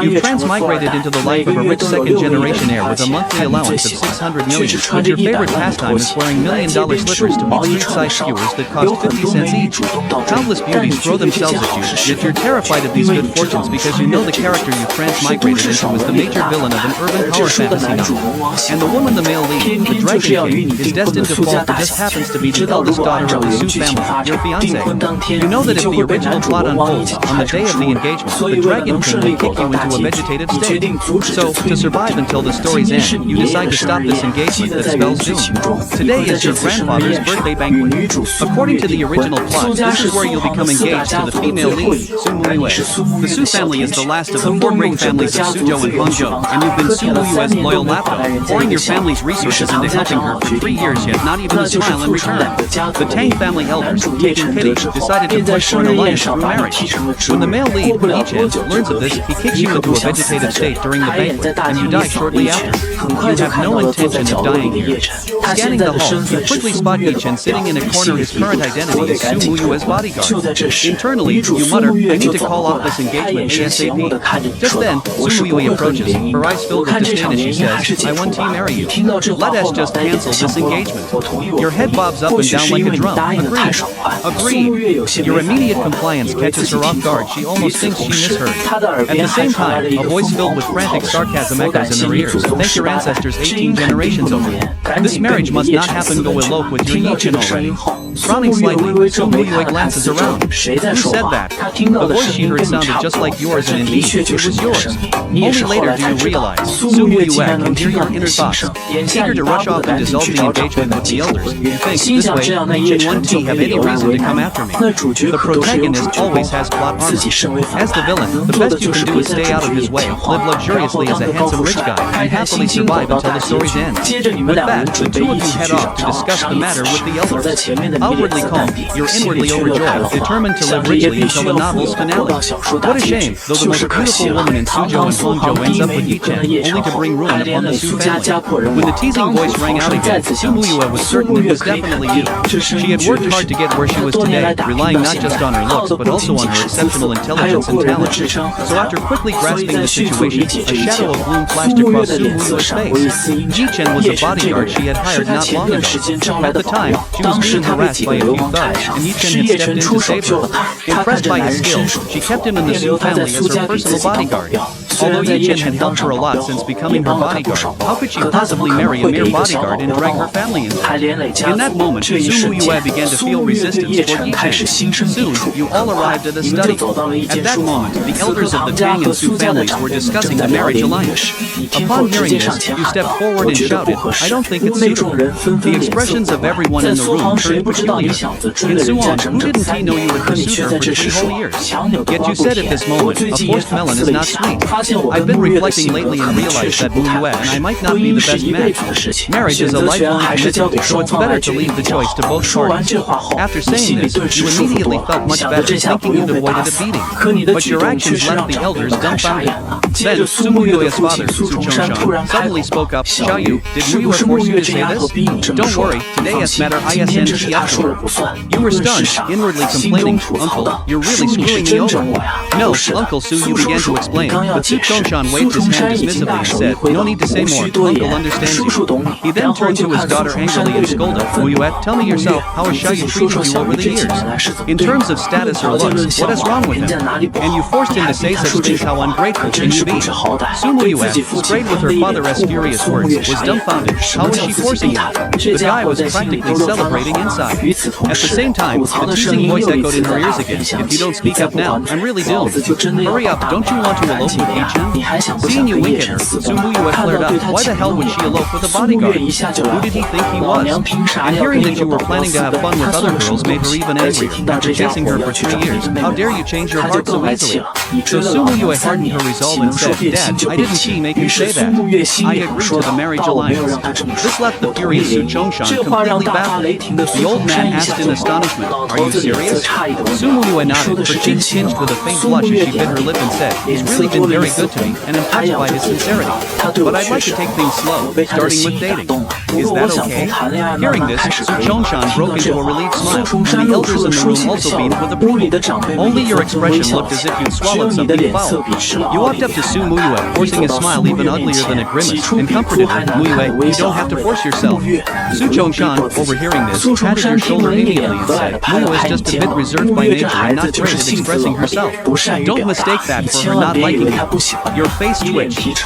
You've transmigrated into the life of a rich second-generation heir with a monthly allowance of 600 million, but your favorite pastime is wearing $1,000,000 slippers to meet street-sized skewers that cost 50 cents each. Countless beauties throw themselves at you, yet you're terrified of these good fortunes because you know the character you've transmigrated into is the major villain of an urban power fantasy novel. And the woman the male lead, the Dragon King, is destined to fall for just happens to be the eldest daughter of the Su family, your fiancé. You know that if the original plot unfolds, on the day of the engagement, the Dragon King will kick you into a vegetative state. So, to survive until the story's end, you decide to stop this engagement that spells doom. Today is your grandfather's birthday banquet. According to the original plot, this is where you'll become engaged to the female lead, Su Muyue. The Su family is the last of the four great families of Suzhou and Hangzhou, and you've been Su Muyue's loyal lapdog, pouring your family's resources into helping her for 3 years, yet not even a smile in return. The Tang family elders, taking pity, decided to push for an alliance through marriage. When the male lead, Yichen, learns of this, he kicks you into a vegetative state during the banquet, and you die shortly after. You have no intention of dying here. Scanning the hall, you quickly spot Yichen sitting in a corner. His current identity is Su Muyue's bodyguard. Internally, you mutter, I need to call off this engagement ASAP. Just then, Su Muyue approaches, her eyes filled with disdain as she says, I want to marry you. Let us just cancel this engagement. Your head bobs up and down like a drum. Agreed. Your immediate compliance catches her off guard. She almost thinks she misheard. At the same time, a voice filled with frantic sarcasm echoes in her ears. Thank your ancestors 18 generations over. This marriage must not happen. Go elope with your Yichen already. Frowning slightly, Su Muyue glances around. Who said that? The voice she heard sounded just like yours, and indeed, it was yours. Only later do you realize, Su Muyue can hear your inner thoughts. Eager to rush off and dissolve the engagement with the elders, you think, this way, Yichen 1T have any reason to come after me. The protagonist always has plot armor. As the villain, the best you can do is stay out of his way, live luxuriously as a handsome rich guy, and happily survive until the story's end. With that, the two of you head off to discuss the matter with the elders. Outwardly calm, you're inwardly overjoyed, determined to live richly until the novel's finale. What a shame, though the most beautiful woman in Suzhou and Hangzhou ends up with Yichen, only to bring ruin upon the Su family. When the teasing voice rang out again, Su Muyue was certain it was definitely you. She had worked hard to get where she was today, relying not just on her looks, but also on her exceptional intelligence and talent. So after quickly grasping the situation, a shadow of gloom flashed across Su Muyue's face. Yichen was a bodyguard she had hired not long ago. At the time, she was being harassed by a few thugs, and Yichen had stepped in to save her. Impressed by his skills, she kept him in the Su family as her personal bodyguard. Although Yichen had helped her a lot since becoming her bodyguard, how could she possibly marry a mere bodyguard and drag her family into it? In that moment, Su Muyue began to feel resistance for Yichen. Soon, you all arrived at the study. At that moment, the elders of the Tang and Su families were discussing the marriage alliance. Upon hearing this, you stepped forward and shouted, I don't think it's suitable. The expressions of everyone in the room turned peculiar. In Suan, who didn't he know you were the suitor for 3 whole years? Yet you said at this moment, a forced melon is not sweet. I've been reflecting lately and realized that Manhwa and I might not be the best match. Marriage is a lifelong commitment, so it's better to leave the choice to both parties. After saying this, you immediately felt much better, thinking you'd avoided a beating. But your actions left the elders dumbfounded. Then, Su Muyue's father, Su Chongshan, suddenly spoke up, Xiaoyu, did Muyue force you to say this? Don't worry, today as matter ISNT afterward. You were stunned, inwardly complaining, Uncle, you're really screwing me over. No, Uncle Su, you began to explain, but Su Chongshan waved his hand dismissively and said, no need to say more, Uncle understands you. He then turned to his daughter angrily and scolded, Muyue, tell me yourself, how has Xiaoyu treated you over the years? In terms of status or looks, what is wrong with him? And you forced him to say such things, how ungrateful can you be? Su Muyue, sprayed with her father's furious words, was dumbfounded. How was she forcing him? The guy was practically celebrating inside. At the same time, the teasing voice echoed in her ears again. If you don't speak up now, I'm really doomed. Hurry up, don't you want to elope with Yichen? Seeing you wink at her, Su Muyue flared up. Why the hell would she elope with a bodyguard? Who did he think he was? And hearing that you were planning to have fun with other girls made her even angrier. After chasing her for 3 years, how dare you change your heart so easily? So Su Muyue hardened her resolve and said, Dad, I didn't make you say that. I agreed to the marriage alliance. This left the furious Su Chongshan completely baffled. The old man asked in astonishment, are you serious? Su Muyue nodded, her cheeks tinged with a faint blush as she bit her lip and said, he's really been very good to me and am touched by his sincerity. But I'd like to take things slow, starting with dating. Is that okay? Hearing this, Su Chongshan broke into a relieved smile, and the elders in the room also beamed with approval. Only your expression looked as if you'd swallowed something foul. You walked up to Su Muyue, forcing a smile even uglier than a grimace, and comforted her. Muyue, you don't have to force yourself. Su Chongshan, overhearing this, patted her shoulder amiably and said, Muyue is just a bit reserved by nature and not great at expressing herself. Don't mistake that for her not liking you. Your face twitched.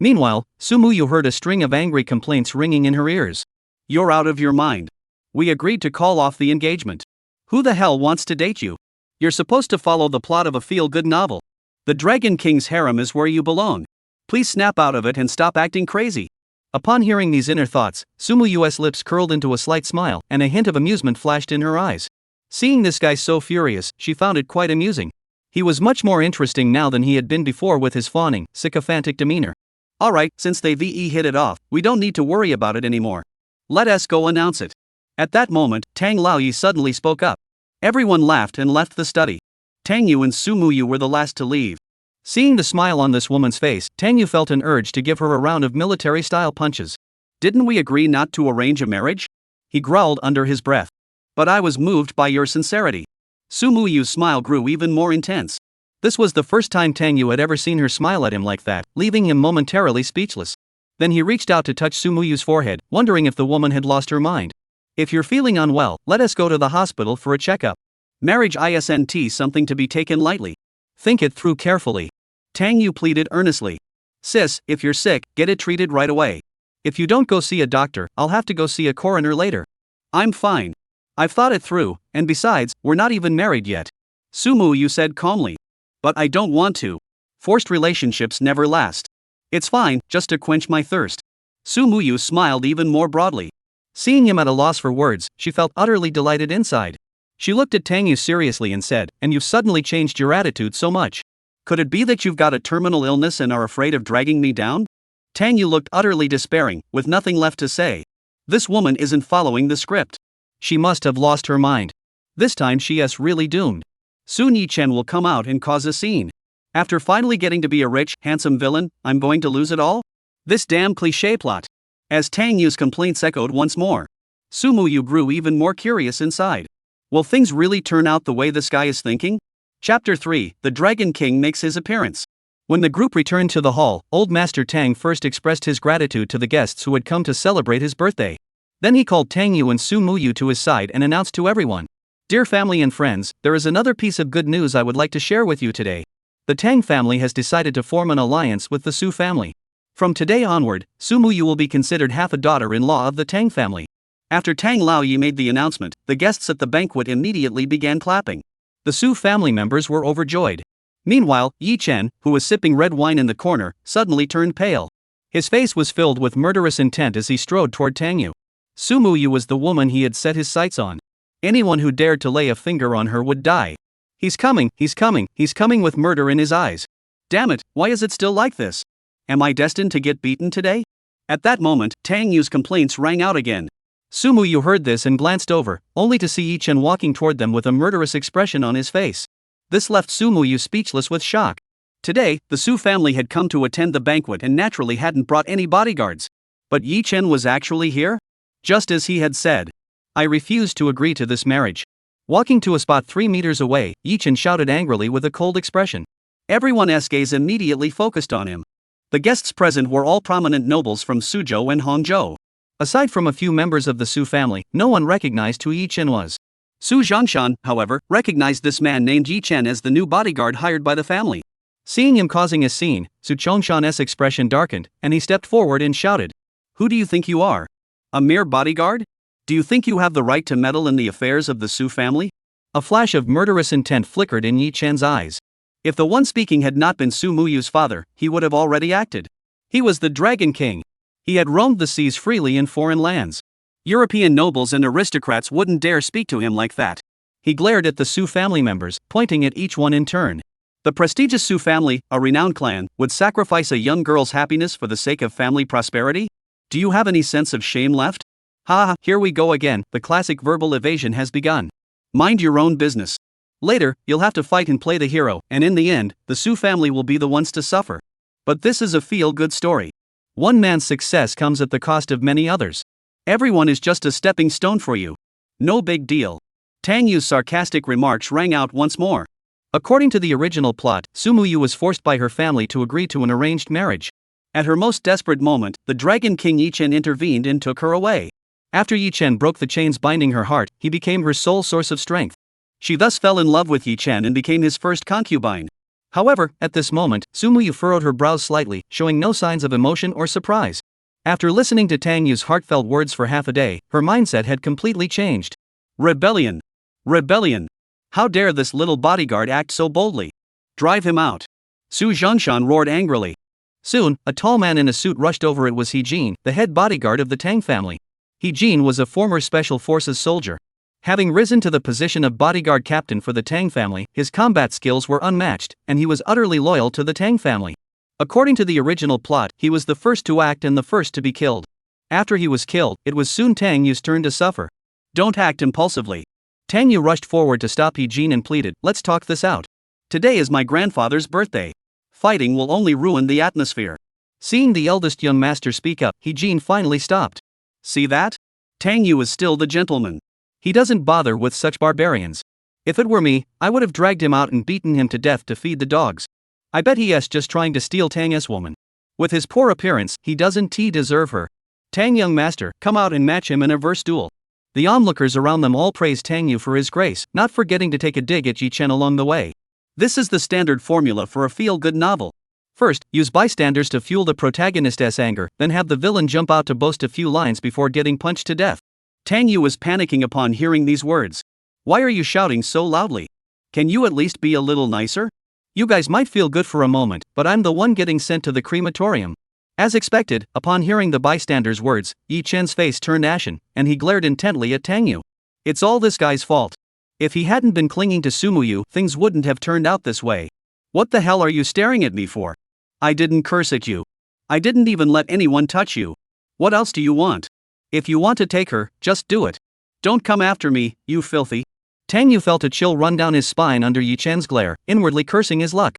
Meanwhile, Su Muyu heard a string of angry complaints ringing in her ears. You're out of your mind. We agreed to call off the engagement. Who the hell wants to date you? You're supposed to follow the plot of a feel-good novel. The Dragon King's harem is where you belong. Please snap out of it and stop acting crazy. Upon hearing these inner thoughts, Su Muyu's lips curled into a slight smile, and a hint of amusement flashed in her eyes. Seeing this guy so furious, she found it quite amusing. He was much more interesting now than he had been before with his fawning, sycophantic demeanor. Alright, since they hit it off, we don't need to worry about it anymore. Let us go announce it. At that moment, Tang Laoyi suddenly spoke up. Everyone laughed and left the study. Tang Yu and Su Muyu were the last to leave. Seeing the smile on this woman's face, Tang Yu felt an urge to give her a round of military-style punches. Didn't we agree not to arrange a marriage? He growled under his breath. But I was moved by your sincerity. Su Muyu's smile grew even more intense. This was the first time Tang Yu had ever seen her smile at him like that, leaving him momentarily speechless. Then he reached out to touch Su Muyu's forehead, wondering if the woman had lost her mind. If you're feeling unwell, let us go to the hospital for a checkup. Marriage isn't something to be taken lightly. Think it through carefully. Tang Yu pleaded earnestly. Sis, if you're sick, get it treated right away. If you don't go see a doctor, I'll have to go see a coroner later. I'm fine. I've thought it through, and besides, we're not even married yet. Su Muyu said calmly. But I don't want to. Forced relationships never last. It's fine, just to quench my thirst. Su Muyu smiled even more broadly. Seeing him at a loss for words, she felt utterly delighted inside. She looked at Tang Yu seriously and said, and you've suddenly changed your attitude so much. Could it be that you've got a terminal illness and are afraid of dragging me down? Tang Yu looked utterly despairing, with nothing left to say. This woman isn't following the script. She must have lost her mind. This time she is really doomed. Soon Yi-Chen will come out and cause a scene. After finally getting to be a rich, handsome villain, I'm going to lose it all? This damn cliché plot. As Tang Yu's complaints echoed once more, Su Muyu grew even more curious inside. Will things really turn out the way this guy is thinking? Chapter 3, The Dragon King makes his appearance. When the group returned to the hall, Old Master Tang first expressed his gratitude to the guests who had come to celebrate his birthday. Then he called Tang Yu and Su Muyu to his side and announced to everyone, Dear family and friends, there is another piece of good news I would like to share with you today. The Tang family has decided to form an alliance with the Su family. From today onward, Su Muyu will be considered half a daughter-in-law of the Tang family. After Tang Laoyi made the announcement, the guests at the banquet immediately began clapping. The Su family members were overjoyed. Meanwhile, Yi-Chen, who was sipping red wine in the corner, suddenly turned pale. His face was filled with murderous intent as he strode toward Tang Yu. Su Muyu was the woman he had set his sights on. Anyone who dared to lay a finger on her would die. He's coming with murder in his eyes. Damn it, why is it still like this? Am I destined to get beaten today? At that moment, Tang Yu's complaints rang out again. Su Muyu heard this and glanced over, only to see Yi-Chen walking toward them with a murderous expression on his face. This left Su Muyu speechless with shock. Today, the Su family had come to attend the banquet and naturally hadn't brought any bodyguards. But Yi-Chen was actually here? Just as he had said. I refused to agree to this marriage. Walking to a spot 3 meters away, Yi-Chen shouted angrily with a cold expression. Everyone's gaze immediately focused on him. The guests present were all prominent nobles from Suzhou and Hangzhou. Aside from a few members of the Su family, no one recognized who Yi-Chen was. Su Zhangshan, however, recognized this man named Yi-Chen as the new bodyguard hired by the family. Seeing him causing a scene, Su Chongshan's expression darkened, and he stepped forward and shouted, Who do you think you are? A mere bodyguard? Do you think you have the right to meddle in the affairs of the Su family? A flash of murderous intent flickered in Yi-Chen's eyes. If the one speaking had not been Su Muyu's father, he would have already acted. He was the Dragon King. He had roamed the seas freely in foreign lands. European nobles and aristocrats wouldn't dare speak to him like that. He glared at the Su family members, pointing at each one in turn. The prestigious Su family, a renowned clan, would sacrifice a young girl's happiness for the sake of family prosperity? Do you have any sense of shame left? Ha, here we go again, the classic verbal evasion has begun. Mind your own business. Later, you'll have to fight and play the hero, and in the end, the Su family will be the ones to suffer. But this is a feel-good story. One man's success comes at the cost of many others. Everyone is just a stepping stone for you. No big deal. Tang Yu's sarcastic remarks rang out once more. According to the original plot, Sumu Yu was forced by her family to agree to an arranged marriage. At her most desperate moment, the Dragon King Yi Chen intervened and took her away. After Yi Chen broke the chains binding her heart, he became her sole source of strength. She thus fell in love with Yi Chen and became his first concubine. However, at this moment, Sumu Yu furrowed her brows slightly, showing no signs of emotion or surprise. After listening to Tang Yu's heartfelt words for half a day, her mindset had completely changed. Rebellion! Rebellion! How dare this little bodyguard act so boldly? Drive him out! Su Zhongshan roared angrily. Soon, a tall man in a suit rushed over. It was He Jin, the head bodyguard of the Tang family. He Jin was a former Special Forces soldier. Having risen to the position of bodyguard captain for the Tang family, his combat skills were unmatched, and he was utterly loyal to the Tang family. According to the original plot, he was the first to act and the first to be killed. After he was killed, it was soon Tang Yu's turn to suffer. Don't act impulsively. Tang Yu rushed forward to stop He Jin and pleaded, let's talk this out. Today is my grandfather's birthday. Fighting will only ruin the atmosphere. Seeing the eldest young master speak up, He Jin finally stopped. See that? Tang Yu is still the gentleman. He doesn't bother with such barbarians. If it were me, I would have dragged him out and beaten him to death to feed the dogs. I bet he is just trying to steal Tang's woman. With his poor appearance, he doesn't deserve her. Tang young master, come out and match him in a verse duel. The onlookers around them all praised Tang Yu for his grace, not forgetting to take a dig at Yi Chen along the way. This is the standard formula for a feel-good novel. First, use bystanders to fuel the protagonist's anger, then have the villain jump out to boast a few lines before getting punched to death. Tang Yu was panicking upon hearing these words. Why are you shouting so loudly? Can you at least be a little nicer? You guys might feel good for a moment, but I'm the one getting sent to the crematorium. As expected, upon hearing the bystanders' words, Yi Chen's face turned ashen, and he glared intently at Tang Yu. It's all this guy's fault. If he hadn't been clinging to Sumu Yu, things wouldn't have turned out this way. What the hell are you staring at me for? I didn't curse at you. I didn't even let anyone touch you. What else do you want? If you want to take her, just do it. Don't come after me, you filthy. Tang Yu felt a chill run down his spine under Yi Chen's glare, inwardly cursing his luck.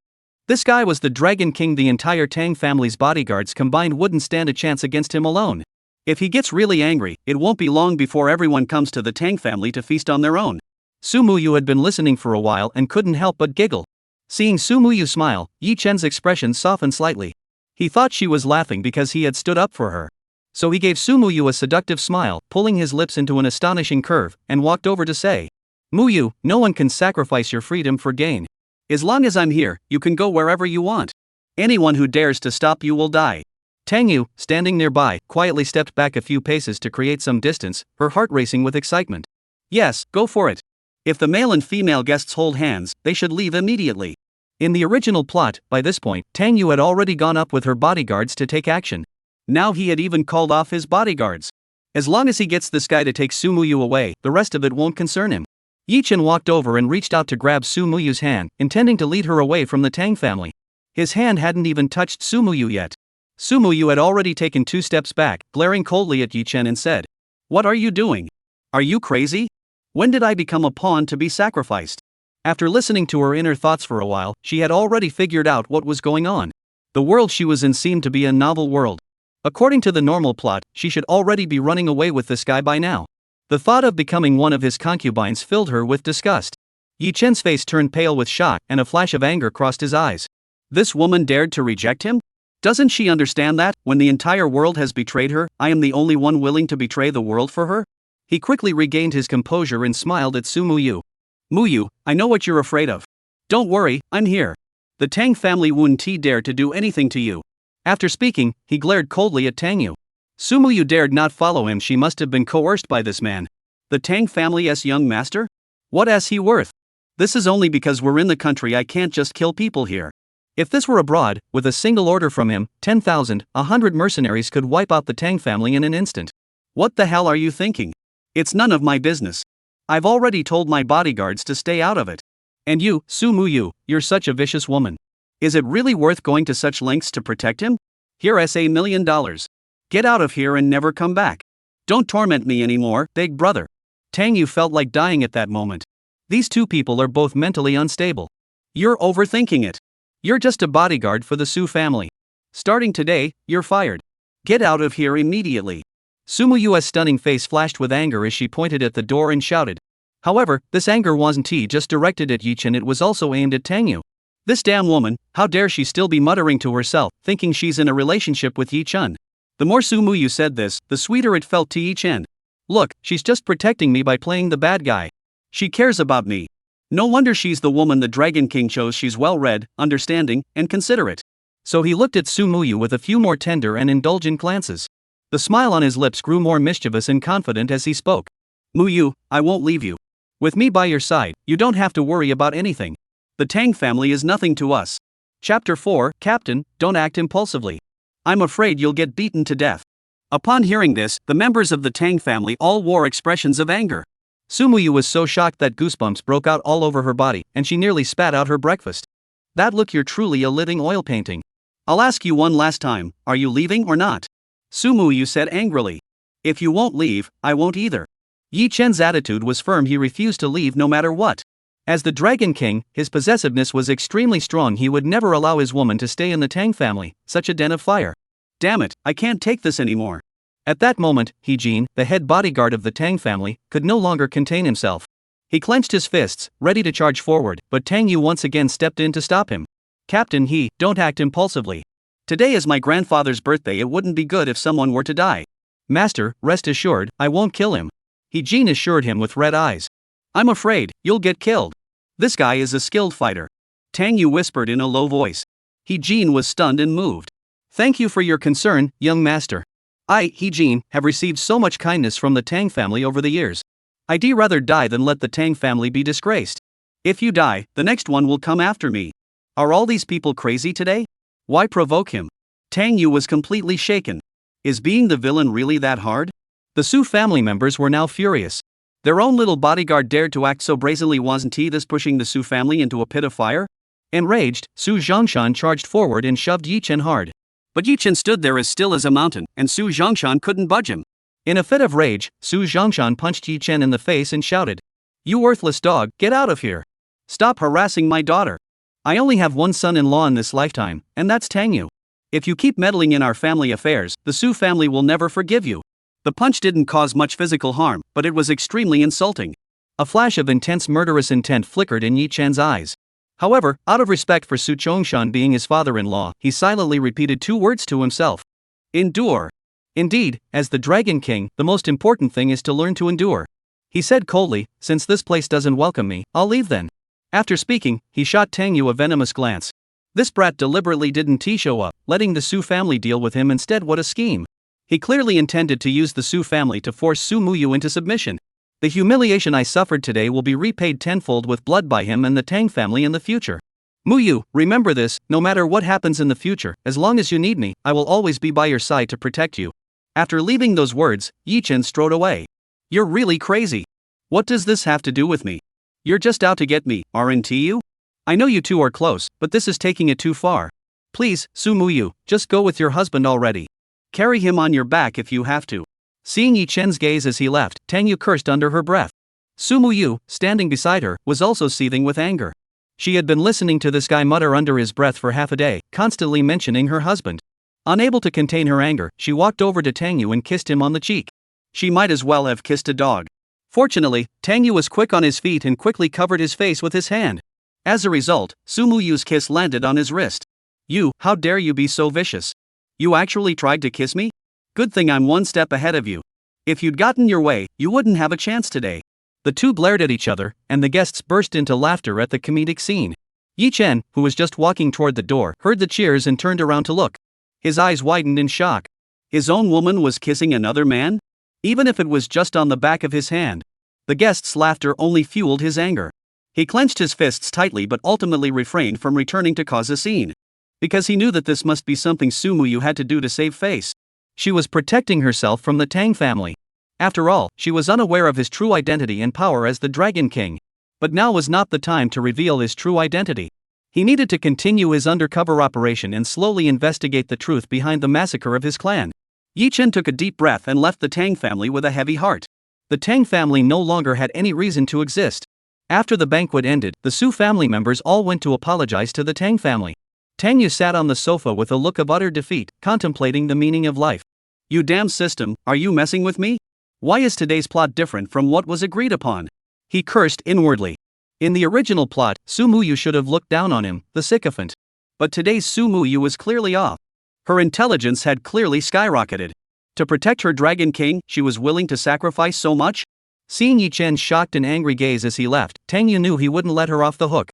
This guy was the Dragon King. The entire Tang family's bodyguards combined wouldn't stand a chance against him alone. If he gets really angry, it won't be long before everyone comes to the Tang family to feast on their own. Sumu Yu had been listening for a while and couldn't help but giggle. Seeing Sumu Yu smile, Yi Chen's expression softened slightly. He thought she was laughing because he had stood up for her. So he gave Sumu Yu a seductive smile, pulling his lips into an astonishing curve, and walked over to say, Mu Yu, no one can sacrifice your freedom for gain. As long as I'm here, you can go wherever you want. Anyone who dares to stop you will die. Tang Yu, standing nearby, quietly stepped back a few paces to create some distance, her heart racing with excitement. Yes, go for it. If the male and female guests hold hands, they should leave immediately. In the original plot, by this point, Tang Yu had already gone up with her bodyguards to take action. Now he had even called off his bodyguards. As long as he gets this guy to take Sumu Yu away, the rest of it won't concern him. Yi Chen walked over and reached out to grab Sumu Yu's hand, intending to lead her away from the Tang family. His hand hadn't even touched Sumu Yu yet. Sumu Yu had already taken 2 steps back, glaring coldly at Yi Chen and said, What are you doing? Are you crazy? When did I become a pawn to be sacrificed? After listening to her inner thoughts for a while, she had already figured out what was going on. The world she was in seemed to be a novel world. According to the normal plot, she should already be running away with this guy by now. The thought of becoming one of his concubines filled her with disgust. Yi Chen's face turned pale with shock, and a flash of anger crossed his eyes. This woman dared to reject him? Doesn't she understand that, when the entire world has betrayed her, I am the only one willing to betray the world for her? He quickly regained his composure and smiled at Sumu Yu. Mu Yu, I know what you're afraid of. Don't worry, I'm here. The Tang family wouldn't dare to do anything to you. After speaking, he glared coldly at Tang Yu. Sumu Yu dared not follow him. She must have been coerced by this man. The Tang family's young master? What is he worth? This is only because we're in the country. I can't just kill people here. If this were abroad, with a single order from him, 10,000, 100 mercenaries could wipe out the Tang family in an instant. What the hell are you thinking? It's none of my business. I've already told my bodyguards to stay out of it. And you, Sumu Yu, you're such a vicious woman. Is it really worth going to such lengths to protect him? Here's $1 million. Get out of here and never come back. Don't torment me anymore, big brother. Tang Yu felt like dying at that moment. These two people are both mentally unstable. You're overthinking it. You're just a bodyguard for the Su family. Starting today, you're fired. Get out of here immediately. Sumuyu's stunning face flashed with anger as she pointed at the door and shouted. However, this anger wasn't just directed at Yichen, it was also aimed at Tangyu. This damn woman, how dare she still be muttering to herself, thinking she's in a relationship with Yichen. The more Sumuyu said this, the sweeter it felt to Yichen. Look, she's just protecting me by playing the bad guy. She cares about me. No wonder she's the woman the Dragon King chose. She's well-read, understanding, and considerate. So he looked at Sumuyu with a few more tender and indulgent glances. The smile on his lips grew more mischievous and confident as he spoke. Muyu, I won't leave you. With me by your side, you don't have to worry about anything. The Tang family is nothing to us. Chapter 4, Captain, don't act impulsively. I'm afraid you'll get beaten to death. Upon hearing this, the members of the Tang family all wore expressions of anger. Sumuyu was so shocked that goosebumps broke out all over her body, and she nearly spat out her breakfast. That look, you're truly a living oil painting. I'll ask you one last time, are you leaving or not? Sumuyu said angrily. If you won't leave, I won't either. Yi Chen's attitude was firm. He refused to leave no matter what. As the Dragon King, his possessiveness was extremely strong. He would never allow his woman to stay in the Tang family, such a den of fire. Damn it, I can't take this anymore. At that moment, He-jin, the head bodyguard of the Tang family, could no longer contain himself. He clenched his fists, ready to charge forward, but Tang Yu once again stepped in to stop him. Captain He, don't act impulsively. Today is my grandfather's birthday. It wouldn't be good if someone were to die. Master, rest assured, I won't kill him. He-jin assured him with red eyes. I'm afraid, you'll get killed. This guy is a skilled fighter. Tang Yu whispered in a low voice. He-jin was stunned and moved. Thank you for your concern, young master. I, He-jin, have received so much kindness from the Tang family over the years. I'd rather die than let the Tang family be disgraced. If you die, the next one will come after me. Are all these people crazy today? Why provoke him? Tang Yu was completely shaken. Is being the villain really that hard? The Su family members were now furious. Their own little bodyguard dared to act so brazenly. Wasn't he this pushing the Su family into a pit of fire? Enraged, Su Zhongshan charged forward and shoved Yi Chen hard. But Yi Chen stood there as still as a mountain, and Su Zhongshan couldn't budge him. In a fit of rage, Su Zhongshan punched Yi Chen in the face and shouted, "You worthless dog, get out of here! Stop harassing my daughter! I only have one son-in-law in this lifetime, and that's Tang Yu. If you keep meddling in our family affairs, the Su family will never forgive you." The punch didn't cause much physical harm, but it was extremely insulting. A flash of intense murderous intent flickered in Yi Chen's eyes. However, out of respect for Su Zhongshan being his father-in-law, he silently repeated two words to himself. Endure. Indeed, as the Dragon King, the most important thing is to learn to endure. He said coldly, since this place doesn't welcome me, I'll leave then. After speaking, he shot Tang Yu a venomous glance. This brat deliberately didn't show up, letting the Su family deal with him instead. What a scheme. He clearly intended to use the Su family to force Sumuyu into submission. The humiliation I suffered today will be repaid tenfold with blood by him and the Tang family in the future. Muyu, remember this, no matter what happens in the future, as long as you need me, I will always be by your side to protect you. After leaving those words, Yi Chen strode away. You're really crazy. What does this have to do with me? You're just out to get me, aren't you? I know you two are close, but this is taking it too far. Please, Sumuyu, just go with your husband already. Carry him on your back if you have to. Seeing Yi Chen's gaze as he left, Tang Yu cursed under her breath. Sumuyu, standing beside her, was also seething with anger. She had been listening to this guy mutter under his breath for half a day, constantly mentioning her husband. Unable to contain her anger, she walked over to Tang Yu and kissed him on the cheek. She might as well have kissed a dog. Fortunately, Tang Yu was quick on his feet and quickly covered his face with his hand. As a result, Sumuyu's kiss landed on his wrist. You, how dare you be so vicious? You actually tried to kiss me? Good thing I'm one step ahead of you. If you'd gotten your way, you wouldn't have a chance today. The two glared at each other, and the guests burst into laughter at the comedic scene. Yi Chen, who was just walking toward the door, heard the cheers and turned around to look. His eyes widened in shock. His own woman was kissing another man? Even if it was just on the back of his hand. The guests' laughter only fueled his anger. He clenched his fists tightly but ultimately refrained from returning to cause a scene. Because he knew that this must be something Sumuyu had to do to save face. She was protecting herself from the Tang family. After all, she was unaware of his true identity and power as the Dragon King. But now was not the time to reveal his true identity. He needed to continue his undercover operation and slowly investigate the truth behind the massacre of his clan. Yi Chen took a deep breath and left the Tang family with a heavy heart. The Tang family no longer had any reason to exist. After the banquet ended, the Su family members all went to apologize to the Tang family. Tang Yu sat on the sofa with a look of utter defeat, contemplating the meaning of life. You damn system, are you messing with me? Why is today's plot different from what was agreed upon? He cursed inwardly. In the original plot, Su Muyu should have looked down on him, the sycophant. But today's Su Muyu was clearly off. Her intelligence had clearly skyrocketed. To protect her Dragon King, she was willing to sacrifice so much? Seeing Yi Chen's shocked and angry gaze as he left, Tang Yu knew he wouldn't let her off the hook.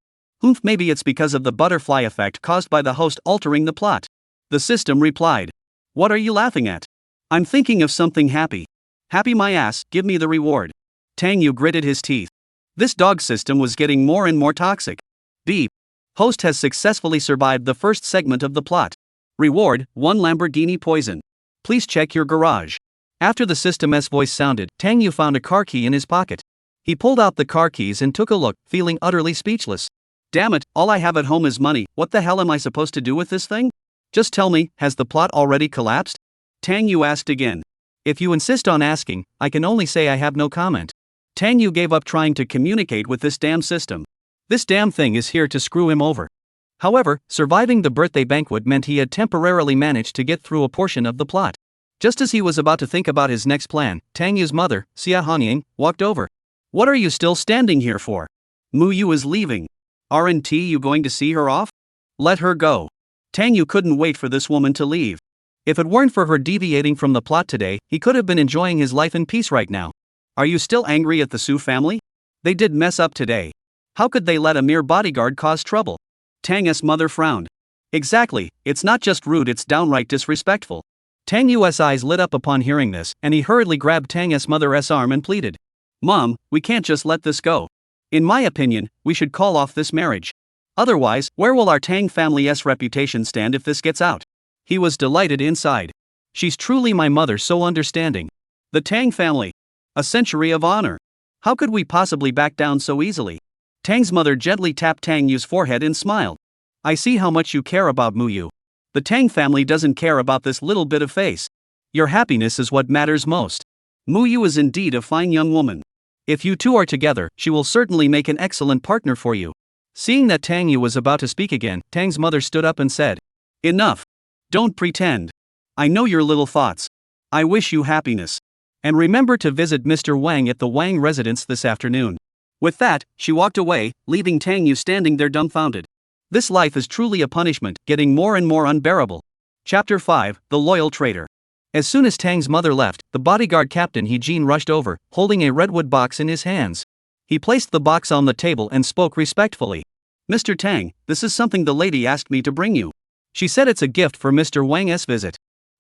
Maybe it's because of the butterfly effect caused by the host altering the plot. The system replied. What are you laughing at? I'm thinking of something happy. Happy my ass, give me the reward. Tang Yu gritted his teeth. This dog system was getting more and more toxic. Beep. Host has successfully survived the first segment of the plot. Reward, 1 Lamborghini poison. Please check your garage. After the system's voice sounded, Tang Yu found a car key in his pocket. He pulled out the car keys and took a look, feeling utterly speechless. Damn it, all I have at home is money, what the hell am I supposed to do with this thing? Just tell me, has the plot already collapsed? Tang Yu asked again. If you insist on asking, I can only say I have no comment. Tang Yu gave up trying to communicate with this damn system. This damn thing is here to screw him over. However, surviving the birthday banquet meant he had temporarily managed to get through a portion of the plot. Just as he was about to think about his next plan, Tang Yu's mother, Xia Hanying, walked over. What are you still standing here for? Muyu is leaving. Aren't you going to see her off? Let her go. Tang Yu couldn't wait for this woman to leave. If it weren't for her deviating from the plot today, he could have been enjoying his life in peace right now. Are you still angry at the Su family? They did mess up today. How could they let a mere bodyguard cause trouble? Tang's mother frowned. Exactly, it's not just rude, it's downright disrespectful. Tang Yu's eyes lit up upon hearing this, and he hurriedly grabbed Tang's mother's arm and pleaded. Mom, we can't just let this go. In my opinion, we should call off this marriage. Otherwise, where will our Tang family's reputation stand if this gets out? He was delighted inside. She's truly my mother, so understanding. The Tang family. A century of honor. How could we possibly back down so easily? Tang's mother gently tapped Tang Yu's forehead and smiled. I see how much you care about Muyu. The Tang family doesn't care about this little bit of face. Your happiness is what matters most. Muyu is indeed a fine young woman. If you two are together, she will certainly make an excellent partner for you. Seeing that Tang Yu was about to speak again, Tang's mother stood up and said, Enough. Don't pretend. I know your little thoughts. I wish you happiness. And remember to visit Mr. Wang at the Wang residence this afternoon. With that, she walked away, leaving Tang Yu standing there dumbfounded. This life is truly a punishment, getting more and more unbearable. Chapter 5, The Loyal Traitor. As soon as Tang's mother left, the bodyguard captain He Jin rushed over, holding a redwood box in his hands. He placed the box on the table and spoke respectfully. Mr. Tang, this is something the lady asked me to bring you. She said it's a gift for Mr. Wang's visit.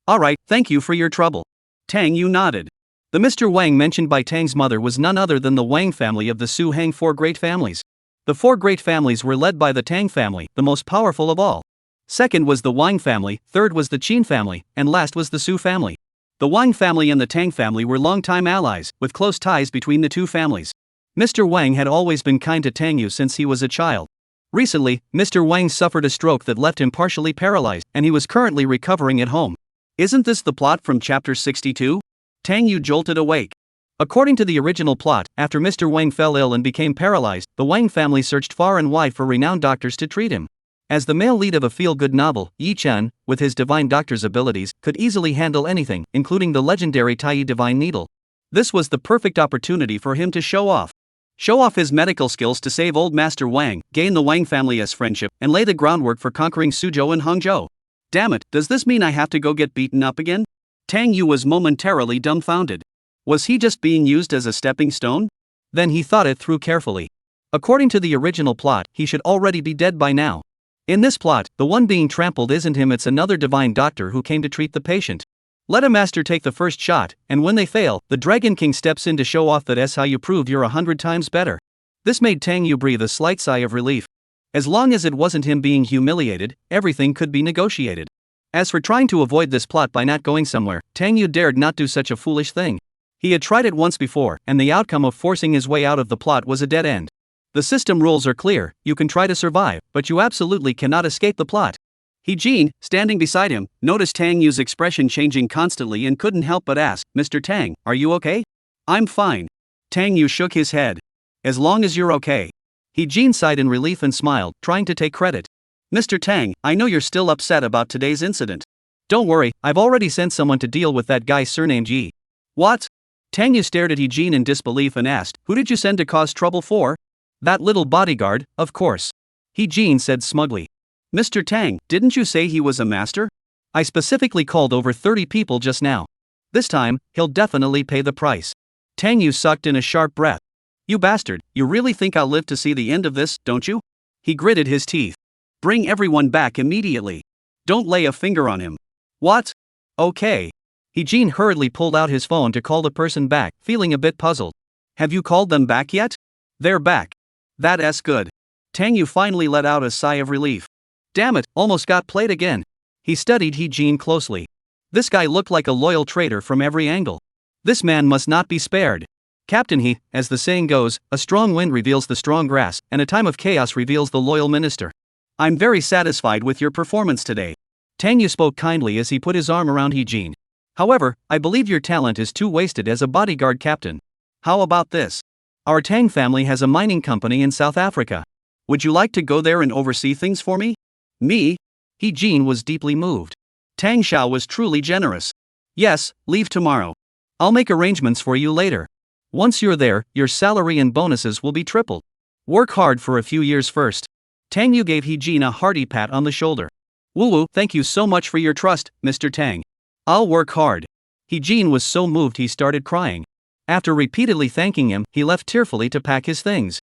Alright, thank you for your trouble. Tang Yu nodded. The Mr. Wang mentioned by Tang's mother was none other than the Wang family of the Su Hang four great families. The four great families were led by the Tang family, the most powerful of all. Second was the Wang family, third was the Qin family, and last was the Su family. The Wang family and the Tang family were longtime allies, with close ties between the two families. Mr. Wang had always been kind to Tang Yu since he was a child. Recently, Mr. Wang suffered a stroke that left him partially paralyzed, and he was currently recovering at home. Isn't this the plot from chapter 62? Tang Yu jolted awake. According to the original plot, after Mr. Wang fell ill and became paralyzed, the Wang family searched far and wide for renowned doctors to treat him. As the male lead of a feel-good novel, Yi Chen, with his divine doctor's abilities, could easily handle anything, including the legendary Tai Divine Needle. This was the perfect opportunity for him to show off. Show off his medical skills to save old Master Wang, gain the Wang family's friendship, and lay the groundwork for conquering Suzhou and Hangzhou. Damn it, does this mean I have to go get beaten up again? Tang Yu was momentarily dumbfounded. Was he just being used as a stepping stone? Then he thought it through carefully. According to the original plot, he should already be dead by now. In this plot, the one being trampled isn't him, it's another divine doctor who came to treat the patient. Let a master take the first shot, and when they fail, the Dragon King steps in to show off that's how you prove you're 100 times better. This made Tang Yu breathe a slight sigh of relief. As long as it wasn't him being humiliated, everything could be negotiated. As for trying to avoid this plot by not going somewhere, Tang Yu dared not do such a foolish thing. He had tried it once before, and the outcome of forcing his way out of the plot was a dead end. The system rules are clear, you can try to survive, but you absolutely cannot escape the plot. He Jin, standing beside him, noticed Tang Yu's expression changing constantly and couldn't help but ask, Mr. Tang, are you okay? I'm fine. Tang Yu shook his head. as long as you're okay. He-jin sighed in relief and smiled, trying to take credit. Mr. Tang, I know you're still upset about today's incident. Don't worry, I've already sent someone to deal with that guy surnamed Yi. What? Tang Yu stared at He-jin in disbelief and asked, who did you send to cause trouble for? That little bodyguard, of course. He-jin said smugly. Mr. Tang, didn't you say he was a master? I specifically called over 30 people just now. This time, he'll definitely pay the price. Tang Yu sucked in a sharp breath. You bastard, you really think I'll live to see the end of this, don't you? He gritted his teeth. Bring everyone back immediately. Don't lay a finger on him. What? Okay. He-jin hurriedly pulled out his phone to call the person back, feeling a bit puzzled. Have you called them back yet? They're back. That's good. Tang Yu finally let out a sigh of relief. Damn it, almost got played again. He studied He-jin closely. This guy looked like a loyal traitor from every angle. This man must not be spared. Captain He, as the saying goes, a strong wind reveals the strong grass, and a time of chaos reveals the loyal minister. I'm very satisfied with your performance today. Tang Yu spoke kindly as he put his arm around He-jin. However, I believe your talent is too wasted as a bodyguard captain. How about this? Our Tang family has a mining company in South Africa. Would you like to go there and oversee things for me? Me? He-jin was deeply moved. Tang Xiao was truly generous. Yes, leave tomorrow. I'll make arrangements for you later. Once you're there, your salary and bonuses will be tripled. Work hard for a few years first. Tang Yu gave He-jin a hearty pat on the shoulder. Woo-woo, thank you so much for your trust, Mr. Tang. I'll work hard. He-jin was so moved he started crying. After repeatedly thanking him, he left tearfully to pack his things.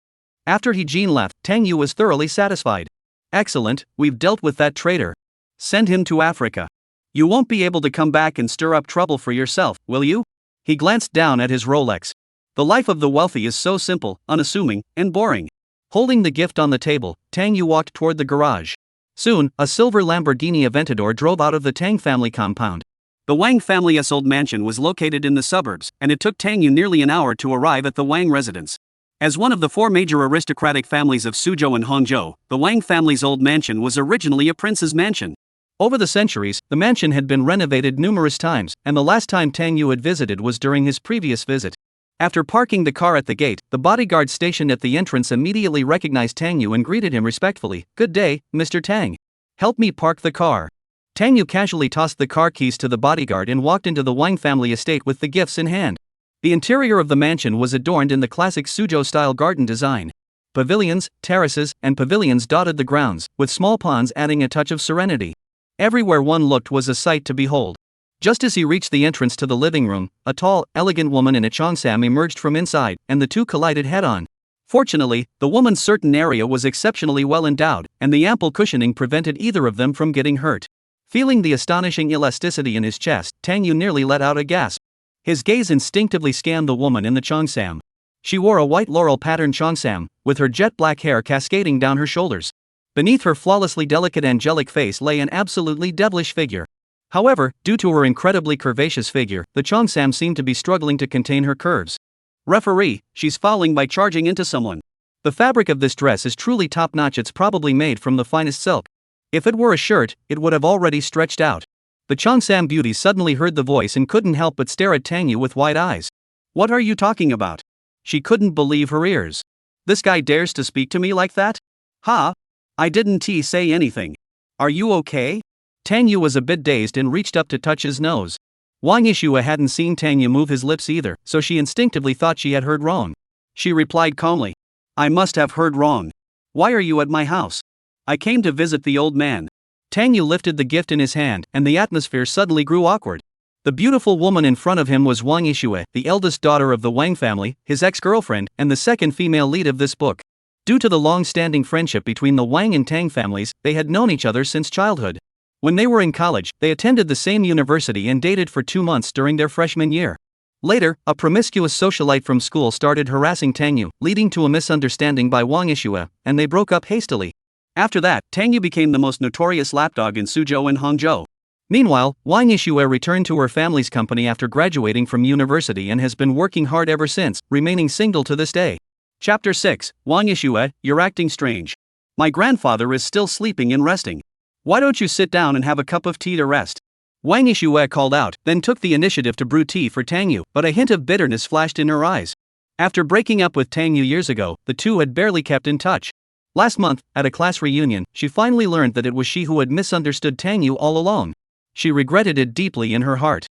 After He-jin left, Tang Yu was thoroughly satisfied. Excellent, we've dealt with that traitor. Send him to Africa. You won't be able to come back and stir up trouble for yourself, will you? He glanced down at his Rolex. The life of the wealthy is so simple, unassuming, and boring. Holding the gift on the table, Tang Yu walked toward the garage. Soon, a silver Lamborghini Aventador drove out of the Tang family compound. The Wang family's old mansion was located in the suburbs, and it took Tang Yu nearly an hour to arrive at the Wang residence. As one of the four major aristocratic families of Suzhou and Hangzhou, the Wang family's old mansion was originally a prince's mansion. Over the centuries, the mansion had been renovated numerous times, and the last time Tang Yu had visited was during his previous visit. After parking the car at the gate, the bodyguard stationed at the entrance immediately recognized Tang Yu and greeted him respectfully. Good day, Mr. Tang. Help me park the car. Tang Yu casually tossed the car keys to the bodyguard and walked into the Wang family estate with the gifts in hand. The interior of the mansion was adorned in the classic Suzhou-style garden design. Pavilions, terraces, and pavilions dotted the grounds, with small ponds adding a touch of serenity. Everywhere one looked was a sight to behold. Just as he reached the entrance to the living room, a tall, elegant woman in a cheongsam emerged from inside, and the two collided head-on. Fortunately, the woman's certain area was exceptionally well endowed, and the ample cushioning prevented either of them from getting hurt. Feeling the astonishing elasticity in his chest, Tang Yu nearly let out a gasp. His gaze instinctively scanned the woman in the cheongsam. She wore a white laurel-patterned cheongsam, with her jet-black hair cascading down her shoulders. Beneath her flawlessly delicate angelic face lay an absolutely devilish figure. However, due to her incredibly curvaceous figure, the cheongsam seemed to be struggling to contain her curves. Referee, she's fouling by charging into someone. The fabric of this dress is truly top-notch. It's probably made from the finest silk. If it were a shirt, it would have already stretched out. The cheongsam beauty suddenly heard the voice and couldn't help but stare at Tang Yu with wide eyes. What are you talking about? She couldn't believe her ears. This guy dares to speak to me like that? Ha! I didn't say anything. Are you okay? Tang Yu was a bit dazed and reached up to touch his nose. Wang Yishua hadn't seen Tang Yu move his lips either, so she instinctively thought she had heard wrong. She replied calmly. I must have heard wrong. Why are you at my house? I came to visit the old man. Tang Yu lifted the gift in his hand, and the atmosphere suddenly grew awkward. The beautiful woman in front of him was Wang Yishua, the eldest daughter of the Wang family, his ex-girlfriend, and the second female lead of this book. Due to the long-standing friendship between the Wang and Tang families, they had known each other since childhood. When they were in college, they attended the same university and dated for 2 months during their freshman year. Later, a promiscuous socialite from school started harassing Tang Yu, leading to a misunderstanding by Wang Yishua, and they broke up hastily. After that, Tang Yu became the most notorious lapdog in Suzhou and Hangzhou. Meanwhile, Wang Yishua returned to her family's company after graduating from university and has been working hard ever since, remaining single to this day. Chapter 6, Wang Yishua, you're acting strange. My grandfather is still sleeping and resting. Why don't you sit down and have a cup of tea to rest? Wang Yishua called out, then took the initiative to brew tea for Tang Yu, but a hint of bitterness flashed in her eyes. After breaking up with Tang Yu years ago, the two had barely kept in touch. Last month, at a class reunion, she finally learned that it was she who had misunderstood Tang Yu all along. She regretted it deeply in her heart.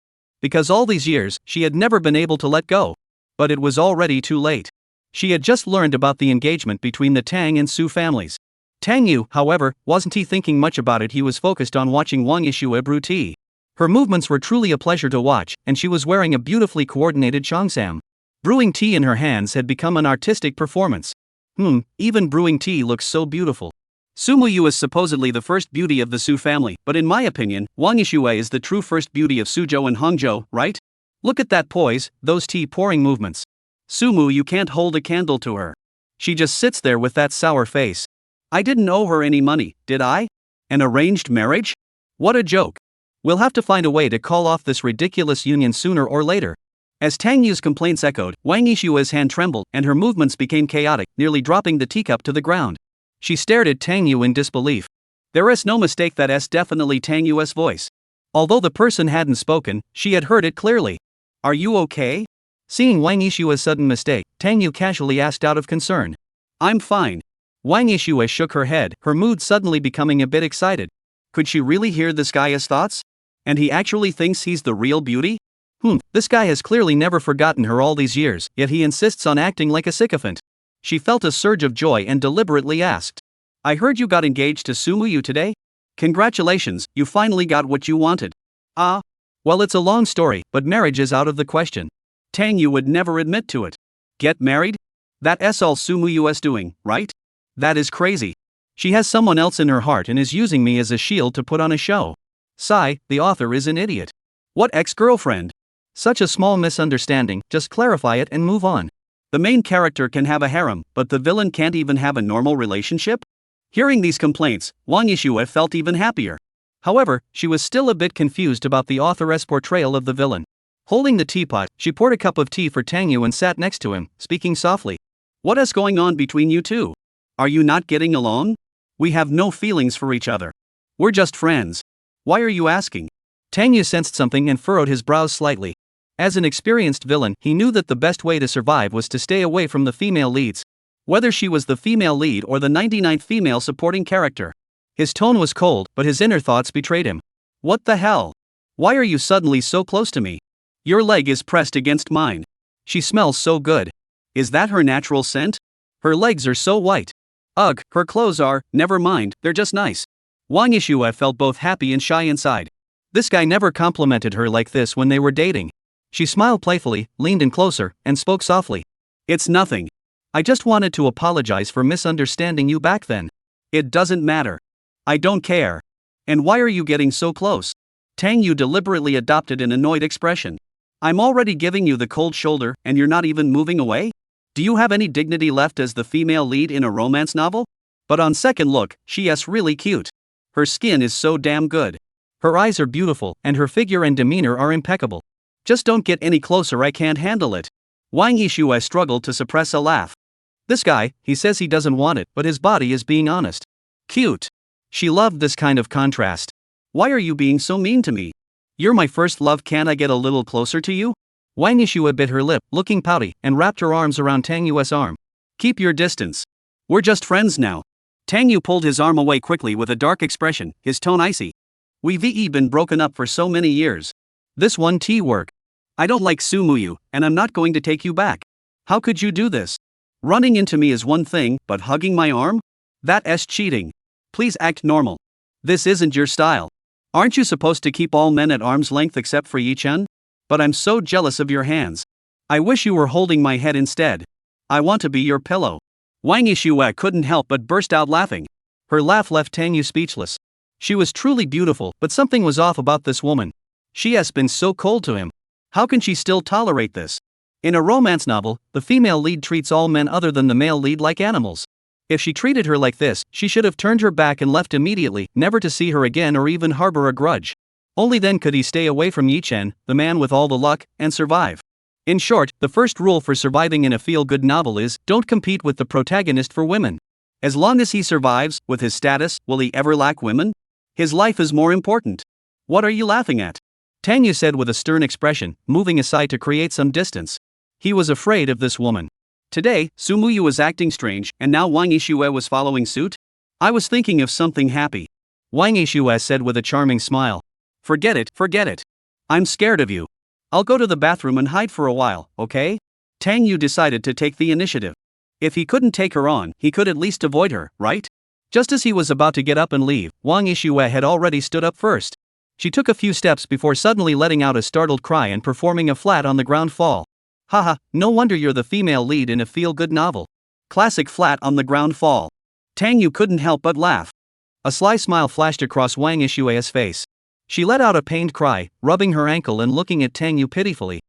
Because all these years, she had never been able to let go. But it was already too late. She had just learned about the engagement between the Tang and Su families. Tang Yu, however, wasn't thinking much about it. He was focused on watching Wang Yishue brew tea. Her movements were truly a pleasure to watch, and she was wearing a beautifully coordinated cheongsam. Brewing tea in her hands had become an artistic performance. Even brewing tea looks so beautiful. Su Muyu is supposedly the first beauty of the Su family, but in my opinion, Wang Yishue is the true first beauty of Suzhou and Hangzhou, right? Look at that poise, those tea pouring movements. Su Mu, you can't hold a candle to her. She just sits there with that sour face. I didn't owe her any money, did I? An arranged marriage? What a joke. We'll have to find a way to call off this ridiculous union sooner or later. As Tang Yu's complaints echoed, Wang Yishue's hand trembled and her movements became chaotic, nearly dropping the teacup to the ground. She stared at Tang Yu in disbelief. There is no mistake, that's definitely Tang Yu's voice. Although the person hadn't spoken, she had heard it clearly. Are you okay? Seeing Wang Yishue's sudden mistake, Tang Yu casually asked out of concern. I'm fine. Wang Yishue shook her head, her mood suddenly becoming a bit excited. Could she really hear this guy's thoughts? And he actually thinks he's the real beauty? This guy has clearly never forgotten her all these years, yet he insists on acting like a sycophant. She felt a surge of joy and deliberately asked. I heard you got engaged to Su Muyu today? Congratulations, you finally got what you wanted. Well, it's a long story, but marriage is out of the question. Tang Yu would never admit to it. Get married? That's all Su Muyu is doing, right? That is crazy. She has someone else in her heart and is using me as a shield to put on a show. Sigh, the author is an idiot. What ex-girlfriend? Such a small misunderstanding, just clarify it and move on. The main character can have a harem, but the villain can't even have a normal relationship? Hearing these complaints, Wang Yishue felt even happier. However, she was still a bit confused about the author's portrayal of the villain. Holding the teapot, she poured a cup of tea for Tang Yu and sat next to him, speaking softly. What is going on between you two? Are you not getting along? We have no feelings for each other. We're just friends. Why are you asking? Tang Yu sensed something and furrowed his brows slightly. As an experienced villain, he knew that the best way to survive was to stay away from the female leads. Whether she was the female lead or the 99th female supporting character. His tone was cold, but his inner thoughts betrayed him. What the hell? Why are you suddenly so close to me? Your leg is pressed against mine. She smells so good. Is that her natural scent? Her legs are so white. Ugh, her clothes are, never mind, they're just nice. Wang Yishue felt both happy and shy inside. This guy never complimented her like this when they were dating. She smiled playfully, leaned in closer, and spoke softly. It's nothing. I just wanted to apologize for misunderstanding you back then. It doesn't matter. I don't care. And why are you getting so close? Tang Yu deliberately adopted an annoyed expression. I'm already giving you the cold shoulder, and you're not even moving away? Do you have any dignity left as the female lead in a romance novel? But on second look, she is really cute. Her skin is so damn good. Her eyes are beautiful, and her figure and demeanor are impeccable. Just don't get any closer, I can't handle it. Wang Yishue struggled to suppress a laugh. This guy, he says he doesn't want it, but his body is being honest. Cute. She loved this kind of contrast. Why are you being so mean to me? You're my first love, can't I get a little closer to you? Wang Yishue bit her lip, looking pouty, and wrapped her arms around Tang Yu's arm. Keep your distance. We're just friends now. Tang Yu pulled his arm away quickly with a dark expression, his tone icy. We've been broken up for so many years. This one tea work. I don't like Su Muyu, and I'm not going to take you back. How could you do this? Running into me is one thing, but hugging my arm? That's cheating. Please act normal. This isn't your style. Aren't you supposed to keep all men at arm's length except for Yi-chan? But I'm so jealous of your hands. I wish you were holding my head instead. I want to be your pillow. Wang Yishue couldn't help but burst out laughing. Her laugh left Tang Yu speechless. She was truly beautiful, but something was off about this woman. She has been so cold to him. How can she still tolerate this? In a romance novel, the female lead treats all men other than the male lead like animals. If she treated her like this, she should have turned her back and left immediately, never to see her again or even harbor a grudge. Only then could he stay away from Yi-chan, the man with all the luck, and survive. In short, the first rule for surviving in a feel-good novel is, don't compete with the protagonist for women. As long as he survives, with his status, will he ever lack women? His life is more important. What are you laughing at? Tang Yu said with a stern expression, moving aside to create some distance. He was afraid of this woman. Today, Sumuyu was acting strange, and now Wang Yishue was following suit? I was thinking of something happy. Wang Yishue said with a charming smile. Forget it. I'm scared of you. I'll go to the bathroom and hide for a while, okay? Tang Yu decided to take the initiative. If he couldn't take her on, he could at least avoid her, right? Just as he was about to get up and leave, Wang Yishue had already stood up first. She took a few steps before suddenly letting out a startled cry and performing a flat on the ground fall. Haha, no wonder you're the female lead in a feel-good novel. Classic flat on the ground fall. Tang Yu couldn't help but laugh. A sly smile flashed across Wang Yishue's face. She let out a pained cry, rubbing her ankle and looking at Tang Yu pitifully.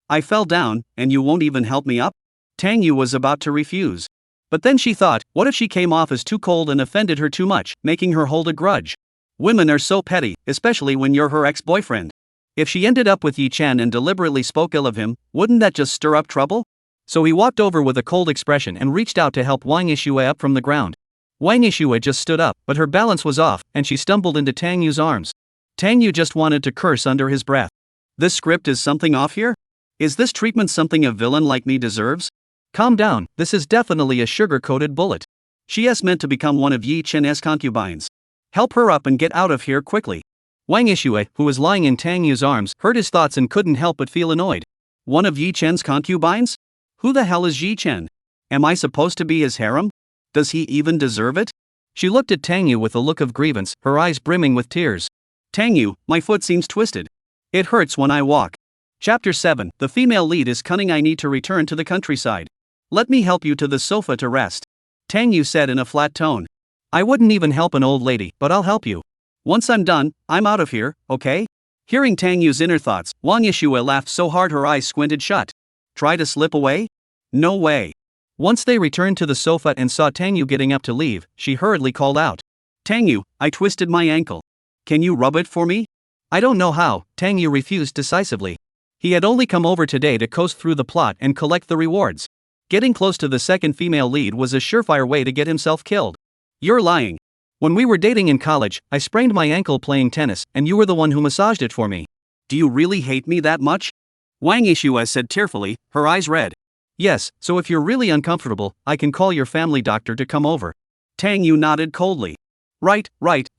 I fell down, and you won't even help me up? Tang Yu was about to refuse. But then she thought, what if she came off as too cold and offended her too much, making her hold a grudge? Women are so petty, especially when you're her ex-boyfriend. If she ended up with Yi Chen and deliberately spoke ill of him, wouldn't that just stir up trouble? So he walked over with a cold expression and reached out to help Wang Yishue up from the ground. Wang Yishue just stood up, but her balance was off, and she stumbled into Tang Yu's arms. Tang Yu just wanted to curse under his breath. This script is something off here? Is this treatment something a villain like me deserves? Calm down, this is definitely a sugar-coated bullet. She is meant to become one of Yi Chen's concubines. Help her up and get out of here quickly. Wang Yishue, who was lying in Tang Yu's arms, heard his thoughts and couldn't help but feel annoyed. One of Yi Chen's concubines? Who the hell is Yi Chen? Am I supposed to be his harem? Does he even deserve it? She looked at Tang Yu with a look of grievance, her eyes brimming with tears. Tang Yu, my foot seems twisted. It hurts when I walk. Chapter 7, the female lead is cunning. I need to return to the countryside. Let me help you to the sofa to rest. Tang Yu said in a flat tone. I wouldn't even help an old lady, but I'll help you. Once I'm done, I'm out of here, okay? Hearing Tang Yu's inner thoughts, Wang Yishue laughed so hard her eyes squinted shut. Try to slip away? No way. Once they returned to the sofa and saw Tang Yu getting up to leave, she hurriedly called out. Tang Yu, I twisted my ankle. Can you rub it for me? I don't know how, Tang Yu refused decisively. He had only come over today to coast through the plot and collect the rewards. Getting close to the second female lead was a surefire way to get himself killed. You're lying. When we were dating in college, I sprained my ankle playing tennis, and you were the one who massaged it for me. Do you really hate me that much? Wang Yishue said tearfully, her eyes red. Yes, so if you're really uncomfortable, I can call your family doctor to come over. Tang Yu nodded coldly. Right,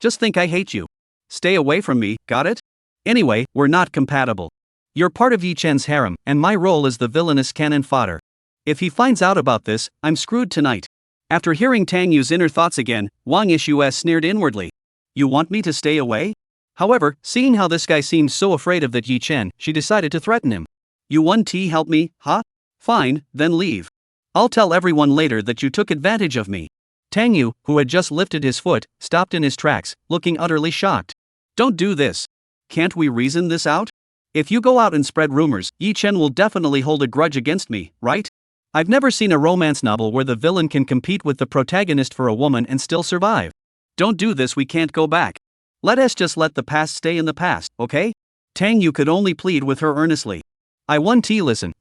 just think I hate you. Stay away from me, got it? Anyway, we're not compatible. You're part of Yi Chen's harem, and my role is the villainous cannon fodder. If he finds out about this, I'm screwed tonight. After hearing Tang Yu's inner thoughts again, Wang Yishue sneered inwardly. You want me to stay away? However, seeing how this guy seemed so afraid of that Yi Chen, she decided to threaten him. You want to help me, huh? Fine, then leave. I'll tell everyone later that you took advantage of me. Tang Yu, who had just lifted his foot, stopped in his tracks, looking utterly shocked. Don't do this. Can't we reason this out? If you go out and spread rumors, Yi Chen will definitely hold a grudge against me, right? I've never seen a romance novel where the villain can compete with the protagonist for a woman and still survive. Don't do this, we can't go back. Let us just let the past stay in the past, okay? Tang Yu could only plead with her earnestly. I want to listen.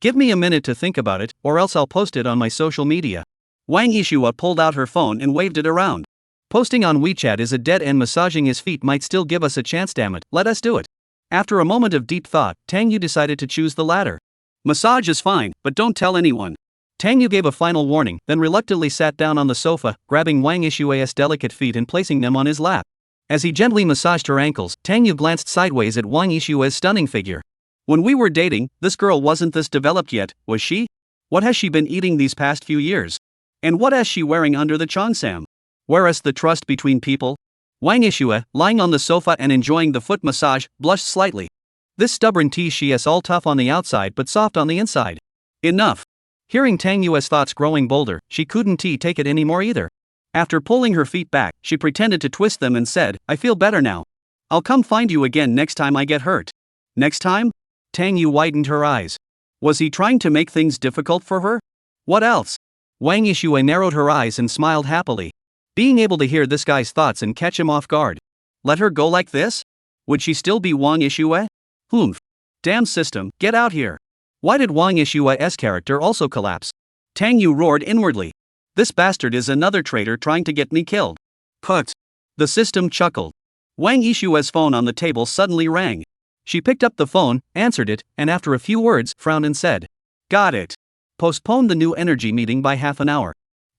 Give me a minute to think about it, or else I'll post it on my social media. Wang Yishue pulled out her phone and waved it around. Posting on WeChat is a dead end. Massaging his feet might still give us a chance, damn it, let us do it. After a moment of deep thought, Tang Yu decided to choose the latter. Massage is fine, but don't tell anyone. Tang Yu gave a final warning, then reluctantly sat down on the sofa, grabbing Wang Yishue's delicate feet and placing them on his lap. As he gently massaged her ankles, Tang Yu glanced sideways at Wang Yishue's stunning figure. When we were dating, this girl wasn't this developed yet, was she? What has she been eating these past few years? And what is she wearing under the cheongsam? Where is the trust between people? Wang Yishue, lying on the sofa and enjoying the foot massage, blushed slightly. This stubborn she is all tough on the outside but soft on the inside. Enough. Hearing Tang Yu's thoughts growing bolder, she couldn't take it anymore either. After pulling her feet back, she pretended to twist them and said, I feel better now. I'll come find you again next time I get hurt. Next time? Tang Yu widened her eyes. Was he trying to make things difficult for her? What else? Wang Yishue narrowed her eyes and smiled happily. Being able to hear this guy's thoughts and catch him off guard. Let her go like this? Would she still be Wang Yishue? Humph. Damn system, get out here. Why did Wang Yishue's character also collapse? Tang Yu roared inwardly. This bastard is another traitor trying to get me killed. Put. The system chuckled. Wang Yishue's phone on the table suddenly rang. She picked up the phone, answered it, and after a few words, frowned and said, Got it. Postpone the new energy meeting by half an hour.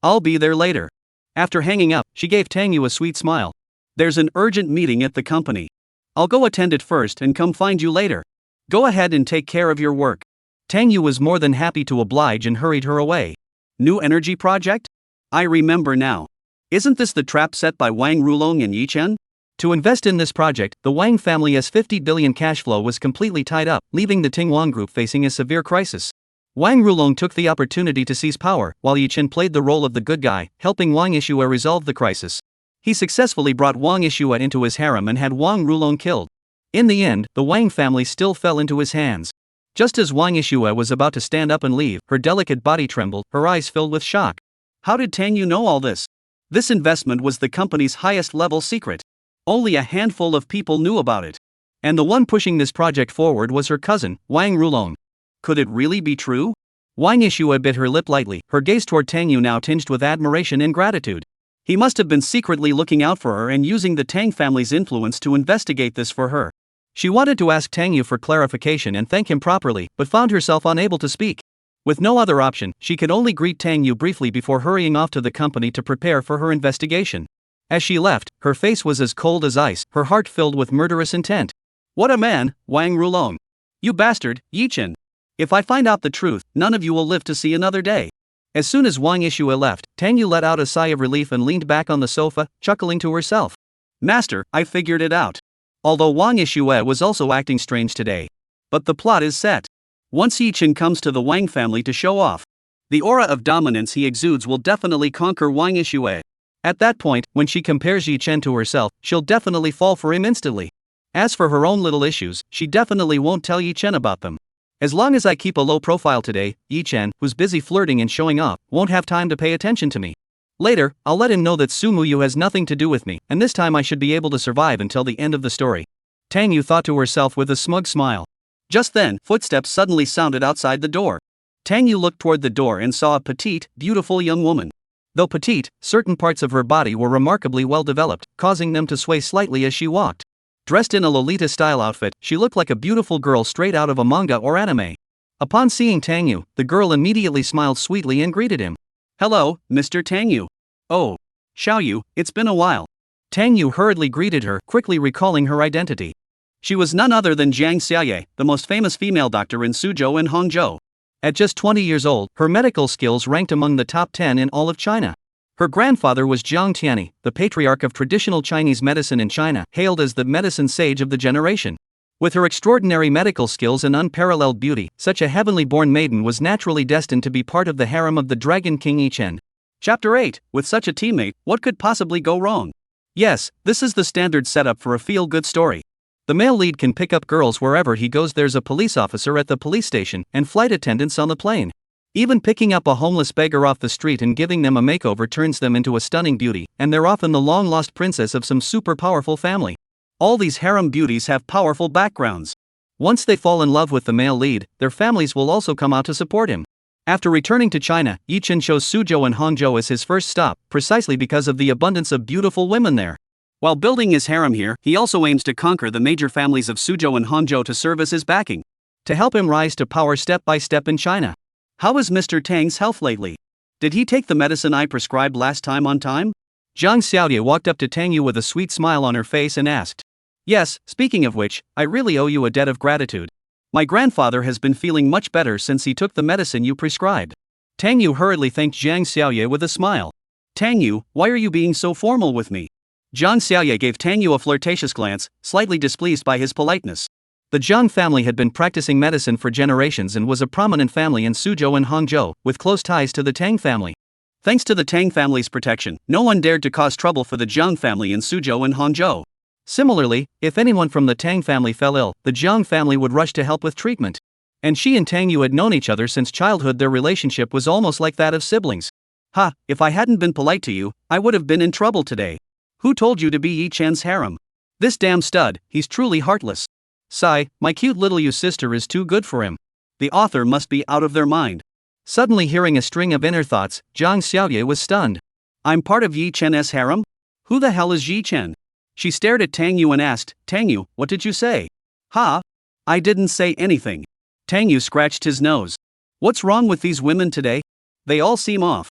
I'll be there later. After hanging up, she gave Tang Yu a sweet smile. There's an urgent meeting at the company. I'll go attend it first and come find you later. Go ahead and take care of your work. Tang Yu was more than happy to oblige and hurried her away. New energy project? I remember now. Isn't this the trap set by Wang Rulong and Yi Chen? To invest in this project, the Wang family's 50 billion cash flow was completely tied up, leaving the Ting Wang group facing a severe crisis. Wang Rulong took the opportunity to seize power, while Yi Chen played the role of the good guy, helping Wang Yishue resolve the crisis. He successfully brought Wang Yishue into his harem and had Wang Rulong killed. In the end, the Wang family still fell into his hands. Just as Wang Yishue was about to stand up and leave, her delicate body trembled, her eyes filled with shock. How did Tang Yu know all this? This investment was the company's highest level secret. Only a handful of people knew about it. And the one pushing this project forward was her cousin, Wang Rulong. Could it really be true? Wang Yishue bit her lip lightly, her gaze toward Tang Yu now tinged with admiration and gratitude. He must have been secretly looking out for her and using the Tang family's influence to investigate this for her. She wanted to ask Tang Yu for clarification and thank him properly, but found herself unable to speak. With no other option, she could only greet Tang Yu briefly before hurrying off to the company to prepare for her investigation. As she left, her face was as cold as ice, her heart filled with murderous intent. What a man, Wang Rulong. You bastard, Yi Chen. If I find out the truth, none of you will live to see another day. As soon as Wang Yishue left, Tang Yu let out a sigh of relief and leaned back on the sofa, chuckling to herself. Master, I figured it out. Although Wang Yishue was also acting strange today. But the plot is set. Once Yi Chen comes to the Wang family to show off, the aura of dominance he exudes will definitely conquer Wang Yishue. At that point, when she compares Yi Chen to herself, she'll definitely fall for him instantly. As for her own little issues, she definitely won't tell Yi Chen about them. As long as I keep a low profile today, Yi Chen, who's busy flirting and showing off, won't have time to pay attention to me. Later, I'll let him know that Su Muyu has nothing to do with me, and this time I should be able to survive until the end of the story. Tang Yu thought to herself with a smug smile. Just then, footsteps suddenly sounded outside the door. Tang Yu looked toward the door and saw a petite, beautiful young woman. Though petite, certain parts of her body were remarkably well developed, causing them to sway slightly as she walked. Dressed in a Lolita-style outfit, she looked like a beautiful girl straight out of a manga or anime. Upon seeing Tang Yu, the girl immediately smiled sweetly and greeted him. Hello, Mr. Tang Yu. Oh, Xiao Yu, it's been a while. Tang Yu hurriedly greeted her, quickly recalling her identity. She was none other than Jiang Xiaoye, the most famous female doctor in Suzhou and Hangzhou. At just 20 years old, her medical skills ranked among the top 10 in all of China. Her grandfather was Jiang Tianyi, the patriarch of traditional Chinese medicine in China, hailed as the medicine sage of the generation. With her extraordinary medical skills and unparalleled beauty, such a heavenly born maiden was naturally destined to be part of the harem of the Dragon King Yi Chen. Chapter 8. With such a teammate, what could possibly go wrong? Yes, this is the standard setup for a feel-good story. The male lead can pick up girls wherever he goes. There's a police officer at the police station, and flight attendants on the plane. Even picking up a homeless beggar off the street and giving them a makeover turns them into a stunning beauty, and they're often the long-lost princess of some super powerful family. All these harem beauties have powerful backgrounds. Once they fall in love with the male lead, their families will also come out to support him. After returning to China, Yi Chen chose Suzhou and Hangzhou as his first stop, precisely because of the abundance of beautiful women there. While building his harem here, he also aims to conquer the major families of Suzhou and Hangzhou to serve as his backing, to help him rise to power step by step in China. How is Mr. Tang's health lately? Did he take the medicine I prescribed last time on time? Jiang Xiaoye walked up to Tang Yu with a sweet smile on her face and asked. Yes, speaking of which, I really owe you a debt of gratitude. My grandfather has been feeling much better since he took the medicine you prescribed. Tang Yu hurriedly thanked Jiang Xiaoye with a smile. Tang Yu, why are you being so formal with me? Jiang Xiaoye gave Tang Yu a flirtatious glance, slightly displeased by his politeness. The Jiang family had been practicing medicine for generations and was a prominent family in Suzhou and Hangzhou, with close ties to the Tang family. Thanks to the Tang family's protection, no one dared to cause trouble for the Jiang family in Suzhou and Hangzhou. Similarly, if anyone from the Tang family fell ill, the Jiang family would rush to help with treatment. And she and Tang Yu had known each other since childhood. Their relationship was almost like that of siblings. Ha, if I hadn't been polite to you, I would have been in trouble today. Who told you to be Yi Chen's harem? This damn stud, he's truly heartless. Sigh, my cute little Yu sister is too good for him. The author must be out of their mind. Suddenly hearing a string of inner thoughts, Jiang Xiaoye was stunned. I'm part of Yi Chen's harem? Who the hell is Yi Chen? She stared at Tang Yu and asked, Tang Yu, what did you say? Ha? I didn't say anything. Tang Yu scratched his nose. What's wrong with these women today? They all seem off.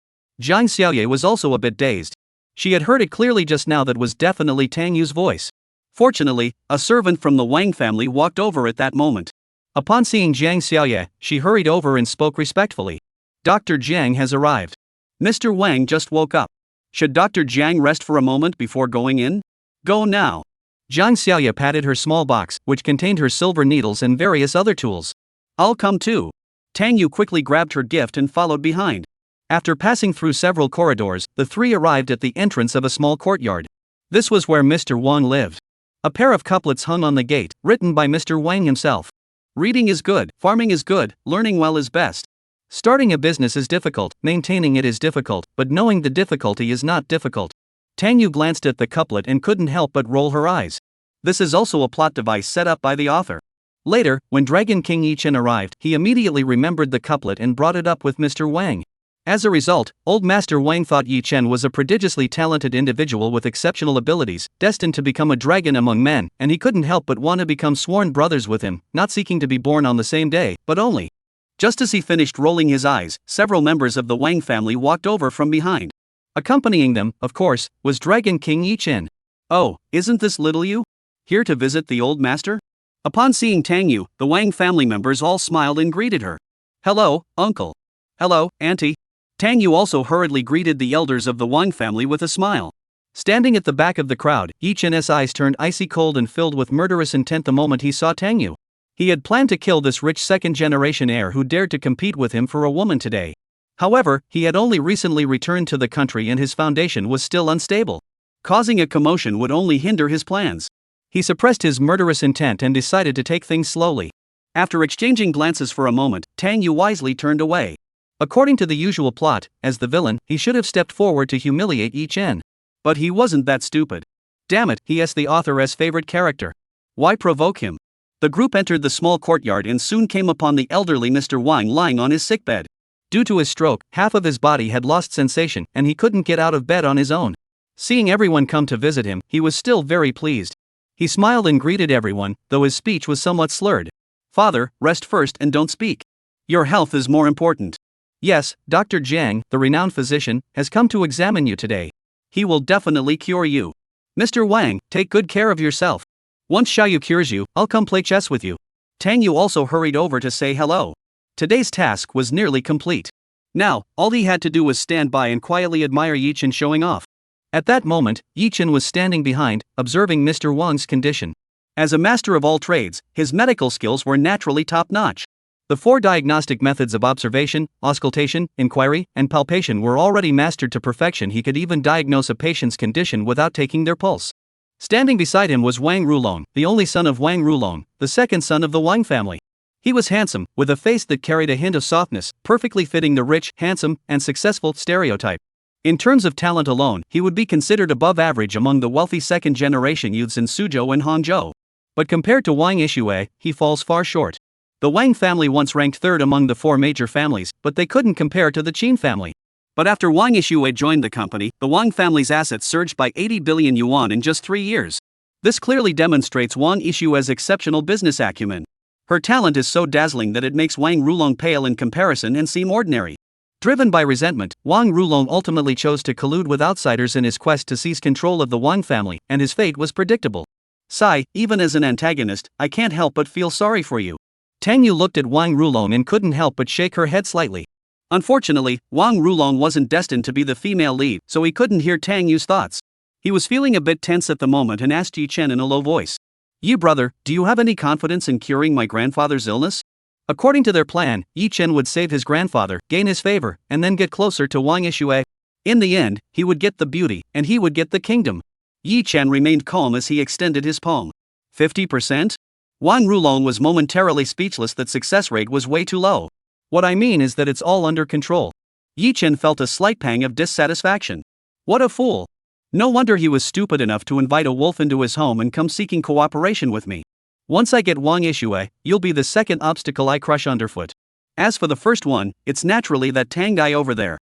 Jiang Xiaoye was also a bit dazed. She had heard it clearly just now. That was definitely Tang Yu's voice. Fortunately, a servant from the Wang family walked over at that moment. Upon seeing Jiang Xiaoye, she hurried over and spoke respectfully. Dr. Jiang has arrived. Mr. Wang just woke up. Should Dr. Jiang rest for a moment before going in? Go now. Jiang Xiaoye patted her small box, which contained her silver needles and various other tools. I'll come too. Tang Yu quickly grabbed her gift and followed behind. After passing through several corridors, the three arrived at the entrance of a small courtyard. This was where Mr. Wang lived. A pair of couplets hung on the gate, written by Mr. Wang himself. Reading is good, farming is good, learning well is best. Starting a business is difficult, maintaining it is difficult, but knowing the difficulty is not difficult. Tang Yu glanced at the couplet and couldn't help but roll her eyes. This is also a plot device set up by the author. Later, when Dragon King Yi Chen arrived, he immediately remembered the couplet and brought it up with Mr. Wang. As a result, Old Master Wang thought Yi Chen was a prodigiously talented individual with exceptional abilities, destined to become a dragon among men, and he couldn't help but want to become sworn brothers with him, not seeking to be born on the same day, but only. Just as he finished rolling his eyes, several members of the Wang family walked over from behind. Accompanying them, of course, was Dragon King Yi Chen. Oh, isn't this little Yu? Here to visit the old master? Upon seeing Tang Yu, the Wang family members all smiled and greeted her. Hello, uncle. Hello, auntie. Tang Yu also hurriedly greeted the elders of the Wang family with a smile. Standing at the back of the crowd, Yi Chen's eyes turned icy cold and filled with murderous intent the moment he saw Tang Yu. He had planned to kill this rich second-generation heir who dared to compete with him for a woman today. However, he had only recently returned to the country and his foundation was still unstable. Causing a commotion would only hinder his plans. He suppressed his murderous intent and decided to take things slowly. After exchanging glances for a moment, Tang Yu wisely turned away. According to the usual plot, as the villain, he should have stepped forward to humiliate Yi Chen. But he wasn't that stupid. Damn it, he asked the author's favorite character. Why provoke him? The group entered the small courtyard and soon came upon the elderly Mr. Wang lying on his sickbed. Due to his stroke, half of his body had lost sensation and he couldn't get out of bed on his own. Seeing everyone come to visit him, he was still very pleased. He smiled and greeted everyone, though his speech was somewhat slurred. Father, rest first and don't speak. Your health is more important. Yes, Dr. Jiang, the renowned physician, has come to examine you today. He will definitely cure you. Mr. Wang, take good care of yourself. Once Xiaoyu cures you, I'll come play chess with you. Tang Yu also hurried over to say hello. Today's task was nearly complete. Now, all he had to do was stand by and quietly admire Yi Chen showing off. At that moment, Yi Chen was standing behind, observing Mr. Wang's condition. As a master of all trades, his medical skills were naturally top-notch. The 4 diagnostic methods of observation, auscultation, inquiry, and palpation were already mastered to perfection. He could even diagnose a patient's condition without taking their pulse. Standing beside him was Wang Rulong, the only son of Wang Rulong, the second son of the Wang family. He was handsome, with a face that carried a hint of softness, perfectly fitting the rich, handsome, and successful stereotype. In terms of talent alone, he would be considered above average among the wealthy second-generation youths in Suzhou and Hangzhou. But compared to Wang Yixue, he falls far short. The Wang family once ranked 3rd among the 4 major families, but they couldn't compare to the Qin family. But after Wang Yixue joined the company, the Wang family's assets surged by 80 billion yuan in just 3 years. This clearly demonstrates Wang Yixue's exceptional business acumen. Her talent is so dazzling that it makes Wang Rulong pale in comparison and seem ordinary. Driven by resentment, Wang Rulong ultimately chose to collude with outsiders in his quest to seize control of the Wang family, and his fate was predictable. Sigh, even as an antagonist, I can't help but feel sorry for you. Tang Yu looked at Wang Rulong and couldn't help but shake her head slightly. Unfortunately, Wang Rulong wasn't destined to be the female lead, so he couldn't hear Tang Yu's thoughts. He was feeling a bit tense at the moment and asked Yi Chen in a low voice. Yi brother, do you have any confidence in curing my grandfather's illness? According to their plan, Yi Chen would save his grandfather, gain his favor, and then get closer to Wang Yixue. In the end, he would get the beauty, and he would get the kingdom. Yi Chen remained calm as he extended his palm. 50%? Wang Rulong was momentarily speechless. That success rate was way too low. What I mean is that it's all under control. Yi Chen felt a slight pang of dissatisfaction. What a fool. No wonder he was stupid enough to invite a wolf into his home and come seeking cooperation with me. Once I get Wang Yixue, you'll be the second obstacle I crush underfoot. As for the first one, it's naturally that Tang guy over there.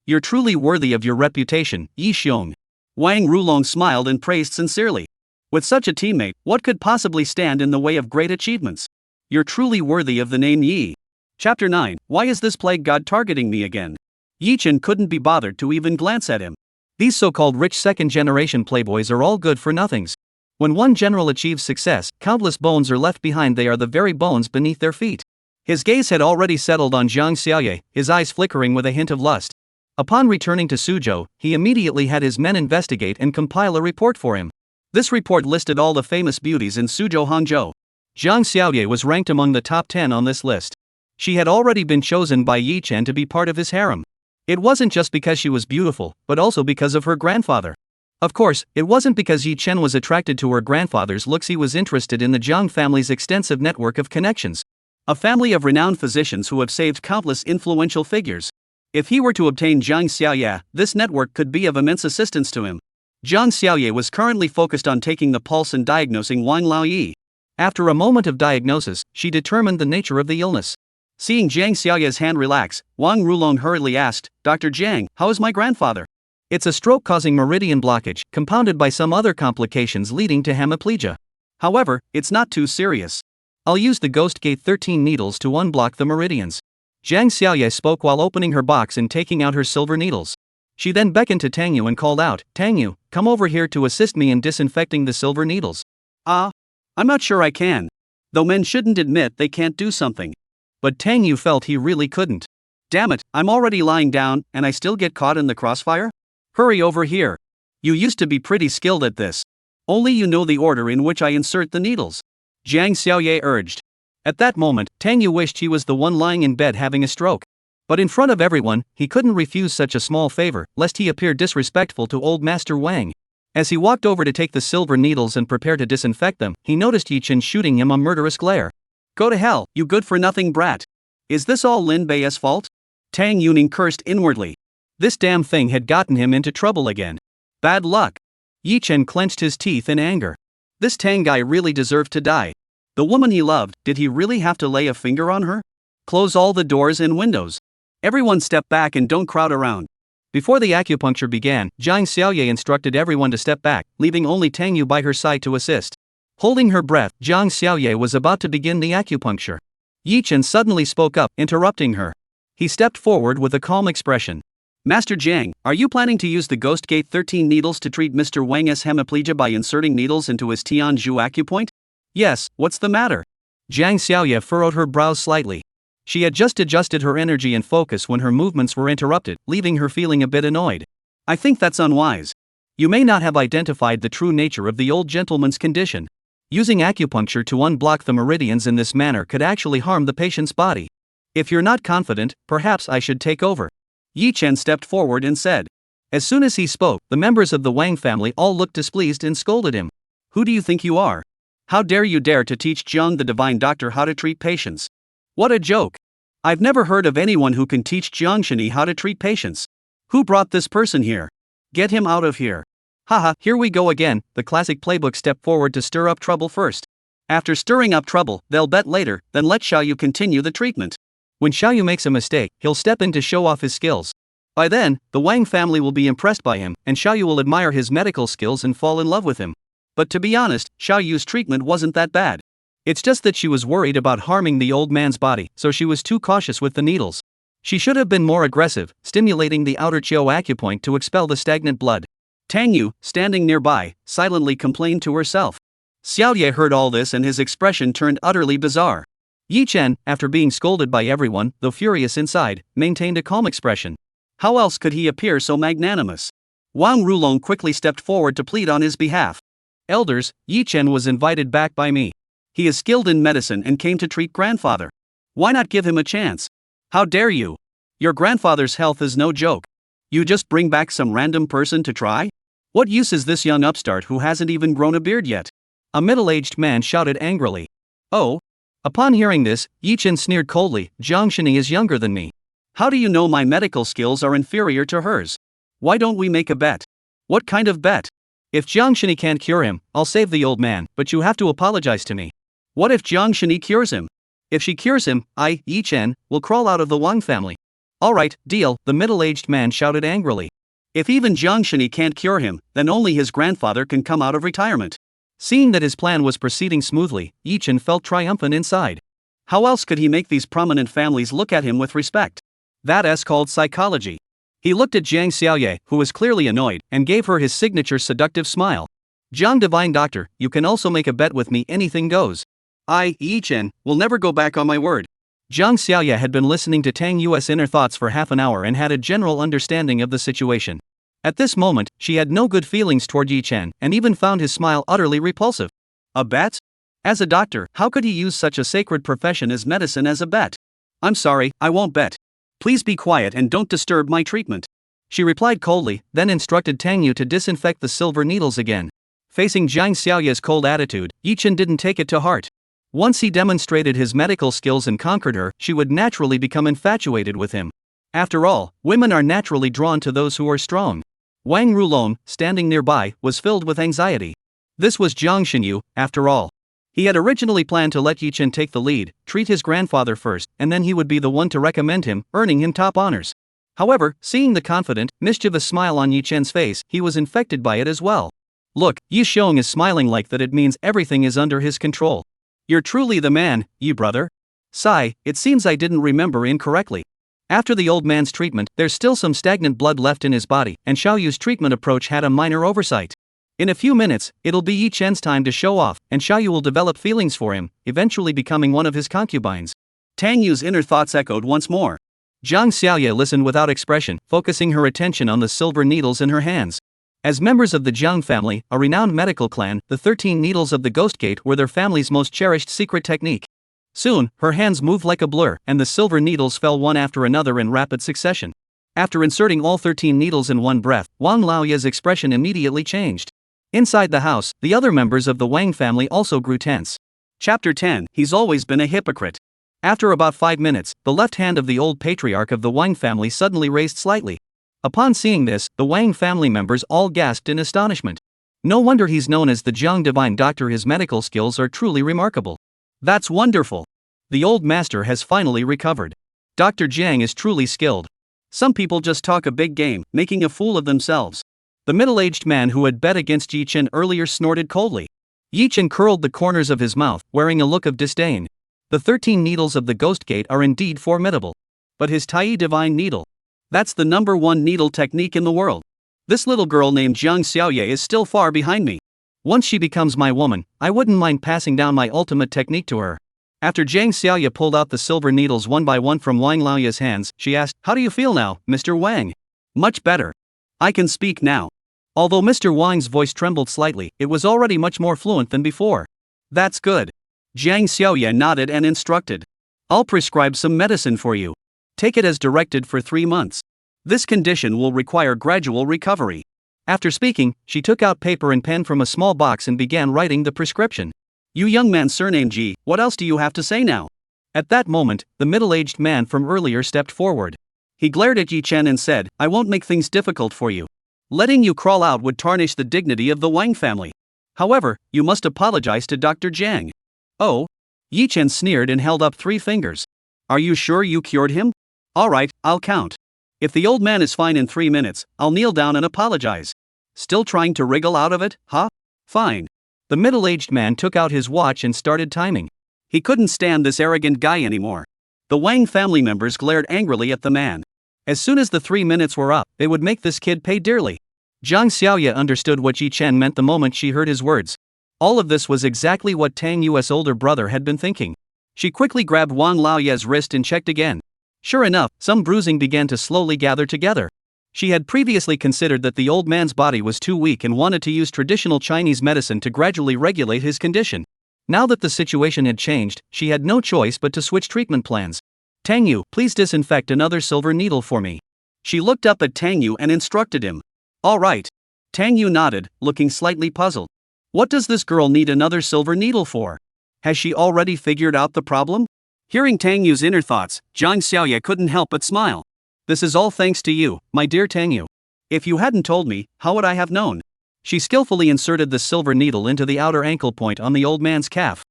You're truly worthy of your reputation, Yi Xiong. Wang Rulong smiled and praised sincerely. With such a teammate, what could possibly stand in the way of great achievements? You're truly worthy of the name Yi. Chapter 9, Why is this plague god targeting me again? Yi Chen couldn't be bothered to even glance at him. These so-called rich second-generation playboys are all good for nothings. When one general achieves success, countless bones are left behind. They are the very bones beneath their feet. His gaze had already settled on Zhang Xiaoye, his eyes flickering with a hint of lust. Upon returning to Suzhou, he immediately had his men investigate and compile a report for him. This report listed all the famous beauties in Suzhou Hangzhou. Zhang Xiaoye was ranked among the top 10 on this list. She had already been chosen by Yi Chen to be part of his harem. It wasn't just because she was beautiful, but also because of her grandfather. Of course, it wasn't because Yi Chen was attracted to her grandfather's looks. He was interested in the Zhang family's extensive network of connections. A family of renowned physicians who have saved countless influential figures. If he were to obtain Zhang Xiaoye, this network could be of immense assistance to him. Zhang Xiaoye was currently focused on taking the pulse and diagnosing Wang Laoyi. After a moment of diagnosis, she determined the nature of the illness. Seeing Zhang Xiaoye's hand relax, Wang Rulong hurriedly asked, "Dr. Zhang, how is my grandfather?" "It's a stroke causing meridian blockage, compounded by some other complications leading to hemiplegia. However, it's not too serious. I'll use the Ghost Gate 13 needles to unblock the meridians." Zhang Xiaoye spoke while opening her box and taking out her silver needles. She then beckoned to Tang Yu and called out, "Tang Yu, come over here to assist me in disinfecting the silver needles." I'm not sure I can. Though men shouldn't admit they can't do something. But Tang Yu felt he really couldn't. "Damn it, I'm already lying down, and I still get caught in the crossfire? Hurry over here. You used to be pretty skilled at this. Only you know the order in which I insert the needles," Zhang Xiaoye urged. At that moment, Tang Yu wished he was the one lying in bed having a stroke. But in front of everyone, he couldn't refuse such a small favor, lest he appear disrespectful to old Master Wang. As he walked over to take the silver needles and prepare to disinfect them, he noticed Yi Chen shooting him a murderous glare. "Go to hell, you good-for-nothing brat. Is this all Lin Bei's fault?" Tang Yuning cursed inwardly. This damn thing had gotten him into trouble again. Bad luck. Yi Chen clenched his teeth in anger. This Tang guy really deserved to die. The woman he loved, did he really have to lay a finger on her? Close all the doors and windows. Everyone step back and don't crowd around. Before the acupuncture began, Zhang Xiaoye instructed everyone to step back, leaving only Tang Yu by her side to assist. Holding her breath, Zhang Xiaoye was about to begin the acupuncture. Yi Chen suddenly spoke up, interrupting her. He stepped forward with a calm expression. "Master Zhang, are you planning to use the Ghost Gate 13 needles to treat Mr. Wang's hemiplegia by inserting needles into his Tianzhu acupoint?" "Yes, what's the matter?" Zhang Xiaoye furrowed her brows slightly. She had just adjusted her energy and focus when her movements were interrupted, leaving her feeling a bit annoyed. "I think that's unwise. You may not have identified the true nature of the old gentleman's condition. Using acupuncture to unblock the meridians in this manner could actually harm the patient's body. If you're not confident, perhaps I should take over." Yi Chen stepped forward and said. As soon as he spoke, the members of the Wang family all looked displeased and scolded him. "Who do you think you are? How dare you dare to teach Zhang the divine doctor how to treat patients? What a joke. I've never heard of anyone who can teach Zhang Shini how to treat patients. Who brought this person here? Get him out of here." "Haha, here we go again." The classic playbook stepped forward to stir up trouble first. After stirring up trouble, they'll bet later, then let Xiaoyu continue the treatment. When Xiaoyu makes a mistake, he'll step in to show off his skills. By then, the Wang family will be impressed by him, and Xiaoyu will admire his medical skills and fall in love with him. But to be honest, Xiaoyu's treatment wasn't that bad. It's just that she was worried about harming the old man's body, so she was too cautious with the needles. She should have been more aggressive, stimulating the outer Chiao acupoint to expel the stagnant blood. Tang Yu, standing nearby, silently complained to herself. Xiaoye heard all this and his expression turned utterly bizarre. Yi Chen, after being scolded by everyone, though furious inside, maintained a calm expression. How else could he appear so magnanimous? Wang Rulong quickly stepped forward to plead on his behalf. "Elders, Yi Chen was invited back by me. He is skilled in medicine and came to treat grandfather. Why not give him a chance? How dare you? Your grandfather's health is no joke. You just bring back some random person to try? What use is this young upstart who hasn't even grown a beard yet?" A middle-aged man shouted angrily. "Oh?" Upon hearing this, Yi Chen sneered coldly. "Zhang Shini is younger than me. How do you know my medical skills are inferior to hers? Why don't we make a bet?" "What kind of bet?" "If Zhang Shini can't cure him, I'll save the old man, but you have to apologize to me." "What if Zhang Shini cures him?" "If she cures him, I, Yi Chen, will crawl out of the Wang family." "All right, deal," the middle-aged man shouted angrily. "If even Zhang Shini can't cure him, then only his grandfather can come out of retirement." Seeing that his plan was proceeding smoothly, Yi Chen felt triumphant inside. How else could he make these prominent families look at him with respect? That's called psychology. He looked at Jiang Xiaoye, who was clearly annoyed, and gave her his signature seductive smile. Jiang Divine Doctor, you can also make a bet with me, anything goes. I, Yi Chen, will never go back on my word. Jiang Xiaoye had been listening to Tang Yu's inner thoughts for half an hour and had a general understanding of the situation. At this moment, she had no good feelings toward Yi Chen and even found his smile utterly repulsive. A bet? As a doctor, how could he use such a sacred profession as medicine as a bet? I'm sorry, I won't bet. Please be quiet and don't disturb my treatment. She replied coldly, then instructed Tang Yu to disinfect the silver needles again. Facing Jiang Xiaoye's cold attitude, Yi Chen didn't take it to heart. Once he demonstrated his medical skills and conquered her, she would naturally become infatuated with him. After all, women are naturally drawn to those who are strong. Wang Rulong, standing nearby, was filled with anxiety. This was Jiang Xinyu, after all. He had originally planned to let Yi Chen take the lead, treat his grandfather first, and then he would be the one to recommend him, earning him top honors. However, seeing the confident, mischievous smile on Yi Chen's face, he was infected by it as well. Look, Yi Xiong is smiling like that, it means everything is under his control. You're truly the man, Yi brother. Sigh, it seems I didn't remember incorrectly. After the old man's treatment, there's still some stagnant blood left in his body, and Xiaoyu's treatment approach had a minor oversight. In a few minutes, it'll be Yi Chen's time to show off, and Xiaoyu will develop feelings for him, eventually becoming one of his concubines. Tang Yu's inner thoughts echoed once more. Jiang Xiaoye listened without expression, focusing her attention on the silver needles in her hands. As members of the Jiang family, a renowned medical clan, the 13 needles of the Ghost Gate were their family's most cherished secret technique. Soon, her hands moved like a blur, and the silver needles fell one after another in rapid succession. After inserting all 13 needles in one breath, Wang Laoya's expression immediately changed. Inside the house, the other members of the Wang family also grew tense. Chapter 10, He's always been a hypocrite. After about 5 minutes, the left hand of the old patriarch of the Wang family suddenly raised slightly. Upon seeing this, the Wang family members all gasped in astonishment. No wonder he's known as the Jiang Divine Doctor, his medical skills are truly remarkable. That's wonderful. The old master has finally recovered. Dr. Jiang is truly skilled. Some people just talk a big game, making a fool of themselves. The middle-aged man who had bet against Yi Chen earlier snorted coldly. Yi Chen curled the corners of his mouth, wearing a look of disdain. The 13 needles of the Ghost Gate are indeed formidable. But his Tai Divine Needle. That's the #1 needle technique in the world. This little girl named Jiang Xiaoye is still far behind me. Once she becomes my woman, I wouldn't mind passing down my ultimate technique to her. After Jiang Xiaoye pulled out the silver needles one by one from Wang Laoya's hands, she asked, "How do you feel now, Mr. Wang?" "Much better. I can speak now." Although Mr. Wang's voice trembled slightly, it was already much more fluent than before. "That's good." Jiang Xiaoye nodded and instructed. "I'll prescribe some medicine for you. Take it as directed for 3 months. This condition will require gradual recovery." After speaking, she took out paper and pen from a small box and began writing the prescription. "You young man surnamed Ji, what else do you have to say now?" At that moment, the middle-aged man from earlier stepped forward. He glared at Yi Chen and said, "I won't make things difficult for you. Letting you crawl out would tarnish the dignity of the Wang family. However, you must apologize to Dr. Jiang." "Oh?" Yi Chen sneered and held up 3 fingers. "Are you sure you cured him? All right, I'll count. If the old man is fine in 3 minutes, I'll kneel down and apologize. Still trying to wriggle out of it, huh? Fine." The middle-aged man took out his watch and started timing. He couldn't stand this arrogant guy anymore. The Wang family members glared angrily at the man. As soon as the 3 minutes were up, they would make this kid pay dearly. Jiang Xiaoye understood what Yi Chen meant the moment she heard his words. All of this was exactly what Tang Yu's older brother had been thinking. She quickly grabbed Wang Laoya's wrist and checked again. Sure enough, some bruising began to slowly gather together. She had previously considered that the old man's body was too weak and wanted to use traditional Chinese medicine to gradually regulate his condition. Now that the situation had changed, she had no choice but to switch treatment plans. "Tang Yu, please disinfect another silver needle for me." She looked up at Tang Yu and instructed him. "All right." Tang Yu nodded, looking slightly puzzled. What does this girl need another silver needle for? Has she already figured out the problem? Hearing Tang Yu's inner thoughts, Jiang Xiaoye couldn't help but smile. "This is all thanks to you, my dear Tang Yu. If you hadn't told me, how would I have known?" She skillfully inserted the silver needle into the outer ankle point on the old man's calf.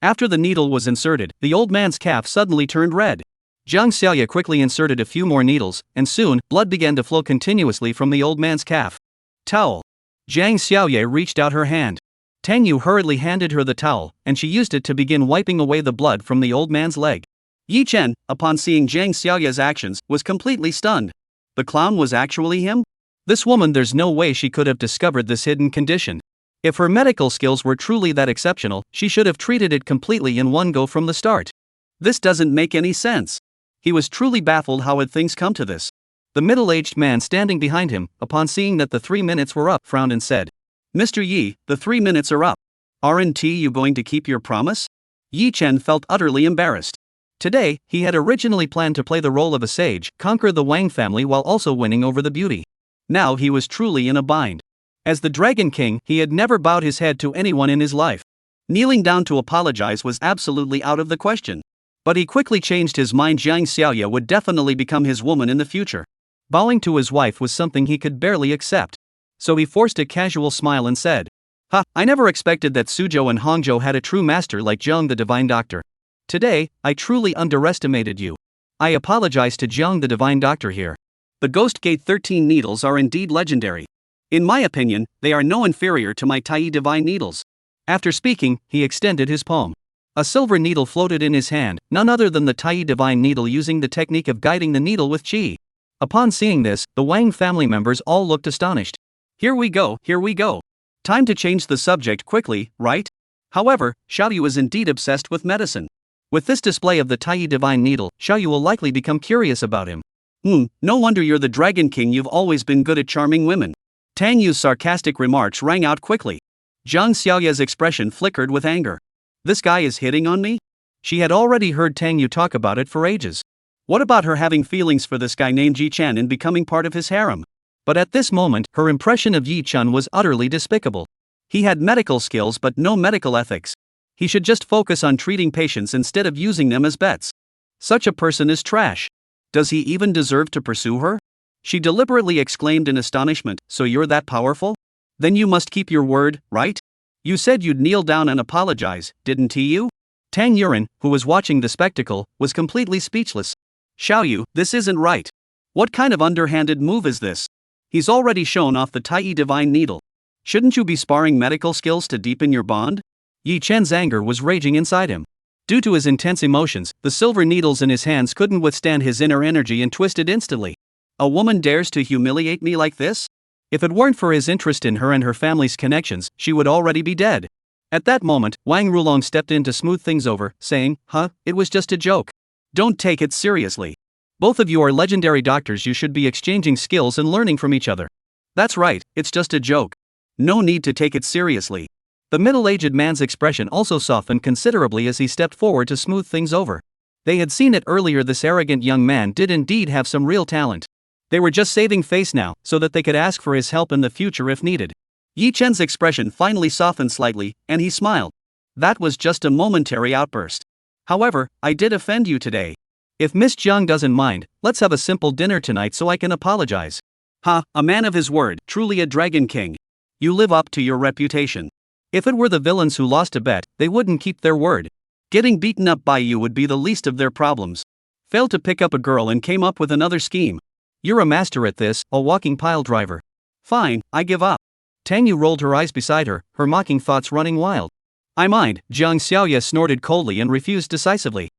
After the needle was inserted, the old man's calf suddenly turned red. Jiang Xiaoye quickly inserted a few more needles, and soon, blood began to flow continuously from the old man's calf. "Towel." Jiang Xiaoye reached out her hand. Tang Yu hurriedly handed her the towel, and she used it to begin wiping away the blood from the old man's leg. Yi Chen, upon seeing Zhang Xiaoya's actions, was completely stunned. The clown was actually him? This woman, there's no way she could have discovered this hidden condition. If her medical skills were truly that exceptional, she should have treated it completely in one go from the start. This doesn't make any sense. He was truly baffled how had things come to this. The middle-aged man standing behind him, upon seeing that the 3 minutes were up, frowned and said, "Mr. Yi, the 3 minutes are up. Aren't you going to keep your promise?" Yi Chen felt utterly embarrassed. Today, he had originally planned to play the role of a sage, conquer the Wang family while also winning over the beauty. Now he was truly in a bind. As the Dragon King, he had never bowed his head to anyone in his life. Kneeling down to apologize was absolutely out of the question. But he quickly changed his mind. Zhang Xiaoya would definitely become his woman in the future. Bowing to his wife was something he could barely accept. So he forced a casual smile and said, "Ha, I never expected that Suzhou and Hangzhou had a true master like Zhang the Divine Doctor. Today, I truly underestimated you. I apologize to Zhang the Divine Doctor here. The Ghost Gate 13 needles are indeed legendary. In my opinion, they are no inferior to my Tai Divine needles." After speaking, he extended his palm. A silver needle floated in his hand, none other than the Tai Divine needle, using the technique of guiding the needle with qi. Upon seeing this, the Wang family members all looked astonished. Here we go. Time to change the subject quickly, right? However, Xiaoyu is indeed obsessed with medicine. With this display of the Tai Divine needle, Xiaoyu will likely become curious about him. No wonder you're the Dragon King, you've always been good at charming women. Tang Yu's sarcastic remarks rang out quickly. Zhang Xiaoya's expression flickered with anger. This guy is hitting on me? She had already heard Tang Yu talk about it for ages. What about her having feelings for this guy named Yi Chen and becoming part of his harem? But at this moment, her impression of Yi Chen was utterly despicable. He had medical skills but no medical ethics. He should just focus on treating patients instead of using them as bets. Such a person is trash. Does he even deserve to pursue her? She deliberately exclaimed in astonishment, "So you're that powerful? Then you must keep your word, right? You said you'd kneel down and apologize, didn't you?" Tang Yuren, who was watching the spectacle, was completely speechless. "Xiaoyu, this isn't right. What kind of underhanded move is this? He's already shown off the Tai Divine needle. Shouldn't you be sparring medical skills to deepen your bond?" Yi Chen's anger was raging inside him. Due to his intense emotions, the silver needles in his hands couldn't withstand his inner energy and twisted instantly. A woman dares to humiliate me like this? If it weren't for his interest in her and her family's connections, she would already be dead. At that moment, Wang Rulong stepped in to smooth things over, saying, "It was just a joke. Don't take it seriously. Both of you are legendary doctors, you should be exchanging skills and learning from each other." "That's right, it's just a joke. No need to take it seriously." The middle-aged man's expression also softened considerably as he stepped forward to smooth things over. They had seen it earlier, this arrogant young man did indeed have some real talent. They were just saving face now, so that they could ask for his help in the future if needed. Yi Chen's expression finally softened slightly, and he smiled. "That was just a momentary outburst. However, I did offend you today. If Miss Jiang doesn't mind, let's have a simple dinner tonight so I can apologize." A man of his word, truly a Dragon King. You live up to your reputation. If it were the villains who lost a bet, they wouldn't keep their word. Getting beaten up by you would be the least of their problems. Failed to pick up a girl and came up with another scheme. You're a master at this, a walking pile driver. Fine, I give up. Tang Yu rolled her eyes beside her, her mocking thoughts running wild. "I mind," Zhang Xiaoya snorted coldly and refused decisively.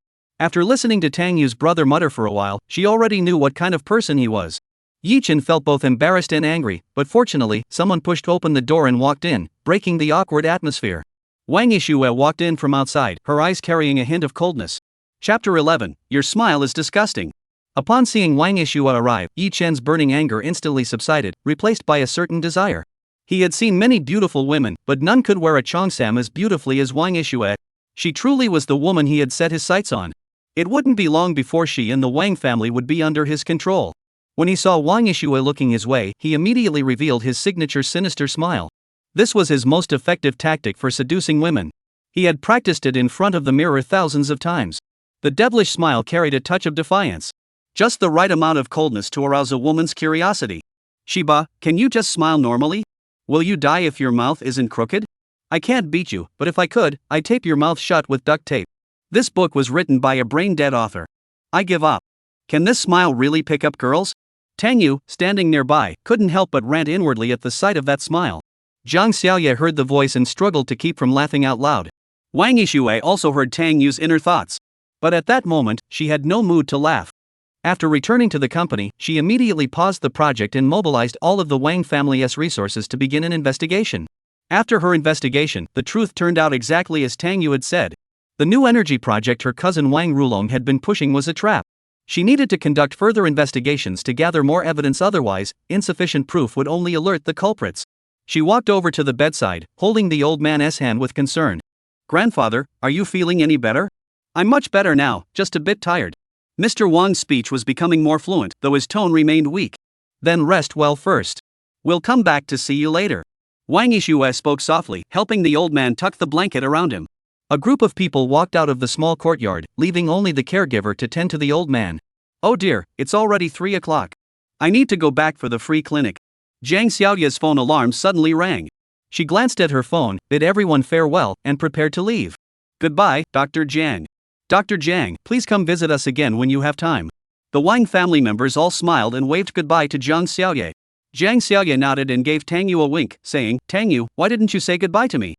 After listening to Tang Yu's brother mutter for a while, she already knew what kind of person he was. Yi Chen felt both embarrassed and angry, but fortunately, someone pushed open the door and walked in, breaking the awkward atmosphere. Wang Yishue walked in from outside, her eyes carrying a hint of coldness. Chapter 11, Your smile is disgusting. Upon seeing Wang Yishue arrive, Yi Chen's burning anger instantly subsided, replaced by a certain desire. He had seen many beautiful women, but none could wear a cheongsam as beautifully as Wang Yishue. She truly was the woman he had set his sights on. It wouldn't be long before she and the Wang family would be under his control. When he saw Wang Yishue looking his way, he immediately revealed his signature sinister smile. This was his most effective tactic for seducing women. He had practiced it in front of the mirror thousands of times. The devilish smile carried a touch of defiance. Just the right amount of coldness to arouse a woman's curiosity. "Shiba, can you just smile normally? Will you die if your mouth isn't crooked? I can't beat you, but if I could, I'd tape your mouth shut with duct tape." This book was written by a brain-dead author. I give up. Can this smile really pick up girls? Tang Yu, standing nearby, couldn't help but rant inwardly at the sight of that smile. Zhang Xiaoye heard the voice and struggled to keep from laughing out loud. Wang Yixue also heard Tang Yu's inner thoughts. But at that moment, she had no mood to laugh. After returning to the company, she immediately paused the project and mobilized all of the Wang family's resources to begin an investigation. After her investigation, the truth turned out exactly as Tang Yu had said. The new energy project her cousin Wang Rulong had been pushing was a trap. She needed to conduct further investigations to gather more evidence, otherwise, insufficient proof would only alert the culprits. She walked over to the bedside, holding the old man's hand with concern. "Grandfather, are you feeling any better?" "I'm much better now, just a bit tired." Mr. Wang's speech was becoming more fluent, though his tone remained weak. "Then rest well first. We'll come back to see you later." Wang Yixue spoke softly, helping the old man tuck the blanket around him. A group of people walked out of the small courtyard, leaving only the caregiver to tend to the old man. "Oh dear, it's already 3 o'clock. I need to go back for the free clinic." Zhang Xiaoye's phone alarm suddenly rang. She glanced at her phone, bid everyone farewell, and prepared to leave. "Goodbye, Dr. Jiang. Dr. Jiang, please come visit us again when you have time." The Wang family members all smiled and waved goodbye to Zhang Xiaoye. Zhang Xiaoye nodded and gave Tang Yu a wink, saying, "Tang Yu, why didn't you say goodbye to me?"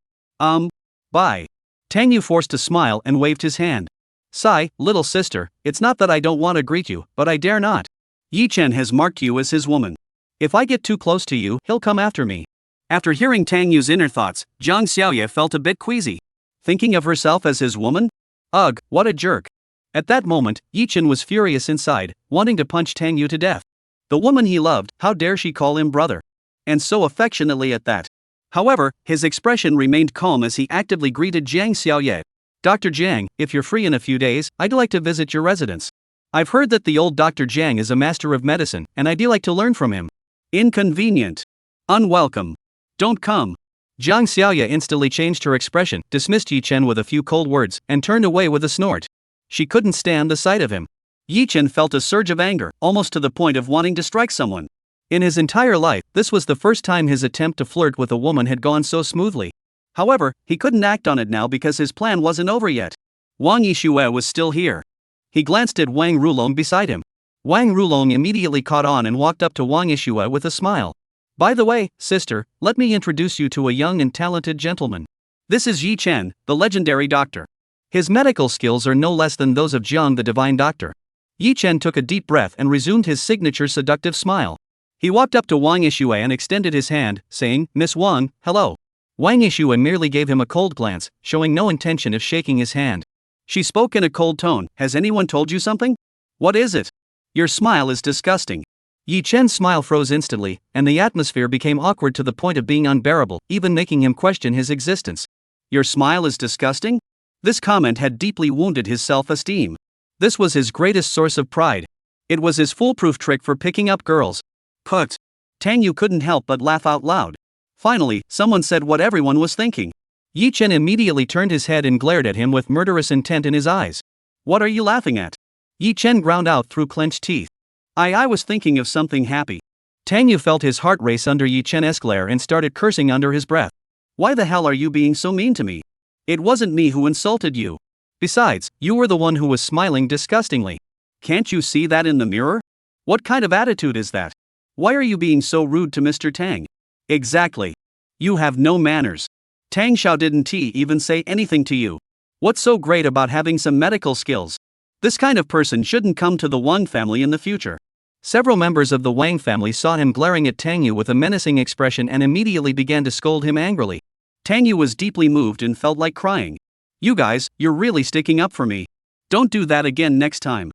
Bye." Tang Yu forced a smile and waved his hand. "Sigh, little sister, it's not that I don't want to greet you, but I dare not. Yi Chen has marked you as his woman. If I get too close to you, he'll come after me." After hearing Tang Yu's inner thoughts, Zhang Xiaoye felt a bit queasy. Thinking of herself as his woman? Ugh, what a jerk. At that moment, Yi Chen was furious inside, wanting to punch Tang Yu to death. The woman he loved, how dare she call him brother? And so affectionately at that. However, his expression remained calm as he actively greeted Zhang Xiaoye. "Dr. Jiang, if you're free in a few days, I'd like to visit your residence. I've heard that the old Dr. Jiang is a master of medicine, and I'd like to learn from him." "Inconvenient. Unwelcome. Don't come." Zhang Xiaoye instantly changed her expression, dismissed Yi Chen with a few cold words, and turned away with a snort. She couldn't stand the sight of him. Yi Chen felt a surge of anger, almost to the point of wanting to strike someone. In his entire life, this was the first time his attempt to flirt with a woman had gone so smoothly. However, he couldn't act on it now because his plan wasn't over yet. Wang Yixue was still here. He glanced at Wang Rulong beside him. Wang Rulong immediately caught on and walked up to Wang Yixue with a smile. "By the way, sister, let me introduce you to a young and talented gentleman. This is Yi Chen, the legendary doctor. His medical skills are no less than those of Jiang the divine doctor." Yi Chen took a deep breath and resumed his signature seductive smile. He walked up to Wang Yixue and extended his hand, saying, "Miss Wang, hello." Wang Yixue merely gave him a cold glance, showing no intention of shaking his hand. She spoke in a cold tone, "Has anyone told you something? What is it? Your smile is disgusting." Yi Chen's smile froze instantly, and the atmosphere became awkward to the point of being unbearable, even making him question his existence. "Your smile is disgusting?" This comment had deeply wounded his self-esteem. This was his greatest source of pride. It was his foolproof trick for picking up girls. Put. Tang Yu couldn't help but laugh out loud. Finally, someone said what everyone was thinking. Yi Chen immediately turned his head and glared at him with murderous intent in his eyes. "What are you laughing at?" Yi Chen ground out through clenched teeth. I was thinking of something happy." Tang Yu felt his heart race under Yi Chen's glare and started cursing under his breath. "Why the hell are you being so mean to me? It wasn't me who insulted you. Besides, you were the one who was smiling disgustingly. Can't you see that in the mirror? What kind of attitude is that? Why are you being so rude to Mr. Tang? Exactly. You have no manners. Tang Xiao didn't even say anything to you. What's so great about having some medical skills? This kind of person shouldn't come to the Wang family in the future." Several members of the Wang family saw him glaring at Tang Yu with a menacing expression and immediately began to scold him angrily. Tang Yu was deeply moved and felt like crying. "You guys, you're really sticking up for me. Don't do that again next time.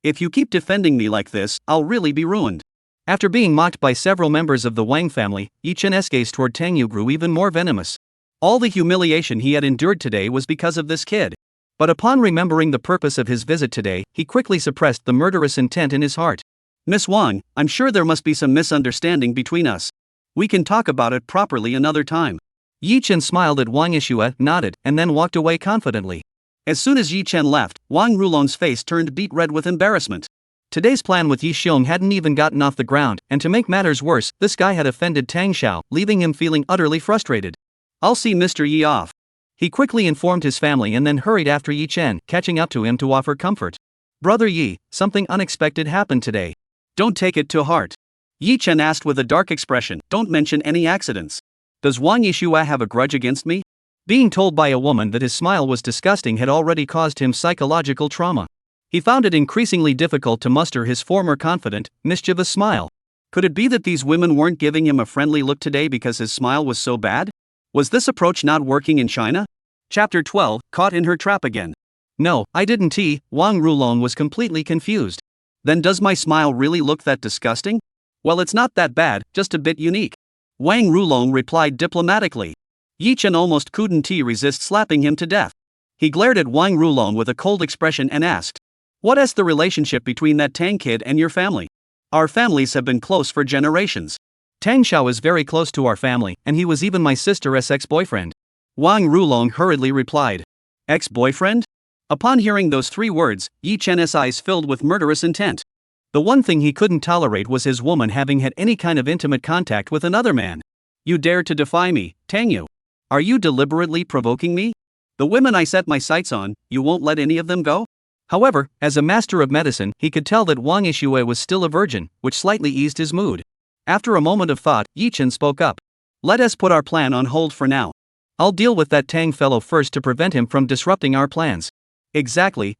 If you keep defending me like this, I'll really be ruined." After being mocked by several members of the Wang family, Yi Chen's gaze toward Tang Yu grew even more venomous. All the humiliation he had endured today was because of this kid. But upon remembering the purpose of his visit today, he quickly suppressed the murderous intent in his heart. "Miss Wang, I'm sure there must be some misunderstanding between us. We can talk about it properly another time." Yi Chen smiled at Wang Yixue, nodded, and then walked away confidently. As soon as Yi Chen left, Wang Rulong's face turned beet red with embarrassment. Today's plan with Yi Xiong hadn't even gotten off the ground, and to make matters worse, this guy had offended Tang Xiao, leaving him feeling utterly frustrated. "I'll see Mr. Yi off." He quickly informed his family and then hurried after Yi Chen, catching up to him to offer comfort. "Brother Yi, something unexpected happened today. Don't take it to heart." Yi Chen asked with a dark expression, "Don't mention any accidents." Does Wang Yishua have a grudge against me? Being told by a woman that his smile was disgusting had already caused him psychological trauma. He found it increasingly difficult to muster his former confident, mischievous smile. Could it be that these women weren't giving him a friendly look today because his smile was so bad? Was this approach not working in China? Chapter 12, Caught in Her Trap Again. No, I didn't. Wang Rulong was completely confused. Then does my smile really look that disgusting? Well, it's not that bad, just a bit unique. Wang Rulong replied diplomatically. Yi Chen almost couldn't resist slapping him to death. He glared at Wang Rulong with a cold expression and asked, "What is the relationship between that Tang kid and your family?" "Our families have been close for generations. Tang Xiao is very close to our family, and he was even my sister's ex-boyfriend." Wang Rulong hurriedly replied. "Ex-boyfriend?" Upon hearing those three words, Yi Chen's eyes filled with murderous intent. The one thing he couldn't tolerate was his woman having had any kind of intimate contact with another man. "You dare to defy me, Tang Yu? Are you deliberately provoking me? The women I set my sights on, you won't let any of them go?" However, as a master of medicine, he could tell that Wang Yishue was still a virgin, which slightly eased his mood. After a moment of thought, Yi Chen spoke up. "Let us put our plan on hold for now. I'll deal with that Tang fellow first to prevent him from disrupting our plans." Exactly.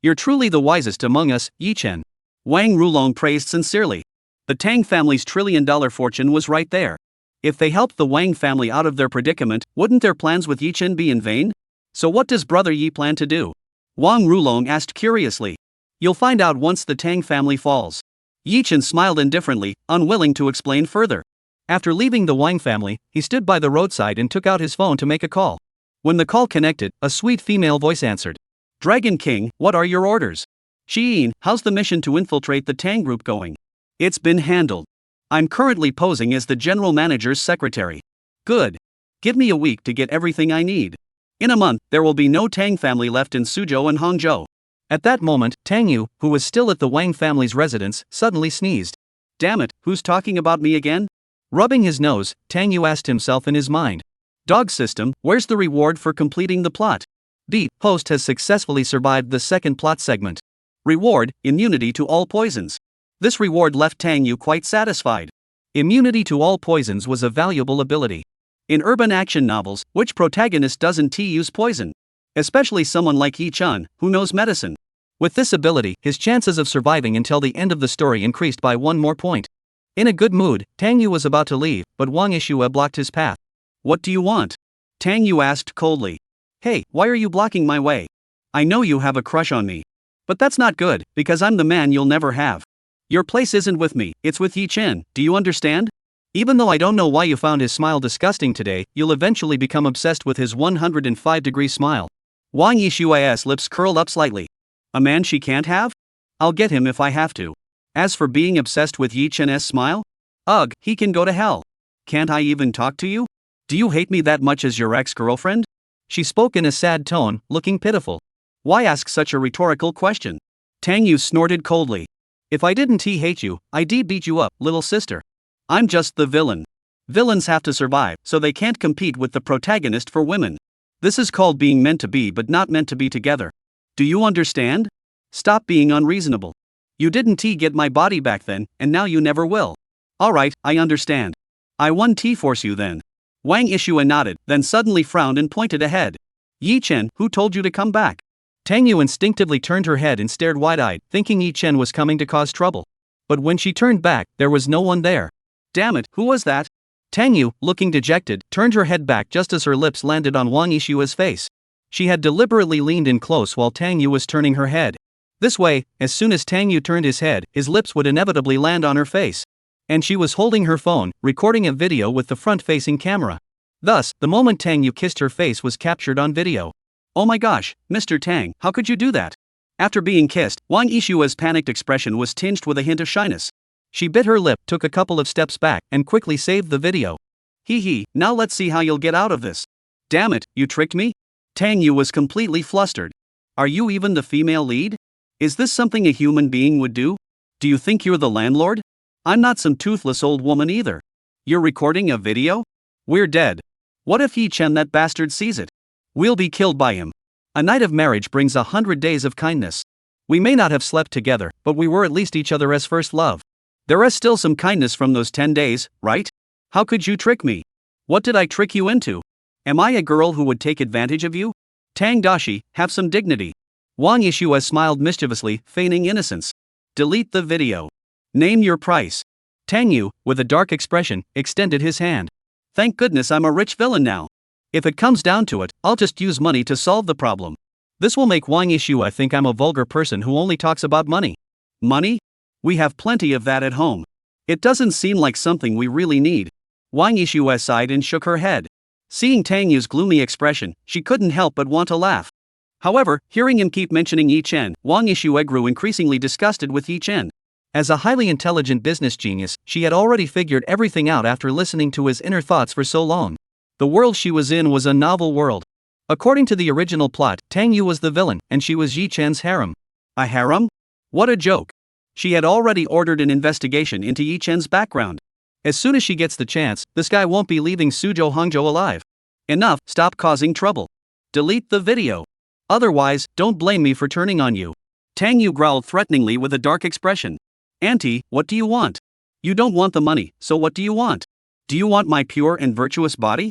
You're truly the wisest among us, Yi Chen." Wang Rulong praised sincerely. The Tang family's trillion-dollar fortune was right there. If they helped the Wang family out of their predicament, wouldn't their plans with Yi Chen be in vain? So what does Brother Yi plan to do? Wang Rulong asked curiously. "You'll find out once the Tang family falls." Yi Chen smiled indifferently, unwilling to explain further. After leaving the Wang family, he stood by the roadside and took out his phone to make a call. When the call connected, a sweet female voice answered. "Dragon King, what are your orders?" "Xiyin, how's the mission to infiltrate the Tang group going?" "It's been handled. I'm currently posing as the general manager's secretary." "Good. Give me a week to get everything I need. In a month, there will be no Tang family left in Suzhou and Hangzhou." At that moment, Tang Yu, who was still at the Wang family's residence, suddenly sneezed. "Damn it, who's talking about me again?" Rubbing his nose, Tang Yu asked himself in his mind. "Dog system, where's the reward for completing the plot?" The host has successfully survived the second plot segment. Reward, immunity to all poisons. This reward left Tang Yu quite satisfied. Immunity to all poisons was a valuable ability. In urban action novels, which protagonist doesn't use poison? Especially someone like Yi Chen, who knows medicine. With this ability, his chances of surviving until the end of the story increased by one more point. In a good mood, Tang Yu was about to leave, but Wang Yishue blocked his path. "What do you want?" Tang Yu asked coldly. "Hey, why are you blocking my way? I know you have a crush on me. But that's not good, because I'm the man you'll never have. Your place isn't with me, it's with Yi Chen, do you understand? Even though I don't know why you found his smile disgusting today, you'll eventually become obsessed with his 105-degree smile." Wang Yishue's lips curled up slightly. "A man she can't have? I'll get him if I have to. As for being obsessed with Yi Chen's smile? Ugh, he can go to hell. Can't I even talk to you? Do you hate me that much as your ex-girlfriend?" She spoke in a sad tone, looking pitiful. Why ask such a rhetorical question? Tang Yu snorted coldly. "If I didn't hate you, I'd beat you up, little sister. I'm just the villain. Villains have to survive, so they can't compete with the protagonist for women. This is called being meant to be but not meant to be together. Do you understand? Stop being unreasonable. You didn't get my body back then, and now you never will." "Alright, I understand. I won't force you then." Wang Yishue nodded, then suddenly frowned and pointed ahead. "Yi Chen, who told you to come back?" Tang Yu instinctively turned her head and stared wide-eyed, thinking Yi Chen was coming to cause trouble. But when she turned back, there was no one there. "Damn it, who was that?" Tang Yu, looking dejected, turned her head back just as her lips landed on Wang Yishue's face. She had deliberately leaned in close while Tang Yu was turning her head. This way, as soon as Tang Yu turned his head, his lips would inevitably land on her face. And she was holding her phone, recording a video with the front-facing camera. Thus, the moment Tang Yu kissed her face was captured on video. "Oh my gosh, Mr. Tang, how could you do that?" After being kissed, Wang Yishue's panicked expression was tinged with a hint of shyness. She bit her lip, took a couple of steps back, and quickly saved the video. Now let's see how you'll get out of this." "Damn it, you tricked me?" Tang Yu was completely flustered. "Are you even the female lead? Is this something a human being would do? Do you think you're the landlord? I'm not some toothless old woman either. You're recording a video? We're dead. What if Yi Chen, that bastard, sees it? We'll be killed by him. A night of marriage brings 100 days of kindness. We may not have slept together, but we were at least each other's first love. There is still some kindness from those 10 days, right? How could you trick me?" What did I trick you into? Am I a girl who would take advantage of you? Tang Dashi, have some dignity. Wang Yishua smiled mischievously, feigning innocence. Delete the video. Name your price. Tang Yu, with a dark expression, extended his hand. Thank goodness I'm a rich villain now. If it comes down to it, I'll just use money to solve the problem. This will make Wang Yishua think I'm a vulgar person who only talks about money. Money? We have plenty of that at home. It doesn't seem like something we really need. Wang Yishua sighed and shook her head. Seeing Tang Yu's gloomy expression, she couldn't help but want to laugh. However, hearing him keep mentioning Yi Chen, Wang Yishua grew increasingly disgusted with Yi Chen. As a highly intelligent business genius, she had already figured everything out after listening to his inner thoughts for so long. The world she was in was a novel world. According to the original plot, Tang Yu was the villain, and she was Yi Chen's harem. A harem? What a joke. She had already ordered an investigation into Yi Chen's background. As soon as she gets the chance, this guy won't be leaving Suzhou Hangzhou alive. Enough, stop causing trouble. Delete the video. Otherwise, don't blame me for turning on you. Tang Yu growled threateningly with a dark expression. Auntie, what do you want? You don't want the money, so what do you want? Do you want my pure and virtuous body?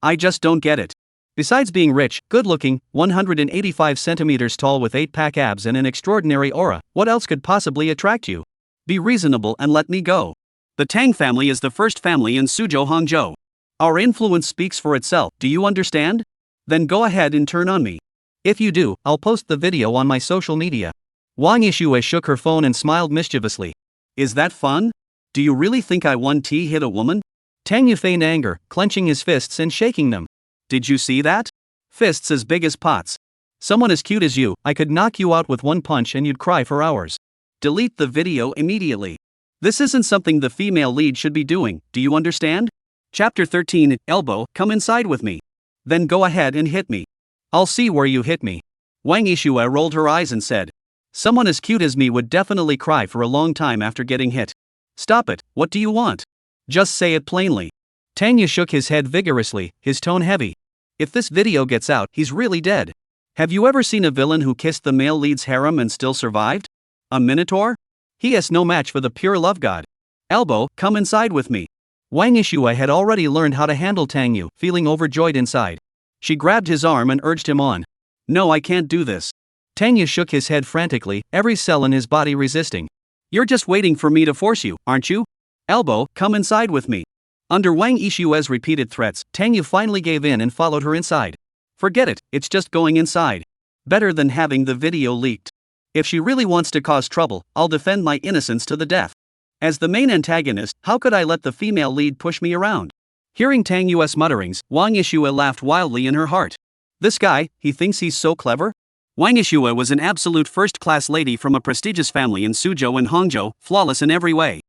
I just don't get it. Besides being rich, good-looking, 185 centimeters tall with 8-pack abs and an extraordinary aura, what else could possibly attract you? Be reasonable and let me go. The Tang family is the first family in Suzhou Hangzhou. Our influence speaks for itself, do you understand? Then go ahead and turn on me. If you do, I'll post the video on my social media. Wang Yishue shook her phone and smiled mischievously. Is that fun? Do you really think I one T hit a woman? Tang Yu feigned anger, clenching his fists and shaking them. Did you see that? Fists as big as pots. Someone as cute as you, I could knock you out with one punch and you'd cry for hours. Delete the video immediately. This isn't something the female lead should be doing, do you understand? Chapter 13, Elbow, come inside with me. Then go ahead and hit me. I'll see where you hit me. Wang Yishua rolled her eyes and said. Someone as cute as me would definitely cry for a long time after getting hit. Stop it, what do you want? Just say it plainly. Tang Yu shook his head vigorously, his tone heavy. If this video gets out, he's really dead. Have you ever seen a villain who kissed the male lead's harem and still survived? A minotaur? He is no match for the pure love god. Elbow, come inside with me. Wang Yishua had already learned how to handle Tang Yu, feeling overjoyed inside. She grabbed his arm and urged him on. No, I can't do this. Tang Yu shook his head frantically, every cell in his body resisting. You're just waiting for me to force you, aren't you? Elbow, come inside with me. Under Wang Yishua's repeated threats, Tang Yu finally gave in and followed her inside. Forget it, it's just going inside. Better than having the video leaked. If she really wants to cause trouble, I'll defend my innocence to the death. As the main antagonist, how could I let the female lead push me around? Hearing Tang Yu's mutterings, Wang Yishua laughed wildly in her heart. This guy, he thinks he's so clever? Wang Yishua was an absolute first-class lady from a prestigious family in Suzhou and Hangzhou, flawless in every way.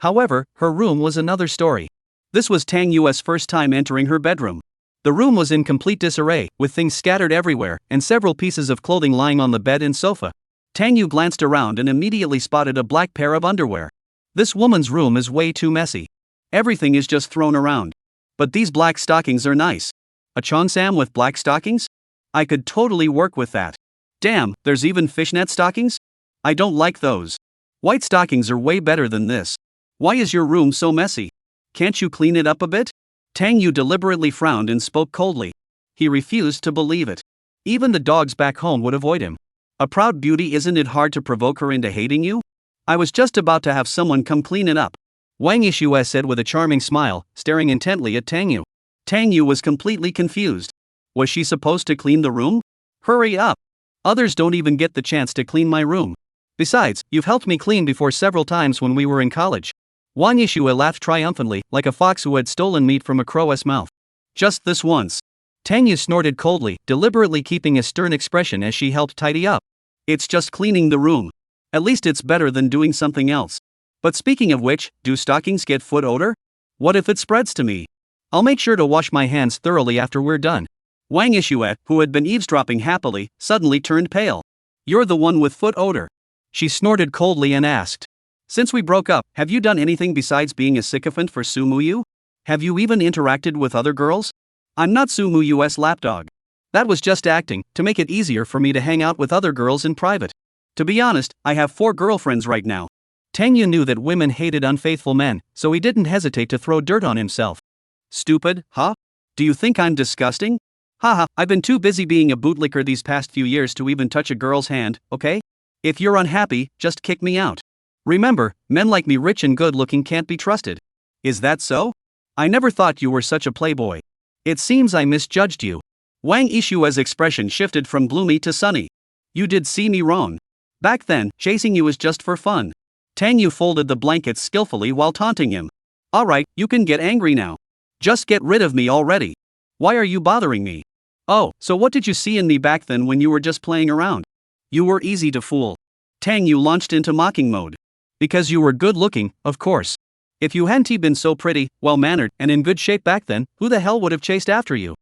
However, her room was another story. This was Tang Yu's first time entering her bedroom. The room was in complete disarray, with things scattered everywhere, and several pieces of clothing lying on the bed and sofa. Tang Yu glanced around and immediately spotted a black pair of underwear. This woman's room is way too messy. Everything is just thrown around. But these black stockings are nice. A cheongsam with black stockings? I could totally work with that. Damn, there's even fishnet stockings? I don't like those. White stockings are way better than this. Why is your room so messy? Can't you clean it up a bit? Tang Yu deliberately frowned and spoke coldly. He refused to believe it. Even the dogs back home would avoid him. A proud beauty, isn't it hard to provoke her into hating you? I was just about to have someone come clean it up. Wang Yishua said with a charming smile, staring intently at Tang Yu. Tang Yu was completely confused. Was she supposed to clean the room? Hurry up. Others don't even get the chance to clean my room. Besides, you've helped me clean before several times when we were in college. Wang Yishua laughed triumphantly, like a fox who had stolen meat from a crow's mouth. Just this once. Tang Yu snorted coldly, deliberately keeping a stern expression as she helped tidy up. It's just cleaning the room. At least it's better than doing something else. But speaking of which, do stockings get foot odor? What if it spreads to me? I'll make sure to wash my hands thoroughly after we're done. Wang Yishua, who had been eavesdropping happily, suddenly turned pale. You're the one with foot odor. She snorted coldly and asked. Since we broke up, have you done anything besides being a sycophant for Su Muyu? Have you even interacted with other girls? I'm not Su Muyu's lapdog. That was just acting, to make it easier for me to hang out with other girls in private. To be honest, I have 4 girlfriends right now. Tang Yu knew that women hated unfaithful men, so he didn't hesitate to throw dirt on himself. Stupid, huh? Do you think I'm disgusting? Haha, I've been too busy being a bootlicker these past few years to even touch a girl's hand, okay? If you're unhappy, just kick me out. Remember, men like me rich and good looking can't be trusted. Is that so? I never thought you were such a playboy. It seems I misjudged you. Wang Yishua's expression shifted from gloomy to sunny. You did see me wrong. Back then, chasing you was just for fun. Tang Yu folded the blankets skillfully while taunting him. Alright, you can get angry now. Just get rid of me already. Why are you bothering me? Oh, so what did you see in me back then when you were just playing around? You were easy to fool. Tang Yu launched into mocking mode. Because you were good looking, of course. If you hadn't been so pretty, well-mannered, and in good shape back then, who the hell would have chased after you?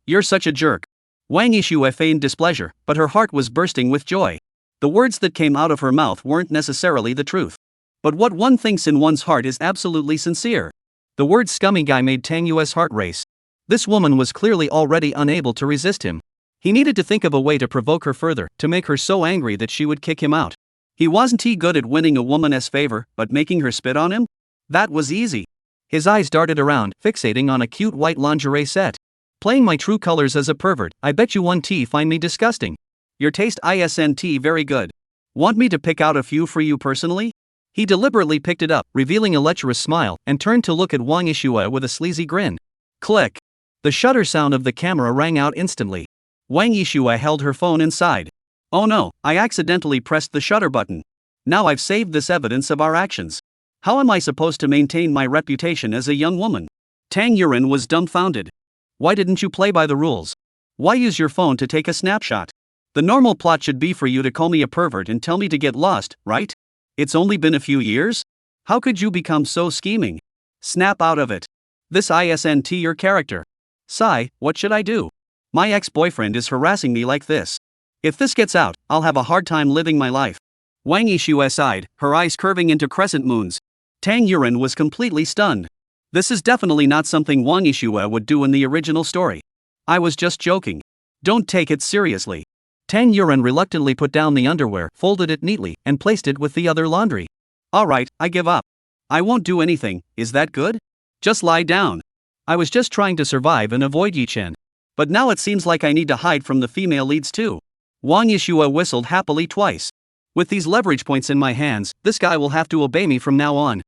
You're such a jerk. Wang Yishue feigned displeasure, but her heart was bursting with joy. The words that came out of her mouth weren't necessarily the truth. But what one thinks in one's heart is absolutely sincere. The word scummy guy made Tang Yu's heart race. This woman was clearly already unable to resist him. He needed to think of a way to provoke her further, to make her so angry that she would kick him out. Wasn't he good at winning a woman's favor, but making her spit on him? That was easy. His eyes darted around, fixating on a cute white lingerie set. Playing my true colors as a pervert, I bet you 1T find me disgusting. Your taste isn't very good. Want me to pick out a few for you personally? He deliberately picked it up, revealing a lecherous smile, and turned to look at Wang Yishue with a sleazy grin. Click. The shutter sound of the camera rang out instantly. Wang Yishue held her phone inside. Oh no, I accidentally pressed the shutter button. Now I've saved this evidence of our actions. How am I supposed to maintain my reputation as a young woman? Tang Yuren was dumbfounded. Why didn't you play by the rules? Why use your phone to take a snapshot? The normal plot should be for you to call me a pervert and tell me to get lost, right? It's only been a few years? How could you become so scheming? Snap out of it. This isn't your character. Sigh, what should I do? My ex-boyfriend is harassing me like this. If this gets out, I'll have a hard time living my life. Wang Yishue sighed, her eyes curving into crescent moons. Tang Yuren was completely stunned. This is definitely not something Wang Yishue would do in the original story. I was just joking. Don't take it seriously. Tang Yuren reluctantly put down the underwear, folded it neatly, and placed it with the other laundry. Alright, I give up. I won't do anything, is that good? Just lie down. I was just trying to survive and avoid Yi-Chen. But now it seems like I need to hide from the female leads too. Wang Yishue whistled happily twice. With these leverage points in my hands, this guy will have to obey me from now on.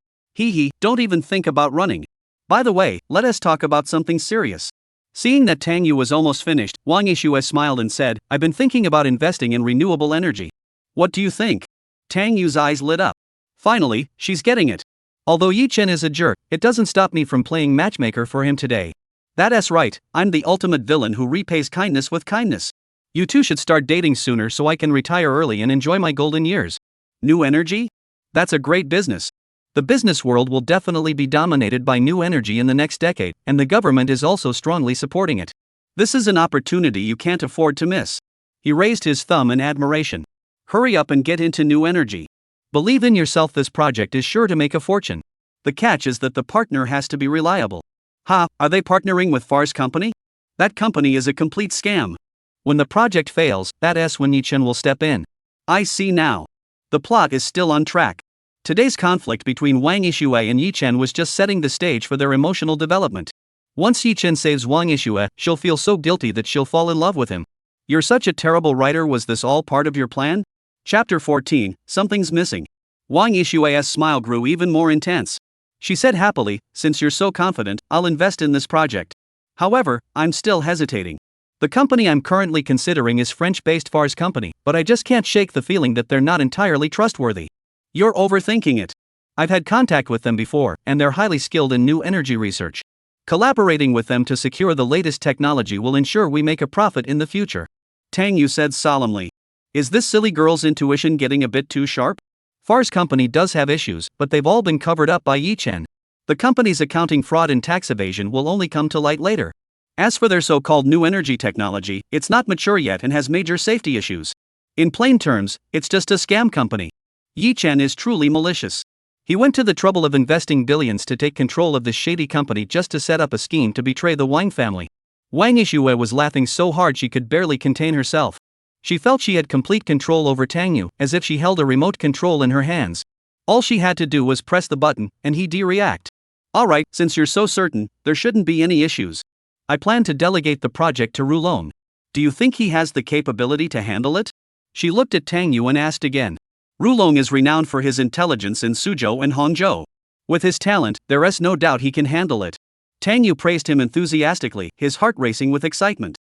Don't even think about running. By the way, let us talk about something serious. Seeing that Tang Yu was almost finished, Wang Yishue smiled and said, I've been thinking about investing in renewable energy. What do you think? Tang Yu's eyes lit up. Finally, she's getting it. Although Yi-Chen is a jerk, it doesn't stop me from playing matchmaker for him today. That's right, I'm the ultimate villain who repays kindness with kindness. You two should start dating sooner so I can retire early and enjoy my golden years. New energy? That's a great business. The business world will definitely be dominated by new energy in the next decade, and the government is also strongly supporting it. This is an opportunity you can't afford to miss. He raised his thumb in admiration. Hurry up and get into new energy. Believe in yourself, this project is sure to make a fortune. The catch is that the partner has to be reliable. Are they partnering with Far's company? That company is a complete scam. When the project fails, that's when Yi-Chen will step in. I see now. The plot is still on track. Today's conflict between Wang Yishue and Yi-Chen was just setting the stage for their emotional development. Once Yi-Chen saves Wang Yishue, she'll feel so guilty that she'll fall in love with him. You're such a terrible writer. Was this all part of your plan? Chapter 14, Something's Missing. Wang Yishue's smile grew even more intense. She said happily, since you're so confident, I'll invest in this project. However, I'm still hesitating. The company I'm currently considering is French-based Far's company, but I just can't shake the feeling that they're not entirely trustworthy. You're overthinking it. I've had contact with them before, and they're highly skilled in new energy research. Collaborating with them to secure the latest technology will ensure we make a profit in the future. Tang Yu said solemnly. Is this silly girl's intuition getting a bit too sharp? Far's company does have issues, but they've all been covered up by Yi-Chen. The company's accounting fraud and tax evasion will only come to light later. As for their so-called new energy technology, it's not mature yet and has major safety issues. In plain terms, it's just a scam company. Yi-Chen is truly malicious. He went to the trouble of investing billions to take control of this shady company just to set up a scheme to betray the Wang family. Wang Yishue was laughing so hard she could barely contain herself. She felt she had complete control over Tang Yu, as if she held a remote control in her hands. All she had to do was press the button, and he'd react. Alright, since you're so certain, there shouldn't be any issues. I plan to delegate the project to Rulong. Do you think he has the capability to handle it? She looked at Tang Yu and asked again. Rulong is renowned for his intelligence in Suzhou and Hangzhou. With his talent, there is no doubt he can handle it. Tang Yu praised him enthusiastically, his heart racing with excitement.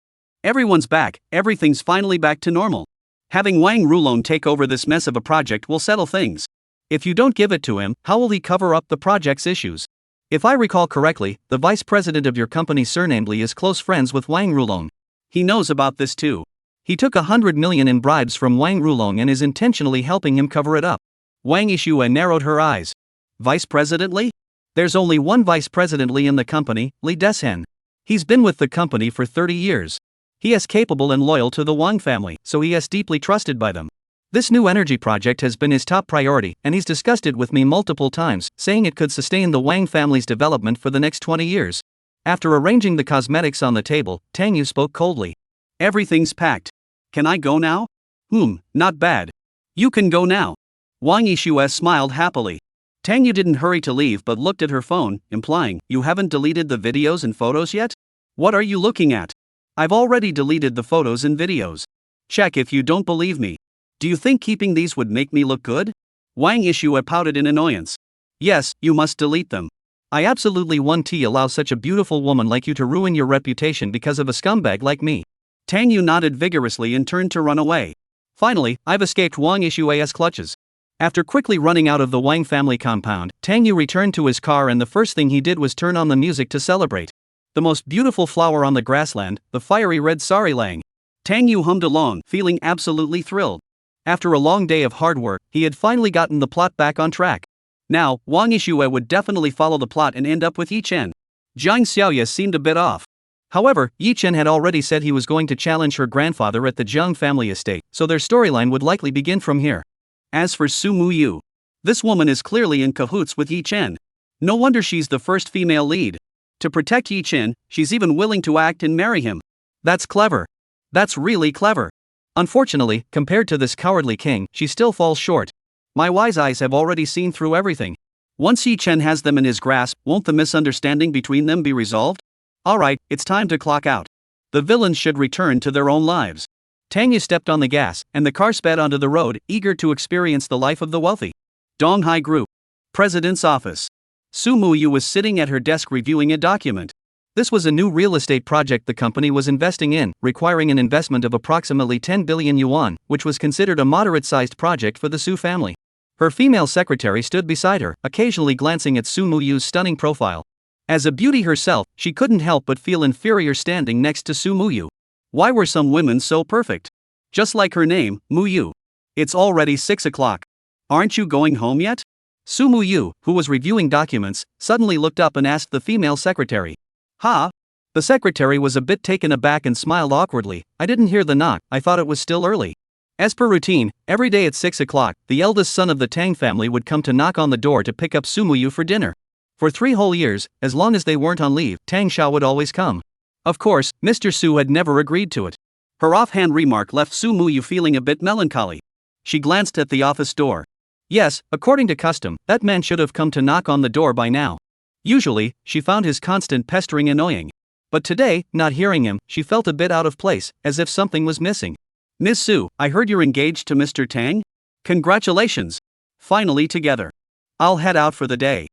Everyone's back, everything's finally back to normal. Having Wang Rulong take over this mess of a project will settle things. If you don't give it to him, how will he cover up the project's issues? If I recall correctly, the vice president of your company surnamedly is close friends with Wang Rulong. He knows about this too. He took 100 million in bribes from Wang Rulong and is intentionally helping him cover it up. Wang Yishue narrowed her eyes. Vice President Li? There's only one Vice President Li in the company, Li Deshen. He's been with the company for 30 years. He is capable and loyal to the Wang family, so he is deeply trusted by them. This new energy project has been his top priority, and he's discussed it with me multiple times, saying it could sustain the Wang family's development for the next 20 years. After arranging the cosmetics on the table, Tang Yu spoke coldly. Everything's packed. Can I go now? Not bad. You can go now. Wang Yishue smiled happily. Tang Yu didn't hurry to leave but looked at her phone, implying, you haven't deleted the videos and photos yet? What are you looking at? I've already deleted the photos and videos. Check if you don't believe me. Do you think keeping these would make me look good? Wang Yishue pouted in annoyance. Yes, you must delete them. I absolutely won't allow such a beautiful woman like you to ruin your reputation because of a scumbag like me. Tang Yu nodded vigorously and turned to run away. Finally, I've escaped Wang Yishue's clutches. After quickly running out of the Wang family compound, Tang Yu returned to his car and the first thing he did was turn on the music to celebrate. The most beautiful flower on the grassland, the fiery red sari lang. Tang Yu hummed along, feeling absolutely thrilled. After a long day of hard work, he had finally gotten the plot back on track. Now, Wang Yishue would definitely follow the plot and end up with Yi Chen. Jiang Xiaoye seemed a bit off. However, Yi Chen had already said he was going to challenge her grandfather at the Jiang family estate, so their storyline would likely begin from here. As for Su Muyu, this woman is clearly in cahoots with Yi Chen. No wonder she's the first female lead. To protect Yi Chen, she's even willing to act and marry him. That's clever. That's really clever. Unfortunately, compared to this cowardly king, she still falls short. My wise eyes have already seen through everything. Once Yi Chen has them in his grasp, won't the misunderstanding between them be resolved? Alright, it's time to clock out. The villains should return to their own lives. Tang Yu stepped on the gas, and the car sped onto the road, eager to experience the life of the wealthy. Donghai Group. President's office. Su Muyu was sitting at her desk reviewing a document. This was a new real estate project the company was investing in, requiring an investment of approximately 10 billion yuan, which was considered a moderate-sized project for the Su family. Her female secretary stood beside her, occasionally glancing at Su Muyu's stunning profile. As a beauty herself, she couldn't help but feel inferior standing next to Su Muyu. Why were some women so perfect? Just like her name, Muyu. It's already 6 o'clock. Aren't you going home yet? Su Muyu, who was reviewing documents, suddenly looked up and asked the female secretary. Ha? The secretary was a bit taken aback and smiled awkwardly. I didn't hear the knock, I thought it was still early. As per routine, every day at 6 o'clock, the eldest son of the Tang family would come to knock on the door to pick up Su Muyu for dinner. For 3 whole years, as long as they weren't on leave, Tang Xiao would always come. Of course, Mr. Su had never agreed to it. Her offhand remark left Su Muyu feeling a bit melancholy. She glanced at the office door. Yes, according to custom, that man should have come to knock on the door by now. Usually, she found his constant pestering annoying. But today, not hearing him, she felt a bit out of place, as if something was missing. Miss Su, I heard you're engaged to Mr. Tang? Congratulations. Finally together. I'll head out for the day.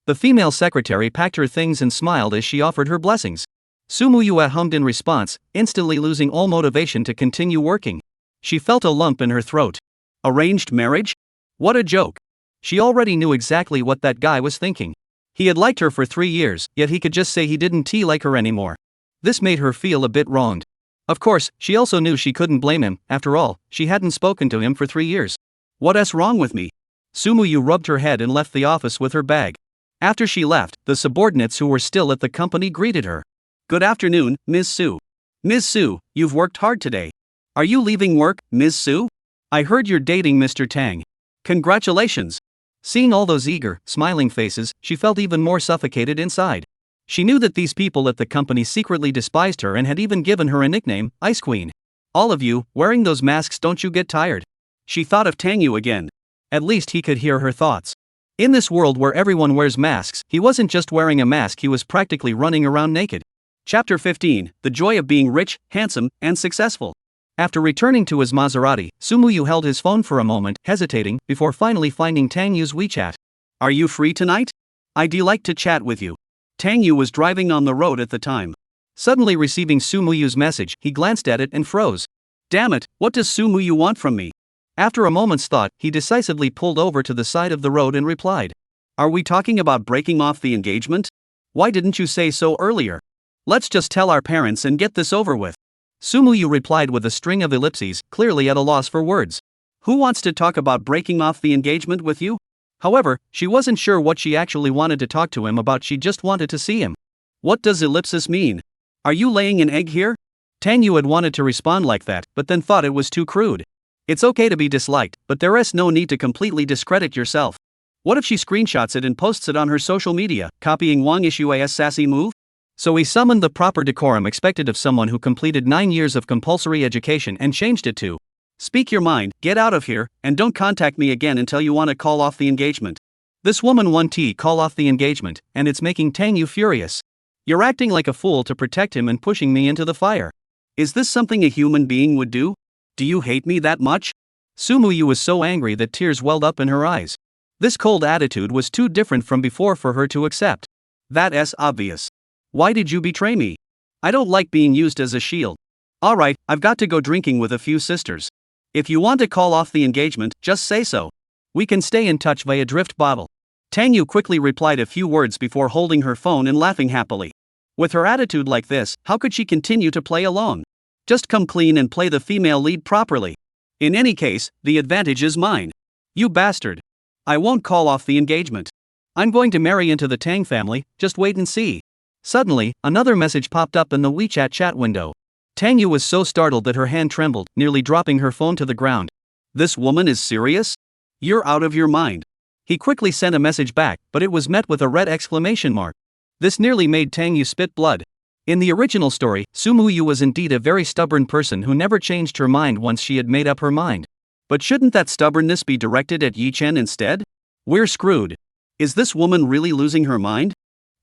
The female secretary packed her things and smiled as she offered her blessings. Su Muyu hummed in response, instantly losing all motivation to continue working. She felt a lump in her throat. Arranged marriage? What a joke. She already knew exactly what that guy was thinking. He had liked her for 3 years, yet he could just say he didn't like her anymore. This made her feel a bit wronged. Of course, she also knew she couldn't blame him, after all, she hadn't spoken to him for 3 years. What's wrong with me? Su Muyu rubbed her head and left the office with her bag. After she left, the subordinates who were still at the company greeted her. Good afternoon, Ms. Su. Ms. Su, you've worked hard today. Are you leaving work, Ms. Su? I heard you're dating Mr. Tang. Congratulations. Seeing all those eager, smiling faces, she felt even more suffocated inside. She knew that these people at the company secretly despised her and had even given her a nickname, Ice Queen. All of you, wearing those masks, don't you get tired? She thought of Tang Yu again. At least he could hear her thoughts. In this world where everyone wears masks, he wasn't just wearing a mask, he was practically running around naked. Chapter 15, The Joy of Being Rich, Handsome, and Successful. After returning to his Maserati, Sumuyu held his phone for a moment, hesitating, before finally finding Tang Yu's WeChat. Are you free tonight? I'd like to chat with you. Tang Yu was driving on the road at the time. Suddenly receiving Sumuyu's message, he glanced at it and froze. Damn it, what does Sumuyu want from me? After a moment's thought, he decisively pulled over to the side of the road and replied. Are we talking about breaking off the engagement? Why didn't you say so earlier? Let's just tell our parents and get this over with. Sumuyu replied with a string of ellipses, clearly at a loss for words. Who wants to talk about breaking off the engagement with you? However, she wasn't sure what she actually wanted to talk to him about, she just wanted to see him. What does ellipsis mean? Are you laying an egg here? Tang Yu had wanted to respond like that, but then thought it was too crude. It's okay to be disliked, but there's no need to completely discredit yourself. What if she screenshots it and posts it on her social media, copying Wang Ishua's sassy move? So he summoned the proper decorum expected of someone who completed 9 years of compulsory education and changed it to, speak your mind, get out of here, and don't contact me again until you want to call off the engagement. This woman won T call off the engagement, and it's making Tang Yu furious. You're acting like a fool to protect him and pushing me into the fire. Is this something a human being would do? Do you hate me that much? Sumuyu was so angry that tears welled up in her eyes. This cold attitude was too different from before for her to accept. That's obvious. Why did you betray me? I don't like being used as a shield. Alright, I've got to go drinking with a few sisters. If you want to call off the engagement, just say so. We can stay in touch via drift bottle. Tang Yu quickly replied a few words before holding her phone and laughing happily. With her attitude like this, how could she continue to play along? Just come clean and play the female lead properly. In any case, the advantage is mine. You bastard. I won't call off the engagement. I'm going to marry into the Tang family, just wait and see. Suddenly, another message popped up in the WeChat chat window. Tang Yu was so startled that her hand trembled, nearly dropping her phone to the ground. This woman is serious? You're out of your mind. He quickly sent a message back, but it was met with a red exclamation mark. This nearly made Tang Yu spit blood. In the original story, Sumuyu was indeed a very stubborn person who never changed her mind once she had made up her mind. But shouldn't that stubbornness be directed at Yi Chen instead? We're screwed. Is this woman really losing her mind?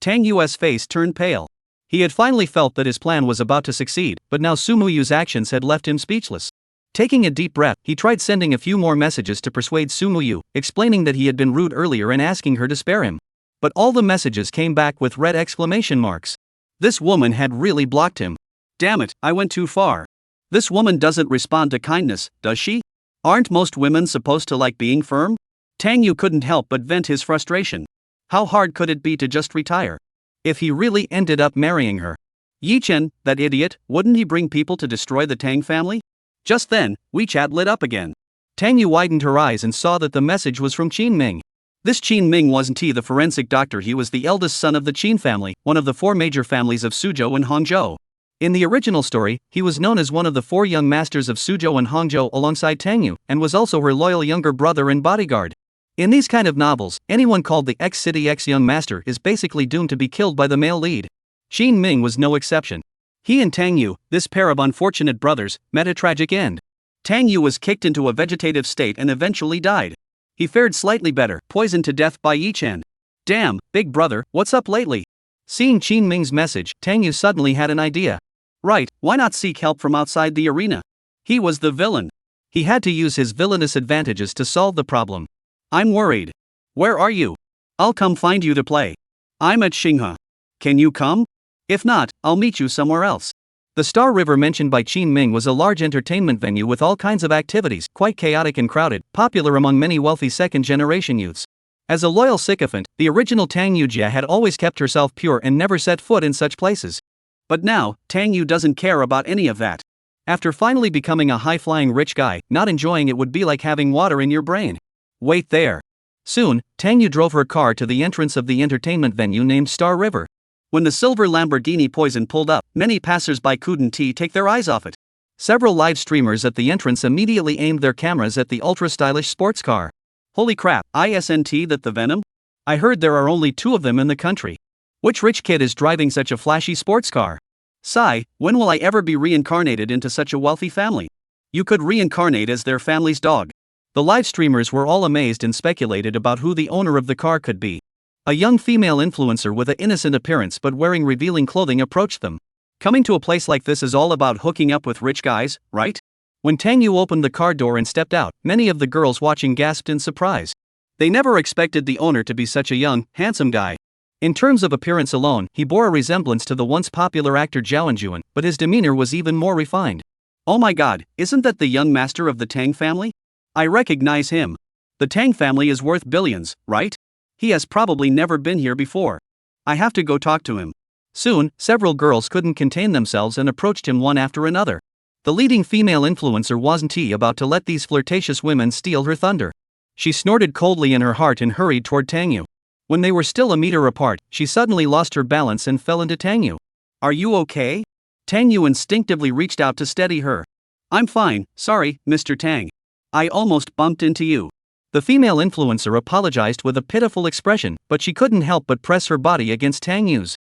Tang Yu's face turned pale. He had finally felt that his plan was about to succeed, but now Sumuyu's actions had left him speechless. Taking a deep breath, he tried sending a few more messages to persuade Sumuyu, explaining that he had been rude earlier and asking her to spare him. But all the messages came back with red exclamation marks. This woman had really blocked him. Damn it, I went too far. This woman doesn't respond to kindness, does she? Aren't most women supposed to like being firm? Tang Yu couldn't help but vent his frustration. How hard could it be to just retire? If he really ended up marrying her. Yi Chen, that idiot, wouldn't he bring people to destroy the Tang family? Just then, WeChat lit up again. Tang Yu widened her eyes and saw that the message was from Qin Ming. This Qin Ming wasn't he the forensic doctor, he was the eldest son of the Qin family, one of the 4 major families of Suzhou and Hangzhou. In the original story, he was known as one of the 4 young masters of Suzhou and Hangzhou alongside Tang Yu, and was also her loyal younger brother and bodyguard. In these kind of novels, anyone called the X-City X-Young Master is basically doomed to be killed by the male lead. Qin Ming was no exception. He and Tang Yu, this pair of unfortunate brothers, met a tragic end. Tang Yu was kicked into a vegetative state and eventually died. He fared slightly better, poisoned to death by Yi Chen. Damn, big brother, what's up lately? Seeing Qin Ming's message, Tang Yu suddenly had an idea. Right, why not seek help from outside the arena? He was the villain. He had to use his villainous advantages to solve the problem. I'm worried. Where are you? I'll come find you to play. I'm at Xinghe. Can you come? If not, I'll meet you somewhere else. The Star River mentioned by Qin Ming was a large entertainment venue with all kinds of activities, quite chaotic and crowded, popular among many wealthy second-generation youths. As a loyal sycophant, the original Tang Yujia had always kept herself pure and never set foot in such places. But now, Tang Yu doesn't care about any of that. After finally becoming a high-flying rich guy, not enjoying it would be like having water in your brain. Wait there. Soon, Tang Yu drove her car to the entrance of the entertainment venue named Star River. When the silver Lamborghini Poison pulled up, many passers-by couldn't take their eyes off it. Several live streamers at the entrance immediately aimed their cameras at the ultra-stylish sports car. Holy crap, isn't that the Venom? I heard there are only 2 of them in the country. Which rich kid is driving such a flashy sports car? Sigh, when will I ever be reincarnated into such a wealthy family? You could reincarnate as their family's dog. The live streamers were all amazed and speculated about who the owner of the car could be. A young female influencer with an innocent appearance but wearing revealing clothing approached them. Coming to a place like this is all about hooking up with rich guys, right? When Tang Yu opened the car door and stepped out, many of the girls watching gasped in surprise. They never expected the owner to be such a young, handsome guy. In terms of appearance alone, he bore a resemblance to the once popular actor Zhao Enjuan, but his demeanor was even more refined. Oh my god, isn't that the young master of the Tang family? I recognize him. The Tang family is worth billions, right? He has probably never been here before. I have to go talk to him. Soon, several girls couldn't contain themselves and approached him one after another. The leading female influencer wasn't about to let these flirtatious women steal her thunder. She snorted coldly in her heart and hurried toward Tang Yu. When they were still a meter apart, she suddenly lost her balance and fell into Tang Yu. Are you okay? Tang Yu instinctively reached out to steady her. I'm fine, sorry, Mr. Tang. I almost bumped into you. The female influencer apologized with a pitiful expression, but she couldn't help but press her body against Tang Yu's.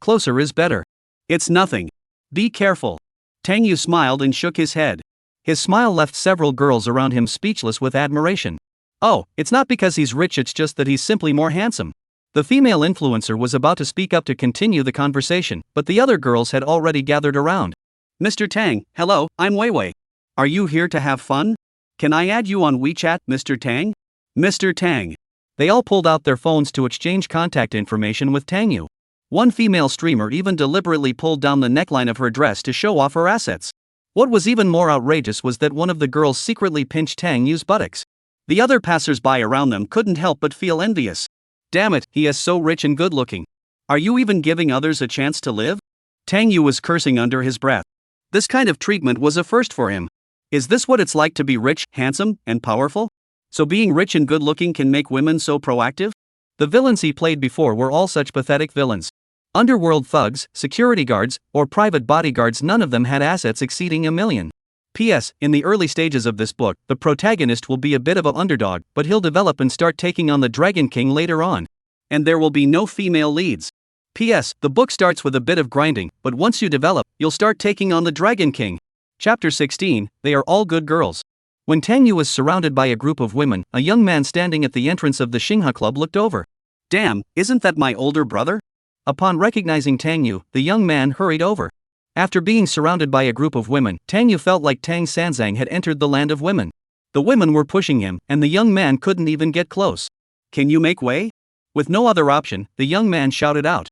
Closer is better. It's nothing. Be careful. Tang Yu smiled and shook his head. His smile left several girls around him speechless with admiration. Oh, it's not because he's rich, it's just that he's simply more handsome. The female influencer was about to speak up to continue the conversation, but the other girls had already gathered around. Mr. Tang, hello, I'm Weiwei. Are you here to have fun? Can I add you on WeChat, Mr. Tang? Mr. Tang. They all pulled out their phones to exchange contact information with Tang Yu. One female streamer even deliberately pulled down the neckline of her dress to show off her assets. What was even more outrageous was that one of the girls secretly pinched Tang Yu's buttocks. The other passers-by around them couldn't help but feel envious. Damn it, he is so rich and good-looking. Are you even giving others a chance to live? Tang Yu was cursing under his breath. This kind of treatment was a first for him. Is this what it's like to be rich, handsome, and powerful? So being rich and good-looking can make women so proactive? The villains he played before were all such pathetic villains. Underworld thugs, security guards, or private bodyguards, none of them had assets exceeding $1 million. P.S. In the early stages of this book, the protagonist will be a bit of an underdog, but he'll develop and start taking on the Dragon King later on. And there will be no female leads. P.S. The book starts with a bit of grinding, but once you develop, you'll start taking on the Dragon King. Chapter 16, They Are All Good Girls. When Tang Yu was surrounded by a group of women, a young man standing at the entrance of the Xinghe Club looked over. Damn, isn't that my older brother? Upon recognizing Tang Yu, the young man hurried over. After being surrounded by a group of women, Tang Yu felt like Tang Sanzang had entered the land of women. The women were pushing him, and the young man couldn't even get close. Can you make way? With no other option, the young man shouted out.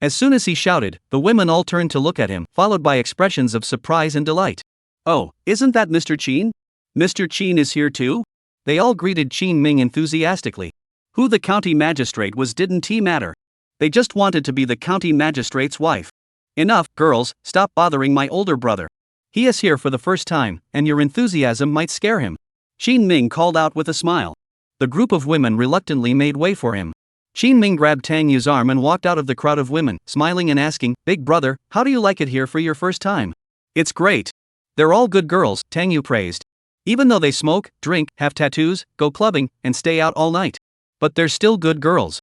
As soon as he shouted, the women all turned to look at him, followed by expressions of surprise and delight. Oh, isn't that Mr. Qin? Mr. Qin is here too? They all greeted Qin Ming enthusiastically. Who the county magistrate was didn't matter. They just wanted to be the county magistrate's wife. Enough, girls, stop bothering my older brother. He is here for the first time, and your enthusiasm might scare him. Qin Ming called out with a smile. The group of women reluctantly made way for him. Qin Ming grabbed Tang Yu's arm and walked out of the crowd of women, smiling and asking, Big brother, how do you like it here for your first time? It's great. They're all good girls, Tang Yu praised. Even though they smoke, drink, have tattoos, go clubbing, and stay out all night. But they're still good girls.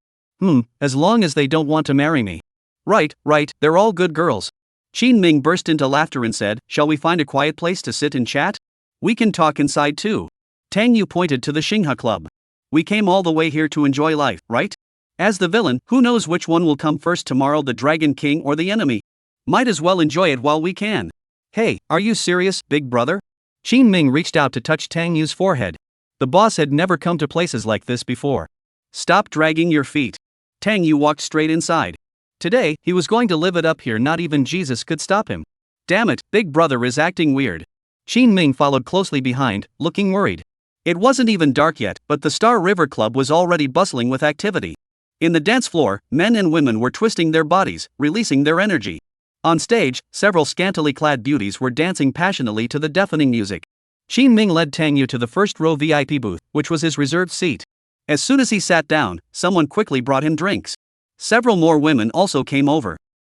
As long as they don't want to marry me. Right, they're all good girls. Qin Ming burst into laughter and said, Shall we find a quiet place to sit and chat? We can talk inside too. Tang Yu pointed to the Xinghe Club. We came all the way here to enjoy life, right? As the villain, who knows which one will come first tomorrow, the Dragon King or the enemy? Might as well enjoy it while we can. Hey, are you serious, big brother? Qin Ming reached out to touch Tang Yu's forehead. The boss had never come to places like this before. Stop dragging your feet. Tang Yu walked straight inside. Today, he was going to live it up here, not even Jesus could stop him. Damn it, big brother is acting weird. Qin Ming followed closely behind, looking worried. It wasn't even dark yet, but the Star River Club was already bustling with activity. In the dance floor, men and women were twisting their bodies, releasing their energy. On stage, several scantily clad beauties were dancing passionately to the deafening music. Qin Ming led Tang Yu to the first row VIP booth, which was his reserved seat. As soon as he sat down, someone quickly brought him drinks. Several more women also came over.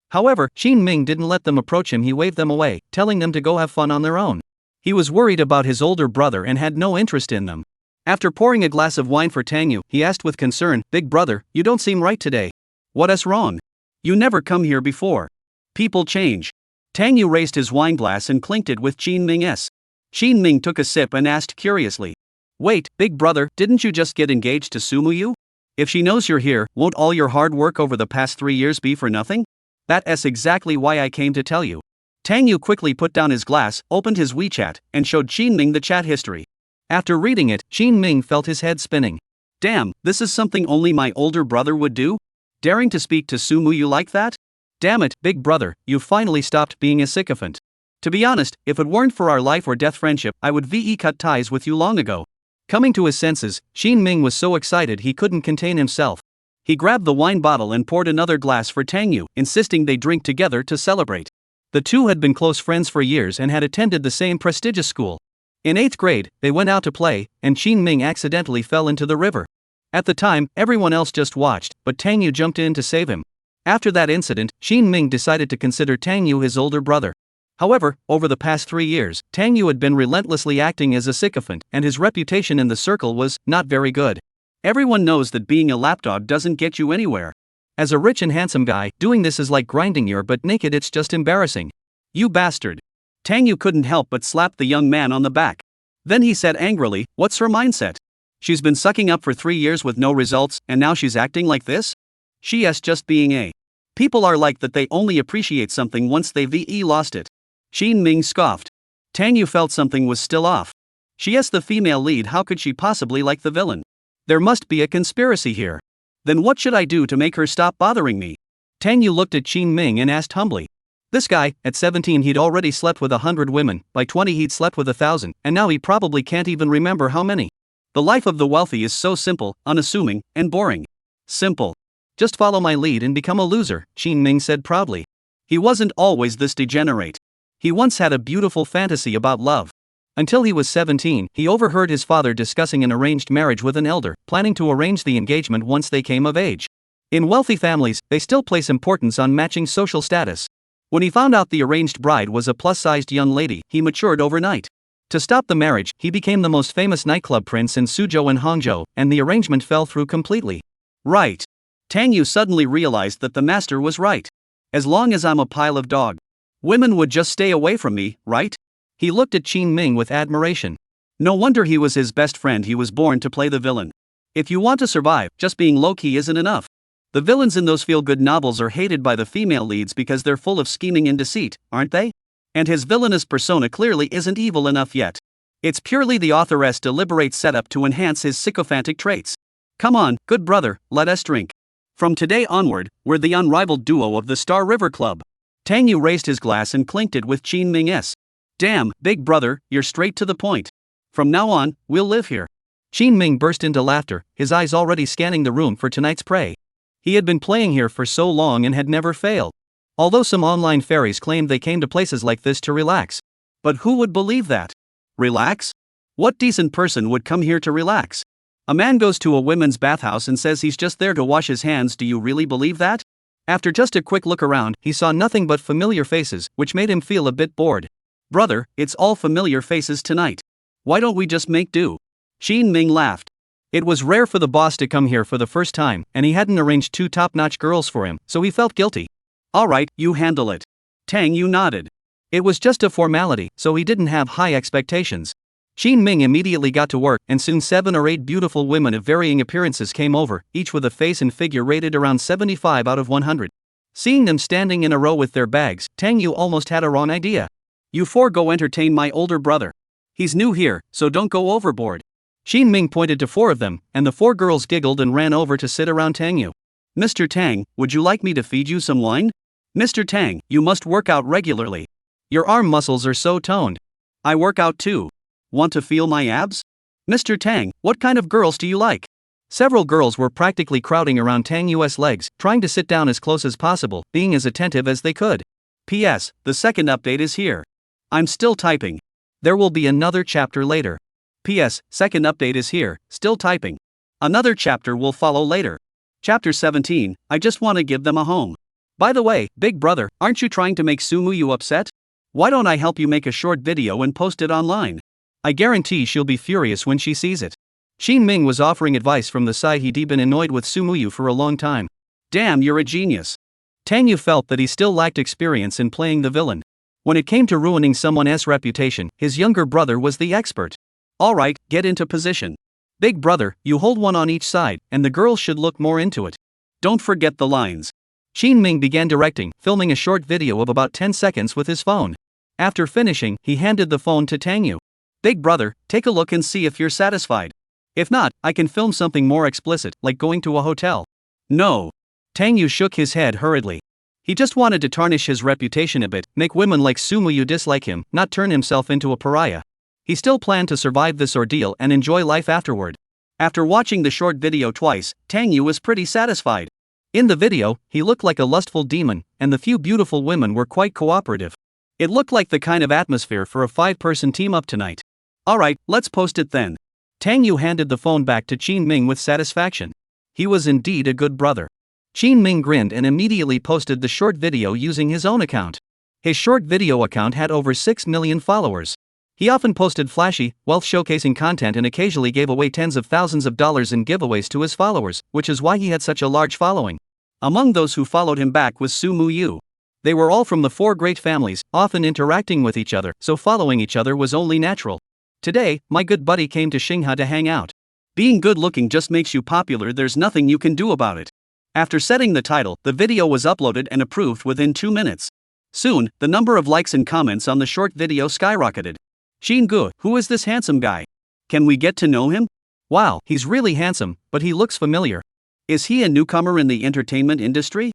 However, Qin Ming didn't let them approach him. He waved them away, telling them to go have fun on their own. He was worried about his older brother and had no interest in them. After pouring a glass of wine for Tang Yu, he asked with concern, Big brother, you don't seem right today. What's wrong? You never come here before. People change. Tang Yu raised his wine glass and clinked it with Qin Ming's. Qin Ming took a sip and asked curiously. Wait, big brother, didn't you just get engaged to Sumuyu? If she knows you're here, won't all your hard work over the past 3 years be for nothing? That's exactly why I came to tell you. Tang Yu quickly put down his glass, opened his WeChat, and showed Qin Ming the chat history. After reading it, Qin Ming felt his head spinning. Damn, this is something only my older brother would do? Daring to speak to Sumuyu like that? Damn it, big brother, you finally stopped being a sycophant. To be honest, if it weren't for our life or death friendship, I would cut ties with you long ago. Coming to his senses, Qin Ming was so excited he couldn't contain himself. He grabbed the wine bottle and poured another glass for Tang Yu, insisting they drink together to celebrate. The two had been close friends for years and had attended the same prestigious school. In 8th grade, they went out to play, and Qin Ming accidentally fell into the river. At the time, everyone else just watched, but Tang Yu jumped in to save him. After that incident, Qin Ming decided to consider Tang Yu his older brother. However, over the past 3 years, Tang Yu had been relentlessly acting as a sycophant, and his reputation in the circle was not very good. Everyone knows that being a lapdog doesn't get you anywhere. As a rich and handsome guy, doing this is like grinding your butt naked. It's just embarrassing. You bastard. Tang Yu couldn't help but slap the young man on the back. Then he said angrily, "What's her mindset? She's been sucking up for 3 years with no results, and now she's acting like this? She's just being a. People are like that, they only appreciate something once they've lost it." Qin Ming scoffed. Tang Yu felt something was still off. She's the female lead, how could she possibly like the villain? There must be a conspiracy here. Then what should I do to make her stop bothering me? Tang Yu looked at Qin Ming and asked humbly. This guy, at 17 he'd already slept with 100 women, by 20 he'd slept with 1,000, and now he probably can't even remember how many. The life of the wealthy is so simple, unassuming, and boring. Simple. Just follow my lead and become a loser, Qin Ming said proudly. He wasn't always this degenerate. He once had a beautiful fantasy about love. Until he was 17, he overheard his father discussing an arranged marriage with an elder, planning to arrange the engagement once they came of age. In wealthy families, they still place importance on matching social status. When he found out the arranged bride was a plus-sized young lady, he matured overnight. To stop the marriage, he became the most famous nightclub prince in Suzhou and Hangzhou, and the arrangement fell through completely. Right. Tang Yu suddenly realized that the master was right. As long as I'm a pile of dog, women would just stay away from me, right? He looked at Qin Ming with admiration. No wonder he was his best friend. He was born to play the villain. If you want to survive, just being low-key isn't enough. The villains in those feel-good novels are hated by the female leads because they're full of scheming and deceit, aren't they? And his villainous persona clearly isn't evil enough yet. It's purely the author's deliberate setup to enhance his sycophantic traits. Come on, good brother, let us drink. From today onward, we're the unrivaled duo of the Star River Club. Tang Yu raised his glass and clinked it with Qin Ming's. Damn, big brother, you're straight to the point. From now on, we'll live here. Qin Ming burst into laughter, his eyes already scanning the room for tonight's prey. He had been playing here for so long and had never failed. Although some online fairies claimed they came to places like this to relax. But who would believe that? Relax? What decent person would come here to relax? A man goes to a women's bathhouse and says he's just there to wash his hands. Do you really believe that? After just a quick look around, he saw nothing but familiar faces, which made him feel a bit bored. Brother, it's all familiar faces tonight. Why don't we just make do? Qin Ming laughed. It was rare for the boss to come here for the first time, and he hadn't arranged 2 top-notch girls for him, so he felt guilty. Alright, you handle it. Tang Yu nodded. It was just a formality, so he didn't have high expectations. Qin Ming immediately got to work, and soon 7 or 8 beautiful women of varying appearances came over, each with a face and figure rated around 75 out of 100. Seeing them standing in a row with their bags, Tang Yu almost had a wrong idea. You 4 go entertain my older brother. He's new here, so don't go overboard. Qin Ming pointed to 4 of them, and the 4 girls giggled and ran over to sit around Tang Yu. Mr. Tang, would you like me to feed you some wine? Mr. Tang, you must work out regularly. Your arm muscles are so toned. I work out too. Want to feel my abs? Mr. Tang, what kind of girls do you like? Several girls were practically crowding around Tang Yu's legs, trying to sit down as close as possible, being as attentive as they could. P.S. The second update is here. I'm still typing. There will be another chapter later. P.S. Second update is here, still typing. Another chapter will follow later. Chapter 17, I just want to give them a home. By the way, big brother, aren't you trying to make Sumuyu upset? Why don't I help you make a short video and post it online? I guarantee she'll be furious when she sees it. Qin Ming was offering advice from the side. He'd been annoyed with Sumuyu for a long time. Damn, you're a genius. Tang Yu felt that he still lacked experience in playing the villain. When it came to ruining someone's reputation, his younger brother was the expert. Alright, get into position. Big brother, you hold one on each side, and the girls should look more into it. Don't forget the lines. Shin Ming began directing, filming a short video of about 10 seconds with his phone. After finishing, he handed the phone to Tang Yu. Big brother, take a look and see if you're satisfied. If not, I can film something more explicit, like going to a hotel. No. Tang Yu shook his head hurriedly. He just wanted to tarnish his reputation a bit, make women like Sumu dislike him, not turn himself into a pariah. He still planned to survive this ordeal and enjoy life afterward. After watching the short video twice, Tang Yu was pretty satisfied. In the video, he looked like a lustful demon, and the few beautiful women were quite cooperative. It looked like the kind of atmosphere for a 5-person team-up tonight. Alright, let's post it then. Tang Yu handed the phone back to Shin Ming with satisfaction. He was indeed a good brother. Shin Ming grinned and immediately posted the short video using his own account. His short video account had over 6 million followers. He often posted flashy, wealth-showcasing content and occasionally gave away tens of thousands of dollars in giveaways to his followers, which is why he had such a large following. Among those who followed him back was Sumu Yu. They were all from the 4 great families, often interacting with each other, so following each other was only natural. Today, my good buddy came to Xingha to hang out. Being good-looking just makes you popular, there's nothing you can do about it. After setting the title, the video was uploaded and approved within 2 minutes. Soon, the number of likes and comments on the short video skyrocketed. Xingu, who is this handsome guy? Can we get to know him? Wow, he's really handsome, but he looks familiar. Is he a newcomer in the entertainment industry?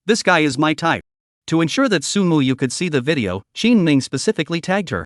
This guy is my type. To ensure that Sumu Yu could see the video, Shin Ming specifically tagged her.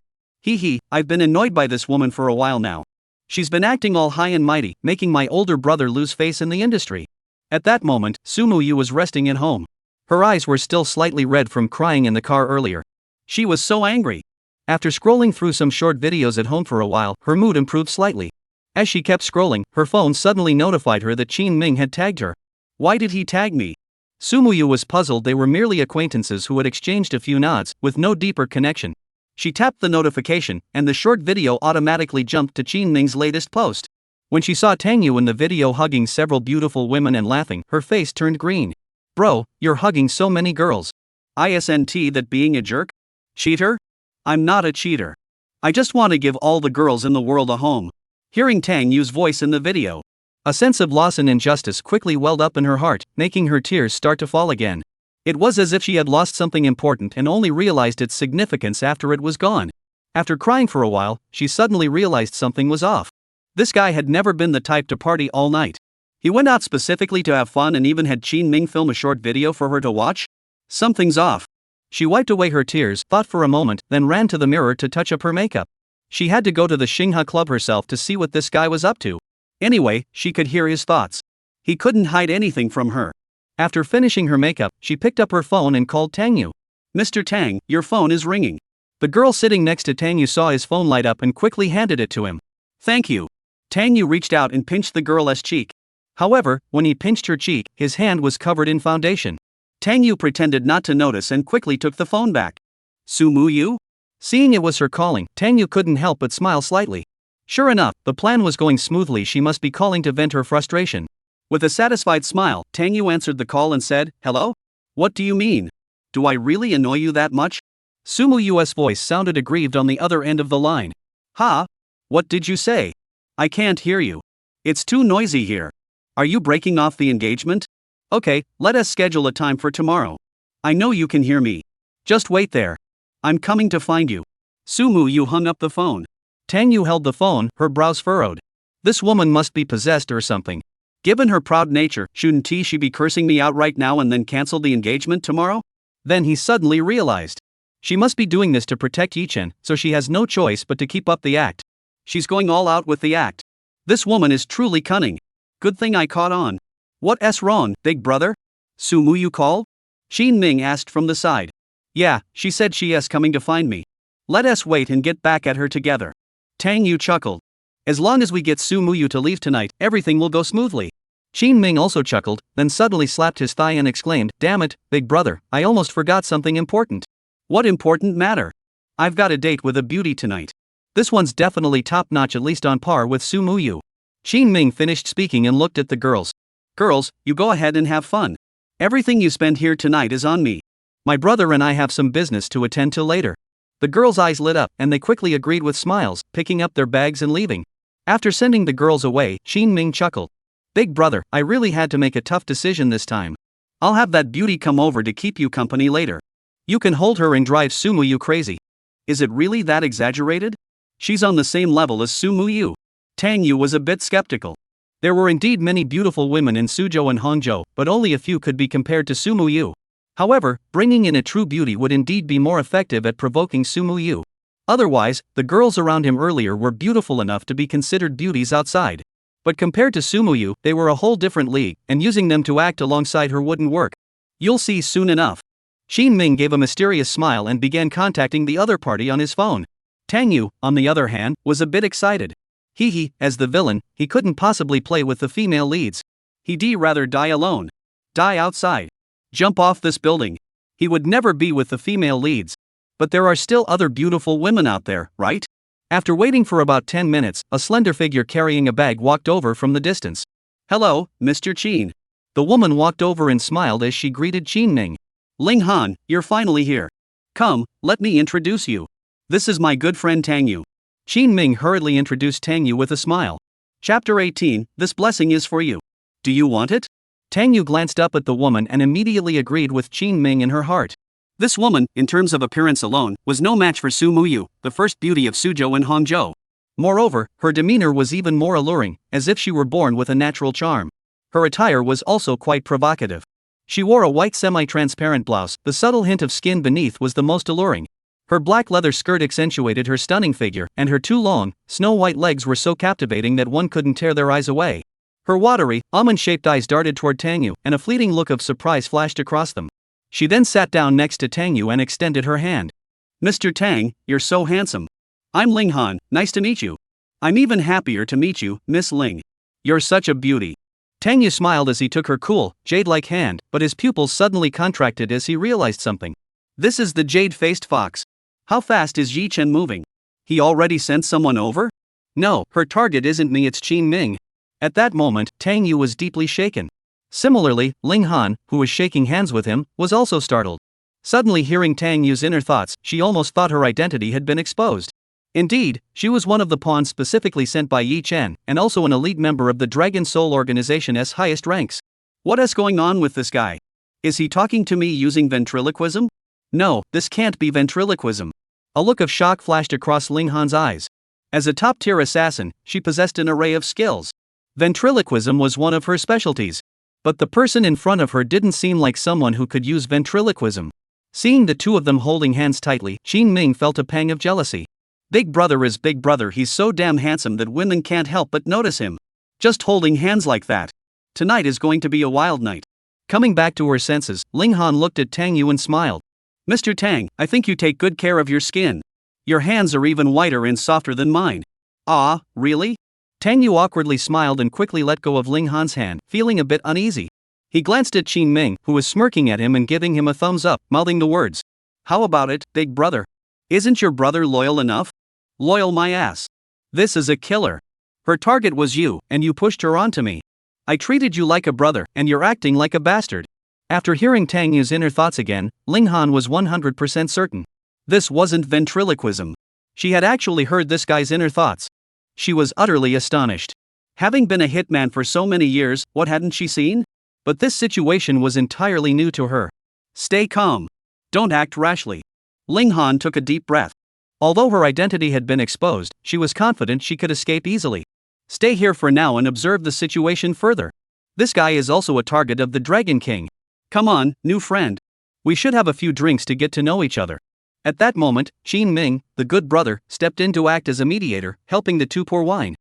I've been annoyed by this woman for a while now. She's been acting all high and mighty, making my older brother lose face in the industry. At that moment, Sumu Yu was resting at home. Her eyes were still slightly red from crying in the car earlier. She was so angry. After scrolling through some short videos at home for a while, her mood improved slightly. As she kept scrolling, her phone suddenly notified her that Shin Ming had tagged her. Why did he tag me? Sumu Yu was puzzled. They were merely acquaintances who had exchanged a few nods, with no deeper connection. She tapped the notification, and the short video automatically jumped to Shin Ming's latest post. When she saw Tang Yu in the video hugging several beautiful women and laughing, her face turned green. Bro, you're hugging so many girls. Isn't that being a jerk? Cheater? I'm not a cheater. I just want to give all the girls in the world a home. Hearing Tang Yu's voice in the video, a sense of loss and injustice quickly welled up in her heart, making her tears start to fall again. It was as if she had lost something important and only realized its significance after it was gone. After crying for a while, she suddenly realized something was off. This guy had never been the type to party all night. He went out specifically to have fun and even had Shin Ming film a short video for her to watch? Something's off. She wiped away her tears, thought for a moment, then ran to the mirror to touch up her makeup. She had to go to the Xingha club herself to see what this guy was up to. Anyway, she could hear his thoughts. He couldn't hide anything from her. After finishing her makeup, she picked up her phone and called Tang Yu. Mr. Tang, your phone is ringing. The girl sitting next to Tang Yu saw his phone light up and quickly handed it to him. Thank you. Tang Yu reached out and pinched the girl's cheek. However, when he pinched her cheek, his hand was covered in foundation. Tang Yu pretended not to notice and quickly took the phone back. Sumu Yu? Seeing it was her calling, Tang Yu couldn't help but smile slightly. Sure enough, the plan was going smoothly. She must be calling to vent her frustration. With a satisfied smile, Tang Yu answered the call and said, "Hello? What do you mean? Do I really annoy you that much?" Sumu Yu's voice sounded aggrieved on the other end of the line. "Huh? What did you say? I can't hear you. It's too noisy here. Are you breaking off the engagement? Okay, let us schedule a time for tomorrow. I know you can hear me. Just wait there. I'm coming to find you." Sumu Yu hung up the phone. Tang Yu held the phone, her brows furrowed. This woman must be possessed or something. Given her proud nature, shouldn't she be cursing me out right now and then cancel the engagement tomorrow? Then he suddenly realized. She must be doing this to protect Yichen, so she has no choice but to keep up the act. She's going all out with the act. This woman is truly cunning. Good thing I caught on. What's wrong, big brother? Sumu Yu called? Shin Ming asked from the side. Yeah, she said she is coming to find me. Let us wait and get back at her together. Tang Yu chuckled. As long as we get Sumu Yu to leave tonight, everything will go smoothly. Shin Ming also chuckled, then suddenly slapped his thigh and exclaimed, "Damn it, big brother, I almost forgot something important." What important matter? I've got a date with a beauty tonight. This one's definitely top-notch, at least on par with Sumu Yu. Shin Ming finished speaking and looked at the girls. Girls, you go ahead and have fun. Everything you spend here tonight is on me. My brother and I have some business to attend to later. The girls' eyes lit up, and they quickly agreed with smiles, picking up their bags and leaving. After sending the girls away, Qin Ming chuckled. Big brother, I really had to make a tough decision this time. I'll have that beauty come over to keep you company later. You can hold her and drive Sumuyu crazy. Is it really that exaggerated? She's on the same level as Sumuyu. Tang Yu was a bit skeptical. There were indeed many beautiful women in Suzhou and Hangzhou, but only a few could be compared to Sumuyu. However, bringing in a true beauty would indeed be more effective at provoking Sumuyu. Otherwise, the girls around him earlier were beautiful enough to be considered beauties outside. But compared to Sumuyu, they were a whole different league, and using them to act alongside her wouldn't work. You'll see soon enough. Qin Ming gave a mysterious smile and began contacting the other party on his phone. Tang Yu, on the other hand, was a bit excited. As the villain, he couldn't possibly play with the female leads. He'd rather die alone. Die outside. Jump off this building. He would never be with the female leads. But there are still other beautiful women out there, right? After waiting for about 10 minutes, a slender figure carrying a bag walked over from the distance. Hello, Mr. Qin. The woman walked over and smiled as she greeted Qin Ming. Ling Han, you're finally here. Come, let me introduce you. This is my good friend Tang Yu. Qin Ming hurriedly introduced Tang Yu with a smile. Chapter 18, this blessing is for you. Do you want it? Tang Yu glanced up at the woman and immediately agreed with Qin Ming in her heart. This woman, in terms of appearance alone, was no match for Su Muyu, the first beauty of Suzhou and Hangzhou. Moreover, her demeanor was even more alluring, as if she were born with a natural charm. Her attire was also quite provocative. She wore a white semi-transparent blouse, the subtle hint of skin beneath was the most alluring. Her black leather skirt accentuated her stunning figure, and her two long, snow-white legs were so captivating that one couldn't tear their eyes away. Her watery, almond-shaped eyes darted toward Tang Yu, and a fleeting look of surprise flashed across them. She then sat down next to Tang Yu and extended her hand. Mr. Tang, you're so handsome. I'm Ling Han, nice to meet you. I'm even happier to meet you, Miss Ling. You're such a beauty. Tang Yu smiled as he took her cool, jade-like hand, but his pupils suddenly contracted as he realized something. This is the jade-faced fox. How fast is Yi Chen moving? He already sent someone over? No, her target isn't me, it's Qin Ming. At that moment, Tang Yu was deeply shaken. Similarly, Ling Han, who was shaking hands with him, was also startled. Suddenly hearing Tang Yu's inner thoughts, she almost thought her identity had been exposed. Indeed, she was one of the pawns specifically sent by Yi Chen, and also an elite member of the Dragon Soul Organization's highest ranks. What is going on with this guy? Is he talking to me using ventriloquism? No, this can't be ventriloquism. A look of shock flashed across Ling Han's eyes. As a top-tier assassin, she possessed an array of skills. Ventriloquism was one of her specialties. But the person in front of her didn't seem like someone who could use ventriloquism. Seeing the two of them holding hands tightly, Qin Ming felt a pang of jealousy. Big brother is big brother, he's so damn handsome that women can't help but notice him. Just holding hands like that. Tonight is going to be a wild night. Coming back to her senses, Ling Han looked at Tang Yu and smiled. Mr. Tang, I think you take good care of your skin. Your hands are even whiter and softer than mine. Ah, really? Tang Yu awkwardly smiled and quickly let go of Ling Han's hand, feeling a bit uneasy. He glanced at Qin Ming, who was smirking at him and giving him a thumbs up, mouthing the words. How about it, big brother? Isn't your brother loyal enough? Loyal my ass. This is a killer. Her target was you, and you pushed her onto me. I treated you like a brother, and you're acting like a bastard. After hearing Tang Yu's inner thoughts again, Ling Han was 100% certain. This wasn't ventriloquism. She had actually heard this guy's inner thoughts. She was utterly astonished. Having been a hitman for so many years, what hadn't she seen? But this situation was entirely new to her. Stay calm. Don't act rashly. Ling Han took a deep breath. Although her identity had been exposed, she was confident she could escape easily. Stay here for now and observe the situation further. This guy is also a target of the Dragon King. Come on, new friend. We should have a few drinks to get to know each other. At that moment, Qin Ming, the good brother, stepped in to act as a mediator, helping the two pour wine.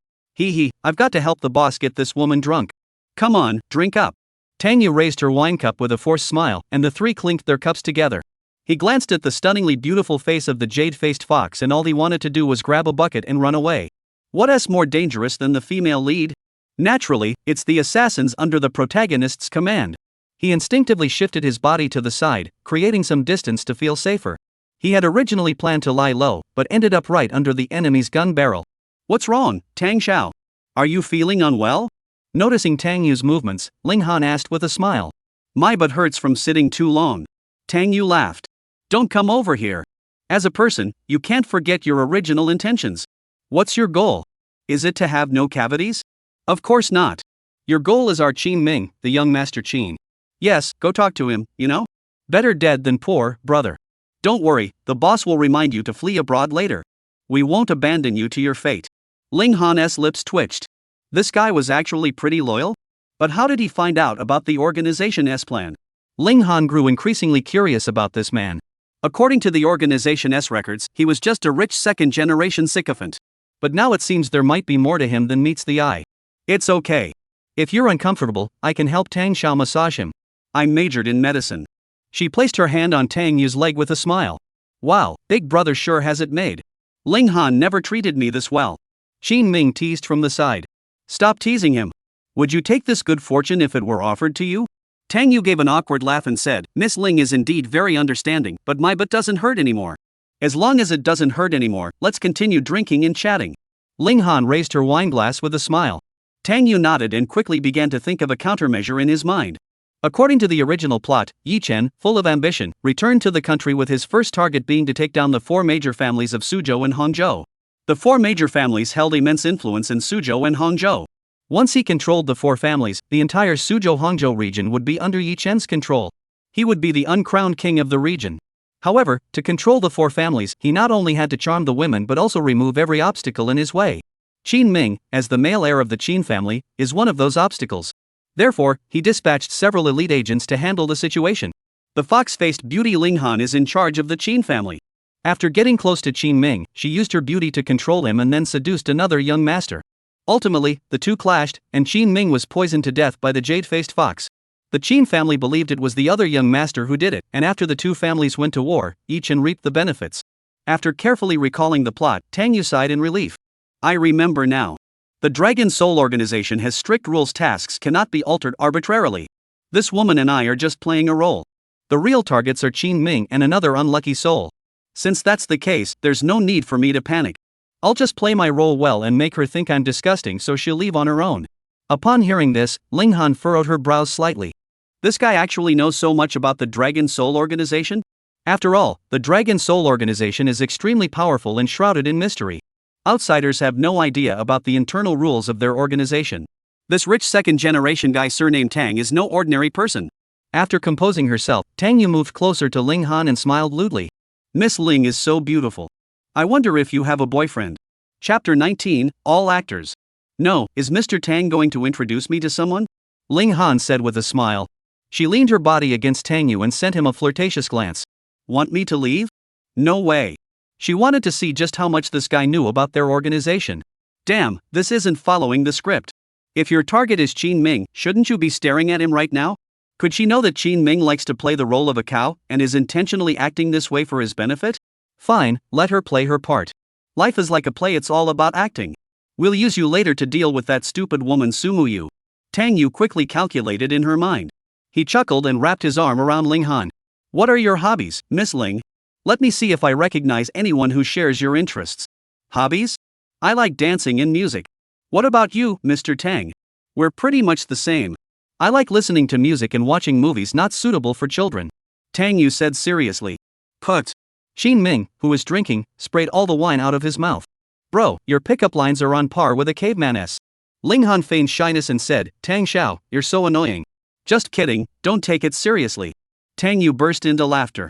I've got to help the boss get this woman drunk. Come on, drink up. Tang Yu raised her wine cup with a forced smile, and the three clinked their cups together. He glanced at the stunningly beautiful face of the jade-faced fox, and all he wanted to do was grab a bucket and run away. What's more dangerous than the female lead? Naturally, it's the assassins under the protagonist's command. He instinctively shifted his body to the side, creating some distance to feel safer. He had originally planned to lie low, but ended up right under the enemy's gun barrel. What's wrong, Tang Xiao? Are you feeling unwell? Noticing Tang Yu's movements, Ling Han asked with a smile. My butt hurts from sitting too long. Tang Yu laughed. Don't come over here. As a person, you can't forget your original intentions. What's your goal? Is it to have no cavities? Of course not. Your goal is our Qin Ming, the young master Qin. Yes, go talk to him, you know? Better dead than poor, brother. Don't worry, the boss will remind you to flee abroad later. We won't abandon you to your fate. Ling Han's lips twitched. This guy was actually pretty loyal? But how did he find out about the organization's plan? Ling Han grew increasingly curious about this man. According to the organization's records, he was just a rich second-generation sycophant. But now it seems there might be more to him than meets the eye. It's okay. If you're uncomfortable, I can help Tang Xiao massage him. I'm majored in medicine. She placed her hand on Tang Yu's leg with a smile. Wow, big brother sure has it made. Ling Han never treated me this well. Qin Ming teased from the side. Stop teasing him. Would you take this good fortune if it were offered to you? Tang Yu gave an awkward laugh and said, Miss Ling is indeed very understanding, but my butt doesn't hurt anymore. As long as it doesn't hurt anymore, let's continue drinking and chatting. Ling Han raised her wineglass with a smile. Tang Yu nodded and quickly began to think of a countermeasure in his mind. According to the original plot, Yi Chen, full of ambition, returned to the country with his first target being to take down the four major families of Suzhou and Hangzhou. The four major families held immense influence in Suzhou and Hangzhou. Once he controlled the four families, the entire Suzhou-Hangzhou region would be under Yi Chen's control. He would be the uncrowned king of the region. However, to control the four families, he not only had to charm the women but also remove every obstacle in his way. Qin Ming, as the male heir of the Qin family, is one of those obstacles. Therefore, he dispatched several elite agents to handle the situation. The fox-faced beauty Ling Han is in charge of the Qin family. After getting close to Qin Ming, she used her beauty to control him and then seduced another young master. Ultimately, the two clashed, and Qin Ming was poisoned to death by the jade-faced fox. The Qin family believed it was the other young master who did it, and after the two families went to war, each and reaped the benefits. After carefully recalling the plot, Tang Yu sighed in relief. I remember now. The Dragon Soul organization has strict rules. Tasks cannot be altered arbitrarily. This woman and I are just playing a role. The real targets are Qin Ming and another unlucky soul. Since that's the case, there's no need for me to panic. I'll just play my role well and make her think I'm disgusting so she'll leave on her own. Upon hearing this, Ling Han furrowed her brows slightly. This guy actually knows so much about the Dragon Soul organization? After all, the Dragon Soul organization is extremely powerful and shrouded in mystery. Outsiders have no idea about the internal rules of their organization. This rich second-generation guy surnamed Tang is no ordinary person. After composing herself, Tang Yu moved closer to Ling Han and smiled lewdly. Miss Ling is so beautiful. I wonder if you have a boyfriend. Chapter 19, All Actors. No, is Mr. Tang going to introduce me to someone? Ling Han said with a smile. She leaned her body against Tang Yu and sent him a flirtatious glance. Want me to leave? No way. She wanted to see just how much this guy knew about their organization. Damn, this isn't following the script. If your target is Qin Ming, shouldn't you be staring at him right now? Could she know that Qin Ming likes to play the role of a cow and is intentionally acting this way for his benefit? Fine, let her play her part. Life is like a play, it's all about acting. We'll use you later to deal with that stupid woman Sumu Yu. Tang Yu quickly calculated in her mind. He chuckled and wrapped his arm around Ling Han. What are your hobbies, Miss Ling? Let me see if I recognize anyone who shares your interests. Hobbies? I like dancing and music. What about you, Mr. Tang? We're pretty much the same. I like listening to music and watching movies not suitable for children. Tang Yu said seriously. Put. Qin Ming, who was drinking, sprayed all the wine out of his mouth. Bro, your pickup lines are on par with a caveman's. Ling Han feigned shyness and said, Tang Xiao, you're so annoying. Just kidding, don't take it seriously. Tang Yu burst into laughter.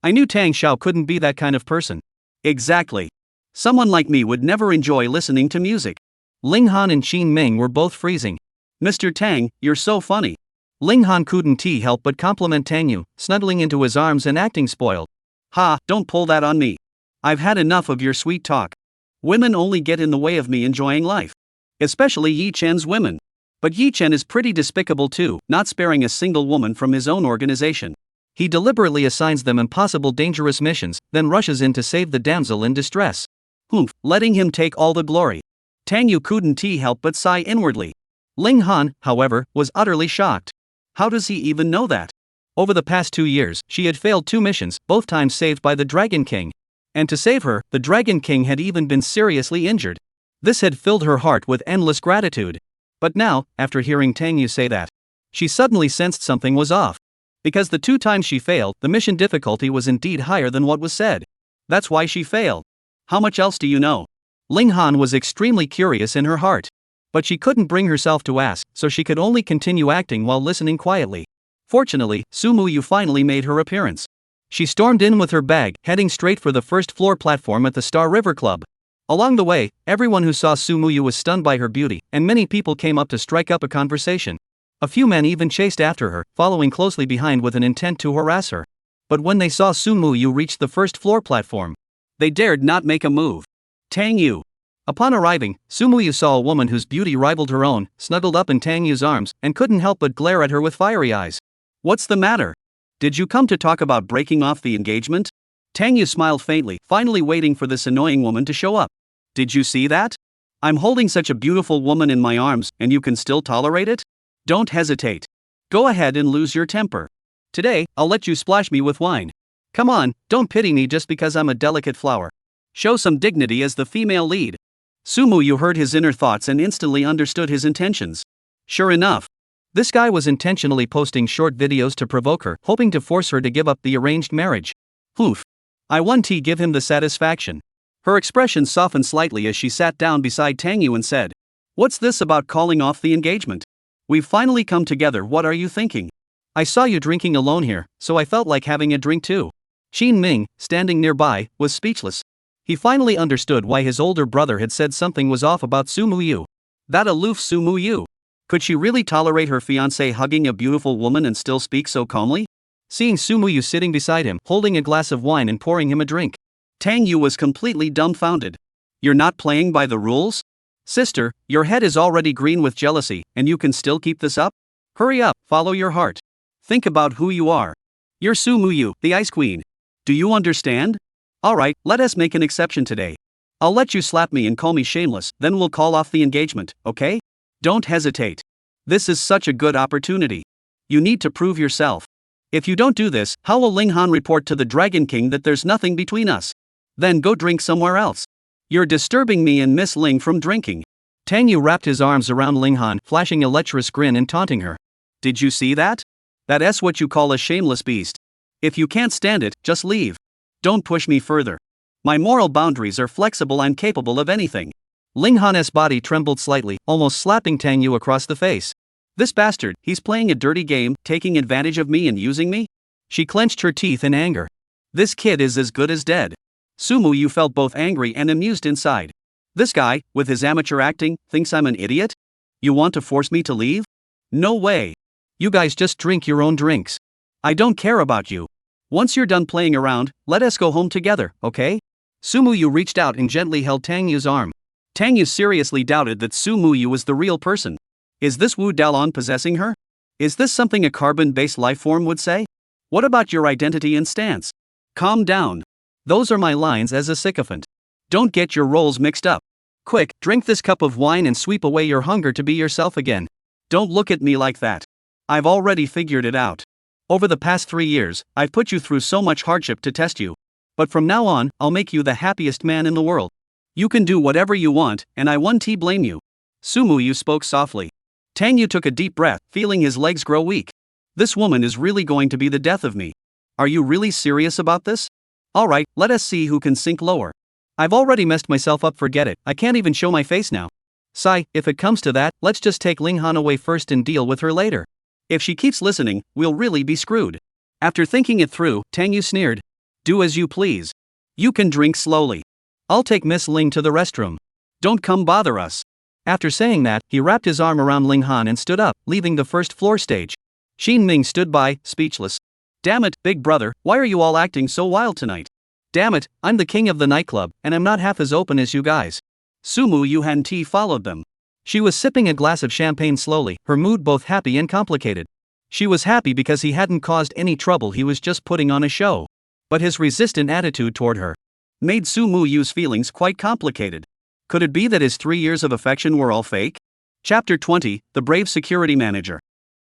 I knew Tang Xiao couldn't be that kind of person. Exactly. Someone like me would never enjoy listening to music. Ling Han and Qin Ming were both freezing. Mr. Tang, you're so funny. Ling Han couldn't help but compliment Tang Yu, snuggling into his arms and acting spoiled. Ha, don't pull that on me. I've had enough of your sweet talk. Women only get in the way of me enjoying life. Especially Yi Chen's women. But Yi Chen is pretty despicable too, not sparing a single woman from his own organization. He deliberately assigns them impossible dangerous missions, then rushes in to save the damsel in distress. Humph, letting him take all the glory. Tang Yu couldn't help but sigh inwardly. Ling Han, however, was utterly shocked. How does he even know that? Over the past 2 years, she had failed 2 missions, both times saved by the Dragon King. And to save her, the Dragon King had even been seriously injured. This had filled her heart with endless gratitude. But now, after hearing Tang Yu say that, she suddenly sensed something was off. Because the 2 times she failed, the mission difficulty was indeed higher than what was said. That's why she failed. How much else do you know? Ling Han was extremely curious in her heart. But she couldn't bring herself to ask, so she could only continue acting while listening quietly. Fortunately, Su Muyu finally made her appearance. She stormed in with her bag, heading straight for the first floor platform at the Star River Club. Along the way, everyone who saw Su Muyu was stunned by her beauty, and many people came up to strike up a conversation. A few men even chased after her, following closely behind with an intent to harass her. But when they saw Su Muyu reach the first floor platform, they dared not make a move. Tang Yu. Upon arriving, Su Muyu saw a woman whose beauty rivaled her own, snuggled up in Tang Yu's arms, and couldn't help but glare at her with fiery eyes. What's the matter? Did you come to talk about breaking off the engagement? Tang Yu smiled faintly, finally waiting for this annoying woman to show up. Did you see that? I'm holding such a beautiful woman in my arms, and you can still tolerate it? Don't hesitate. Go ahead and lose your temper. Today, I'll let you splash me with wine. Come on, don't pity me just because I'm a delicate flower. Show some dignity as the female lead. Su Muyu heard his inner thoughts and instantly understood his intentions. Sure enough, this guy was intentionally posting short videos to provoke her, hoping to force her to give up the arranged marriage. Oof. I won't give him the satisfaction. Her expression softened slightly as she sat down beside Tang Yu and said, "What's this about calling off the engagement? We've finally come together, what are you thinking? I saw you drinking alone here, so I felt like having a drink too." Qin Ming, standing nearby, was speechless. He finally understood why his older brother had said something was off about Su Muyu. That aloof Su Muyu. Could she really tolerate her fiancé hugging a beautiful woman and still speak so calmly? Seeing Su Muyu sitting beside him, holding a glass of wine and pouring him a drink, Tang Yu was completely dumbfounded. You're not playing by the rules? Sister, your head is already green with jealousy, and you can still keep this up? Hurry up, follow your heart. Think about who you are. You're Su Muyu, the Ice Queen. Do you understand? Alright, let us make an exception today. I'll let you slap me and call me shameless, then we'll call off the engagement, okay? Don't hesitate. This is such a good opportunity. You need to prove yourself. If you don't do this, how will Ling Han report to the Dragon King that there's nothing between us? Then go drink somewhere else. You're disturbing me and Miss Ling from drinking. Tang Yu wrapped his arms around Ling Han, flashing a lecherous grin and taunting her. Did you see that? That's what you call a shameless beast. If you can't stand it, just leave. Don't push me further. My moral boundaries are flexible and capable of anything. Ling Han's body trembled slightly, almost slapping Tang Yu across the face. This bastard, he's playing a dirty game, taking advantage of me and using me? She clenched her teeth in anger. This kid is as good as dead. Su Muyu felt both angry and amused inside. This guy, with his amateur acting, thinks I'm an idiot? You want to force me to leave? No way. You guys just drink your own drinks. I don't care about you. Once you're done playing around, let us go home together, okay? Su Muyu reached out and gently held Tang Yu's arm. Tang Yu seriously doubted that Su Muyu was the real person. Is this Wu Dalon possessing her? Is this something a carbon-based life form would say? What about your identity and stance? Calm down. Those are my lines as a sycophant. Don't get your roles mixed up. Quick, drink this cup of wine and sweep away your hunger to be yourself again. Don't look at me like that. I've already figured it out. Over the past 3 years, I've put you through so much hardship to test you. But from now on, I'll make you the happiest man in the world. You can do whatever you want, and I won't blame you. Su Muyu spoke softly. Tang Yu took a deep breath, feeling his legs grow weak. This woman is really going to be the death of me. Are you really serious about this? Alright, let us see who can sink lower. I've already messed myself up, forget it, I can't even show my face now. Sai, if it comes to that, let's just take Ling Han away first and deal with her later. If she keeps listening, we'll really be screwed. After thinking it through, Tang Yu sneered. Do as you please. You can drink slowly. I'll take Miss Ling to the restroom. Don't come bother us. After saying that, he wrapped his arm around Ling Han and stood up, leaving the first floor stage. Qin Ming stood by, speechless. Damn it, big brother, why are you all acting so wild tonight? Damn it, I'm the king of the nightclub, and I'm not half as open as you guys. Su Muyu followed them. She was sipping a glass of champagne slowly, her mood both happy and complicated. She was happy because he hadn't caused any trouble, he was just putting on a show. But his resistant attitude toward her made Su Muyu's feelings quite complicated. Could it be that his 3 years of affection were all fake? Chapter 20, The Brave Security Manager.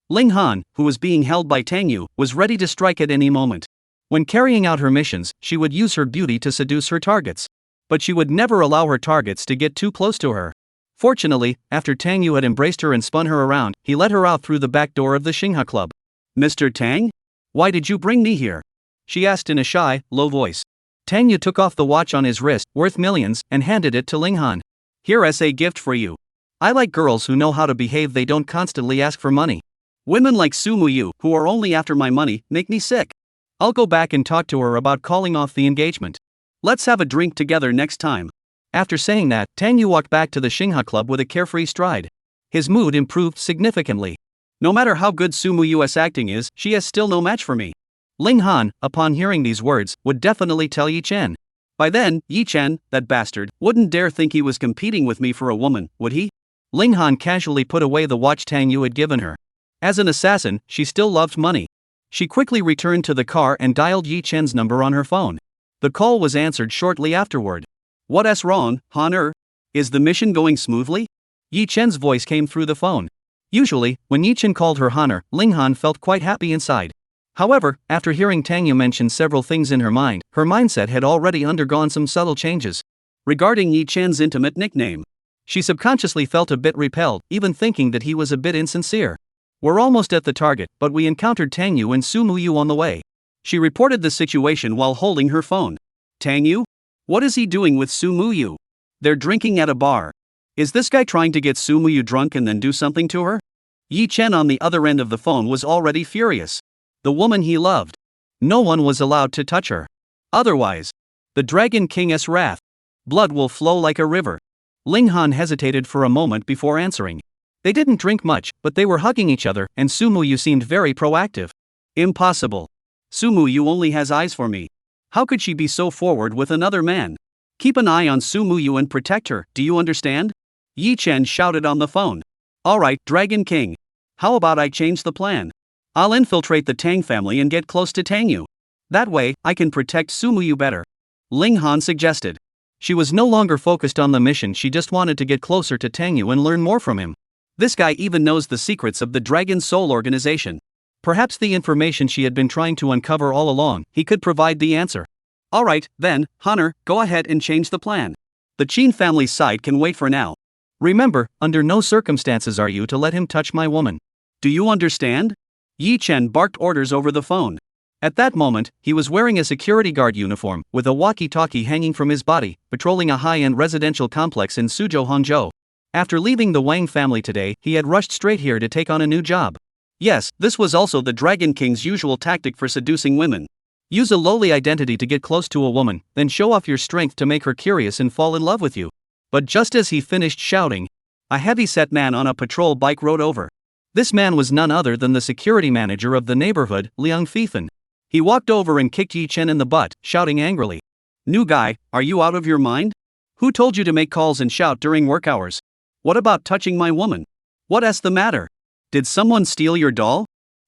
Ling Han, who was being held by Tang Yu, was ready to strike at any moment. When carrying out her missions, she would use her beauty to seduce her targets. But she would never allow her targets to get too close to her. Fortunately, after Tang Yu had embraced her and spun her around, he let her out through the back door of the Xingha Club. Mr. Tang? Why did you bring me here? She asked in a shy, low voice. Tang Yu took off the watch on his wrist, worth millions, and handed it to Ling Han. Here as a gift for you. I like girls who know how to behave, they don't constantly ask for money. Women like Sumu Yu, who are only after my money, make me sick. I'll go back and talk to her about calling off the engagement. Let's have a drink together next time. After saying that, Tang Yu walked back to the Xingha Club with a carefree stride. His mood improved significantly. No matter how good Sumu Yu's acting is, she is still no match for me. Ling Han, upon hearing these words, would definitely tell Yi Chen. By then, Yi Chen, that bastard, wouldn't dare think he was competing with me for a woman, would he? Ling Han casually put away the watch Tang Yu had given her. As an assassin, she still loved money. She quickly returned to the car and dialed Yi Chen's number on her phone. The call was answered shortly afterward. What's wrong, Han? Is the mission going smoothly? Yi Chen's voice came through the phone. Usually, when Yi Chen called her Han, Ling Han felt quite happy inside. However, after hearing Tang Yu mention several things in her mind, her mindset had already undergone some subtle changes. Regarding Yi Chen's intimate nickname, she subconsciously felt a bit repelled, even thinking that he was a bit insincere. We're almost at the target, but we encountered Tang Yu and Sumu Yu on the way. She reported the situation while holding her phone. Tang Yu? What is he doing with Sumu Yu? They're drinking at a bar. Is this guy trying to get Sumu Yu drunk and then do something to her? Yi Chen on the other end of the phone was already furious. The woman he loved. No one was allowed to touch her. Otherwise, the Dragon King's wrath. Blood will flow like a river. Ling Han hesitated for a moment before answering. They didn't drink much, but they were hugging each other, and Sumu Yu seemed very proactive. Impossible. Sumu Yu only has eyes for me. How could she be so forward with another man? Keep an eye on Sumu Yu and protect her, do you understand? Yi Chen shouted on the phone. Alright, Dragon King. How about I change the plan? I'll infiltrate the Tang family and get close to Tang Yu. That way, I can protect Sumu Yu better. Ling Han suggested. She was no longer focused on the mission, she just wanted to get closer to Tang Yu and learn more from him. This guy even knows the secrets of the Dragon Soul organization. Perhaps the information she had been trying to uncover all along, he could provide the answer. Alright, then, Hunter, go ahead and change the plan. The Qin family's side can wait for now. Remember, under no circumstances are you to let him touch my woman. Do you understand? Yi Chen barked orders over the phone. At that moment, he was wearing a security guard uniform, with a walkie-talkie hanging from his body, patrolling a high-end residential complex in Suzhou, Hangzhou. After leaving the Wang family today, he had rushed straight here to take on a new job. Yes, this was also the Dragon King's usual tactic for seducing women. Use a lowly identity to get close to a woman, then show off your strength to make her curious and fall in love with you. But just as he finished shouting, a heavy-set man on a patrol bike rode over. This man was none other than the security manager of the neighborhood, Liang Fifan. He walked over and kicked Yi Chen in the butt, shouting angrily. New guy, are you out of your mind? Who told you to make calls and shout during work hours? What about touching my woman? What's the matter? Did someone steal your doll?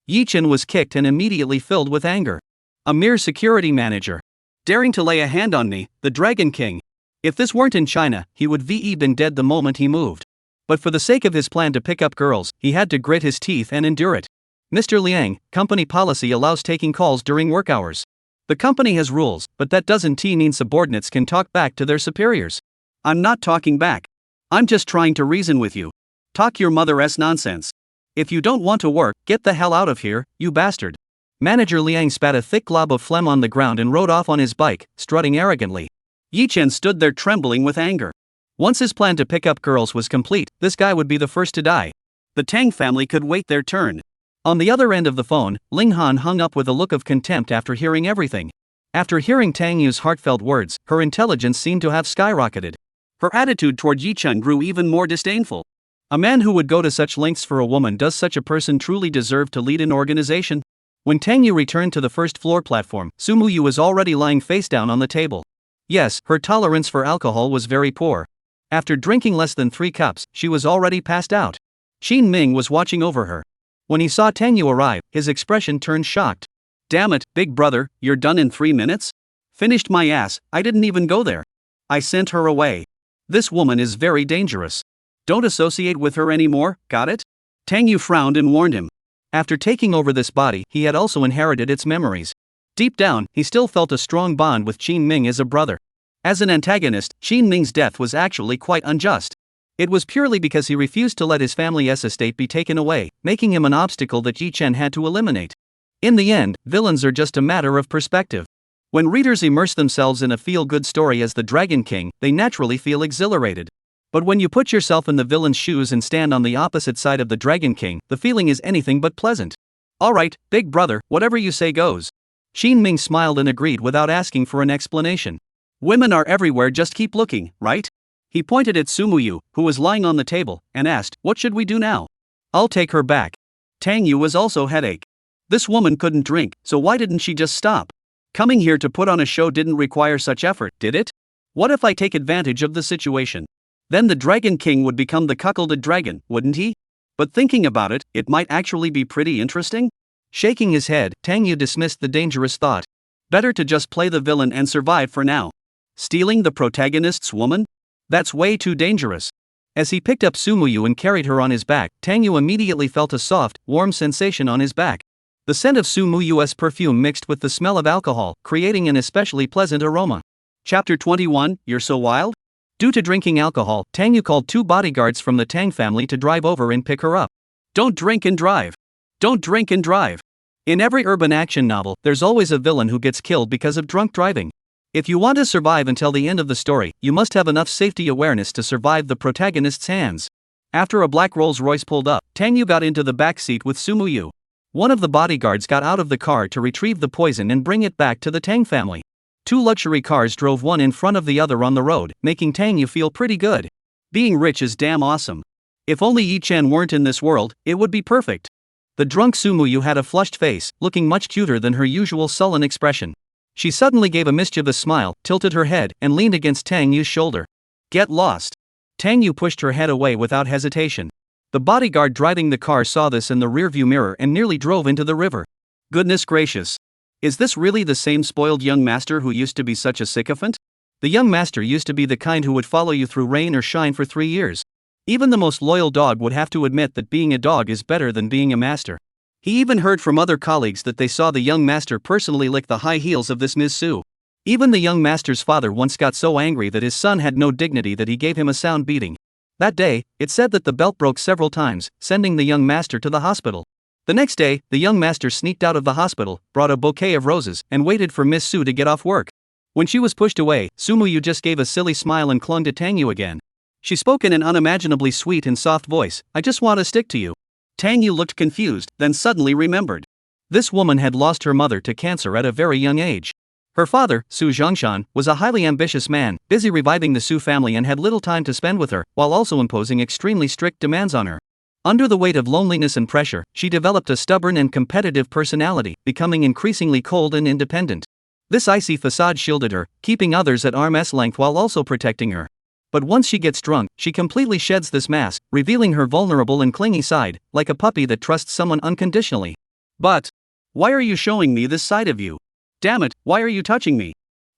Yi Chen was kicked and immediately filled with anger. A mere security manager. Daring to lay a hand on me, the Dragon King. If this weren't in China, he would have been dead the moment he moved. But for the sake of his plan to pick up girls, he had to grit his teeth and endure it. Mr. Liang, company policy allows taking calls during work hours. The company has rules, but that doesn't mean subordinates can talk back to their superiors. I'm not talking back. I'm just trying to reason with you. Talk your mother's nonsense. If you don't want to work, get the hell out of here, you bastard. Manager Liang spat a thick glob of phlegm on the ground and rode off on his bike, strutting arrogantly. Yi Chen stood there trembling with anger. Once his plan to pick up girls was complete, this guy would be the first to die. The Tang family could wait their turn. On the other end of the phone, Ling Han hung up with a look of contempt after hearing everything. After hearing Tang Yu's heartfelt words, her intelligence seemed to have skyrocketed. Her attitude toward Yi Chen grew even more disdainful. A man who would go to such lengths for a woman, does such a person truly deserve to lead an organization? When Tang Yu returned to the first floor platform, Sumu Yu was already lying face down on the table. Yes, her tolerance for alcohol was very poor. After drinking less than 3 cups, she was already passed out. Qin Ming was watching over her. When he saw Tang Yu arrive, his expression turned shocked. Damn it, big brother, you're done in 3 minutes? Finished my ass, I didn't even go there. I sent her away. This woman is very dangerous. Don't associate with her anymore, got it? Tang Yu frowned and warned him. After taking over this body, he had also inherited its memories. Deep down, he still felt a strong bond with Qin Ming as a brother. As an antagonist, Qin Ming's death was actually quite unjust. It was purely because he refused to let his family's estate be taken away, making him an obstacle that Yi Chen had to eliminate. In the end, villains are just a matter of perspective. When readers immerse themselves in a feel-good story as the Dragon King, they naturally feel exhilarated. But when you put yourself in the villain's shoes and stand on the opposite side of the Dragon King, the feeling is anything but pleasant. Alright, big brother, whatever you say goes. Xin Ming smiled and agreed without asking for an explanation. Women are everywhere, just keep looking, right? He pointed at Sumuyu, who was lying on the table, and asked, what should we do now? I'll take her back. Tang Yu was also headache. This woman couldn't drink, so why didn't she just stop? Coming here to put on a show didn't require such effort, did it? What if I take advantage of the situation? Then the Dragon King would become the cuckolded dragon, wouldn't he? But thinking about it, it might actually be pretty interesting. Shaking his head, Tang Yu dismissed the dangerous thought. Better to just play the villain and survive for now. Stealing the protagonist's woman? That's way too dangerous. As he picked up Sumuyu and carried her on his back, Tang Yu immediately felt a soft, warm sensation on his back. The scent of Sumuyu's perfume mixed with the smell of alcohol, creating an especially pleasant aroma. Chapter 21, You're So Wild? Due to drinking alcohol, Tang Yu called 2 bodyguards from the Tang family to drive over and pick her up. Don't drink and drive. Don't drink and drive. In every urban action novel, there's always a villain who gets killed because of drunk driving. If you want to survive until the end of the story, you must have enough safety awareness to survive the protagonist's hands. After a black Rolls-Royce pulled up, Tang Yu got into the back seat with Sumuyu. One of the bodyguards got out of the car to retrieve the poison and bring it back to the Tang family. 2 luxury cars drove one in front of the other on the road, making Tang Yu feel pretty good. Being rich is damn awesome. If only Yi-chan weren't in this world, it would be perfect. The drunk Sumuyu had a flushed face, looking much cuter than her usual sullen expression. She suddenly gave a mischievous smile, tilted her head, and leaned against Tang Yu's shoulder. Get lost. Tang Yu pushed her head away without hesitation. The bodyguard driving the car saw this in the rearview mirror and nearly drove into the river. Goodness gracious. Is this really the same spoiled young master who used to be such a sycophant? The young master used to be the kind who would follow you through rain or shine for 3 years. Even the most loyal dog would have to admit that being a dog is better than being a master. He even heard from other colleagues that they saw the young master personally lick the high heels of this Ms. Su. Even the young master's father once got so angry that his son had no dignity that he gave him a sound beating. That day, it said that the belt broke several times, sending the young master to the hospital. The next day, the young master sneaked out of the hospital, brought a bouquet of roses, and waited for Miss Su to get off work. When she was pushed away, Sumuyu just gave a silly smile and clung to Tang Yu again. She spoke in an unimaginably sweet and soft voice, I just want to stick to you. Tang Yu looked confused, then suddenly remembered. This woman had lost her mother to cancer at a very young age. Her father, Su Zhongshan, was a highly ambitious man, busy reviving the Su family and had little time to spend with her, while also imposing extremely strict demands on her. Under the weight of loneliness and pressure, she developed a stubborn and competitive personality, becoming increasingly cold and independent. This icy facade shielded her, keeping others at arm's length while also protecting her. But once she gets drunk, she completely sheds this mask, revealing her vulnerable and clingy side, like a puppy that trusts someone unconditionally. But why are you showing me this side of you? Damn it, why are you touching me?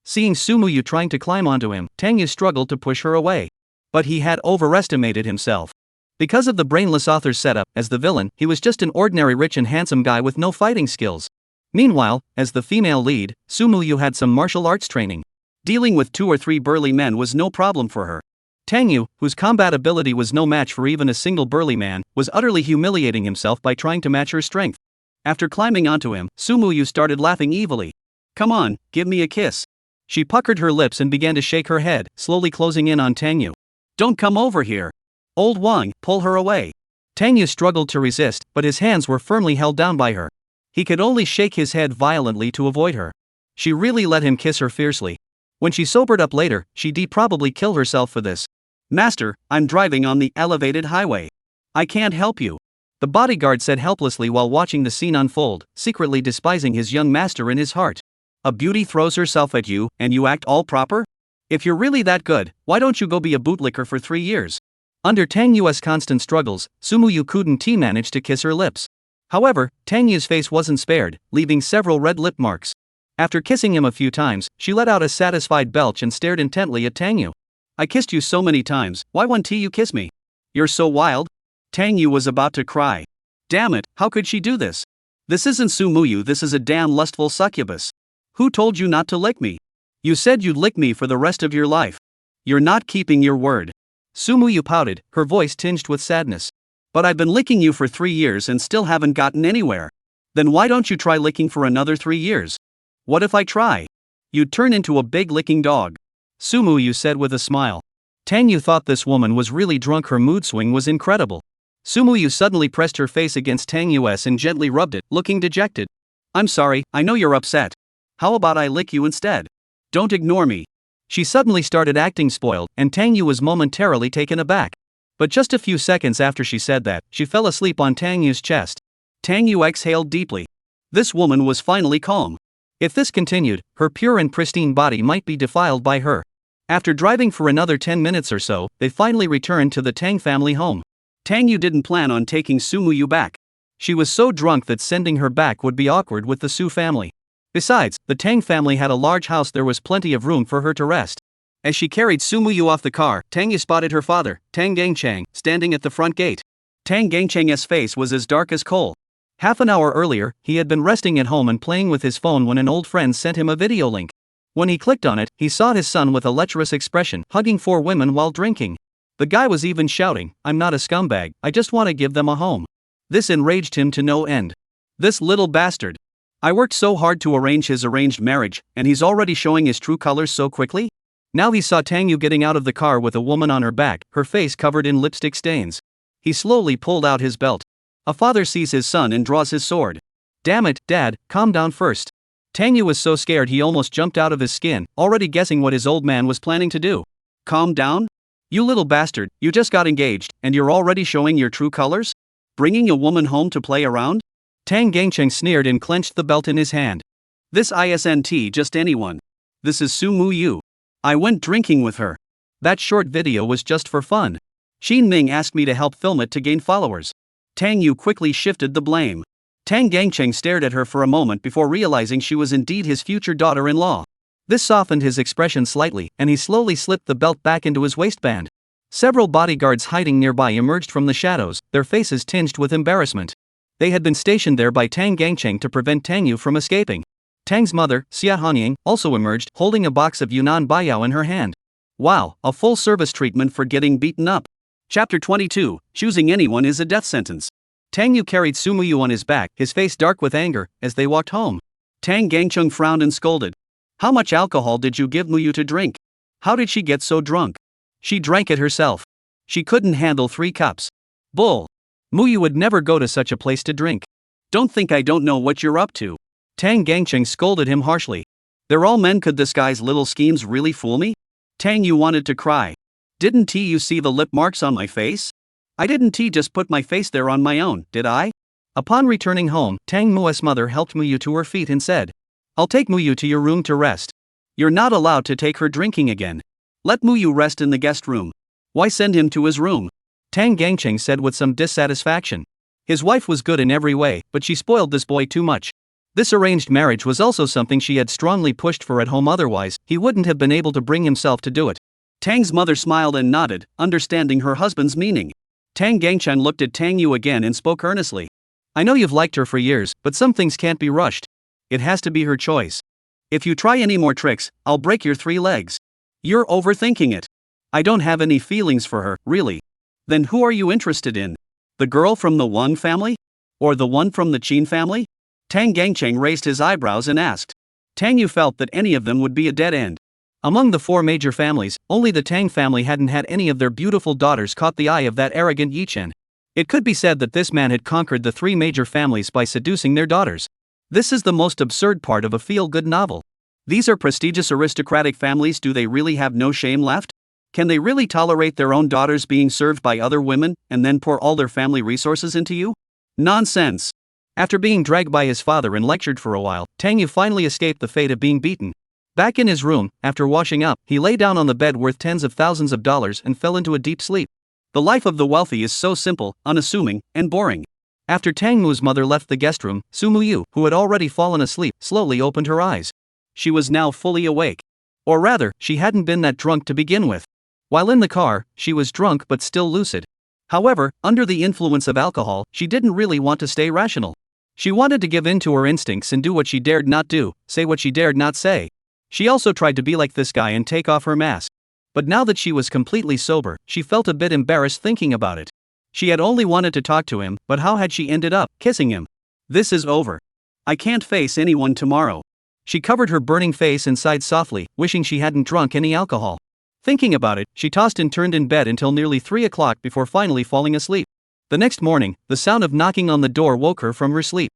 Seeing Sumuyu trying to climb onto him, Tang Yu struggled to push her away. But he had overestimated himself. Because of the brainless author's setup, as the villain, he was just an ordinary rich and handsome guy with no fighting skills. Meanwhile, as the female lead, Sumuyu had some martial arts training. Dealing with 2 or 3 burly men was no problem for her. Tang Yu, whose combat ability was no match for even a single burly man, was utterly humiliating himself by trying to match her strength. After climbing onto him, Sumuyu started laughing evilly. Come on, give me a kiss. She puckered her lips and began to shake her head, slowly closing in on Tang Yu. Don't come over here. Old Wang, pull her away. Tang Yu struggled to resist, but his hands were firmly held down by her. He could only shake his head violently to avoid her. She really let him kiss her fiercely. When she sobered up later, she'd probably kill herself for this. Master, I'm driving on the elevated highway. I can't help you. The bodyguard said helplessly while watching the scene unfold, secretly despising his young master in his heart. A beauty throws herself at you, and you act all proper? If you're really that good, why don't you go be a bootlicker for 3 years? Under Tang Yu's constant struggles, Sumuyu couldn't manage to kiss her lips. However, Tang Yu's face wasn't spared, leaving several red lip marks. After kissing him a few times, she let out a satisfied belch and stared intently at Tang Yu. I kissed you so many times, why won't you kiss me? You're so wild? Tang Yu was about to cry. Damn it, how could she do this? This isn't Sumuyu, this is a damn lustful succubus. Who told you not to lick me? You said you'd lick me for the rest of your life. You're not keeping your word. Sumuyu pouted, her voice tinged with sadness. But I've been licking you for 3 years and still haven't gotten anywhere. Then why don't you try licking for another 3 years? What if I try? You'd turn into a big licking dog. Sumu said with a smile. Tang Yu thought this woman was really drunk. Her mood swing was incredible. Sumu suddenly pressed her face against Tang Yu's and gently rubbed it, looking dejected. I'm sorry, I know you're upset. How about I lick you instead? Don't ignore me. She suddenly started acting spoiled, and Tang Yu was momentarily taken aback. But just a few seconds after she said that, she fell asleep on Tang Yu's chest. Tang Yu exhaled deeply. This woman was finally calm. If this continued, her pure and pristine body might be defiled by her. After driving for another 10 minutes or so, they finally returned to the Tang family home. Tang Yu didn't plan on taking Sumu back. She was so drunk that sending her back would be awkward with the Su family. Besides, the Tang family had a large house. There was plenty of room for her to rest. As she carried Sumu off the car, Tang Yu spotted her father, Tang Gangchang, standing at the front gate. Tang Gangchang's face was as dark as coal. Half an hour earlier, he had been resting at home and playing with his phone when an old friend sent him a video link. When he clicked on it, he saw his son with a lecherous expression, hugging 4 women while drinking. The guy was even shouting, "I'm not a scumbag, I just want to give them a home." This enraged him to no end. This little bastard. I worked so hard to arrange his arranged marriage, and he's already showing his true colors so quickly? Now he saw Tang Yu getting out of the car with a woman on her back, her face covered in lipstick stains. He slowly pulled out his belt. A father sees his son and draws his sword. Damn it, Dad, calm down first. Tang Yu was so scared he almost jumped out of his skin, already guessing what his old man was planning to do. Calm down? You little bastard, you just got engaged, and you're already showing your true colors? Bringing a woman home to play around? Tang Gangcheng sneered and clenched the belt in his hand. This isn't just anyone. This is Sumu Yu. I went drinking with her. That short video was just for fun. Xin Ming asked me to help film it to gain followers. Tang Yu quickly shifted the blame. Tang Gangcheng stared at her for a moment before realizing she was indeed his future daughter-in-law. This softened his expression slightly, and he slowly slipped the belt back into his waistband. Several bodyguards hiding nearby emerged from the shadows, their faces tinged with embarrassment. They had been stationed there by Tang Gangcheng to prevent Tang Yu from escaping. Tang's mother, Xia Hanying, also emerged, holding a box of Yunnan Baiyao in her hand. Wow, a full-service treatment for getting beaten up. Chapter 22, Choosing Anyone is a Death Sentence. Tang Yu carried Sumu Yu on his back, his face dark with anger, as they walked home. Tang Gangcheng frowned and scolded. How much alcohol did you give Mu Yu to drink? How did she get so drunk? She drank it herself. She couldn't handle 3 cups. Bull. Mu Yu would never go to such a place to drink. Don't think I don't know what you're up to. Tang Gangcheng scolded him harshly. They're all men. Could this guy's little schemes really fool me? Tang Yu wanted to cry. Didn't you see the lip marks on my face? I didn't just put my face there on my own, did I? Upon returning home, Tang Mu's mother helped Mu Yu to her feet and said, I'll take Mu Yu to your room to rest. You're not allowed to take her drinking again. Let Mu Yu rest in the guest room. Why send him to his room? Tang Gangcheng said with some dissatisfaction. His wife was good in every way, but she spoiled this boy too much. This arranged marriage was also something she had strongly pushed for at home, otherwise, he wouldn't have been able to bring himself to do it. Tang's mother smiled and nodded, understanding her husband's meaning. Tang Gangcheng looked at Tang Yu again and spoke earnestly. I know you've liked her for years, but some things can't be rushed. It has to be her choice. If you try any more tricks, I'll break your 3 legs. You're overthinking it. I don't have any feelings for her, really. Then who are you interested in? The girl from the Wang family? Or the one from the Qin family? Tang Gangcheng raised his eyebrows and asked. Tang Yu felt that any of them would be a dead end. Among the 4 major families, only the Tang family hadn't had any of their beautiful daughters caught the eye of that arrogant Yi Chen. It could be said that this man had conquered the 3 major families by seducing their daughters. This is the most absurd part of a feel-good novel. These are prestigious aristocratic families. Do they really have no shame left? Can they really tolerate their own daughters being served by other women, and then pour all their family resources into you? Nonsense! After being dragged by his father and lectured for a while, Tang Yu finally escaped the fate of being beaten. Back in his room, after washing up, he lay down on the bed worth tens of thousands of dollars and fell into a deep sleep. The life of the wealthy is so simple, unassuming, and boring. After Tang Mu's mother left the guest room, Sumu Yu, who had already fallen asleep, slowly opened her eyes. She was now fully awake. Or rather, she hadn't been that drunk to begin with. While in the car, she was drunk but still lucid. However, under the influence of alcohol, she didn't really want to stay rational. She wanted to give in to her instincts and do what she dared not do, say what she dared not say. She also tried to be like this guy and take off her mask. But now that she was completely sober, she felt a bit embarrassed thinking about it. She had only wanted to talk to him, but how had she ended up kissing him? This is over. I can't face anyone tomorrow. She covered her burning face and sighed softly, wishing she hadn't drunk any alcohol. Thinking about it, she tossed and turned in bed until nearly 3 o'clock before finally falling asleep. The next morning, the sound of knocking on the door woke her from her sleep.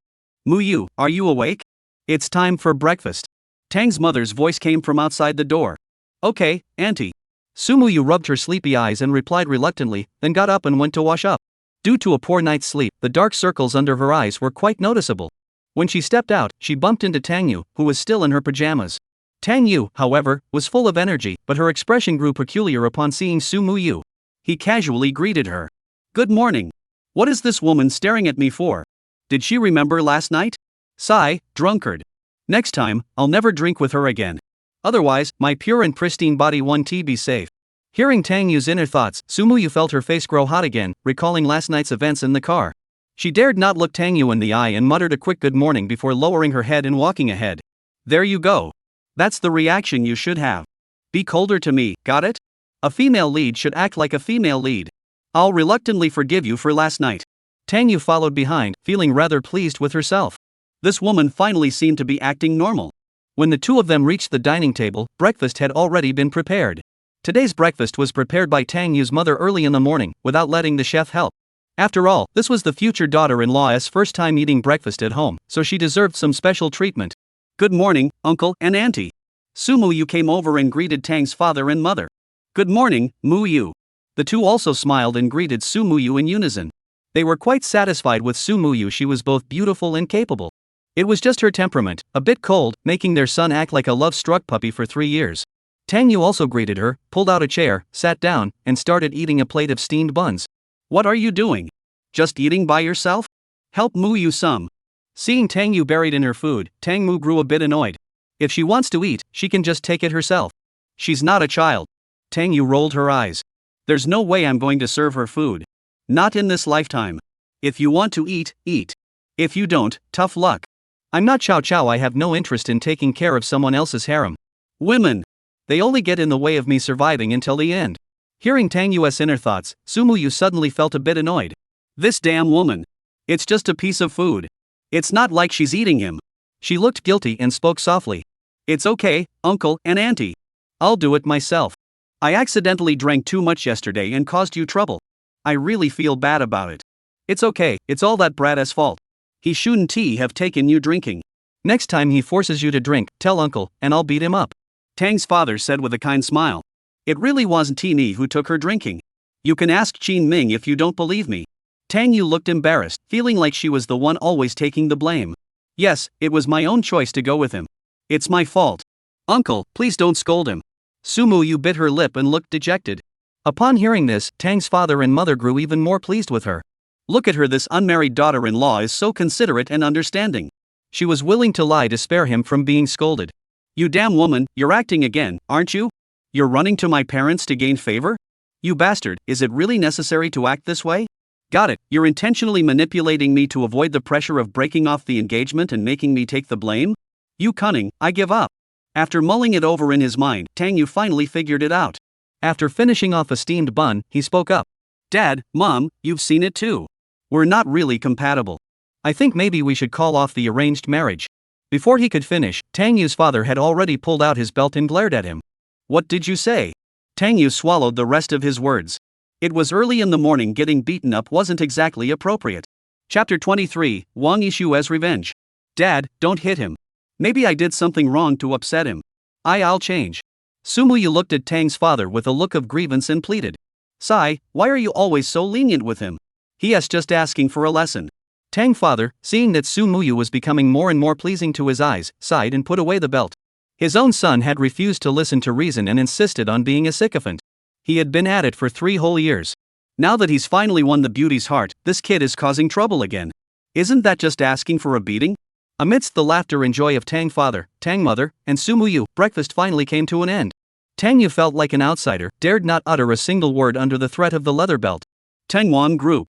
Muyu, are you awake? It's time for breakfast. Tang's mother's voice came from outside the door. Okay, auntie. Sumuyu rubbed her sleepy eyes and replied reluctantly, then got up and went to wash up. Due to a poor night's sleep, the dark circles under her eyes were quite noticeable. When she stepped out, she bumped into Tangyu, who was still in her pajamas. Tangyu, however, was full of energy, but her expression grew peculiar upon seeing Sumuyu. He casually greeted her. Good morning. What is this woman staring at me for? Did she remember last night? Sigh, drunkard. Next time, I'll never drink with her again. Otherwise, my pure and pristine body won't be safe. Hearing Tangyu's inner thoughts, Sumuyu felt her face grow hot again, recalling last night's events in the car. She dared not look Tangyu in the eye and muttered a quick good morning before lowering her head and walking ahead. There you go. That's the reaction you should have. Be colder to me, got it? A female lead should act like a female lead. I'll reluctantly forgive you for last night. Tangyu followed behind, feeling rather pleased with herself. This woman finally seemed to be acting normal. When the two of them reached the dining table, breakfast had already been prepared. Today's breakfast was prepared by Tangyu's mother early in the morning, without letting the chef help. After all, this was the future daughter-in-law's first time eating breakfast at home, so she deserved some special treatment. Good morning, uncle and auntie. Sumuyu came over and greeted Tang's father and mother. Good morning, Muyu. The two also smiled and greeted Sumuyu in unison. They were quite satisfied with Sumuyu. She was both beautiful and capable. It was just her temperament, a bit cold, making their son act like a love-struck puppy for 3 years. Tangyu also greeted her, pulled out a chair, sat down, and started eating a plate of steamed buns. What are you doing? Just eating by yourself? Help Muyu some. Seeing Tangyu buried in her food, Tangmu grew a bit annoyed. If she wants to eat, she can just take it herself. She's not a child. Tangyu rolled her eyes. There's no way I'm going to serve her food. Not in this lifetime. If you want to eat, eat. If you don't, tough luck. I'm not Chow Chow. I have no interest in taking care of someone else's harem. Women. They only get in the way of me surviving until the end. Hearing Tangyu's inner thoughts, Sumuyu suddenly felt a bit annoyed. This damn woman. It's just a piece of food. It's not like she's eating him. She looked guilty and spoke softly. It's okay, uncle and auntie. I'll do it myself. I accidentally drank too much yesterday and caused you trouble. I really feel bad about it. It's okay, it's all that brat's fault. He shouldn't have taken you drinking. Next time he forces you to drink, tell uncle, and I'll beat him up. Tang's father said with a kind smile. It really wasn't Tini who took her drinking. You can ask Qin Ming if you don't believe me. Tangyu looked embarrassed, feeling like she was the one always taking the blame. Yes, it was my own choice to go with him. It's my fault. Uncle, please don't scold him. Sumuyu bit her lip and looked dejected. Upon hearing this, Tang's father and mother grew even more pleased with her. Look at her, this unmarried daughter-in-law is so considerate and understanding. She was willing to lie to spare him from being scolded. You damn woman, you're acting again, aren't you? You're running to my parents to gain favor? You bastard, is it really necessary to act this way? Got it, you're intentionally manipulating me to avoid the pressure of breaking off the engagement and making me take the blame? You cunning, I give up. After mulling it over in his mind, Tangyu finally figured it out. After finishing off a steamed bun, he spoke up. Dad, Mom, you've seen it too. We're not really compatible. I think maybe we should call off the arranged marriage. Before he could finish, Tangyu's father had already pulled out his belt and glared at him. What did you say? Tangyu swallowed the rest of his words. It was early in the morning, getting beaten up wasn't exactly appropriate. Chapter 23, Wang Yishu's Revenge. Dad, don't hit him. Maybe I did something wrong to upset him. I'll change. Sumuyu looked at Tang's father with a look of grievance and pleaded. Sai, why are you always so lenient with him? He is just asking for a lesson. Tang father, seeing that Sumuyu was becoming more and more pleasing to his eyes, sighed and put away the belt. His own son had refused to listen to reason and insisted on being a sycophant. He had been at it for 3 whole years. Now that he's finally won the beauty's heart, this kid is causing trouble again. Isn't that just asking for a beating? Amidst the laughter and joy of Tang father, Tang mother, and Sumuyu, breakfast finally came to an end. Tangyu felt like an outsider, dared not utter a single word under the threat of the leather belt. Tangwan Group.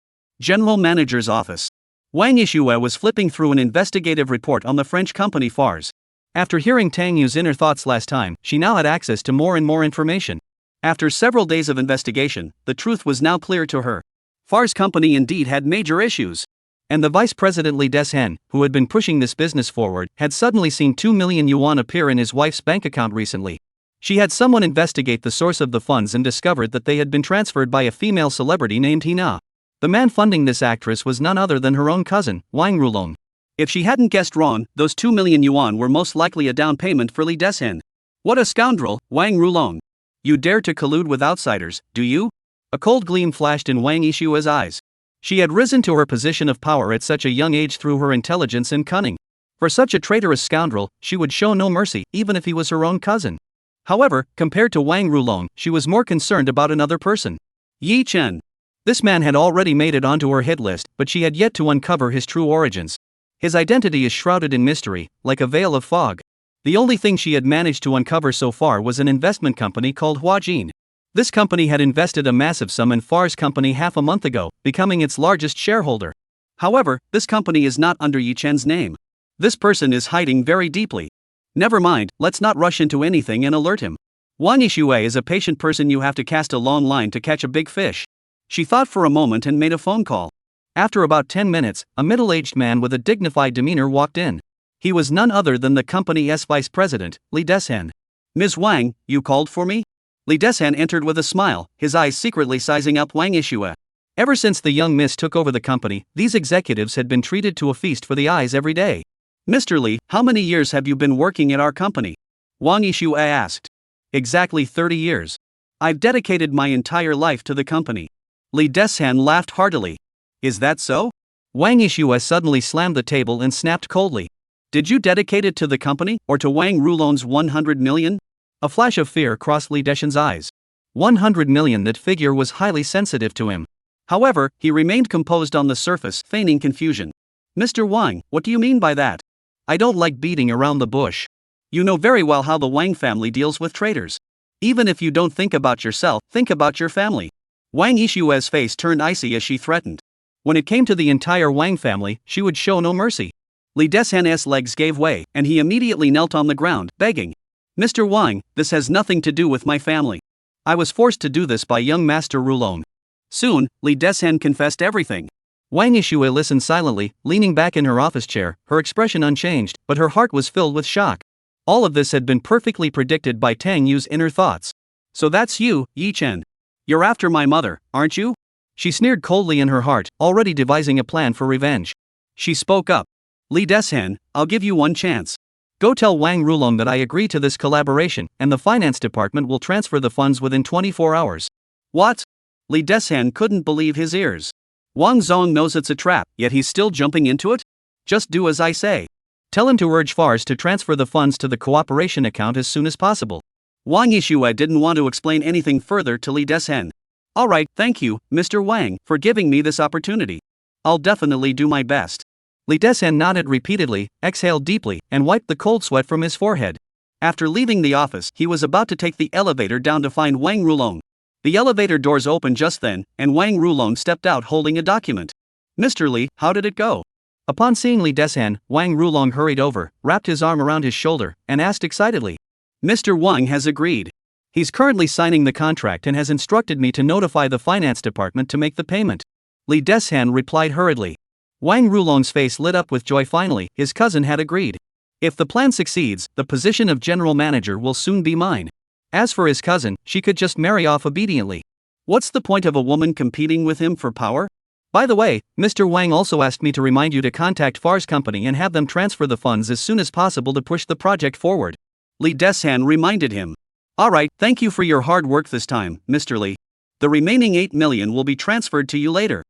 General Manager's Office. Wang Yishue was flipping through an investigative report on the French company Fars. After hearing Tangyu's inner thoughts last time, she now had access to more and more information. After several days of investigation, the truth was now clear to her. Fars company indeed had major issues. And the vice president Lee Des-hen, who had been pushing this business forward, had suddenly seen 2 million yuan appear in his wife's bank account recently. She had someone investigate the source of the funds and discovered that they had been transferred by a female celebrity named Hina. The man funding this actress was none other than her own cousin, Wang Rulong. If she hadn't guessed wrong, those 2 million yuan were most likely a down payment for Lee Des-hen. What a scoundrel, Wang Rulong. You dare to collude with outsiders, do you? A cold gleam flashed in Wang Yishua's eyes. She had risen to her position of power at such a young age through her intelligence and cunning. For such a traitorous scoundrel, she would show no mercy, even if he was her own cousin. However, compared to Wang Rulong, she was more concerned about another person. Yi Chen. This man had already made it onto her hit list, but she had yet to uncover his true origins. His identity is shrouded in mystery, like a veil of fog. The only thing she had managed to uncover so far was an investment company called Huajin. This company had invested a massive sum in Far's company half a month ago, becoming its largest shareholder. However, this company is not under Yi Chen's name. This person is hiding very deeply. Never mind, let's not rush into anything and alert him. Wang Yishue is a patient person. You have to cast a long line to catch a big fish. She thought for a moment and made a phone call. After about 10 minutes, a middle-aged man with a dignified demeanor walked in. He was none other than the company's vice president, Lee Des-hen. Ms. Wang, you called for me? Lee Des-hen entered with a smile, his eyes secretly sizing up Wang Yishue. Ever since the young miss took over the company, these executives had been treated to a feast for the eyes every day. Mr. Lee, how many years have you been working at our company? Wang Yishue asked. Exactly 30 years. I've dedicated my entire life to the company. Lee Des-hen laughed heartily. Is that so? Wang Yishue suddenly slammed the table and snapped coldly. Did you dedicate it to the company, or to Wang Rulong's 100 million? A flash of fear crossed Lee Des-hen's eyes. 100 million, that figure was highly sensitive to him. However, he remained composed on the surface, feigning confusion. Mr. Wang, what do you mean by that? I don't like beating around the bush. You know very well how the Wang family deals with traitors. Even if you don't think about yourself, think about your family. Wang Yishue's face turned icy as she threatened. When it came to the entire Wang family, she would show no mercy. Lee Des-hen's legs gave way, and he immediately knelt on the ground, begging. Mr. Wang, this has nothing to do with my family. I was forced to do this by young Master Rulong. Soon, Lee Des-hen confessed everything. Wang Yishue listened silently, leaning back in her office chair, her expression unchanged, but her heart was filled with shock. All of this had been perfectly predicted by Tang Yu's inner thoughts. So that's you, Yi Chen. You're after my mother, aren't you? She sneered coldly in her heart, already devising a plan for revenge. She spoke up. Lee Des-hen, I'll give you one chance. Go tell Wang Rulong that I agree to this collaboration, and the finance department will transfer the funds within 24 hours. What? Lee Des-hen couldn't believe his ears. Wang Zong knows it's a trap, yet he's still jumping into it? Just do as I say. Tell him to urge Fars to transfer the funds to the cooperation account as soon as possible. Wang Yishue didn't want to explain anything further to Lee Des-hen. Alright, thank you, Mr. Wang, for giving me this opportunity. I'll definitely do my best. Lee Des-hen nodded repeatedly, exhaled deeply, and wiped the cold sweat from his forehead. After leaving the office, he was about to take the elevator down to find Wang Rulong. The elevator doors opened just then, and Wang Rulong stepped out holding a document. Mr. Lee, how did it go? Upon seeing Lee Des-hen, Wang Rulong hurried over, wrapped his arm around his shoulder, and asked excitedly. Mr. Wang has agreed. He's currently signing the contract and has instructed me to notify the finance department to make the payment. Lee Des-hen replied hurriedly. Wang Rulong's face lit up with joy. Finally, his cousin had agreed. If the plan succeeds, the position of general manager will soon be mine. As for his cousin, she could just marry off obediently. What's the point of a woman competing with him for power? By the way, Mr. Wang also asked me to remind you to contact Far's company and have them transfer the funds as soon as possible to push the project forward. Lee Des-hen reminded him. Alright, thank you for your hard work this time, Mr. Lee. The remaining 8 million will be transferred to you later.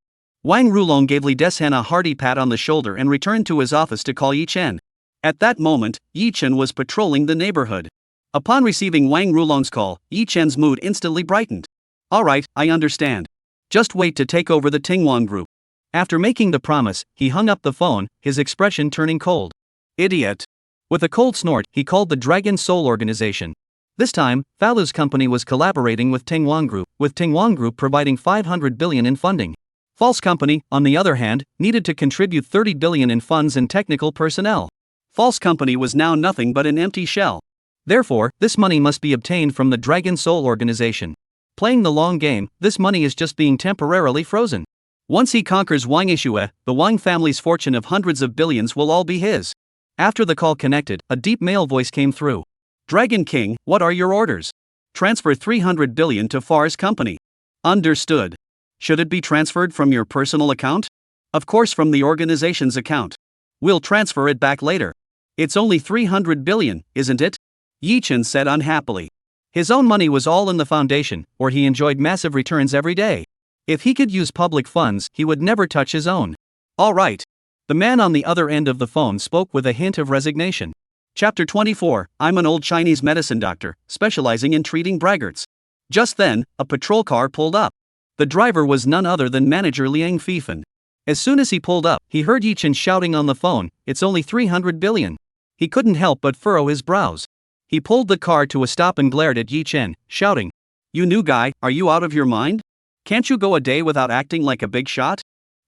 Wang Rulong gave Lee Des-hen a hearty pat on the shoulder and returned to his office to call Yi Chen. At that moment, Yi Chen was patrolling the neighborhood. Upon receiving Wang Rulong's call, Yi Chen's mood instantly brightened. Alright, I understand. Just wait to take over the Tingwang group. After making the promise, he hung up the phone, his expression turning cold. Idiot. With a cold snort, he called the Dragon Soul organization. This time, Falu's company was collaborating with Tingwang Group, with Tingwang Group providing 500 billion in funding. False company, on the other hand, needed to contribute 30 billion in funds and technical personnel. False company was now nothing but an empty shell. Therefore, this money must be obtained from the Dragon Soul organization. Playing the long game, this money is just being temporarily frozen. Once he conquers Wang Yishue, the Wang family's fortune of hundreds of billions will all be his. After the call connected, a deep male voice came through. Dragon King, what are your orders? Transfer 300 billion to Far's company. Understood. Should it be transferred from your personal account? Of course, from the organization's account. We'll transfer it back later. It's only 300 billion, isn't it? Yi Chen said unhappily. His own money was all in the foundation, where he enjoyed massive returns every day. If he could use public funds, he would never touch his own. All right. The man on the other end of the phone spoke with a hint of resignation. Chapter 24, I'm an old Chinese medicine doctor, specializing in treating braggarts. Just then, a patrol car pulled up. The driver was none other than manager Liang Fifan. As soon as he pulled up, he heard Yi Chen shouting on the phone, it's only 300 billion. He couldn't help but furrow his brows. He pulled the car to a stop and glared at Yi Chen, shouting, You new guy, are you out of your mind? Can't you go a day without acting like a big shot?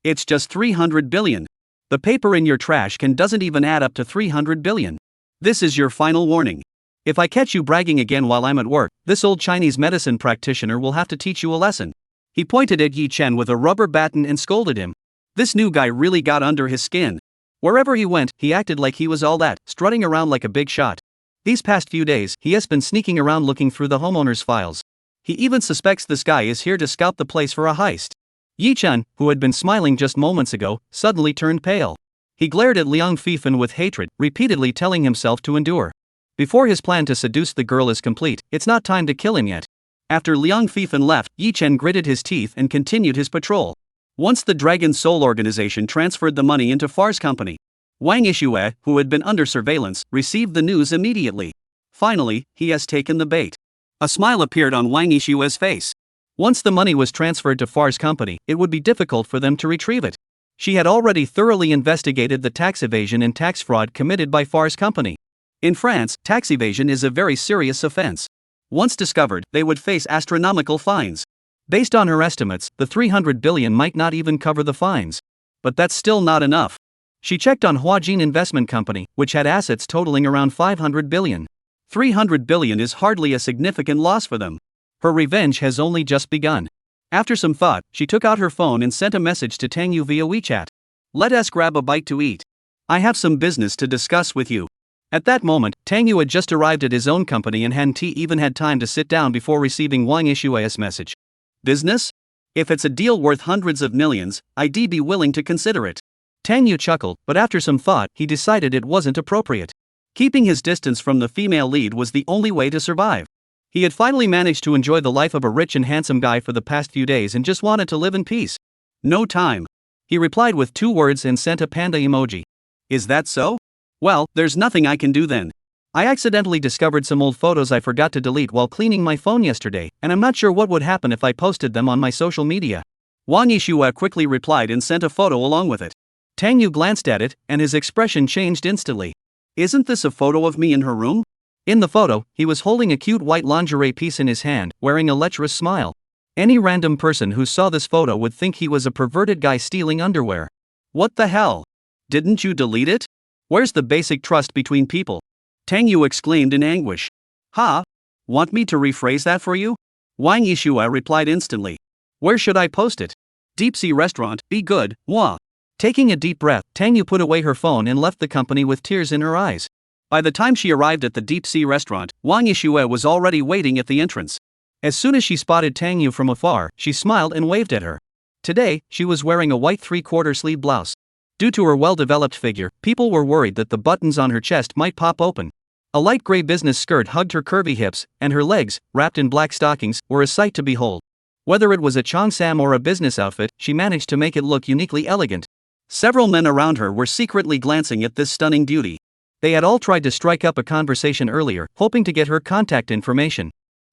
It's just 300 billion. The paper in your trash can doesn't even add up to 300 billion. This is your final warning. If I catch you bragging again while I'm at work, this old Chinese medicine practitioner will have to teach you a lesson. He pointed at Yi Chen with a rubber baton and scolded him. This new guy really got under his skin. Wherever he went, he acted like he was all that, strutting around like a big shot. These past few days, he has been sneaking around looking through the homeowner's files. He even suspects this guy is here to scout the place for a heist. Yi Chen, who had been smiling just moments ago, suddenly turned pale. He glared at Liang Fifan with hatred, repeatedly telling himself to endure. Before his plan to seduce the girl is complete, it's not time to kill him yet. After Liang Fifan left, Yi Chen gritted his teeth and continued his patrol. Once the Dragon Soul organization transferred the money into Far's company, Wang Yishue, who had been under surveillance, received the news immediately. Finally, he has taken the bait. A smile appeared on Wang Yishue's face. Once the money was transferred to Far's company, it would be difficult for them to retrieve it. She had already thoroughly investigated the tax evasion and tax fraud committed by Far's company. In France, tax evasion is a very serious offense. Once discovered, they would face astronomical fines. Based on her estimates, the 300 billion might not even cover the fines. But that's still not enough. She checked on Huajin Investment Company, which had assets totaling around 500 billion. 300 billion is hardly a significant loss for them. Her revenge has only just begun. After some thought, she took out her phone and sent a message to Tang Yu via WeChat. Let us grab a bite to eat. I have some business to discuss with you. At that moment, Tang Yu had just arrived at his own company and hadn't even had time to sit down before receiving Wang Yishue's message. Business? If it's a deal worth hundreds of millions, I'd be willing to consider it. Tang Yu chuckled, but after some thought, he decided it wasn't appropriate. Keeping his distance from the female lead was the only way to survive. He had finally managed to enjoy the life of a rich and handsome guy for the past few days and just wanted to live in peace. No time. He replied with 2 words and sent a panda emoji. Is that so? Well, there's nothing I can do then. I accidentally discovered some old photos I forgot to delete while cleaning my phone yesterday, and I'm not sure what would happen if I posted them on my social media. Wang Yishue quickly replied and sent a photo along with it. Tang Yu glanced at it, and his expression changed instantly. Isn't this a photo of me in her room? In the photo, he was holding a cute white lingerie piece in his hand, wearing a lecherous smile. Any random person who saw this photo would think he was a perverted guy stealing underwear. What the hell? Didn't you delete it? Where's the basic trust between people? Tang Yu exclaimed in anguish. Ha? Want me to rephrase that for you? Wang Yishue replied instantly. Where should I post it? Deep Sea Restaurant, be good, moi. Taking a deep breath, Tang Yu put away her phone and left the company with tears in her eyes. By the time she arrived at the Deep Sea Restaurant, Wang Yishue was already waiting at the entrance. As soon as she spotted Tang Yu from afar, she smiled and waved at her. Today, she was wearing a white 3/4 sleeve blouse. Due to her well-developed figure, people were worried that the buttons on her chest might pop open. A light gray business skirt hugged her curvy hips, and her legs, wrapped in black stockings, were a sight to behold. Whether it was a cheongsam or a business outfit, she managed to make it look uniquely elegant. Several men around her were secretly glancing at this stunning beauty. They had all tried to strike up a conversation earlier, hoping to get her contact information.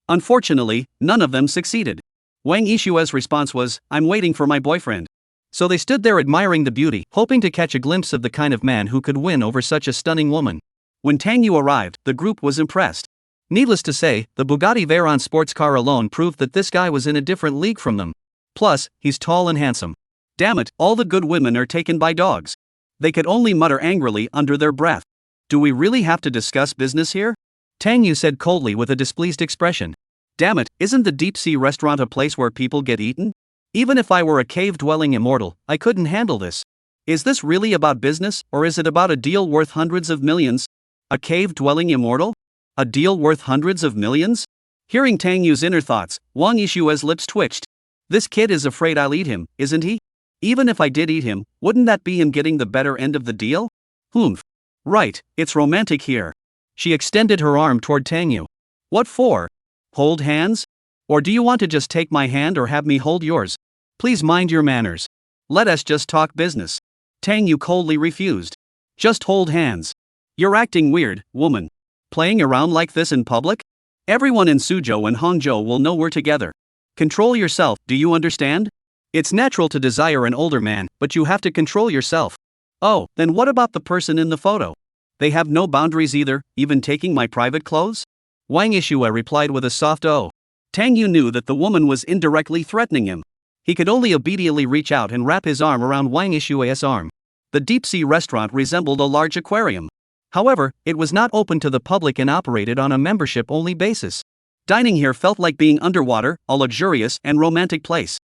Unfortunately, none of them succeeded. Wang Yishue's response was, I'm waiting for my boyfriend. So they stood there admiring the beauty, hoping to catch a glimpse of the kind of man who could win over such a stunning woman. When Tang Yu arrived, the group was impressed. Needless to say, the Bugatti Veyron sports car alone proved that this guy was in a different league from them. Plus, he's tall and handsome. Damn it, all the good women are taken by dogs. They could only mutter angrily under their breath. Do we really have to discuss business here? Tang Yu said coldly with a displeased expression. Damn it, isn't the Deep Sea Restaurant a place where people get eaten? Even if I were a cave-dwelling immortal, I couldn't handle this. Is this really about business, or is it about a deal worth hundreds of millions? A cave-dwelling immortal? A deal worth hundreds of millions? Hearing Tang Yu's inner thoughts, Wang Yishua's lips twitched. This kid is afraid I'll eat him, isn't he? Even if I did eat him, wouldn't that be him getting the better end of the deal? Humph. Right, it's romantic here. She extended her arm toward Tang Yu. What for? Hold hands? Or do you want to just take my hand or have me hold yours? Please mind your manners. Let us just talk business. Tang Yu coldly refused. Just hold hands. You're acting weird, woman. Playing around like this in public? Everyone in Suzhou and Hangzhou will know we're together. Control yourself, do you understand? It's natural to desire an older man, but you have to control yourself. Oh, then what about the person in the photo? They have no boundaries either, even taking my private clothes? Wang Yishua replied with a soft "oh." Tang Yu knew that the woman was indirectly threatening him. He could only obediently reach out and wrap his arm around Wang Yishua's arm. The deep-sea restaurant resembled a large aquarium. However, it was not open to the public and operated on a membership-only basis. Dining here felt like being underwater, a luxurious and romantic place.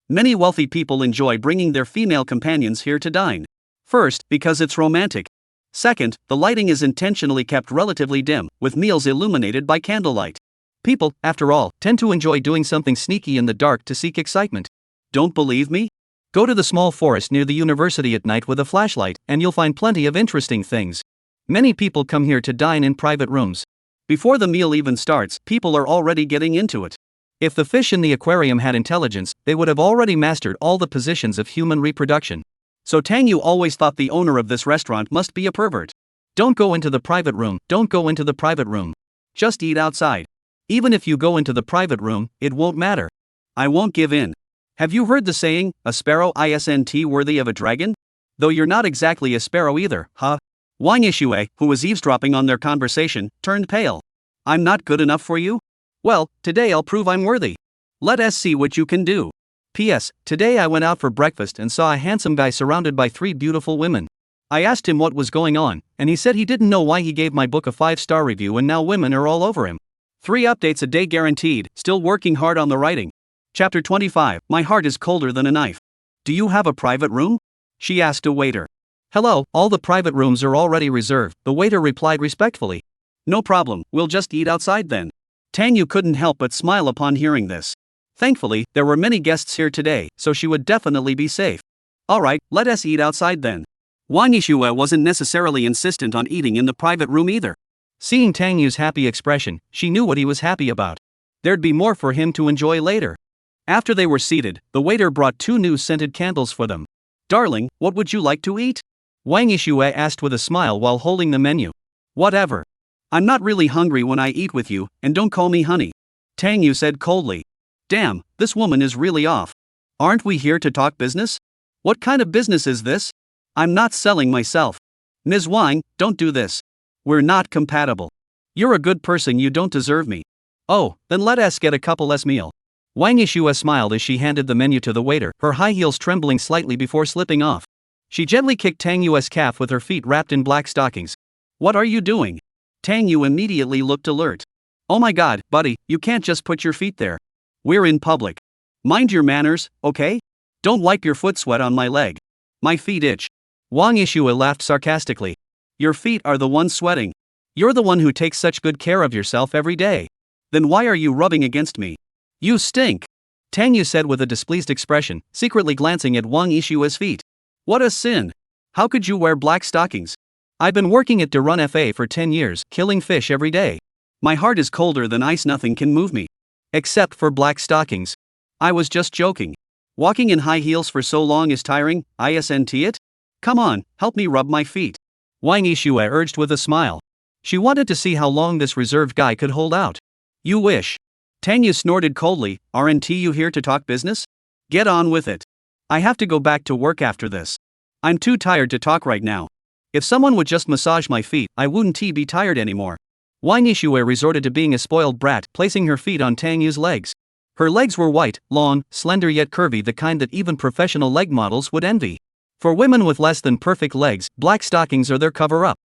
Many wealthy people enjoy bringing their female companions here to dine. First, because it's romantic. Second, the lighting is intentionally kept relatively dim, with meals illuminated by candlelight. People, after all, tend to enjoy doing something sneaky in the dark to seek excitement. Don't believe me? Go to the small forest near the university at night with a flashlight, and you'll find plenty of interesting things. Many people come here to dine in private rooms. Before the meal even starts, people are already getting into it. If the fish in the aquarium had intelligence, they would have already mastered all the positions of human reproduction. So Tang Yu always thought the owner of this restaurant must be a pervert. Don't go into the private room, don't go into the private room. Just eat outside. Even if you go into the private room, it won't matter. I won't give in. Have you heard the saying, a sparrow isn't worthy of a dragon? Though you're not exactly a sparrow either, huh? Wang Yishue, who was eavesdropping on their conversation, turned pale. I'm not good enough for you? Well, today I'll prove I'm worthy. Let us see what you can do. P.S. Today I went out for breakfast and saw a handsome guy surrounded by 3 beautiful women. I asked him what was going on, and he said he didn't know why he gave my book a 5-star review and now women are all over him. 3 updates a day guaranteed, still working hard on the writing. Chapter 25, My heart is colder than a knife. Do you have a private room? She asked a waiter. Hello, all the private rooms are already reserved, the waiter replied respectfully. No problem, we'll just eat outside then. Tang Yu couldn't help but smile upon hearing this. Thankfully, there were many guests here today, so she would definitely be safe. Alright, let us eat outside then. Wang Yishue wasn't necessarily insistent on eating in the private room either. Seeing Tang Yu's happy expression, she knew what he was happy about. There'd be more for him to enjoy later. After they were seated, the waiter brought 2 new scented candles for them. Darling, what would you like to eat? Wang Yishue asked with a smile while holding the menu. Whatever. I'm not really hungry when I eat with you, and don't call me honey. Tang Yu said coldly. Damn, this woman is really off. Aren't we here to talk business? What kind of business is this? I'm not selling myself. Ms. Wang, don't do this. We're not compatible. You're a good person, you don't deserve me. Oh, then let us get a couple less meal. Wang Yishue smiled as she handed the menu to the waiter, her high heels trembling slightly before slipping off. She gently kicked Tang Yu's calf with her feet wrapped in black stockings. What are you doing? Tang Yu immediately looked alert. Oh my god, buddy, you can't just put your feet there. We're in public. Mind your manners, okay? Don't wipe your foot sweat on my leg. My feet itch. Wang Yishue laughed sarcastically. Your feet are the ones sweating. You're the one who takes such good care of yourself every day. Then why are you rubbing against me? You stink. Tang Yu said with a displeased expression, secretly glancing at Wang Yishue's feet. What a sin. How could you wear black stockings? I've been working at Derun FA for 10 years, killing fish every day. My heart is colder than ice, nothing can move me. Except for black stockings. I was just joking. Walking in high heels for so long is tiring, isn't it? Come on, help me rub my feet. Wang Yishue urged with a smile. She wanted to see how long this reserved guy could hold out. You wish. Tang Yu snorted coldly, aren't you here to talk business? Get on with it. I have to go back to work after this. I'm too tired to talk right now. If someone would just massage my feet, I wouldn't be tired anymore. Wang Yishue resorted to being a spoiled brat, placing her feet on Tang Yu's legs. Her legs were white, long, slender yet curvy, the kind that even professional leg models would envy. For women with less than perfect legs, black stockings are their cover-up.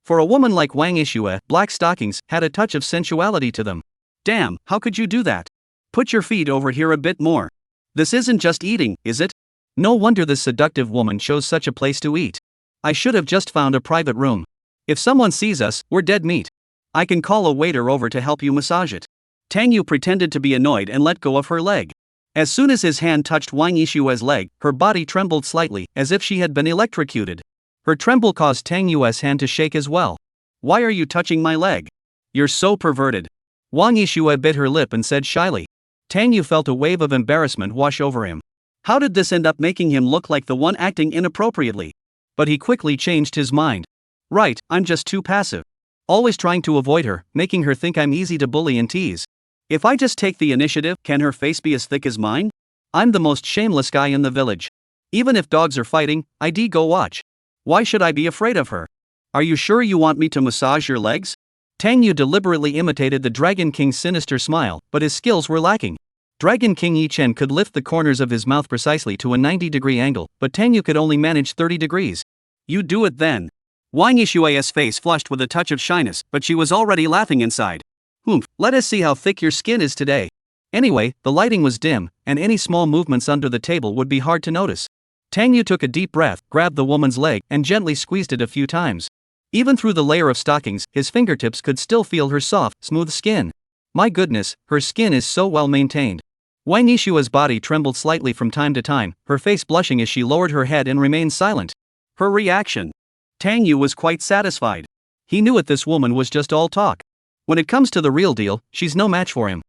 For a woman like Wang Yishue, black stockings had a touch of sensuality to them. Damn, how could you do that? Put your feet over here a bit more. This isn't just eating, is it? No wonder this seductive woman chose such a place to eat. I should have just found a private room. If someone sees us, we're dead meat. I can call a waiter over to help you massage it. Tang Yu pretended to be annoyed and let go of her leg. As soon as his hand touched Wang Yishua's leg, her body trembled slightly, as if she had been electrocuted. Her tremble caused Tang Yu's hand to shake as well. Why are you touching my leg? You're so perverted. Wang Yishua bit her lip and said shyly. Tang Yu felt a wave of embarrassment wash over him. How did this end up making him look like the one acting inappropriately? But he quickly changed his mind. Right, I'm just too passive. Always trying to avoid her, making her think I'm easy to bully and tease. If I just take the initiative, can her face be as thick as mine? I'm the most shameless guy in the village. Even if dogs are fighting, I'd go watch. Why should I be afraid of her? Are you sure you want me to massage your legs? Tang Yu deliberately imitated the Dragon King's sinister smile, but his skills were lacking. Dragon King Yi Chen could lift the corners of his mouth precisely to a 90-degree angle, but Tang Yu could only manage 30 degrees. You do it then. Wang Yishua's face flushed with a touch of shyness, but she was already laughing inside. Let us see how thick your skin is today. Anyway, the lighting was dim, and any small movements under the table would be hard to notice. Tang Yu took a deep breath, grabbed the woman's leg, and gently squeezed it a few times. Even through the layer of stockings, his fingertips could still feel her soft, smooth skin. My goodness, her skin is so well maintained. Wang Yishua's body trembled slightly from time to time, her face blushing as she lowered her head and remained silent. Her reaction. Tang Yu was quite satisfied. He knew this woman was just all talk. When it comes to the real deal, she's no match for him.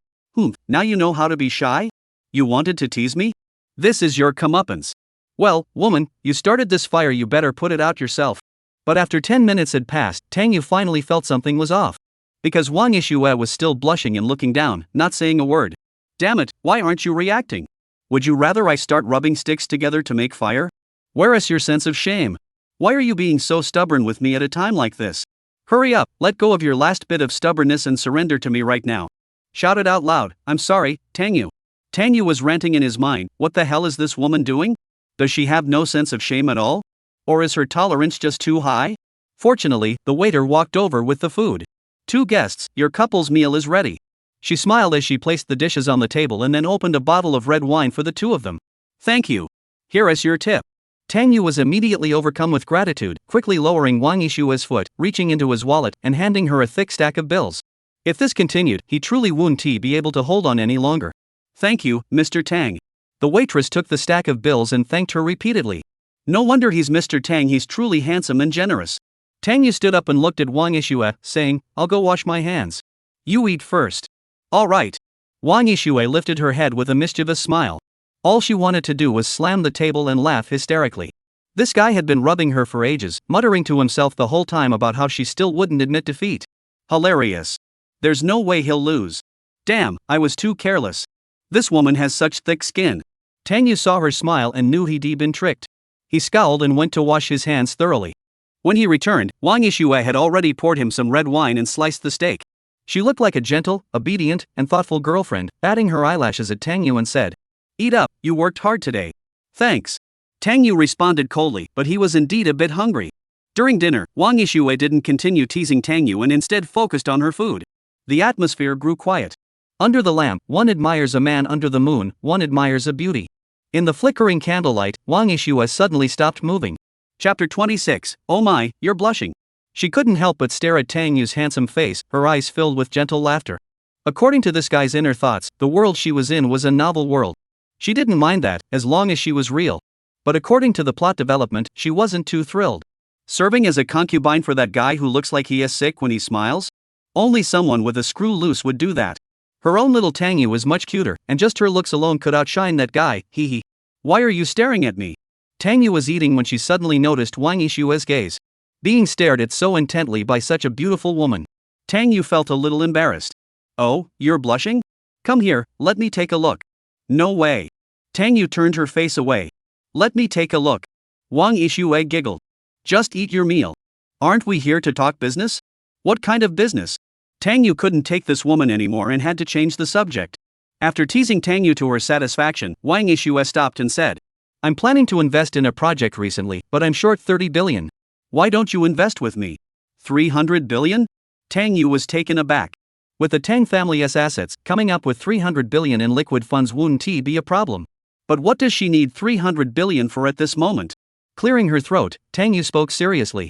Now you know how to be shy? You wanted to tease me? This is your comeuppance. Well, woman, you started this fire, you better put it out yourself. But after 10 minutes had passed, Tang Yu finally felt something was off. Because Wang Yishua was still blushing and looking down, not saying a word. Damn it, why aren't you reacting? Would you rather I start rubbing sticks together to make fire? Where is your sense of shame? Why are you being so stubborn with me at a time like this? Hurry up, let go of your last bit of stubbornness and surrender to me right now. Shout it out loud, I'm sorry, Tang Yu. Tang Yu was ranting in his mind, what the hell is this woman doing? Does she have no sense of shame at all? Or is her tolerance just too high? Fortunately, the waiter walked over with the food. 2 guests, your couple's meal is ready. She smiled as she placed the dishes on the table and then opened a bottle of red wine for the 2 of them. Thank you. Here is your tip. Tang Yu was immediately overcome with gratitude, quickly lowering Wang Yishua's foot, reaching into his wallet, and handing her a thick stack of bills. If this continued, he truly wouldn't be able to hold on any longer. Thank you, Mr. Tang. The waitress took the stack of bills and thanked her repeatedly. No wonder he's Mr. Tang, he's truly handsome and generous. Tang Yu stood up and looked at Wang Yishua, saying, I'll go wash my hands. You eat first. All right. Wang Yishua lifted her head with a mischievous smile. All she wanted to do was slam the table and laugh hysterically. This guy had been rubbing her for ages, muttering to himself the whole time about how she still wouldn't admit defeat. Hilarious. There's no way he'll lose. Damn, I was too careless. This woman has such thick skin. Tang Yu saw her smile and knew he'd been tricked. He scowled and went to wash his hands thoroughly. When he returned, Wang Yishua had already poured him some red wine and sliced the steak. She looked like a gentle, obedient, and thoughtful girlfriend, batting her eyelashes at Tang Yu and said, Eat up, you worked hard today. Thanks. Tang Yu responded coldly, but he was indeed a bit hungry. During dinner, Wang Yishua didn't continue teasing Tang Yu and instead focused on her food. The atmosphere grew quiet. Under the lamp, one admires a man, under the moon, one admires a beauty. In the flickering candlelight, Wang Yishua suddenly stopped moving. Chapter 26, Oh my, you're blushing. She couldn't help but stare at Tang Yu's handsome face, her eyes filled with gentle laughter. According to this guy's inner thoughts, the world she was in was a novel world. She didn't mind that, as long as she was real. But according to the plot development, she wasn't too thrilled. Serving as a concubine for that guy who looks like he is sick when he smiles? Only someone with a screw loose would do that. Her own little Tang Yu was much cuter, and just her looks alone could outshine that guy, hee. Why are you staring at me? Tang Yu was eating when she suddenly noticed Wang Yishua's gaze. Being stared at so intently by such a beautiful woman. Tang Yu felt a little embarrassed. Oh, you're blushing? Come here, let me take a look. No way. Tang Yu turned her face away. Let me take a look. Wang Yishua giggled. Just eat your meal. Aren't we here to talk business? What kind of business? Tang Yu couldn't take this woman anymore and had to change the subject. After teasing Tang Yu to her satisfaction, Wang Yishua stopped and said, I'm planning to invest in a project recently, but I'm short 30 billion. Why don't you invest with me? 300 billion? Tang Yu was taken aback. With the Tang family's assets, coming up with 300 billion in liquid funds wouldn't be a problem. But what does she need 300 billion for at this moment? Clearing her throat, Tang Yu spoke seriously.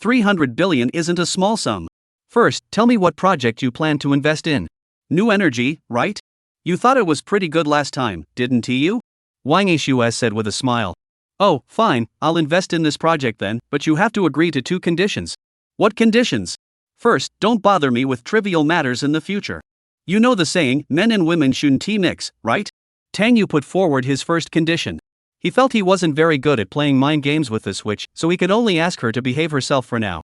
300 billion isn't a small sum. First, tell me what project you plan to invest in. New energy, right? You thought it was pretty good last time, didn't you? Wang Yishuo said with a smile. Oh, fine, I'll invest in this project then, but you have to agree to 2 conditions. What conditions? First, don't bother me with trivial matters in the future. You know the saying, men and women shouldn't mix, right? Tang Yu put forward his first condition. He felt he wasn't very good at playing mind games with the Switch, so he could only ask her to behave herself for now.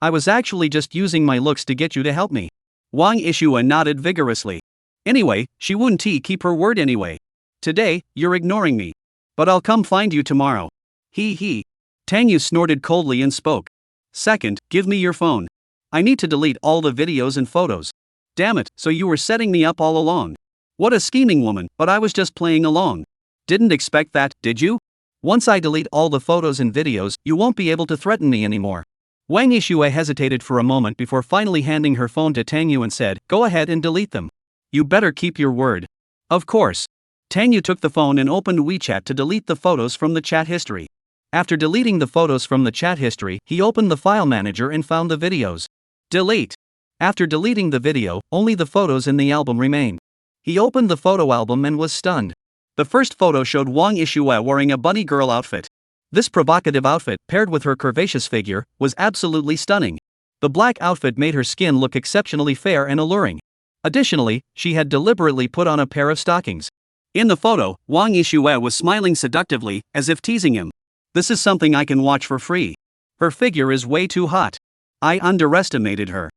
I was actually just using my looks to get you to help me. Wang Yishuo nodded vigorously. Anyway, she wouldn't keep her word anyway. Today, you're ignoring me. But I'll come find you tomorrow. He. Tang Yu snorted coldly and spoke. Second, give me your phone. I need to delete all the videos and photos. Damn it, so you were setting me up all along. What a scheming woman, but I was just playing along. Didn't expect that, did you? Once I delete all the photos and videos, you won't be able to threaten me anymore. Wang Yishuo hesitated for a moment before finally handing her phone to Tang Yu and said, go ahead and delete them. You better keep your word. Of course. Tang Yu took the phone and opened WeChat to delete the photos from the chat history. After deleting the photos from the chat history, he opened the file manager and found the videos. Delete. After deleting the video, only the photos in the album remained. He opened the photo album and was stunned. The first photo showed Wang Yishuo wearing a bunny girl outfit. This provocative outfit, paired with her curvaceous figure, was absolutely stunning. The black outfit made her skin look exceptionally fair and alluring. Additionally, she had deliberately put on a pair of stockings. In the photo, Wang Yishuo was smiling seductively, as if teasing him. This is something I can watch for free. Her figure is way too hot. I underestimated her.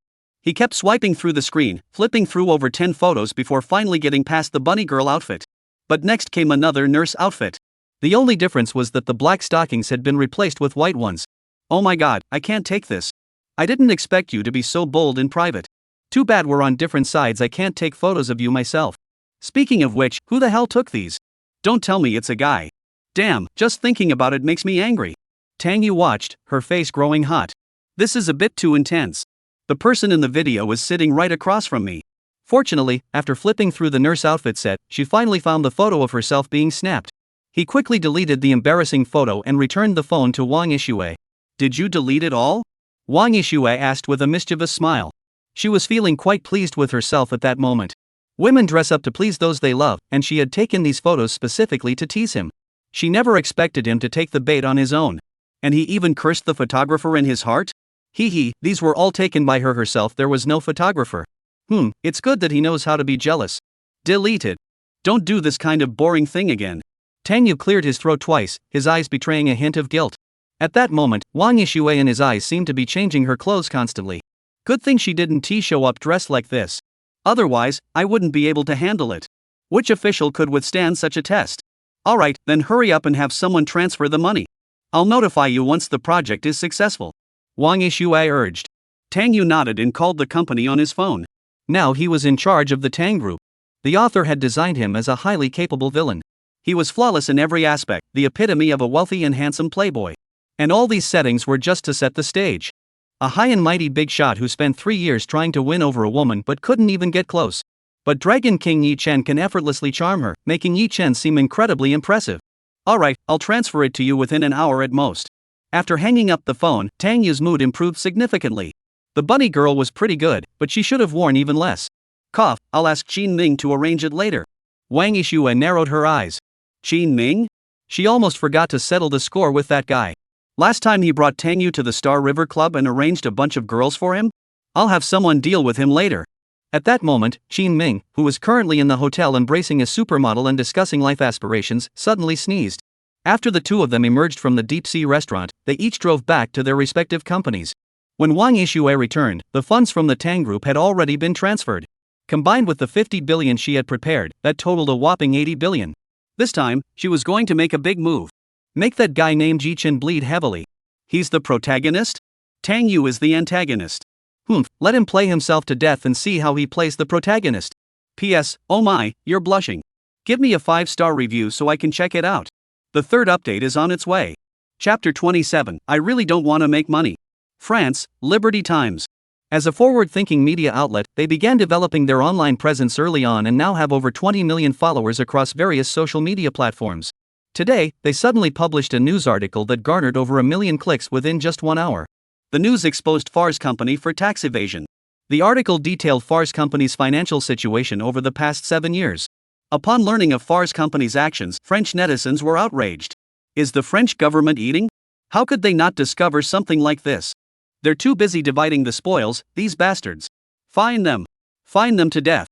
He kept swiping through the screen, flipping through over 10 photos before finally getting past the bunny girl outfit. But next came another nurse outfit. The only difference was that the black stockings had been replaced with white ones. Oh my god, I can't take this. I didn't expect you to be so bold in private. Too bad we're on different sides, I can't take photos of you myself. Speaking of which, who the hell took these? Don't tell me it's a guy. Damn, just thinking about it makes me angry. Tang Yu watched, her face growing hot. This is a bit too intense. The person in the video was sitting right across from me. Fortunately, after flipping through the nurse outfit set, she finally found the photo of herself being snapped. He quickly deleted the embarrassing photo and returned the phone to Wang Yishuo. Did you delete it all? Wang Yishuo asked with a mischievous smile. She was feeling quite pleased with herself at that moment. Women dress up to please those they love, and she had taken these photos specifically to tease him. She never expected him to take the bait on his own. And he even cursed the photographer in his heart? These were all taken by her herself, there was no photographer. It's good that he knows how to be jealous. Delete it. Don't do this kind of boring thing again. Tang Yu cleared his throat twice, his eyes betraying a hint of guilt. At that moment, Wang Yishuo and his eyes seemed to be changing her clothes constantly. Good thing she didn't show up dressed like this. Otherwise, I wouldn't be able to handle it. Which official could withstand such a test? Alright, then hurry up and have someone transfer the money. I'll notify you once the project is successful. Wang Yishuo urged. Tang Yu nodded and called the company on his phone. Now he was in charge of the Tang Group. The author had designed him as a highly capable villain. He was flawless in every aspect, the epitome of a wealthy and handsome playboy. And all these settings were just to set the stage. A high and mighty big shot who spent 3 years trying to win over a woman but couldn't even get close. But Dragon King Yi Chen can effortlessly charm her, making Yi Chen seem incredibly impressive. Alright, I'll transfer it to you within an hour at most. After hanging up the phone, Tang Yu's mood improved significantly. The bunny girl was pretty good, but she should have worn even less. Cough, I'll ask Qin Ming to arrange it later. Wang Yishuo narrowed her eyes. Qin Ming? She almost forgot to settle the score with that guy. Last time he brought Tang Yu to the Star River Club and arranged a bunch of girls for him? I'll have someone deal with him later. At that moment, Qin Ming, who was currently in the hotel embracing a supermodel and discussing life aspirations, suddenly sneezed. After the two of them emerged from the deep-sea restaurant, they each drove back to their respective companies. When Wang Yishuo returned, the funds from the Tang Group had already been transferred. Combined with the 50 billion she had prepared, that totaled a whopping 80 billion. This time, she was going to make a big move. Make that guy named Yi Chen bleed heavily. He's the protagonist? Tang Yu is the antagonist. Let him play himself to death and see how he plays the protagonist. P.S. Oh my, you're blushing. Give me a 5-star review so I can check it out. The third update is on its way. Chapter 27, I really don't want to make money. France, Liberty Times. As a forward-thinking media outlet, they began developing their online presence early on and now have over 20 million followers across various social media platforms. Today, they suddenly published a news article that garnered over 1 million clicks within just 1 hour. The news exposed Far's company for tax evasion. The article detailed Far's company's financial situation over the past 7 years. Upon learning of Far's company's actions, French netizens were outraged. Is the French government eating? How could they not discover something like this? They're too busy dividing the spoils, these bastards. Fine them. Fine them to death.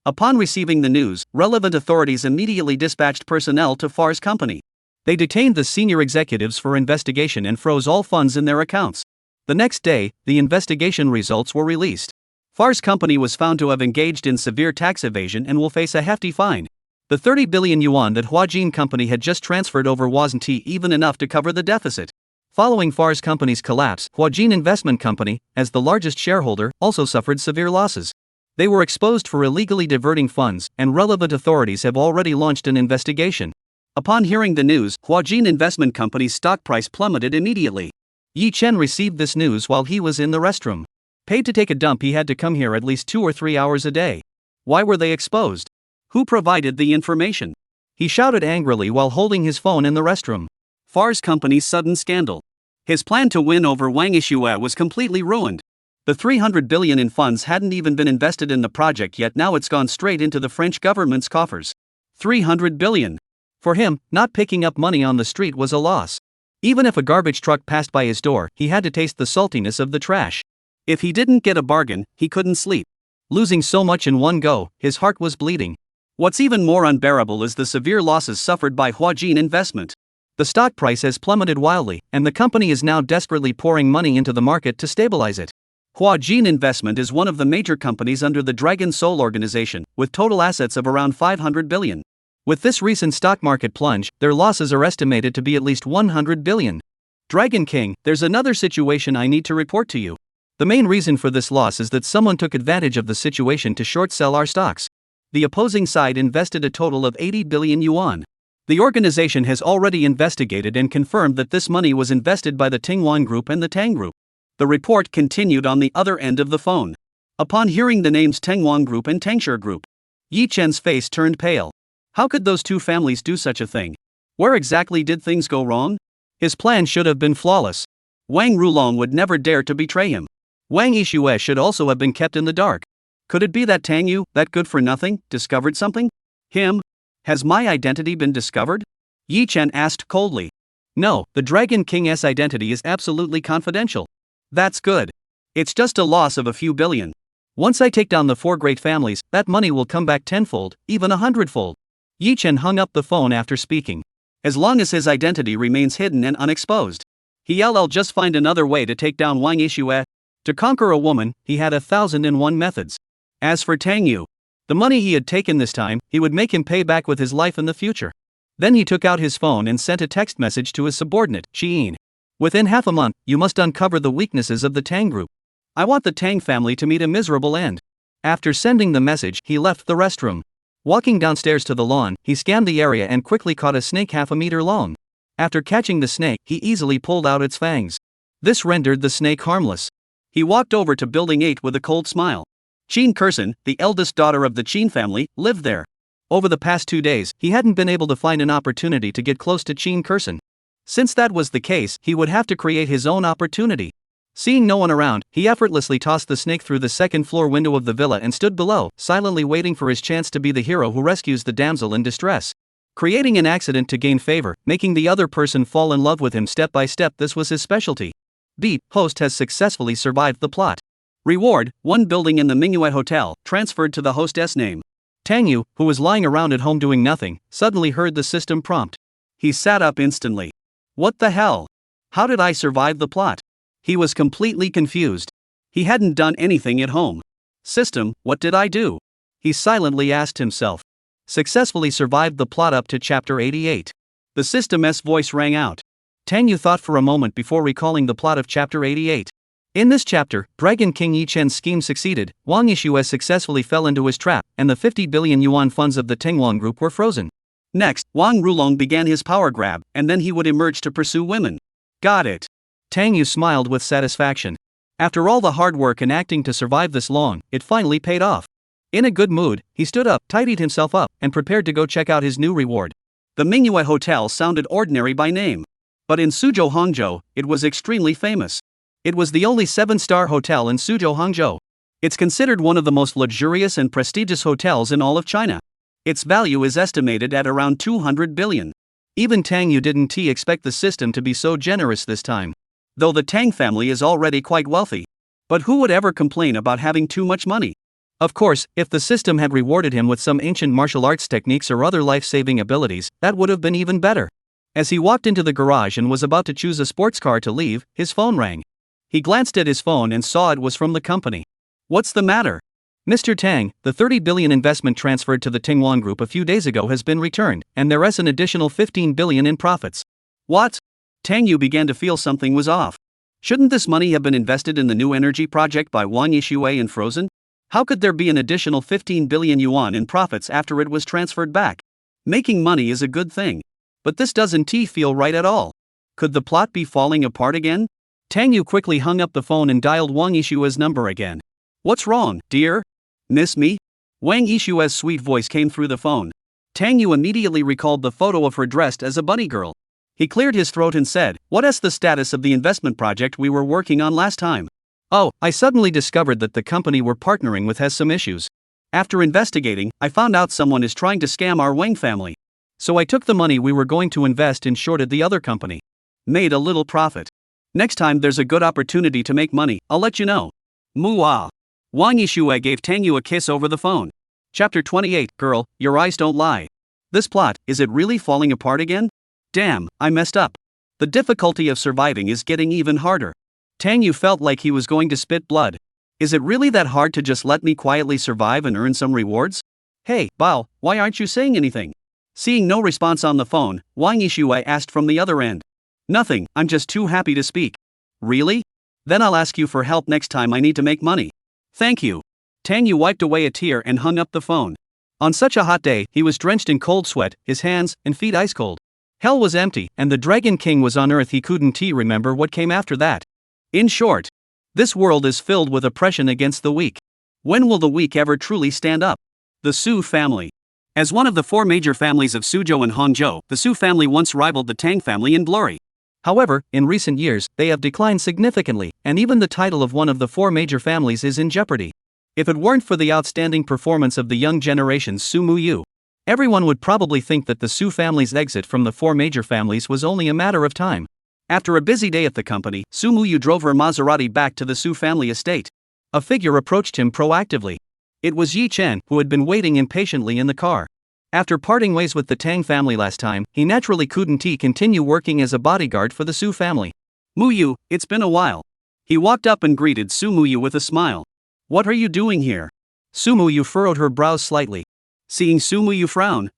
Upon receiving the news, relevant authorities immediately dispatched personnel to Far's company. They detained the senior executives for investigation and froze all funds in their accounts. The next day, the investigation results were released. Far's company was found to have engaged in severe tax evasion and will face a hefty fine. The 30 billion yuan that Huajin company had just transferred over wasn't even enough to cover the deficit. Following Far's company's collapse, Huajin Investment Company, as the largest shareholder, also suffered severe losses. They were exposed for illegally diverting funds, and relevant authorities have already launched an investigation. Upon hearing the news, Huajin Investment Company's stock price plummeted immediately. Yi Chen received this news while he was in the restroom. Paid to take a dump, he had to come here at least 2 or 3 hours a day. Why were they exposed? Who provided the information? He shouted angrily while holding his phone in the restroom. Far's company's sudden scandal. His plan to win over Wang Yixue was completely ruined. The 300 billion in funds hadn't even been invested in the project yet, now it's gone straight into the French government's coffers. 300 billion. For him, not picking up money on the street was a loss. Even if a garbage truck passed by his door, he had to taste the saltiness of the trash. If he didn't get a bargain, he couldn't sleep. Losing so much in one go, his heart was bleeding. What's even more unbearable is the severe losses suffered by Huajin Investment. The stock price has plummeted wildly, and the company is now desperately pouring money into the market to stabilize it. Huajin Investment is one of the major companies under the Dragon Soul organization, with total assets of around 500 billion. With this recent stock market plunge, their losses are estimated to be at least 100 billion. Dragon King, there's another situation I need to report to you. The main reason for this loss is that someone took advantage of the situation to short sell our stocks. The opposing side invested a total of 80 billion yuan. The organization has already investigated and confirmed that this money was invested by the Tingwan Group and the Tang Group. The report continued on the other end of the phone. Upon hearing the names Tengwan Group and Tangshire Group, Yi Chen's face turned pale. How could those two families do such a thing? Where exactly did things go wrong? His plan should have been flawless. Wang Rulong would never dare to betray him. Wang Yixue should also have been kept in the dark. Could it be that Tang Yu, that good-for-nothing, discovered something? Him? Has my identity been discovered? Yi Chen asked coldly. No, the Dragon King's identity is absolutely confidential. That's good. It's just a loss of a few billion. Once I take down the 4 great families, that money will come back tenfold, even 100-fold. Yi Chen hung up the phone after speaking. As long as his identity remains hidden and unexposed, he'll just find another way to take down Wang Yixue. To conquer a woman, he had 1,001 methods. As for Tang Yu, the money he had taken this time, he would make him pay back with his life in the future. Then he took out his phone and sent a text message to his subordinate, Xiyin. Within half a month, you must uncover the weaknesses of the Tang Group. I want the Tang family to meet a miserable end. After sending the message, he left the restroom. Walking downstairs to the lawn, he scanned the area and quickly caught a snake half a meter long. After catching the snake, he easily pulled out its fangs. This rendered the snake harmless. He walked over to Building 8 with a cold smile. Qin Kurson, the eldest daughter of the Qin family, lived there. Over the past 2 days, he hadn't been able to find an opportunity to get close to Qin Kurson. Since that was the case, he would have to create his own opportunity. Seeing no one around, he effortlessly tossed the snake through the second-floor window of the villa and stood below, silently waiting for his chance to be the hero who rescues the damsel in distress. Creating an accident to gain favor, making the other person fall in love with him step by step, this was his specialty. Beat, host has successfully survived the plot. Reward, 1 building in the Minghuet Hotel, transferred to the hostess name. Tang Yu, who was lying around at home doing nothing, suddenly heard the system prompt. He sat up instantly. What the hell? How did I survive the plot? He was completely confused. He hadn't done anything at home. System, what did I do? He silently asked himself. Successfully survived the plot up to chapter 88. The system's voice rang out. Tang Yu thought for a moment before recalling the plot of chapter 88. In this chapter, Dragon King Yi Chen's scheme succeeded, Wang Yixue successfully fell into his trap, and the 50 billion yuan funds of the Tingwan Group were frozen. Next, Wang Rulong began his power grab, and then he would emerge to pursue women. Got it. Tang Yu smiled with satisfaction. After all the hard work and acting to survive this long, it finally paid off. In a good mood, he stood up, tidied himself up, and prepared to go check out his new reward. The Manhwa Hotel sounded ordinary by name. But in Suzhou, Hangzhou, it was extremely famous. It was the only 7-star hotel in Suzhou, Hangzhou. It's considered one of the most luxurious and prestigious hotels in all of China. Its value is estimated at around 200 billion. Even Tang Yu didn't expect the system to be so generous this time. Though the Tang family is already quite wealthy. But who would ever complain about having too much money? Of course, if the system had rewarded him with some ancient martial arts techniques or other life-saving abilities, that would have been even better. As he walked into the garage and was about to choose a sports car to leave, his phone rang. He glanced at his phone and saw it was from the company. What's the matter? Mr. Tang, the 30 billion investment transferred to the Tingwan Group a few days ago has been returned, and there is an additional 15 billion in profits. What? Tang Yu began to feel something was off. Shouldn't this money have been invested in the new energy project by Wang Yixue and Frozen? How could there be an additional 15 billion yuan in profits after it was transferred back? Making money is a good thing. But this doesn't feel right at all. Could the plot be falling apart again? Tang Yu quickly hung up the phone and dialed Wang Yixue's number again. What's wrong, dear? Miss me? Wang Yixue's sweet voice came through the phone. Tang Yu immediately recalled the photo of her dressed as a bunny girl. He cleared his throat and said, "What's the status of the investment project we were working on last time?" "Oh, I suddenly discovered that the company we're partnering with has some issues. After investigating, I found out someone is trying to scam our Wang family. So I took the money we were going to invest and shorted the other company. Made a little profit. Next time there's a good opportunity to make money, I'll let you know." Muah. Wang Yixue gave Tang Yu a kiss over the phone. Chapter 28. Girl, your eyes don't lie. This plot, is it really falling apart again? Damn, I messed up. The difficulty of surviving is getting even harder. Tang Yu felt like he was going to spit blood. Is it really that hard to just let me quietly survive and earn some rewards? Hey, Bao, why aren't you saying anything? Seeing no response on the phone, Wang Yixue asked from the other end. Nothing, I'm just too happy to speak. Really? Then I'll ask you for help next time I need to make money. Thank you. Tang Yu wiped away a tear and hung up the phone. On such a hot day, he was drenched in cold sweat, his hands and feet ice cold. Hell was empty, and the Dragon King was on Earth. He couldn't remember what came after that. In short, this world is filled with oppression against the weak. When will the weak ever truly stand up? The Su family. As one of the 4 major families of Suzhou and Hangzhou, the Su family once rivaled the Tang family in glory. However, in recent years, they have declined significantly, and even the title of one of the 4 major families is in jeopardy. If it weren't for the outstanding performance of the young generation's Su Muyu, everyone would probably think that the Su family's exit from the 4 major families was only a matter of time. After a busy day at the company, Su Muyu drove her Maserati back to the Su family estate. A figure approached him proactively. It was Yi Chen, who had been waiting impatiently in the car. After parting ways with the Tang family last time, he naturally couldn't continue working as a bodyguard for the Su family. Muyu, it's been a while. He walked up and greeted Su Muyu with a smile. What are you doing here? Su Muyu furrowed her brows slightly. Seeing Su Muyu frown,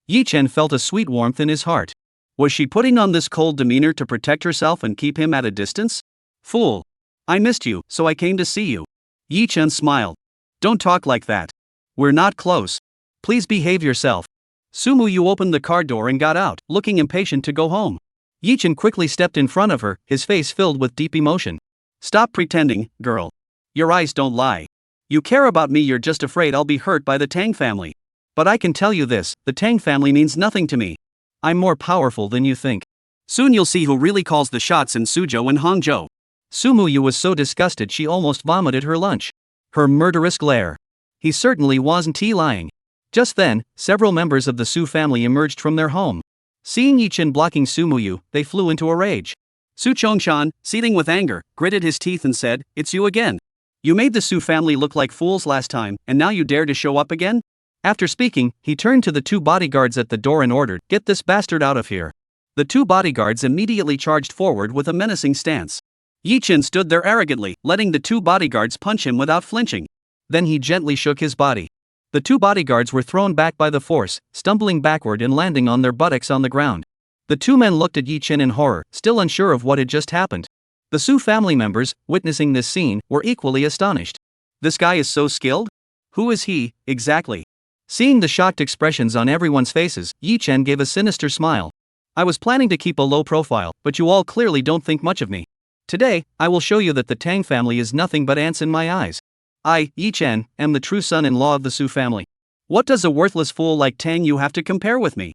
Yi Chen felt a sweet warmth in his heart. Was she putting on this cold demeanor to protect herself and keep him at a distance? Fool. I missed you, so I came to see you. Yi Chen smiled. Don't talk like that. We're not close. Please behave yourself. Su Muyu opened the car door and got out, looking impatient to go home. Yi Chen quickly stepped in front of her, his face filled with deep emotion. Stop pretending, girl. Your eyes don't lie. You care about me, you're just afraid I'll be hurt by the Tang family. But I can tell you this, the Tang family means nothing to me. I'm more powerful than you think. Soon you'll see who really calls the shots in Suzhou and Hangzhou. Su Muyu was so disgusted she almost vomited her lunch. Her murderous glare. He certainly wasn't lying. Just then, several members of the Su family emerged from their home. Seeing Yi Chen blocking Su Muyu, they flew into a rage. Su Chongshan, seething with anger, gritted his teeth and said, "It's you again. You made the Su family look like fools last time, and now you dare to show up again?" After speaking, he turned to the 2 bodyguards at the door and ordered, "Get this bastard out of here." The 2 bodyguards immediately charged forward with a menacing stance. Yi Chen stood there arrogantly, letting the 2 bodyguards punch him without flinching. Then he gently shook his body. The 2 bodyguards were thrown back by the force, stumbling backward and landing on their buttocks on the ground. The 2 men looked at Yi Chen in horror, still unsure of what had just happened. The Su family members, witnessing this scene, were equally astonished. This guy is so skilled? Who is he, exactly? Seeing the shocked expressions on everyone's faces, Yi Chen gave a sinister smile. I was planning to keep a low profile, but you all clearly don't think much of me. Today, I will show you that the Tang family is nothing but ants in my eyes. I, Yi Chen, am the true son-in-law of the Su family. What does a worthless fool like Tang Yu have to compare with me?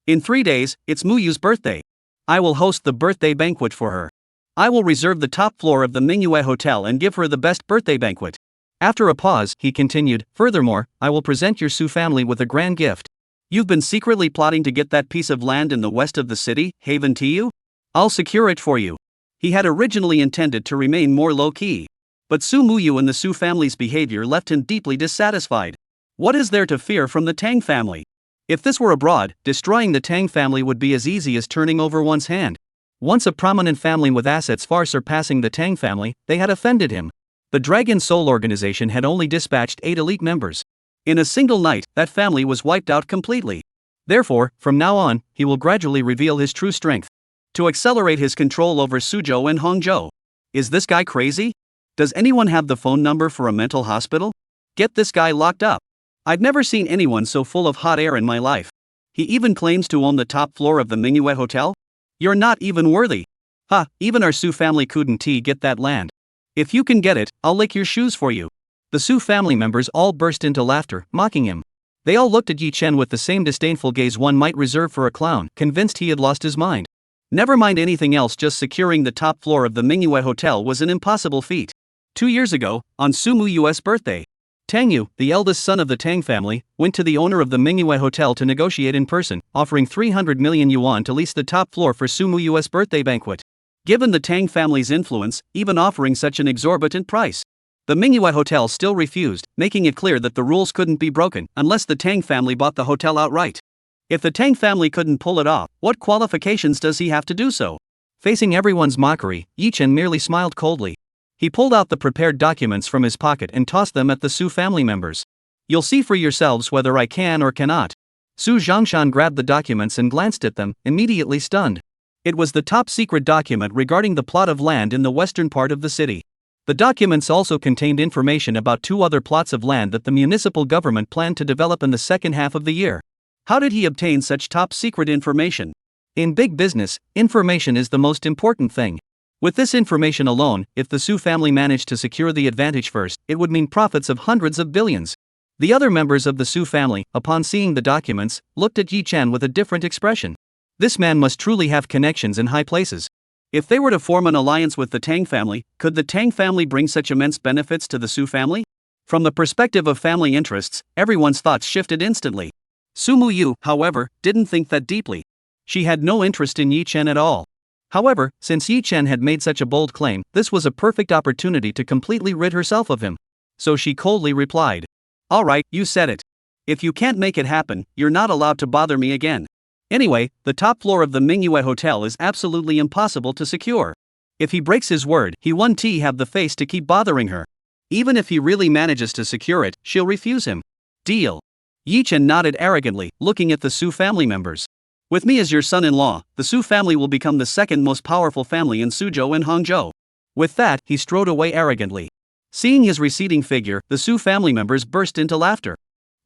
In 3 days, it's Mu Yu's birthday. I will host the birthday banquet for her. I will reserve the top floor of the Manhwa Hotel and give her the best birthday banquet. After a pause, he continued, furthermore, I will present your Su family with a grand gift. You've been secretly plotting to get that piece of land in the west of the city, Haven Tu? I'll secure it for you. He had originally intended to remain more low-key. But Su Muyu and the Su family's behavior left him deeply dissatisfied. What is there to fear from the Tang family? If this were abroad, destroying the Tang family would be as easy as turning over one's hand. Once a prominent family with assets far surpassing the Tang family, they had offended him. The Dragon Soul organization had only dispatched 8 elite members. In a single night, that family was wiped out completely. Therefore, from now on, he will gradually reveal his true strength. To accelerate his control over Suzhou and Hangzhou. Is this guy crazy? Does anyone have the phone number for a mental hospital? Get this guy locked up. I've never seen anyone so full of hot air in my life. He even claims to own the top floor of the Manhwa Hotel? You're not even worthy. Ha, even our Su family couldn't get that land. If you can get it, I'll lick your shoes for you. The Su family members all burst into laughter, mocking him. They all looked at Yi Chen with the same disdainful gaze one might reserve for a clown, convinced he had lost his mind. Never mind anything else, just securing the top floor of the Manhwa Hotel was an impossible feat. 2 years ago, on Su Muyu's birthday, Tang Yu, the eldest son of the Tang family, went to the owner of the Manhwa Hotel to negotiate in person, offering 300 million yuan to lease the top floor for Su Muyu's birthday banquet. Given the Tang family's influence, even offering such an exorbitant price, the Manhwa Hotel still refused, making it clear that the rules couldn't be broken unless the Tang family bought the hotel outright. If the Tang family couldn't pull it off, what qualifications does he have to do so? Facing everyone's mockery, Yi Chen merely smiled coldly. He pulled out the prepared documents from his pocket and tossed them at the Su family members. You'll see for yourselves whether I can or cannot. Su Zhongshan grabbed the documents and glanced at them, immediately stunned. It was the top secret document regarding the plot of land in the western part of the city. The documents also contained information about 2 other plots of land that the municipal government planned to develop in the second half of the year. How did he obtain such top secret information? In big business, information is the most important thing. With this information alone, if the Su family managed to secure the advantage first, it would mean profits of hundreds of billions. The other members of the Su family, upon seeing the documents, looked at Yi Chen with a different expression. This man must truly have connections in high places. If they were to form an alliance with the Tang family, could the Tang family bring such immense benefits to the Su family? From the perspective of family interests, everyone's thoughts shifted instantly. Su Muyu, however, didn't think that deeply. She had no interest in Yi Chen at all. However, since Yi Chen had made such a bold claim, this was a perfect opportunity to completely rid herself of him. So she coldly replied, "Alright, you said it. If you can't make it happen, you're not allowed to bother me again. Anyway, the top floor of the Manhwa Hotel is absolutely impossible to secure. If he breaks his word, he won't have the face to keep bothering her. Even if he really manages to secure it, she'll refuse him. Deal." Yi Chen nodded arrogantly, looking at the Su family members. "With me as your son-in-law, the Su family will become the second most powerful family in Suzhou and Hangzhou." With that, he strode away arrogantly. Seeing his receding figure, the Su family members burst into laughter.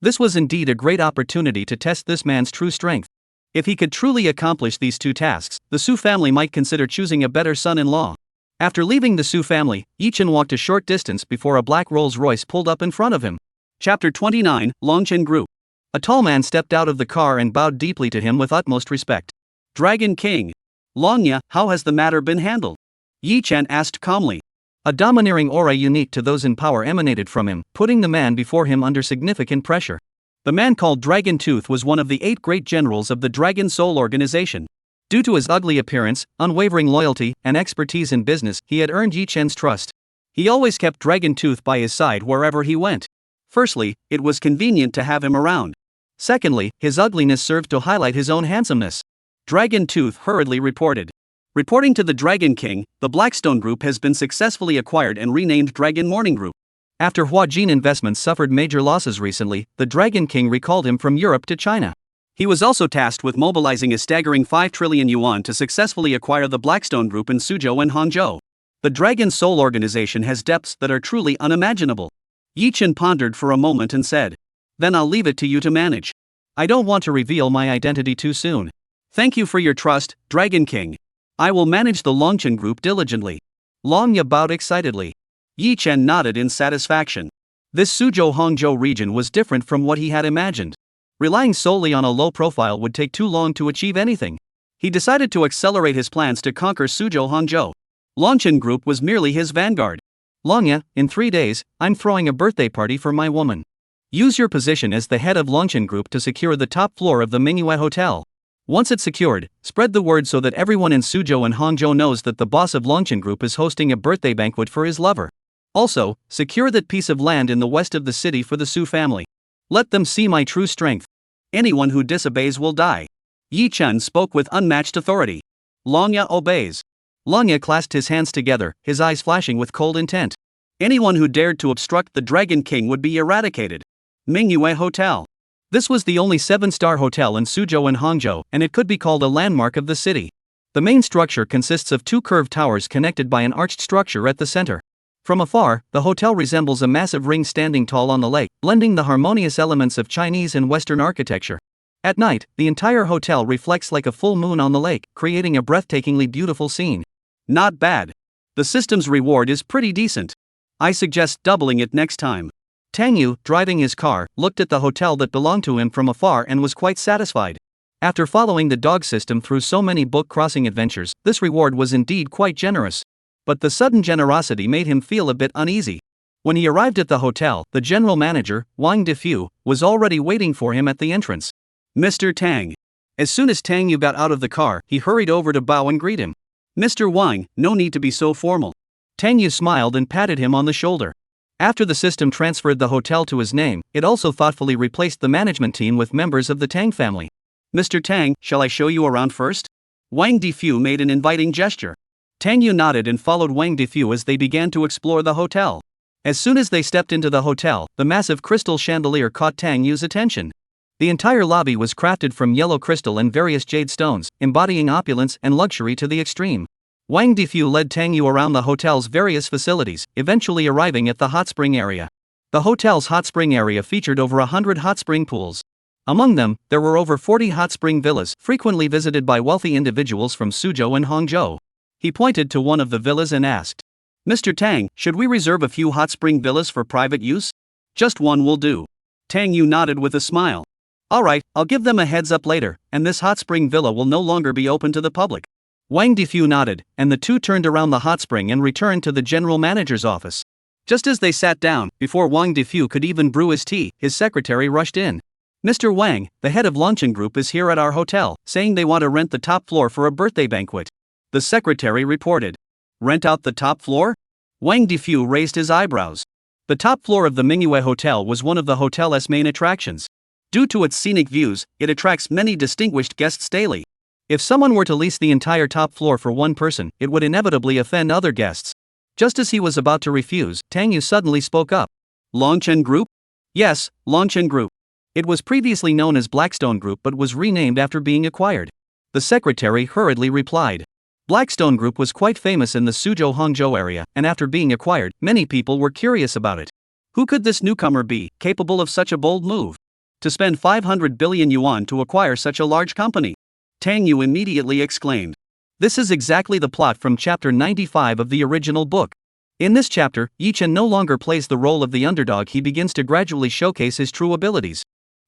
This was indeed a great opportunity to test this man's true strength. If he could truly accomplish these 2 tasks, the Su family might consider choosing a better son-in-law. After leaving the Su family, Yi Chen walked a short distance before a black Rolls-Royce pulled up in front of him. Chapter 29, Longchen Group. A tall man stepped out of the car and bowed deeply to him with utmost respect. "Dragon King. Longya, how has the matter been handled?" Yi Chen asked calmly. A domineering aura unique to those in power emanated from him, putting the man before him under significant pressure. The man called Dragon Tooth was one of the 8 great generals of the Dragon Soul organization. Due to his ugly appearance, unwavering loyalty, and expertise in business, he had earned Yi Chen's trust. He always kept Dragon Tooth by his side wherever he went. Firstly, it was convenient to have him around. Secondly, his ugliness served to highlight his own handsomeness. Dragon Tooth hurriedly reported. Reporting to the Dragon King, the Blackstone Group has been successfully acquired and renamed Dragon Morning Group. After Huajin Investments suffered major losses recently, the Dragon King recalled him from Europe to China. He was also tasked with mobilizing a staggering 5 trillion yuan to successfully acquire the Blackstone Group in Suzhou and Hangzhou. The Dragon Soul organization has depths that are truly unimaginable. Yi Chen pondered for a moment and said, "Then I'll leave it to you to manage. I don't want to reveal my identity too soon. Thank you for your trust, Dragon King. I will manage the Longchen Group diligently." Long Ye bowed excitedly. Yi Chen nodded in satisfaction. This Suzhou Hangzhou region was different from what he had imagined. Relying solely on a low profile would take too long to achieve anything. He decided to accelerate his plans to conquer Suzhou Hangzhou. Longchen Group was merely his vanguard. Longye, in 3 days, I'm throwing a birthday party for my woman. Use your position as the head of Longchen Group to secure the top floor of the Manhwa Hotel. Once it's secured, spread the word so that everyone in Suzhou and Hangzhou knows that the boss of Longchen Group is hosting a birthday banquet for his lover. Also, secure that piece of land in the west of the city for the Su family. Let them see my true strength. Anyone who disobeys will die. Yi Chen spoke with unmatched authority. Longye obeys. Longye clasped his hands together, his eyes flashing with cold intent. Anyone who dared to obstruct the Dragon King would be eradicated. Manhwa Hotel. This was the only 7-star hotel in Suzhou and Hangzhou, and it could be called a landmark of the city. The main structure consists of 2 curved towers connected by an arched structure at the center. From afar, the hotel resembles a massive ring standing tall on the lake, blending the harmonious elements of Chinese and Western architecture. At night, the entire hotel reflects like a full moon on the lake, creating a breathtakingly beautiful scene. Not bad. The system's reward is pretty decent. I suggest doubling it next time. Tang Yu, driving his car, looked at the hotel that belonged to him from afar and was quite satisfied. After following the dog system through so many book-crossing adventures, this reward was indeed quite generous. But the sudden generosity made him feel a bit uneasy. When he arrived at the hotel, the general manager, Wang Defu, was already waiting for him at the entrance. Mr. Tang. As soon as Tang Yu got out of the car, he hurried over to bow and greet him. Mr. Wang, no need to be so formal. Tang Yu smiled and patted him on the shoulder. After the system transferred the hotel to his name, it also thoughtfully replaced the management team with members of the Tang family. Mr. Tang, shall I show you around first? Wang Defu made an inviting gesture. Tang Yu nodded and followed Wang Defu as they began to explore the hotel. As soon as they stepped into the hotel, the massive crystal chandelier caught Tang Yu's attention. The entire lobby was crafted from yellow crystal and various jade stones, embodying opulence and luxury to the extreme. Wang Defu led Tang Yu around the hotel's various facilities, eventually arriving at the hot spring area. The hotel's hot spring area featured over 100 hot spring pools. Among them, there were over 40 hot spring villas, frequently visited by wealthy individuals from Suzhou and Hangzhou. He pointed to one of the villas and asked, Mr. Tang, should we reserve a few hot spring villas for private use? Just one will do. Tang Yu nodded with a smile. Alright, I'll give them a heads up later, and this hot spring villa will no longer be open to the public. Wang Defu nodded, and the two turned around the hot spring and returned to the general manager's office. Just as they sat down, before Wang Defu could even brew his tea, his secretary rushed in. Mr. Wang, the head of Longchen Group is here at our hotel, saying they want to rent the top floor for a birthday banquet. The secretary reported. Rent out the top floor? Wang Defu raised his eyebrows. The top floor of the Manhwa Hotel was one of the hotel's main attractions. Due to its scenic views, it attracts many distinguished guests daily. If someone were to lease the entire top floor for one person, it would inevitably offend other guests. Just as he was about to refuse, Tang Yu suddenly spoke up. Longchen Group? Yes, Longchen Group. It was previously known as Blackstone Group but was renamed after being acquired. The secretary hurriedly replied. Blackstone Group was quite famous in the Suzhou-Hangzhou area, and after being acquired, many people were curious about it. Who could this newcomer be, capable of such a bold move? To spend 500 billion yuan to acquire such a large company? Tang Yu immediately exclaimed. This is exactly the plot from chapter 95 of the original book. In this chapter, Yi Chen no longer plays the role of the underdog, he begins to gradually showcase his true abilities.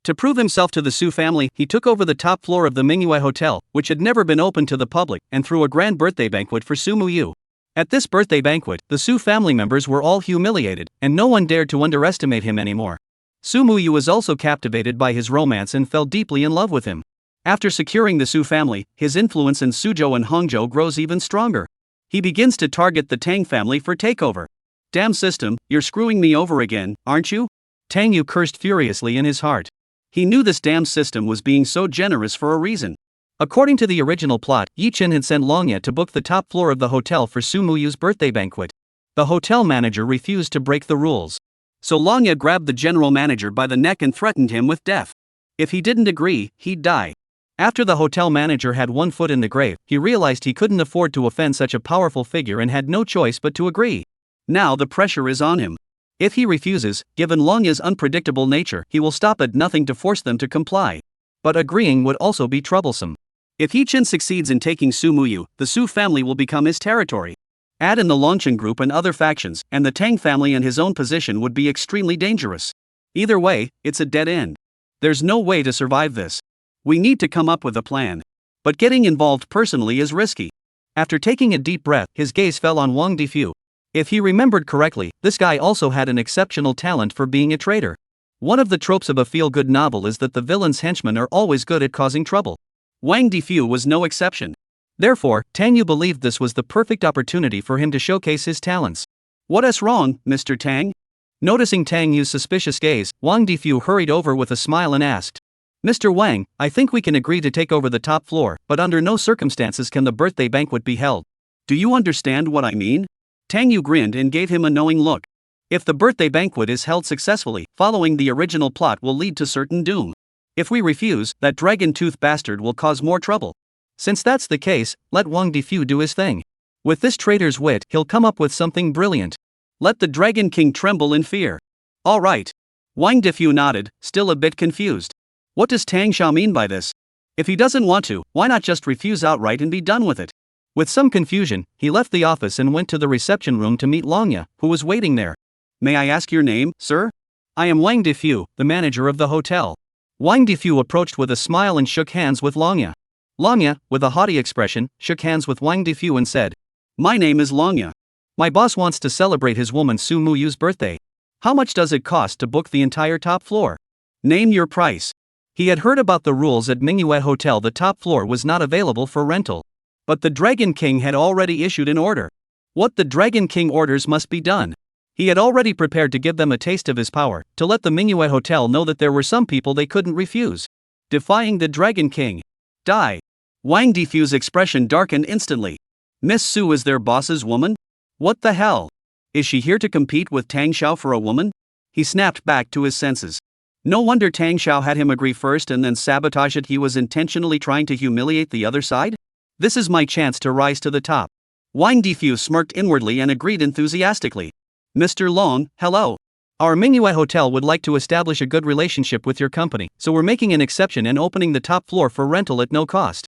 To prove himself to the Su family, he took over the top floor of the Manhwa Hotel, which had never been open to the public, and threw a grand birthday banquet for Su Muyu. At this birthday banquet, the Su family members were all humiliated, and no one dared to underestimate him anymore. Su Muyu was also captivated by his romance and fell deeply in love with him. After securing the Su family, his influence in Suzhou and Hangzhou grows even stronger. He begins to target the Tang family for takeover. Damn system, you're screwing me over again, aren't you? Tang Yu cursed furiously in his heart. He knew this damn system was being so generous for a reason. According to the original plot, Yi Chen had sent Longye to book the top floor of the hotel for Su Muyu's birthday banquet. The hotel manager refused to break the rules. So Longye grabbed the general manager by the neck and threatened him with death. If he didn't agree, he'd die. After the hotel manager had one foot in the grave, he realized he couldn't afford to offend such a powerful figure and had no choice but to agree. Now the pressure is on him. If he refuses, given Longye's unpredictable nature, he will stop at nothing to force them to comply. But agreeing would also be troublesome. If Yi Chen succeeds in taking Su Muyu, the Su family will become his territory. Add in the Longchen group and other factions, and the Tang family and his own position would be extremely dangerous. Either way, it's a dead end. There's no way to survive this. We need to come up with a plan. But getting involved personally is risky. After taking a deep breath, his gaze fell on Wang Difu. If he remembered correctly, this guy also had an exceptional talent for being a traitor. One of the tropes of a feel-good novel is that the villain's henchmen are always good at causing trouble. Wang Difu was no exception. Therefore, Tang Yu believed this was the perfect opportunity for him to showcase his talents. What's wrong, Mr. Tang? Noticing Tang Yu's suspicious gaze, Wang Difu hurried over with a smile and asked, Mr. Wang, I think we can agree to take over the top floor, but under no circumstances can the birthday banquet be held. Do you understand what I mean? Tang Yu grinned and gave him a knowing look. If the birthday banquet is held successfully, following the original plot will lead to certain doom. If we refuse, that dragon-tooth bastard will cause more trouble. Since that's the case, let Wang Difu do his thing. With this traitor's wit, he'll come up with something brilliant. Let the Dragon King tremble in fear. All right. Wang Difu nodded, still a bit confused. What does Tang Xiao mean by this? If he doesn't want to, why not just refuse outright and be done with it? With some confusion, he left the office and went to the reception room to meet Longya, who was waiting there. May I ask your name, sir? I am Wang Difu, the manager of the hotel. Wang Difu approached with a smile and shook hands with Longya. Longya, with a haughty expression, shook hands with Wang Difu and said, My name is Longya. My boss wants to celebrate his woman Su Muyu's birthday. How much does it cost to book the entire top floor? Name your price. He had heard about the rules at Manhwa Hotel. The top floor was not available for rental. But the Dragon King had already issued an order. What the Dragon King orders must be done. He had already prepared to give them a taste of his power, to let the Manhwa Hotel know that there were some people they couldn't refuse. Defying the Dragon King. Die. Wang Difu's expression darkened instantly. Miss Su is their boss's woman? What the hell? Is she here to compete with Tang Xiao for a woman? He snapped back to his senses. No wonder Tang Xiao had him agree first and then sabotage it. He was intentionally trying to humiliate the other side? This is my chance to rise to the top. Wang Difu smirked inwardly and agreed enthusiastically. Mr. Long, hello. Our Manhwa Hotel would like to establish a good relationship with your company, so we're making an exception and opening the top floor for rental at no cost.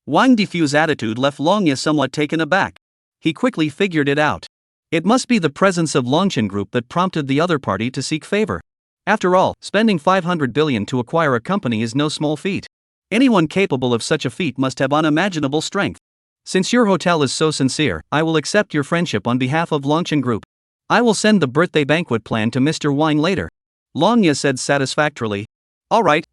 Wang Difu's attitude left Longya somewhat taken aback. He quickly figured it out. It must be the presence of Longchen Group that prompted the other party to seek favor. After all, spending 500 billion to acquire a company is no small feat. Anyone capable of such a feat must have unimaginable strength. Since your hotel is so sincere, I will accept your friendship on behalf of Longchen Group. I will send the birthday banquet plan to Mr. Wang later. Longya said satisfactorily. All right.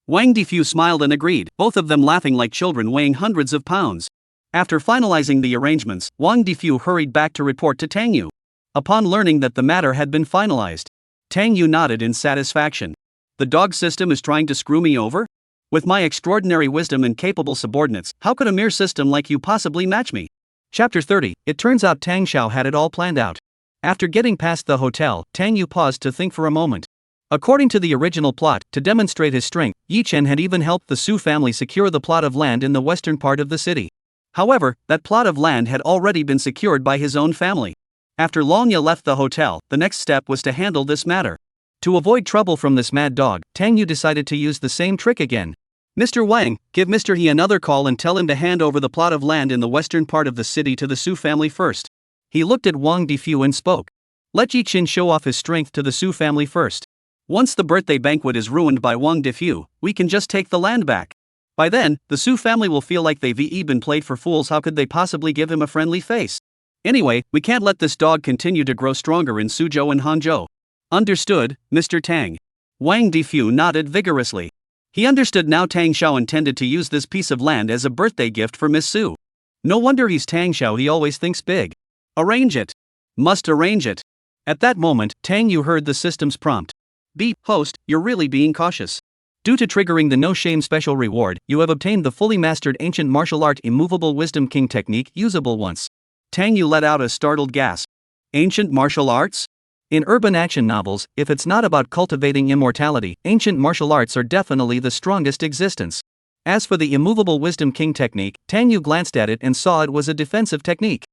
Wang Difu smiled and agreed, both of them laughing like children weighing hundreds of pounds. After finalizing the arrangements, Wang Difu hurried back to report to Tang Yu. Upon learning that the matter had been finalized, Tang Yu nodded in satisfaction. The dog system is trying to screw me over? With my extraordinary wisdom and capable subordinates, how could a mere system like you possibly match me? Chapter 30. It turns out Tang Xiao had it all planned out. After getting past the hotel, Tang Yu paused to think for a moment. According to the original plot, to demonstrate his strength, Yi Chen had even helped the Su family secure the plot of land in the western part of the city. However, that plot of land had already been secured by his own family. After Longya left the hotel, the next step was to handle this matter. To avoid trouble from this mad dog, Tang Yu decided to use the same trick again. Mr. Wang, give Mr. He another call and tell him to hand over the plot of land in the western part of the city to the Su family first. He looked at Wang Difu and spoke. Let Yi Chen show off his strength to the Su family first. Once the birthday banquet is ruined by Wang Difu, we can just take the land back. By then, the Su family will feel like they've been played for fools. How could they possibly give him a friendly face? Anyway, we can't let this dog continue to grow stronger in Suzhou and Hangzhou. Understood, Mr. Tang. Wang Difu nodded vigorously. He understood now Tang Xiao intended to use this piece of land as a birthday gift for Miss Su. No wonder he's Tang Xiao, he always thinks big. Arrange it. Must arrange it. At that moment, Tang Yu heard the system's prompt. Beep, host, you're really being cautious. Due to triggering the no shame special reward, you have obtained the fully mastered ancient martial art immovable wisdom king technique usable once. Tang Yu let out a startled gasp. Ancient martial arts? In urban action novels, if it's not about cultivating immortality, ancient martial arts are definitely the strongest existence. As for the immovable wisdom king technique, Tang Yu glanced at it and saw it was a defensive technique.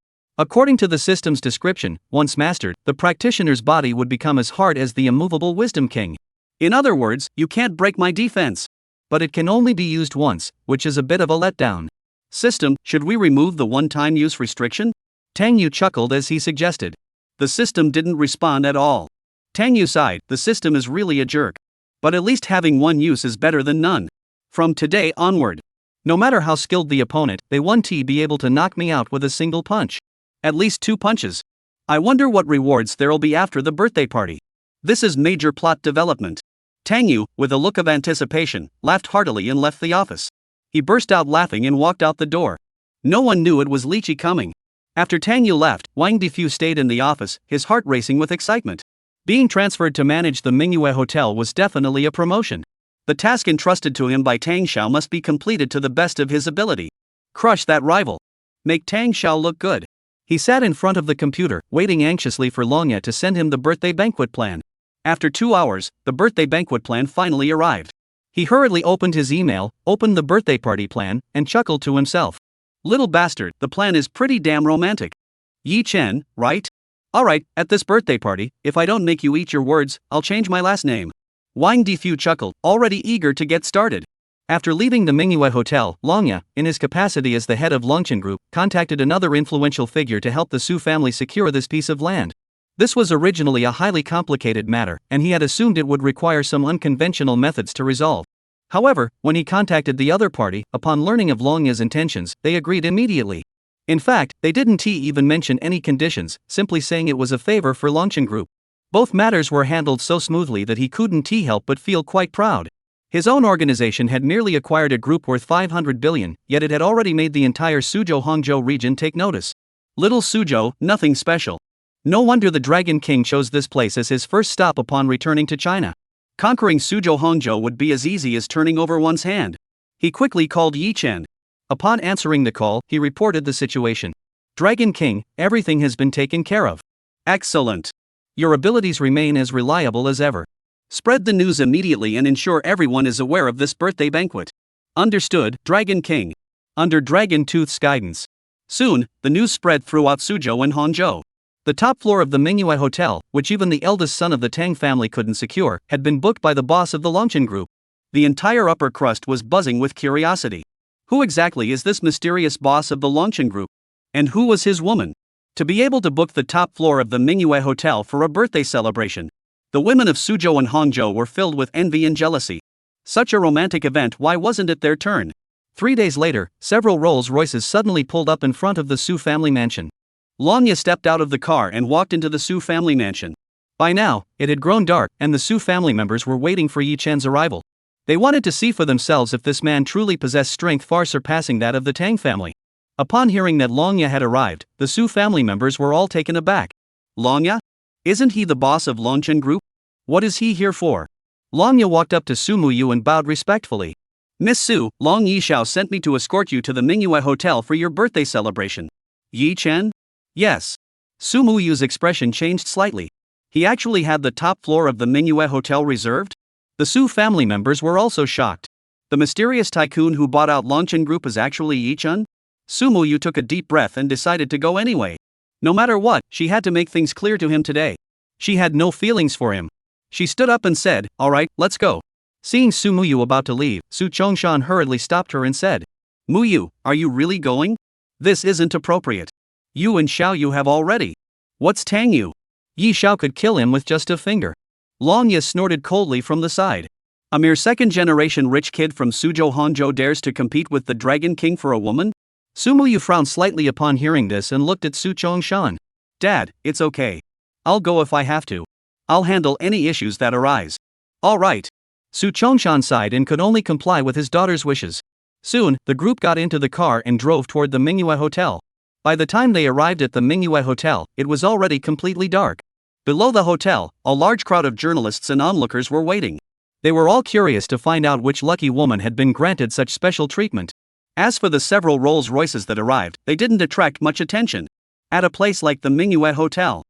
According to the system's description, once mastered, the practitioner's body would become as hard as the immovable wisdom king. In other words, you can't break my defense. But it can only be used once, which is a bit of a letdown. System, should we remove the one-time use restriction? Tang Yu chuckled as he suggested. The system didn't respond at all. Tang Yu sighed, the system is really a jerk. But at least having one use is better than none. From today onward, no matter how skilled the opponent, they won't be able to knock me out with a single punch. At least 2 punches. I wonder what rewards there'll be after the birthday party. This is major plot development. Tang Yu, with a look of anticipation, laughed heartily and left the office. He burst out laughing and walked out the door. No one knew it was Lychee coming. After Tang Yu left, Wang Defu stayed in the office, his heart racing with excitement. Being transferred to manage the Manhwa Hotel was definitely a promotion. The task entrusted to him by Tang Xiao must be completed to the best of his ability. Crush that rival. Make Tang Xiao look good. He sat in front of the computer, waiting anxiously for Longya to send him the birthday banquet plan. After 2 hours, the birthday banquet plan finally arrived. He hurriedly opened his email, opened the birthday party plan, and chuckled to himself. Little bastard, the plan is pretty damn romantic. Yi Chen, right? Alright, at this birthday party, if I don't make you eat your words, I'll change my last name. Wang Defu chuckled, already eager to get started. After leaving the Manhwa Hotel, Longya, in his capacity as the head of Longchen Group, contacted another influential figure to help the Su family secure this piece of land. This was originally a highly complicated matter, and he had assumed it would require some unconventional methods to resolve. However, when he contacted the other party, upon learning of Longya's intentions, they agreed immediately. In fact, they didn't even mention any conditions, simply saying it was a favor for Longchen Group. Both matters were handled so smoothly that he couldn't help but feel quite proud. His own organization had merely acquired a group worth 500 billion, yet it had already made the entire Suzhou-Hangzhou region take notice. Little Suzhou, nothing special. No wonder the Dragon King chose this place as his first stop upon returning to China. Conquering Suzhou-Hangzhou would be as easy as turning over one's hand. He quickly called Yi Chen. Upon answering the call, he reported the situation. Dragon King, everything has been taken care of. Excellent. Your abilities remain as reliable as ever. Spread the news immediately and ensure everyone is aware of this birthday banquet. Understood, Dragon King. Under Dragon Tooth's guidance. Soon, the news spread throughout Suzhou and Hangzhou. The top floor of the Manhwa Hotel, which even the eldest son of the Tang family couldn't secure, had been booked by the boss of the Longchen Group. The entire upper crust was buzzing with curiosity. Who exactly is this mysterious boss of the Longchen Group? And who was his woman? To be able to book the top floor of the Manhwa Hotel for a birthday celebration. The women of Suzhou and Hangzhou were filled with envy and jealousy. Such a romantic event, why wasn't it their turn? 3 days later, several Rolls-Royces suddenly pulled up in front of the Su family mansion. Longya stepped out of the car and walked into the Su family mansion. By now, it had grown dark, and the Su family members were waiting for Yi Chen's arrival. They wanted to see for themselves if this man truly possessed strength far surpassing that of the Tang family. Upon hearing that Longya had arrived, the Su family members were all taken aback. Longya? Isn't he the boss of Longchen Group? What is he here for? Longya walked up to Su Muyu and bowed respectfully. Miss Su, Long Yishao sent me to escort you to the Manhwa Hotel for your birthday celebration. Yi Chen? Yes. Su Muyu's expression changed slightly. He actually had the top floor of the Manhwa Hotel reserved? The Su family members were also shocked. The mysterious tycoon who bought out Longchen Group is actually Yi Chen? Su Muyu took a deep breath and decided to go anyway. No matter what, she had to make things clear to him today. She had no feelings for him. She stood up and said, "Alright, let's go." Seeing Su Muyu about to leave, Su Chongshan hurriedly stopped her and said, "Muyu, are you really going? This isn't appropriate. You and Xiao Yu have already. What's Tang Yu? Yi Xiao could kill him with just a finger." Longya snorted coldly from the side. A mere second-generation rich kid from Suzhou Hangzhou dares to compete with the Dragon King for a woman? Su Muyu frowned slightly upon hearing this and looked at Su Chongshan. Dad, it's okay. I'll go if I have to. I'll handle any issues that arise. All right. Su Chongshan sighed and could only comply with his daughter's wishes. Soon, the group got into the car and drove toward the Manhwa Hotel. By the time they arrived at the Manhwa Hotel, it was already completely dark. Below the hotel, a large crowd of journalists and onlookers were waiting. They were all curious to find out which lucky woman had been granted such special treatment. As for the several Rolls-Royces that arrived, they didn't attract much attention. At a place like the Manhwa Hotel,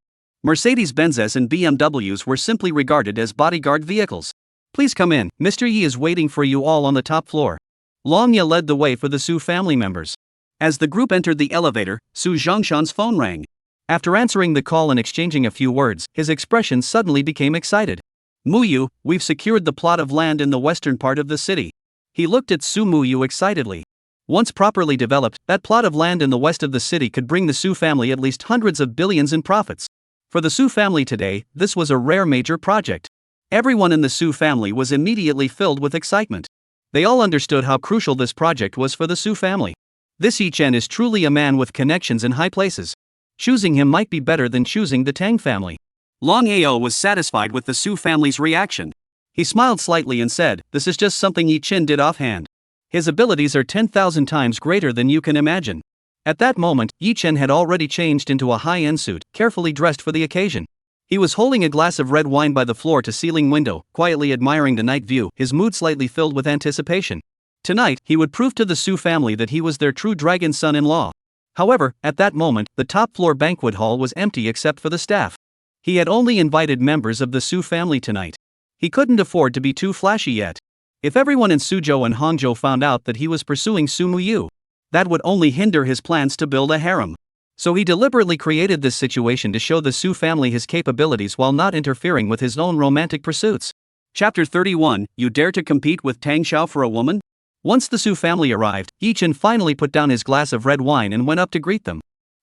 Mercedes-Benzes and BMWs were simply regarded as bodyguard vehicles. Please come in, Mr. Yi is waiting for you all on the top floor. Longya led the way for the Su family members. As the group entered the elevator, Su Zhongshan's phone rang. After answering the call and exchanging a few words, his expression suddenly became excited. Muyu, we've secured the plot of land in the western part of the city. He looked at Su Muyu excitedly. Once properly developed, that plot of land in the west of the city could bring the Su family at least hundreds of billions in profits. For the Su family today, this was a rare major project. Everyone in the Su family was immediately filled with excitement. They all understood how crucial this project was for the Su family. This Yi Chen is truly a man with connections in high places. Choosing him might be better than choosing the Tang family. Long Ao was satisfied with the Su family's reaction. He smiled slightly and said, "This is just something Yi Chen did offhand. His abilities are 10,000 times greater than you can imagine." At that moment, Yi Chen had already changed into a high-end suit, carefully dressed for the occasion. He was holding a glass of red wine by the floor-to-ceiling window, quietly admiring the night view, his mood slightly filled with anticipation. Tonight, he would prove to the Su family that he was their true dragon son-in-law. However, at that moment, the top-floor banquet hall was empty except for the staff. He had only invited members of the Su family tonight. He couldn't afford to be too flashy yet. If everyone in Suzhou and Hangzhou found out that he was pursuing Su Muyu, that would only hinder his plans to build a harem. So he deliberately created this situation to show the Su family his capabilities while not interfering with his own romantic pursuits. Chapter 31, You Dare to Compete with Tang Xiao for a Woman? Once the Su family arrived, Yi Chen finally put down his glass of red wine and went up to greet them.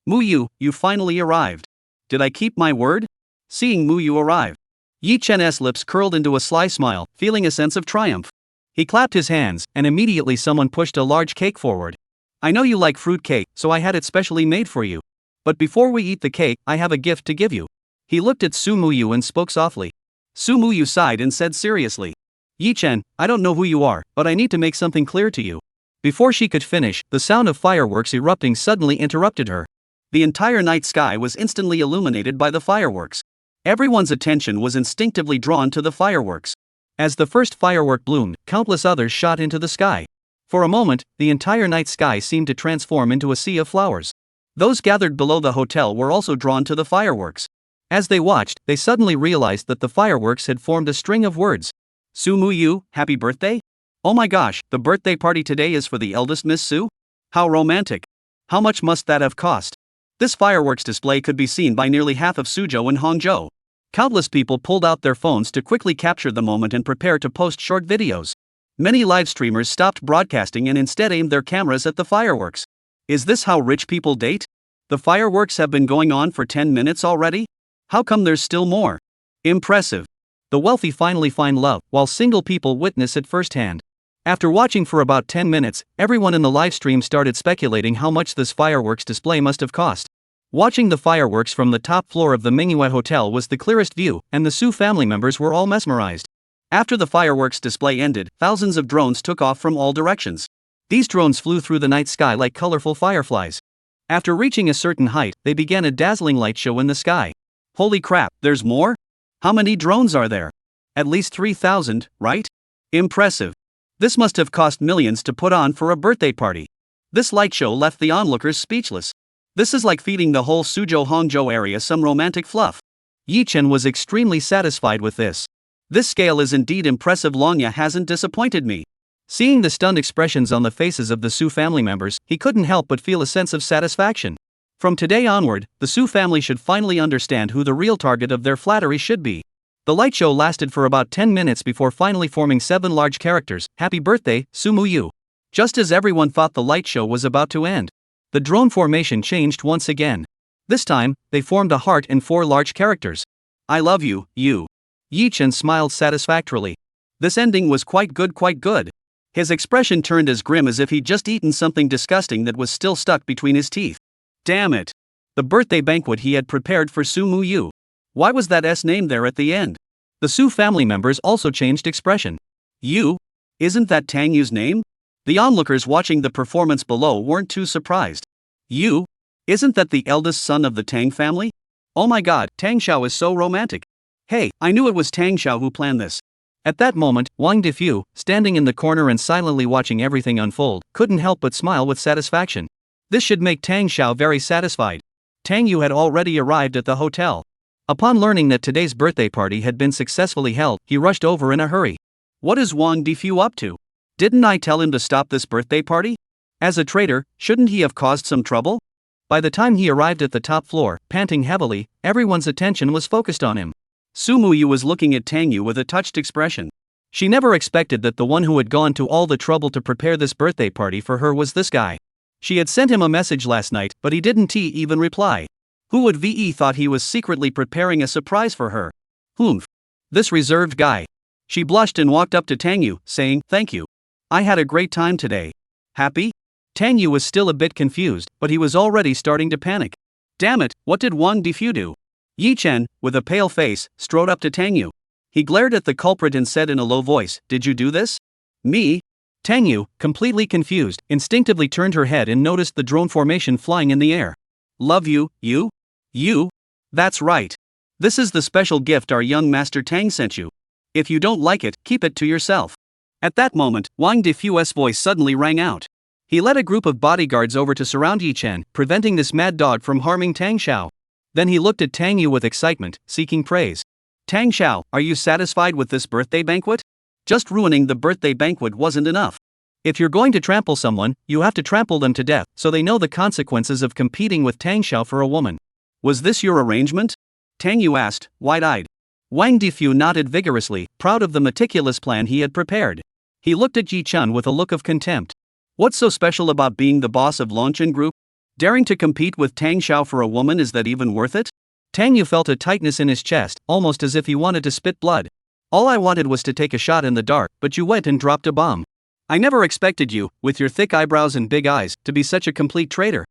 "Muyu, you finally arrived. Did I keep my word?" Seeing Muyu arrive, Yi Chen's lips curled into a sly smile, feeling a sense of triumph. He clapped his hands, and immediately someone pushed a large cake forward. "I know you like fruit cake, so I had it specially made for you. But before we eat the cake, I have a gift to give you." He looked at Su Muyu and spoke softly. Su Muyu sighed and said seriously, "Yi Chen, I don't know who you are, but I need to make something clear to you." Before she could finish, the sound of fireworks erupting suddenly interrupted her. The entire night sky was instantly illuminated by the fireworks. Everyone's attention was instinctively drawn to the fireworks. As the first firework bloomed, countless others shot into the sky. For a moment, the entire night sky seemed to transform into a sea of flowers. Those gathered below the hotel were also drawn to the fireworks. As they watched, they suddenly realized that the fireworks had formed a string of words. "Su Muyu, happy birthday? Oh my gosh, the birthday party today is for the eldest Miss Su? How romantic. How much must that have cost?" This fireworks display could be seen by nearly half of Suzhou and Hangzhou. Countless people pulled out their phones to quickly capture the moment and prepare to post short videos. Many live streamers stopped broadcasting and instead aimed their cameras at the fireworks. Is this how rich people date? The fireworks have been going on for 10 minutes already? How come there's still more? Impressive. The wealthy finally find love, while single people witness it firsthand. After watching for about 10 minutes, everyone in the live stream started speculating how much this fireworks display must have cost. Watching the fireworks from the top floor of the Manhwa Hotel was the clearest view, and the Su family members were all mesmerized. After the fireworks display ended, thousands of drones took off from all directions. These drones flew through the night sky like colorful fireflies. After reaching a certain height, they began a dazzling light show in the sky. Holy crap, there's more? How many drones are there? At least 3,000, right? Impressive. This must have cost millions to put on for a birthday party. This light show left the onlookers speechless. This is like feeding the whole Suzhou-Hangzhou area some romantic fluff. Yi Chen was extremely satisfied with this. This scale is indeed impressive. Longya hasn't disappointed me. Seeing the stunned expressions on the faces of the Su family members, he couldn't help but feel a sense of satisfaction. From today onward, the Su family should finally understand who the real target of their flattery should be. The light show lasted for about 10 minutes before finally forming 7 large characters. "Happy birthday, Su Muyu." Just as everyone thought the light show was about to end, the drone formation changed once again. This time, they formed a heart and 4 large characters. "I love you, you." Yi Chen smiled satisfactorily. This ending was quite good. His expression turned as grim as if he'd just eaten something disgusting that was still stuck between his teeth. Damn it! The birthday banquet he had prepared for Su Muyu. Why was that S name there at the end? The Su family members also changed expression. "You? Isn't that Tang Yu's name?" The onlookers watching the performance below weren't too surprised. "You? Isn't that the eldest son of the Tang family? Oh my god, Tang Xiao is so romantic. Hey, I knew it was Tang Xiao who planned this." At that moment, Wang Defu, standing in the corner and silently watching everything unfold, couldn't help but smile with satisfaction. This should make Tang Xiao very satisfied. Tang Yu had already arrived at the hotel. Upon learning that today's birthday party had been successfully held, he rushed over in a hurry. What is Wang Defu up to? Didn't I tell him to stop this birthday party? As a traitor, shouldn't he have caused some trouble? By the time he arrived at the top floor, panting heavily, everyone's attention was focused on him. Su Muyu was looking at Tang Yu with a touched expression. She never expected that the one who had gone to all the trouble to prepare this birthday party for her was this guy. She had sent him a message last night, but he didn't even reply. Who would VE thought he was secretly preparing a surprise for her? Humph. This reserved guy. She blushed and walked up to Tang Yu, saying, "Thank you. I had a great time today." Happy? Tang Yu was still a bit confused, but he was already starting to panic. Damn it, what did Wang Defu do? Yi Chen, with a pale face, strode up to Tang Yu. He glared at the culprit and said in a low voice, "Did you do this?" "Me?" Tang Yu, completely confused, instinctively turned her head and noticed the drone formation flying in the air. "Love you, you? You? That's right. This is the special gift our young Master Tang sent you. If you don't like it, keep it to yourself." At that moment, Wang Defu's voice suddenly rang out. He led a group of bodyguards over to surround Yi Chen, preventing this mad dog from harming Tang Xiao. Then he looked at Tang Yu with excitement, seeking praise. "Tang Xiao, are you satisfied with this birthday banquet? Just ruining the birthday banquet wasn't enough. If you're going to trample someone, you have to trample them to death so they know the consequences of competing with Tang Xiao for a woman. Was this your arrangement?" Tang Yu asked, wide-eyed. Wang Defu nodded vigorously, proud of the meticulous plan he had prepared. He looked at Yi Chen with a look of contempt. What's so special about being the boss of Longchen Group? Daring to compete with Tang Xiao for a woman, is that even worth it? Tang Yu felt a tightness in his chest, almost as if he wanted to spit blood. All I wanted was to take a shot in the dark, but you went and dropped a bomb. I never expected you, with your thick eyebrows and big eyes, to be such a complete traitor.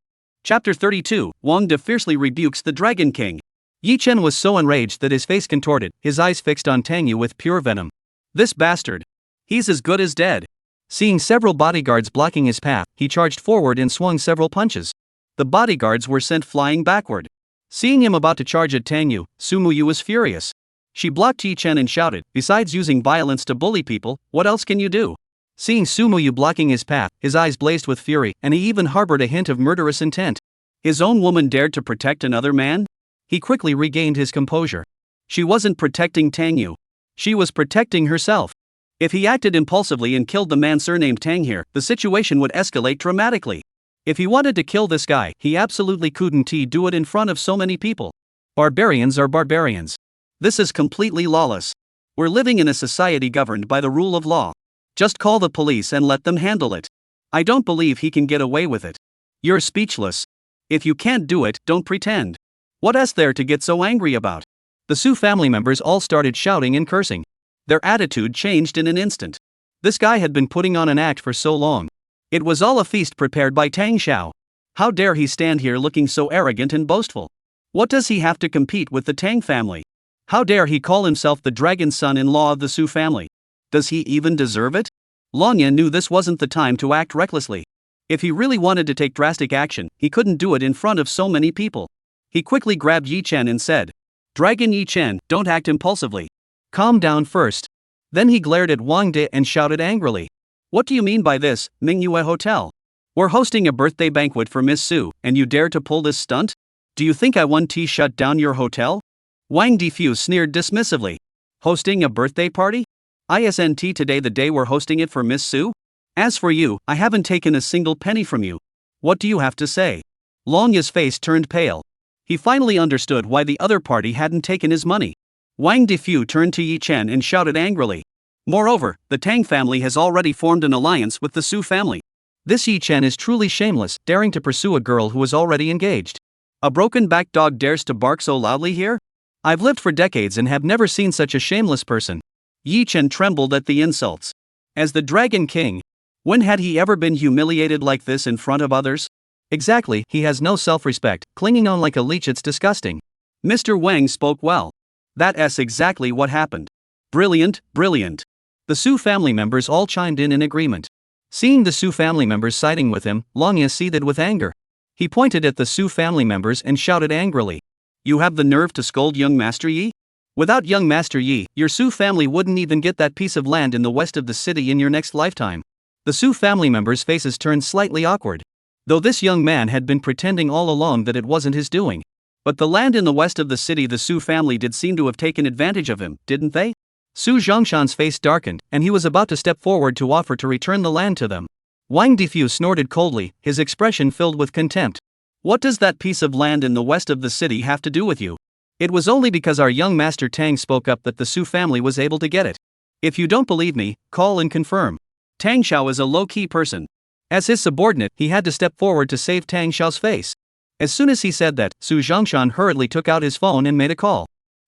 Chapter 32, Wang De fiercely rebukes the Dragon King. Yi Chen was so enraged that his face contorted, his eyes fixed on Tang Yu with pure venom. This bastard. He's as good as dead. Seeing several bodyguards blocking his path, he charged forward and swung several punches. The bodyguards were sent flying backward. Seeing him about to charge at Tang Yu, Sumu Yu was furious. She blocked Yi Chen and shouted, "Besides using violence to bully people, what else can you do?" Seeing Sumu Yu blocking his path, his eyes blazed with fury, and he even harbored a hint of murderous intent. His own woman dared to protect another man? He quickly regained his composure. She wasn't protecting Tang Yu. She was protecting herself. If he acted impulsively and killed the man surnamed Tang here, the situation would escalate dramatically. If he wanted to kill this guy, he absolutely couldn't do it in front of so many people. Barbarians are barbarians. This is completely lawless. We're living in a society governed by the rule of law. Just call the police and let them handle it. I don't believe he can get away with it. You're speechless. If you can't do it, don't pretend. What is there to get so angry about? The Su family members all started shouting and cursing. Their attitude changed in an instant. This guy had been putting on an act for so long. It was all a feast prepared by Tang Xiao. How dare he stand here looking so arrogant and boastful? What does he have to compete with the Tang family? How dare he call himself the dragon son-in-law of the Su family? Does he even deserve it? Longyan knew this wasn't the time to act recklessly. If he really wanted to take drastic action, he couldn't do it in front of so many people. He quickly grabbed Yi Chen and said, "Dragon Yi Chen, don't act impulsively. Calm down first." Then he glared at Wang De and shouted angrily, "What do you mean by this, Manhwa Hotel? We're hosting a birthday banquet for Miss Su, and you dare to pull this stunt? Do you think I want to shut down your hotel?" Wang Defu sneered dismissively. "Hosting a birthday party? Isn't today the day we're hosting it for Miss Su? As for you, I haven't taken a single penny from you. What do you have to say?" Longya's face turned pale. He finally understood why the other party hadn't taken his money. Wang Defu turned to Yi Chen and shouted angrily. Moreover, the Tang family has already formed an alliance with the Su family. This Yi Chen is truly shameless, daring to pursue a girl who is already engaged. A broken-backed dog dares to bark so loudly here? I've lived for decades and have never seen such a shameless person. Yi Chen trembled at the insults. As the Dragon King, when had he ever been humiliated like this in front of others? Exactly, he has no self-respect, clinging on like a leech. It's disgusting. Mr. Wang spoke well. That's exactly what happened. Brilliant, brilliant. The Su family members all chimed in agreement. Seeing the Su family members siding with him, Longya seethed with anger. He pointed at the Su family members and shouted angrily, "You have the nerve to scold young Master Yi? Without young Master Yi, your Su family wouldn't even get that piece of land in the west of the city in your next lifetime." The Su family members' faces turned slightly awkward. Though this young man had been pretending all along that it wasn't his doing. But the land in the west of the city, the Su family did seem to have taken advantage of him, didn't they? Su Zhongshan's face darkened, and he was about to step forward to offer to return the land to them. Wang Defu snorted coldly, his expression filled with contempt. "What does that piece of land in the west of the city have to do with you? It was only because our young Master Tang spoke up that the Su family was able to get it. If you don't believe me, call and confirm. Tang Xiao is a low-key person. As his subordinate, he had to step forward to save Tang Xiao's face. As soon as he said that, Su Zhongshan hurriedly took out his phone and made a call.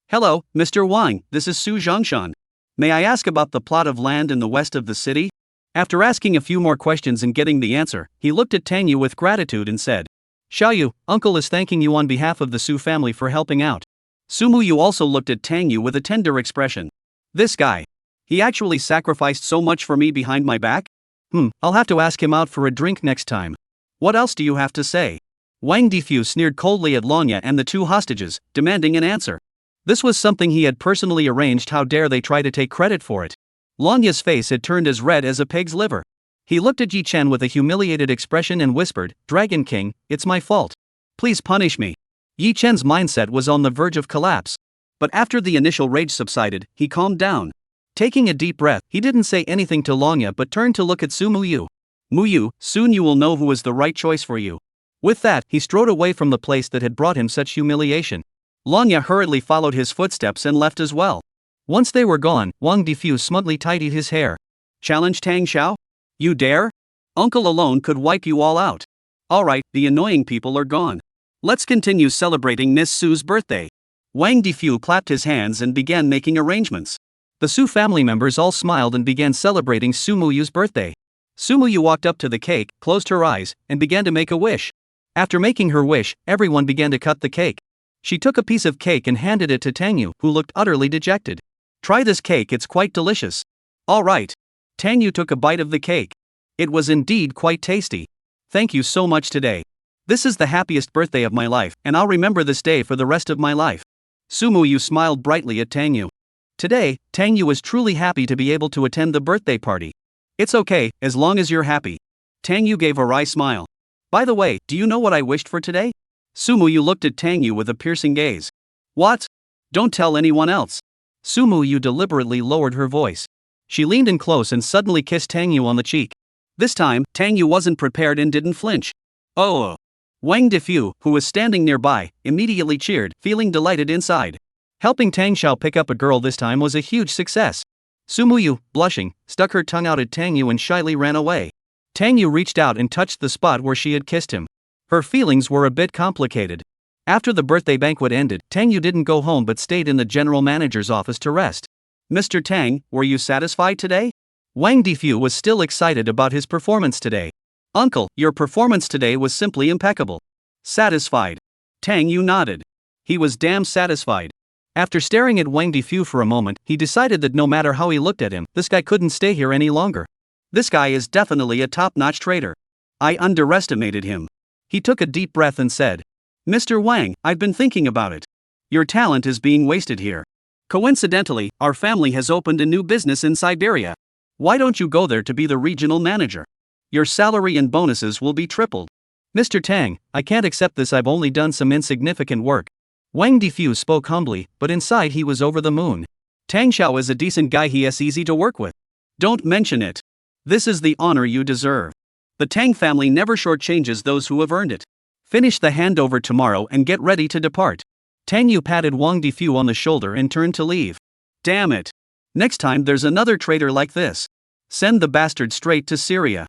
Hello, Mr. Wang, this is Su Zhongshan. May I ask about the plot of land in the west of the city? After asking a few more questions and getting the answer, he looked at Tang Yu with gratitude and said, Xiaoyu, uncle is thanking you on behalf of the Su family for helping out. Sumu Yu also looked at Tang Yu with a tender expression. This guy. He actually sacrificed so much for me behind my back? I'll have to ask him out for a drink next time. What else do you have to say? Wang Difu sneered coldly at Lanya and the two hostages, demanding an answer. This was something he had personally arranged. How dare they try to take credit for it? Lanya's face had turned as red as a pig's liver. He looked at Yi Chen with a humiliated expression and whispered, Dragon King, it's my fault. Please punish me. Yi Chen's mindset was on the verge of collapse. But after the initial rage subsided, he calmed down. Taking a deep breath, he didn't say anything to Lanya but turned to look at Su Muyu. Muyu, soon you will know who is the right choice for you. With that, he strode away from the place that had brought him such humiliation. Lanya hurriedly followed his footsteps and left as well. Once they were gone, Wang Difu smugly tidied his hair. Challenge Tang Xiao? You dare? Uncle alone could wipe you all out. Alright, the annoying people are gone. Let's continue celebrating Miss Su's birthday. Wang Difu clapped his hands and began making arrangements. The Su family members all smiled and began celebrating Su Muyu's birthday. Su Muyu walked up to the cake, closed her eyes, and began to make a wish. After making her wish, everyone began to cut the cake. She took a piece of cake and handed it to Tang Yu, who looked utterly dejected. Try this cake, it's quite delicious. Alright. Tang Yu took a bite of the cake. It was indeed quite tasty. Thank you so much today. This is the happiest birthday of my life, and I'll remember this day for the rest of my life. Su Muyu smiled brightly at Tang Yu. Today, Tang Yu was truly happy to be able to attend the birthday party. It's okay, as long as you're happy. Tang Yu gave a wry smile. By the way, do you know what I wished for today? Su Muyu looked at Tang Yu with a piercing gaze. What? Don't tell anyone else. Su Muyu deliberately lowered her voice. She leaned in close and suddenly kissed Tang Yu on the cheek. This time, Tang Yu wasn't prepared and didn't flinch. Oh! Wang Difu, who was standing nearby, immediately cheered, feeling delighted inside. Helping Tang Xiao pick up a girl this time was a huge success. Su Muyu, blushing, stuck her tongue out at Tang Yu and shyly ran away. Tang Yu reached out and touched the spot where she had kissed him. Her feelings were a bit complicated. After the birthday banquet ended, Tang Yu didn't go home but stayed in the general manager's office to rest. Mr. Tang, were you satisfied today? Wang Difu was still excited about his performance today. Uncle, your performance today was simply impeccable. Satisfied. Tang Yu nodded. He was damn satisfied. After staring at Wang Difu for a moment, he decided that no matter how he looked at him, this guy couldn't stay here any longer. This guy is definitely a top-notch trader. I underestimated him. He took a deep breath and said, Mr. Wang, I've been thinking about it. Your talent is being wasted here. Coincidentally, our family has opened a new business in Siberia. Why don't you go there to be the regional manager? Your salary and bonuses will be tripled. Mr. Tang, I can't accept this, I've only done some insignificant work. Wang Difu spoke humbly, but inside he was over the moon. Tang Xiao is a decent guy, he is easy to work with. Don't mention it. This is the honor you deserve. The Tang family never shortchanges those who have earned it. Finish the handover tomorrow and get ready to depart. Tang Yu patted Wang Difu on the shoulder and turned to leave. Damn it. Next time there's another traitor like this, send the bastard straight to Syria.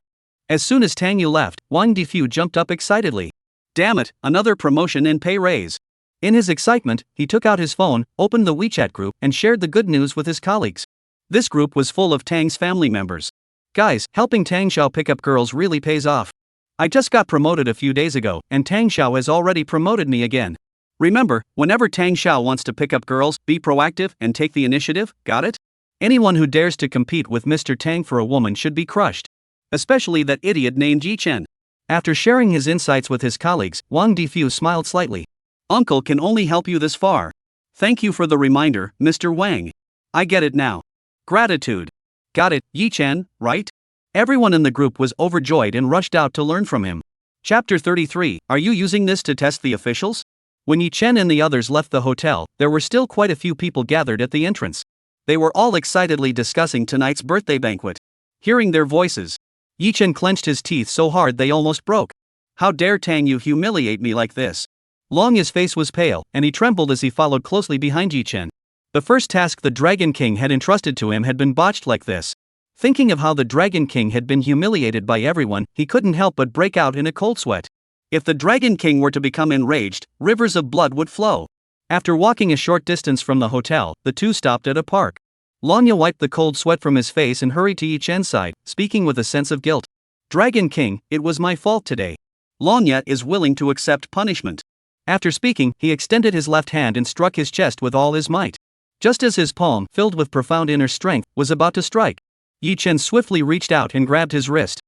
As soon as Tang Yu left, Wang Difu jumped up excitedly. Damn it, another promotion and pay raise. In his excitement, he took out his phone, opened the WeChat group, and shared the good news with his colleagues. This group was full of Tang's family members. Guys, helping Tang Xiao pick up girls really pays off. I just got promoted a few days ago, and Tang Xiao has already promoted me again. Remember, whenever Tang Xiao wants to pick up girls, be proactive and take the initiative, got it? Anyone who dares to compete with Mr. Tang for a woman should be crushed. Especially that idiot named Yi Chen. After sharing his insights with his colleagues, Wang Difu smiled slightly. Uncle can only help you this far. Thank you for the reminder, Mr. Wang. I get it now. Gratitude. Got it, Yi Chen, right? Everyone in the group was overjoyed and rushed out to learn from him. Chapter 33, Are you using this to test the officials? When Yi Chen and the others left the hotel, there were still quite a few people gathered at the entrance. They were all excitedly discussing tonight's birthday banquet. Hearing their voices, Yi Chen clenched his teeth so hard they almost broke. How dare Tang Yu humiliate me like this? His face was pale, and he trembled as he followed closely behind Yi Chen. The first task the Dragon King had entrusted to him had been botched like this. Thinking of how the Dragon King had been humiliated by everyone, he couldn't help but break out in a cold sweat. If the Dragon King were to become enraged, rivers of blood would flow. After walking a short distance from the hotel, the two stopped at a park. Lanya wiped the cold sweat from his face and hurried to Yi Chen's side, speaking with a sense of guilt. Dragon King, it was my fault today. Lanya is willing to accept punishment. After speaking, he extended his left hand and struck his chest with all his might. Just as his palm, filled with profound inner strength, was about to strike, Yi Chen swiftly reached out and grabbed his wrist.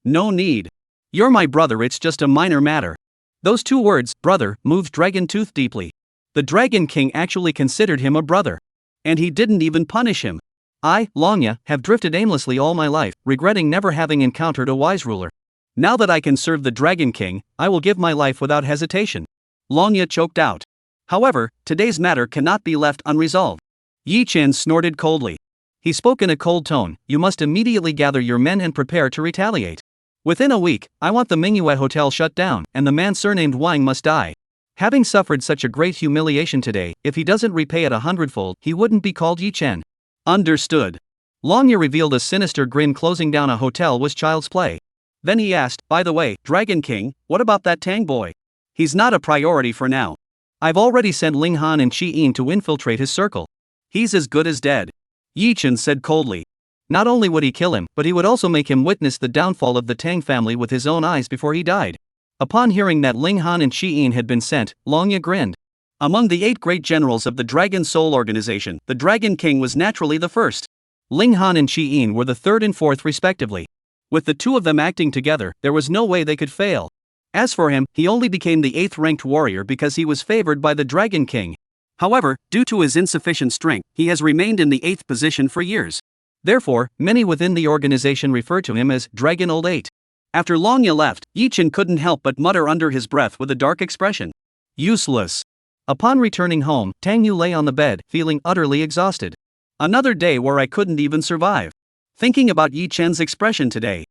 No need. You're my brother, it's just a minor matter. Those two words, brother, moved Dragon Tooth deeply. The Dragon King actually considered him a brother. And he didn't even punish him. I, Lanya, have drifted aimlessly all my life, regretting never having encountered a wise ruler. Now that I can serve the Dragon King, I will give my life without hesitation. Lanya choked out. However, today's matter cannot be left unresolved. Yi Chen snorted coldly. He spoke in a cold tone, you must immediately gather your men and prepare to retaliate. Within a week, I want the Manhwa hotel shut down, and the man surnamed Wang must die. Having suffered such a great humiliation today, if he doesn't repay it 100-fold, he wouldn't be called Yi Chen. Understood. Lanya revealed a sinister grin. Closing down a hotel was child's play. Then he asked, by the way, Dragon King, what about that Tang boy? He's not a priority for now. I've already sent Ling Han and Qi Yin to infiltrate his circle. He's as good as dead. Yi Chen said coldly. Not only would he kill him, but he would also make him witness the downfall of the Tang family with his own eyes before he died. Upon hearing that Ling Han and Qi Yin had been sent, Lanya grinned. Among the 8 great generals of the Dragon Soul organization, the Dragon King was naturally the first. Ling Han and Qi Yin were the 3rd and 4th respectively. With the two of them acting together, there was no way they could fail. As for him, he only became the 8th ranked warrior because he was favored by the Dragon King. However, due to his insufficient strength, he has remained in the 8th position for years. Therefore, many within the organization refer to him as Dragon Old 8. After Lanya left, Yi Chen couldn't help but mutter under his breath with a dark expression. Useless. Upon returning home, Tang Yu lay on the bed, feeling utterly exhausted. Another day where I couldn't even survive. Thinking about Yi Chen's expression today,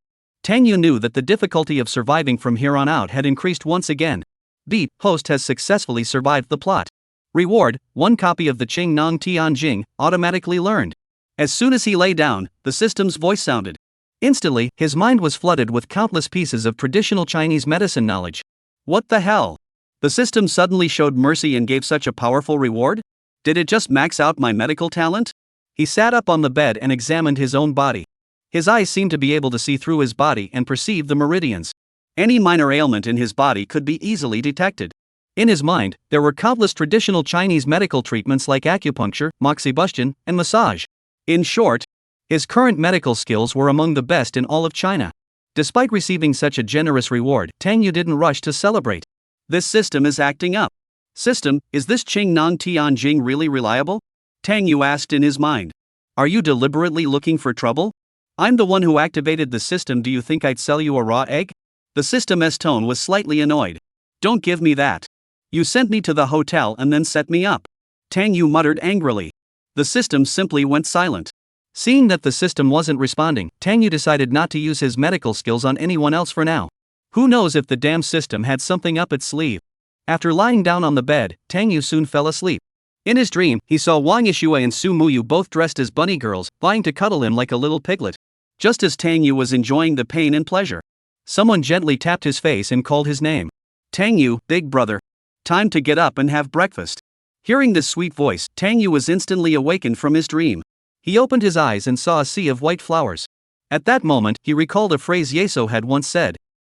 Tang Yu knew that the difficulty of surviving from here on out had increased once again. Beat, host has successfully survived the plot. Reward, 1 copy of the Qing Nong Tian Jing, automatically learned. As soon as he lay down, the system's voice sounded. Instantly, his mind was flooded with countless pieces of traditional Chinese medicine knowledge. What the hell? The system suddenly showed mercy and gave such a powerful reward? Did it just max out my medical talent? He sat up on the bed and examined his own body. His eyes seemed to be able to see through his body and perceive the meridians. Any minor ailment in his body could be easily detected. In his mind, there were countless traditional Chinese medical treatments like acupuncture, moxibustion, and massage. In short, his current medical skills were among the best in all of China. Despite receiving such a generous reward, Tang Yu didn't rush to celebrate. This system is acting up. System, is this Qing Nong Tian Jing really reliable? Tang Yu asked in his mind. Are you deliberately looking for trouble? I'm the one who activated the system. Do you think I'd sell you a raw egg? The system's tone was slightly annoyed. Don't give me that. You sent me to the hotel and then set me up. Tang Yu muttered angrily. The system simply went silent. Seeing that the system wasn't responding, Tang Yu decided not to use his medical skills on anyone else for now. Who knows if the damn system had something up its sleeve. After lying down on the bed, Tang Yu soon fell asleep. In his dream, he saw Wang Yixue and Su Muyu both dressed as bunny girls, vying to cuddle him like a little piglet. Just as Tang Yu was enjoying the pain and pleasure, someone gently tapped his face and called his name. Tang Yu, big brother. Time to get up and have breakfast. Hearing this sweet voice, Tang Yu was instantly awakened from his dream. He opened his eyes and saw a sea of white flowers. At that moment, he recalled a phrase Yeso had once said.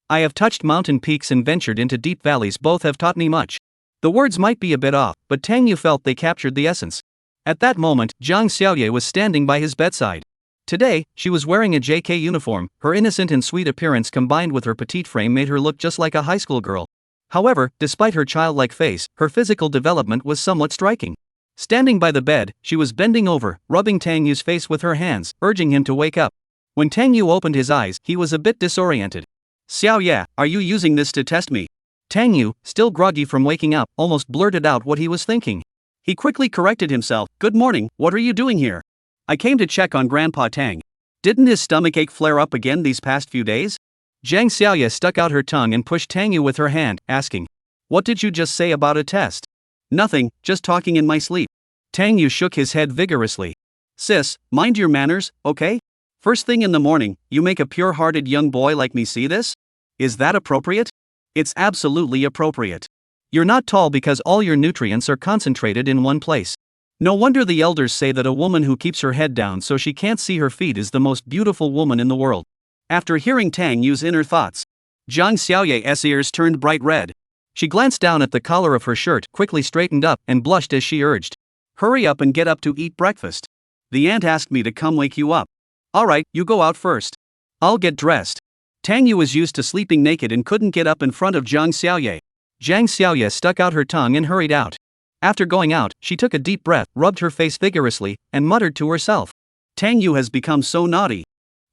I have touched mountain peaks and ventured into deep valleys. Both have taught me much. The words might be a bit off, but Tang Yu felt they captured the essence. At that moment, Zhang Xiaoye was standing by his bedside. Today, she was wearing a JK uniform. Her innocent and sweet appearance combined with her petite frame made her look just like a high school girl. However, despite her childlike face, her physical development was somewhat striking. Standing by the bed, she was bending over, rubbing Tang Yu's face with her hands, urging him to wake up. When Tang Yu opened his eyes, he was a bit disoriented. Xiaoye, are you using this to test me? Tang Yu, still groggy from waking up, almost blurted out what he was thinking. He quickly corrected himself. Good morning, what are you doing here? I came to check on Grandpa Tang. Didn't his stomachache flare up again these past few days? Zhang Xiaoye stuck out her tongue and pushed Tang Yu with her hand, asking, what did you just say about a test? Nothing, just talking in my sleep. Tang Yu shook his head vigorously. Sis, mind your manners, okay? First thing in the morning, you make a pure-hearted young boy like me see this? Is that appropriate? It's absolutely appropriate. You're not tall because all your nutrients are concentrated in one place. No wonder the elders say that a woman who keeps her head down so she can't see her feet is the most beautiful woman in the world. After hearing Tang Yu's inner thoughts, Zhang Xiaoye's ears turned bright red. She glanced down at the collar of her shirt, quickly straightened up, and blushed as she urged, "Hurry up and get up to eat breakfast. The aunt asked me to come wake you up." "Alright, you go out first. I'll get dressed." Tang Yu was used to sleeping naked and couldn't get up in front of Zhang Xiaoye. Zhang Xiaoye stuck out her tongue and hurried out. After going out, she took a deep breath, rubbed her face vigorously, and muttered to herself, "Tang Yu has become so naughty."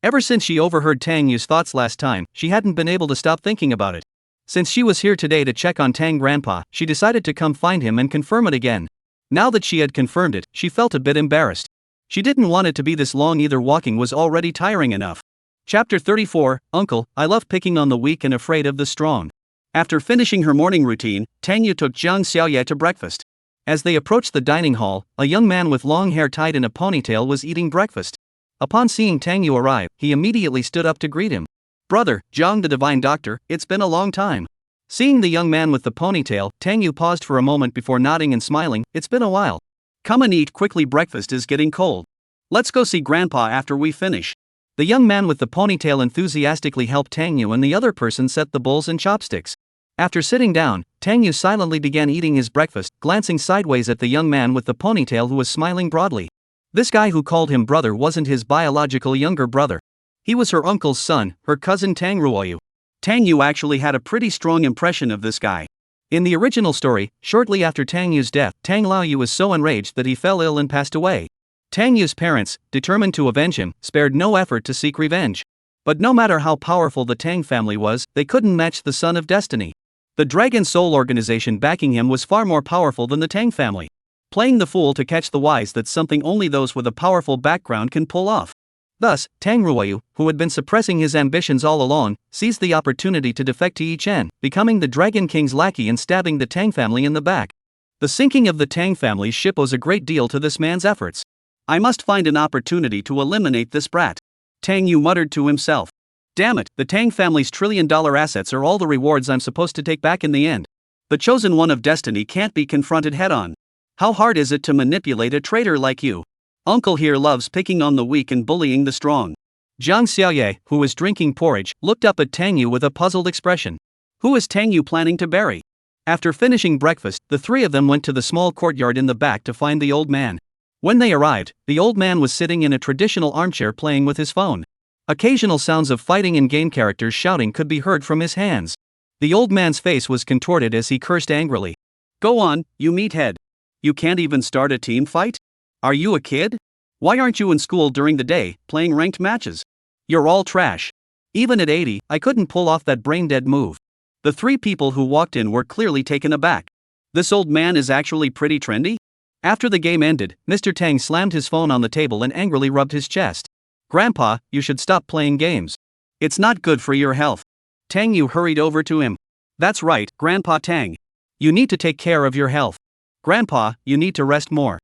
Ever since she overheard Tang Yu's thoughts last time, she hadn't been able to stop thinking about it. Since she was here today to check on Tang Grandpa, she decided to come find him and confirm it again. Now that she had confirmed it, she felt a bit embarrassed. She didn't want it to be this long either. Walking was already tiring enough. Chapter 34, Uncle, I love picking on the weak and afraid of the strong. After finishing her morning routine, Tang Yu took Zhang Xiaoye to breakfast. As they approached the dining hall, a young man with long hair tied in a ponytail was eating breakfast. Upon seeing Tang Yu arrive, he immediately stood up to greet him. "Brother, Zhang the Divine Doctor, it's been a long time." Seeing the young man with the ponytail, Tang Yu paused for a moment before nodding and smiling. "It's been a while. Come and eat quickly, breakfast is getting cold. Let's go see Grandpa after we finish." The young man with the ponytail enthusiastically helped Tang Yu and the other person set the bowls and chopsticks. After sitting down, Tang Yu silently began eating his breakfast, glancing sideways at the young man with the ponytail who was smiling broadly. This guy who called him brother wasn't his biological younger brother. He was her uncle's son, her cousin Tang Ruoyu. Tang Yu actually had a pretty strong impression of this guy. In the original story, shortly after Tang Yu's death, Tang Laoyu was so enraged that he fell ill and passed away. Tang Yu's parents, determined to avenge him, spared no effort to seek revenge. But no matter how powerful the Tang family was, they couldn't match the Son of Destiny. The Dragon Soul organization backing him was far more powerful than the Tang family. Playing the fool to catch the wise, that's something only those with a powerful background can pull off. Thus, Tang Ruoyu, who had been suppressing his ambitions all along, seized the opportunity to defect to Yi Chen, becoming the Dragon King's lackey and stabbing the Tang family in the back. The sinking of the Tang family's ship owes a great deal to this man's efforts. "I must find an opportunity to eliminate this brat," Tang Yu muttered to himself. "Damn it, the Tang family's trillion-dollar assets are all the rewards I'm supposed to take back in the end. The chosen one of destiny can't be confronted head-on. How hard is it to manipulate a traitor like you? Uncle here loves picking on the weak and bullying the strong." Zhang Xiaoye, who was drinking porridge, looked up at Tang Yu with a puzzled expression. Who is Tang Yu planning to bury? After finishing breakfast, the three of them went to the small courtyard in the back to find the old man. When they arrived, the old man was sitting in a traditional armchair playing with his phone. Occasional sounds of fighting and game characters shouting could be heard from his hands. The old man's face was contorted as he cursed angrily. "Go on, you meathead. You can't even start a team fight? Are you a kid? Why aren't you in school during the day, playing ranked matches? You're all trash. Even at 80, I couldn't pull off that brain-dead move." The three people who walked in were clearly taken aback. This old man is actually pretty trendy? After the game ended, Mr. Tang slammed his phone on the table and angrily rubbed his chest. "Grandpa, you should stop playing games. It's not good for your health." Tang Yu hurried over to him. "That's right, Grandpa Tang. You need to take care of your health. Grandpa, you need to rest more."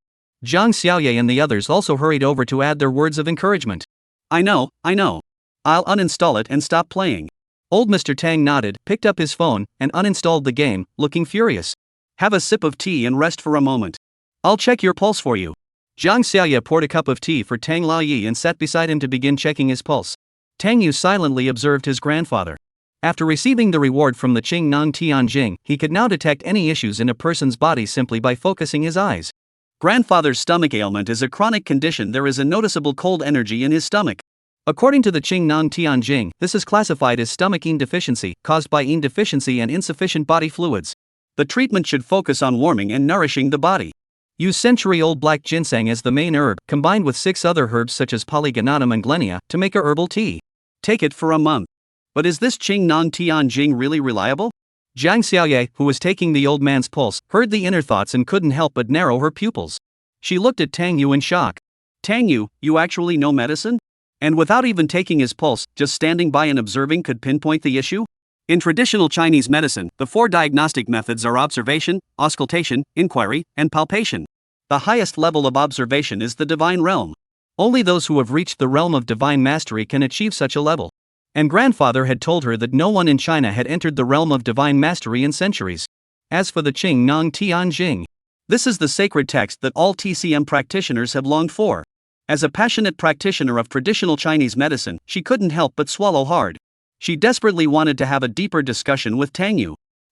Zhang Xiaoye and the others also hurried over to add their words of encouragement. I know. I'll uninstall it and stop playing." Old Mr. Tang nodded, picked up his phone, and uninstalled the game, looking furious. "Have a sip of tea and rest for a moment. I'll check your pulse for you." Zhang Xiaoye poured a cup of tea for Tang Laoyi and sat beside him to begin checking his pulse. Tang Yu silently observed his grandfather. After receiving the reward from the Qing Nong Tianjing, he could now detect any issues in a person's body simply by focusing his eyes. Grandfather's stomach ailment is a chronic condition. There is a noticeable cold energy in his stomach. According to the Qing Nong Tianjing, this is classified as stomach yin deficiency, caused by yin deficiency and insufficient body fluids. The treatment should focus on warming and nourishing the body. Use century-old black ginseng as the main herb, combined with 6 other herbs such as polygonatum and glenia, to make a herbal tea. Take it for a month. But is this Qing Nong Tianjing really reliable? Zhang Xiaoye, who was taking the old man's pulse, heard the inner thoughts and couldn't help but narrow her pupils. She looked at Tang Yu in shock. "Tang Yu, you actually know medicine? And without even taking his pulse, just standing by and observing could pinpoint the issue?" In traditional Chinese medicine, the 4 diagnostic methods are observation, auscultation, inquiry, and palpation. The highest level of observation is the divine realm. Only those who have reached the realm of divine mastery can achieve such a level. And grandfather had told her that no one in China had entered the realm of divine mastery in centuries. As for the Qing Nong Tian Jing, this is the sacred text that all TCM practitioners have longed for. As a passionate practitioner of traditional Chinese medicine, she couldn't help but swallow hard. She desperately wanted to have a deeper discussion with Tang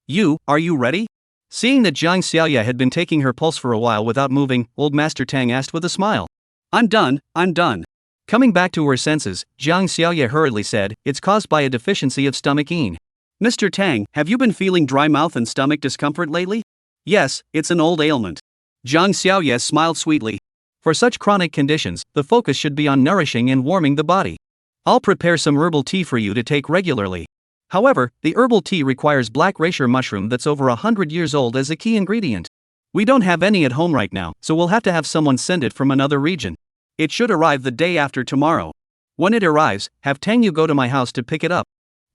Yu. Are you ready? Seeing that Jiang Xiaoya had been taking her pulse for a while without moving, old Master Tang asked with a smile. I'm done. Coming back to her senses, Jiang Xiaoya hurriedly said, it's caused by a deficiency of stomach yin. Mr. Tang, have you been feeling dry mouth and stomach discomfort lately? Yes, it's an old ailment. Jiang Xiaoya smiled sweetly. For such chronic conditions, the focus should be on nourishing and warming the body. I'll prepare some herbal tea for you to take regularly. However, the herbal tea requires black reishi mushroom that's over 100 years old as a key ingredient. We don't have any at home right now, so we'll have to have someone send it from another region. It should arrive the day after tomorrow. When it arrives, have Tang Yu go to my house to pick it up.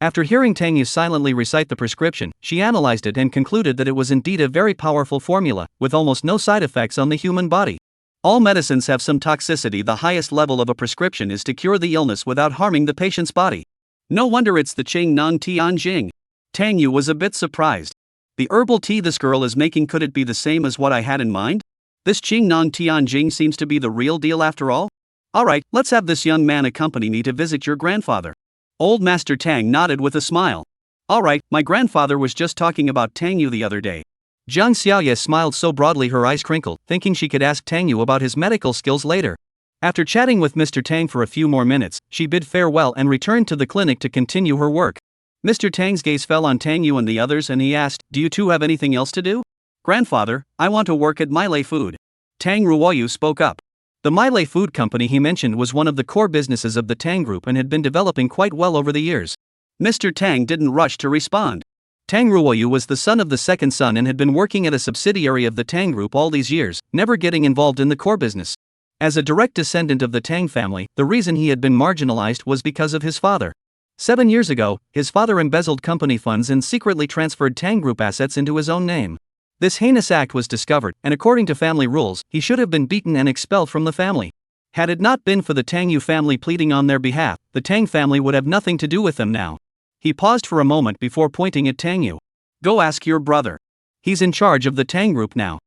After hearing Tang Yu silently recite the prescription, she analyzed it and concluded that it was indeed a very powerful formula, with almost no side effects on the human body. All medicines have some toxicity. The highest level of a prescription is to cure the illness without harming the patient's body. No wonder it's the Qing Nong Tian Jing. Tang Yu was a bit surprised. The herbal tea this girl is making, could it be the same as what I had in mind? This Qing Nong Tian Jing seems to be the real deal after all. Alright, let's have this young man accompany me to visit your grandfather. Old Master Tang nodded with a smile. Alright, my grandfather was just talking about Tang Yu the other day. Jiang Xiaoya smiled so broadly her eyes crinkled, thinking she could ask Tang Yu about his medical skills later. After chatting with Mr. Tang for a few more minutes, she bid farewell and returned to the clinic to continue her work. Mr. Tang's gaze fell on Tang Yu and the others and he asked, do you two have anything else to do? Grandfather, I want to work at Milei Food. Tang Ruoyu spoke up. The Milei Food Company he mentioned was one of the core businesses of the Tang Group and had been developing quite well over the years. Mr. Tang didn't rush to respond. Tang Ruoyu was the son of the second son and had been working at a subsidiary of the Tang Group all these years, never getting involved in the core business. As a direct descendant of the Tang family, the reason he had been marginalized was because of his father. 7 years ago, his father embezzled company funds and secretly transferred Tang Group assets into his own name. This heinous act was discovered, and according to family rules, he should have been beaten and expelled from the family. Had it not been for the Tang Yu family pleading on their behalf, the Tang family would have nothing to do with them now. He paused for a moment before pointing at Tang Yu. Go ask your brother. He's in charge of the Tang Group now.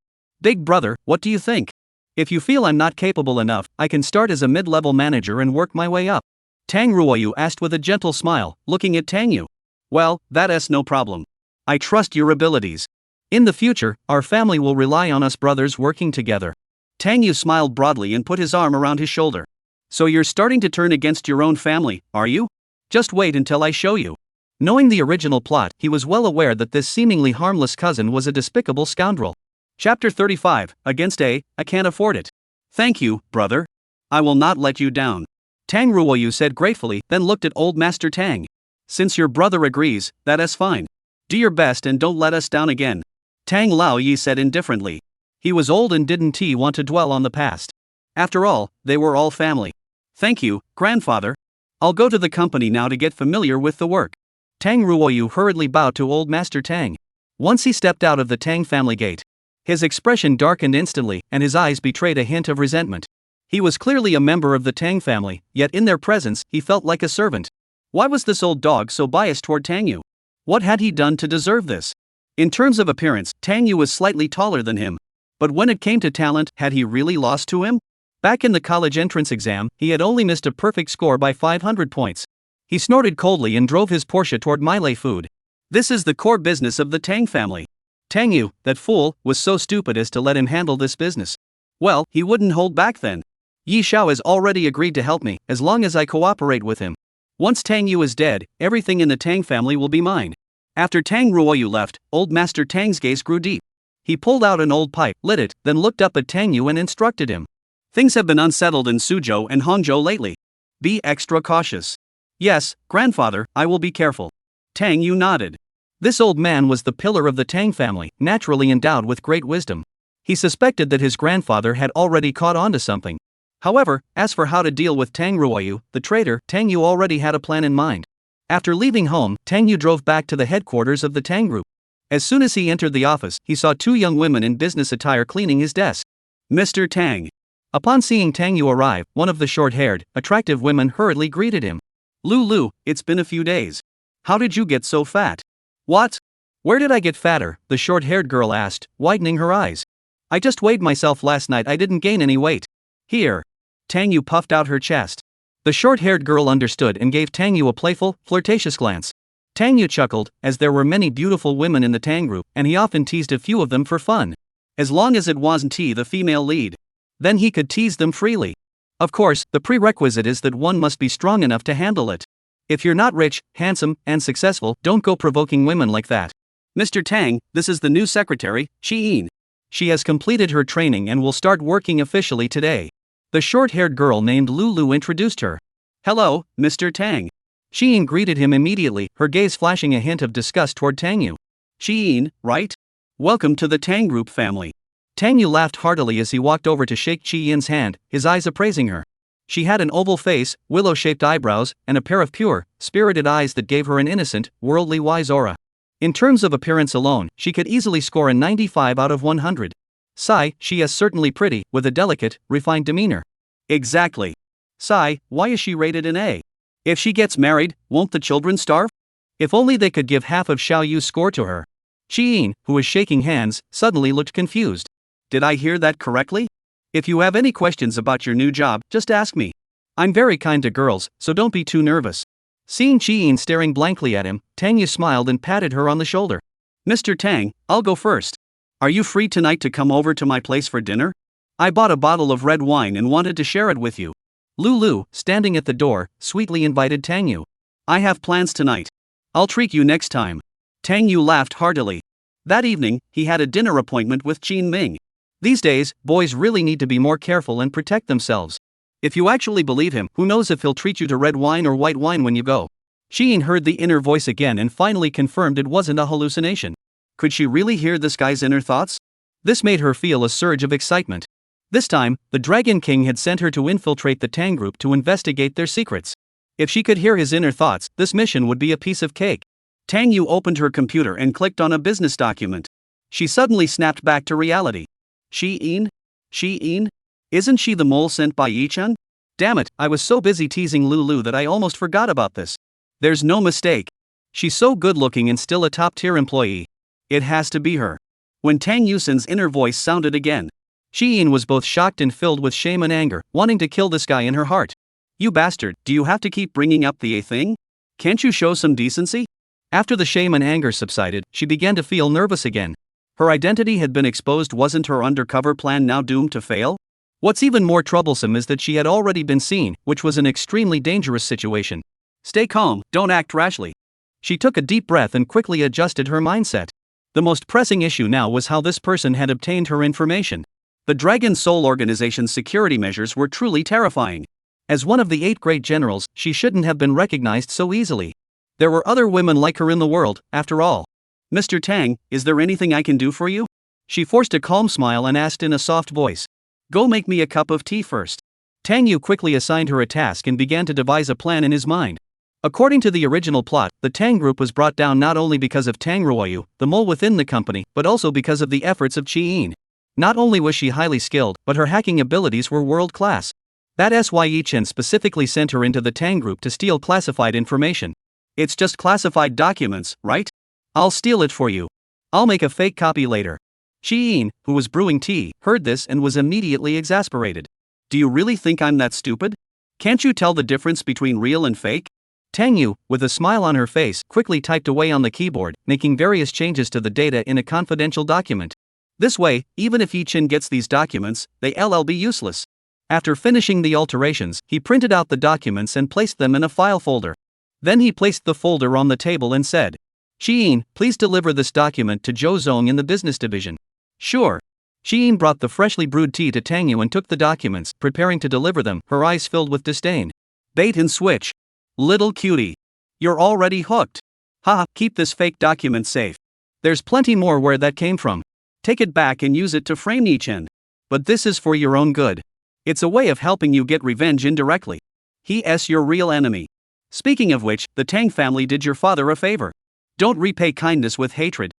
Big brother, what do you think? If you feel I'm not capable enough, I can start as a mid-level manager and work my way up. Tang Ruoyu asked with a gentle smile, looking at Tang Yu. Well, that's no problem. I trust your abilities. In the future, our family will rely on us brothers working together. Tang Yu smiled broadly and put his arm around his shoulder. So you're starting to turn against your own family, are you? Just wait until I show you. Knowing the original plot, he was well aware that this seemingly harmless cousin was a despicable scoundrel. Chapter 35, Against I Can't Afford It. Thank you, brother. I will not let you down. Tang Ruoyu said gratefully, then looked at old Master Tang. Since your brother agrees, that's fine. Do your best and don't let us down again. Tang Lao Yi said indifferently. He was old and didn't want to dwell on the past. After all, they were all family. Thank you, grandfather. I'll go to the company now to get familiar with the work. Tang Ruoyu hurriedly bowed to old Master Tang. Once he stepped out of the Tang family gate, his expression darkened instantly, and his eyes betrayed a hint of resentment. He was clearly a member of the Tang family, yet in their presence, he felt like a servant. Why was this old dog so biased toward Tang Yu? What had he done to deserve this? In terms of appearance, Tang Yu was slightly taller than him. But when it came to talent, had he really lost to him? Back in the college entrance exam, he had only missed a perfect score by 500 points. He snorted coldly and drove his Porsche toward Milei Food. This is the core business of the Tang family. Tang Yu, that fool, was so stupid as to let him handle this business. Well, he wouldn't hold back then. Yi Xiao has already agreed to help me, as long as I cooperate with him. Once Tang Yu is dead, everything in the Tang family will be mine. After Tang Ruoyu left, old Master Tang's gaze grew deep. He pulled out an old pipe, lit it, then looked up at Tang Yu and instructed him. Things have been unsettled in Suzhou and Hangzhou lately. Be extra cautious. Yes, grandfather, I will be careful. Tang Yu nodded. This old man was the pillar of the Tang family, naturally endowed with great wisdom. He suspected that his grandfather had already caught on to something. However, as for how to deal with Tang Ruoyu, the traitor, Tang Yu already had a plan in mind. After leaving home, Tang Yu drove back to the headquarters of the Tang Group. As soon as he entered the office, he saw two young women in business attire cleaning his desk. Mr. Tang. Upon seeing Tang Yu arrive, one of the short-haired, attractive women hurriedly greeted him. Lulu, it's been a few days. How did you get so fat? What? Where did I get fatter? The short-haired girl asked, widening her eyes. I just weighed myself last night, I didn't gain any weight. Here. Tang Yu puffed out her chest. The short-haired girl understood and gave Tang Yu a playful, flirtatious glance. Tang Yu chuckled, as there were many beautiful women in the Tang group, and he often teased a few of them for fun. As long as it wasn't he the female lead. Then he could tease them freely. Of course, the prerequisite is that one must be strong enough to handle it. If you're not rich, handsome, and successful, don't go provoking women like that. Mr. Tang, this is the new secretary, Shi-in. She has completed her training and will start working officially today. The short-haired girl named Lulu introduced her. Hello, Mr. Tang. Shi-in greeted him immediately, her gaze flashing a hint of disgust toward Tang Yu. Shi-in, right? Welcome to the Tang Group family. Tang Yu laughed heartily as he walked over to shake Shi-in's hand, his eyes appraising her. She had an oval face, willow-shaped eyebrows, and a pair of pure, spirited eyes that gave her an innocent, worldly wise aura. In terms of appearance alone, she could easily score a 95 out of 100. Sigh, she is certainly pretty, with a delicate, refined demeanor. Exactly. Sigh, why is she rated an A? If she gets married, won't the children starve? If only they could give half of Xiao Yu's score to her. Shi-in, who was shaking hands, suddenly looked confused. Did I hear that correctly? If you have any questions about your new job, just ask me. I'm very kind to girls, so don't be too nervous. Seeing Shi-in staring blankly at him, Tang Yu smiled and patted her on the shoulder. Mr. Tang, I'll go first. Are you free tonight to come over to my place for dinner? I bought a bottle of red wine and wanted to share it with you. Lulu, standing at the door, sweetly invited Tang Yu. I have plans tonight. I'll treat you next time. Tang Yu laughed heartily. That evening, he had a dinner appointment with Qin Ming. These days, boys really need to be more careful and protect themselves. If you actually believe him, who knows if he'll treat you to red wine or white wine when you go. Shi-in heard the inner voice again and finally confirmed it wasn't a hallucination. Could she really hear this guy's inner thoughts? This made her feel a surge of excitement. This time, the Dragon King had sent her to infiltrate the Tang group to investigate their secrets. If she could hear his inner thoughts, this mission would be a piece of cake. Tang Yu opened her computer and clicked on a business document. She suddenly snapped back to reality. Shi-in? Shi-in? Isn't she the mole sent by Yi-chun? Damn it, I was so busy teasing Lulu that I almost forgot about this. There's no mistake. She's so good-looking and still a top-tier employee. It has to be her. When Tang Yusin's inner voice sounded again, Shi-in was both shocked and filled with shame and anger, wanting to kill this guy in her heart. You bastard, do you have to keep bringing up the A thing? Can't you show some decency? After the shame and anger subsided, she began to feel nervous again. Her identity had been exposed. Wasn't her undercover plan now doomed to fail? What's even more troublesome is that she had already been seen, which was an extremely dangerous situation. Stay calm, don't act rashly. She took a deep breath and quickly adjusted her mindset. The most pressing issue now was how this person had obtained her information. The Dragon Soul Organization's security measures were truly terrifying. As one of the 8 great generals, she shouldn't have been recognized so easily. There were other women like her in the world, after all. Mr. Tang, is there anything I can do for you? She forced a calm smile and asked in a soft voice. Go make me a cup of tea first. Tang Yu quickly assigned her a task and began to devise a plan in his mind. According to the original plot, the Tang group was brought down not only because of Tang Ruoyu, the mole within the company, but also because of the efforts of Qi-in. Not only was she highly skilled, but her hacking abilities were world-class. That S.Y. Yi-chen specifically sent her into the Tang group to steal classified information. It's just classified documents, right? I'll steal it for you. I'll make a fake copy later. Qi-in, who was brewing tea, heard this and was immediately exasperated. Do you really think I'm that stupid? Can't you tell the difference between real and fake? Tang Yu, with a smile on her face, quickly typed away on the keyboard, making various changes to the data in a confidential document. This way, even if Yi-chen gets these documents, they'll be useless. After finishing the alterations, he printed out the documents and placed them in a file folder. Then he placed the folder on the table and said, Qi-in, please deliver this document to Zhou Zong in the business division. Sure. Qi-in brought the freshly brewed tea to Tang Yu and took the documents, preparing to deliver them, her eyes filled with disdain. Bait and switch. Little cutie. You're already hooked. Haha, keep this fake document safe. There's plenty more where that came from. Take it back and use it to frame Yi-chen. But this is for your own good. It's a way of helping you get revenge indirectly. He's your real enemy. Speaking of which, the Tang family did your father a favor. Don't repay kindness with hatred.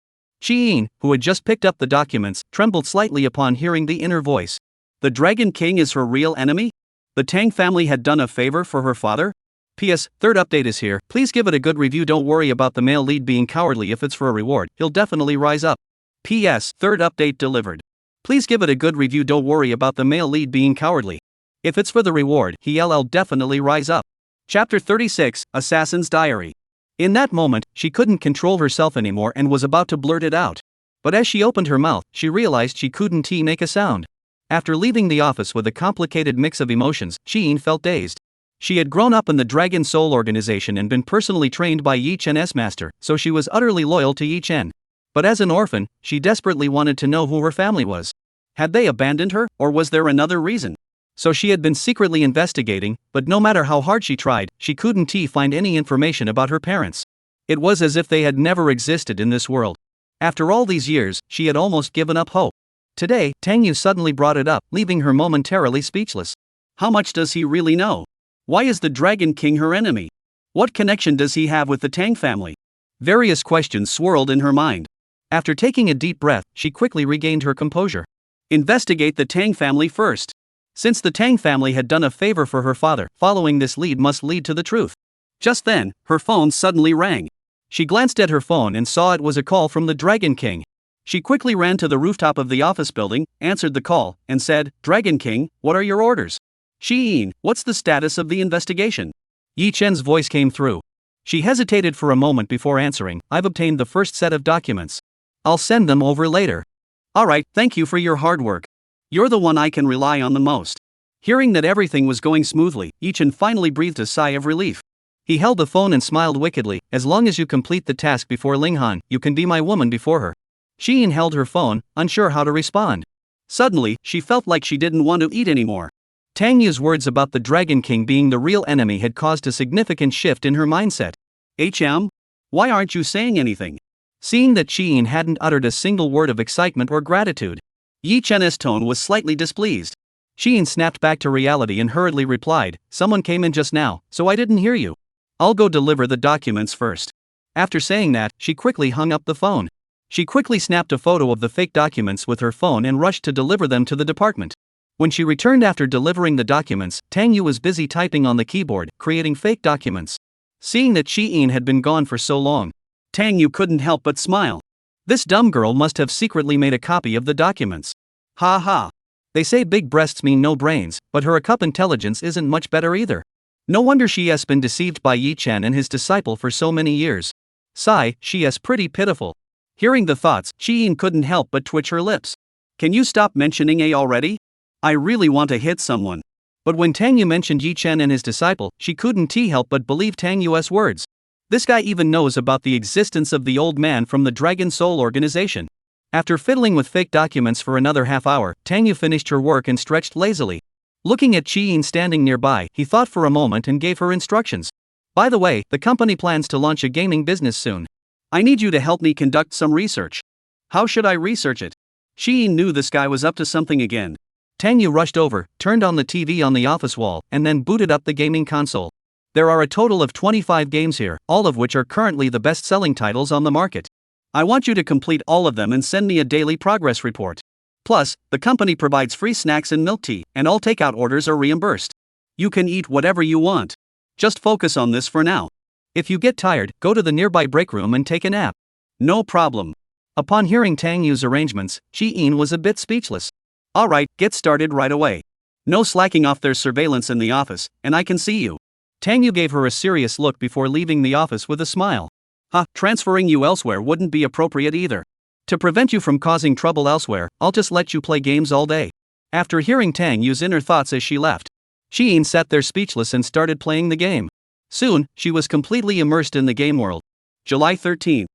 Qi-in, who had just picked up the documents, trembled slightly upon hearing the inner voice. The Dragon King is her real enemy? The Tang family had done a favor for her father? P.S. Third update is here. Please give it a good review. Don't worry about the male lead being cowardly. If it's for a reward, he'll definitely rise up. P.S. Third update delivered. Please give it a good review. Don't worry about the male lead being cowardly. If it's for the reward, he'll definitely rise up. Chapter 36, Assassin's Diary. In that moment, she couldn't control herself anymore and was about to blurt it out. But as she opened her mouth, she realized she couldn't make a sound. After leaving the office with a complicated mix of emotions, Sheen felt dazed. She had grown up in the Dragon Soul organization and been personally trained by Yi Chen's master, so she was utterly loyal to Yi Chen. But as an orphan, she desperately wanted to know who her family was. Had they abandoned her, or was there another reason? So she had been secretly investigating, but no matter how hard she tried, she couldn't find any information about her parents. It was as if they had never existed in this world. After all these years, she had almost given up hope. Today, Tang Yu suddenly brought it up, leaving her momentarily speechless. How much does he really know? Why is the Dragon King her enemy? What connection does he have with the Tang family? Various questions swirled in her mind. After taking a deep breath, she quickly regained her composure. Investigate the Tang family first. Since the Tang family had done a favor for her father, following this lead must lead to the truth. Just then, her phone suddenly rang. She glanced at her phone and saw it was a call from the Dragon King. She quickly ran to the rooftop of the office building, answered the call, and said, "Dragon King, what are your orders?" "Sheen, what's the status of the investigation?" Yi Chen's voice came through. She hesitated for a moment before answering. "I've obtained the first set of documents. I'll send them over later." "Alright, thank you for your hard work. You're the one I can rely on the most." Hearing that everything was going smoothly, Yi Chen finally breathed a sigh of relief. He held the phone and smiled wickedly. "As long as you complete the task before Linghan, you can be my woman before her." Sheen held her phone, unsure how to respond. Suddenly, she felt like she didn't want to eat anymore. Tang Yu's words about the Dragon King being the real enemy had caused a significant shift in her mindset. Why aren't you saying anything?" Seeing that Sheen hadn't uttered a single word of excitement or gratitude, Yi Chen's tone was slightly displeased. Sheen snapped back to reality and hurriedly replied, "Someone came in just now, so I didn't hear you. I'll go deliver the documents first." After saying that, she quickly hung up the phone. She quickly snapped a photo of the fake documents with her phone and rushed to deliver them to the department. When she returned after delivering the documents, Tang Yu was busy typing on the keyboard, creating fake documents. Seeing that Sheen had been gone for so long, Tang Yu couldn't help but smile. This dumb girl must have secretly made a copy of the documents. Ha ha. They say big breasts mean no brains, but her cup intelligence isn't much better either. No wonder she has been deceived by Yi Chen and his disciple for so many years. Sigh, she is pretty pitiful. Hearing the thoughts, Sheen couldn't help but twitch her lips. Can you stop mentioning A already? I really want to hit someone. But when Tang Yu mentioned Yi Chen and his disciple, she couldn't help but believe Tang Yu's words. This guy even knows about the existence of the old man from the Dragon Soul organization. After fiddling with fake documents for another half hour, Tang Yu finished her work and stretched lazily. Looking at Sheen standing nearby, he thought for a moment and gave her instructions. "By the way, the company plans to launch a gaming business soon. I need you to help me conduct some research." "How should I research it?" Sheen knew this guy was up to something again. Tang Yu rushed over, turned on the TV on the office wall, and then booted up the gaming console. There are a total of 25 games here, all of which are currently the best-selling titles on the market. I want you to complete all of them and send me a daily progress report. Plus, the company provides free snacks and milk tea, and all takeout orders are reimbursed. You can eat whatever you want. Just focus on this for now. If you get tired, go to the nearby break room and take a nap. No problem. Upon hearing Tang Yu's arrangements, Sheen was a bit speechless. Alright, get started right away. No slacking off, there's surveillance in the office, and I can see you. Tang Yu gave her a serious look before leaving the office with a smile. Transferring you elsewhere wouldn't be appropriate either. To prevent you from causing trouble elsewhere, I'll just let you play games all day. After hearing Tang Yu's inner thoughts as she left, Sheen sat there speechless and started playing the game. Soon, she was completely immersed in the game world. July 13th.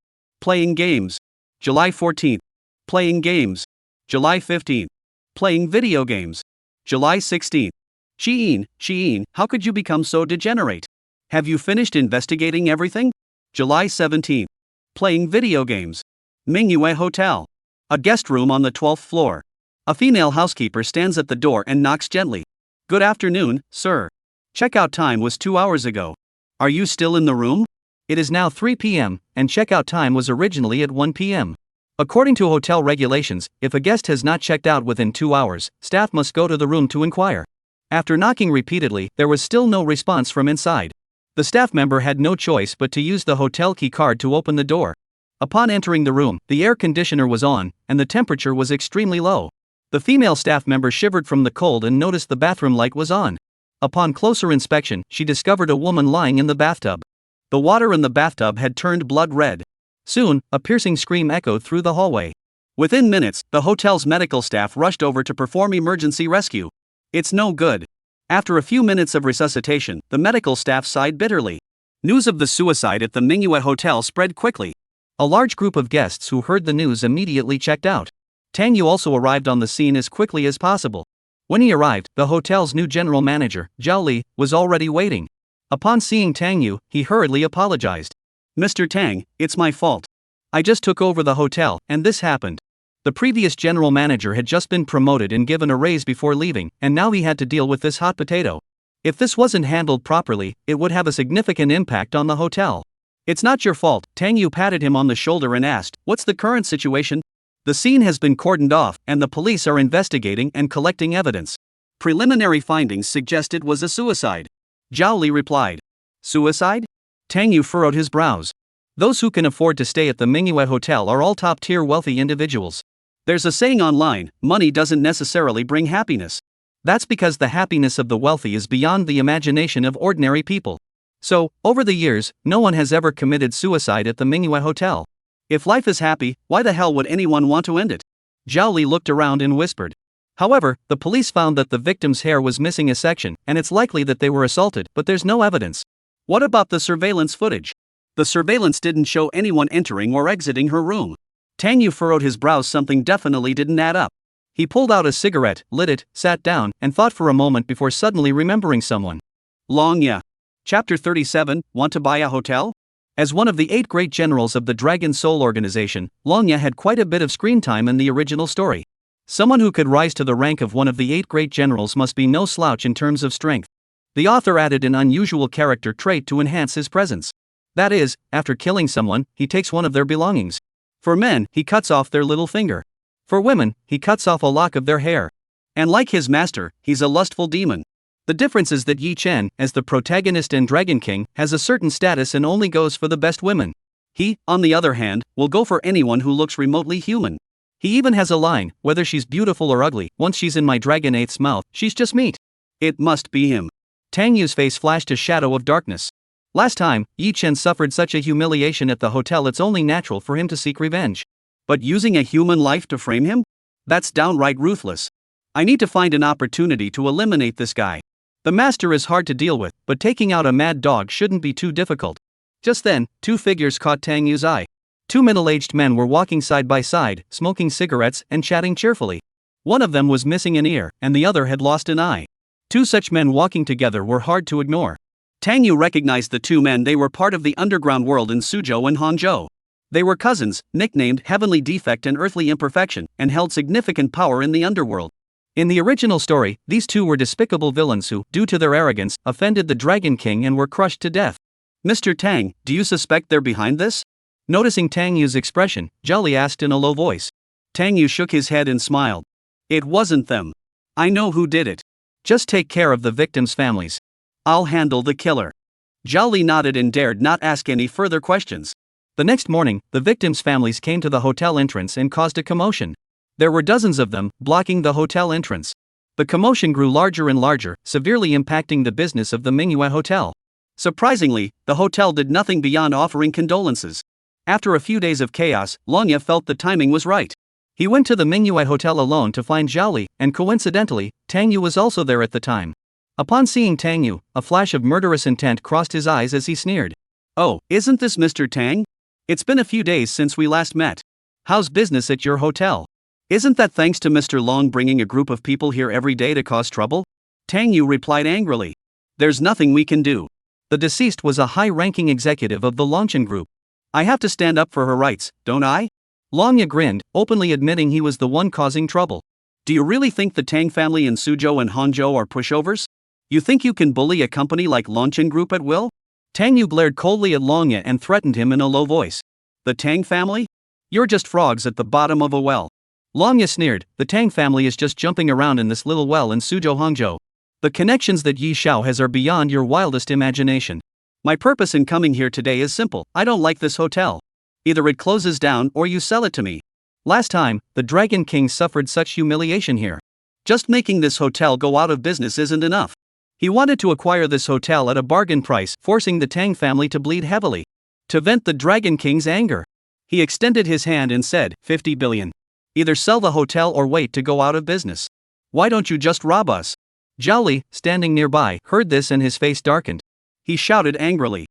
Playing games. July 14th. Playing games. July 15th. Playing video games. July 16th. Sheen, how could you become so degenerate? Have you finished investigating everything? July 17th. Playing video games. Manhwa Hotel. A guest room on the 12th floor. A female housekeeper stands at the door and knocks gently. Good afternoon, sir. Checkout time was 2 hours ago. Are you still in the room? It is now 3 p.m., and checkout time was originally at 1 p.m. According to hotel regulations, if a guest has not checked out within 2 hours, staff must go to the room to inquire. After knocking repeatedly, there was still no response from inside. The staff member had no choice but to use the hotel key card to open the door. Upon entering the room, the air conditioner was on, and the temperature was extremely low. The female staff member shivered from the cold and noticed the bathroom light was on. Upon closer inspection, she discovered a woman lying in the bathtub. The water in the bathtub had turned blood red. Soon, a piercing scream echoed through the hallway. Within minutes, the hotel's medical staff rushed over to perform emergency rescue. It's no good. After a few minutes of resuscitation, the medical staff sighed bitterly. News of the suicide at the Manhwa Hotel spread quickly. A large group of guests who heard the news immediately checked out. Tang Yu also arrived on the scene as quickly as possible. When he arrived, the hotel's new general manager, Zhao Li, was already waiting. Upon seeing Tang Yu, he hurriedly apologized. "Mr. Tang, it's my fault. I just took over the hotel, and this happened." The previous general manager had just been promoted and given a raise before leaving, and now he had to deal with this hot potato. If this wasn't handled properly, it would have a significant impact on the hotel. "It's not your fault." Tang Yu patted him on the shoulder and asked, "What's the current situation?" "The scene has been cordoned off, and the police are investigating and collecting evidence. Preliminary findings suggest it was a suicide," Zhao Li replied. "Suicide?" Tang Yu furrowed his brows. Those who can afford to stay at the Manhwa Hotel are all top-tier wealthy individuals. There's a saying online, money doesn't necessarily bring happiness. That's because the happiness of the wealthy is beyond the imagination of ordinary people. So, over the years, no one has ever committed suicide at the Manhwa Hotel. If life is happy, why the hell would anyone want to end it? Zhao Li looked around and whispered. However, the police found that the victim's hair was missing a section, and it's likely that they were assaulted, but there's no evidence. What about the surveillance footage? The surveillance didn't show anyone entering or exiting her room. Tang Yu furrowed his brows. Something definitely didn't add up. He pulled out a cigarette, lit it, sat down, and thought for a moment before suddenly remembering someone. Long Ya. Chapter 37, Want to buy a hotel? As one of the 8 great generals of the Dragon Soul organization, Long Ya had quite a bit of screen time in the original story. Someone who could rise to the rank of one of the 8 great generals must be no slouch in terms of strength. The author added an unusual character trait to enhance his presence. That is, after killing someone, he takes one of their belongings. For men, he cuts off their little finger. For women, he cuts off a lock of their hair. And like his master, he's a lustful demon. The difference is that Yi Chen, as the protagonist and Dragon King, has a certain status and only goes for the best women. He, on the other hand, will go for anyone who looks remotely human. He even has a line, whether she's beautiful or ugly, once she's in my Dragon 8's mouth, she's just meat. It must be him. Tang Yu's face flashed a shadow of darkness. Last time, Yi Chen suffered such a humiliation at the hotel, it's only natural for him to seek revenge. But using a human life to frame him? That's downright ruthless. I need to find an opportunity to eliminate this guy. The master is hard to deal with, but taking out a mad dog shouldn't be too difficult. Just then, 2 figures caught Tang Yu's eye. 2 middle-aged men were walking side by side, smoking cigarettes and chatting cheerfully. One of them was missing an ear, and the other had lost an eye. 2 such men walking together were hard to ignore. Tang Yu recognized the 2 men. They were part of the underground world in Suzhou and Hangzhou. They were cousins, nicknamed Heavenly Defect and Earthly Imperfection, and held significant power in the underworld. In the original story, these 2 were despicable villains who, due to their arrogance, offended the Dragon King and were crushed to death. "Mr. Tang, do you suspect they're behind this?" Noticing Tang Yu's expression, Zhao Li asked in a low voice. Tang Yu shook his head and smiled. "It wasn't them. I know who did it. Just take care of the victims' families. I'll handle the killer." Zhao Li nodded and dared not ask any further questions. The next morning, the victims' families came to the hotel entrance and caused a commotion. There were dozens of them, blocking the hotel entrance. The commotion grew larger and larger, severely impacting the business of the Manhwa Hotel. Surprisingly, the hotel did nothing beyond offering condolences. After a few days of chaos, Long Ya felt the timing was right. He went to the Manhwa Hotel alone to find Zhao Li, and coincidentally, Tang Yu was also there at the time. Upon seeing Tang Yu, a flash of murderous intent crossed his eyes as he sneered. "Oh, isn't this Mr. Tang? It's been a few days since we last met. How's business at your hotel? Isn't that thanks to Mr. Long bringing a group of people here every day to cause trouble?" Tang Yu replied angrily. "There's nothing we can do. The deceased was a high-ranking executive of the Longchen Group. I have to stand up for her rights, don't I?" Long Ya grinned, openly admitting he was the one causing trouble. "Do you really think the Tang family in Suzhou and Hangzhou are pushovers? You think you can bully a company like Longchen Group at will?" Tang Yu glared coldly at Long Ya and threatened him in a low voice. "The Tang family? You're just frogs at the bottom of a well. Longya sneered, the Tang family is just jumping around in this little well in Suzhou, Hangzhou. The connections that Yi Xiao has are beyond your wildest imagination. My purpose in coming here today is simple. I don't like this hotel. Either it closes down or you sell it to me. Last time, the Dragon King suffered such humiliation here. Just making this hotel go out of business isn't enough. He wanted to acquire this hotel at a bargain price, forcing the Tang family to bleed heavily. To vent the Dragon King's anger, he extended his hand and said, 50 billion. Either sell the hotel or wait to go out of business. Why don't you just rob us? Zhao Li, standing nearby, heard this and his face darkened. He shouted angrily.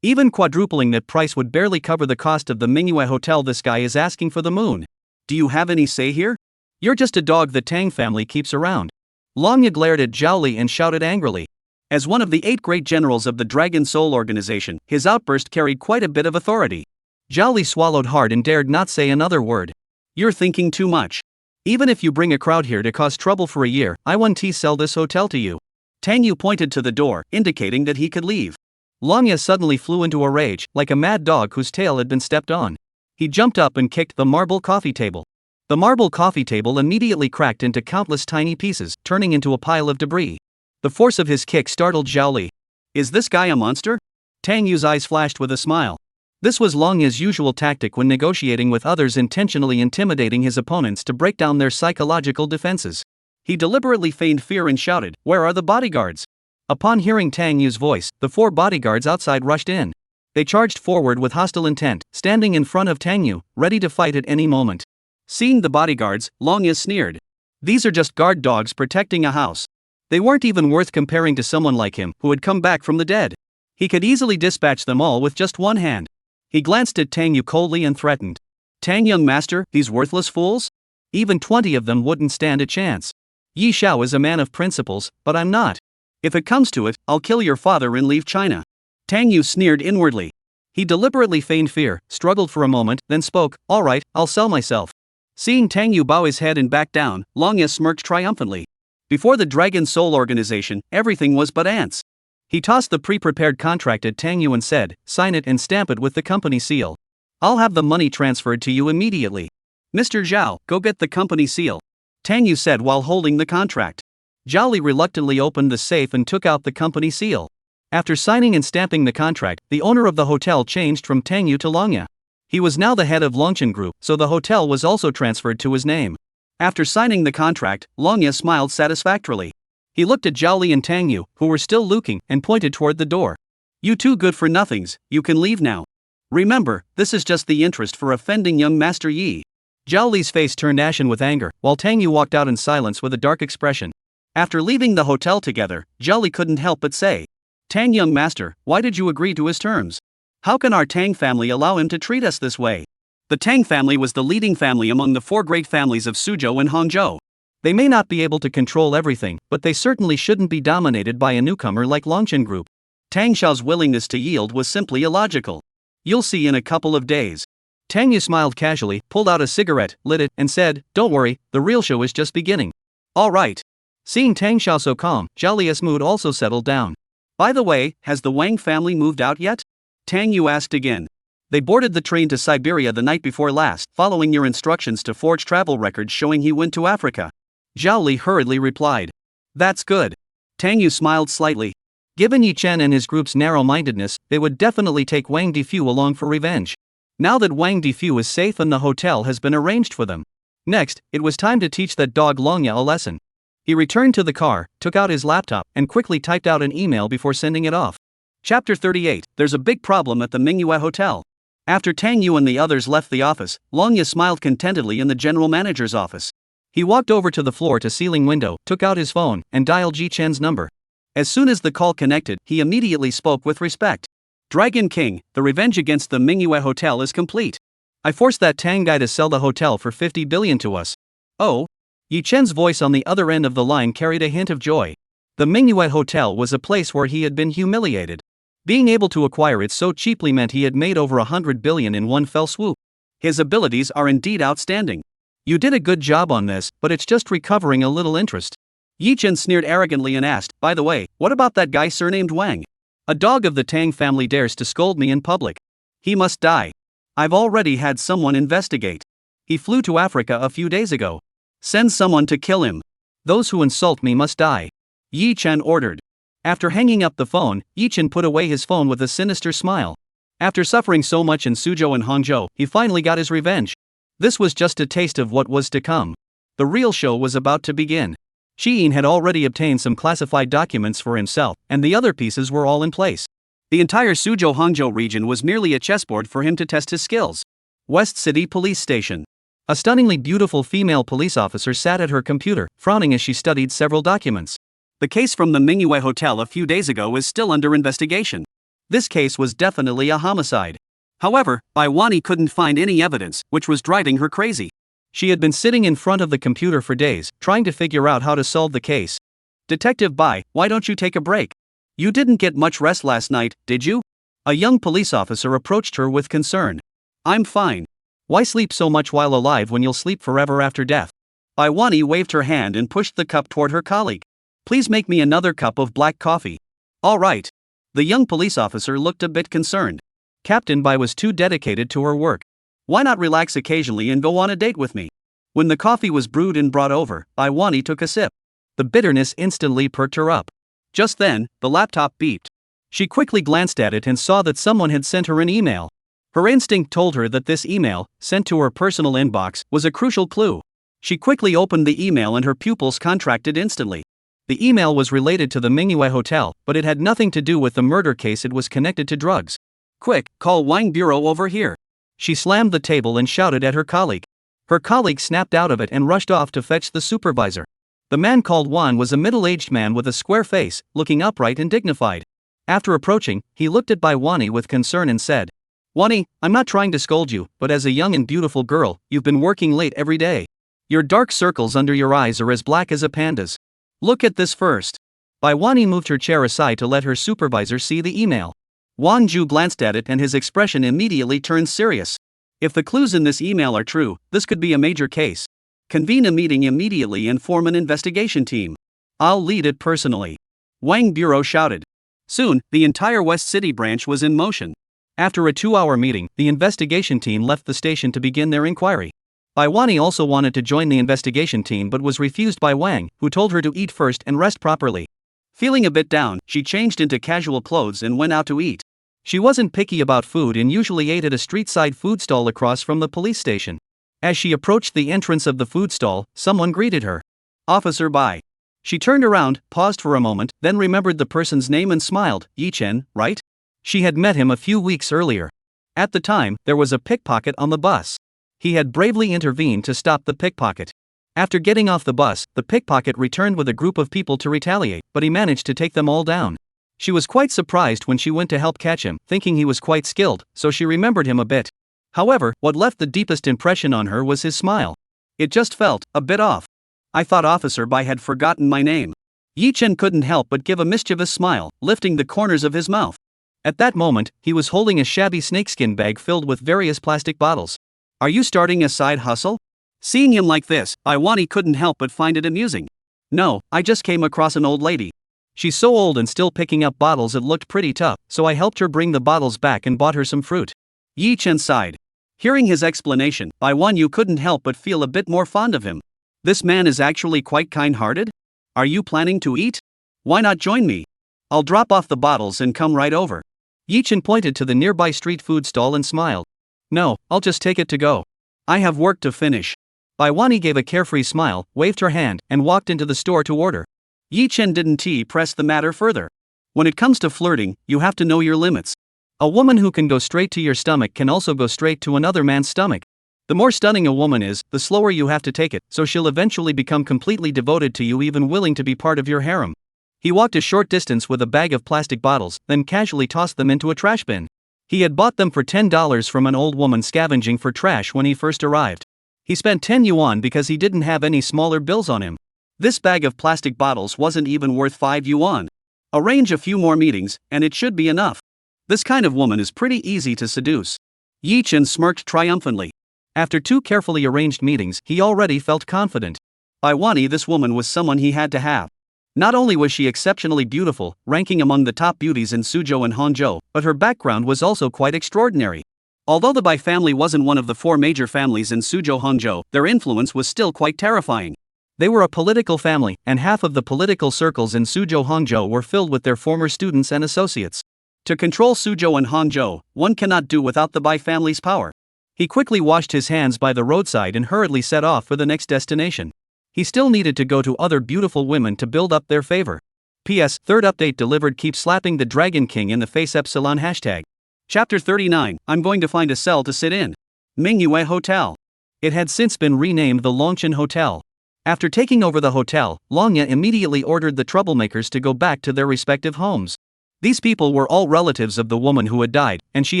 Even quadrupling that price would barely cover the cost of the Manhwa hotel. This guy is asking for the moon. Do you have any say here? You're just a dog the Tang family keeps around. Longya glared at Zhao Li and shouted angrily. As one of the 8 great generals of the Dragon Soul organization, his outburst carried quite a bit of authority. Zhao Li swallowed hard and dared not say another word. You're thinking too much. Even if you bring a crowd here to cause trouble for a year, I won't sell this hotel to you. Tang Yu pointed to the door, indicating that he could leave. Longya suddenly flew into a rage, like a mad dog whose tail had been stepped on. He jumped up and kicked the marble coffee table. The marble coffee table immediately cracked into countless tiny pieces, turning into a pile of debris. The force of his kick startled Zhao Li. Is this guy a monster? Tang Yu's eyes flashed with a smile. This was Longya's usual tactic when negotiating with others, intentionally intimidating his opponents to break down their psychological defenses. He deliberately feigned fear and shouted, "Where are the bodyguards?" Upon hearing Tang Yu's voice, the 4 bodyguards outside rushed in. They charged forward with hostile intent, standing in front of Tang Yu, ready to fight at any moment. Seeing the bodyguards, Longya sneered. These are just guard dogs protecting a house. They weren't even worth comparing to someone like him, who had come back from the dead. He could easily dispatch them all with just one hand. He glanced at Tang Yu coldly and threatened. Tang, young master, these worthless fools? Even 20 of them wouldn't stand a chance. Yi Xiao is a man of principles, but I'm not. If it comes to it, I'll kill your father and leave China. Tang Yu sneered inwardly. He deliberately feigned fear, struggled for a moment, then spoke, all right, I'll sell myself. Seeing Tang Yu bow his head and back down, Longya smirked triumphantly. Before the Dragon Soul organization, everything was but ants. He tossed the pre-prepared contract at Tang Yu and said, sign it and stamp it with the company seal. I'll have the money transferred to you immediately. Mr. Zhao, go get the company seal. Tang Yu said while holding the contract. Zhao Li reluctantly opened the safe and took out the company seal. After signing and stamping the contract, the owner of the hotel changed from Tang Yu to Longya. He was now the head of Longchen Group, so the hotel was also transferred to his name. After signing the contract, Longya smiled satisfactorily. He looked at Zhao Li and Tang Yu, who were still looking, and pointed toward the door. You two good-for-nothings, you can leave now. Remember, this is just the interest for offending young Master Yi. Zhao Li's face turned ashen with anger, while Tang Yu walked out in silence with a dark expression. After leaving the hotel together, Zhao Li couldn't help but say, Tang, young master, why did you agree to his terms? How can our Tang family allow him to treat us this way? The Tang family was the leading family among the 4 great families of Suzhou and Hangzhou. They may not be able to control everything, but they certainly shouldn't be dominated by a newcomer like Longchen Group. Tang Xiao's willingness to yield was simply illogical. You'll see in a couple of days. Tang Yu smiled casually, pulled out a cigarette, lit it, and said, don't worry, the real show is just beginning. All right. Seeing Tang Xiao so calm, Zhao Li's mood also settled down. By the way, has the Wang family moved out yet? Tang Yu asked again. They boarded the train to Siberia the night before last, following your instructions to forge travel records showing he went to Africa. Zhao Li hurriedly replied. That's good. Tang Yu smiled slightly. Given Yi Chen and his group's narrow-mindedness, they would definitely take Wang Difu along for revenge. Now that Wang Difu is safe and the hotel has been arranged for them. Next, it was time to teach that dog Longya a lesson. He returned to the car, took out his laptop, and quickly typed out an email before sending it off. Chapter 38, There's a big problem at the Manhwa Hotel. After Tang Yu and the others left the office, Longya smiled contentedly in the general manager's office. He walked over to the floor-to-ceiling window, took out his phone, and dialed Ji Chen's number. As soon as the call connected, he immediately spoke with respect. Dragon King, the revenge against the Manhwa Hotel is complete. I forced that Tang guy to sell the hotel for 50 billion to us. Oh? Yi Chen's voice on the other end of the line carried a hint of joy. The Manhwa Hotel was a place where he had been humiliated. Being able to acquire it so cheaply meant he had made over 100 billion in one fell swoop. His abilities are indeed outstanding. You did a good job on this, but it's just recovering a little interest. Yi Chen sneered arrogantly and asked, by the way, what about that guy surnamed Wang? A dog of the Tang family dares to scold me in public. He must die. I've already had someone investigate. He flew to Africa a few days ago. Send someone to kill him. Those who insult me must die. Yi Chen ordered. After hanging up the phone, Yi Chen put away his phone with a sinister smile. After suffering so much in Suzhou and Hangzhou, he finally got his revenge. This was just a taste of what was to come. The real show was about to begin. Yin had already obtained some classified documents for himself, and the other pieces were all in place. The entire Suzhou-Hangzhou region was merely a chessboard for him to test his skills. West City Police Station. A stunningly beautiful female police officer sat at her computer, frowning as she studied several documents. The case from the Manhwa Hotel a few days ago is still under investigation. This case was definitely a homicide. However, Bai Wani couldn't find any evidence, which was driving her crazy. She had been sitting in front of the computer for days, trying to figure out how to solve the case. Detective Bai, why don't you take a break? You didn't get much rest last night, did you? A young police officer approached her with concern. I'm fine. Why sleep so much while alive when you'll sleep forever after death? Bai Wani waved her hand and pushed the cup toward her colleague. Please make me another cup of black coffee. All right. The young police officer looked a bit concerned. Captain Bai was too dedicated to her work. Why not relax occasionally and go on a date with me? When the coffee was brewed and brought over, Bai Wani took a sip. The bitterness instantly perked her up. Just then, the laptop beeped. She quickly glanced at it and saw that someone had sent her an email. Her instinct told her that this email, sent to her personal inbox, was a crucial clue. She quickly opened the email and her pupils contracted instantly. The email was related to the Manhwa Hotel, but it had nothing to do with the murder case. It was connected to drugs. Quick, call Wang Bureau over here. She slammed the table and shouted at her colleague. Her colleague snapped out of it and rushed off to fetch the supervisor. The man called Wan was a middle-aged man with a square face, looking upright and dignified. After approaching, he looked at Bai Wani with concern and said, Wani, I'm not trying to scold you, but as a young and beautiful girl, you've been working late every day. Your dark circles under your eyes are as black as a panda's. Look at this first. Bai Wani moved her chair aside to let her supervisor see the email. Wang Ju glanced at it and his expression immediately turned serious. If the clues in this email are true, this could be a major case. Convene a meeting immediately and form an investigation team. I'll lead it personally. Wang Bureau shouted. Soon, the entire West City branch was in motion. After a 2-hour meeting, the investigation team left the station to begin their inquiry. Bai Wani also wanted to join the investigation team but was refused by Wang, who told her to eat first and rest properly. Feeling a bit down, she changed into casual clothes and went out to eat. She wasn't picky about food and usually ate at a street-side food stall across from the police station. As she approached the entrance of the food stall, someone greeted her. Officer Bai. She turned around, paused for a moment, then remembered the person's name and smiled. Yi Chen, right? She had met him a few weeks earlier. At the time, there was a pickpocket on the bus. He had bravely intervened to stop the pickpocket. After getting off the bus, the pickpocket returned with a group of people to retaliate, but he managed to take them all down. She was quite surprised when she went to help catch him, thinking he was quite skilled, so she remembered him a bit. However, what left the deepest impression on her was his smile. It just felt a bit off. I thought Officer Bai had forgotten my name. Yi Chen couldn't help but give a mischievous smile, lifting the corners of his mouth. At that moment, he was holding a shabby snakeskin bag filled with various plastic bottles. Are you starting a side hustle? Seeing him like this, Bai Wani couldn't help but find it amusing. No, I just came across an old lady. She's so old and still picking up bottles it looked pretty tough, so I helped her bring the bottles back and bought her some fruit. Yi Chen sighed. Hearing his explanation, Bai Wani couldn't help but feel a bit more fond of him. This man is actually quite kind-hearted? Are you planning to eat? Why not join me? I'll drop off the bottles and come right over. Yi Chen pointed to the nearby street food stall and smiled. No, I'll just take it to go. I have work to finish. Bai Wani gave a carefree smile, waved her hand, and walked into the store to order. Yi Chen didn't press the matter further. When it comes to flirting, you have to know your limits. A woman who can go straight to your stomach can also go straight to another man's stomach. The more stunning a woman is, the slower you have to take it, so she'll eventually become completely devoted to you, even willing to be part of your harem. He walked a short distance with a bag of plastic bottles, then casually tossed them into a trash bin. He had bought them for $10 from an old woman scavenging for trash when he first arrived. He spent 10 yuan because he didn't have any smaller bills on him. This bag of plastic bottles wasn't even worth 5 yuan. Arrange a few more meetings, and it should be enough. This kind of woman is pretty easy to seduce. Yi Chen smirked triumphantly. After 2 carefully arranged meetings, he already felt confident. Bai Wani, this woman was someone he had to have. Not only was she exceptionally beautiful, ranking among the top beauties in Suzhou and Hangzhou, but her background was also quite extraordinary. Although the Bai family wasn't one of the 4 major families in Suzhou Hangzhou, their influence was still quite terrifying. They were a political family, and half of the political circles in Suzhou Hangzhou were filled with their former students and associates. To control Suzhou and Hangzhou, one cannot do without the Bai family's power. He quickly washed his hands by the roadside and hurriedly set off for the next destination. He still needed to go to other beautiful women to build up their favor. P.S. Third update delivered. Keep slapping the Dragon King in the face. Epsilon hashtag. Chapter 39. I'm going to find a cell to sit in. Manhwa Hotel. It had since been renamed the Longchen Hotel. After taking over the hotel, Longya immediately ordered the troublemakers to go back to their respective homes. These people were all relatives of the woman who had died, and she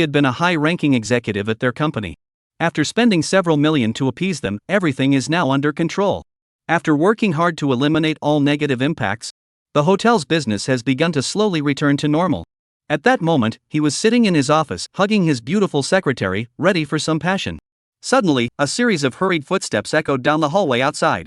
had been a high-ranking executive at their company. After spending several million to appease them, everything is now under control. After working hard to eliminate all negative impacts, the hotel's business has begun to slowly return to normal. At that moment, he was sitting in his office, hugging his beautiful secretary, ready for some passion. Suddenly, a series of hurried footsteps echoed down the hallway outside.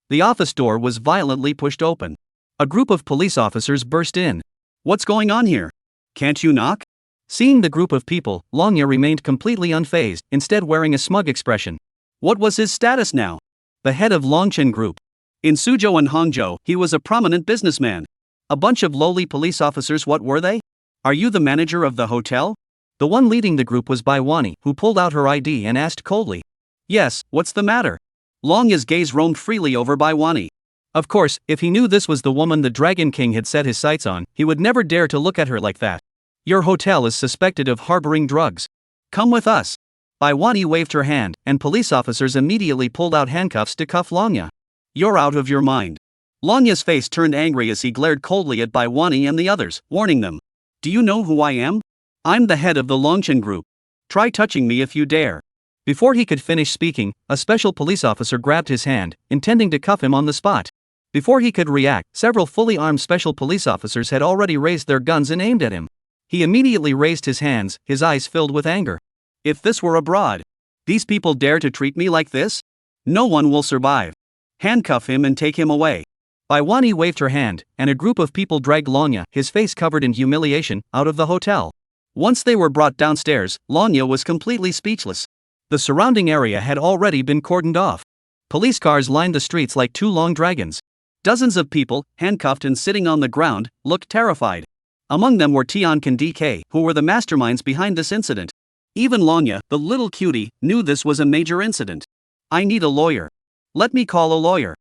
The office door was violently pushed open. A group of police officers burst in. What's going on here? Can't you knock? Seeing the group of people, Longya remained completely unfazed, instead wearing a smug expression. What was his status now? The head of Longchen Group. In Suzhou and Hangzhou, he was a prominent businessman. A bunch of lowly police officers. What were they? Are you the manager of the hotel? The one leading the group was Baiwani, who pulled out her ID and asked coldly. Yes, what's the matter? Longya's gaze roamed freely over Baiwani. Of course, if he knew this was the woman the Dragon King had set his sights on, he would never dare to look at her like that. Your hotel is suspected of harboring drugs. Come with us. Baiwani waved her hand, and police officers immediately pulled out handcuffs to cuff Longya. You're out of your mind. Longya's face turned angry as he glared coldly at Baiwani and the others, warning them. Do you know who I am? I'm the head of the Longchen Group. Try touching me if you dare. Before he could finish speaking, a special police officer grabbed his hand, intending to cuff him on the spot. Before he could react, several fully armed special police officers had already raised their guns and aimed at him. He immediately raised his hands, his eyes filled with anger. If this were abroad, these people dare to treat me like this? No one will survive. Handcuff him and take him away. Baiwani waved her hand, and a group of people dragged Longya, his face covered in humiliation, out of the hotel. Once they were brought downstairs, Longya was completely speechless. The surrounding area had already been cordoned off. Police cars lined the streets like 2 long dragons. Dozens of people, handcuffed and sitting on the ground, looked terrified. Among them were Tiank and DK, who were the masterminds behind this incident. Even Longya, the little cutie, knew this was a major incident. I need a lawyer. Let me call a lawyer.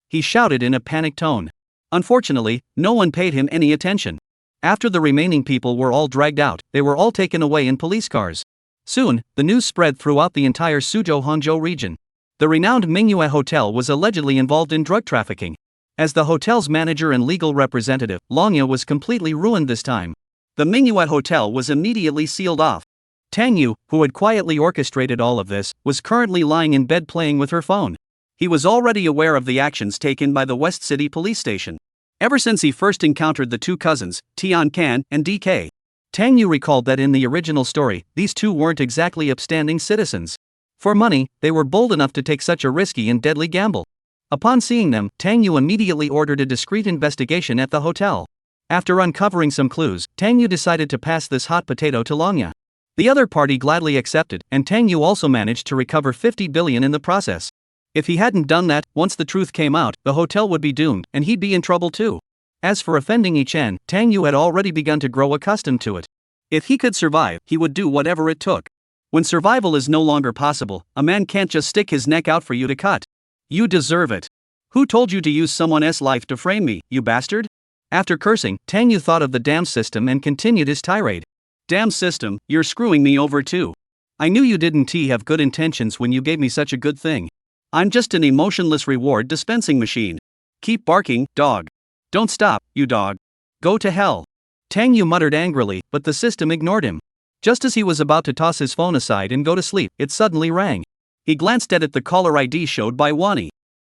He shouted in a panicked tone. Unfortunately, no one paid him any attention. After the remaining people were all dragged out, they were all taken away in police cars. Soon, the news spread throughout the entire Suzhou Hangzhou region. The renowned Manhwa Hotel was allegedly involved in drug trafficking. As the hotel's manager and legal representative, Longya was completely ruined this time. The Manhwa Hotel was immediately sealed off. Tang Yu, who had quietly orchestrated all of this, was currently lying in bed playing with her phone. He was already aware of the actions taken by the West City Police Station. Ever since he first encountered the 2 cousins, Tian Kan and DK. Tang Yu recalled that in the original story, these 2 weren't exactly upstanding citizens. For money, they were bold enough to take such a risky and deadly gamble. Upon seeing them, Tang Yu immediately ordered a discreet investigation at the hotel. After uncovering some clues, Tang Yu decided to pass this hot potato to Longya. The other party gladly accepted, and Tang Yu also managed to recover 50 billion in the process. If he hadn't done that, once the truth came out, the hotel would be doomed, and he'd be in trouble too. As for offending Yi Chen, Tang Yu had already begun to grow accustomed to it. If he could survive, he would do whatever it took. When survival is no longer possible, a man can't just stick his neck out for you to cut. You deserve it. Who told you to use someone else's life to frame me, you bastard? After cursing, Tang Yu thought of the damn system and continued his tirade. Damn system, you're screwing me over too. I knew you didn't have good intentions when you gave me such a good thing. I'm just an emotionless reward dispensing machine. Keep barking, dog. Don't stop, you dog. Go to hell. Tang Yu muttered angrily, but the system ignored him. Just as he was about to toss his phone aside and go to sleep, it suddenly rang. He glanced at it. The caller ID showed by Wani.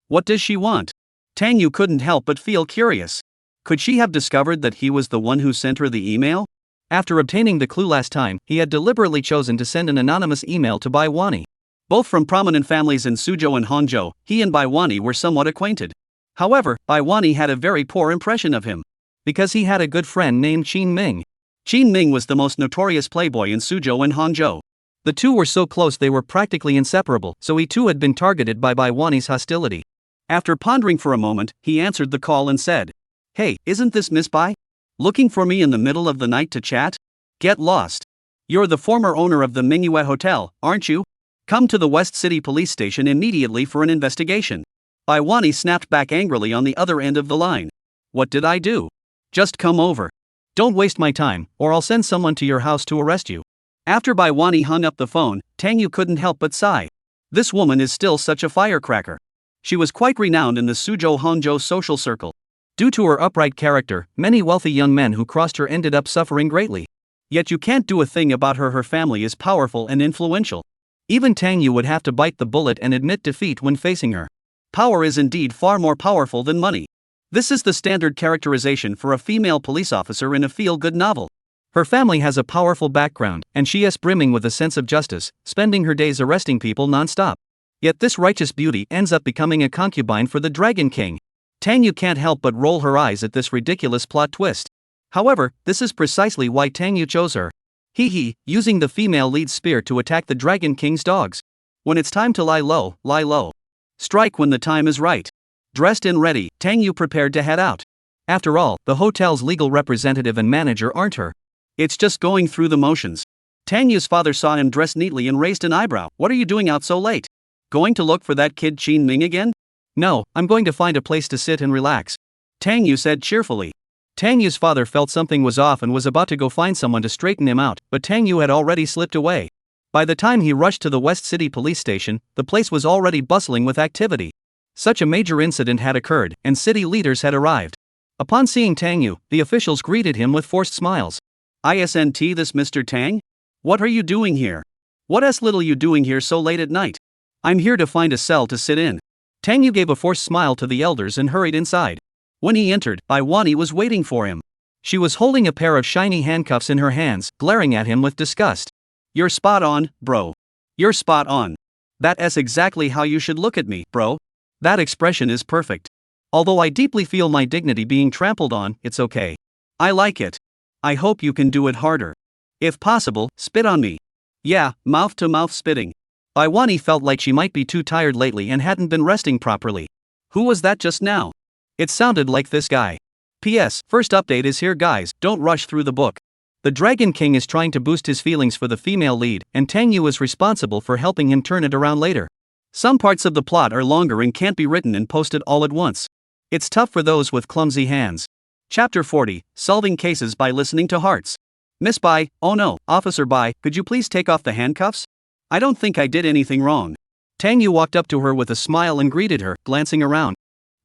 What does she want? Tang Yu couldn't help but feel curious. Could she have discovered that he was the one who sent her the email? After obtaining the clue last time, he had deliberately chosen to send an anonymous email to Baiwani. Both from prominent families in Suzhou and Hangzhou, he and Baiwani were somewhat acquainted. However, Baiwani had a very poor impression of him. Because he had a good friend named Qin Ming. Qin Ming was the most notorious playboy in Suzhou and Hangzhou. The two were so close they were practically inseparable, so he too had been targeted by Wani's hostility. After pondering for a moment, he answered the call and said, "Hey, isn't this Miss Bai? Looking for me in the middle of the night to chat? Get lost. You're the former owner of the Manhwa Hotel, aren't you? Come to the West City Police Station immediately for an investigation." Wani snapped back angrily on the other end of the line. "What did I do? Just come over. Don't waste my time, or I'll send someone to your house to arrest you." After Wani hung up the phone, Tang Yu couldn't help but sigh. This woman is still such a firecracker. She was quite renowned in the Suzhou Hangzhou social circle. Due to her upright character, many wealthy young men who crossed her ended up suffering greatly. Yet you can't do a thing about her. Her family is powerful and influential. Even Tang Yu would have to bite the bullet and admit defeat when facing her. Power is indeed far more powerful than money. This is the standard characterization for a female police officer in a feel-good novel. Her family has a powerful background, and she is brimming with a sense of justice, spending her days arresting people non-stop. Yet this righteous beauty ends up becoming a concubine for the Dragon King. Tang Yu can't help but roll her eyes at this ridiculous plot twist. However, this is precisely why Tang Yu chose her. Using the female lead spear to attack the Dragon King's dogs. When it's time to lie low, lie low. Strike when the time is right. Dressed and ready, Tang Yu prepared to head out. After all, the hotel's legal representative and manager aren't her. It's just going through the motions. Tang Yu's father saw him dressed neatly and raised an eyebrow. "What are you doing out so late? Going to look for that kid Qin Ming again?" "No, I'm going to find a place to sit and relax," Tang Yu said cheerfully. Tang Yu's father felt something was off and was about to go find someone to straighten him out, but Tang Yu had already slipped away. By the time he rushed to the West City Police Station, the place was already bustling with activity. Such a major incident had occurred, and city leaders had arrived. Upon seeing Tang Yu, the officials greeted him with forced smiles. "Isn't this Mr. Tang? What are you doing here? What little you doing here so late at night?" "I'm here to find a cell to sit in." Tang Yu gave a forced smile to the elders and hurried inside. When he entered, Wani was waiting for him. She was holding a pair of shiny handcuffs in her hands, glaring at him with disgust. "You're spot on, bro. You're spot on. That's exactly how you should look at me, bro. That expression is perfect. Although I deeply feel my dignity being trampled on, it's okay. I like it. I hope you can do it harder. If possible, spit on me." "Yeah, mouth-to-mouth spitting." Wani felt like she might be too tired lately and hadn't been resting properly. Who was that just now? It sounded like this guy. P.S. First update is here, guys, don't rush through the book. The Dragon King is trying to boost his feelings for the female lead, and Tang Yu is responsible for helping him turn it around later. Some parts of the plot are longer and can't be written and posted all at once. It's tough for those with clumsy hands. Chapter 40, Solving Cases by Listening to Hearts. "Miss Bai, oh no, Officer Bai, could you please take off the handcuffs? I don't think I did anything wrong." Tang Yu walked up to her with a smile and greeted her, glancing around.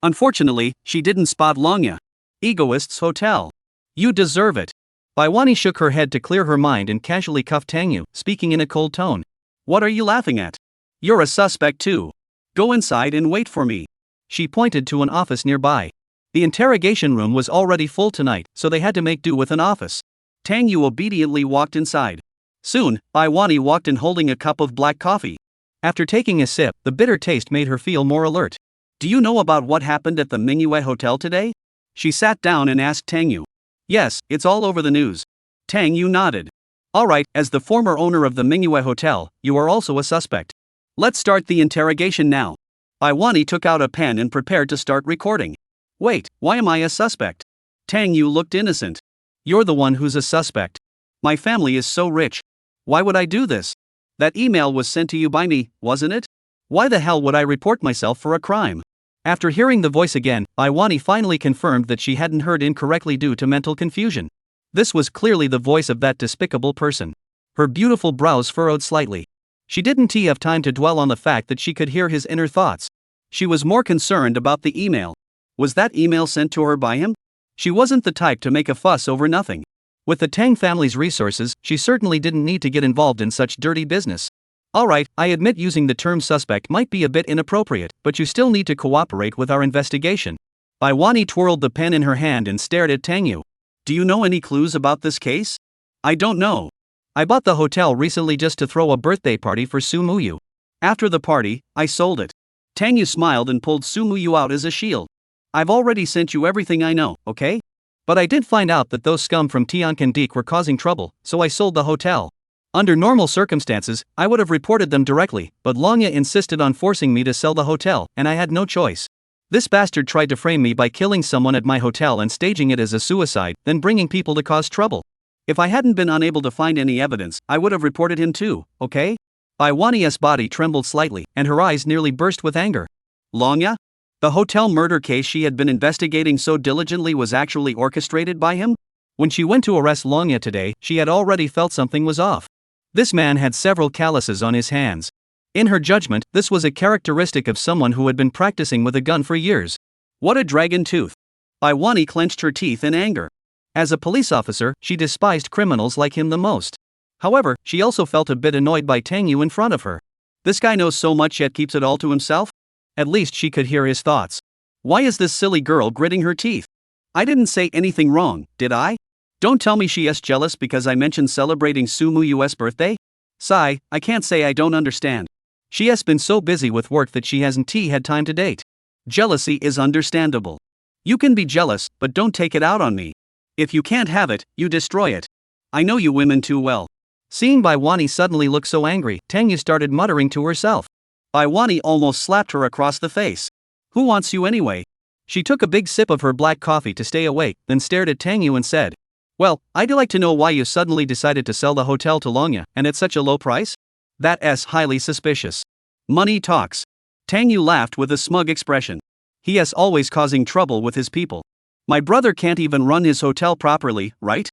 Unfortunately, she didn't spot Longya. "Egoist's hotel. You deserve it." Wani shook her head to clear her mind and casually cuffed Tang Yu, speaking in a cold tone. "What are you laughing at? You're a suspect too. Go inside and wait for me." She pointed to an office nearby. The interrogation room was already full tonight, so they had to make do with an office. Tang Yu obediently walked inside. Soon, Wani walked in holding a cup of black coffee. After taking a sip, the bitter taste made her feel more alert. "Do you know about what happened at the Manhwa Hotel today?" She sat down and asked Tang Yu. "Yes, it's all over the news." Tang Yu nodded. "Alright, as the former owner of the Manhwa Hotel, you are also a suspect. Let's start the interrogation now." Wani took out a pen and prepared to start recording. "Wait, why am I a suspect?" Tang Yu looked innocent. "You're the one who's a suspect. My family is so rich. Why would I do this? That email was sent to you by me, wasn't it? Why the hell would I report myself for a crime?" After hearing the voice again, Wani finally confirmed that she hadn't heard incorrectly due to mental confusion. This was clearly the voice of that despicable person. Her beautiful brows furrowed slightly. She didn't have time to dwell on the fact that she could hear his inner thoughts. She was more concerned about the email. Was that email sent to her by him? She wasn't the type to make a fuss over nothing. With the Tang family's resources, she certainly didn't need to get involved in such dirty business. "Alright, I admit using the term suspect might be a bit inappropriate, but you still need to cooperate with our investigation." Wani twirled the pen in her hand and stared at Tang Yu. "Do you know any clues about this case?" "I don't know. I bought the hotel recently just to throw a birthday party for Su Muyu. After the party, I sold it." Tang Yu smiled and pulled Su Muyu out as a shield. "I've already sent you everything I know, okay? But I did find out that those scum from Tianquan Deke were causing trouble, so I sold the hotel." Under normal circumstances, I would have reported them directly, but Longya insisted on forcing me to sell the hotel, and I had no choice. This bastard tried to frame me by killing someone at my hotel and staging it as a suicide, then bringing people to cause trouble. If I hadn't been unable to find any evidence, I would have reported him too, okay? Baiwani's body trembled slightly, and her eyes nearly burst with anger. Longya? The hotel murder case she had been investigating so diligently was actually orchestrated by him? When she went to arrest Longya today, she had already felt something was off. This man had several calluses on his hands. In her judgment, this was a characteristic of someone who had been practicing with a gun for years. What a dragon tooth! Baiwani clenched her teeth in anger. As a police officer, she despised criminals like him the most. However, she also felt a bit annoyed by Tang Yu in front of her. This guy knows so much yet keeps it all to himself? At least she could hear his thoughts. Why is this silly girl gritting her teeth? I didn't say anything wrong, did I? Don't tell me she is jealous because I mentioned celebrating Sumu Yu's birthday? Sigh, I can't say I don't understand. She has been so busy with work that she hasn't had time to date. Jealousy is understandable. You can be jealous, but don't take it out on me. If you can't have it, you destroy it. I know you women too well. Seeing Baiwani suddenly look so angry, Tang Yu started muttering to herself. Baiwani almost slapped her across the face. Who wants you anyway? She took a big sip of her black coffee to stay awake, then stared at Tang Yu and said, well, I'd like to know why you suddenly decided to sell the hotel to Longya, and at such a low price? That's highly suspicious. Money talks. Tang Yu laughed with a smug expression. He is always causing trouble with his people. My brother can't even run his hotel properly, right?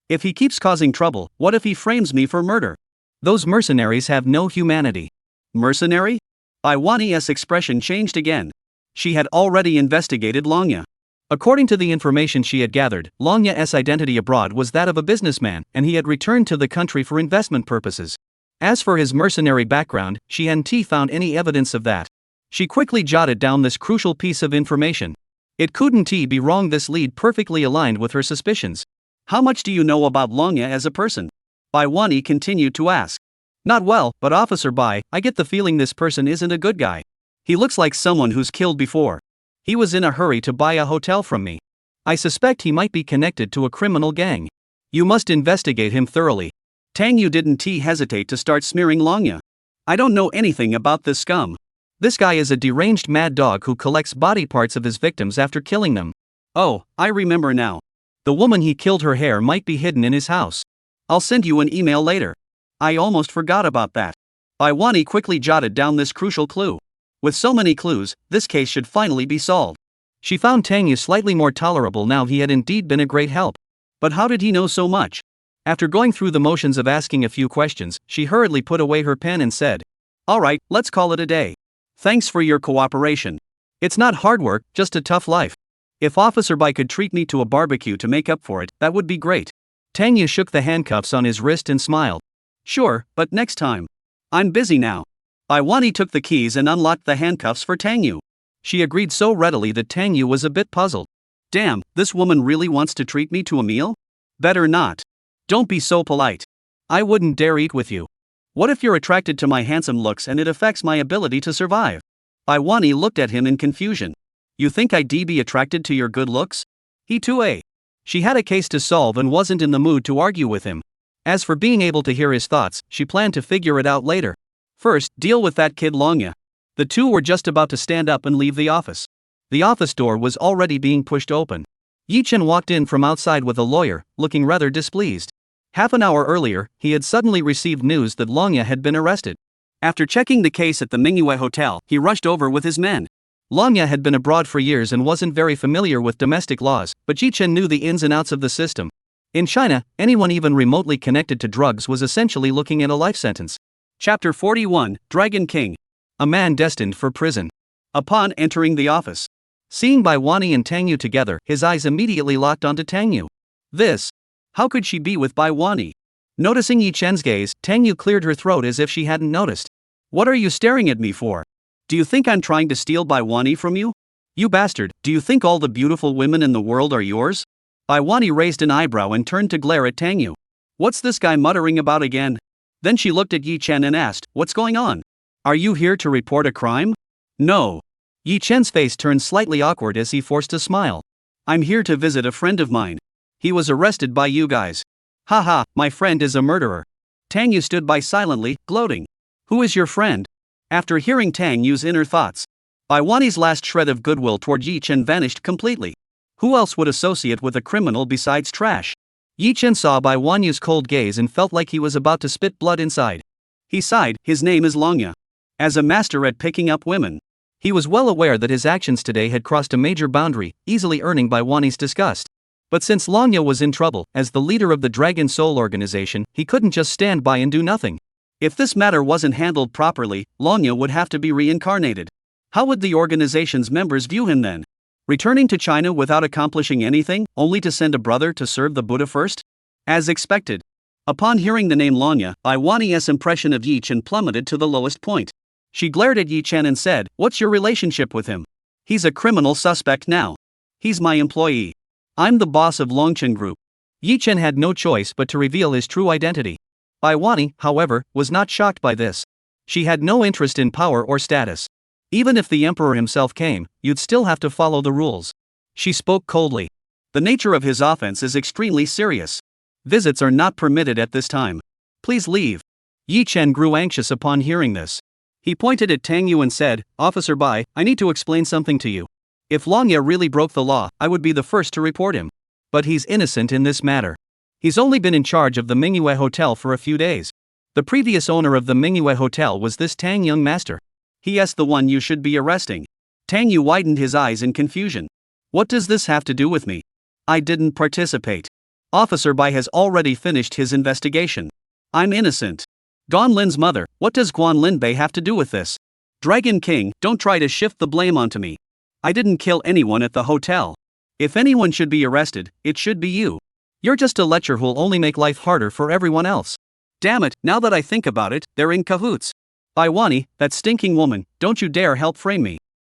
If he keeps causing trouble, what if he frames me for murder? Those mercenaries have no humanity. Mercenary? Baiwani's expression changed again. She had already investigated Longya. According to the information she had gathered, Longya's identity abroad was that of a businessman, and he had returned to the country for investment purposes. As for his mercenary background, she hadn't found any evidence of that. She quickly jotted down this crucial piece of information. It couldn't be wrong, this lead perfectly aligned with her suspicions. How much do you know about Longya as a person? Baiwani continued to ask. Not well, but Officer Bai, I get the feeling this person isn't a good guy. He looks like someone who's killed before. He was in a hurry to buy a hotel from me. I suspect he might be connected to a criminal gang. You must investigate him thoroughly. Tang Yu didn't hesitate to start smearing Longya. I don't know anything about this scum. This guy is a deranged mad dog who collects body parts of his victims after killing them. Oh, I remember now. The woman he killed, her hair might be hidden in his house. I'll send you an email later. I almost forgot about that. Baiwani quickly jotted down this crucial clue. With so many clues, this case should finally be solved. She found Tang Yu slightly more tolerable now. He had indeed been a great help. But how did he know so much? After going through the motions of asking a few questions, she hurriedly put away her pen and said, all right, let's call it a day. Thanks for your cooperation. It's not hard work, just a tough life. If Officer Bai could treat me to a barbecue to make up for it, that would be great. Tang Yu shook the handcuffs on his wrist and smiled. Sure, but next time. I'm busy now. Baiwani took the keys and unlocked the handcuffs for Tang Yu. She agreed so readily that Tang Yu was a bit puzzled. Damn, this woman really wants to treat me to a meal? Better not. Don't be so polite. I wouldn't dare eat with you. What if you're attracted to my handsome looks and it affects my ability to survive? Baiwani looked at him in confusion. You think I'd be attracted to your good looks? He too. She had a case to solve and wasn't in the mood to argue with him. As for being able to hear his thoughts, she planned to figure it out later. First, deal with that kid Longya. The two were just about to stand up and leave the office. The office door was already being pushed open. Yi Chen walked in from outside with a lawyer, looking rather displeased. Half an hour earlier, he had suddenly received news that Longya had been arrested. After checking the case at the Manhwa hotel, he rushed over with his men. Longya had been abroad for years and wasn't very familiar with domestic laws, but Yi Chen knew the ins and outs of the system. In China, anyone even remotely connected to drugs was essentially looking at a life sentence. Chapter 41, Dragon King. A man destined for prison. Upon entering the office, seeing Baiwani and Tang Yu together, his eyes immediately locked onto Tang Yu. This. How could she be with Baiwani? Noticing Yi Chen's gaze, Tang Yu cleared her throat as if she hadn't noticed. What are you staring at me for? Do you think I'm trying to steal Baiwani from you? You bastard, do you think all the beautiful women in the world are yours? Baiwani raised an eyebrow and turned to glare at Tang Yu. What's this guy muttering about again? Then she looked at Yi Chen and asked, what's going on? Are you here to report a crime? No. Yi Chen's face turned slightly awkward as he forced a smile. I'm here to visit a friend of mine. He was arrested by you guys. Haha, my friend is a murderer. Tang Yu stood by silently, gloating. Who is your friend? After hearing Tang Yu's inner thoughts, Bai Wanni's last shred of goodwill toward Yi Chen vanished completely. Who else would associate with a criminal besides trash? Yi Chen saw Bai Wanyu's cold gaze and felt like he was about to spit blood inside. He sighed. His name is Longya. As a master at picking up women, he was well aware that his actions today had crossed a major boundary, easily earning Bai Wanni's disgust. But since Longya was in trouble, as the leader of the Dragon Soul organization, he couldn't just stand by and do nothing. If this matter wasn't handled properly, Longya would have to be reincarnated. How would the organization's members view him then? Returning to China without accomplishing anything, only to send a brother to serve the Buddha first? As expected. Upon hearing the name Longya, Bai Wanni's impression of Yi Chen plummeted to the lowest point. She glared at Yi Chen and said, "What's your relationship with him? He's a criminal suspect now. He's my employee. I'm the boss of Longchen Group." Yi Chen had no choice but to reveal his true identity. Bai Wanni, however, was not shocked by this. She had no interest in power or status. Even if the emperor himself came, you'd still have to follow the rules. She spoke coldly. The nature of his offense is extremely serious. Visits are not permitted at this time. Please leave. Yi Chen grew anxious upon hearing this. He pointed at Tang Yu and said, "Officer Bai, I need to explain something to you. If Longya really broke the law, I would be the first to report him. But he's innocent in this matter. He's only been in charge of the Manhwa Hotel for a few days. The previous owner of the Manhwa Hotel was this Tang young master. He is the one you should be arresting." Tang Yu widened his eyes in confusion. "What does this have to do with me? I didn't participate. Officer Bai has already finished his investigation. I'm innocent." Guan Lin's mother, what does Guan Lin Bei have to do with this? Dragon King, don't try to shift the blame onto me. I didn't kill anyone at the hotel. If anyone should be arrested, it should be you. You're just a lecher who'll only make life harder for everyone else. Damn it, now that I think about it, they're in cahoots. Bai Wanni, that stinking woman, don't you dare help frame me.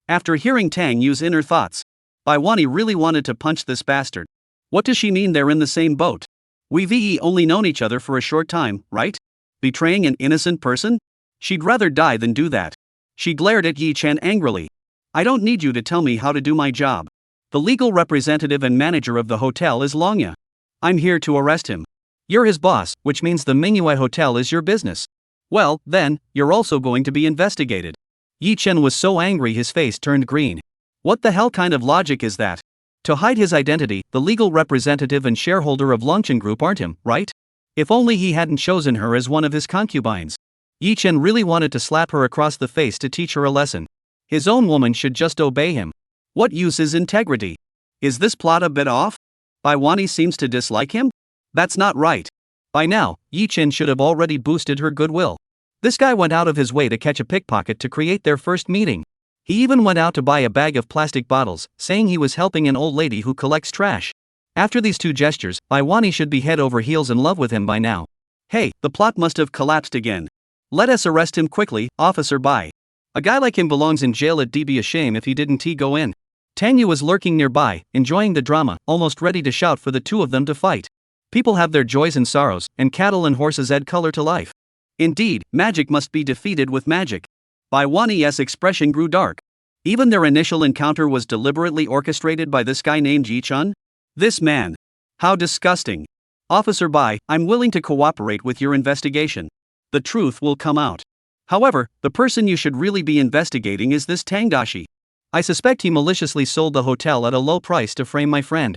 After hearing Tang Yu's inner thoughts, Bai Wanni really wanted to punch this bastard. What does she mean they're in the same boat? We've only known each other for a short time, right? Betraying an innocent person? She'd rather die than do that. She glared at Yi Chen angrily. I don't need you to tell me how to do my job. The legal representative and manager of the hotel is Longya. I'm here to arrest him. You're his boss, which means the Manhwa Hotel is your business. Well, then, you're also going to be investigated. Yi Chen was so angry his face turned green. What the hell kind of logic is that? To hide his identity, the legal representative and shareholder of Longchen Group aren't him, right? If only he hadn't chosen her as one of his concubines. Yi Chen really wanted to slap her across the face to teach her a lesson. His own woman should just obey him. What use is integrity? Is this plot a bit off? Bai Wanni seems to dislike him? That's not right. By now, Yi Chen should have already boosted her goodwill. This guy went out of his way to catch a pickpocket to create their first meeting. He even went out to buy a bag of plastic bottles, saying he was helping an old lady who collects trash. After these two gestures, Bai Wanni should be head over heels in love with him by now. Hey, the plot must have collapsed again. Let us arrest him quickly, Officer Bai. A guy like him belongs in jail. It'd be a shame if he didn't go in. Tang Yu was lurking nearby, enjoying the drama, almost ready to shout for the two of them to fight. People have their joys and sorrows, and cattle and horses add color to life. Indeed, magic must be defeated with magic. Bai Wanni's expression grew dark. Even their initial encounter was deliberately orchestrated by this guy named Yi Chen? This man. How disgusting. Officer Bai, I'm willing to cooperate with your investigation. The truth will come out. However, the person you should really be investigating is this Tangdashi. I suspect he maliciously sold the hotel at a low price to frame my friend.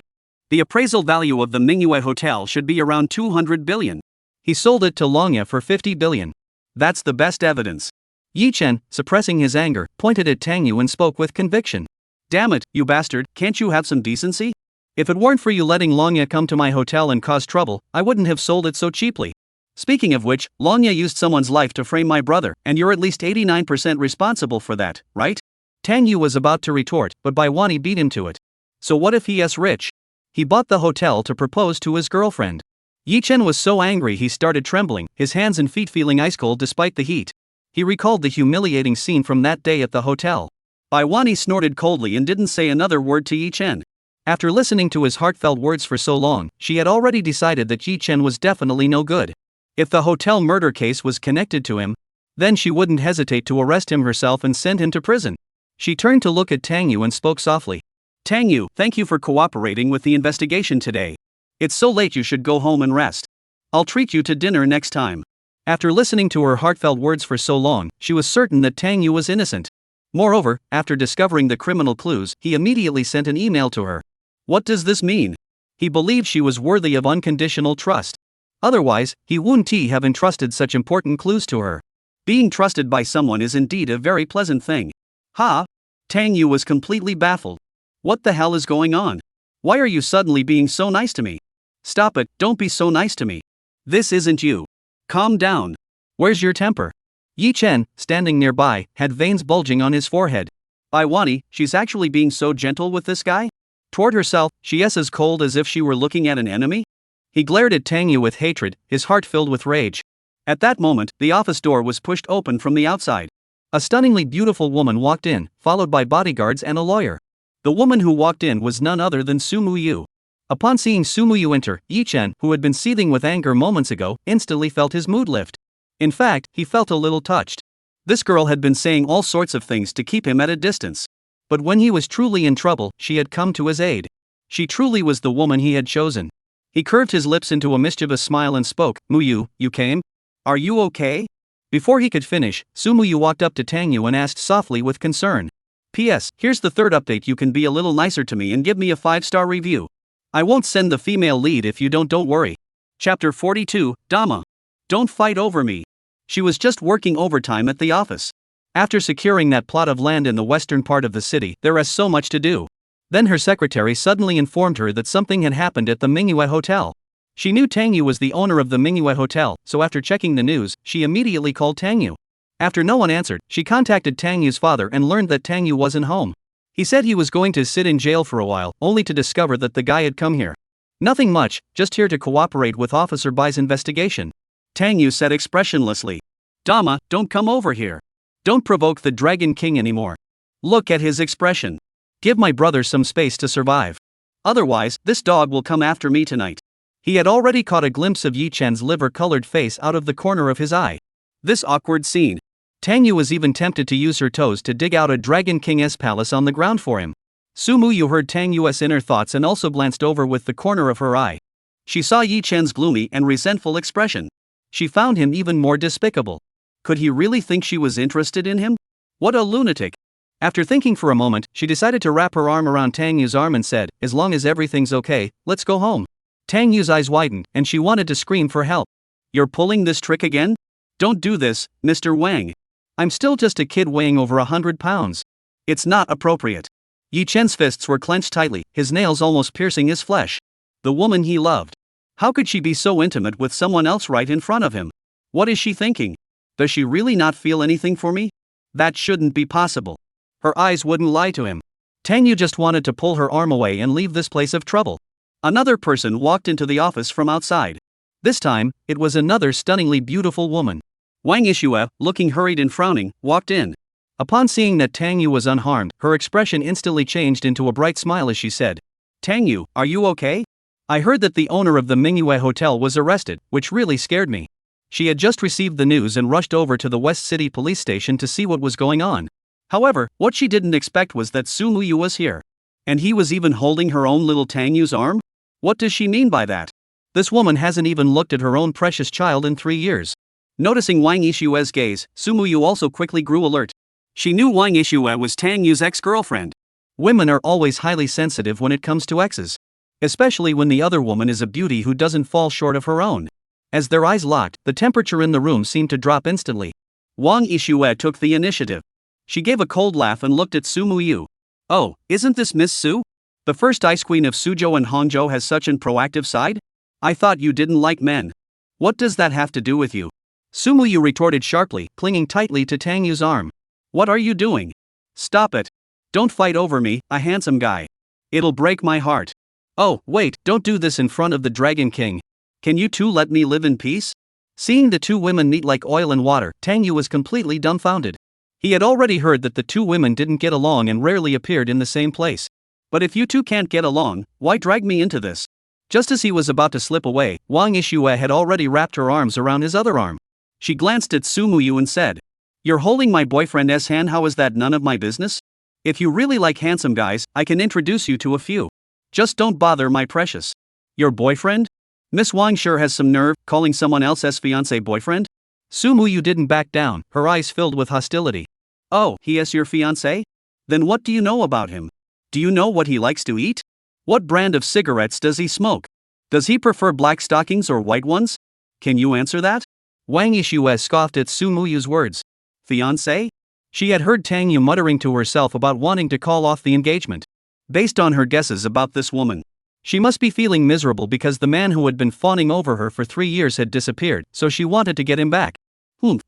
The appraisal value of the Manhwa Hotel should be around 200 billion. He sold it to Longya for 50 billion. That's the best evidence. Yi Chen, suppressing his anger, pointed at Tang Yu and spoke with conviction. Damn it, you bastard, can't you have some decency? If it weren't for you letting Longya come to my hotel and cause trouble, I wouldn't have sold it so cheaply. Speaking of which, Longya used someone's life to frame my brother, and you're at least 89% responsible for that, right? Tang Yu was about to retort, but Bai Wanni beat him to it. So what if he is rich? He bought the hotel to propose to his girlfriend. Yi Chen was so angry he started trembling, his hands and feet feeling ice cold despite the heat. He recalled the humiliating scene from that day at the hotel. Bai Wanni snorted coldly and didn't say another word to Yi Chen. After listening to his heartfelt words for so long, she had already decided that Yi Chen was definitely no good. If the hotel murder case was connected to him, then she wouldn't hesitate to arrest him herself and send him to prison. She turned to look at Tang Yu and spoke softly. Tang Yu, thank you for cooperating with the investigation today. It's so late you should go home and rest. I'll treat you to dinner next time. After listening to her heartfelt words for so long, she was certain that Tang Yu was innocent. Moreover, after discovering the criminal clues, he immediately sent an email to her. What does this mean? He believed she was worthy of unconditional trust. Otherwise, he wouldn't have entrusted such important clues to her. Being trusted by someone is indeed a very pleasant thing. Ha! Tang Yu was completely baffled. What the hell is going on? Why are you suddenly being so nice to me? Stop it, don't be so nice to me. This isn't you. Calm down. Where's your temper? Yi Chen, standing nearby, had veins bulging on his forehead. Iwani, she's actually being so gentle with this guy? Toward herself, she is as cold as if she were looking at an enemy? He glared at Tang Yu with hatred, his heart filled with rage. At that moment, the office door was pushed open from the outside. A stunningly beautiful woman walked in, followed by bodyguards and a lawyer. The woman who walked in was none other than Su Muyu. Upon seeing Su Muyu enter, Yi Chen, who had been seething with anger moments ago, instantly felt his mood lift. In fact, he felt a little touched. This girl had been saying all sorts of things to keep him at a distance. But when he was truly in trouble, she had come to his aid. She truly was the woman he had chosen. He curved his lips into a mischievous smile and spoke, Muyu, you came? Are you okay? Before he could finish, Su Muyu walked up to Tang Yu and asked softly with concern. P.S. Here's the third update, you can be a little nicer to me and give me a 5-star review. I won't send the female lead if you don't worry. Chapter 42, Dama. Don't fight over me. She was just working overtime at the office. After securing that plot of land in the western part of the city, there is so much to do. Then her secretary suddenly informed her that something had happened at the Manhwa Hotel. She knew Tang Yu was the owner of the Manhwa Hotel, so after checking the news, she immediately called Tang Yu. After no one answered, she contacted Tang Yu's father and learned that Tang Yu wasn't home. He said he was going to sit in jail for a while, only to discover that the guy had come here. Nothing much, just here to cooperate with Officer Bai's investigation. Tang Yu said expressionlessly. Dama, don't come over here. Don't provoke the Dragon King anymore. Look at his expression. Give my brother some space to survive. Otherwise, this dog will come after me tonight. He had already caught a glimpse of Yi Chen's liver-colored face out of the corner of his eye. This awkward scene. Tang Yu was even tempted to use her toes to dig out a Dragon King's palace on the ground for him. Su Muyu heard Tang Yu's inner thoughts and also glanced over with the corner of her eye. She saw Yi Chen's gloomy and resentful expression. She found him even more despicable. Could he really think she was interested in him? What a lunatic. After thinking for a moment, she decided to wrap her arm around Tang Yu's arm and said, as long as everything's okay, let's go home. Tang Yu's eyes widened, and she wanted to scream for help. You're pulling this trick again? Don't do this, Mr. Wang. I'm still just a kid weighing over 100 pounds. It's not appropriate. Yi Chen's fists were clenched tightly, his nails almost piercing his flesh. The woman he loved. How could she be so intimate with someone else right in front of him? What is she thinking? Does she really not feel anything for me? That shouldn't be possible. Her eyes wouldn't lie to him. Tang Yu just wanted to pull her arm away and leave this place of trouble. Another person walked into the office from outside. This time, it was another stunningly beautiful woman. Wang Yixue, looking hurried and frowning, walked in. Upon seeing that Tang Yu was unharmed, her expression instantly changed into a bright smile as she said, Tang Yu, are you okay? I heard that the owner of the Manhwa Hotel was arrested, which really scared me. She had just received the news and rushed over to the West City police station to see what was going on. However, what she didn't expect was that Su Muyu was here. And he was even holding her own little Tang Yu's arm? What does she mean by that? This woman hasn't even looked at her own precious child in 3 years. Noticing Wang Yixue's gaze, Su Muyu also quickly grew alert. She knew Wang Yixue was Tang Yu's ex-girlfriend. Women are always highly sensitive when it comes to exes. Especially when the other woman is a beauty who doesn't fall short of her own. As their eyes locked, the temperature in the room seemed to drop instantly. Wang Yixue took the initiative. She gave a cold laugh and looked at Su Muyu. Oh, isn't this Miss Su? The first ice queen of Suzhou and Hangzhou has such an proactive side? I thought you didn't like men. What does that have to do with you? Su Muyu retorted sharply, clinging tightly to Tang Yu's arm. What are you doing? Stop it. Don't fight over me, a handsome guy. It'll break my heart. Oh, wait, don't do this in front of the Dragon King. Can you two let me live in peace? Seeing the two women meet like oil and water, Tang Yu was completely dumbfounded. He had already heard that the two women didn't get along and rarely appeared in the same place. But if you two can't get along, why drag me into this? Just as he was about to slip away, Wang Yixue had already wrapped her arms around his other arm. She glanced at Su Muyu and said, You're holding my boyfriend's hand, how is that none of my business? If you really like handsome guys, I can introduce you to a few. Just don't bother my precious. Your boyfriend? Miss Wang sure has some nerve, calling someone else's fiancé boyfriend? Sumu didn't back down, her eyes filled with hostility. Oh, he is your fiancé? Then what do you know about him? Do you know what he likes to eat? What brand of cigarettes does he smoke? Does he prefer black stockings or white ones? Can you answer that? Wang Yishue scoffed at Sumuyu's words. Fiancé? She had heard Tang Yu muttering to herself about wanting to call off the engagement. Based on her guesses about this woman, she must be feeling miserable because the man who had been fawning over her for 3 years had disappeared, so she wanted to get him back.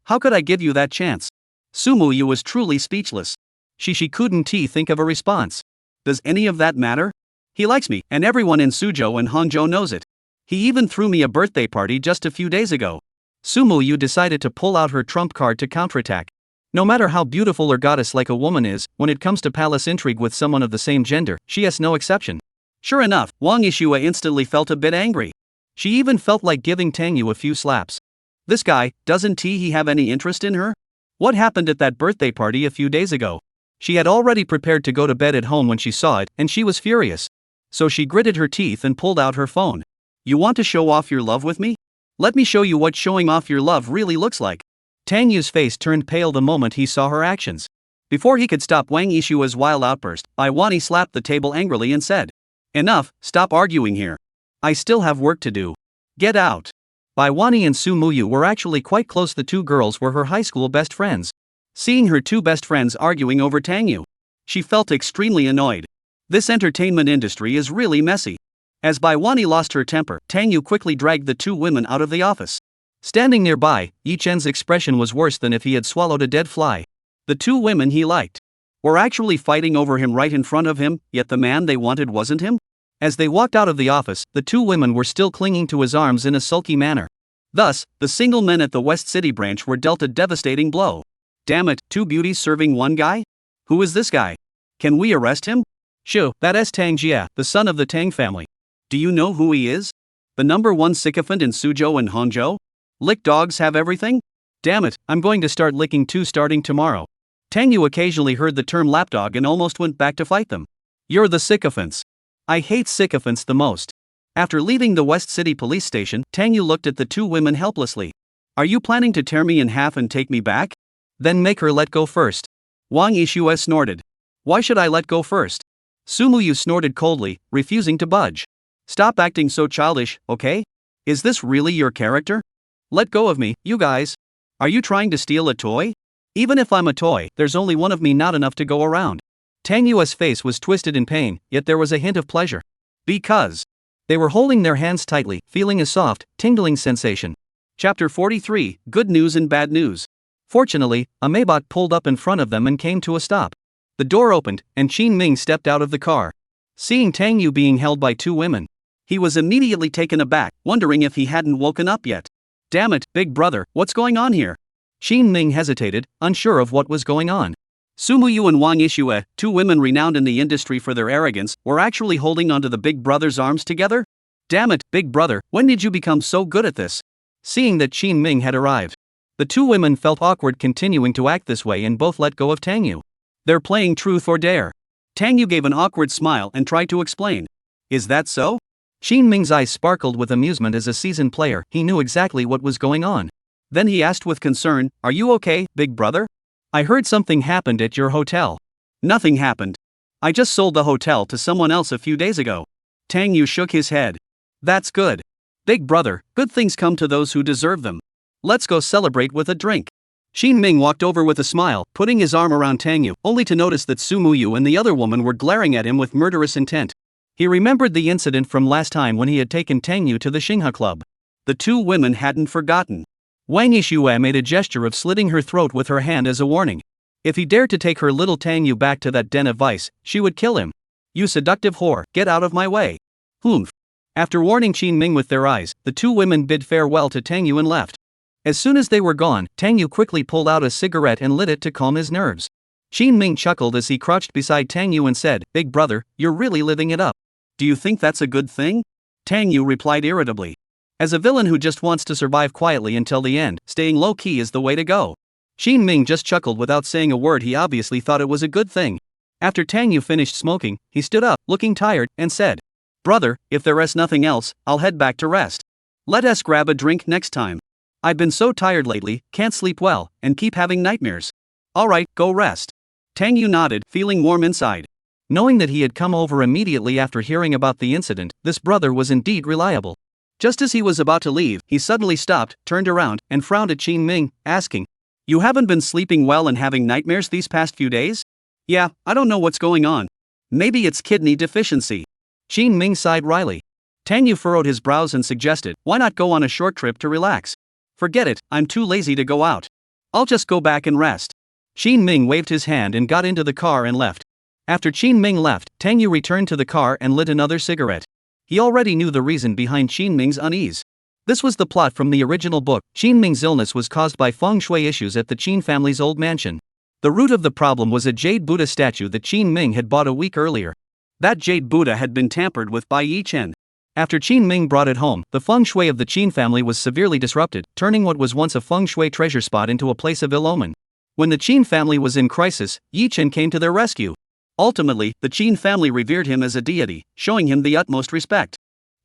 How could I give you that chance? Sumuyu was truly speechless. She couldn't think of a response. Does any of that matter? He likes me, and everyone in Suzhou and Hangzhou knows it. He even threw me a birthday party just a few days ago. Sumuyu decided to pull out her trump card to counterattack. No matter how beautiful or goddess-like a woman is, when it comes to palace intrigue with someone of the same gender, she has no exception. Sure enough, Wang Yishue instantly felt a bit angry. She even felt like giving Tang Yu a few slaps. This guy, doesn't he have any interest in her? What happened at that birthday party a few days ago? She had already prepared to go to bed at home when she saw it, and she was furious. So she gritted her teeth and pulled out her phone. You want to show off your love with me? Let me show you what showing off your love really looks like. Tang Yu's face turned pale the moment he saw her actions. Before he could stop Wang Yishue's wild outburst, Wani slapped the table angrily and said, Enough, stop arguing here. I still have work to do. Get out. Wani and Sumuyu were actually quite close. The two girls were her high school best friends. Seeing her two best friends arguing over Tang Yu, she felt extremely annoyed. This entertainment industry is really messy. As Wani lost her temper, Tang Yu quickly dragged the two women out of the office. Standing nearby, Yi Chen's expression was worse than if he had swallowed a dead fly. The two women he liked were actually fighting over him right in front of him, yet the man they wanted wasn't him? As they walked out of the office, the two women were still clinging to his arms in a sulky manner. Thus, the single men at the West City branch were dealt a devastating blow. Damn it, two beauties serving one guy? Who is this guy? Can we arrest him? Shoo, that is Tang Jia, the son of the Tang family. Do you know who he is? The #1 sycophant in Suzhou and Hangzhou? Lick dogs have everything? Damn it, I'm going to start licking too starting tomorrow. Tang Yu occasionally heard the term lapdog and almost went back to fight them. You're the sycophants. I hate sycophants the most. After leaving the West City police station, Tang Yu looked at the two women helplessly. Are you planning to tear me in half and take me back? Then make her let go first. Wang Yishue snorted. Why should I let go first? Sumuyu snorted coldly, refusing to budge. Stop acting so childish, okay? Is this really your character? Let go of me, you guys. Are you trying to steal a toy? Even if I'm a toy, there's only one of me, not enough to go around. Tang Yu's face was twisted in pain, yet there was a hint of pleasure. Because they were holding their hands tightly, feeling a soft, tingling sensation. Chapter 43, Good News and Bad News. Fortunately, a Maybach pulled up in front of them and came to a stop. The door opened, and Qin Ming stepped out of the car. Seeing Tang Yu being held by two women, he was immediately taken aback, wondering if he hadn't woken up yet. Damn it, big brother, what's going on here? Qin Ming hesitated, unsure of what was going on. Sumuyu and Wang Yishue, two women renowned in the industry for their arrogance, were actually holding onto the big brother's arms together? Damn it, big brother, when did you become so good at this? Seeing that Qin Ming had arrived, the two women felt awkward continuing to act this way and both let go of Tang Yu. They're playing truth or dare. Tang Yu gave an awkward smile and tried to explain. Is that so? Qin Ming's eyes sparkled with amusement. As a seasoned player, he knew exactly what was going on. Then he asked with concern, Are you okay, big brother? I heard something happened at your hotel. Nothing happened. I just sold the hotel to someone else a few days ago. Tang Yu shook his head. That's good. Big brother, good things come to those who deserve them. Let's go celebrate with a drink. Qin Ming walked over with a smile, putting his arm around Tang Yu, only to notice that Sumuyu and the other woman were glaring at him with murderous intent. He remembered the incident from last time when he had taken Tang Yu to the Xinghe Club. The two women hadn't forgotten. Wang Yishue made a gesture of slitting her throat with her hand as a warning. If he dared to take her little Tang Yu back to that den of vice, she would kill him. You seductive whore, get out of my way. Humph. After warning Qin Ming with their eyes, the two women bid farewell to Tang Yu and left. As soon as they were gone, Tang Yu quickly pulled out a cigarette and lit it to calm his nerves. Qin Ming chuckled as he crouched beside Tang Yu and said, Big brother, you're really living it up. Do you think that's a good thing? Tang Yu replied irritably. As a villain who just wants to survive quietly until the end, staying low-key is the way to go. Qin Ming just chuckled without saying a word. He obviously thought it was a good thing. After Tang Yu finished smoking, he stood up, looking tired, and said, Brother, if there is nothing else, I'll head back to rest. Let us grab a drink next time. I've been so tired lately, can't sleep well, and keep having nightmares. Alright, go rest. Tang Yu nodded, feeling warm inside. Knowing that he had come over immediately after hearing about the incident, this brother was indeed reliable. Just as he was about to leave, he suddenly stopped, turned around, and frowned at Qin Ming, asking, "You haven't been sleeping well and having nightmares these past few days?" "Yeah, I don't know what's going on. Maybe it's kidney deficiency." Qin Ming sighed wryly. Tang Yu furrowed his brows and suggested, "Why not go on a short trip to relax?" "Forget it, I'm too lazy to go out. I'll just go back and rest." Qin Ming waved his hand and got into the car and left. After Qin Ming left, Tang Yu returned to the car and lit another cigarette. He already knew the reason behind Qin Ming's unease. This was the plot from the original book. Qin Ming's illness was caused by feng shui issues at the Qin family's old mansion. The root of the problem was a jade Buddha statue that Qin Ming had bought a week earlier. That jade Buddha had been tampered with by Yi Chen. After Qin Ming brought it home, the feng shui of the Qin family was severely disrupted, turning what was once a feng shui treasure spot into a place of ill omen. When the Qin family was in crisis, Yi Chen came to their rescue. Ultimately, the Qin family revered him as a deity, showing him the utmost respect.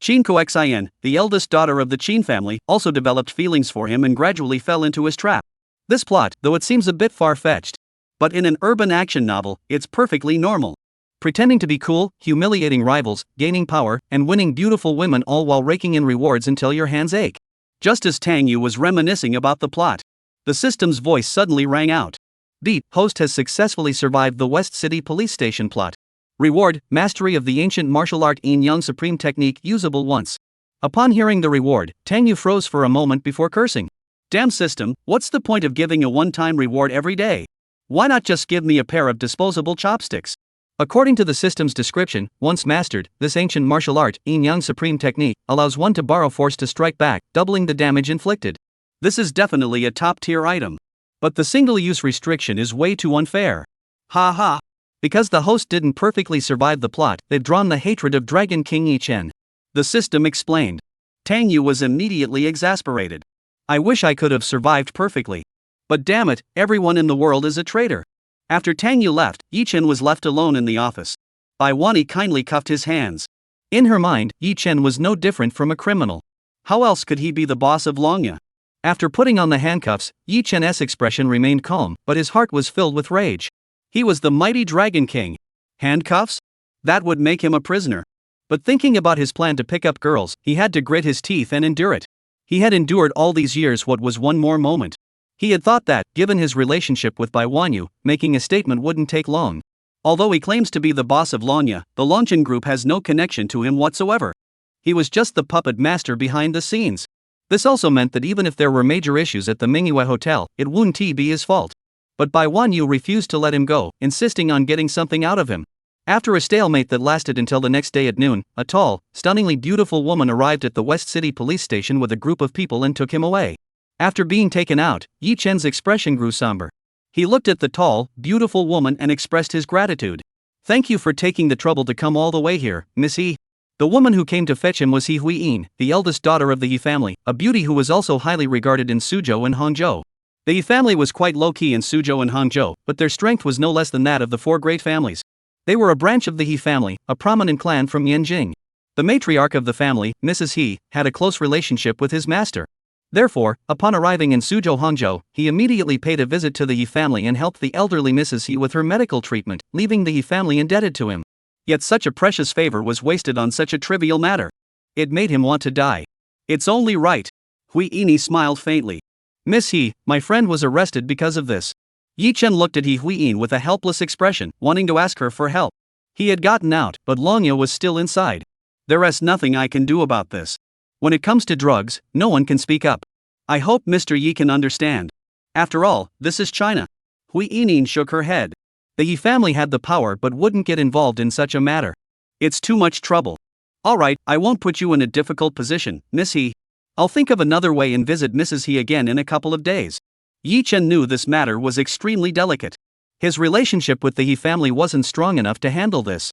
Qin Koxin, the eldest daughter of the Qin family, also developed feelings for him and gradually fell into his trap. This plot, though it seems a bit far-fetched, but in an urban action novel, it's perfectly normal. Pretending to be cool, humiliating rivals, gaining power, and winning beautiful women all while raking in rewards until your hands ache. Just as Tang Yu was reminiscing about the plot, the system's voice suddenly rang out. "Beep, host has successfully survived the West City police station plot. Reward, mastery of the ancient martial art Yin Yang Supreme technique usable once." Upon hearing the reward, Tang Yu froze for a moment before cursing. "Damn system, what's the point of giving a one-time reward every day? Why not just give me a pair of disposable chopsticks?" According to the system's description, once mastered, this ancient martial art, Yin Yang Supreme technique, allows one to borrow force to strike back, doubling the damage inflicted. This is definitely a top-tier item. But the single-use restriction is way too unfair. Ha ha. Because the host didn't perfectly survive the plot, they've drawn the hatred of Dragon King Yi Chen. The system explained. Tang Yu was immediately exasperated. "I wish I could have survived perfectly. But damn it, everyone in the world is a traitor." After Tang Yu left, Yi Chen was left alone in the office. Bai Wani kindly cuffed his hands. In her mind, Yi Chen was no different from a criminal. How else could he be the boss of Longya? After putting on the handcuffs, Yi Chen's expression remained calm, but his heart was filled with rage. He was the mighty Dragon King. Handcuffs? That would make him a prisoner. But thinking about his plan to pick up girls, he had to grit his teeth and endure it. He had endured all these years. What was one more moment? He had thought that, given his relationship with Bai Wanyu, making a statement wouldn't take long. Although he claims to be the boss of Longya, the Longchen group has no connection to him whatsoever. He was just the puppet master behind the scenes. This also meant that even if there were major issues at the Manhwa Hotel, it wouldn't be his fault. But Bai Wanyu refused to let him go, insisting on getting something out of him. After a stalemate that lasted until the next day at noon, a tall, stunningly beautiful woman arrived at the West City police station with a group of people and took him away. After being taken out, Yi Chen's expression grew somber. He looked at the tall, beautiful woman and expressed his gratitude. "Thank you for taking the trouble to come all the way here, Miss Yi." The woman who came to fetch him was He Huiyin, the eldest daughter of the Yi family, a beauty who was also highly regarded in Suzhou and Hangzhou. The Yi family was quite low-key in Suzhou and Hangzhou, but their strength was no less than that of the four great families. They were a branch of the He family, a prominent clan from Yanjing. The matriarch of the family, Mrs. He, had a close relationship with his master. Therefore, upon arriving in Suzhou Hangzhou, he immediately paid a visit to the Yi family and helped the elderly Mrs. He with her medical treatment, leaving the Yi family indebted to him. Yet such a precious favor was wasted on such a trivial matter. It made him want to die. "It's only right." Huiyin smiled faintly. "Miss He, my friend was arrested because of this." Yi Chen looked at He Huiyin with a helpless expression, wanting to ask her for help. He had gotten out, but Longya was still inside. "There's nothing I can do about this. When it comes to drugs, no one can speak up. I hope Mr. Yi can understand. After all, this is China." Huiyin shook her head. The Yi family had the power but wouldn't get involved in such a matter. "It's too much trouble." "Alright, I won't put you in a difficult position, Miss He. I'll think of another way and visit Mrs. He again in a couple of days." Yi Chen knew this matter was extremely delicate. His relationship with the He family wasn't strong enough to handle this.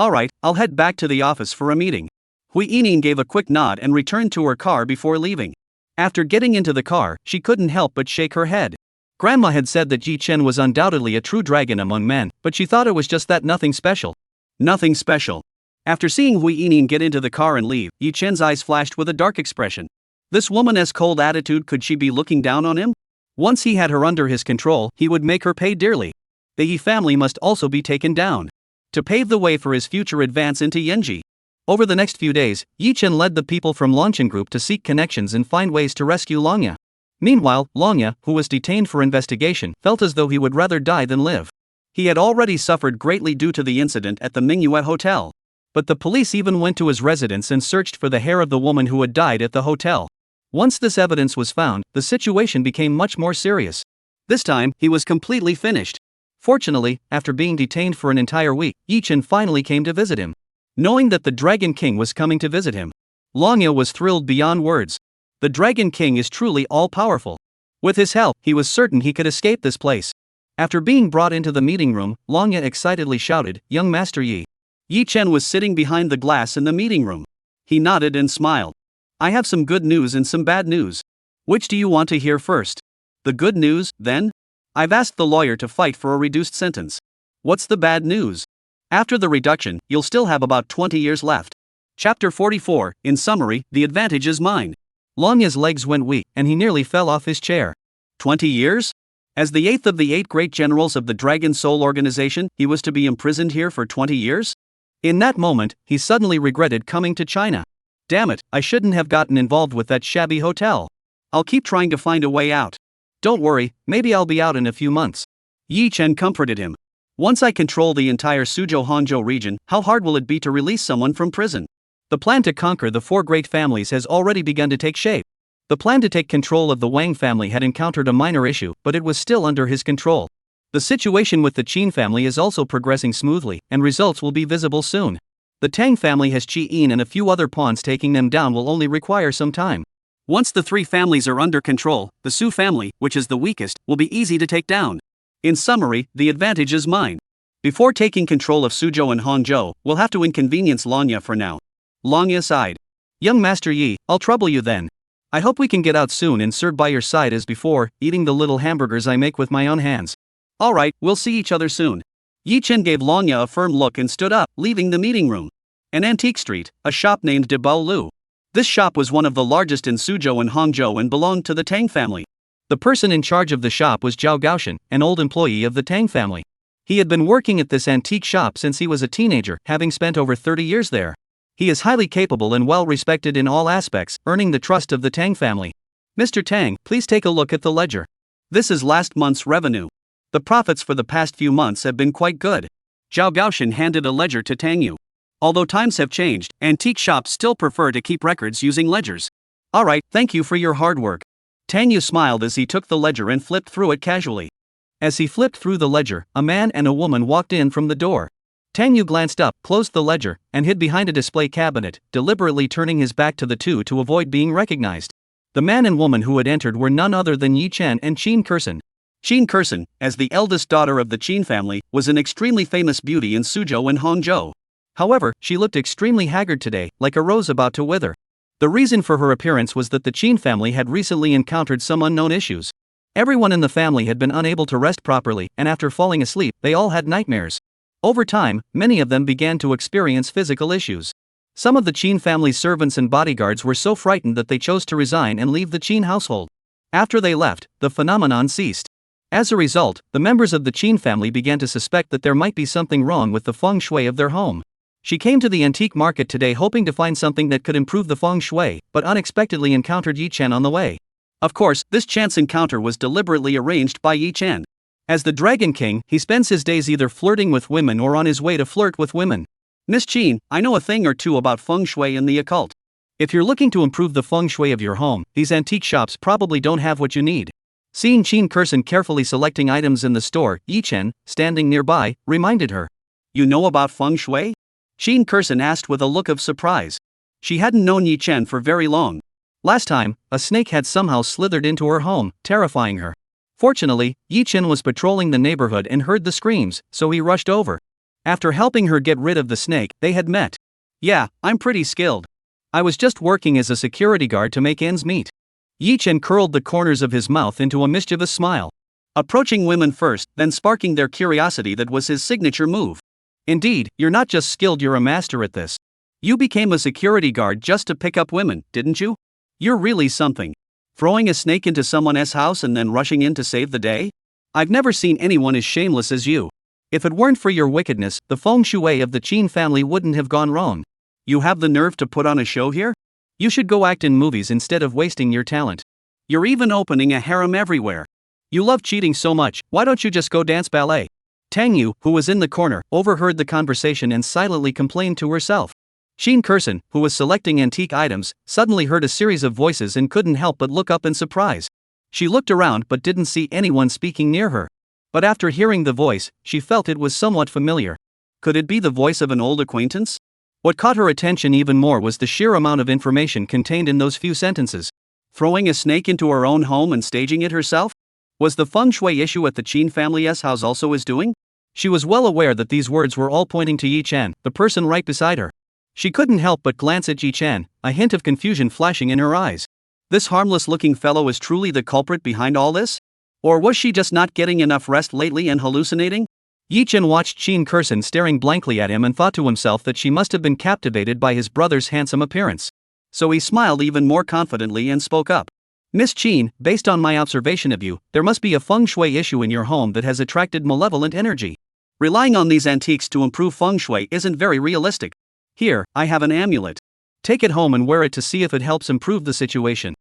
"Alright, I'll head back to the office for a meeting." Huiyin gave a quick nod and returned to her car before leaving. After getting into the car, she couldn't help but shake her head. Grandma had said that Yi Chen was undoubtedly a true dragon among men, but she thought it was just that, nothing special. Nothing special. After seeing Huiyin get into the car and leave, Yi Chen's eyes flashed with a dark expression. This woman's cold attitude, could she be looking down on him? Once he had her under his control, he would make her pay dearly. The Yi family must also be taken down to pave the way for his future advance into Yenji. Over the next few days, Yi Chen led the people from Longchen Group to seek connections and find ways to rescue Longya. Meanwhile, Longya, who was detained for investigation, felt as though he would rather die than live. He had already suffered greatly due to the incident at the Manhwa hotel. But the police even went to his residence and searched for the hair of the woman who had died at the hotel. Once this evidence was found, the situation became much more serious. This time, he was completely finished. Fortunately, after being detained for an entire week, Yi Chen finally came to visit him. Knowing that the Dragon King was coming to visit him, Longya was thrilled beyond words. The Dragon King is truly all-powerful. With his help, he was certain he could escape this place. After being brought into the meeting room, Longya excitedly shouted, "Young Master Yi." Yi Chen was sitting behind the glass in the meeting room. He nodded and smiled. "I have some good news and some bad news. Which do you want to hear first?" "The good news, then? I've asked the lawyer to fight for a reduced sentence." "What's the bad news?" "After the reduction, you'll still have about 20 years left." Chapter 44, in summary, the advantage is mine. Longya's legs went weak, and he nearly fell off his chair. 20 years? As the eighth of the 8 great generals of the Dragon Soul organization, he was to be imprisoned here for 20 years? In that moment, he suddenly regretted coming to China. Damn it, I shouldn't have gotten involved with that shabby hotel. I'll keep trying to find a way out. Don't worry, maybe I'll be out in a few months. Yi Chen comforted him. Once I control the entire Suzhou Hanzhou region, how hard will it be to release someone from prison? The plan to conquer the 4 great families has already begun to take shape. The plan to take control of the Wang family had encountered a minor issue, but it was still under his control. The situation with the Qin family is also progressing smoothly, and results will be visible soon. The Tang family has Qi Yin and a few other pawns. Taking them down will only require some time. Once the 3 families are under control, the Su family, which is the weakest, will be easy to take down. In summary, the advantage is mine. Before taking control of Suzhou and Hangzhou, we'll have to inconvenience Longya for now. Longya sighed. Young Master Yi, I'll trouble you then. I hope we can get out soon and serve by your side as before, eating the little hamburgers I make with my own hands. Alright, we'll see each other soon. Yi Chen gave Longya a firm look and stood up, leaving the meeting room. An antique street, a shop named De Bao Lu. This shop was one of the largest in Suzhou and Hangzhou and belonged to the Tang family. The person in charge of the shop was Zhao Gaoshan, an old employee of the Tang family. He had been working at this antique shop since he was a teenager, having spent over 30 years there. He is highly capable and well respected in all aspects, earning the trust of the Tang family. Mr. Tang, please take a look at the ledger. This is last month's revenue. The profits for the past few months have been quite good. Zhao Gaoshan handed a ledger to Tang Yu. Although times have changed, antique shops still prefer to keep records using ledgers. Alright, thank you for your hard work. Tang Yu smiled as he took the ledger and flipped through it casually. As he flipped through the ledger, a man and a woman walked in from the door. Tang Yu glanced up, closed the ledger, and hid behind a display cabinet, deliberately turning his back to the two to avoid being recognized. The man and woman who had entered were none other than Yi Chen and Qin Kursen. Qin Kursen, as the eldest daughter of the Qin family, was an extremely famous beauty in Suzhou and Hangzhou. However, she looked extremely haggard today, like a rose about to wither. The reason for her appearance was that the Qin family had recently encountered some unknown issues. Everyone in the family had been unable to rest properly, and after falling asleep, they all had nightmares. Over time, many of them began to experience physical issues. Some of the Qin family's servants and bodyguards were so frightened that they chose to resign and leave the Qin household. After they left, the phenomenon ceased. As a result, the members of the Qin family began to suspect that there might be something wrong with the feng shui of their home. She came to the antique market today hoping to find something that could improve the feng shui, but unexpectedly encountered Yi Chen on the way. Of course, this chance encounter was deliberately arranged by Yi Chen. As the Dragon King, he spends his days either flirting with women or on his way to flirt with women. Miss Qin, I know a thing or two about feng shui and the occult. If you're looking to improve the feng shui of your home, these antique shops probably don't have what you need. Seeing Qin Kursen carefully selecting items in the store, Yi Chen, standing nearby, reminded her. You know about feng shui? Qin Kursen asked with a look of surprise. She hadn't known Yi Chen for very long. Last time, a snake had somehow slithered into her home, terrifying her. Fortunately, Yi Chen was patrolling the neighborhood and heard the screams, so he rushed over. After helping her get rid of the snake, they had met. Yeah, I'm pretty skilled. I was just working as a security guard to make ends meet. Yi Chen curled the corners of his mouth into a mischievous smile. Approaching women first, then sparking their curiosity, that was his signature move. Indeed, you're not just skilled, you're a master at this. You became a security guard just to pick up women, didn't you? You're really something. Throwing a snake into someone's house and then rushing in to save the day? I've never seen anyone as shameless as you. If it weren't for your wickedness, the feng shui of the Qin family wouldn't have gone wrong. You have the nerve to put on a show here? You should go act in movies instead of wasting your talent. You're even opening a harem everywhere. You love cheating so much, why don't you just go dance ballet? Tang Yu, who was in the corner, overheard the conversation and silently complained to herself. Sheen Kurson, who was selecting antique items, suddenly heard a series of voices and couldn't help but look up in surprise. She looked around but didn't see anyone speaking near her. But after hearing the voice, she felt it was somewhat familiar. Could it be the voice of an old acquaintance? What caught her attention even more was the sheer amount of information contained in those few sentences. Throwing a snake into her own home and staging it herself? Was the feng shui issue at the Qin family's house also is doing? She was well aware that these words were all pointing to Yi Chen, the person right beside her. She couldn't help but glance at Yi Chen, a hint of confusion flashing in her eyes. This harmless-looking fellow is truly the culprit behind all this? Or was she just not getting enough rest lately and hallucinating? Yi Chen watched Sheen Kurson staring blankly at him and thought to himself that she must have been captivated by his brother's handsome appearance. So he smiled even more confidently and spoke up. Miss Qin, based on my observation of you, there must be a feng shui issue in your home that has attracted malevolent energy. Relying on these antiques to improve feng shui isn't very realistic. Here, I have an amulet. Take it home and wear it to see if it helps improve the situation.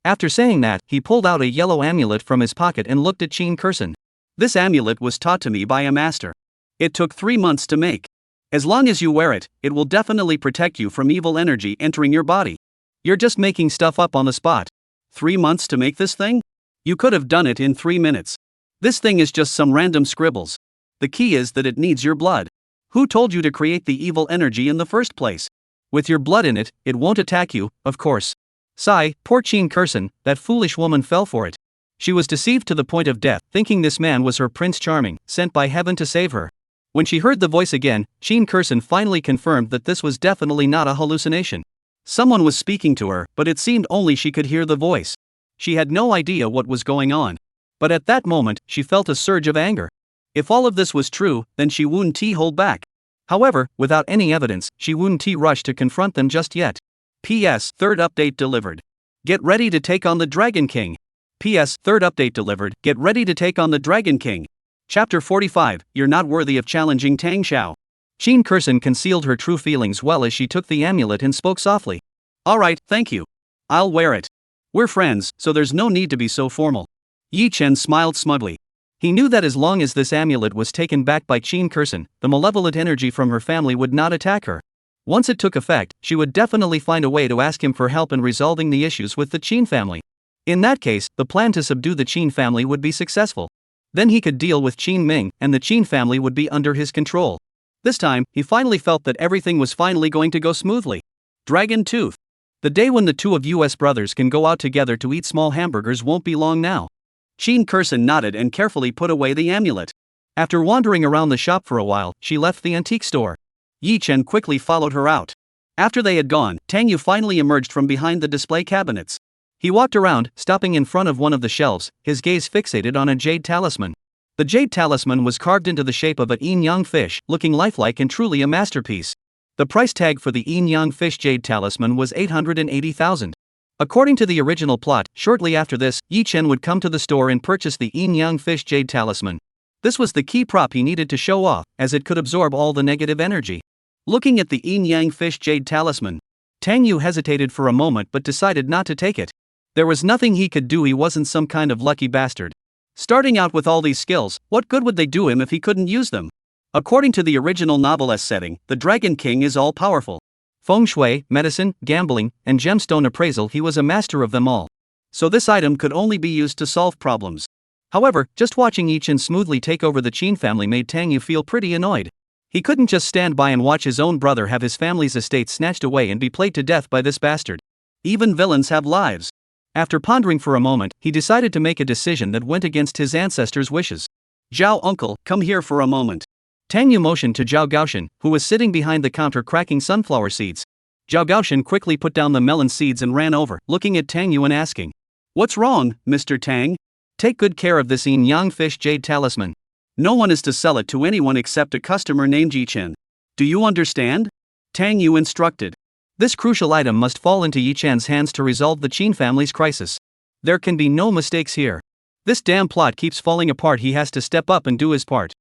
After saying that, he pulled out a yellow amulet from his pocket and looked at Sheen Kurson. This amulet was taught to me by a master. It took 3 months to make. As long as you wear it, it will definitely protect you from evil energy entering your body. You're just making stuff up on the spot. 3 months to make this thing? You could have done it in 3 minutes. This thing is just some random scribbles. The key is that it needs your blood. Who told you to create the evil energy in the first place? With your blood in it, it won't attack you, of course. Sigh, poor Sheen Kurson, that foolish woman fell for it. She was deceived to the point of death, thinking this man was her Prince Charming, sent by heaven to save her. When she heard the voice again, Sheen Kurson finally confirmed that this was definitely not a hallucination. Someone was speaking to her, but it seemed only she could hear the voice. She had no idea what was going on. But at that moment, she felt a surge of anger. If all of this was true, then she wouldn't hold back. However, without any evidence, she wouldn't rush to confront them just yet. P.S. Third update delivered. Get ready to take on the Dragon King. P.S. Third update delivered. Get ready to take on the Dragon King. Chapter 45. You're not worthy of challenging Tang Xiao. Sheen Kurson concealed her true feelings well as she took the amulet and spoke softly. Alright, thank you. I'll wear it. We're friends, so there's no need to be so formal. Yi Chen smiled smugly. He knew that as long as this amulet was taken back by Sheen Kurson, the malevolent energy from her family would not attack her. Once it took effect, she would definitely find a way to ask him for help in resolving the issues with the Qin family. In that case, the plan to subdue the Qin family would be successful. Then he could deal with Qin Ming, and the Qin family would be under his control. This time, he finally felt that everything was finally going to go smoothly. Dragon Tooth. The day when the two of US brothers can go out together to eat small hamburgers won't be long now. Sheen Kurson nodded and carefully put away the amulet. After wandering around the shop for a while, she left the antique store. Yi Chen quickly followed her out. After they had gone, Tang Yu finally emerged from behind the display cabinets. He walked around, stopping in front of one of the shelves, his gaze fixated on a jade talisman. The jade talisman was carved into the shape of a yin-yang fish, looking lifelike and truly a masterpiece. The price tag for the yin-yang fish jade talisman was 880,000. According to the original plot, shortly after this, Yi Chen would come to the store and purchase the yin-yang fish jade talisman. This was the key prop he needed to show off, as it could absorb all the negative energy. Looking at the yin-yang fish jade talisman, Tang Yu hesitated for a moment but decided not to take it. There was nothing he could do, he wasn't some kind of lucky bastard. Starting out with all these skills, what good would they do him if he couldn't use them? According to the original novel's setting, the Dragon King is all-powerful. Feng shui, medicine, gambling, and gemstone appraisal, he was a master of them all. So this item could only be used to solve problems. However, just watching Yi Chen smoothly take over the Qin family made Tang Yu feel pretty annoyed. He couldn't just stand by and watch his own brother have his family's estate snatched away and be played to death by this bastard. Even villains have lives. After pondering for a moment, he decided to make a decision that went against his ancestors' wishes. Zhao uncle, come here for a moment. Tang Yu motioned to Zhao Gaoshan, who was sitting behind the counter cracking sunflower seeds. Zhao Gaoshan quickly put down the melon seeds and ran over, looking at Tang Yu and asking, "What's wrong, Mr. Tang? Take good care of this yin-yang fish jade talisman. No one is to sell it to anyone except a customer named Yi Chen. Do you understand?" Tang Yu instructed. This crucial item must fall into Yi Chen's hands to resolve the Qin family's crisis. There can be no mistakes here. This damn plot keeps falling apart, he has to step up and do his part.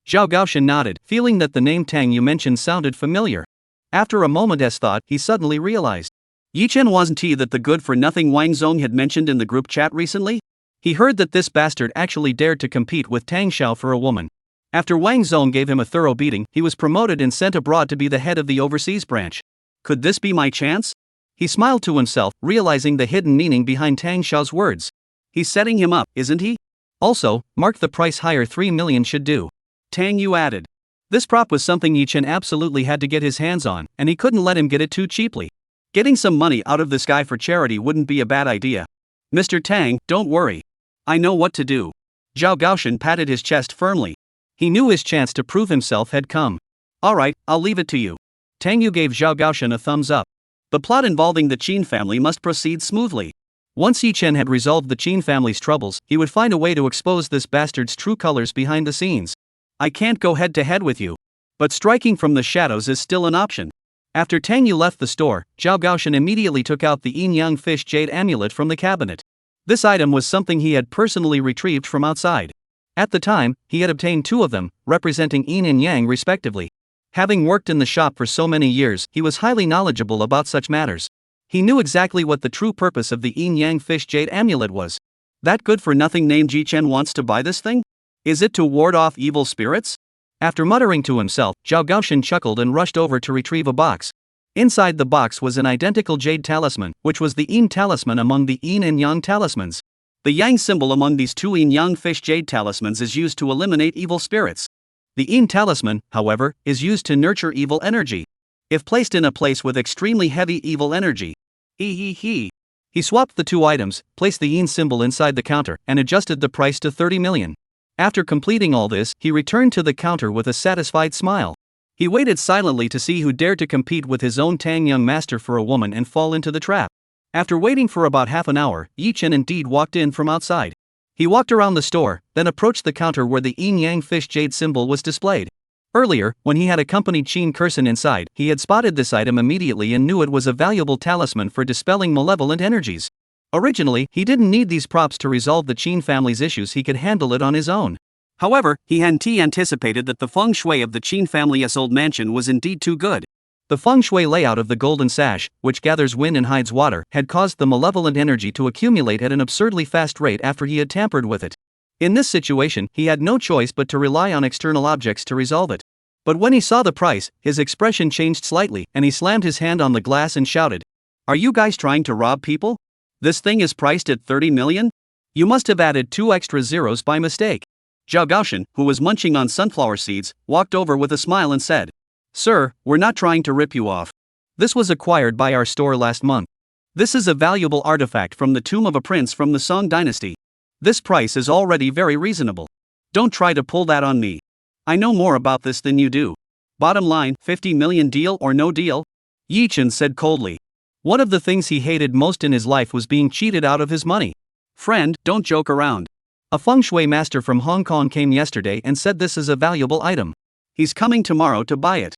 Zhao Gaoshan nodded, feeling that the name Tang you mentioned sounded familiar. After a moment's thought, he suddenly realized. Yi Chen wasn't he that the good-for-nothing Wang Zong had mentioned in the group chat recently? He heard that this bastard actually dared to compete with Tang Xiao for a woman. After Wang Zong gave him a thorough beating, he was promoted and sent abroad to be the head of the overseas branch. Could this be my chance? He smiled to himself, realizing the hidden meaning behind Tang Xiao's words. He's setting him up, isn't he? Also, mark the price higher, 3 million should do. Tang Yu added. This prop was something Yi Chen absolutely had to get his hands on, and he couldn't let him get it too cheaply. Getting some money out of this guy for charity wouldn't be a bad idea. Mr. Tang, don't worry. I know what to do. Zhao Gaoshan patted his chest firmly. He knew his chance to prove himself had come. Alright, I'll leave it to you. Tang Yu gave Zhao Gaoshan a thumbs up. The plot involving the Qin family must proceed smoothly. Once Yi Chen had resolved the Qin family's troubles, he would find a way to expose this bastard's true colors behind the scenes. I can't go head to head with you. But striking from the shadows is still an option. After Tang Yu left the store, Zhao Gaoshan immediately took out the Yin Yang Fish Jade Amulet from the cabinet. This item was something he had personally retrieved from outside. At the time, he had obtained 2 of them, representing Yin and Yang respectively. Having worked in the shop for so many years, he was highly knowledgeable about such matters. He knew exactly what the true purpose of the Yin Yang Fish Jade Amulet was. That good-for-nothing named Yi Chen wants to buy this thing? Is it to ward off evil spirits? After muttering to himself, Zhao Gaoshan chuckled and rushed over to retrieve a box. Inside the box was an identical jade talisman, which was the Yin talisman among the Yin and Yang talismans. The Yang symbol among these 2 Yin Yang Fish Jade talismans is used to eliminate evil spirits. The Yin talisman, however, is used to nurture evil energy. If placed in a place with extremely heavy evil energy. He swapped the 2 items, placed the Yin symbol inside the counter, and adjusted the price to 30 million. After completing all this, he returned to the counter with a satisfied smile. He waited silently to see who dared to compete with his own Tang young master for a woman and fall into the trap. After waiting for about half an hour, Yi Chen indeed walked in from outside. He walked around the store, then approached the counter where the Yin Yang Fish Jade symbol was displayed. Earlier, when he had accompanied Qin Kursen inside, he had spotted this item immediately and knew it was a valuable talisman for dispelling malevolent energies. Originally, he didn't need these props to resolve the Qin family's issues, he could handle it on his own. However, he hadn't anticipated that the feng shui of the Qin family's old mansion was indeed too good. The feng shui layout of the golden sash, which gathers wind and hides water, had caused the malevolent energy to accumulate at an absurdly fast rate after he had tampered with it. In this situation, he had no choice but to rely on external objects to resolve it. But when he saw the price, his expression changed slightly, and he slammed his hand on the glass and shouted, "Are you guys trying to rob people? This thing is priced at 30 million? You must have added 2 extra zeros by mistake." Zhao Gaoshan, who was munching on sunflower seeds, walked over with a smile and said, "Sir, we're not trying to rip you off. This was acquired by our store last month. This is a valuable artifact from the tomb of a prince from the Song dynasty. This price is already very reasonable. Don't try to pull that on me. I know more about this than you do. Bottom line, 50 million deal or no deal?" Yi Chen said coldly. One of the things he hated most in his life was being cheated out of his money. "Friend, don't joke around. A feng shui master from Hong Kong came yesterday and said this is a valuable item. He's coming tomorrow to buy it.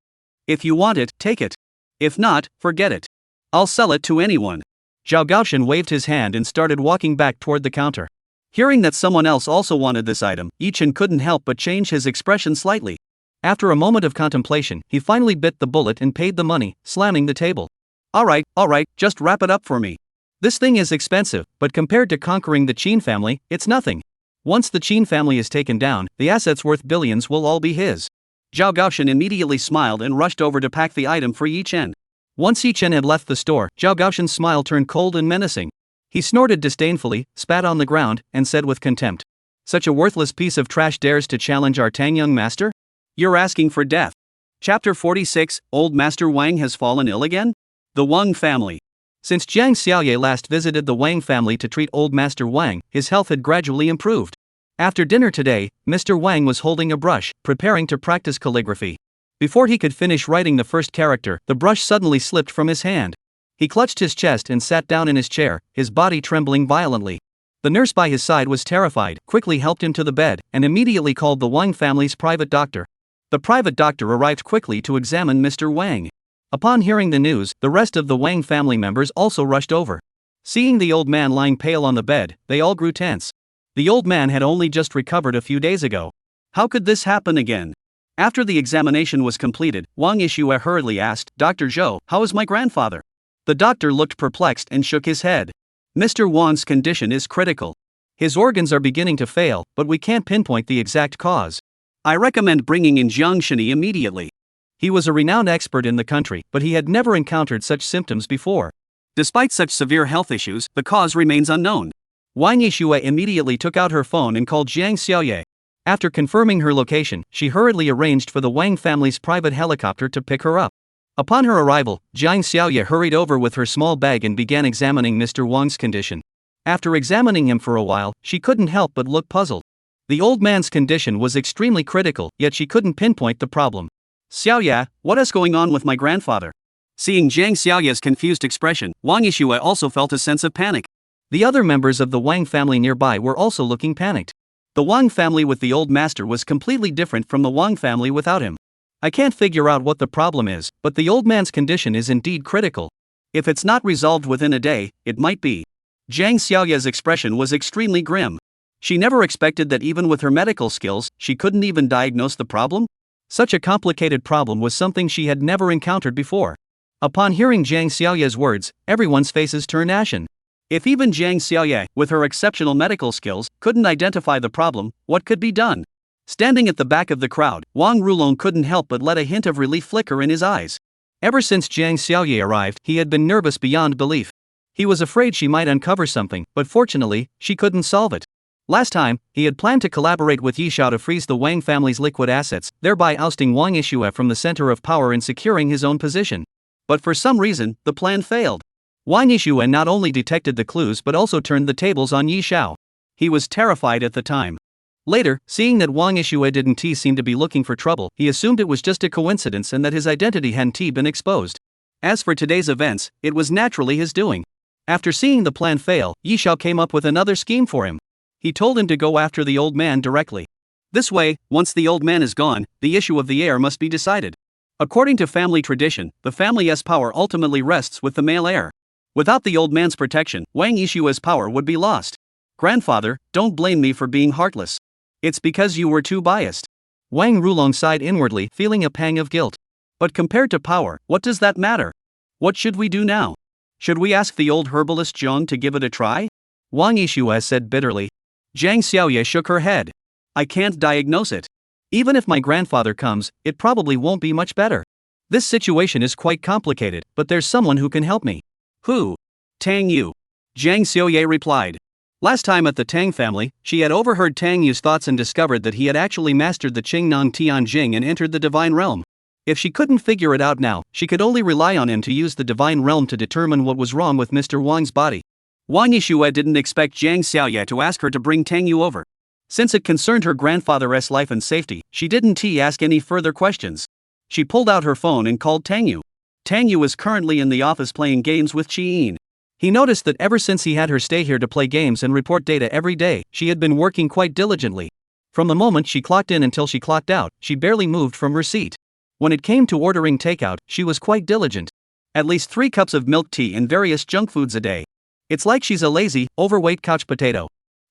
If you want it, take it. If not, forget it. I'll sell it to anyone." Zhao Gaoshan waved his hand and started walking back toward the counter. Hearing that someone else also wanted this item, Yi Chen couldn't help but change his expression slightly. After a moment of contemplation, he finally bit the bullet and paid the money, slamming the table. Alright, just wrap it up for me. This thing is expensive, but compared to conquering the Qin family, it's nothing. Once the Qin family is taken down, the assets worth billions will all be his." Zhao Gaoshan immediately smiled and rushed over to pack the item for Yi Chen. Once Yi Chen had left the store, Zhao Gaoshan's smile turned cold and menacing. He snorted disdainfully, spat on the ground, and said with contempt, "Such a worthless piece of trash dares to challenge our Tang young master? You're asking for death." Chapter 46, Old Master Wang has fallen ill again? The Wang family. Since Jiang Xiaoye last visited the Wang family to treat Old Master Wang, his health had gradually improved. After dinner today, Mr. Wang was holding a brush, preparing to practice calligraphy. Before he could finish writing the first character, the brush suddenly slipped from his hand. He clutched his chest and sat down in his chair, his body trembling violently. The nurse by his side was terrified, quickly helped him to the bed, and immediately called the Wang family's private doctor. The private doctor arrived quickly to examine Mr. Wang. Upon hearing the news, the rest of the Wang family members also rushed over. Seeing the old man lying pale on the bed, they all grew tense. The old man had only just recovered a few days ago. How could this happen again? After the examination was completed, Wang Yishue hurriedly asked, "Dr. Zhou, how is my grandfather?" The doctor looked perplexed and shook his head. "Mr. Wang's condition is critical. His organs are beginning to fail, but we can't pinpoint the exact cause. I recommend bringing in Jiang Shini immediately." He was a renowned expert in the country, but he had never encountered such symptoms before. Despite such severe health issues, the cause remains unknown. Wang Yishue immediately took out her phone and called Jiang Xiaoye. After confirming her location, she hurriedly arranged for the Wang family's private helicopter to pick her up. Upon her arrival, Jiang Xiaoye hurried over with her small bag and began examining Mr. Wang's condition. After examining him for a while, she couldn't help but look puzzled. The old man's condition was extremely critical, yet she couldn't pinpoint the problem. "Xiaoye, what is going on with my grandfather?" Seeing Jiang Xiaoye's confused expression, Wang Yishue also felt a sense of panic. The other members of the Wang family nearby were also looking panicked. The Wang family with the old master was completely different from the Wang family without him. "I can't figure out what the problem is, but the old man's condition is indeed critical. If it's not resolved within a day, it might be." Jiang Xiaoye's expression was extremely grim. She never expected that even with her medical skills, she couldn't even diagnose the problem? Such a complicated problem was something she had never encountered before. Upon hearing Jiang Xiaoye's words, everyone's faces turned ashen. If even Jiang Xiaoye, with her exceptional medical skills, couldn't identify the problem, what could be done? Standing at the back of the crowd, Wang Rulong couldn't help but let a hint of relief flicker in his eyes. Ever since Jiang Xiaoye arrived, he had been nervous beyond belief. He was afraid she might uncover something, but fortunately, she couldn't solve it. Last time, he had planned to collaborate with Yi Xiao to freeze the Wang family's liquid assets, thereby ousting Wang Yishue from the center of power and securing his own position. But for some reason, the plan failed. Wang Yishue not only detected the clues but also turned the tables on Yi Xiao. He was terrified at the time. Later, seeing that Wang Yishue didn't seem to be looking for trouble, he assumed it was just a coincidence and that his identity hadn't been exposed. As for today's events, it was naturally his doing. After seeing the plan fail, Yi Xiao came up with another scheme for him. He told him to go after the old man directly. This way, once the old man is gone, the issue of the heir must be decided. According to family tradition, the family's power ultimately rests with the male heir. Without the old man's protection, Wang Yishue's power would be lost. "Grandfather, don't blame me for being heartless. It's because you were too biased." Wang Rulong sighed inwardly, feeling a pang of guilt. But compared to power, what does that matter? What should we do now? Should we ask the old herbalist Zhang to give it a try? Wang Yishue said bitterly. Jiang Xiaoye shook her head. "I can't diagnose it. Even if my grandfather comes, it probably won't be much better. This situation is quite complicated, but there's someone who can help me." "Who?" "Tang Yu." Jiang Xiaoye replied. Last time at the Tang family, she had overheard Tang Yu's thoughts and discovered that he had actually mastered the Qingnong Tianjing and entered the divine realm. If she couldn't figure it out now, she could only rely on him to use the divine realm to determine what was wrong with Mr. Wang's body. Wang Yishue didn't expect Jiang Xiaoye to ask her to bring Tang Yu over. Since it concerned her grandfather's life and safety, she didn't ask any further questions. She pulled out her phone and called Tang Yu. Tang Yu is currently in the office playing games with Chi-Yin. He noticed that ever since he had her stay here to play games and report data every day, she had been working quite diligently. From the moment she clocked in until she clocked out, she barely moved from her seat. When it came to ordering takeout, she was quite diligent. At least 3 cups of milk tea and various junk foods a day. It's like she's a lazy, overweight couch potato.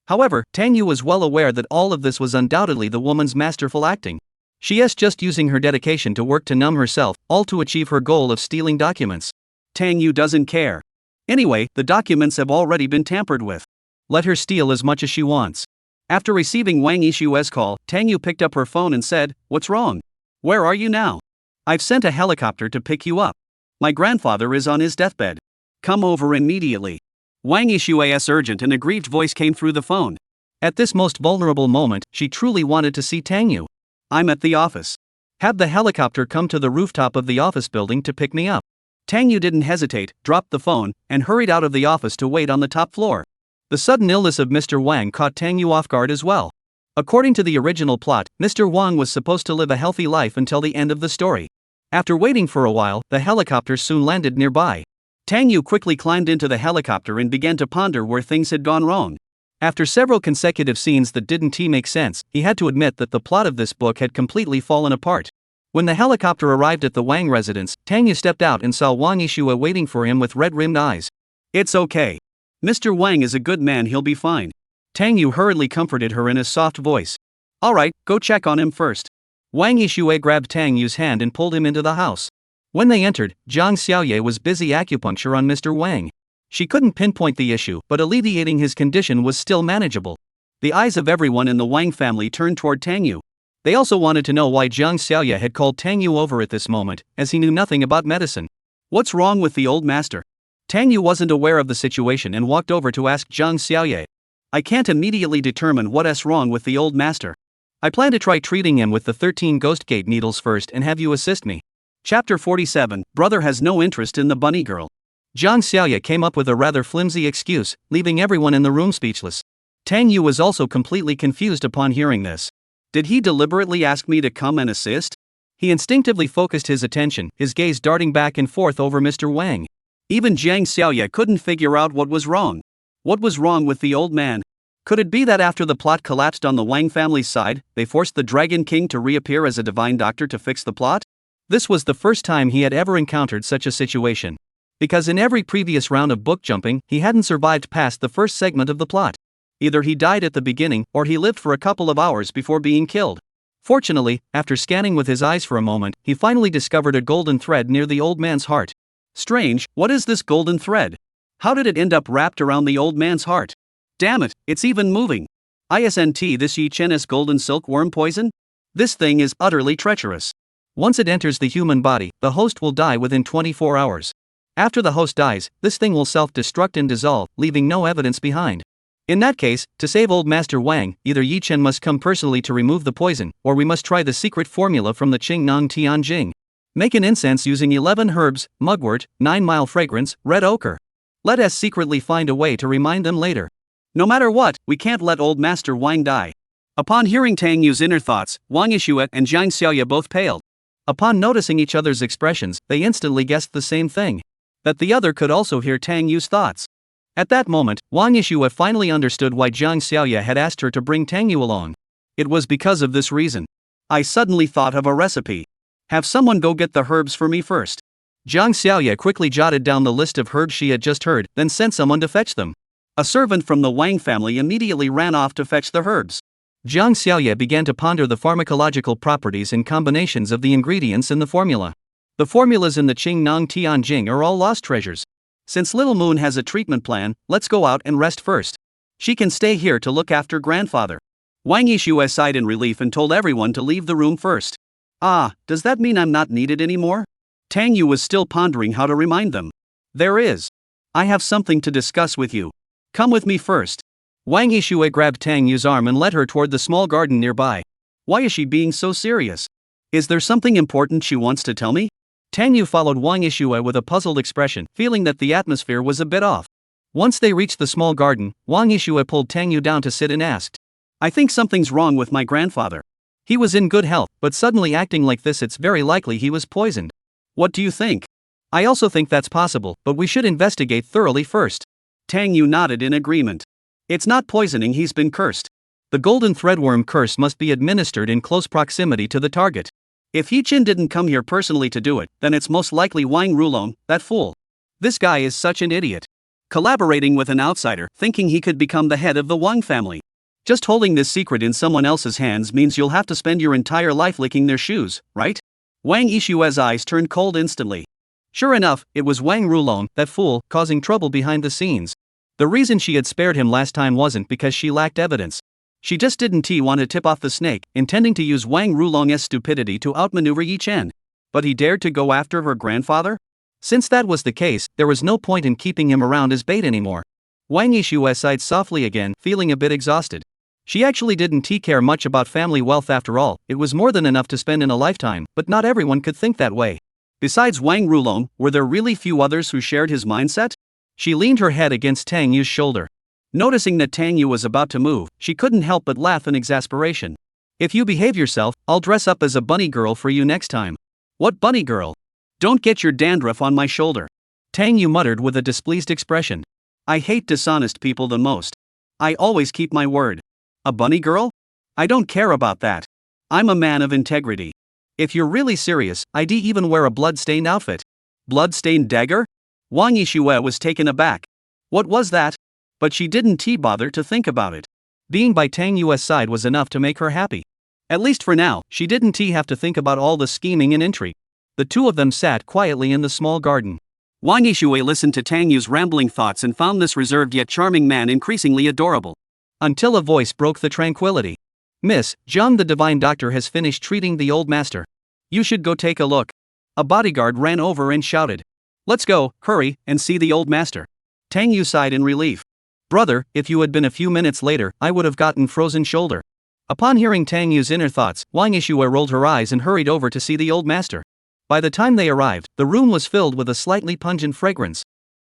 However, Tang Yu was well aware that all of this was undoubtedly the woman's masterful acting. She is just using her dedication to work to numb herself, all to achieve her goal of stealing documents. Tang Yu doesn't care. Anyway, the documents have already been tampered with. Let her steal as much as she wants. After receiving Wang Yishue's call, Tang Yu picked up her phone and said, "What's wrong? Where are you now? I've sent a helicopter to pick you up. My grandfather is on his deathbed. Come over immediately." Wang Yishue's urgent and aggrieved voice came through the phone. At this most vulnerable moment, she truly wanted to see Tang Yu. "I'm at the office. Have the helicopter come to the rooftop of the office building to pick me up." Tang Yu didn't hesitate, dropped the phone, and hurried out of the office to wait on the top floor. The sudden illness of Mr. Wang caught Tang Yu off guard as well. According to the original plot, Mr. Wang was supposed to live a healthy life until the end of the story. After waiting for a while, the helicopter soon landed nearby. Tang Yu quickly climbed into the helicopter and began to ponder where things had gone wrong. After several consecutive scenes that didn't make sense, he had to admit that the plot of this book had completely fallen apart. When the helicopter arrived at the Wang residence, Tang Yu stepped out and saw Wang Yishua waiting for him with red-rimmed eyes. "It's okay. Mr. Wang is a good man, he'll be fine." Tang Yu hurriedly comforted her in a soft voice. "Alright, go check on him first." Wang Yishue grabbed Tang Yu's hand and pulled him into the house. When they entered, Zhang Xiaoye was busy acupuncture on Mr. Wang. She couldn't pinpoint the issue, but alleviating his condition was still manageable. The eyes of everyone in the Wang family turned toward Tang Yu. They also wanted to know why Zhang Xiaoye had called Tang Yu over at this moment, as he knew nothing about medicine. "What's wrong with the old master?" Tang Yu wasn't aware of the situation and walked over to ask Zhang Xiaoye. "I can't immediately determine what's wrong with the old master. I plan to try treating him with the 13 Ghost Gate needles first and have you assist me." Chapter 47, Brother has no interest in the bunny girl. Zhang Xiaoye came up with a rather flimsy excuse, leaving everyone in the room speechless. Tang Yu was also completely confused upon hearing this. Did he deliberately ask me to come and assist? He instinctively focused his attention, his gaze darting back and forth over Mr. Wang. Even Zhang Xiaoye couldn't figure out what was wrong. What was wrong with the old man? Could it be that after the plot collapsed on the Wang family's side, they forced the Dragon King to reappear as a divine doctor to fix the plot? This was the first time he had ever encountered such a situation. Because in every previous round of book jumping, he hadn't survived past the first segment of the plot. Either he died at the beginning, or he lived for a couple of hours before being killed. Fortunately, after scanning with his eyes for a moment, he finally discovered a golden thread near the old man's heart. Strange, what is this golden thread? How did it end up wrapped around the old man's heart? Damn it, it's even moving. Isn't this Yi Chen's golden silkworm poison? This thing is utterly treacherous. Once it enters the human body, the host will die within 24 hours. After the host dies, this thing will self-destruct and dissolve, leaving no evidence behind. In that case, to save old Master Wang, either Yi Chen must come personally to remove the poison, or we must try the secret formula from the Qingnong Tianjing. Make an incense using 11 herbs, mugwort, 9-mile fragrance, red ochre. Let us secretly find a way to remind them later. No matter what, we can't let old Master Wang die. Upon hearing Tang Yu's inner thoughts, Wang Yishue and Zhang Xiaoye both paled. Upon noticing each other's expressions, they instantly guessed the same thing. That the other could also hear Tang Yu's thoughts. At that moment, Wang Yishue finally understood why Zhang Xiaoye had asked her to bring Tang Yu along. It was because of this reason. I suddenly thought of a recipe. Have someone go get the herbs for me first. Zhang Xiaoye quickly jotted down the list of herbs she had just heard, then sent someone to fetch them. A servant from the Wang family immediately ran off to fetch the herbs. Zhang Xiaoye began to ponder the pharmacological properties and combinations of the ingredients in the formula. The formulas in the Qingnong Tianjing are all lost treasures. Since Little Moon has a treatment plan, let's go out and rest first. She can stay here to look after grandfather. Wang Yishue sighed in relief and told everyone to leave the room first. Ah, does that mean I'm not needed anymore? Tang Yu was still pondering how to remind them. There is. I have something to discuss with you. Come with me first. Wang Yishue grabbed Tang Yu's arm and led her toward the small garden nearby. Why is she being so serious? Is there something important she wants to tell me? Tang Yu followed Wang Yishue with a puzzled expression, feeling that the atmosphere was a bit off. Once they reached the small garden, Wang Yishue pulled Tang Yu down to sit and asked. I think something's wrong with my grandfather. He was in good health, but suddenly acting like this, it's very likely he was poisoned. What do you think? I also think that's possible, but we should investigate thoroughly first. Tang Yu nodded in agreement. It's not poisoning, he's been cursed. The golden threadworm curse must be administered in close proximity to the target. If Yi Chen didn't come here personally to do it, then it's most likely Wang Rulong, that fool. This guy is such an idiot. Collaborating with an outsider, thinking he could become the head of the Wang family. Just holding this secret in someone else's hands means you'll have to spend your entire life licking their shoes, right? Wang Yishue's eyes turned cold instantly. Sure enough, it was Wang Rulong, that fool, causing trouble behind the scenes. The reason she had spared him last time wasn't because she lacked evidence. She just didn't want to tip off the snake, intending to use Wang Rulong's stupidity to outmaneuver Yi Chen. But he dared to go after her grandfather? Since that was the case, there was no point in keeping him around as bait anymore. Wang Yishue sighed softly again, feeling a bit exhausted. She actually didn't care much about family wealth after all, it was more than enough to spend in a lifetime, but not everyone could think that way. Besides Wang Rulong, were there really few others who shared his mindset? She leaned her head against Tang Yu's shoulder. Noticing that Tang Yu was about to move, she couldn't help but laugh in exasperation. If you behave yourself, I'll dress up as a bunny girl for you next time. What bunny girl? Don't get your dandruff on my shoulder. Tang Yu muttered with a displeased expression. I hate dishonest people the most. I always keep my word. A bunny girl? I don't care about that. I'm a man of integrity. If you're really serious, I'd even wear a blood-stained outfit. Blood-stained dagger? Wang Yixue was taken aback. What was that? But she didn't bother to think about it. Being by Tang Yue's side was enough to make her happy. At least for now, she didn't have to think about all the scheming and intrigue. The two of them sat quietly in the small garden. Wang Yixue listened to Tang Yu's rambling thoughts and found this reserved yet charming man increasingly adorable. Until a voice broke the tranquility. Miss, Zhang the divine doctor has finished treating the old master. You should go take a look. A bodyguard ran over and shouted. Let's go, hurry, and see the old master. Tang Yu sighed in relief. Brother, if you had been a few minutes later, I would have gotten frozen shoulder. Upon hearing Tang Yu's inner thoughts, Wang Yixue rolled her eyes and hurried over to see the old master. By the time they arrived, the room was filled with a slightly pungent fragrance.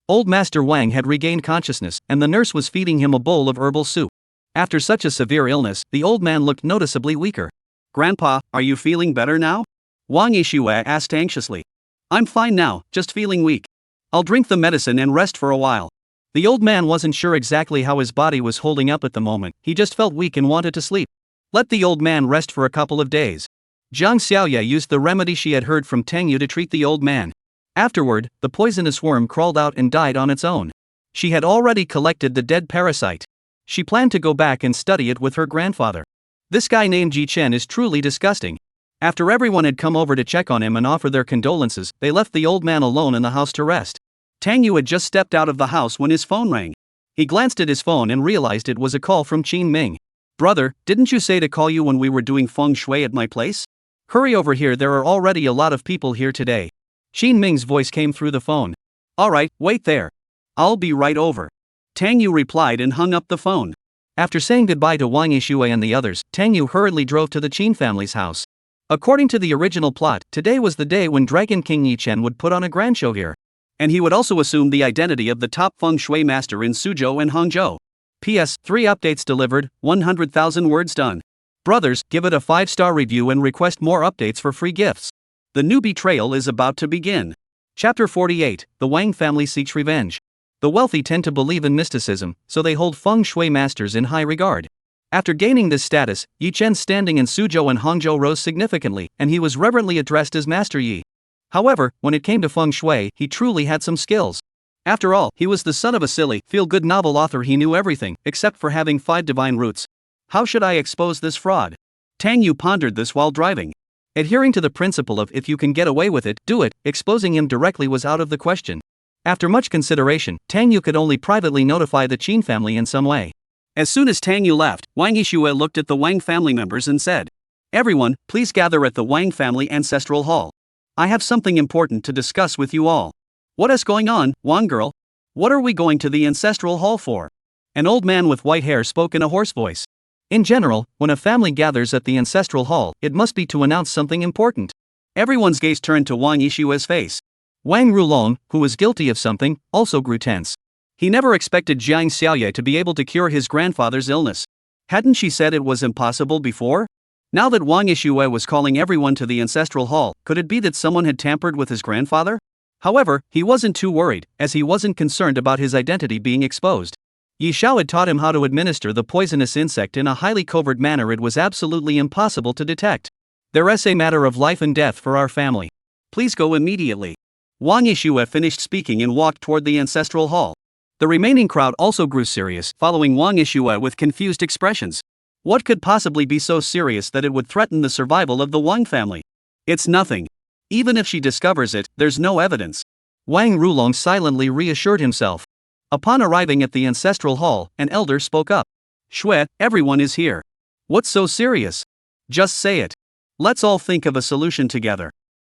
Old Master Wang had regained consciousness, and the nurse was feeding him a bowl of herbal soup. After such a severe illness, the old man looked noticeably weaker. Grandpa, are you feeling better now? Wang Yixue asked anxiously. I'm fine now, just feeling weak. I'll drink the medicine and rest for a while. The old man wasn't sure exactly how his body was holding up at the moment, he just felt weak and wanted to sleep. Let the old man rest for a couple of days. Zhang Xiaoye used the remedy she had heard from Tang Yu to treat the old man. Afterward, the poisonous worm crawled out and died on its own. She had already collected the dead parasite. She planned to go back and study it with her grandfather. This guy named Ji Chen is truly disgusting. After everyone had come over to check on him and offer their condolences, they left the old man alone in the house to rest. Tang Yu had just stepped out of the house when his phone rang. He glanced at his phone and realized it was a call from Qin Ming. Brother, didn't you say to call you when we were doing feng shui at my place? Hurry over here, there are already a lot of people here today. Qin Ming's voice came through the phone. Alright, wait there. I'll be right over. Tang Yu replied and hung up the phone. After saying goodbye to Wang Yixue and the others, Tang Yu hurriedly drove to the Qin family's house. According to the original plot, today was the day when Dragon King Yi Chen would put on a grand show here. And he would also assume the identity of the top feng shui master in Suzhou and Hangzhou. PS, 3 updates delivered, 100,000 words done. Brothers, give it a 5-star review and request more updates for free gifts. The new betrayal is about to begin. Chapter 48, The Wang family seeks revenge. The wealthy tend to believe in mysticism, so they hold feng shui masters in high regard. After gaining this status, Yi Chen's standing in Suzhou and Hangzhou rose significantly, and he was reverently addressed as Master Yi. However, when it came to feng shui, he truly had some skills. After all, he was the son of a silly, feel-good novel author. He knew everything, except for having 5 divine roots. How should I expose this fraud? Tang Yu pondered this while driving. Adhering to the principle of if you can get away with it, do it, exposing him directly was out of the question. After much consideration, Tang Yu could only privately notify the Qin family in some way. As soon as Tang Yu left, Wang Yixue looked at the Wang family members and said, Everyone, please gather at the Wang family ancestral hall. I have something important to discuss with you all. What is going on, Wang girl? What are we going to the ancestral hall for? An old man with white hair spoke in a hoarse voice. In general, when a family gathers at the ancestral hall, it must be to announce something important. Everyone's gaze turned to Wang Yixue's face. Wang Rulong, who was guilty of something, also grew tense. He never expected Zhang Xiaoye to be able to cure his grandfather's illness. Hadn't she said it was impossible before? Now that Wang Yixue was calling everyone to the ancestral hall, could it be that someone had tampered with his grandfather? However, he wasn't too worried, as he wasn't concerned about his identity being exposed. Yi Xiao had taught him how to administer the poisonous insect in a highly covert manner. It was absolutely impossible to detect. There's a matter of life and death for our family. Please go immediately. Wang Yixue finished speaking and walked toward the ancestral hall. The remaining crowd also grew serious, following Wang Yixue with confused expressions. What could possibly be so serious that it would threaten the survival of the Wang family? It's nothing. Even if she discovers it, there's no evidence. Wang Rulong silently reassured himself. Upon arriving at the ancestral hall, an elder spoke up. Shui, everyone is here. What's so serious? Just say it. Let's all think of a solution together.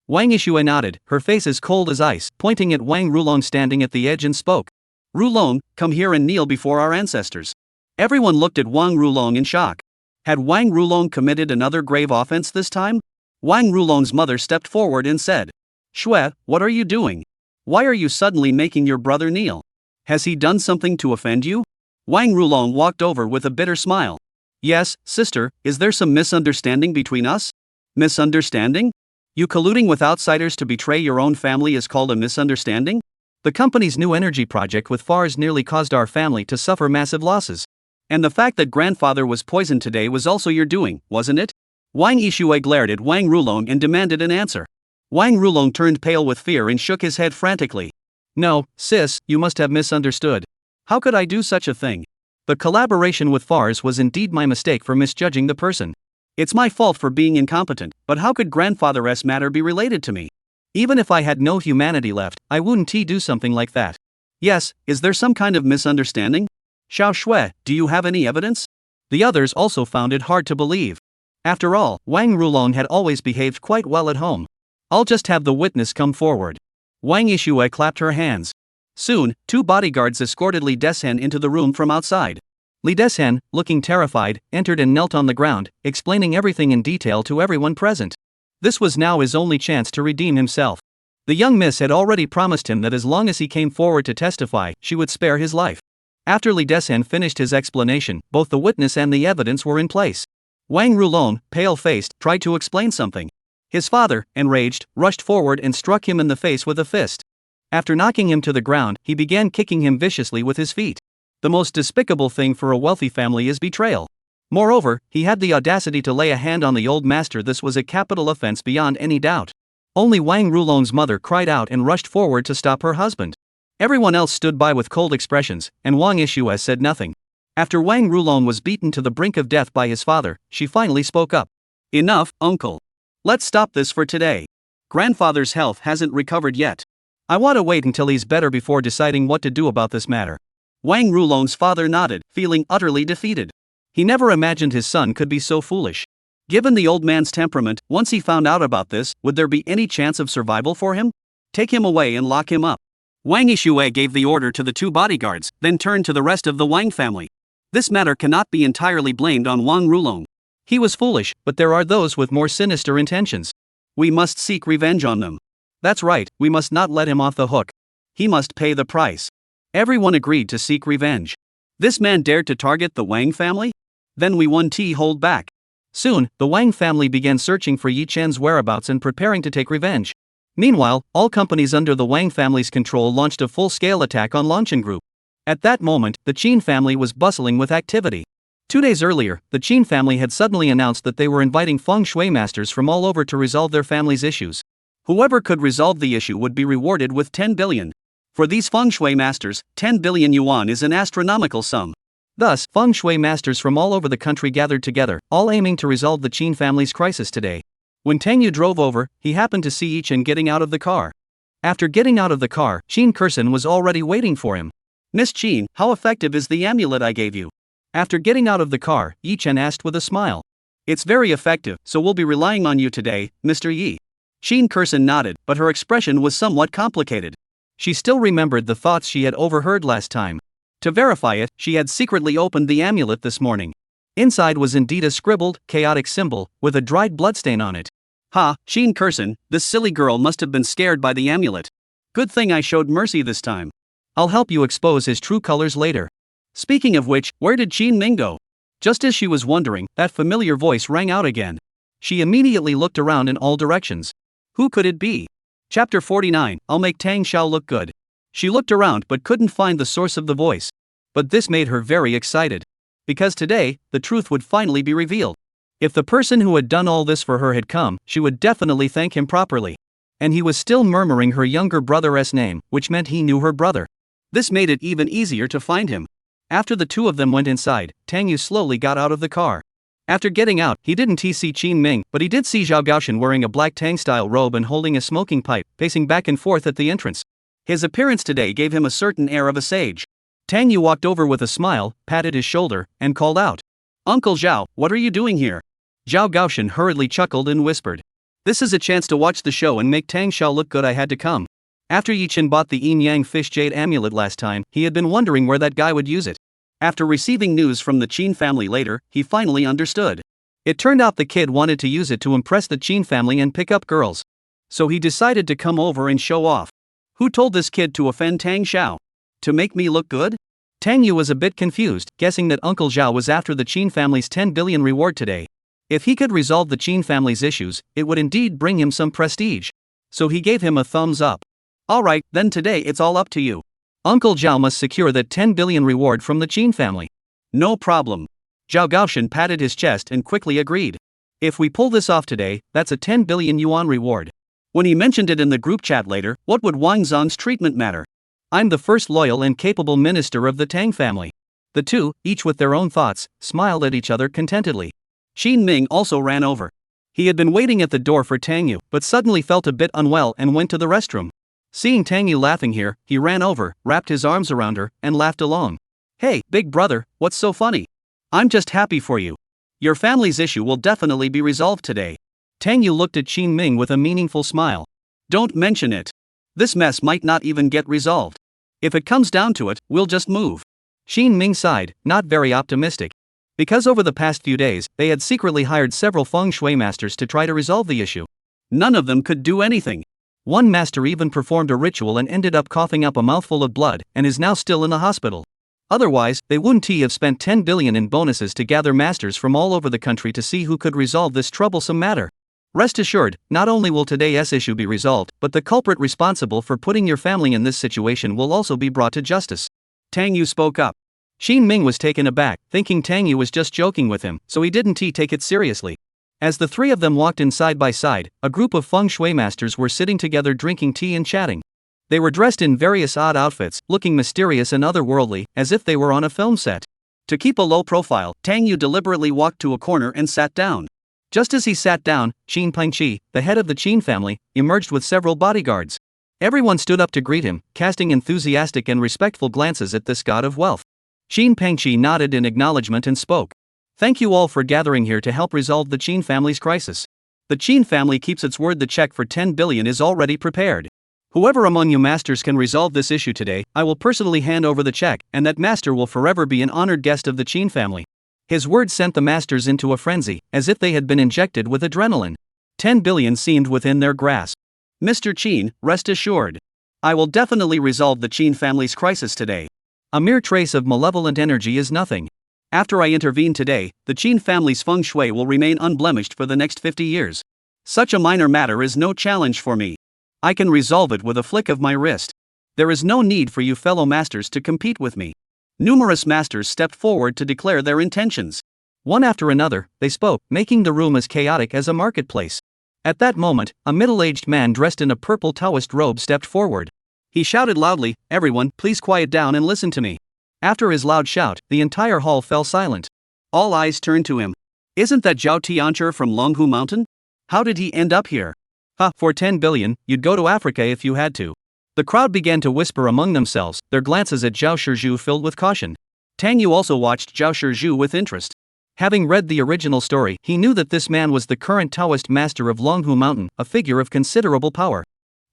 Wang Yixue nodded, her face as cold as ice, pointing at Wang Rulong standing at the edge and spoke. Rulong, come here and kneel before our ancestors. Everyone looked at Wang Rulong in shock. Had Wang Rulong committed another grave offense this time? Wang Rulong's mother stepped forward and said, Shui, what are you doing? Why are you suddenly making your brother kneel? Has he done something to offend you? Wang Rulong walked over with a bitter smile. Yes, sister, is there some misunderstanding between us? Misunderstanding? You colluding with outsiders to betray your own family is called a misunderstanding? The company's new energy project with FARS nearly caused our family to suffer massive losses. And the fact that grandfather was poisoned today was also your doing, wasn't it? Wang Yishue glared at Wang Rulong and demanded an answer. Wang Rulong turned pale with fear and shook his head frantically. No, sis, you must have misunderstood. How could I do such a thing? The collaboration with Fars was indeed my mistake for misjudging the person. It's my fault for being incompetent, but how could grandfather's matter be related to me? Even if I had no humanity left, I wouldn't do something like that. Yes, is there some kind of misunderstanding? Xiao Shui, do you have any evidence? The others also found it hard to believe. After all, Wang Rulong had always behaved quite well at home. I'll just have the witness come forward. Wang Yishue clapped her hands. Soon, 2 bodyguards escorted Li Deshen into the room from outside. Li Deshen, looking terrified, entered and knelt on the ground, explaining everything in detail to everyone present. This was now his only chance to redeem himself. The young miss had already promised him that as long as he came forward to testify, she would spare his life. After Li Deshen finished his explanation, both the witness and the evidence were in place. Wang Rulong, pale-faced, tried to explain something. His father, enraged, rushed forward and struck him in the face with a fist. After knocking him to the ground, he began kicking him viciously with his feet. The most despicable thing for a wealthy family is betrayal. Moreover, he had the audacity to lay a hand on the old master. This was a capital offense beyond any doubt. Only Wang Rulong's mother cried out and rushed forward to stop her husband. Everyone else stood by with cold expressions, and Wang Yishue said nothing. After Wang Rulong was beaten to the brink of death by his father, she finally spoke up. Enough, uncle. Let's stop this for today. Grandfather's health hasn't recovered yet. I want to wait until he's better before deciding what to do about this matter. Wang Rulong's father nodded, feeling utterly defeated. He never imagined his son could be so foolish. Given the old man's temperament, once he found out about this, would there be any chance of survival for him? Take him away and lock him up. Wang Yishue gave the order to the 2 bodyguards, then turned to the rest of the Wang family. This matter cannot be entirely blamed on Wang Rulong. He was foolish, but there are those with more sinister intentions. We must seek revenge on them. That's right, we must not let him off the hook. He must pay the price. Everyone agreed to seek revenge. This man dared to target the Wang family? Then we won't hold back. Soon, the Wang family began searching for Yi Chen's whereabouts and preparing to take revenge. Meanwhile, all companies under the Wang family's control launched a full-scale attack on Longchen Group. At that moment, the Qin family was bustling with activity. 2 days earlier, the Qin family had suddenly announced that they were inviting feng shui masters from all over to resolve their family's issues. Whoever could resolve the issue would be rewarded with 10 billion. For these feng shui masters, 10 billion yuan is an astronomical sum. Thus, feng shui masters from all over the country gathered together, all aiming to resolve the Qin family's crisis today. When Tang Yu drove over, he happened to see Yi Chen getting out of the car. After getting out of the car, Qin Kursen was already waiting for him. Miss Qin, how effective is the amulet I gave you? After getting out of the car, Yi Chen asked with a smile. It's very effective, so we'll be relying on you today, Mr. Yi. Qin Kursen nodded, but her expression was somewhat complicated. She still remembered the thoughts she had overheard last time. To verify it, she had secretly opened the amulet this morning. Inside was indeed a scribbled, chaotic symbol, with a dried bloodstain on it. Ha, Qin Kursen, this silly girl must have been scared by the amulet. Good thing I showed mercy this time. I'll help you expose his true colors later. Speaking of which, where did Qin Ming go? Just as she was wondering, that familiar voice rang out again. She immediately looked around in all directions. Who could it be? Chapter 49, I'll make Tang Xiao look good. She looked around but couldn't find the source of the voice. But this made her very excited. Because today, the truth would finally be revealed. If the person who had done all this for her had come, she would definitely thank him properly. And he was still murmuring her younger brother's name, which meant he knew her brother. This made it even easier to find him. After the 2 of them went inside, Tang Yu slowly got out of the car. After getting out, he didn't see Qin Ming, but he did see Zhao Gaoshan wearing a black Tang-style robe and holding a smoking pipe, pacing back and forth at the entrance. His appearance today gave him a certain air of a sage. Tang Yu walked over with a smile, patted his shoulder, and called out. Uncle Zhao, what are you doing here? Zhao Gaoshan hurriedly chuckled and whispered. This is a chance to watch the show and make Tang Xiao look good. I had to come. After Yi Chen bought the Yin Yang Fish Jade amulet last time, he had been wondering where that guy would use it. After receiving news from the Qin family later, he finally understood. It turned out the kid wanted to use it to impress the Qin family and pick up girls. So he decided to come over and show off. Who told this kid to offend Tang Xiao? To make me look good? Tang Yu was a bit confused, guessing that Uncle Zhao was after the Qin family's 10 billion reward today. If he could resolve the Qin family's issues, it would indeed bring him some prestige. So he gave him a thumbs up. Alright, then today it's all up to you. Uncle Zhao must secure that 10 billion reward from the Qin family. No problem. Zhao Gaoshan patted his chest and quickly agreed. If we pull this off today, that's a 10 billion yuan reward. When he mentioned it in the group chat later, what would Wang Zong's treatment matter? I'm the first loyal and capable minister of the Tang family. The two, each with their own thoughts, smiled at each other contentedly. Xin Ming also ran over. He had been waiting at the door for Tang Yu, but suddenly felt a bit unwell and went to the restroom. Seeing Tang Yu laughing here, he ran over, wrapped his arms around her, and laughed along. Hey, big brother, what's so funny? I'm just happy for you. Your family's issue will definitely be resolved today. Tang Yu looked at Xin Ming with a meaningful smile. Don't mention it. This mess might not even get resolved. If it comes down to it, we'll just move. Xin Ming sighed, not very optimistic. Because over the past few days, they had secretly hired several feng shui masters to try to resolve the issue. None of them could do anything. One master even performed a ritual and ended up coughing up a mouthful of blood and is now still in the hospital. Otherwise, they wouldn't have spent 10 billion in bonuses to gather masters from all over the country to see who could resolve this troublesome matter. Rest assured, not only will today's issue be resolved, but the culprit responsible for putting your family in this situation will also be brought to justice. Tang Yu spoke up. Xin Ming was taken aback, thinking Tang Yu was just joking with him, so he didn't take it seriously. As the three of them walked in side by side, a group of feng shui masters were sitting together drinking tea and chatting. They were dressed in various odd outfits, looking mysterious and otherworldly, as if they were on a film set. To keep a low profile, Tang Yu deliberately walked to a corner and sat down. Just as he sat down, Qin Pengqi, the head of the Qin family, emerged with several bodyguards. Everyone stood up to greet him, casting enthusiastic and respectful glances at this god of wealth. Qin Pengqi nodded in acknowledgement and spoke. Thank you all for gathering here to help resolve the Qin family's crisis. The Qin family keeps its word. The check for 10 billion is already prepared. Whoever among you masters can resolve this issue today, I will personally hand over the check, and that master will forever be an honored guest of the Qin family. His words sent the masters into a frenzy, as if they had been injected with adrenaline. 10 billion seemed within their grasp. Mr. Qin, rest assured. I will definitely resolve the Qin family's crisis today. A mere trace of malevolent energy is nothing. After I intervene today, the Qin family's feng shui will remain unblemished for the next 50 years. Such a minor matter is no challenge for me. I can resolve it with a flick of my wrist. There is no need for you fellow masters to compete with me. Numerous masters stepped forward to declare their intentions. One after another, they spoke, making the room as chaotic as a marketplace. At that moment, a middle-aged man dressed in a purple Taoist robe stepped forward. He shouted loudly, "Everyone, please quiet down and listen to me." After his loud shout, the entire hall fell silent. All eyes turned to him. Isn't that Zhao Tiancher from Longhu Mountain? How did he end up here? For 10 billion, you'd go to Africa if you had to. The crowd began to whisper among themselves, their glances at Zhao Shizhu filled with caution. Tang Yu also watched Zhao Shizhu with interest. Having read the original story, he knew that this man was the current Taoist master of Longhu Mountain, a figure of considerable power.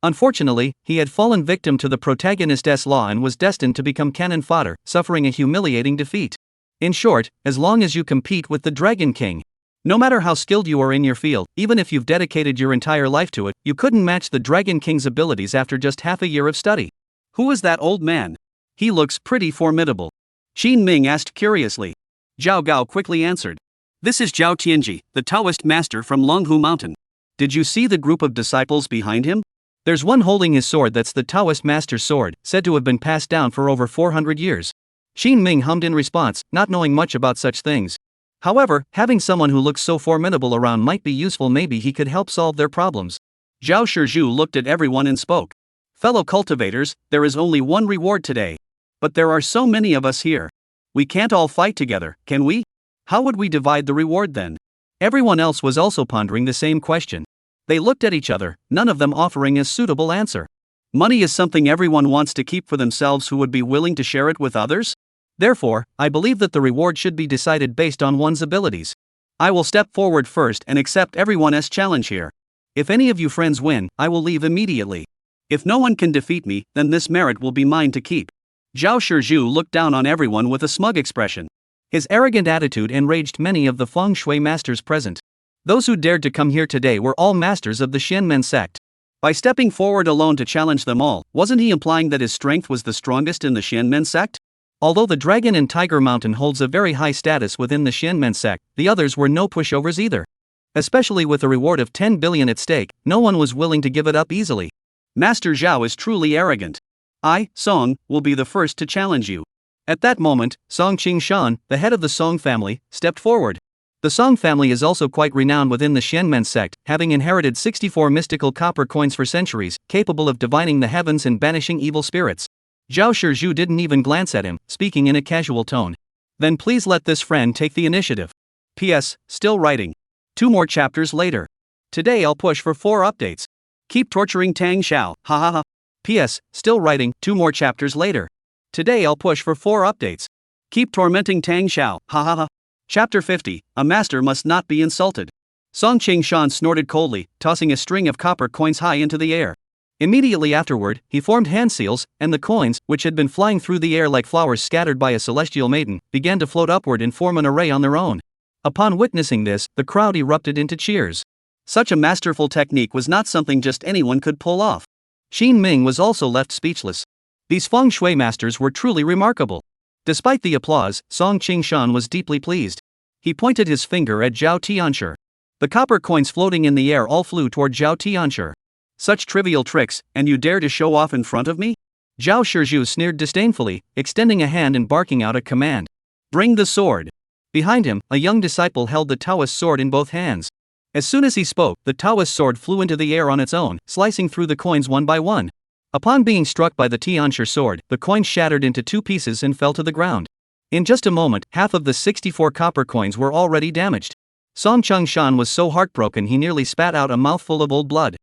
Unfortunately, he had fallen victim to the protagonist's law and was destined to become cannon fodder, suffering a humiliating defeat. In short, as long as you compete with the Dragon King, no matter how skilled you are in your field, even if you've dedicated your entire life to it, you couldn't match the Dragon King's abilities after just half a year of study. Who is that old man? He looks pretty formidable. Xin Ming asked curiously. Zhao Gao quickly answered. This is Zhao Tianji, the Taoist master from Longhu Mountain. Did you see the group of disciples behind him? There's one holding his sword. That's the Taoist master's sword, said to have been passed down for over 400 years. Xin Ming hummed in response, not knowing much about such things. However, having someone who looks so formidable around might be useful. Maybe he could help solve their problems. Zhao Shizhu looked at everyone and spoke. Fellow cultivators, there is only one reward today. But there are so many of us here. We can't all fight together, can we? How would we divide the reward then? Everyone else was also pondering the same question. They looked at each other, none of them offering a suitable answer. Money is something everyone wants to keep for themselves. Who would be willing to share it with others? Therefore, I believe that the reward should be decided based on one's abilities. I will step forward first and accept everyone's challenge here. If any of you friends win, I will leave immediately. If no one can defeat me, then this merit will be mine to keep. Zhao Shizhu looked down on everyone with a smug expression. His arrogant attitude enraged many of the feng shui masters present. Those who dared to come here today were all masters of the Xianmen sect. By stepping forward alone to challenge them all, wasn't he implying that his strength was the strongest in the Xianmen sect? Although the Dragon and Tiger Mountain holds a very high status within the Xianmen sect, the others were no pushovers either. Especially with a reward of 10 billion at stake, no one was willing to give it up easily. Master Zhao is truly arrogant. I, Song, will be the first to challenge you. At that moment, Song Qingshan, the head of the Song family, stepped forward. The Song family is also quite renowned within the Xianmen sect, having inherited 64 mystical copper coins for centuries, capable of divining the heavens and banishing evil spirits. Zhao Shizhu didn't even glance at him, speaking in a casual tone. Then please let this friend take the initiative. P.S. Still writing. 2 more chapters later. Today I'll push for 4 updates. Keep torturing Tang Xiao, ha ha ha. P.S. Still writing. 2 more chapters later. Today I'll push for 4 updates. Keep tormenting Tang Xiao, ha ha ha. Chapter 50, A Master Must Not Be Insulted. Song Qingshan snorted coldly, tossing a string of copper coins high into the air. Immediately afterward, he formed hand seals, and the coins, which had been flying through the air like flowers scattered by a celestial maiden, began to float upward and form an array on their own. Upon witnessing this, the crowd erupted into cheers. Such a masterful technique was not something just anyone could pull off. Qin Ming was also left speechless. These feng shui masters were truly remarkable. Despite the applause, Song Qingshan was deeply pleased. He pointed his finger at Zhao Tianshi. The copper coins floating in the air all flew toward Zhao Tianshi. Such trivial tricks, and you dare to show off in front of me? Zhao Shizhu sneered disdainfully, extending a hand and barking out a command. Bring the sword. Behind him, a young disciple held the Taoist sword in both hands. As soon as he spoke, the Taoist sword flew into the air on its own, slicing through the coins one by one. Upon being struck by the Tianshi sword, the coins shattered into 2 pieces and fell to the ground. In just a moment, half of the 64 copper coins were already damaged. Song Qingshan was so heartbroken he nearly spat out a mouthful of old blood.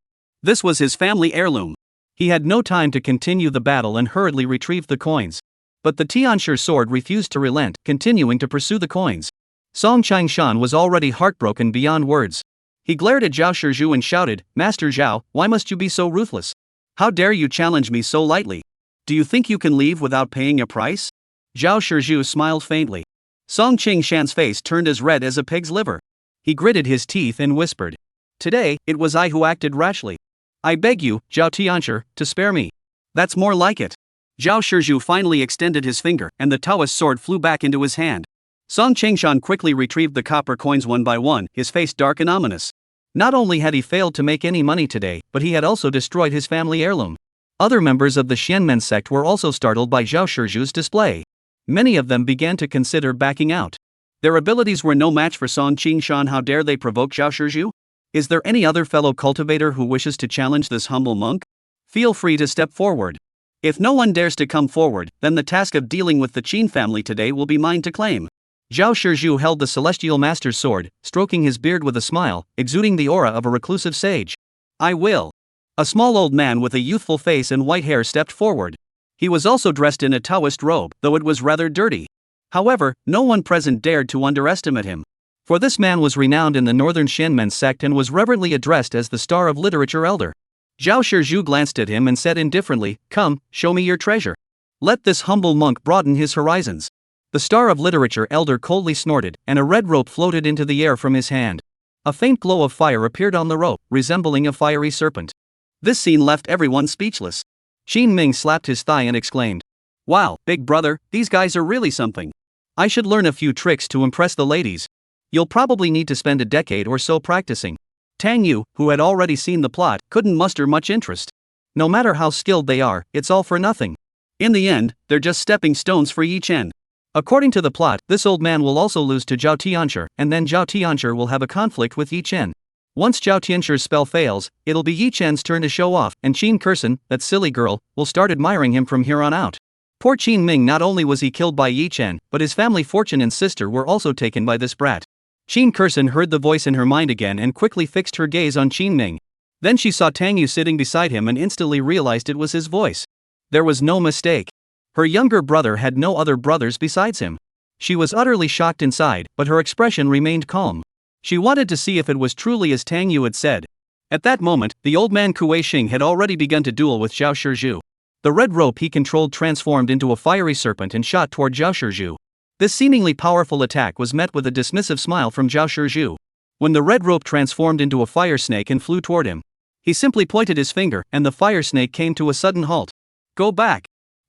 This was his family heirloom. He had no time to continue the battle and hurriedly retrieved the coins. But the Tianshi sword refused to relent, continuing to pursue the coins. Song Qingshan was already heartbroken beyond words. He glared at Zhao Shizhu and shouted, Master Zhao, why must you be so ruthless? How dare you challenge me so lightly? Do you think you can leave without paying a price? Zhao Shizhu smiled faintly. Song Qingshan's face turned as red as a pig's liver. He gritted his teeth and whispered. Today, it was I who acted rashly. I beg you, Zhao Tianshi, to spare me. That's more like it. Zhao Shizhu finally extended his finger, and the Taoist sword flew back into his hand. Song Qingshan quickly retrieved the copper coins one by one, his face dark and ominous. Not only had he failed to make any money today, but he had also destroyed his family heirloom. Other members of the Xianmen sect were also startled by Zhao Shizhu's display. Many of them began to consider backing out. Their abilities were no match for Song Qingshan. How dare they provoke Zhao Shizhu? Is there any other fellow cultivator who wishes to challenge this humble monk? Feel free to step forward. If no one dares to come forward, then the task of dealing with the Qin family today will be mine to claim. Zhao Shizhu held the celestial master's sword, stroking his beard with a smile, exuding the aura of a reclusive sage. I will. A small old man with a youthful face and white hair stepped forward. He was also dressed in a Taoist robe, though it was rather dirty. However, no one present dared to underestimate him. For this man was renowned in the northern Xianmen sect and was reverently addressed as the Star of Literature Elder. Zhao Shizhu glanced at him and said indifferently, Come, show me your treasure. Let this humble monk broaden his horizons. The Star of Literature Elder coldly snorted, and a red rope floated into the air from his hand. A faint glow of fire appeared on the rope, resembling a fiery serpent. This scene left everyone speechless. Qin Ming slapped his thigh and exclaimed, Wow, big brother, these guys are really something. I should learn a few tricks to impress the ladies. You'll probably need to spend a decade or so practicing. Tang Yu, who had already seen the plot, couldn't muster much interest. No matter how skilled they are, it's all for nothing. In the end, they're just stepping stones for Yi Chen. According to the plot, this old man will also lose to Zhao Tianshi, and then Zhao Tianshi will have a conflict with Yi Chen. Once Zhao Tianshi's spell fails, it'll be Yi Chen's turn to show off, and Qin Kursen, that silly girl, will start admiring him from here on out. Poor Qin Ming, not only was he killed by Yi Chen, but his family fortune and sister were also taken by this brat. Qin Kursen heard the voice in her mind again and quickly fixed her gaze on Qin Ming. Then she saw Tang Yu sitting beside him and instantly realized it was his voice. There was no mistake. Her younger brother had no other brothers besides him. She was utterly shocked inside, but her expression remained calm. She wanted to see if it was truly as Tang Yu had said. At that moment, the old man Kuei Xing had already begun to duel with Zhao Shizhu. The red rope he controlled transformed into a fiery serpent and shot toward Zhao Shizhu. This seemingly powerful attack was met with a dismissive smile from Zhao Shizhu. When the red rope transformed into a fire snake and flew toward him, he simply pointed his finger, and the fire snake came to a sudden halt. Go back!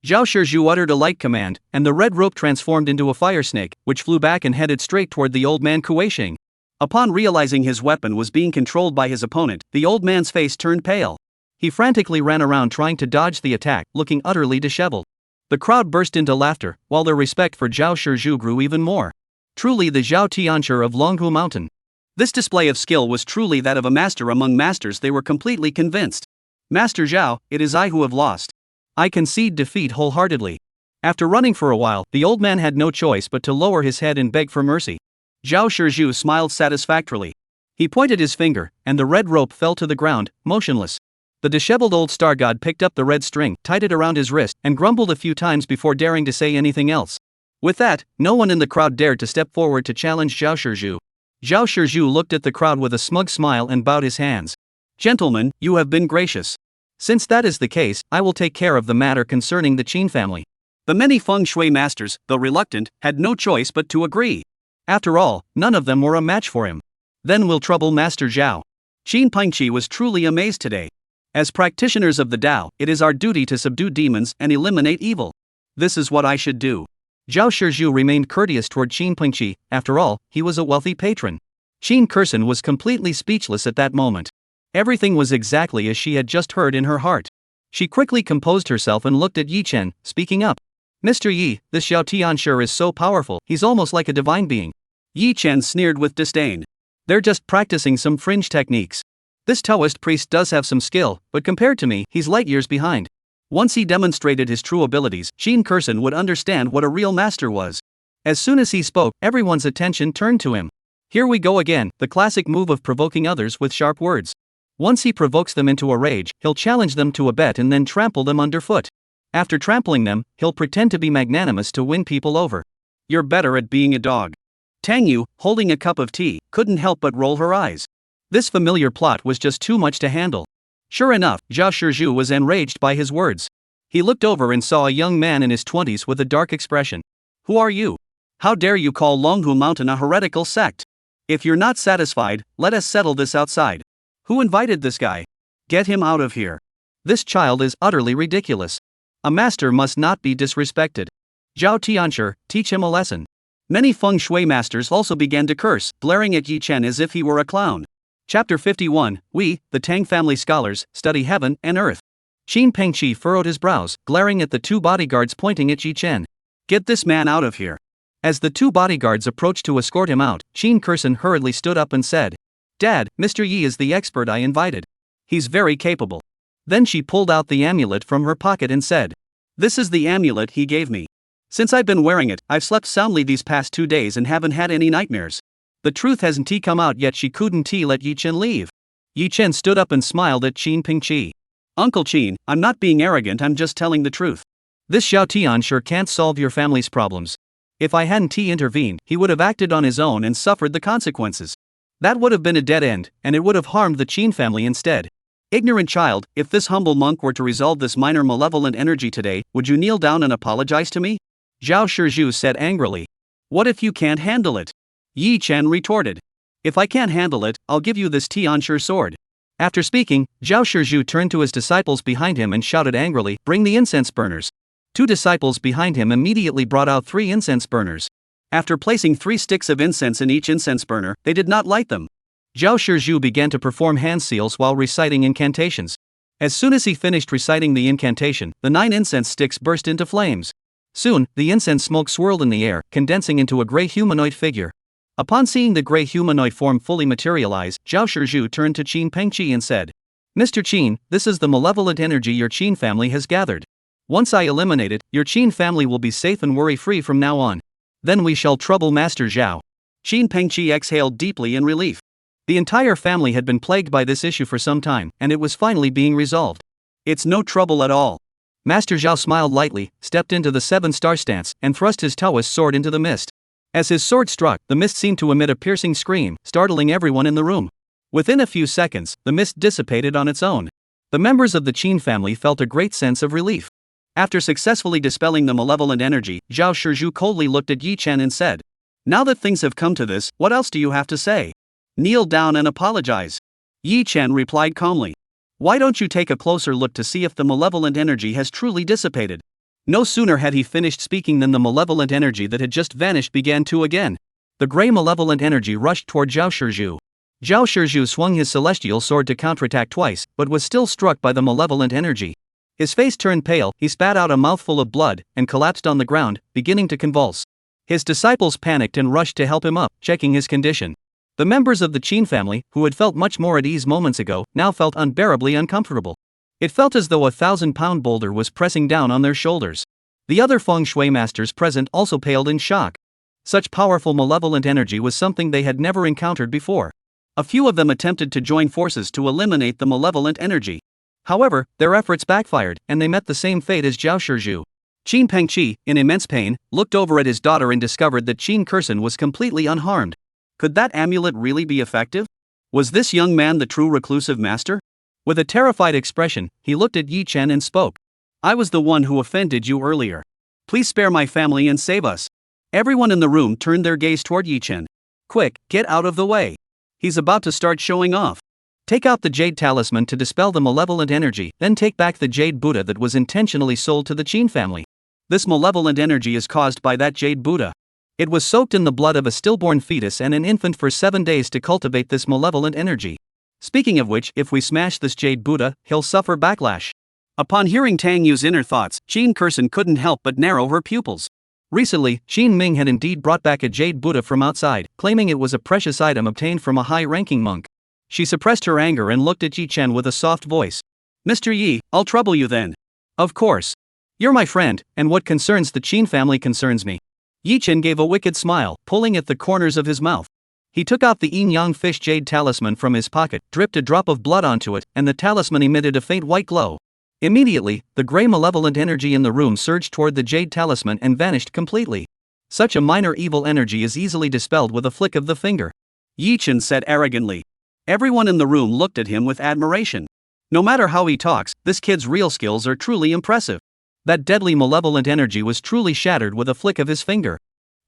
Zhao Shizhu uttered a light command, and the red rope transformed into a fire snake, which flew back and headed straight toward the old man Kuei Xing. Upon realizing his weapon was being controlled by his opponent, the old man's face turned pale. He frantically ran around trying to dodge the attack, looking utterly disheveled. The crowd burst into laughter, while their respect for Zhao Shizhu grew even more. Truly the Zhao Tianshi of Longhu Mountain. This display of skill was truly that of a master among masters. They were completely convinced. Master Zhao, it is I who have lost. I concede defeat wholeheartedly. After running for a while, the old man had no choice but to lower his head and beg for mercy. Zhao Shizhu smiled satisfactorily. He pointed his finger, and the red rope fell to the ground, motionless. The disheveled old star god picked up the red string, tied it around his wrist, and grumbled a few times before daring to say anything else. With that, no one in the crowd dared to step forward to challenge Zhao Shizhu. Zhao Shizhu looked at the crowd with a smug smile and bowed his hands. Gentlemen, you have been gracious. Since that is the case, I will take care of the matter concerning the Qin family. The many feng shui masters, though reluctant, had no choice but to agree. After all, none of them were a match for him. Then we'll trouble Master Zhao. Qin Pengqi was truly amazed today. As practitioners of the Tao, it is our duty to subdue demons and eliminate evil. This is what I should do. Zhao Shizhu remained courteous toward Qin Pengqi. After all, he was a wealthy patron. Qin Kursen was completely speechless at that moment. Everything was exactly as she had just heard in her heart. She quickly composed herself and looked at Yi Chen, speaking up. Mr. Yi, this Zhao Tianshi is so powerful, he's almost like a divine being. Yi Chen sneered with disdain. They're just practicing some fringe techniques. This Taoist priest does have some skill, but compared to me, he's light years behind. Once he demonstrated his true abilities, Qin Kursen would understand what a real master was. As soon as he spoke, everyone's attention turned to him. Here we go again, the classic move of provoking others with sharp words. Once he provokes them into a rage, he'll challenge them to a bet and then trample them underfoot. After trampling them, he'll pretend to be magnanimous to win people over. You're better at being a dog. Tang Yu, holding a cup of tea, couldn't help but roll her eyes. This familiar plot was just too much to handle. Sure enough, Zhao Shizhu was enraged by his words. He looked over and saw a young man in his 20s with a dark expression. Who are you? How dare you call Longhu Mountain a heretical sect? If you're not satisfied, let us settle this outside. Who invited this guy? Get him out of here. This child is utterly ridiculous. A master must not be disrespected. Zhao Tianshi, teach him a lesson. Many feng shui masters also began to curse, glaring at Yi Chen as if he were a clown. Chapter 51, We, the Tang family scholars, study heaven and earth. Qin Pengqi furrowed his brows, glaring at the two bodyguards pointing at Yi Chen. Get this man out of here. As the two bodyguards approached to escort him out, Qin Kursen hurriedly stood up and said, Dad, Mr. Yi is the expert I invited. He's very capable. Then she pulled out the amulet from her pocket and said, This is the amulet he gave me. Since I've been wearing it, I've slept soundly these past 2 days and haven't had any nightmares. The truth hasn't come out yet. She couldn't let Yi Chen leave. Yi Chen stood up and smiled at Qin Pengqi. Uncle Qin, I'm not being arrogant, I'm just telling the truth. This Zhao Tianshi can't solve your family's problems. If I hadn't intervened, he would have acted on his own and suffered the consequences. That would have been a dead end, and it would have harmed the Qin family instead. Ignorant child, if this humble monk were to resolve this minor malevolent energy today, would you kneel down and apologize to me? Zhao Shizhu said angrily. What if you can't handle it? Yi Chen retorted. If I can't handle it, I'll give you this Tianshi sword. After speaking, Zhao Shizhu turned to his disciples behind him and shouted angrily, Bring the incense burners. 2 disciples behind him immediately brought out 3 incense burners. After placing 3 sticks of incense in each incense burner, they did not light them. Zhao Shizhu began to perform hand seals while reciting incantations. As soon as he finished reciting the incantation, the 9 incense sticks burst into flames. Soon, the incense smoke swirled in the air, condensing into a gray humanoid figure. Upon seeing the gray humanoid form fully materialize, Zhao Shizhu turned to Qin Pengqi and said, Mr. Qin, this is the malevolent energy your Qin family has gathered. Once I eliminate it, your Qin family will be safe and worry-free from now on. Then we shall trouble Master Zhao. Qin Pengqi exhaled deeply in relief. The entire family had been plagued by this issue for some time, and it was finally being resolved. It's no trouble at all. Master Zhao smiled lightly, stepped into the 7-star stance, and thrust his Taoist sword into the mist. As his sword struck, the mist seemed to emit a piercing scream, startling everyone in the room. Within a few seconds, the mist dissipated on its own. The members of the Qin family felt a great sense of relief. After successfully dispelling the malevolent energy, Zhao Shizhu coldly looked at Yi Chen and said, Now that things have come to this, what else do you have to say? Kneel down and apologize. Yi Chen replied calmly. Why don't you take a closer look to see if the malevolent energy has truly dissipated? No sooner had he finished speaking than the malevolent energy that had just vanished began to again. The gray malevolent energy rushed toward Zhao Shizhu. Zhao Shizhu swung his celestial sword to counterattack twice, but was still struck by the malevolent energy. His face turned pale, he spat out a mouthful of blood, and collapsed on the ground, beginning to convulse. His disciples panicked and rushed to help him up, checking his condition. The members of the Qin family, who had felt much more at ease moments ago, now felt unbearably uncomfortable. It felt as though a 1,000-pound boulder was pressing down on their shoulders. The other feng shui masters present also paled in shock. Such powerful malevolent energy was something they had never encountered before. A few of them attempted to join forces to eliminate the malevolent energy. However, their efforts backfired, and they met the same fate as Zhao Shizhu. Qin Pengqi, in immense pain, looked over at his daughter and discovered that Qin Kurson was completely unharmed. Could that amulet really be effective? Was this young man the true reclusive master? With a terrified expression, he looked at Yi Chen and spoke. I was the one who offended you earlier. Please spare my family and save us. Everyone in the room turned their gaze toward Yi Chen. Quick, get out of the way. He's about to start showing off. Take out the jade talisman to dispel the malevolent energy, then take back the jade Buddha that was intentionally sold to the Qin family. This malevolent energy is caused by that jade Buddha. It was soaked in the blood of a stillborn fetus and an infant for 7 days to cultivate this malevolent energy. Speaking of which, if we smash this jade Buddha, he'll suffer backlash. Upon hearing Tang Yu's inner thoughts, Qin Kurson couldn't help but narrow her pupils. Recently, Qin Ming had indeed brought back a jade Buddha from outside, claiming it was a precious item obtained from a high-ranking monk. She suppressed her anger and looked at Yi Chen with a soft voice. Mr. Yi, I'll trouble you then. Of course. You're my friend, and what concerns the Qin family concerns me. Yi Chen gave a wicked smile, pulling at the corners of his mouth. He took out the yin-yang fish jade talisman from his pocket, dripped a drop of blood onto it, and the talisman emitted a faint white glow. Immediately, the gray malevolent energy in the room surged toward the jade talisman and vanished completely. Such a minor evil energy is easily dispelled with a flick of the finger. Yi Chen said arrogantly. Everyone in the room looked at him with admiration. No matter how he talks, this kid's real skills are truly impressive. That deadly malevolent energy was truly shattered with a flick of his finger.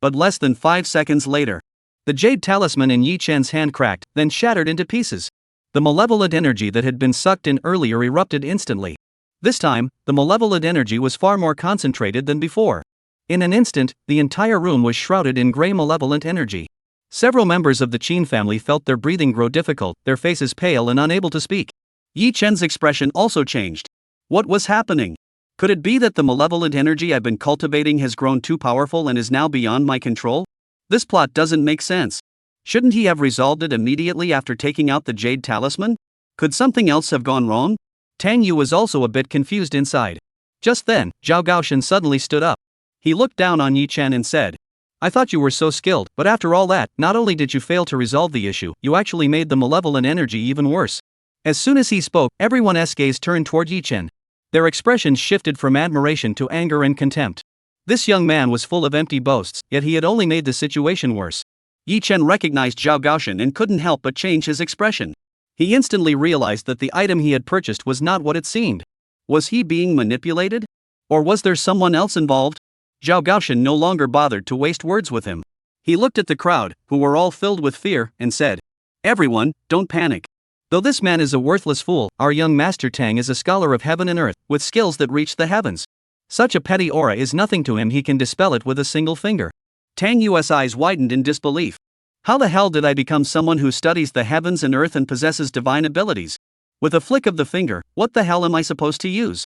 But less than 5 seconds later, the jade talisman in Yi Chen's hand cracked, then shattered into pieces. The malevolent energy that had been sucked in earlier erupted instantly. This time, the malevolent energy was far more concentrated than before. In an instant, the entire room was shrouded in gray malevolent energy. Several members of the Qin family felt their breathing grow difficult, their faces pale and unable to speak. Yi Chen's expression also changed. What was happening? Could it be that the malevolent energy I've been cultivating has grown too powerful and is now beyond my control? This plot doesn't make sense. Shouldn't he have resolved it immediately after taking out the jade talisman? Could something else have gone wrong? Tang Yu was also a bit confused inside. Just then, Zhao Gaoshan suddenly stood up. He looked down on Yi Chen and said, I thought you were so skilled, but after all that, not only did you fail to resolve the issue, you actually made the malevolent energy even worse. As soon as he spoke, everyone's gaze turned toward Yi Chen. Their expressions shifted from admiration to anger and contempt. This young man was full of empty boasts, yet he had only made the situation worse. Yi Chen recognized Zhao Gaoshan and couldn't help but change his expression. He instantly realized that the item he had purchased was not what it seemed. Was he being manipulated? Or was there someone else involved? Zhao Gaoshan no longer bothered to waste words with him. He looked at the crowd, who were all filled with fear, and said, Everyone, don't panic. Though this man is a worthless fool, our young Master Tang is a scholar of heaven and earth, with skills that reach the heavens. Such a petty aura is nothing to him, he can dispel it with a single finger. Tang Yu's eyes widened in disbelief. How the hell did I become someone who studies the heavens and earth and possesses divine abilities? With a flick of the finger, what the hell am I supposed to use?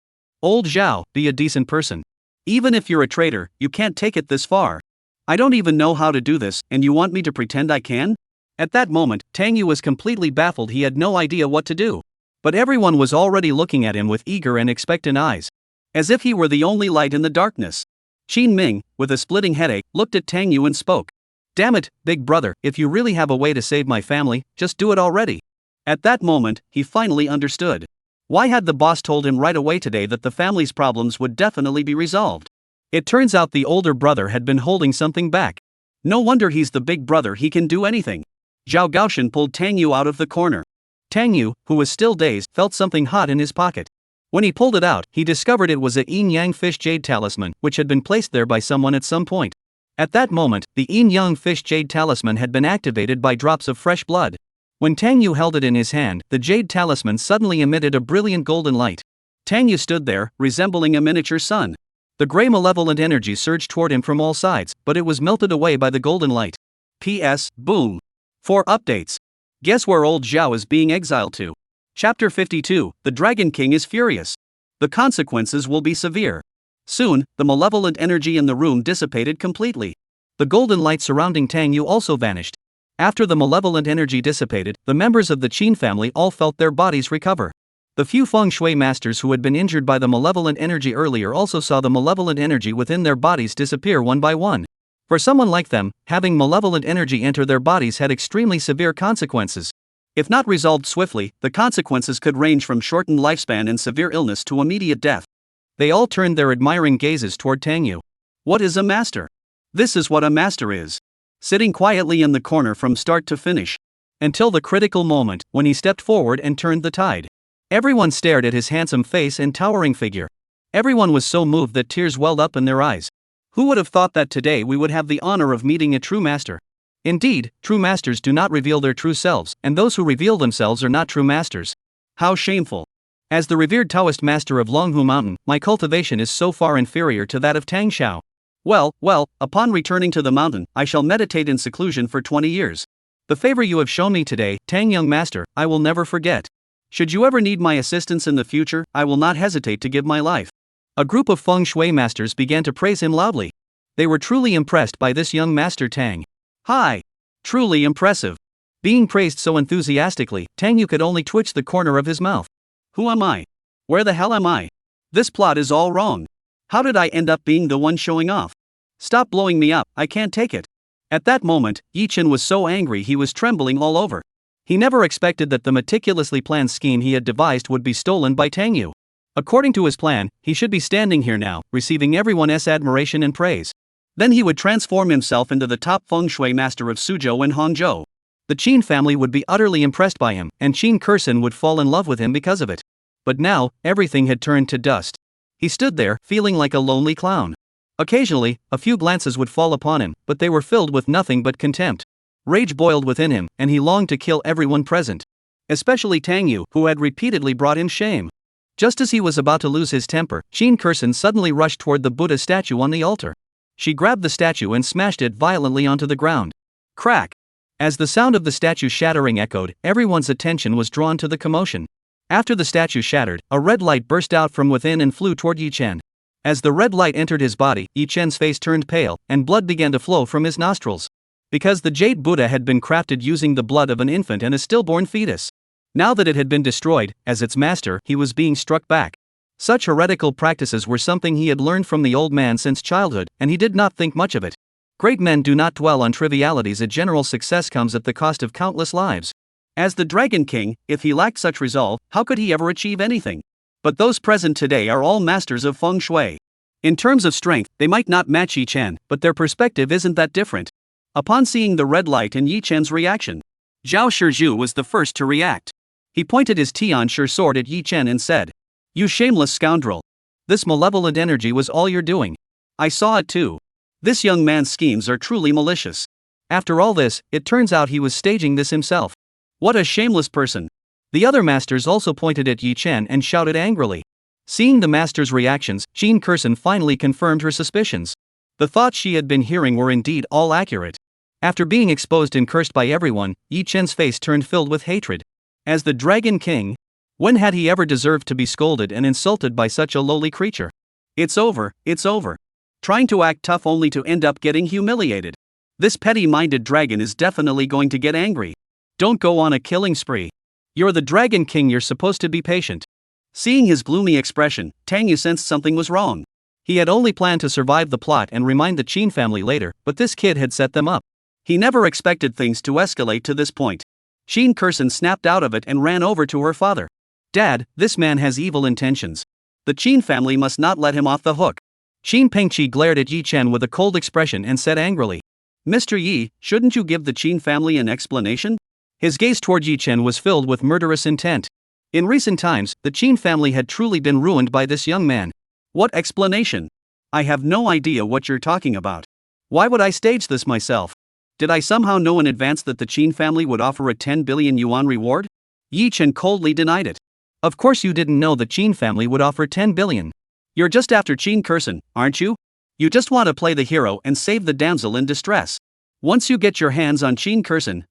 Old Zhao, be a decent person. Even if you're a traitor, you can't take it this far. I don't even know how to do this, and you want me to pretend I can? At that moment, Tang Yu was completely baffled, he had no idea what to do. But everyone was already looking at him with eager and expectant eyes. As if he were the only light in the darkness. Qin Ming, with a splitting headache, looked at Tang Yu and spoke. Damn it, big brother, if you really have a way to save my family, just do it already. At that moment, he finally understood. Why had the boss told him right away today that the family's problems would definitely be resolved? It turns out the older brother had been holding something back. No wonder he's the big brother, he can do anything. Zhao Gaoshan pulled Tang Yu out of the corner. Tang Yu, who was still dazed, felt something hot in his pocket. When he pulled it out, he discovered it was a yin-yang fish jade talisman, which had been placed there by someone at some point. At that moment, the yin-yang fish jade talisman had been activated by drops of fresh blood. When Tang Yu held it in his hand, the jade talisman suddenly emitted a brilliant golden light. Tang Yu stood there, resembling a miniature sun. The gray malevolent energy surged toward him from all sides, but it was melted away by the golden light. P.S. Boom. 4 updates. Guess where old Zhao is being exiled to? Chapter 52, The Dragon King is furious. The consequences will be severe. Soon, the malevolent energy in the room dissipated completely. The golden light surrounding Tang Yu also vanished. After the malevolent energy dissipated, the members of the Qin family all felt their bodies recover. The few feng shui masters who had been injured by the malevolent energy earlier also saw the malevolent energy within their bodies disappear one by one. For someone like them, having malevolent energy enter their bodies had extremely severe consequences. If not resolved swiftly, the consequences could range from shortened lifespan and severe illness to immediate death. They all turned their admiring gazes toward Tang Yu. What is a master? This is what a master is. Sitting quietly in the corner from start to finish. Until the critical moment, when he stepped forward and turned the tide. Everyone stared at his handsome face and towering figure. Everyone was so moved that tears welled up in their eyes. Who would have thought that today we would have the honor of meeting a true master? Indeed, true masters do not reveal their true selves, and those who reveal themselves are not true masters. How shameful. As the revered Taoist master of Longhu Mountain, my cultivation is so far inferior to that of Tang Xiao. Well, upon returning to the mountain, I shall meditate in seclusion for 20 years. The favor you have shown me today, Tang young master, I will never forget. Should you ever need my assistance in the future, I will not hesitate to give my life. A group of feng shui masters began to praise him loudly. They were truly impressed by this young master Tang. Hi! Truly impressive. Being praised so enthusiastically, Tang Yu could only twitch the corner of his mouth. Who am I? Where the hell am I? This plot is all wrong. How did I end up being the one showing off? Stop blowing me up, I can't take it. At that moment, Yi Chen was so angry he was trembling all over. He never expected that the meticulously planned scheme he had devised would be stolen by Tang Yu. According to his plan, he should be standing here now, receiving everyone's admiration and praise. Then he would transform himself into the top feng shui master of Suzhou and Hangzhou. The Qin family would be utterly impressed by him, and Qin Kursen would fall in love with him because of it. But now, everything had turned to dust. He stood there, feeling like a lonely clown. Occasionally, a few glances would fall upon him, but they were filled with nothing but contempt. Rage boiled within him, and he longed to kill everyone present. Especially Tang Yu, who had repeatedly brought him shame. Just as he was about to lose his temper, Qin Kursen suddenly rushed toward the Buddha statue on the altar. She grabbed the statue and smashed it violently onto the ground. Crack! As the sound of the statue shattering echoed, everyone's attention was drawn to the commotion. After the statue shattered, a red light burst out from within and flew toward Yi Chen. As the red light entered his body, Yi Chen's face turned pale, and blood began to flow from his nostrils. Because the jade Buddha had been crafted using the blood of an infant and a stillborn fetus. Now that it had been destroyed, as its master, he was being struck back. Such heretical practices were something he had learned from the old man since childhood, and he did not think much of it. Great men do not dwell on trivialities. A general success comes at the cost of countless lives. As the Dragon King, if he lacked such resolve, how could he ever achieve anything? But those present today are all masters of feng shui. In terms of strength, they might not match Yi Chen, but their perspective isn't that different. Upon seeing the red light and Yi Chen's reaction, Zhao Shizhu was the first to react. He pointed his Tianshi sword at Yi Chen and said, "You shameless scoundrel! This malevolent energy was all you're doing. I saw it too. This young man's schemes are truly malicious. After all this, it turns out he was staging this himself. What a shameless person!" The other masters also pointed at Yi Chen and shouted angrily. Seeing the master's reactions, Qin Kursen finally confirmed her suspicions. The thoughts she had been hearing were indeed all accurate. After being exposed and cursed by everyone, Yi Chen's face turned filled with hatred. As the Dragon King, when had he ever deserved to be scolded and insulted by such a lowly creature? It's over, it's over. Trying to act tough only to end up getting humiliated. This petty-minded dragon is definitely going to get angry. Don't go on a killing spree. You're the Dragon King, you're supposed to be patient. Seeing his gloomy expression, Tang Yu sensed something was wrong. He had only planned to survive the plot and remind the Qin family later, but this kid had set them up. He never expected things to escalate to this point. Qin Kursen snapped out of it and ran over to her father. "Dad, this man has evil intentions. The Qin family must not let him off the hook." Qin Pengqi glared at Yi Chen with a cold expression and said angrily, "Mr. Yi, shouldn't you give the Qin family an explanation?" His gaze toward Yi Chen was filled with murderous intent. In recent times, the Qin family had truly been ruined by this young man. What explanation? I have no idea what you're talking about. Why would I stage this myself? Did I somehow know in advance that the Qin family would offer a 10 billion yuan reward? Yi Chen coldly denied it. Of course you didn't know the Qin family would offer 10 billion. You're just after Qin Kursen, aren't you? You just want to play the hero and save the damsel in distress. Once you get your hands on Qin Kursen,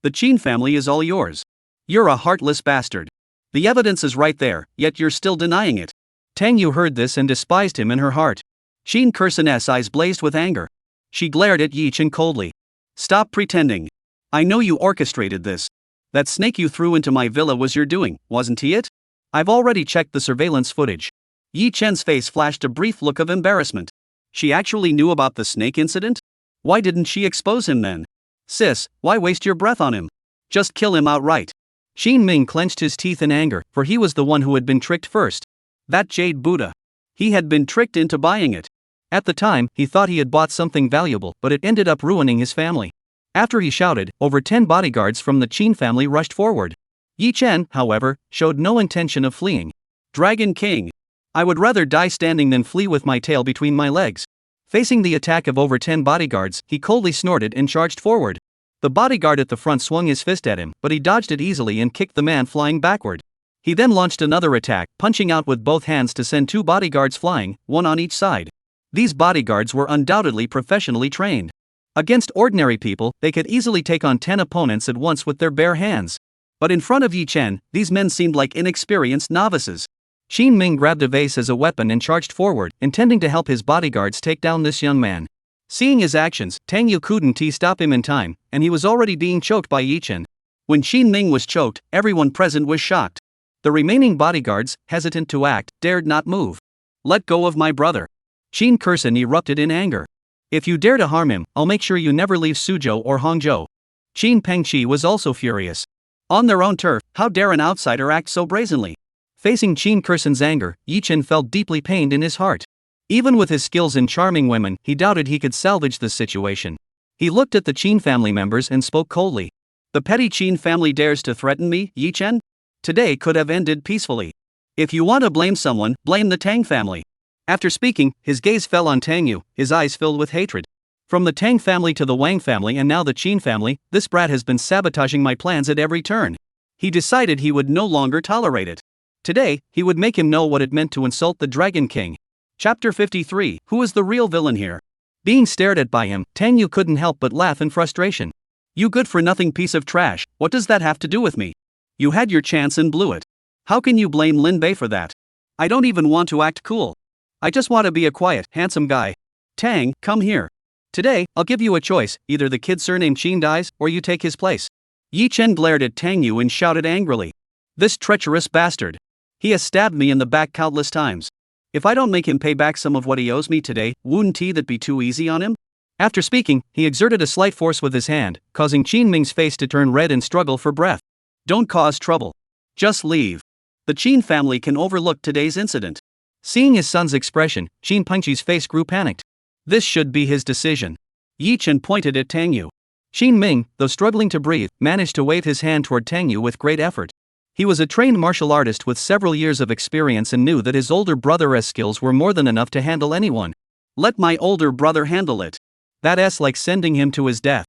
the Qin family is all yours. You're a heartless bastard. The evidence is right there, yet you're still denying it. Tang Yu heard this and despised him in her heart. Qin Kursen's eyes blazed with anger. She glared at Yi Chen coldly. Stop pretending. I know you orchestrated this. That snake you threw into my villa was your doing, wasn't he it? I've already checked the surveillance footage. Yi Chen's face flashed a brief look of embarrassment. She actually knew about the snake incident? Why didn't she expose him then? Sis, why waste your breath on him? Just kill him outright. Qin Ming clenched his teeth in anger, for he was the one who had been tricked first. That jade Buddha. He had been tricked into buying it. At the time, he thought he had bought something valuable, but it ended up ruining his family. After he shouted, over 10 bodyguards from the Qin family rushed forward. Yi Chen, however, showed no intention of fleeing. Dragon King. I would rather die standing than flee with my tail between my legs. Facing the attack of over 10 bodyguards, he coldly snorted and charged forward. The bodyguard at the front swung his fist at him, but he dodged it easily and kicked the man flying backward. He then launched another attack, punching out with both hands to send 2 bodyguards flying, one on each side. These bodyguards were undoubtedly professionally trained. Against ordinary people, they could easily take on 10 opponents at once with their bare hands. But in front of Yi Chen, these men seemed like inexperienced novices. Qin Ming grabbed a vase as a weapon and charged forward, intending to help his bodyguards take down this young man. Seeing his actions, Tang Yu couldn't stop him in time, and he was already being choked by Yi Chen. When Qin Ming was choked, everyone present was shocked. The remaining bodyguards, hesitant to act, dared not move. Let go of my brother. Qin Kursen erupted in anger. If you dare to harm him, I'll make sure you never leave Suzhou or Hangzhou. Qin Pengqi was also furious. On their own turf, how dare an outsider act so brazenly? Facing Qin Kursen's anger, Yi Chen felt deeply pained in his heart. Even with his skills in charming women, he doubted he could salvage this situation. He looked at the Qin family members and spoke coldly. The petty Qin family dares to threaten me, Yi Chen? Today could have ended peacefully. If you want to blame someone, blame the Tang family. After speaking, his gaze fell on Tang Yu, his eyes filled with hatred. From the Tang family to the Wang family and now the Qin family, this brat has been sabotaging my plans at every turn. He decided he would no longer tolerate it. Today, he would make him know what it meant to insult the Dragon King. Chapter 53, Who is the real villain here? Being stared at by him, Tang Yu couldn't help but laugh in frustration. You good-for-nothing piece of trash, what does that have to do with me? You had your chance and blew it. How can you blame Lin Bei for that? I don't even want to act cool. I just want to be a quiet, handsome guy. Tang, come here. Today, I'll give you a choice, either the kid surnamed Qin dies, or you take his place. Yi Chen glared at Tang Yu and shouted angrily. This treacherous bastard. He has stabbed me in the back countless times. If I don't make him pay back some of what he owes me today, wouldn't that be too easy on him? After speaking, he exerted a slight force with his hand, causing Qin Ming's face to turn red and struggle for breath. Don't cause trouble. Just leave. The Qin family can overlook today's incident. Seeing his son's expression, Qin Pengqi's face grew panicked. This should be his decision. Yi Chen pointed at Tang Yu. Qin Ming, though struggling to breathe, managed to wave his hand toward Tang Yu with great effort. He was a trained martial artist with several years of experience and knew that his older brother's skills were more than enough to handle anyone. Let my older brother handle it. That's like sending him to his death.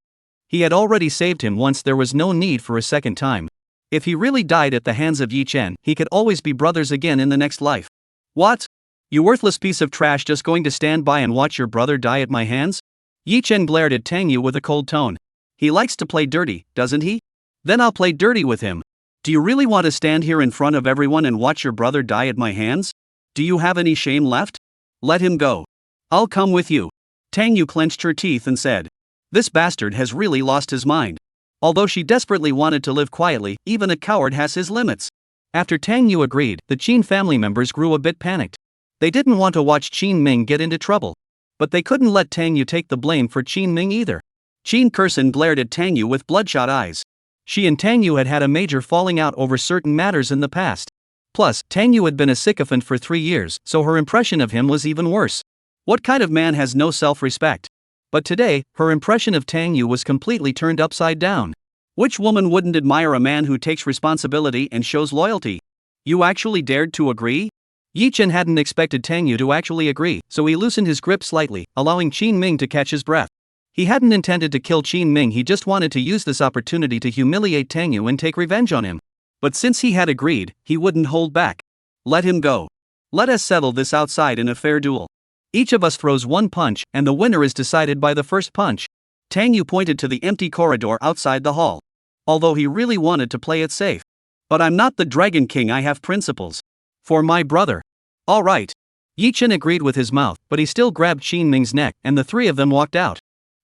He had already saved him once, there was no need for a second time. If he really died at the hands of Yi Chen, he could always be brothers again in the next life. What? You worthless piece of trash, just going to stand by and watch your brother die at my hands? Yi Chen glared at Tang Yu with a cold tone. He likes to play dirty, doesn't he? Then I'll play dirty with him. Do you really want to stand here in front of everyone and watch your brother die at my hands? Do you have any shame left? Let him go. I'll come with you. Tang Yu clenched her teeth and said. This bastard has really lost his mind. Although she desperately wanted to live quietly, even a coward has his limits. After Tang Yu agreed, the Qin family members grew a bit panicked. They didn't want to watch Qin Ming get into trouble. But they couldn't let Tang Yu take the blame for Qin Ming either. Qin Kursen glared at Tang Yu with bloodshot eyes. She and Tang Yu had had a major falling out over certain matters in the past. Plus, Tang Yu had been a sycophant for 3 years, so her impression of him was even worse. What kind of man has no self-respect? But today, her impression of Tang Yu was completely turned upside down. Which woman wouldn't admire a man who takes responsibility and shows loyalty? You actually dared to agree? Yi Chen hadn't expected Tang Yu to actually agree, so he loosened his grip slightly, allowing Qin Ming to catch his breath. He hadn't intended to kill Qin Ming, he just wanted to use this opportunity to humiliate Tang Yu and take revenge on him. But since he had agreed, he wouldn't hold back. Let him go. Let us settle this outside in a fair duel. Each of us throws one punch, and the winner is decided by the first punch. Tang Yu pointed to the empty corridor outside the hall. Although he really wanted to play it safe. But I'm not the Dragon King, I have principles. For my brother. All right. Yi Chen agreed with his mouth, but he still grabbed Qin Ming's neck, and the three of them walked out.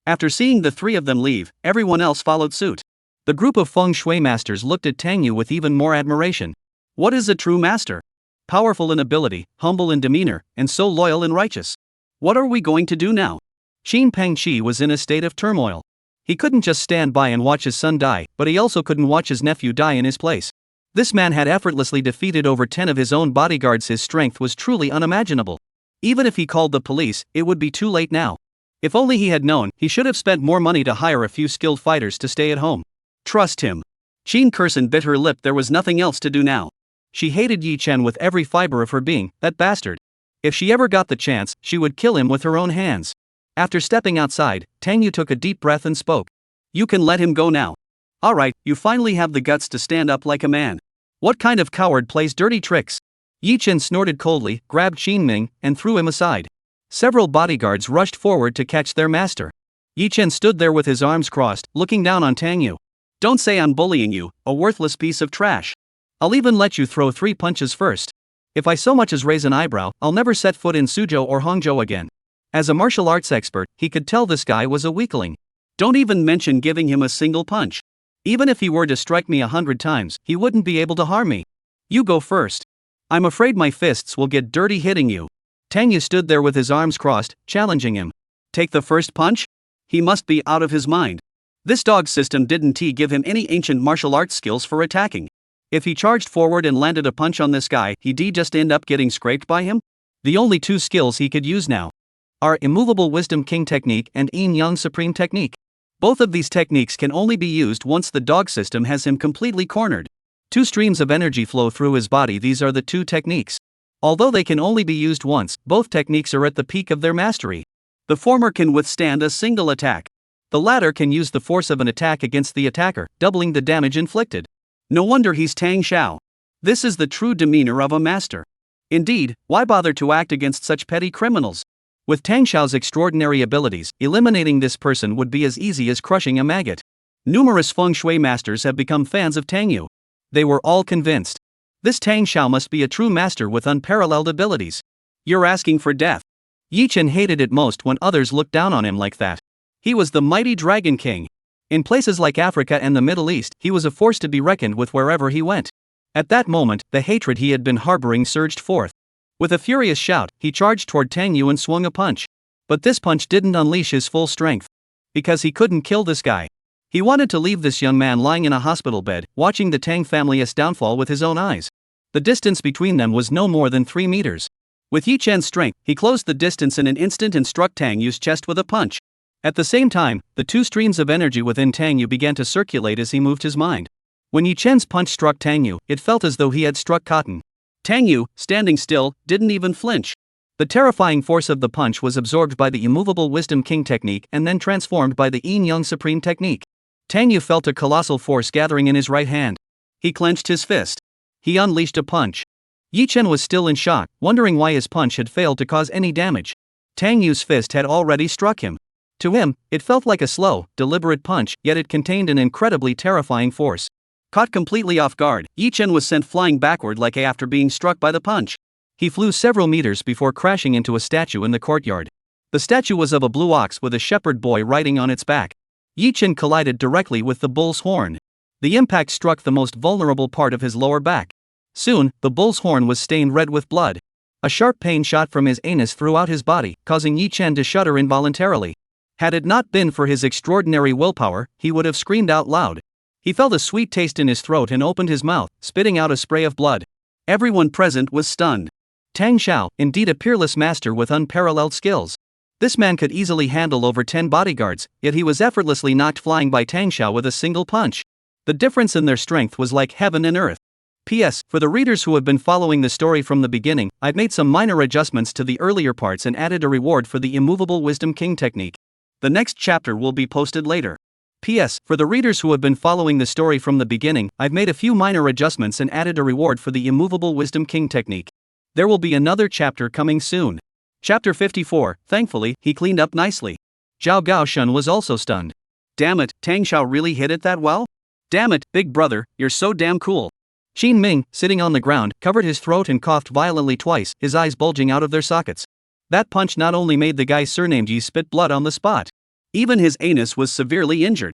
After seeing the three of them leave, everyone else followed suit. The group of feng shui masters looked at Tang Yu with even more admiration. What is a true master? Powerful in ability, humble in demeanor, and so loyal and righteous. What are we going to do now? Qin Pengqi was in a state of turmoil. He couldn't just stand by and watch his son die, but he also couldn't watch his nephew die in his place. This man had effortlessly defeated over 10 of his own bodyguards. His strength was truly unimaginable. Even if he called the police, it would be too late now. If only he had known, he should have spent more money to hire a few skilled fighters to stay at home. Trust him. Qin Kurson bit her lip. There was nothing else to do now. She hated Yi Chen with every fiber of her being, that bastard. If she ever got the chance, she would kill him with her own hands. After stepping outside, Tang Yu took a deep breath and spoke. You can let him go now. Alright, you finally have the guts to stand up like a man. What kind of coward plays dirty tricks? Yi Chen snorted coldly, grabbed Qin Ming, and threw him aside. Several bodyguards rushed forward to catch their master. Yi Chen stood there with his arms crossed, looking down on Tang Yu. Don't say I'm bullying you, a worthless piece of trash. I'll even let you throw 3 punches first. If I so much as raise an eyebrow, I'll never set foot in Suzhou or Hangzhou again. As a martial arts expert, he could tell this guy was a weakling. Don't even mention giving him a single punch. Even if he were to strike me 100 times, he wouldn't be able to harm me. You go first. I'm afraid my fists will get dirty hitting you. Tang Yu stood there with his arms crossed, challenging him. Take the first punch? He must be out of his mind. This dog system didn't give him any ancient martial arts skills for attacking. If he charged forward and landed a punch on this guy, he'd just end up getting scraped by him? The only 2 skills he could use now are Immovable Wisdom King Technique and Yin Yang Supreme Technique. Both of these techniques can only be used once the dog system has him completely cornered. 2 streams of energy flow through his body. These are the 2 techniques. Although they can only be used once, both techniques are at the peak of their mastery. The former can withstand a single attack. The latter can use the force of an attack against the attacker, doubling the damage inflicted. No wonder he's Tang Xiao. This is the true demeanor of a master. Indeed, why bother to act against such petty criminals? With Tang Xiao's extraordinary abilities, eliminating this person would be as easy as crushing a maggot. Numerous feng shui masters have become fans of Tang Yu. They were all convinced. This Tang Xiao must be a true master with unparalleled abilities. You're asking for death. Yi Chen hated it most when others looked down on him like that. He was the mighty Dragon King. In places like Africa and the Middle East, he was a force to be reckoned with wherever he went. At that moment, the hatred he had been harboring surged forth. With a furious shout, he charged toward Tang Yu and swung a punch. But this punch didn't unleash his full strength. Because he couldn't kill this guy. He wanted to leave this young man lying in a hospital bed, watching the Tang family's downfall with his own eyes. The distance between them was no more than 3 meters. With Yi Chen's strength, he closed the distance in an instant and struck Tang Yu's chest with a punch. At the same time, the 2 streams of energy within Tang Yu began to circulate as he moved his mind. When Yi Chen's punch struck Tang Yu, it felt as though he had struck cotton. Tang Yu, standing still, didn't even flinch. The terrifying force of the punch was absorbed by the Immovable Wisdom King technique and then transformed by the Yin Yang Supreme technique. Tang Yu felt a colossal force gathering in his right hand. He clenched his fist. He unleashed a punch. Yi Chen was still in shock, wondering why his punch had failed to cause any damage. Tang Yu's fist had already struck him. To him, it felt like a slow, deliberate punch, yet it contained an incredibly terrifying force. Caught completely off guard, Yi Chen was sent flying backward like after being struck by the punch. He flew several meters before crashing into a statue in the courtyard. The statue was of a blue ox with a shepherd boy riding on its back. Yi Chen collided directly with the bull's horn. The impact struck the most vulnerable part of his lower back. Soon, the bull's horn was stained red with blood. A sharp pain shot from his anus throughout his body, causing Yi Chen to shudder involuntarily. Had it not been for his extraordinary willpower, he would have screamed out loud. He felt a sweet taste in his throat and opened his mouth, spitting out a spray of blood. Everyone present was stunned. Tang Xiao, indeed a peerless master with unparalleled skills. This man could easily handle over 10 bodyguards, yet he was effortlessly knocked flying by Tang Xiao with a single punch. The difference in their strength was like heaven and earth. P.S. For the readers who have been following the story from the beginning, I've made some minor adjustments to the earlier parts and added a reward for the Immovable Wisdom King technique. The next chapter will be posted later. P.S. For the readers who have been following the story from the beginning, I've made a few minor adjustments and added a reward for the Immovable Wisdom King technique. There will be another chapter coming soon. Chapter 54, thankfully, he cleaned up nicely. Zhao Gaoshun was also stunned. Damn it, Tang Xiao really hit it that well? Damn it, big brother, you're so damn cool. Qin Ming, sitting on the ground, covered his throat and coughed violently twice, his eyes bulging out of their sockets. That punch not only made the guy surnamed Yi spit blood on the spot. Even his anus was severely injured.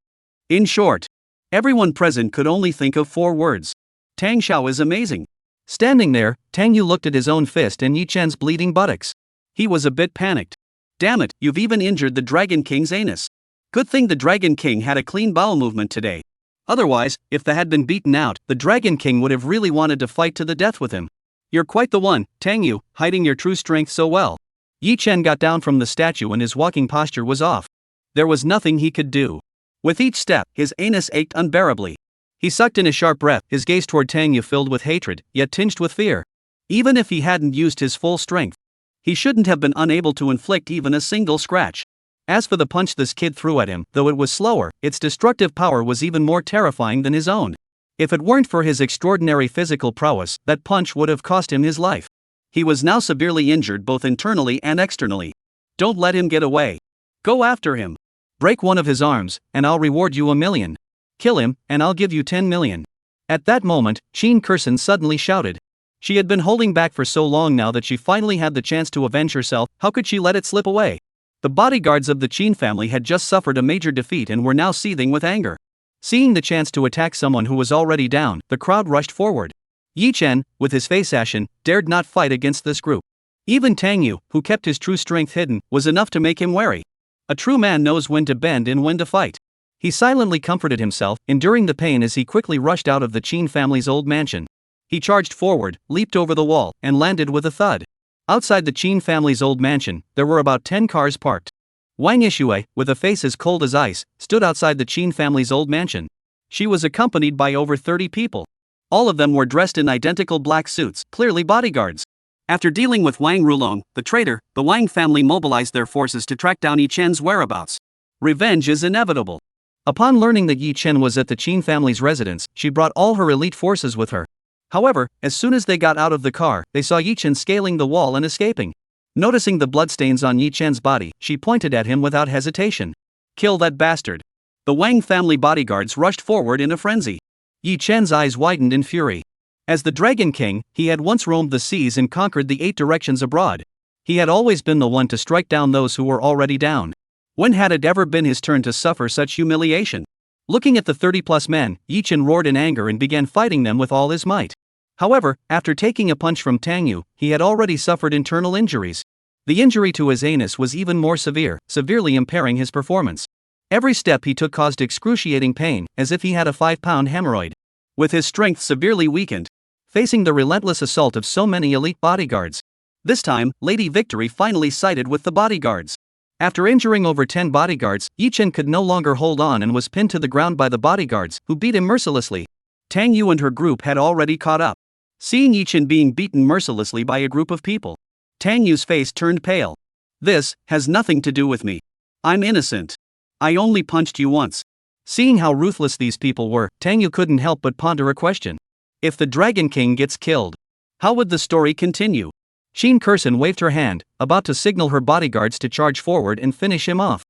In short, everyone present could only think of 4 words. Tang Xiao is amazing. Standing there, Tang Yu looked at his own fist and Yi Chen's bleeding buttocks. He was a bit panicked. Damn it, you've even injured the Dragon King's anus. Good thing the Dragon King had a clean bowel movement today. Otherwise, if they had been beaten out, the Dragon King would have really wanted to fight to the death with him. You're quite the one, Tang Yu, hiding your true strength so well. Yi Chen got down from the statue and his walking posture was off. There was nothing he could do. With each step, his anus ached unbearably. He sucked in a sharp breath, his gaze toward Tang Yu filled with hatred, yet tinged with fear. Even if he hadn't used his full strength, he shouldn't have been unable to inflict even a single scratch. As for the punch this kid threw at him, though it was slower, its destructive power was even more terrifying than his own. If it weren't for his extraordinary physical prowess, that punch would have cost him his life. He was now severely injured both internally and externally. Don't let him get away. Go after him. Break one of his arms, and I'll reward you $1 million. Kill him, and I'll give you 10 million. At that moment, Qin Kurson suddenly shouted. She had been holding back for so long now that she finally had the chance to avenge herself. How could she let it slip away? The bodyguards of the Qin family had just suffered a major defeat and were now seething with anger. Seeing the chance to attack someone who was already down, the crowd rushed forward. Yi Chen, with his face ashen, dared not fight against this group. Even Tang Yu, who kept his true strength hidden, was enough to make him wary. A true man knows when to bend and when to fight. He silently comforted himself, enduring the pain as he quickly rushed out of the Qin family's old mansion. He charged forward, leaped over the wall, and landed with a thud. Outside the Qin family's old mansion, there were about 10 cars parked. Wang Yishui, with a face as cold as ice, stood outside the Qin family's old mansion. She was accompanied by over 30 people. All of them were dressed in identical black suits, clearly bodyguards. After dealing with Wang Rulong, the traitor, the Wang family mobilized their forces to track down Yi Chen's whereabouts. Revenge is inevitable. Upon learning that Yi Chen was at the Qin family's residence, she brought all her elite forces with her. However, as soon as they got out of the car, they saw Yi Chen scaling the wall and escaping. Noticing the bloodstains on Yi Chen's body, she pointed at him without hesitation. Kill that bastard. The Wang family bodyguards rushed forward in a frenzy. Yi Chen's eyes widened in fury. As the Dragon King, he had once roamed the seas and conquered the 8 directions abroad. He had always been the one to strike down those who were already down. When had it ever been his turn to suffer such humiliation? Looking at the 30-plus men, Yi Chen roared in anger and began fighting them with all his might. However, after taking a punch from Tang Yu, he had already suffered internal injuries. The injury to his anus was even more severe, severely impairing his performance. Every step he took caused excruciating pain, as if he had a 5-pound hemorrhoid. With his strength severely weakened, facing the relentless assault of so many elite bodyguards. This time, Lady Victory finally sided with the bodyguards. After injuring over 10 bodyguards, Yi Chen could no longer hold on and was pinned to the ground by the bodyguards, who beat him mercilessly. Tang Yu and her group had already caught up. Seeing Yi Chen being beaten mercilessly by a group of people, Tang Yu's face turned pale. This has nothing to do with me. I'm innocent. I only punched you once. Seeing how ruthless these people were, Tang Yu couldn't help but ponder a question. If the Dragon King gets killed, how would the story continue? Qin Kurson waved her hand, about to signal her bodyguards to charge forward and finish him off.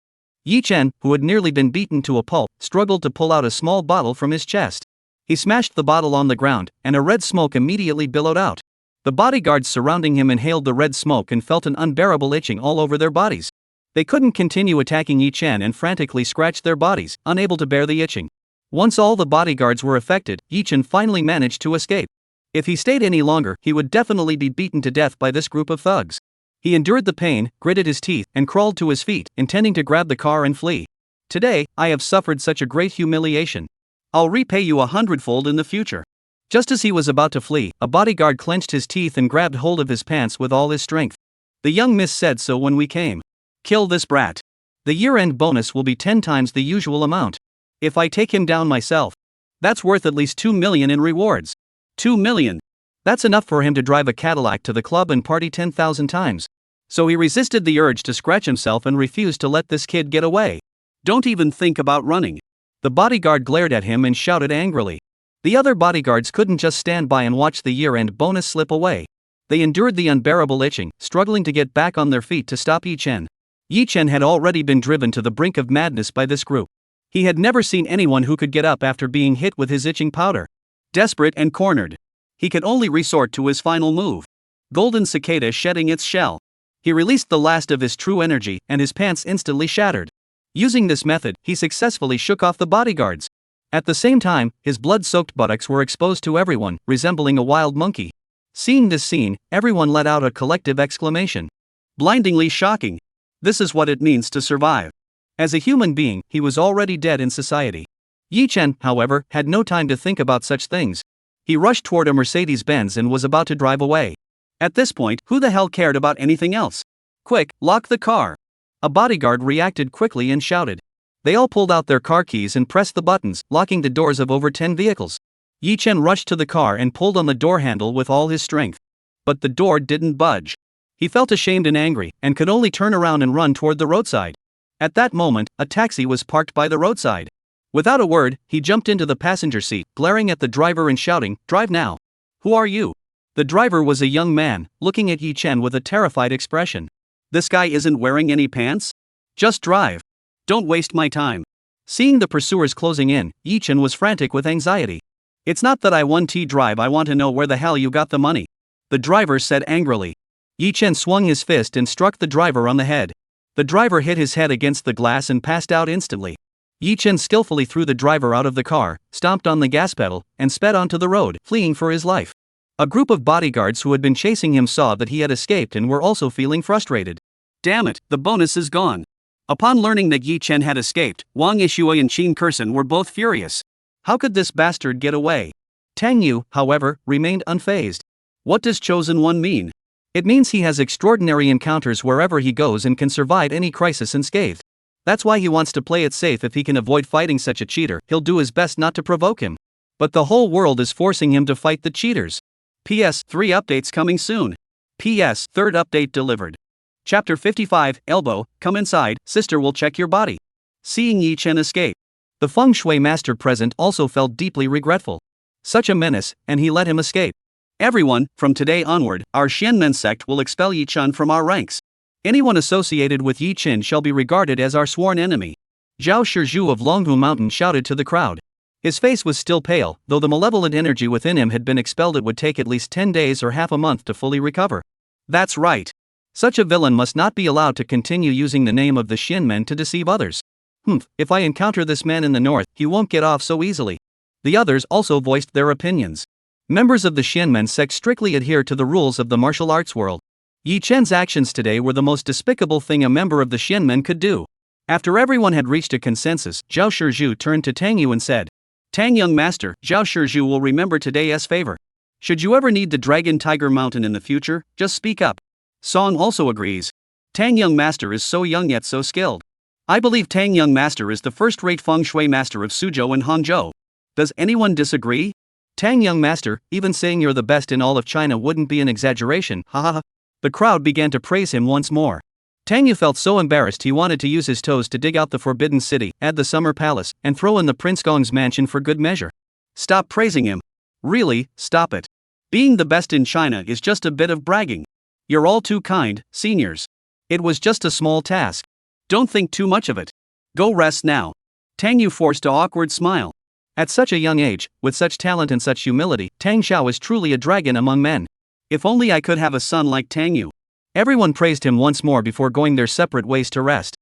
Yi Chen, who had nearly been beaten to a pulp, struggled to pull out a small bottle from his chest. He smashed the bottle on the ground, and a red smoke immediately billowed out. The bodyguards surrounding him inhaled the red smoke and felt an unbearable itching all over their bodies. They couldn't continue attacking Yi Chen and frantically scratched their bodies, unable to bear the itching. Once all the bodyguards were affected, Yi Chen finally managed to escape. If he stayed any longer, he would definitely be beaten to death by this group of thugs. He endured the pain, gritted his teeth, and crawled to his feet, intending to grab the car and flee. Today, I have suffered such a great humiliation. I'll repay you 100-fold in the future. Just as he was about to flee, a bodyguard clenched his teeth and grabbed hold of his pants with all his strength. The young miss said so when we came. Kill this brat. The year-end bonus will be 10 times the usual amount. If I take him down myself, that's worth at least 2 million in rewards. 2 million. That's enough for him to drive a Cadillac to the club and party 10,000 times. So he resisted the urge to scratch himself and refused to let this kid get away. Don't even think about running. The bodyguard glared at him and shouted angrily. The other bodyguards couldn't just stand by and watch the year-end bonus slip away. They endured the unbearable itching, struggling to get back on their feet to stop Yi Chen. Yi Chen had already been driven to the brink of madness by this group. He had never seen anyone who could get up after being hit with his itching powder. Desperate and cornered, he could only resort to his final move. Golden cicada shedding its shell. He released the last of his true energy, and his pants instantly shattered. Using this method, he successfully shook off the bodyguards. At the same time, his blood-soaked buttocks were exposed to everyone, resembling a wild monkey. Seeing this scene, everyone let out a collective exclamation. Blindingly shocking. This is what it means to survive. As a human being, he was already dead in society. Yi Chen, however, had no time to think about such things. He rushed toward a Mercedes-Benz and was about to drive away. At this point, who the hell cared about anything else? Quick, lock the car. A bodyguard reacted quickly and shouted. They all pulled out their car keys and pressed the buttons, locking the doors of over 10 vehicles. Yi Chen rushed to the car and pulled on the door handle with all his strength. But the door didn't budge. He felt ashamed and angry, and could only turn around and run toward the roadside. At that moment, a taxi was parked by the roadside. Without a word, he jumped into the passenger seat, glaring at the driver and shouting, "Drive now." "Who are you?" The driver was a young man, looking at Yi Chen with a terrified expression. "This guy isn't wearing any pants? Just drive. Don't waste my time." Seeing the pursuers closing in, Yi Chen was frantic with anxiety. "It's not that I want to drive, I want to know where the hell you got the money," the driver said angrily. Yi Chen swung his fist and struck the driver on the head. The driver hit his head against the glass and passed out instantly. Yi Chen skillfully threw the driver out of the car, stomped on the gas pedal, and sped onto the road, fleeing for his life. A group of bodyguards who had been chasing him saw that he had escaped and were also feeling frustrated. Damn it, the bonus is gone. Upon learning that Yi Chen had escaped, Wang Yishui and Qin Kerson were both furious. How could this bastard get away? Tang Yu, however, remained unfazed. What does Chosen One mean? It means he has extraordinary encounters wherever he goes and can survive any crisis unscathed. That's why he wants to play it safe. If he can avoid fighting such a cheater, he'll do his best not to provoke him. But the whole world is forcing him to fight the cheaters. PS 3 updates coming soon. PS 3rd update delivered. Chapter 55, Elbow, come inside, sister will check your body. Seeing Yi Chen escape. The feng shui master present also felt deeply regretful. Such a menace, and he let him escape. Everyone, from today onward, our Xianmen sect will expel Yi Chen from our ranks. Anyone associated with Yi Chen shall be regarded as our sworn enemy. Zhao Shizhu of Longhu Mountain shouted to the crowd. His face was still pale, though the malevolent energy within him had been expelled. It would take at least 10 days or half a month to fully recover. That's right. Such a villain must not be allowed to continue using the name of the Xianmen to deceive others. If I encounter this man in the north, he won't get off so easily. The others also voiced their opinions. Members of the Xianmen sect strictly adhere to the rules of the martial arts world. Yi Chen's actions today were the most despicable thing a member of the Xianmen could do. After everyone had reached a consensus, Zhao Shizhu turned to Tang Yu and said, "Tang young master, Zhao Shizhu will remember today's favor. Should you ever need the Dragon Tiger Mountain in the future, just speak up." Song also agrees. Tang young master is so young yet so skilled. I believe Tang young master is the first-rate feng shui master of Suzhou and Hangzhou. Does anyone disagree? Tang young master, even saying you're the best in all of China wouldn't be an exaggeration, haha. The crowd began to praise him once more. Tang Yu felt so embarrassed he wanted to use his toes to dig out the Forbidden City, add the Summer Palace, and throw in the Prince Gong's mansion for good measure. Stop praising him. Really, stop it. Being the best in China is just a bit of bragging. You're all too kind, seniors. It was just a small task. Don't think too much of it. Go rest now. Tang Yu forced an awkward smile. At such a young age, with such talent and such humility, Tang Xiao is truly a dragon among men. If only I could have a son like Tang Yu. Everyone praised him once more before going their separate ways to rest.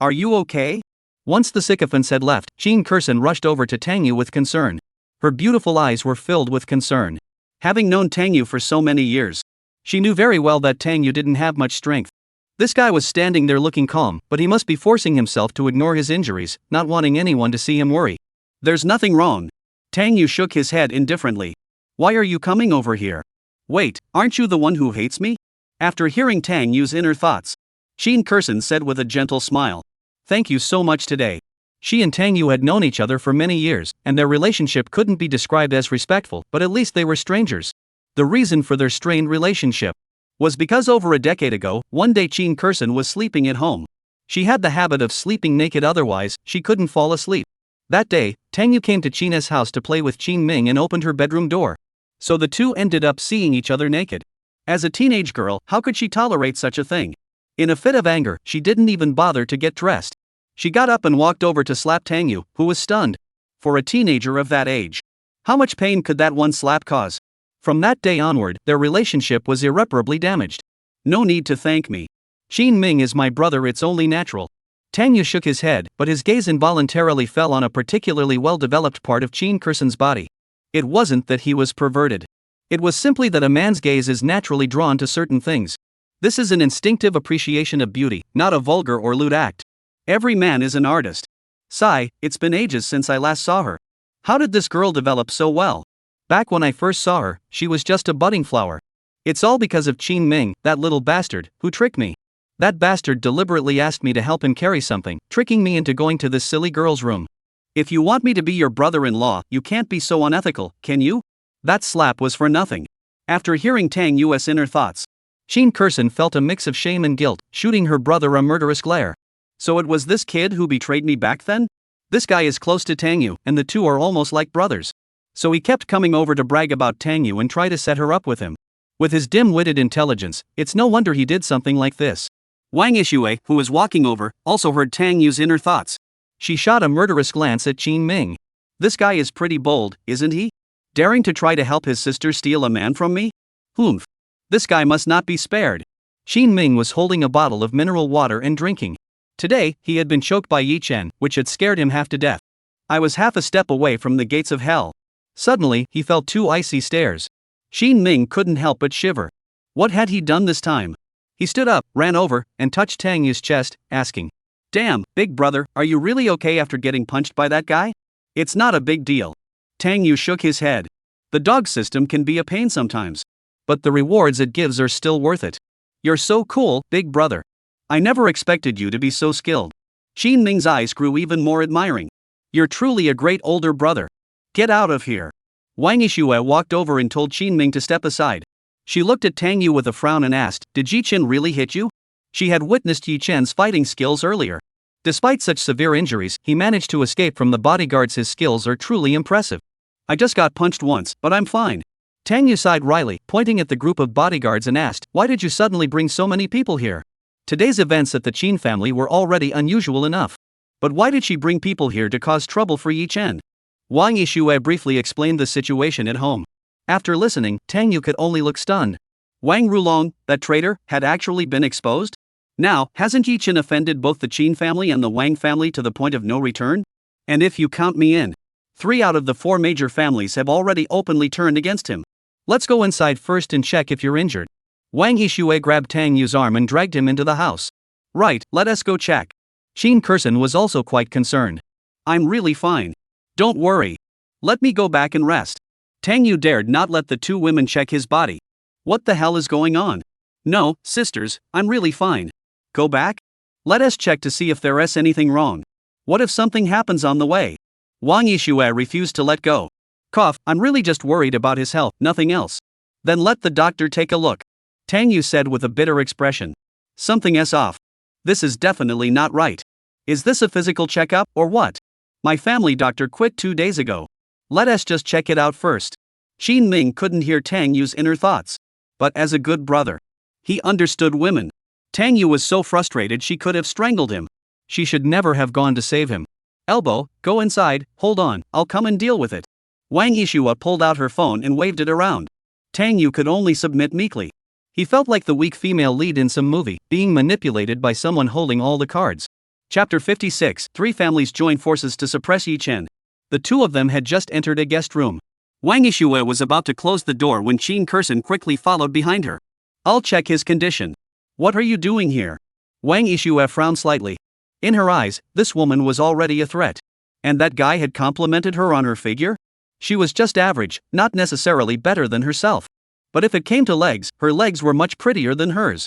Are you okay? Once the sycophants had left, Qin Kerson rushed over to Tang Yu with concern. Her beautiful eyes were filled with concern. Having known Tang Yu for so many years, she knew very well that Tang Yu didn't have much strength. This guy was standing there looking calm, but he must be forcing himself to ignore his injuries, not wanting anyone to see him worry. There's nothing wrong. Tang Yu shook his head indifferently. Why are you coming over here? Wait, aren't you the one who hates me? After hearing Tang Yu's inner thoughts, Qin Kerson said with a gentle smile. Thank you so much today. She and Tang Yu had known each other for many years, and their relationship couldn't be described as respectful, but at least they were strangers. The reason for their strained relationship was because over a decade ago, one day Qin Kerson was sleeping at home. She had the habit of sleeping naked, otherwise, she couldn't fall asleep. That day, Tang Yu came to Qina's house to play with Qin Ming and opened her bedroom door. So the two ended up seeing each other naked. As a teenage girl, how could she tolerate such a thing? In a fit of anger, she didn't even bother to get dressed. She got up and walked over to slap Tang Yu, who was stunned. For a teenager of that age, how much pain could that one slap cause? From that day onward, their relationship was irreparably damaged. No need to thank me. Qin Ming is my brother, it's only natural. Tang Yu shook his head, but his gaze involuntarily fell on a particularly well-developed part of Chin Kursen's body. It wasn't that he was perverted. It was simply that a man's gaze is naturally drawn to certain things. This is an instinctive appreciation of beauty, not a vulgar or lewd act. Every man is an artist. Sigh, it's been ages since I last saw her. How did this girl develop so well? Back when I first saw her, she was just a budding flower. It's all because of Qin Ming, that little bastard, who tricked me. That bastard deliberately asked me to help him carry something, tricking me into going to this silly girl's room. If you want me to be your brother-in-law, you can't be so unethical, can you? That slap was for nothing. After hearing Tang Yu's inner thoughts, Qin Kursen felt a mix of shame and guilt, shooting her brother a murderous glare. So it was this kid who betrayed me back then? This guy is close to Tang Yu, and the two are almost like brothers. So he kept coming over to brag about Tang Yu and try to set her up with him. With his dim-witted intelligence, it's no wonder he did something like this. Wang Yixue, who was walking over, also heard Tang Yu's inner thoughts. She shot a murderous glance at Qin Ming. This guy is pretty bold, isn't he? Daring to try to help his sister steal a man from me? Humph. This guy must not be spared. Qin Ming was holding a bottle of mineral water and drinking. Today, he had been choked by Yi Chen, which had scared him half to death. I was half a step away from the gates of hell. Suddenly, he felt two icy stares. Qin Ming couldn't help but shiver. What had he done this time? He stood up, ran over, and touched Tang Yu's chest, asking, "Damn, big brother, are you really okay after getting punched by that guy?" "It's not a big deal." Tang Yu shook his head. The dog system can be a pain sometimes. But the rewards it gives are still worth it. You're so cool, big brother. I never expected you to be so skilled. Qin Ming's eyes grew even more admiring. You're truly a great older brother. Get out of here. Wang Yixue walked over and told Qin Ming to step aside. She looked at Tang Yu with a frown and asked, "Did Yi Chen really hit you?" She had witnessed Yi Chen's fighting skills earlier. Despite such severe injuries, he managed to escape from the bodyguards. His skills are truly impressive. I just got punched once, but I'm fine. Tang Yu sighed wryly, pointing at the group of bodyguards and asked, "Why did you suddenly bring so many people here?" Today's events at the Qin family were already unusual enough. But why did she bring people here to cause trouble for Yi Chen? Wang Yixue briefly explained the situation at home. After listening, Tang Yu could only look stunned. Wang Rulong, that traitor, had actually been exposed? Now, hasn't Yi Chen offended both the Qin family and the Wang family to the point of no return? And if you count me in, 3 out of the 4 major families have already openly turned against him. Let's go inside first and check if you're injured. Wang Yixue grabbed Tang Yu's arm and dragged him into the house. Right, let us go check. Qin Kursen was also quite concerned. I'm really fine. Don't worry. Let me go back and rest. Tang Yu dared not let the 2 women check his body. What the hell is going on? No, sisters, I'm really fine. Go back? Let us check to see if there is anything wrong. What if something happens on the way? Wang Yixue refused to let go. Cough, I'm really just worried about his health, nothing else. Then let the doctor take a look. Tang Yu said with a bitter expression. Something is off. This is definitely not right. Is this a physical checkup, or what? My family doctor quit 2 days ago. Let us just check it out first. Qin Ming couldn't hear Tang Yu's inner thoughts. But as a good brother, he understood women. Tang Yu was so frustrated she could have strangled him. She should never have gone to save him. Elbow, go inside, hold on, I'll come and deal with it. Wang Yixue pulled out her phone and waved it around. Tang Yu could only submit meekly. He felt like the weak female lead in some movie, being manipulated by someone holding all the cards. Chapter 56, 3 families join forces to suppress Yi Chen. The 2 of them had just entered a guest room. Wang Yixue was about to close the door when Qin Kursen quickly followed behind her. I'll check his condition. What are you doing here? Wang Yixue frowned slightly. In her eyes, this woman was already a threat. And that guy had complimented her on her figure? She was just average, not necessarily better than herself. But if it came to legs, her legs were much prettier than hers.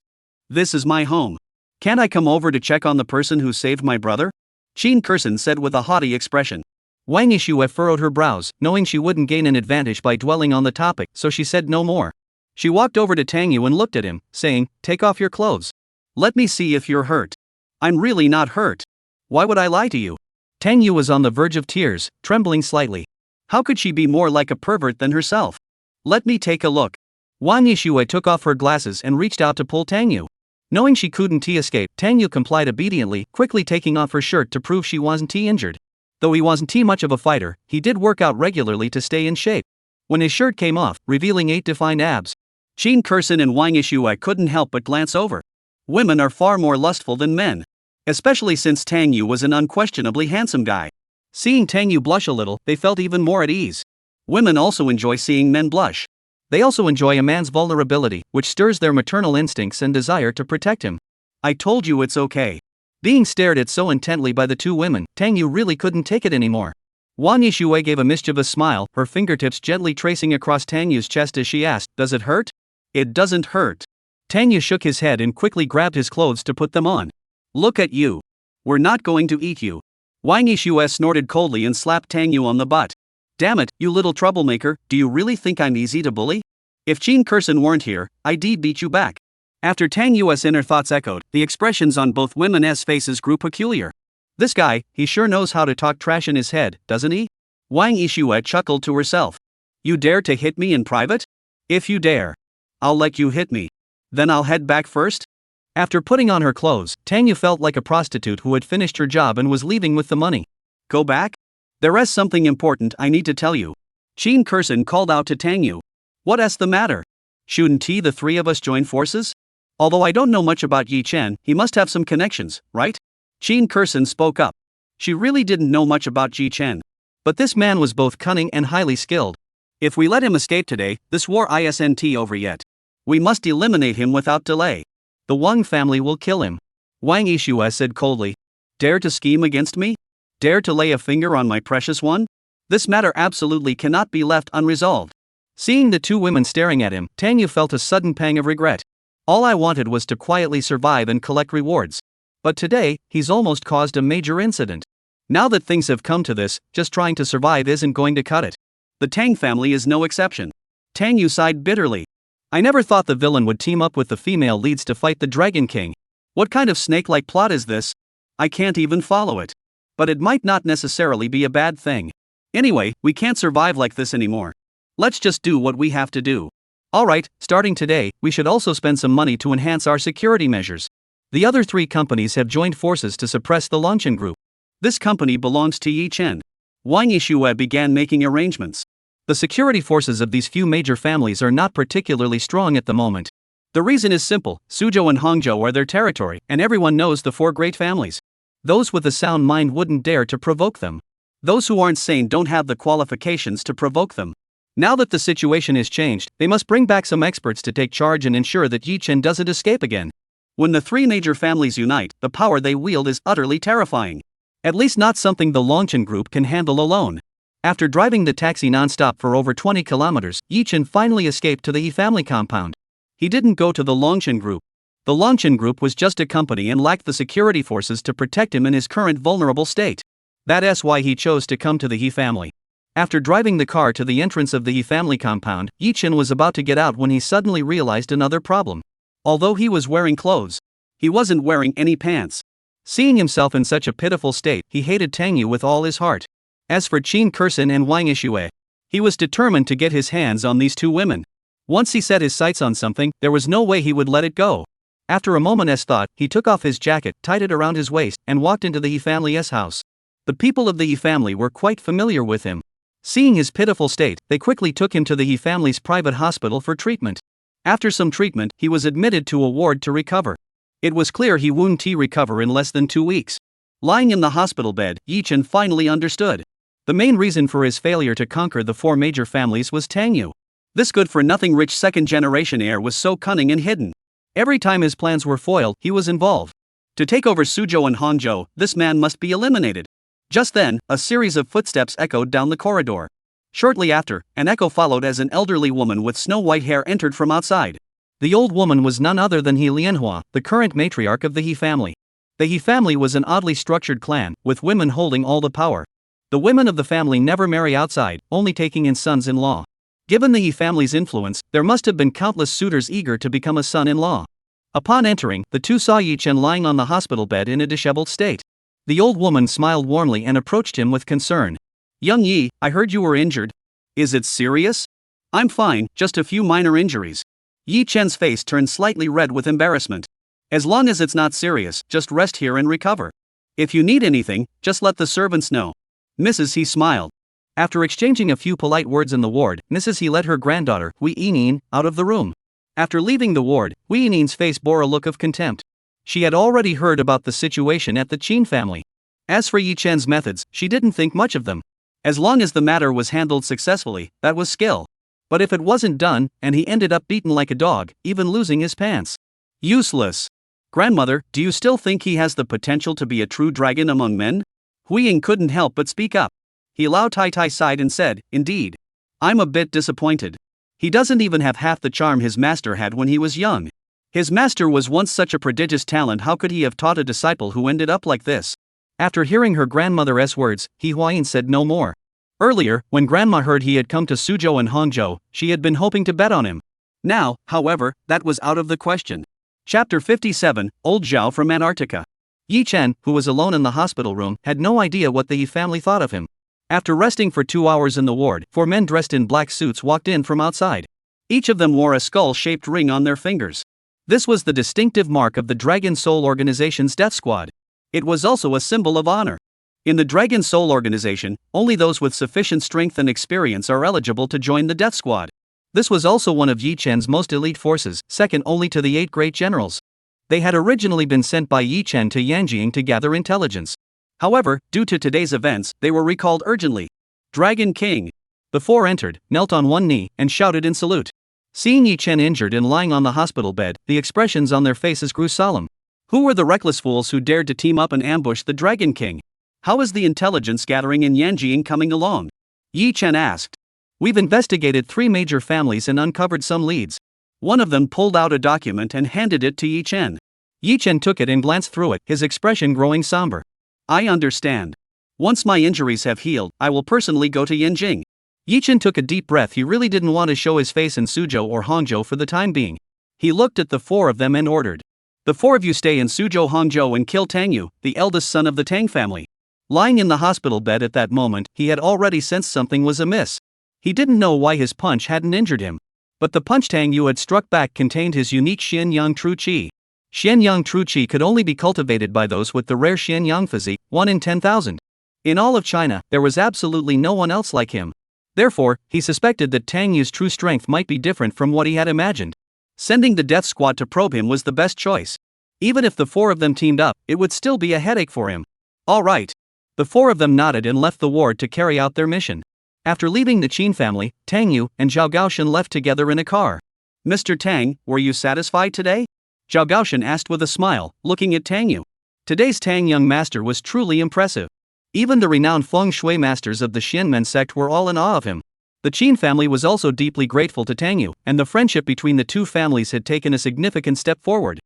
This is my home. Can't I come over to check on the person who saved my brother? Qin Kursen said with a haughty expression. Wang Yixue furrowed her brows, knowing she wouldn't gain an advantage by dwelling on the topic, so she said no more. She walked over to Tang Yu and looked at him, saying, "Take off your clothes. Let me see if you're hurt." "I'm really not hurt. Why would I lie to you?" Tang Yu was on the verge of tears, trembling slightly. How could she be more like a pervert than herself? "Let me take a look." Wang Yixue took off her glasses and reached out to pull Tang Yu. Knowing she couldn't escape, Tang Yu complied obediently, quickly taking off her shirt to prove she wasn't injured. Though he wasn't much of a fighter, he did work out regularly to stay in shape. When his shirt came off, revealing 8 defined abs, Qin Kursen and Wang Yixue couldn't help but glance over. Women are far more lustful than men. especially since Tang Yu was an unquestionably handsome guy. Seeing Tang Yu blush a little, they felt even more at ease. Women also enjoy seeing men blush. They also enjoy a man's vulnerability, which stirs their maternal instincts and desire to protect him. I told you it's okay. Being stared at so intently by the two women, Tang Yu really couldn't take it anymore. Wang Yixue gave a mischievous smile, her fingertips gently tracing across Tang Yu's chest as she asked, "Does it hurt?" "It doesn't hurt." Tang Yu shook his head and quickly grabbed his clothes to put them on. "Look at you. We're not going to eat you." Wang Yixue snorted coldly and slapped Tang Yu on the butt. "Damn it, you little troublemaker, do you really think I'm easy to bully? If Jean Curson weren't here, I'd beat you back." After Tang Yu's inner thoughts echoed, the expressions on both women's faces grew peculiar. "This guy, he sure knows how to talk trash in his head, doesn't he?" Wang Yixue chuckled to herself. "You dare to hit me in private? If you dare, I'll let you hit me. Then I'll head back first." After putting on her clothes, Tang Yu felt like a prostitute who had finished her job and was leaving with the money. "Go back? There is something important I need to tell you." Jean Curson called out to Tang Yu. "What's the matter? Shouldn't the three of us join forces? Although I don't know much about Yi Chen, he must have some connections, right?" Jean Curson spoke up. She really didn't know much about Yi Chen. But this man was both cunning and highly skilled. "If we let him escape today, this war isn't over yet. We must eliminate him without delay. The Wang family will kill him." Wang Yixue said coldly. "Dare to scheme against me? Dare to lay a finger on my precious one? This matter absolutely cannot be left unresolved." Seeing the two women staring at him, Tang Yu felt a sudden pang of regret. All I wanted was to quietly survive and collect rewards. But today, he's almost caused a major incident. Now that things have come to this, just trying to survive isn't going to cut it. The Tang family is no exception. Tang Yu sighed bitterly. "I never thought the villain would team up with the female leads to fight the Dragon King. What kind of snake-like plot is this? I can't even follow it. But it might not necessarily be a bad thing. Anyway, we can't survive like this anymore. Let's just do what we have to do. Alright, starting today, we should also spend some money to enhance our security measures. The other three companies have joined forces to suppress the Longchen Group. This company belongs to Yi Chen." Wang Yixue began making arrangements. The security forces of these few major families are not particularly strong at the moment. The reason is simple: Suzhou and Hangzhou are their territory, and everyone knows the four great families. Those with a sound mind wouldn't dare to provoke them. Those who aren't sane don't have the qualifications to provoke them. Now that the situation is changed, they must bring back some experts to take charge and ensure that Yi Chen doesn't escape again. When the three major families unite, the power they wield is utterly terrifying. At least not something the Longchen Group can handle alone. After driving the taxi non-stop for over 20 kilometers, Yi Chen finally escaped to the Yi family compound. He didn't go to the Longchen Group. The Longchen Group was just a company and lacked the security forces to protect him in his current vulnerable state. That's why he chose to come to the Yi family. After driving the car to the entrance of the Yi family compound, Yi Chen was about to get out when he suddenly realized another problem. Although he was wearing clothes, he wasn't wearing any pants. Seeing himself in such a pitiful state, he hated Tang Yu with all his heart. As for Jean Curson and Wang Yixue, he was determined to get his hands on these two women. Once he set his sights on something, there was no way he would let it go. After a moment's thought, he took off his jacket, tied it around his waist, and walked into the Yi family's house. The people of the Yi family were quite familiar with him. Seeing his pitiful state, they quickly took him to the Yi family's private hospital for treatment. After some treatment, he was admitted to a ward to recover. It was clear he wouldn't recover in less than 2 weeks. Lying in the hospital bed, Yi Chen finally understood. The main reason for his failure to conquer the four major families was Tang Yu. This good-for-nothing rich second-generation heir was so cunning and hidden. Every time his plans were foiled, he was involved. To take over Suzhou and Hangzhou, this man must be eliminated. Just then, a series of footsteps echoed down the corridor. Shortly after, an echo followed as an elderly woman with snow-white hair entered from outside. The old woman was none other than He Lianhua, the current matriarch of the He family. The He family was an oddly structured clan, with women holding all the power. The women of the family never marry outside, only taking in sons-in-law. Given the He family's influence, there must have been countless suitors eager to become a son-in-law. Upon entering, the two saw Yi Chen lying on the hospital bed in a disheveled state. The old woman smiled warmly and approached him with concern. "Young Yi, I heard you were injured. Is it serious?" "I'm fine, just a few minor injuries." Yi Chen's face turned slightly red with embarrassment. "As long as it's not serious, just rest here and recover. If you need anything, just let the servants know." Mrs. He smiled. After exchanging a few polite words in the ward, Mrs. He led her granddaughter, Hui Yining, out of the room. After leaving the ward, Hui Yining's face bore a look of contempt. She had already heard about the situation at the Qin family. As for Yi Chen's methods, she didn't think much of them. As long as the matter was handled successfully, that was skill. But if it wasn't done, and he ended up beaten like a dog, even losing his pants. Useless. Grandmother, do you still think he has the potential to be a true dragon among men? Huiying couldn't help but speak up. He Lao Tai Tai sighed and said, indeed. I'm a bit disappointed. He doesn't even have half the charm his master had when he was young. His master was once such a prodigious talent, how could he have taught a disciple who ended up like this? After hearing her grandmother's words, Huiying said no more. Earlier, when Grandma heard he had come to Suzhou and Hangzhou, she had been hoping to bet on him. Now, however, that was out of the question. Chapter 57, Old Zhao from Antarctica. Yi Chen, who was alone in the hospital room, had no idea what the Yi family thought of him. After resting for 2 hours in the ward, 4 men dressed in black suits walked in from outside. Each of them wore a skull-shaped ring on their fingers. This was the distinctive mark of the Dragon Soul Organization's death squad. It was also a symbol of honor. In the Dragon Soul Organization, only those with sufficient strength and experience are eligible to join the death squad. This was also one of Yi Chen's most elite forces, second only to the 8 great generals. They had originally been sent by Yi Chen to Yanjiang to gather intelligence. However, due to today's events, they were recalled urgently. Dragon King. The 4 entered, knelt on one knee, and shouted in salute. Seeing Yi Chen injured and lying on the hospital bed, the expressions on their faces grew solemn. Who were the reckless fools who dared to team up and ambush the Dragon King? How is the intelligence gathering in Yanjiang coming along? Yi Chen asked. We've investigated 3 major families and uncovered some leads. One of them pulled out a document and handed it to Yi Chen. Yi Chen took it and glanced through it, his expression growing somber. I understand. Once my injuries have healed, I will personally go to Yanjiang. Yi Chen took a deep breath. He really didn't want to show his face in Suzhou or Hangzhou for the time being. He looked at the 4 of them and ordered. The 4 of you stay in Suzhou Hangzhou and kill Tang Yu, the eldest son of the Tang family. Lying in the hospital bed at that moment, he had already sensed something was amiss. He didn't know why his punch hadn't injured him. But the punch Tang Yu had struck back contained his unique Xian Yang True Qi. Xian Yang True Qi could only be cultivated by those with the rare Xian Yang physique, 1 in 10,000. In all of China, there was absolutely no one else like him. Therefore, he suspected that Tang Yu's true strength might be different from what he had imagined. Sending the death squad to probe him was the best choice. Even if the 4 of them teamed up, it would still be a headache for him. All right. The 4 of them nodded and left the ward to carry out their mission. After leaving the Qin family, Tang Yu and Zhao Gaoshan left together in a car. Mr. Tang, were you satisfied today? Zhao Gaoshan asked with a smile, looking at Tang Yu. Today's Tang young master was truly impressive. Even the renowned feng shui masters of the Xianmen sect were all in awe of him. The Qin family was also deeply grateful to Tang Yu, and the friendship between the 2 families had taken a significant step forward.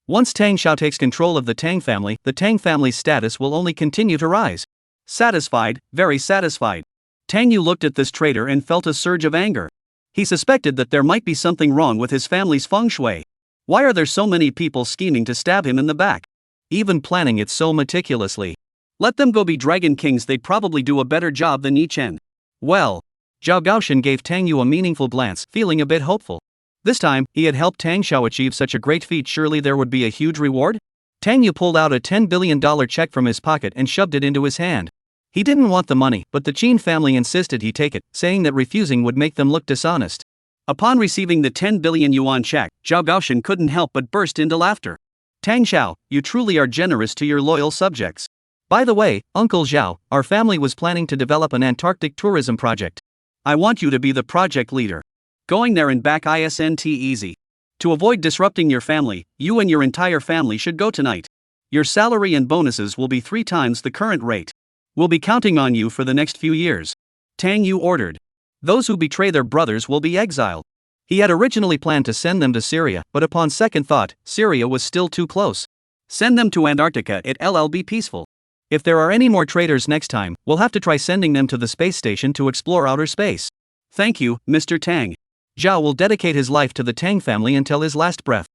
Once Tang Xiao takes control of the Tang family's status will only continue to rise. Satisfied, very satisfied. Tang Yu looked at this traitor and felt a surge of anger. He suspected that there might be something wrong with his family's feng shui. Why are there so many people scheming to stab him in the back? Even planning it so meticulously. Let them go be dragon kings, they'd probably do a better job than Yi Chen. Well. Zhao Gaoshan gave Tang Yu a meaningful glance, feeling a bit hopeful. This time, he had helped Tang Xiao achieve such a great feat, surely there would be a huge reward? Tang Yu pulled out a $10 billion check from his pocket and shoved it into his hand. He didn't want the money, but the Qin family insisted he take it, saying that refusing would make them look dishonest. Upon receiving the 10 billion yuan check, Zhao Gaoshan couldn't help but burst into laughter. Tang Xiao, you truly are generous to your loyal subjects. By the way, Uncle Zhao, our family was planning to develop an Antarctic tourism project. I want you to be the project leader. Going there and back isn't easy. To avoid disrupting your family, you and your entire family should go tonight. Your salary and bonuses will be 3 times the current rate. We'll be counting on you for the next few years. Tang Yu ordered. Those who betray their brothers will be exiled. He had originally planned to send them to Syria, but upon second thought, Syria was still too close. Send them to Antarctica, it'll be peaceful. If there are any more traitors next time, we'll have to try sending them to the space station to explore outer space. Thank you, Mr. Tang. Zhao will dedicate his life to the Tang family until his last breath.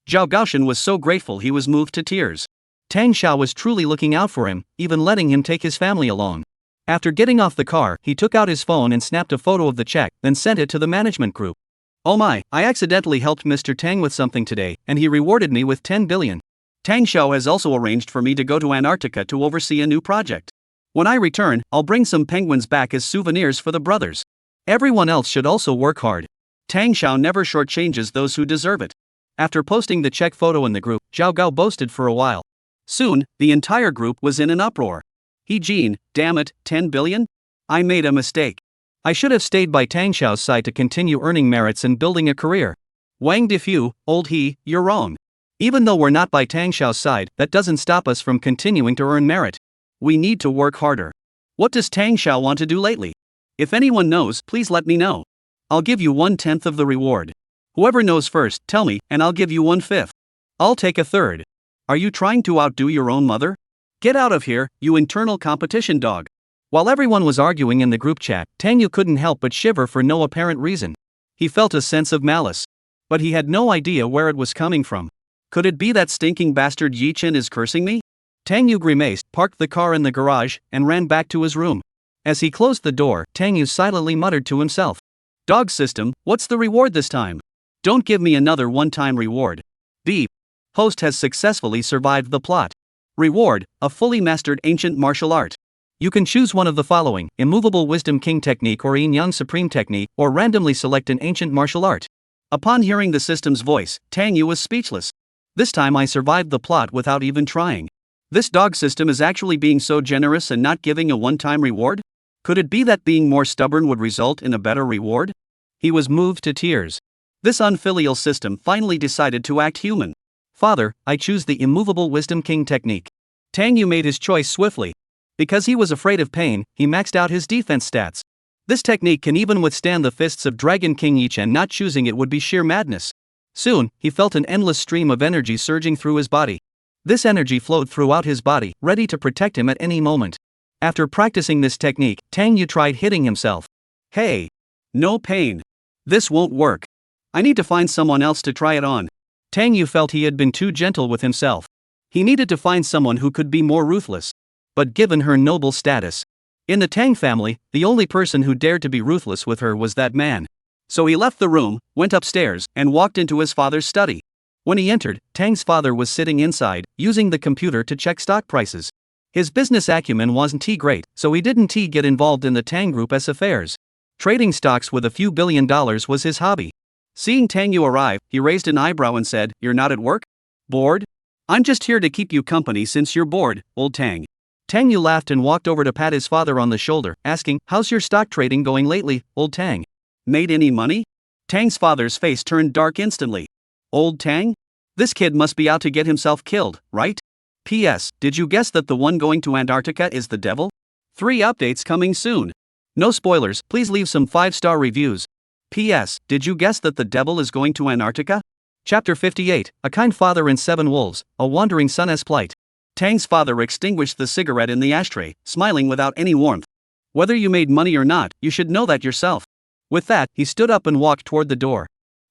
Zhao Gaoshan was so grateful he was moved to tears. Tang Xiao was truly looking out for him, even letting him take his family along. After getting off the car, he took out his phone and snapped a photo of the check, then sent it to the management group. Oh my, I accidentally helped Mr. Tang with something today, and he rewarded me with 10 billion. Tang Xiao has also arranged for me to go to Antarctica to oversee a new project. When I return, I'll bring some penguins back as souvenirs for the brothers. Everyone else should also work hard. Tang Xiao never shortchanges those who deserve it. After posting the check photo in the group, Zhao Gao boasted for a while. Soon, the entire group was in an uproar. Jin, damn it, 10 billion? I made a mistake. I should have stayed by Tang Xiao's side to continue earning merits and building a career. Wang Difu, old he, you're wrong. Even though we're not by Tang Xiao's side, that doesn't stop us from continuing to earn merit. We need to work harder. What does Tang Xiao want to do lately? If anyone knows, please let me know. I'll give you 1/10 of the reward. Whoever knows first, tell me, and I'll give you 1/5. I'll take a third. Are you trying to outdo your own mother? Get out of here, you internal competition dog. While everyone was arguing in the group chat, Tang Yu couldn't help but shiver for no apparent reason. He felt a sense of malice. But he had no idea where it was coming from. Could it be that stinking bastard Yi Chen is cursing me? Tang Yu grimaced, parked the car in the garage, and ran back to his room. As he closed the door, Tang Yu silently muttered to himself. Dog system, what's the reward this time? Don't give me another one-time reward. Beep. Host has successfully survived the plot. Reward, a fully mastered ancient martial art. You can choose one of the following: Immovable Wisdom King Technique or Yin Yang Supreme Technique, or randomly select an ancient martial art. Upon hearing the system's voice, Tang Yu was speechless. This time I survived the plot without even trying. This dog system is actually being so generous and not giving a one-time reward? Could it be that being more stubborn would result in a better reward? He was moved to tears. This unfilial system finally decided to act human. Father, I choose the Immovable Wisdom King Technique. Tang Yu made his choice swiftly. Because he was afraid of pain, he maxed out his defense stats. This technique can even withstand the fists of Dragon King Yi Chen. Not choosing it would be sheer madness. Soon, he felt an endless stream of energy surging through his body. This energy flowed throughout his body, ready to protect him at any moment. After practicing this technique, Tang Yu tried hitting himself. Hey! No pain. This won't work. I need to find someone else to try it on. Tang Yu felt he had been too gentle with himself. He needed to find someone who could be more ruthless. But given her noble status, in the Tang family, the only person who dared to be ruthless with her was that man. So he left the room, went upstairs, and walked into his father's study. When he entered, Tang's father was sitting inside, using the computer to check stock prices. His business acumen wasn't great, so he didn't get involved in the Tang Group's affairs. Trading stocks with a few $1 billion was his hobby. Seeing Tang Yu arrive, he raised an eyebrow and said, "You're not at work? Bored? I'm just here to keep you company since you're bored, old Tang." Tang Yu laughed and walked over to pat his father on the shoulder, asking, "How's your stock trading going lately, old Tang? Made any money?" Tang's father's face turned dark instantly. Old Tang? This kid must be out to get himself killed, right? P.S. Did you guess that the one going to Antarctica is the devil? 3 updates coming soon. No spoilers, please leave some 5-star reviews. P.S. Did you guess that the devil is going to Antarctica? Chapter 58, A Kind Father and 7 Wolves, A Wandering Son's Plight. Tang's father extinguished the cigarette in the ashtray, smiling without any warmth. Whether you made money or not, you should know that yourself. With that, he stood up and walked toward the door.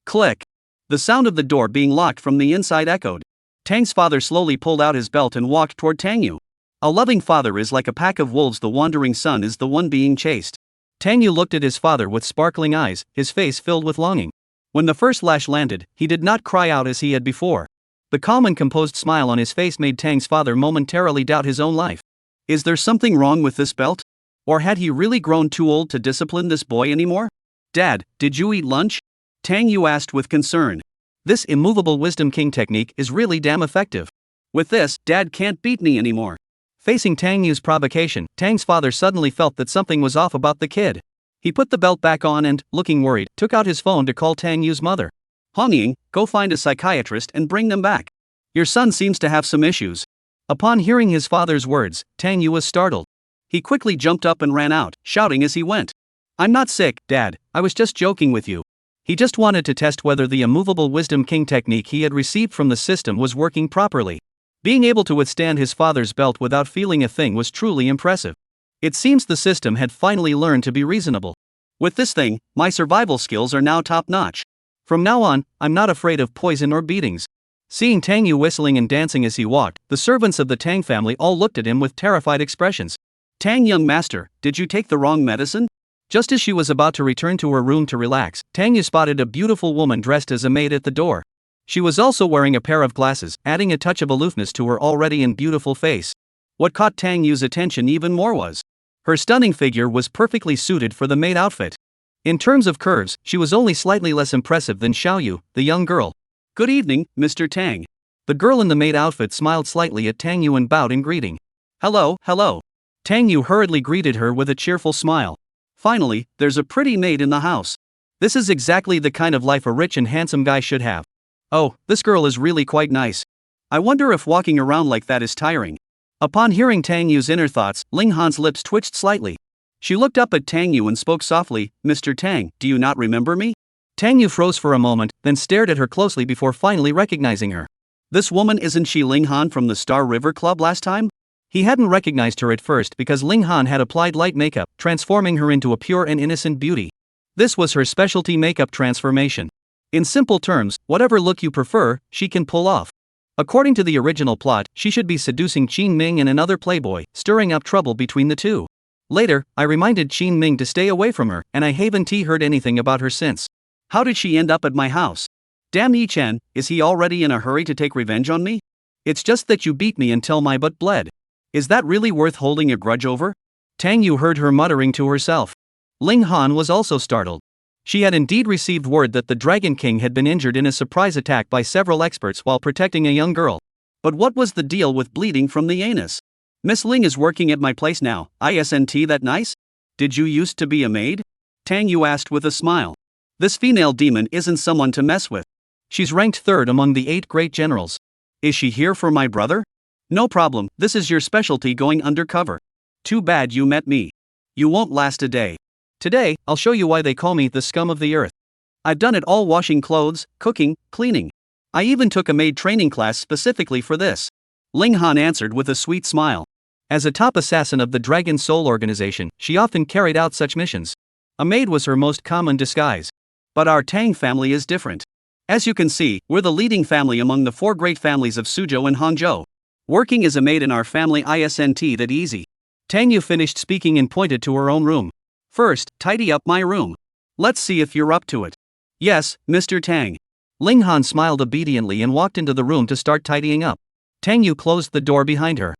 Click. The sound of the door being locked from the inside echoed. Tang's father slowly pulled out his belt and walked toward Tang Yu. A loving father is like a pack of wolves. The wandering son is the one being chased. Tang Yu looked at his father with sparkling eyes, his face filled with longing. When the first lash landed, he did not cry out as he had before. The calm and composed smile on his face made Tang's father momentarily doubt his own life. Is there something wrong with this belt? Or had he really grown too old to discipline this boy anymore? Dad, did you eat lunch? Tang Yu asked with concern. This Immovable Wisdom King technique is really damn effective. With this, Dad can't beat me anymore. Facing Tang Yu's provocation, Tang's father suddenly felt that something was off about the kid. He put the belt back on and, looking worried, took out his phone to call Tang Yu's mother. Hongying, go find a psychiatrist and bring them back. Your son seems to have some issues. Upon hearing his father's words, Tang Yu was startled. He quickly jumped up and ran out, shouting as he went. I'm not sick, Dad, I was just joking with you. He just wanted to test whether the Immovable Wisdom King technique he had received from the system was working properly. Being able to withstand his father's belt without feeling a thing was truly impressive. It seems the system had finally learned to be reasonable. With this thing, my survival skills are now top-notch. From now on, I'm not afraid of poison or beatings. Seeing Tang Yu whistling and dancing as he walked, the servants of the Tang family all looked at him with terrified expressions. Tang, young master, did you take the wrong medicine? Just as she was about to return to her room to relax, Tang Yu spotted a beautiful woman dressed as a maid at the door. She was also wearing a pair of glasses, adding a touch of aloofness to her already beautiful face. What caught Tang Yu's attention even more was her stunning figure was perfectly suited for the maid outfit. In terms of curves, she was only slightly less impressive than Xiaoyu, the young girl. Good evening, Mr. Tang. The girl in the maid outfit smiled slightly at Tang Yu and bowed in greeting. Hello, hello. Tang Yu hurriedly greeted her with a cheerful smile. Finally, there's a pretty maid in the house. This is exactly the kind of life a rich and handsome guy should have. Oh, this girl is really quite nice. I wonder if walking around like that is tiring. Upon hearing Tang Yu's inner thoughts, Ling Han's lips twitched slightly. She looked up at Tang Yu and spoke softly, Mr. Tang, do you not remember me? Tang Yu froze for a moment, then stared at her closely before finally recognizing her. This woman, isn't she Ling Han from the Star River Club last time? He hadn't recognized her at first because Ling Han had applied light makeup, transforming her into a pure and innocent beauty. This was her specialty makeup transformation. In simple terms, whatever look you prefer, she can pull off. According to the original plot, she should be seducing Qin Ming and another playboy, stirring up trouble between the two. Later, I reminded Qin Ming to stay away from her, and I haven't heard anything about her since. How did she end up at my house? Damn Yi Chen, is he already in a hurry to take revenge on me? It's just that you beat me until my butt bled. Is that really worth holding a grudge over? Tang Yu heard her muttering to herself. Ling Han was also startled. She had indeed received word that the Dragon King had been injured in a surprise attack by several experts while protecting a young girl. But what was the deal with bleeding from the anus? Miss Ling is working at my place now, isn't that nice? Did you used to be a maid? Tang Yu asked with a smile. This female demon isn't someone to mess with. She's ranked third among the 8 great generals. Is she here for my brother? No problem, this is your specialty, going undercover. Too bad you met me. You won't last a day. Today, I'll show you why they call me the scum of the earth. I've done it all, washing clothes, cooking, cleaning. I even took a maid training class specifically for this. Ling Han answered with a sweet smile. As a top assassin of the Dragon Soul organization, she often carried out such missions. A maid was her most common disguise. But our Tang family is different. As you can see, we're the leading family among the 4 great families of Suzhou and Hangzhou. Working as a maid in our family isn't that easy. Tang Yu finished speaking and pointed to her own room. First, tidy up my room. Let's see if you're up to it. Yes, Mr. Tang. Ling Han smiled obediently and walked into the room to start tidying up. Tang Yu closed the door behind her.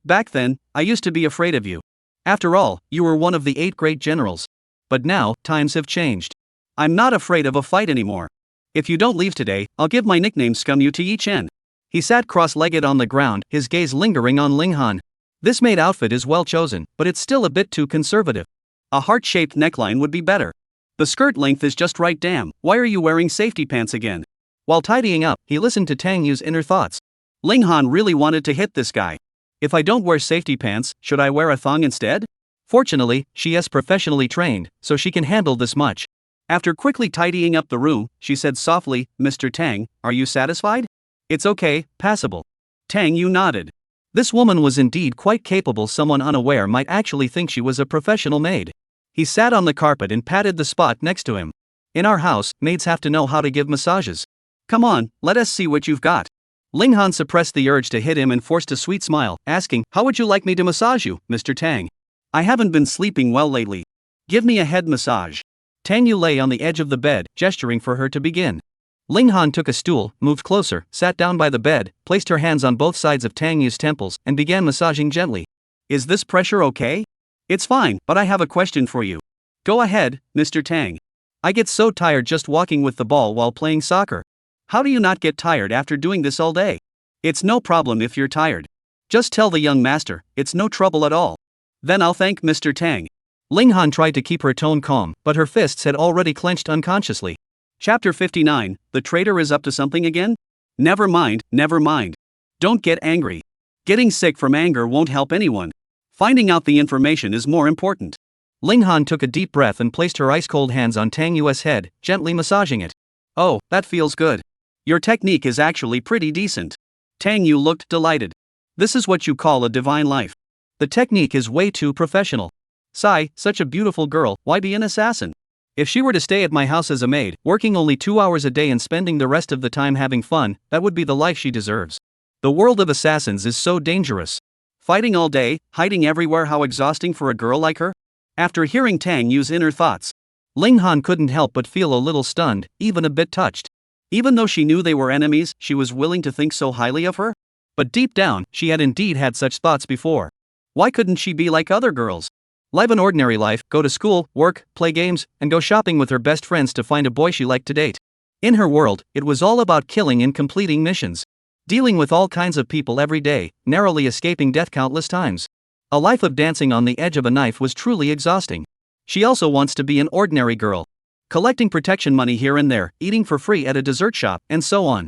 Back then, I used to be afraid of you. After all, you were one of the 8 great generals. But now, times have changed. I'm not afraid of a fight anymore. If you don't leave today, I'll give my nickname Scum You to Yi Chen. He sat cross-legged on the ground, his gaze lingering on Ling Han. This maid outfit is well chosen, but it's still a bit too conservative. A heart-shaped neckline would be better. The skirt length is just right. Damn, why are you wearing safety pants again? While tidying up, he listened to Tang Yu's inner thoughts. Ling Han really wanted to hit this guy. If I don't wear safety pants, should I wear a thong instead? Fortunately, she is professionally trained, so she can handle this much. After quickly tidying up the room, she said softly, Mr. Tang, are you satisfied? It's okay, passable. Tang Yu nodded. This woman was indeed quite capable. Someone unaware might actually think she was a professional maid. He sat on the carpet and patted the spot next to him. In our house, maids have to know how to give massages. Come on, let us see what you've got. Ling Han suppressed the urge to hit him and forced a sweet smile, asking, how would you like me to massage you, Mr. Tang? I haven't been sleeping well lately. Give me a head massage. Tang Yu lay on the edge of the bed, gesturing for her to begin. Ling Han took a stool, moved closer, sat down by the bed, placed her hands on both sides of Tang Yu's temples, and began massaging gently. Is this pressure okay? It's fine, but I have a question for you. Go ahead, Mr. Tang. I get so tired just walking with the ball while playing soccer. How do you not get tired after doing this all day? It's no problem if you're tired. Just tell the young master, it's no trouble at all. Then I'll thank Mr. Tang. Ling Han tried to keep her tone calm, but her fists had already clenched unconsciously. Chapter 59, the traitor is up to something again? Never mind, never mind. Don't get angry. Getting sick from anger won't help anyone. Finding out the information is more important. Ling Han took a deep breath and placed her ice-cold hands on Tang Yu's head, gently massaging it. Oh, that feels good. Your technique is actually pretty decent. Tang Yu looked delighted. This is what you call a divine life. The technique is way too professional. Sigh, such a beautiful girl, why be an assassin? If she were to stay at my house as a maid, working only 2 hours a day and spending the rest of the time having fun, that would be the life she deserves. The world of assassins is so dangerous. Fighting all day, hiding everywhere, how exhausting for a girl like her? After hearing Tang Yu's inner thoughts, Ling Han couldn't help but feel a little stunned, even a bit touched. Even though she knew they were enemies, she was willing to think so highly of her? But deep down, she had indeed had such thoughts before. Why couldn't she be like other girls? Live an ordinary life, go to school, work, play games, and go shopping with her best friends to find a boy she liked to date. In her world, it was all about killing and completing missions. Dealing with all kinds of people every day, narrowly escaping death countless times. A life of dancing on the edge of a knife was truly exhausting. She also wants to be an ordinary girl. Collecting protection money here and there, eating for free at a dessert shop, and so on.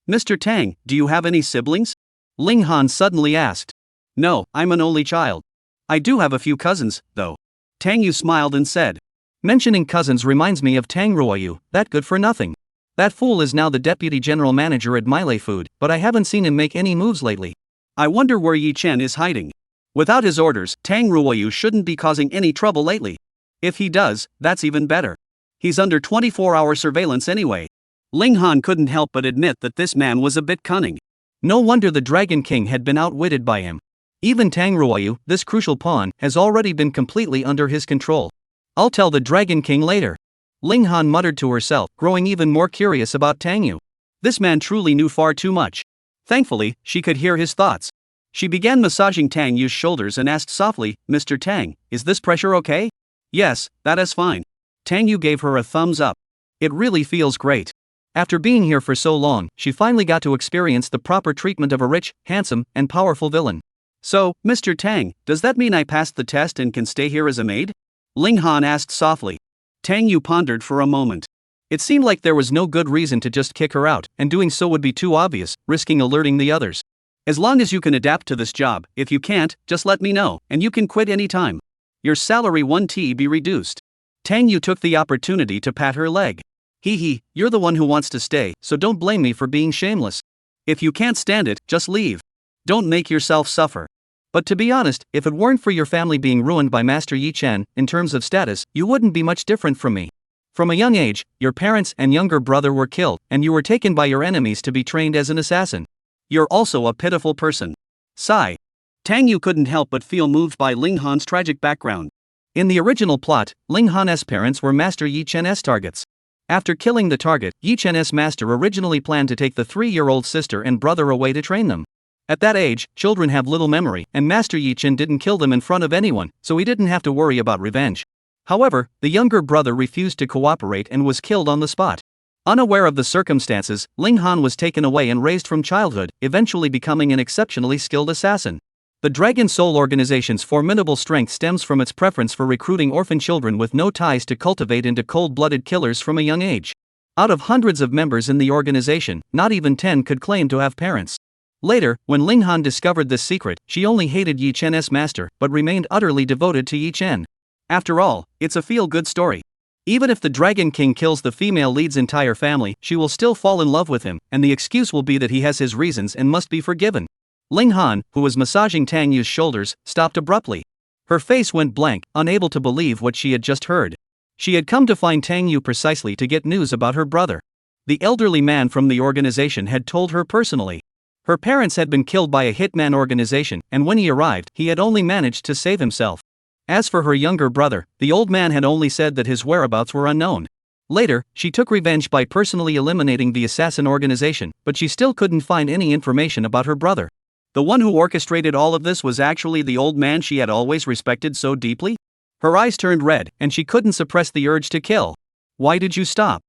Mr. Tang, do you have any siblings? Ling Han suddenly asked. No, I'm an only child. I do have a few cousins, though. Tang Yu smiled and said. Mentioning cousins reminds me of Tang Ruoyu, that good for nothing. That fool is now the deputy general manager at Miley Food, but I haven't seen him make any moves lately. I wonder where Yi Chen is hiding. Without his orders, Tang Ruoyu shouldn't be causing any trouble lately. If he does, that's even better. He's under 24-hour surveillance anyway. Ling Han couldn't help but admit that this man was a bit cunning. No wonder the Dragon King had been outwitted by him. Even Tang Ruoyu, this crucial pawn, has already been completely under his control. I'll tell the Dragon King later. Ling Han muttered to herself, growing even more curious about Tang Yu. This man truly knew far too much. Thankfully, she could hear his thoughts. She began massaging Tang Yu's shoulders and asked softly, Mr. Tang, is this pressure okay? Yes, that is fine. Tang Yu gave her a thumbs up. It really feels great. After being here for so long, she finally got to experience the proper treatment of a rich, handsome, and powerful villain. So, Mr. Tang, does that mean I passed the test and can stay here as a maid? Ling Han asked softly. Tang Yu pondered for a moment. It seemed like there was no good reason to just kick her out, and doing so would be too obvious, risking alerting the others. As long as you can adapt to this job, if you can't, just let me know, and you can quit any time. Your salary 1T be reduced. Tang Yu took the opportunity to pat her leg. Hee, you're the one who wants to stay, so don't blame me for being shameless. If you can't stand it, just leave. Don't make yourself suffer. But to be honest, if it weren't for your family being ruined by Master Yi Chen, in terms of status, you wouldn't be much different from me. From a young age, your parents and younger brother were killed, and you were taken by your enemies to be trained as an assassin. You're also a pitiful person. Sigh. Tang Yu couldn't help but feel moved by Ling Han's tragic background. In the original plot, Ling Han's parents were Master Yi Chen's targets. After killing the target, Yi Chen's master originally planned to take the 3-year-old sister and brother away to train them. At that age, children have little memory, and Master Yi Chen didn't kill them in front of anyone, so he didn't have to worry about revenge. However, the younger brother refused to cooperate and was killed on the spot. Unaware of the circumstances, Ling Han was taken away and raised from childhood, eventually becoming an exceptionally skilled assassin. The Dragon Soul organization's formidable strength stems from its preference for recruiting orphan children with no ties to cultivate into cold-blooded killers from a young age. Out of hundreds of members in the organization, not even 10 could claim to have parents. Later, when Ling Han discovered this secret, she only hated Yi Chen's master, but remained utterly devoted to Yi Chen. After all, it's a feel-good story. Even if the Dragon King kills the female lead's entire family, she will still fall in love with him, and the excuse will be that he has his reasons and must be forgiven. Ling Han, who was massaging Tang Yu's shoulders, stopped abruptly. Her face went blank, unable to believe what she had just heard. She had come to find Tang Yu precisely to get news about her brother. The elderly man from the organization had told her personally. Her parents had been killed by a hitman organization, and when he arrived, he had only managed to save himself. As for her younger brother, the old man had only said that his whereabouts were unknown. Later, she took revenge by personally eliminating the assassin organization, but she still couldn't find any information about her brother. The one who orchestrated all of this was actually the old man she had always respected so deeply? Her eyes turned red, and she couldn't suppress the urge to kill. Why did you stop?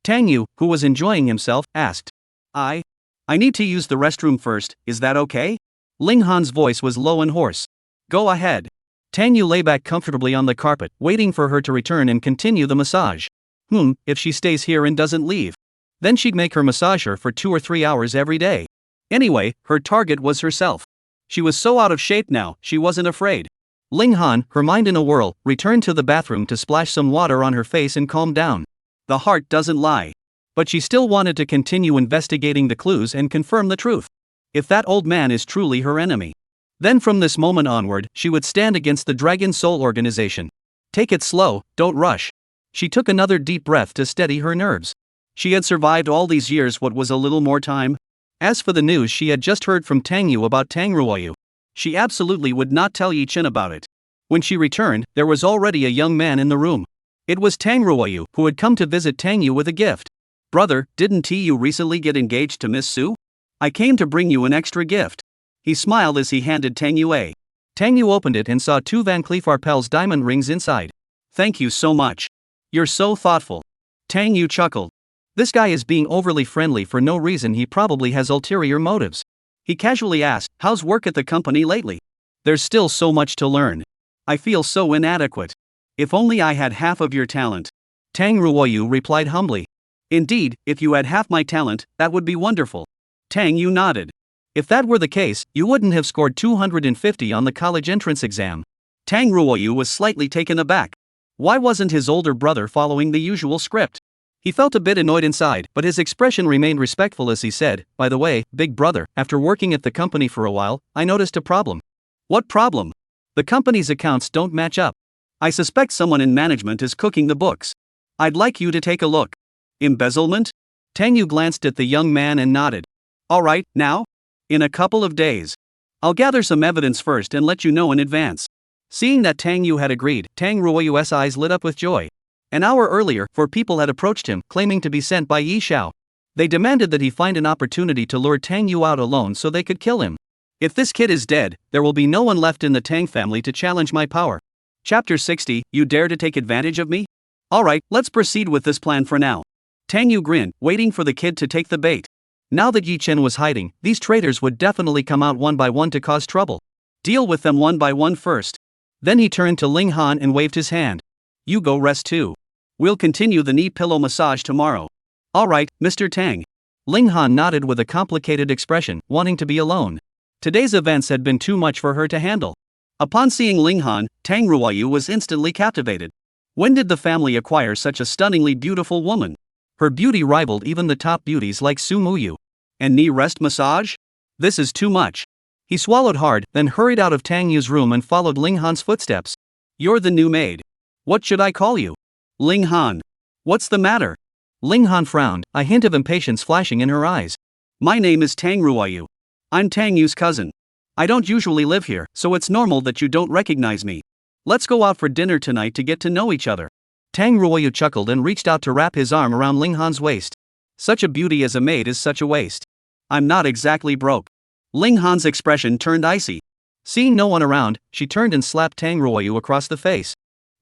Tang Yu, who was enjoying himself, asked. I need to use the restroom first, is that okay? Ling Han's voice was low and hoarse. Go ahead. Tang Yu lay back comfortably on the carpet, waiting for her to return and continue the massage. If she stays here and doesn't leave. Then she'd make her massage her for 2 or 3 hours every day. Anyway, her target was herself. She was so out of shape now, she wasn't afraid. Ling Han, her mind in a whirl, returned to the bathroom to splash some water on her face and calm down. The heart doesn't lie. But she still wanted to continue investigating the clues and confirm the truth. If that old man is truly her enemy, then from this moment onward, she would stand against the Dragon Soul organization. Take it slow, don't rush. She took another deep breath to steady her nerves. She had survived all these years. What was a little more time? As for the news she had just heard from Tang Yu about Tang Ruoyu, she absolutely would not tell Yi Chen about it. When she returned, there was already a young man in the room. It was Tang Ruoyu, who had come to visit Tang Yu with a gift. Brother, didn't you recently get engaged to Miss Su? I came to bring you an extra gift. He smiled as he handed Tang Yu a. Tang Yu opened it and saw 2 Van Cleef Arpels diamond rings inside. Thank you so much. You're so thoughtful. Tang Yu chuckled. This guy is being overly friendly for no reason. He probably has ulterior motives. He casually asked, "How's work at the company lately?" "There's still so much to learn. I feel so inadequate. If only I had half of your talent." Tang Ruoyu replied humbly. "Indeed, if you had half my talent, that would be wonderful." Tang Yu nodded. "If that were the case, you wouldn't have scored 250 on the college entrance exam." Tang Ruoyu was slightly taken aback. Why wasn't his older brother following the usual script? He felt a bit annoyed inside, but his expression remained respectful as he said, "By the way, big brother, after working at the company for a while, I noticed a problem." "What problem?" "The company's accounts don't match up. I suspect someone in management is cooking the books. I'd like you to take a look." "Embezzlement?" Tang Yu glanced at the young man and nodded. "All right, now?" "In a couple of days. I'll gather some evidence first and let you know in advance." Seeing that Tang Yu had agreed, Tang Ruoyu's eyes lit up with joy. An hour earlier, 4 people had approached him, claiming to be sent by Yi Xiao. They demanded that he find an opportunity to lure Tang Yu out alone so they could kill him. "If this kid is dead, there will be no one left in the Tang family to challenge my power." Chapter 60, You dare to take advantage of me? Alright, let's proceed with this plan for now. Tang Yu grinned, waiting for the kid to take the bait. Now that Yi Chen was hiding, these traitors would definitely come out one by one to cause trouble. Deal with them one by one first. Then he turned to Ling Han and waved his hand. "You go rest too. We'll continue the knee pillow massage tomorrow." "Alright, Mr. Tang." Ling Han nodded with a complicated expression, wanting to be alone. Today's events had been too much for her to handle. Upon seeing Ling Han, Tang Ruoyu was instantly captivated. When did the family acquire such a stunningly beautiful woman? Her beauty rivaled even the top beauties like Su Muyu. And knee rest massage? This is too much. He swallowed hard, then hurried out of Tang Yu's room and followed Ling Han's footsteps. "You're the new maid. What should I call you?" "Ling Han." "What's the matter?" Ling Han frowned, a hint of impatience flashing in her eyes. "My name is Tang Ruoyu. I'm Tang Yu's cousin. I don't usually live here, so it's normal that you don't recognize me. Let's go out for dinner tonight to get to know each other." Tang Ruoyu chuckled and reached out to wrap his arm around Ling Han's waist. "Such a beauty as a maid is such a waste. I'm not exactly broke." Ling Han's expression turned icy. Seeing no one around, she turned and slapped Tang Ruoyu across the face.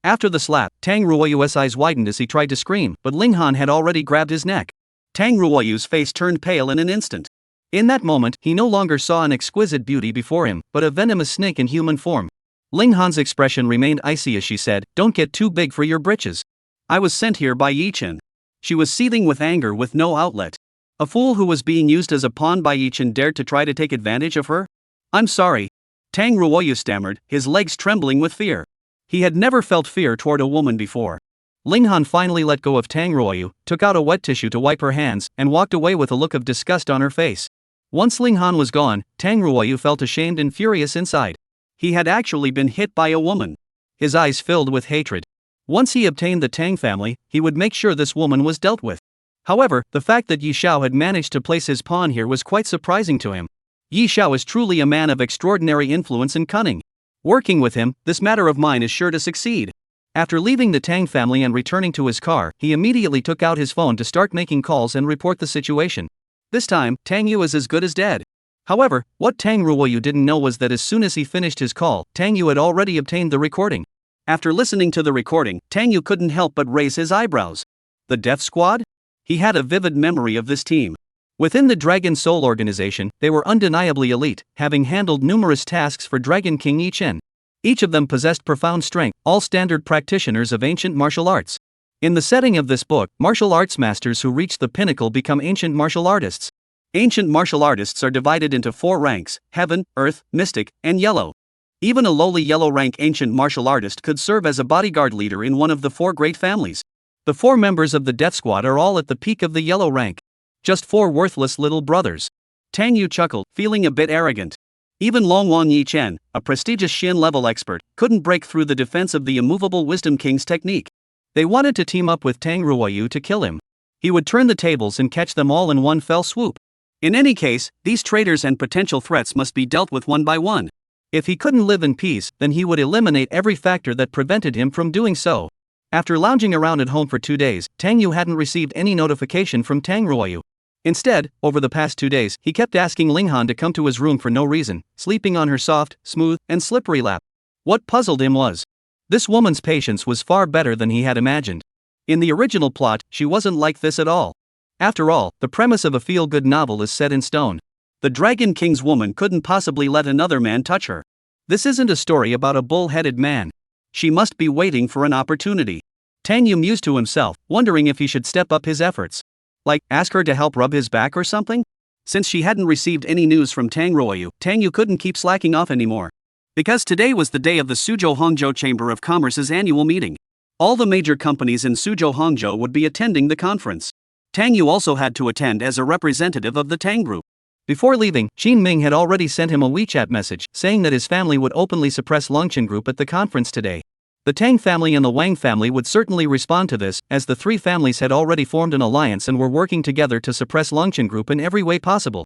After the slap, Tang Ruoyu's eyes widened as he tried to scream, but Ling Han had already grabbed his neck. Tang Ruoyu's face turned pale in an instant. In that moment, he no longer saw an exquisite beauty before him, but a venomous snake in human form. Ling Han's expression remained icy as she said, "Don't get too big for your britches. I was sent here by Yi Chen." She was seething with anger with no outlet. A fool who was being used as a pawn by Yi Chen dared to try to take advantage of her? "I'm sorry." Tang Ruoyu stammered, his legs trembling with fear. He had never felt fear toward a woman before. Ling Han finally let go of Tang Ruoyu, took out a wet tissue to wipe her hands, and walked away with a look of disgust on her face. Once Ling Han was gone, Tang Ruoyu felt ashamed and furious inside. He had actually been hit by a woman. His eyes filled with hatred. Once he obtained the Tang family, he would make sure this woman was dealt with. However, the fact that Yi Xiao had managed to place his pawn here was quite surprising to him. Yi Xiao is truly a man of extraordinary influence and cunning. Working with him, this matter of mine is sure to succeed. After leaving the Tang family and returning to his car, he immediately took out his phone to start making calls and report the situation. This time, Tang Yu is as good as dead. However, what Tang Ruoyu didn't know was that as soon as he finished his call, Tang Yu had already obtained the recording. After listening to the recording, Tang Yu couldn't help but raise his eyebrows. The Death Squad? He had a vivid memory of this team. Within the Dragon Soul organization, they were undeniably elite, having handled numerous tasks for Dragon King Yi Chen. Each of them possessed profound strength, all standard practitioners of ancient martial arts. In the setting of this book, martial arts masters who reach the pinnacle become ancient martial artists. Ancient martial artists are divided into 4 ranks: Heaven, Earth, Mystic, and Yellow. Even a lowly yellow rank ancient martial artist could serve as a bodyguard leader in one of the 4 great families. The 4 members of the Death Squad are all at the peak of the yellow rank. Just 4 worthless little brothers. Tang Yu chuckled, feeling a bit arrogant. Even Longwan Yi Chen, a prestigious Xin-level expert, couldn't break through the defense of the immovable Wisdom King's technique. They wanted to team up with Tang Ruoyu to kill him. He would turn the tables and catch them all in one fell swoop. In any case, these traitors and potential threats must be dealt with one by one. If he couldn't live in peace, then he would eliminate every factor that prevented him from doing so. After lounging around at home for 2 days, Tang Yu hadn't received any notification from Tang Ruoyu. Instead, over the past 2 days, he kept asking Ling Han to come to his room for no reason, sleeping on her soft, smooth, and slippery lap. What puzzled him was, this woman's patience was far better than he had imagined. In the original plot, she wasn't like this at all. After all, the premise of a feel-good novel is set in stone. The Dragon King's woman couldn't possibly let another man touch her. This isn't a story about a bull-headed man. She must be waiting for an opportunity. Tang Yu mused to himself, wondering if he should step up his efforts. Like, ask her to help rub his back or something? Since she hadn't received any news from Tang Yu couldn't keep slacking off anymore. Because today was the day of the Suzhou Hangzhou Chamber of Commerce's annual meeting. All the major companies in Suzhou Hangzhou would be attending the conference. Tang Yu also had to attend as a representative of the Tang Group. Before leaving, Qin Ming had already sent him a WeChat message saying that his family would openly suppress Longchen Group at the conference today. The Tang family and the Wang family would certainly respond to this, as the three families had already formed an alliance and were working together to suppress Longchen Group in every way possible.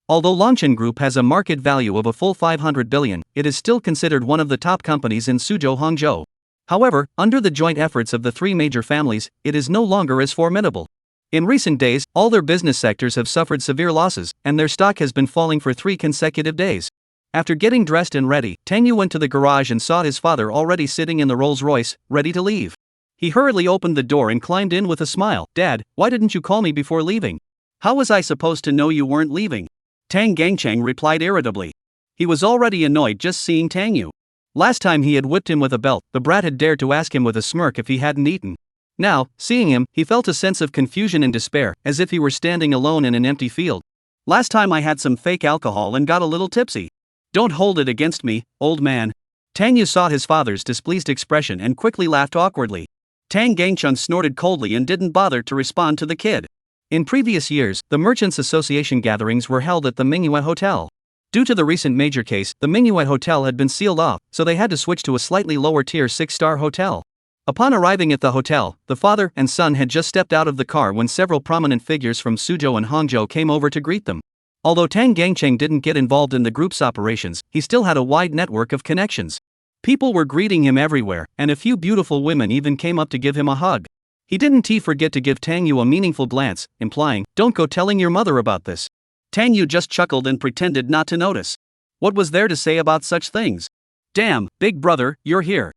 Although Longchen Group has a market value of a full 500 billion, it is still considered one of the top companies in Suzhou Hangzhou. However, under the joint efforts of the three major families, it is no longer as formidable. In recent days, all their business sectors have suffered severe losses, and their stock has been falling for 3 consecutive days. After getting dressed and ready, Tang Yu went to the garage and saw his father already sitting in the Rolls-Royce, ready to leave. He hurriedly opened the door and climbed in with a smile. "Dad, why didn't you call me before leaving? How was I supposed to know you weren't leaving?" Tang Gangchang replied irritably. He was already annoyed just seeing Tang Yu. Last time he had whipped him with a belt, the brat had dared to ask him with a smirk if he hadn't eaten. Now, seeing him, he felt a sense of confusion and despair, as if he were standing alone in an empty field. "Last time I had some fake alcohol and got a little tipsy. Don't hold it against me, old man." Tang Yu saw his father's displeased expression and quickly laughed awkwardly. Tang Gangchun snorted coldly and didn't bother to respond to the kid. In previous years, the Merchants Association gatherings were held at the Manhwa Hotel. Due to the recent major case, the Manhwa Hotel had been sealed off, so they had to switch to a slightly lower-tier 6-star hotel. Upon arriving at the hotel, the father and son had just stepped out of the car when several prominent figures from Suzhou and Hangzhou came over to greet them. Although Tang Gangcheng didn't get involved in the group's operations, he still had a wide network of connections. People were greeting him everywhere, and a few beautiful women even came up to give him a hug. He didn't forget to give Tang Yu a meaningful glance, implying, "Don't go telling your mother about this." Tang Yu just chuckled and pretended not to notice. What was there to say about such things? "Damn, big brother, you're here."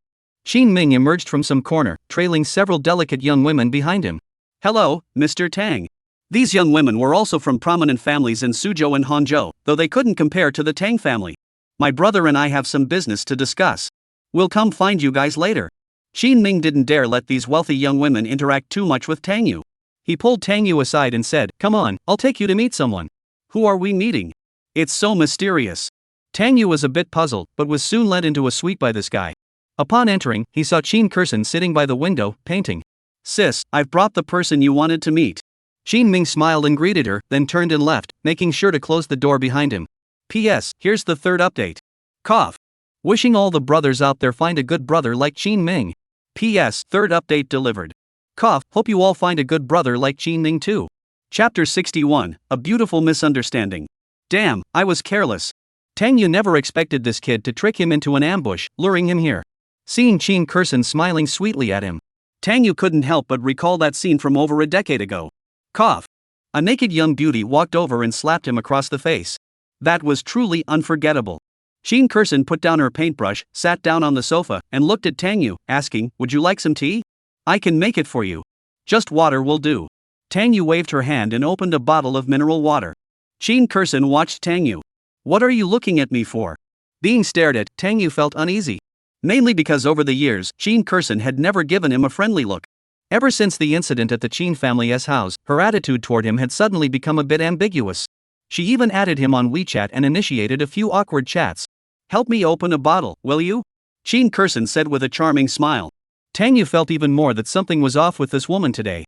Qin Ming emerged from some corner, trailing several delicate young women behind him. "Hello, Mr. Tang." These young women were also from prominent families in Suzhou and Hangzhou, though they couldn't compare to the Tang family. "My brother and I have some business to discuss. We'll come find you guys later." Qin Ming didn't dare let these wealthy young women interact too much with Tang Yu. He pulled Tang Yu aside and said, "Come on, I'll take you to meet someone." "Who are we meeting? It's so mysterious." Tang Yu was a bit puzzled, but was soon led into a suite by this guy. Upon entering, he saw Qin Kursen sitting by the window, painting. "Sis, I've brought the person you wanted to meet." Qin Ming smiled and greeted her, then turned and left, making sure to close the door behind him. P.S. Here's the third update. Cough. Wishing all the brothers out there find a good brother like Qin Ming. P.S. Third update delivered. Cough. Hope you all find a good brother like Qin Ming too. Chapter 61, A Beautiful Misunderstanding. Damn, I was careless. Tang Yu never expected this kid to trick him into an ambush, luring him here. Seeing Qin Kursen smiling sweetly at him, Tang Yu couldn't help but recall that scene from over a decade ago. Cough. A naked young beauty walked over and slapped him across the face. That was truly unforgettable. Qin Kursen put down her paintbrush, sat down on the sofa, and looked at Tang Yu, asking, "Would you like some tea? I can make it for you. Just water will do." Tang Yu waved her hand and opened a bottle of mineral water. Qin Kursen watched Tang Yu. "What are you looking at me for?" Being stared at, Tang Yu felt uneasy. Mainly because over the years, Qin Kursen had never given him a friendly look. Ever since the incident at the Qin family's house, her attitude toward him had suddenly become a bit ambiguous. She even added him on WeChat and initiated a few awkward chats. "Help me open a bottle, will you?" Qin Kursen said with a charming smile. Tang Yu felt even more that something was off with this woman today.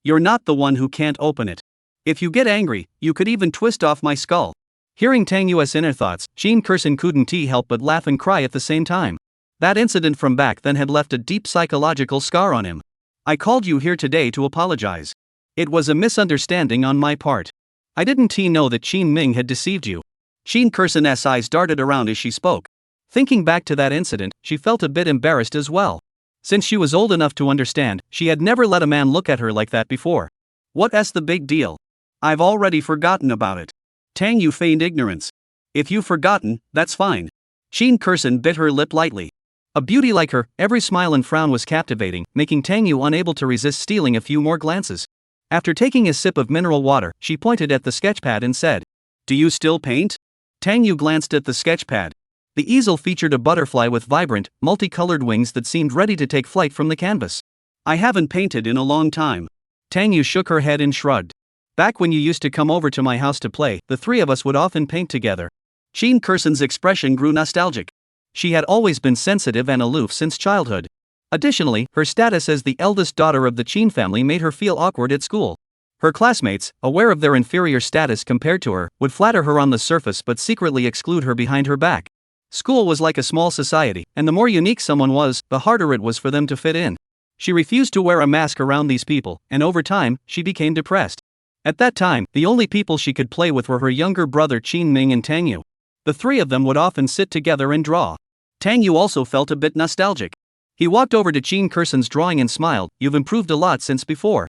"You're not the one who can't open it. If you get angry, you could even twist off my skull." Hearing Tang Yu's inner thoughts, Qin Kursen couldn't help but laugh and cry at the same time. That incident from back then had left a deep psychological scar on him. "I called you here today to apologize. It was a misunderstanding on my part. I didn't know that Qin Ming had deceived you." Qin Kursen's eyes darted around as she spoke. Thinking back to that incident, she felt a bit embarrassed as well. Since she was old enough to understand, she had never let a man look at her like that before. "What's the big deal? I've already forgotten about it." Tang Yu feigned ignorance. "If you've forgotten, that's fine." Qin Kursen bit her lip lightly. A beauty like her, every smile and frown was captivating, making Tang Yu unable to resist stealing a few more glances. After taking a sip of mineral water, she pointed at the sketchpad and said, "Do you still paint?" Tang Yu glanced at the sketchpad. The easel featured a butterfly with vibrant, multicolored wings that seemed ready to take flight from the canvas. "I haven't painted in a long time." Tang Yu shook her head and shrugged. "Back when you used to come over to my house to play, the three of us would often paint together." Jean Kerson's expression grew nostalgic. She had always been sensitive and aloof since childhood. Additionally, her status as the eldest daughter of the Qin family made her feel awkward at school. Her classmates, aware of their inferior status compared to her, would flatter her on the surface but secretly exclude her behind her back. School was like a small society, and the more unique someone was, the harder it was for them to fit in. She refused to wear a mask around these people, and over time, she became depressed. At that time, the only people she could play with were her younger brother Qin Ming and Tang Yu. The three of them would often sit together and draw. Tang Yu also felt a bit nostalgic. He walked over to Jean Kerson's drawing and smiled. "You've improved a lot since before."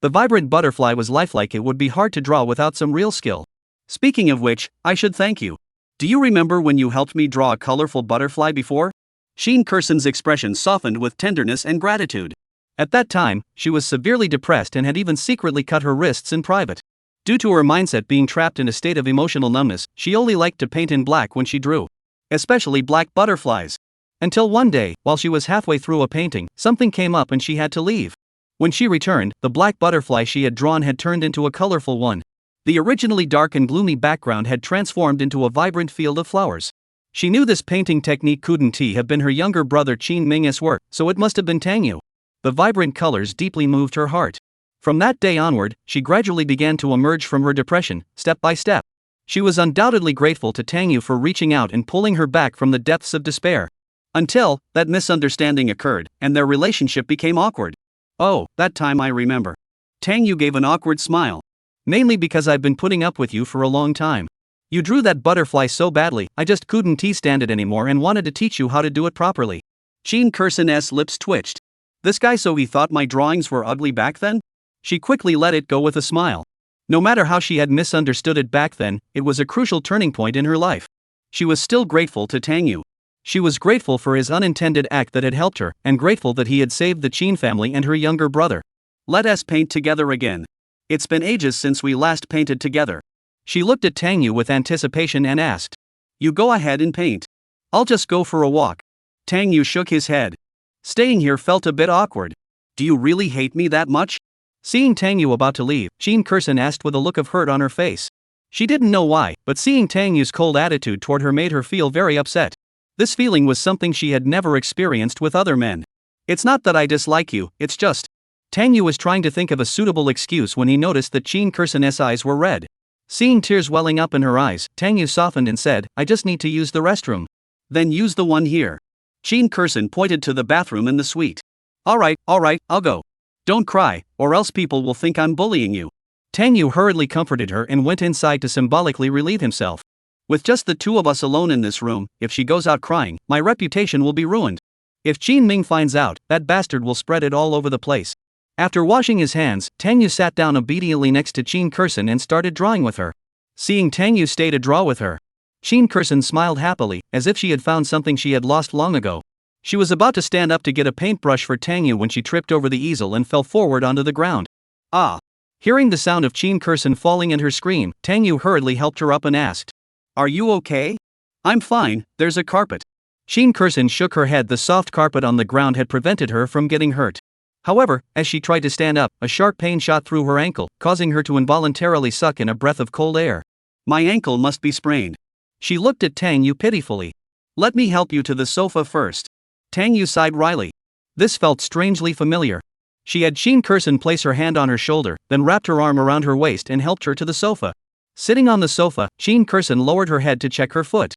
The vibrant butterfly was lifelike. It would be hard to draw without some real skill. "Speaking of which, I should thank you. Do you remember when you helped me draw a colorful butterfly before?" Jean Kerson's expression softened with tenderness and gratitude. At that time, she was severely depressed and had even secretly cut her wrists in private. Due to her mindset being trapped in a state of emotional numbness, she only liked to paint in black when she drew. Especially black butterflies. Until one day, while she was halfway through a painting, something came up and she had to leave. When she returned, the black butterfly she had drawn had turned into a colorful one. The originally dark and gloomy background had transformed into a vibrant field of flowers. She knew this painting technique couldn't have been her younger brother Qin Ming's work, so it must have been Tang Yu. The vibrant colors deeply moved her heart. From that day onward, she gradually began to emerge from her depression, step by step. She was undoubtedly grateful to Tang Yu for reaching out and pulling her back from the depths of despair. Until that misunderstanding occurred, and their relationship became awkward. "Oh, that time I remember." Tang Yu gave an awkward smile. "Mainly because I've been putting up with you for a long time. You drew that butterfly so badly, I just couldn't stand it anymore and wanted to teach you how to do it properly." Jean Kerson's lips twitched. This guy, so he thought my drawings were ugly back then? She quickly let it go with a smile. No matter how she had misunderstood it back then, it was a crucial turning point in her life. She was still grateful to Tang Yu. She was grateful for his unintended act that had helped her, and grateful that he had saved the Qin family and her younger brother. "Let us paint together again. It's been ages since we last painted together." She looked at Tang Yu with anticipation and asked, "You go ahead and paint. I'll just go for a walk." Tang Yu shook his head. "Staying here felt a bit awkward. Do you really hate me that much?" Seeing Tang Yu about to leave, Jean Kerson asked with a look of hurt on her face. She didn't know why, but seeing Tang Yu's cold attitude toward her made her feel very upset. This feeling was something she had never experienced with other men. "It's not that I dislike you, it's just..." Tang Yu was trying to think of a suitable excuse when he noticed that Jean Kerson's eyes were red. Seeing tears welling up in her eyes, Tang Yu softened and said, "I just need to use the restroom." "Then use the one here." Jean Kerson pointed to the bathroom in the suite. Alright, I'll go. Don't cry, or else people will think I'm bullying you." Tang Yu hurriedly comforted her and went inside to symbolically relieve himself. "With just the two of us alone in this room, if she goes out crying, my reputation will be ruined. If Qin Ming finds out, that bastard will spread it all over the place." After washing his hands, Tang Yu sat down obediently next to Jean Kerson and started drawing with her. Seeing Tang Yu stay to draw with her, Jean Kerson smiled happily, as if she had found something she had lost long ago. She was about to stand up to get a paintbrush for Tang Yu when she tripped over the easel and fell forward onto the ground. "Ah!" Hearing the sound of Jean Kerson falling and her scream, Tang Yu hurriedly helped her up and asked, "Are you okay?" "I'm fine, there's a carpet." Jean Kerson shook her head. The soft carpet on the ground had prevented her from getting hurt. However, as she tried to stand up, a sharp pain shot through her ankle, causing her to involuntarily suck in a breath of cold air. "My ankle must be sprained." She looked at Tang Yu pitifully. "Let me help you to the sofa first." Tang Yu sighed wryly. This felt strangely familiar. She had Jean Kerson place her hand on her shoulder, then wrapped her arm around her waist and helped her to the sofa. Sitting on the sofa, Jean Kerson lowered her head to check her foot.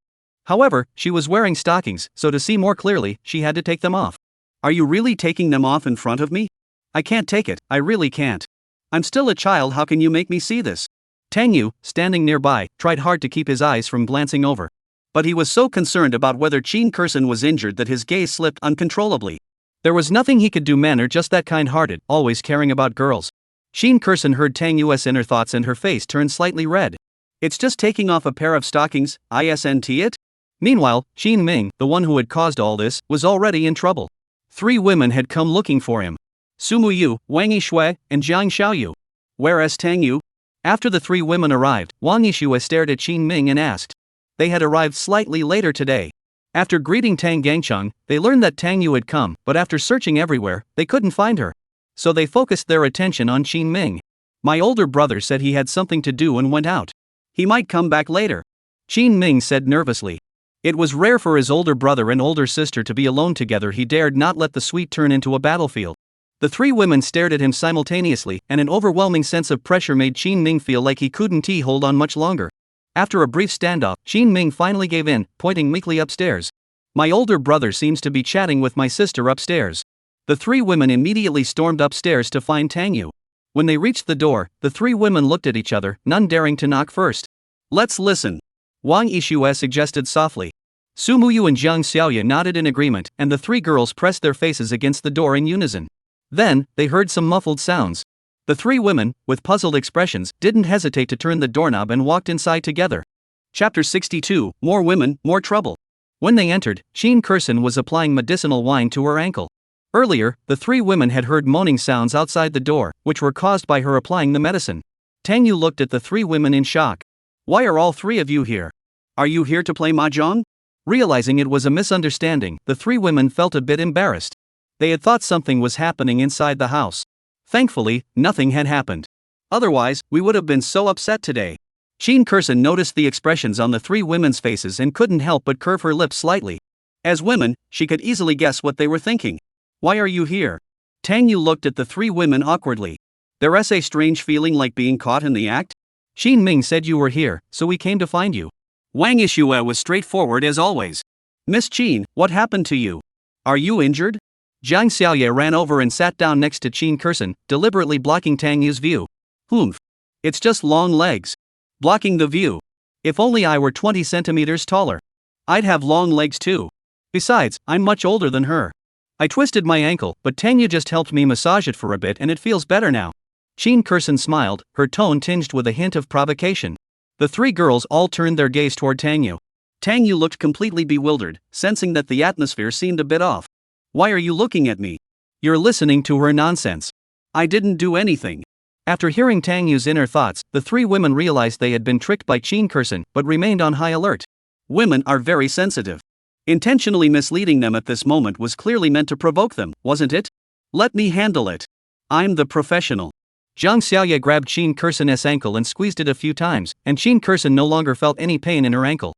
However, she was wearing stockings, so to see more clearly, she had to take them off. "Are you really taking them off in front of me?" "I can't take it, I really can't. I'm still a child, how can you make me see this?" Tang Yu, standing nearby, tried hard to keep his eyes from glancing over. But he was so concerned about whether Jean Kerson was injured that his gaze slipped uncontrollably. There was nothing he could do. Men are just that kind-hearted, always caring about girls. Jean Kerson heard Tang Yu's inner thoughts and her face turned slightly red. "It's just taking off a pair of stockings, isn't it?" Meanwhile, Qin Ming, the one who had caused all this, was already in trouble. 3 women had come looking for him. Sumu Yu, Wang Yishui, and Jiang Xiaoyu. Whereas Tang Yu? After the three women arrived, Wang Yishue stared at Qin Ming and asked. They had arrived slightly later today. After greeting Tang Gangcheng, they learned that Tang Yu had come, but after searching everywhere, they couldn't find her. So they focused their attention on Qin Ming. My older brother said he had something to do and went out. He might come back later. Qin Ming said nervously. It was rare for his older brother and older sister to be alone together. He dared not let the suite turn into a battlefield. The three women stared at him simultaneously, and an overwhelming sense of pressure made Qin Ming feel like he couldn't hold on much longer. After a brief standoff, Qin Ming finally gave in, pointing meekly upstairs. My older brother seems to be chatting with my sister upstairs. The three women immediately stormed upstairs to find Tang Yu. When they reached the door, the three women looked at each other, none daring to knock first. Let's listen. Wang Yishue suggested softly. Su Muyu and Jiang Xiaoye nodded in agreement, and the three girls pressed their faces against the door in unison. Then, they heard some muffled sounds. The three women, with puzzled expressions, didn't hesitate to turn the doorknob and walked inside together. Chapter 62, More Women, More Trouble. When they entered, Qin Kursen was applying medicinal wine to her ankle. Earlier, the three women had heard moaning sounds outside the door, which were caused by her applying the medicine. Tang Yu looked at the three women in shock. Why are all three of you here? Are you here to play mahjong? Realizing it was a misunderstanding, the three women felt a bit embarrassed. They had thought something was happening inside the house. Thankfully, nothing had happened. Otherwise, we would have been so upset today. Qin Kursen noticed the expressions on the three women's faces and couldn't help but curve her lips slightly. As women, she could easily guess what they were thinking. Why are you here? Tang Yu looked at the three women awkwardly. There's a strange feeling like being caught in the act? Qin Ming said you were here, so we came to find you. Wang Yishue was straightforward as always. Miss Qin, what happened to you? Are you injured? Jiang Xiaoye ran over and sat down next to Qin Kursen, deliberately blocking Tang Yu's view. Humph. It's just long legs. Blocking the view. If only I were 20 centimeters taller. I'd have long legs too. Besides, I'm much older than her. I twisted my ankle, but Tang Yu just helped me massage it for a bit and it feels better now. Qin Kursen smiled, her tone tinged with a hint of provocation. The three girls all turned their gaze toward Tang Yu. Tang Yu looked completely bewildered, sensing that the atmosphere seemed a bit off. Why are you looking at me? You're listening to her nonsense. I didn't do anything. After hearing Tang Yu's inner thoughts, the three women realized they had been tricked by Qin Kursen, but remained on high alert. Women are very sensitive. Intentionally misleading them at this moment was clearly meant to provoke them, wasn't it? Let me handle it. I'm the professional. Jiang Xiaoye grabbed Qin Kursen's ankle and squeezed it a few times, and Qin Kursen no longer felt any pain in her ankle.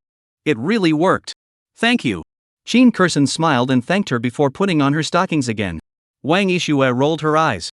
It really worked. Thank you. Qin Kursen smiled and thanked her before putting on her stockings again. Wang Yishue rolled her eyes.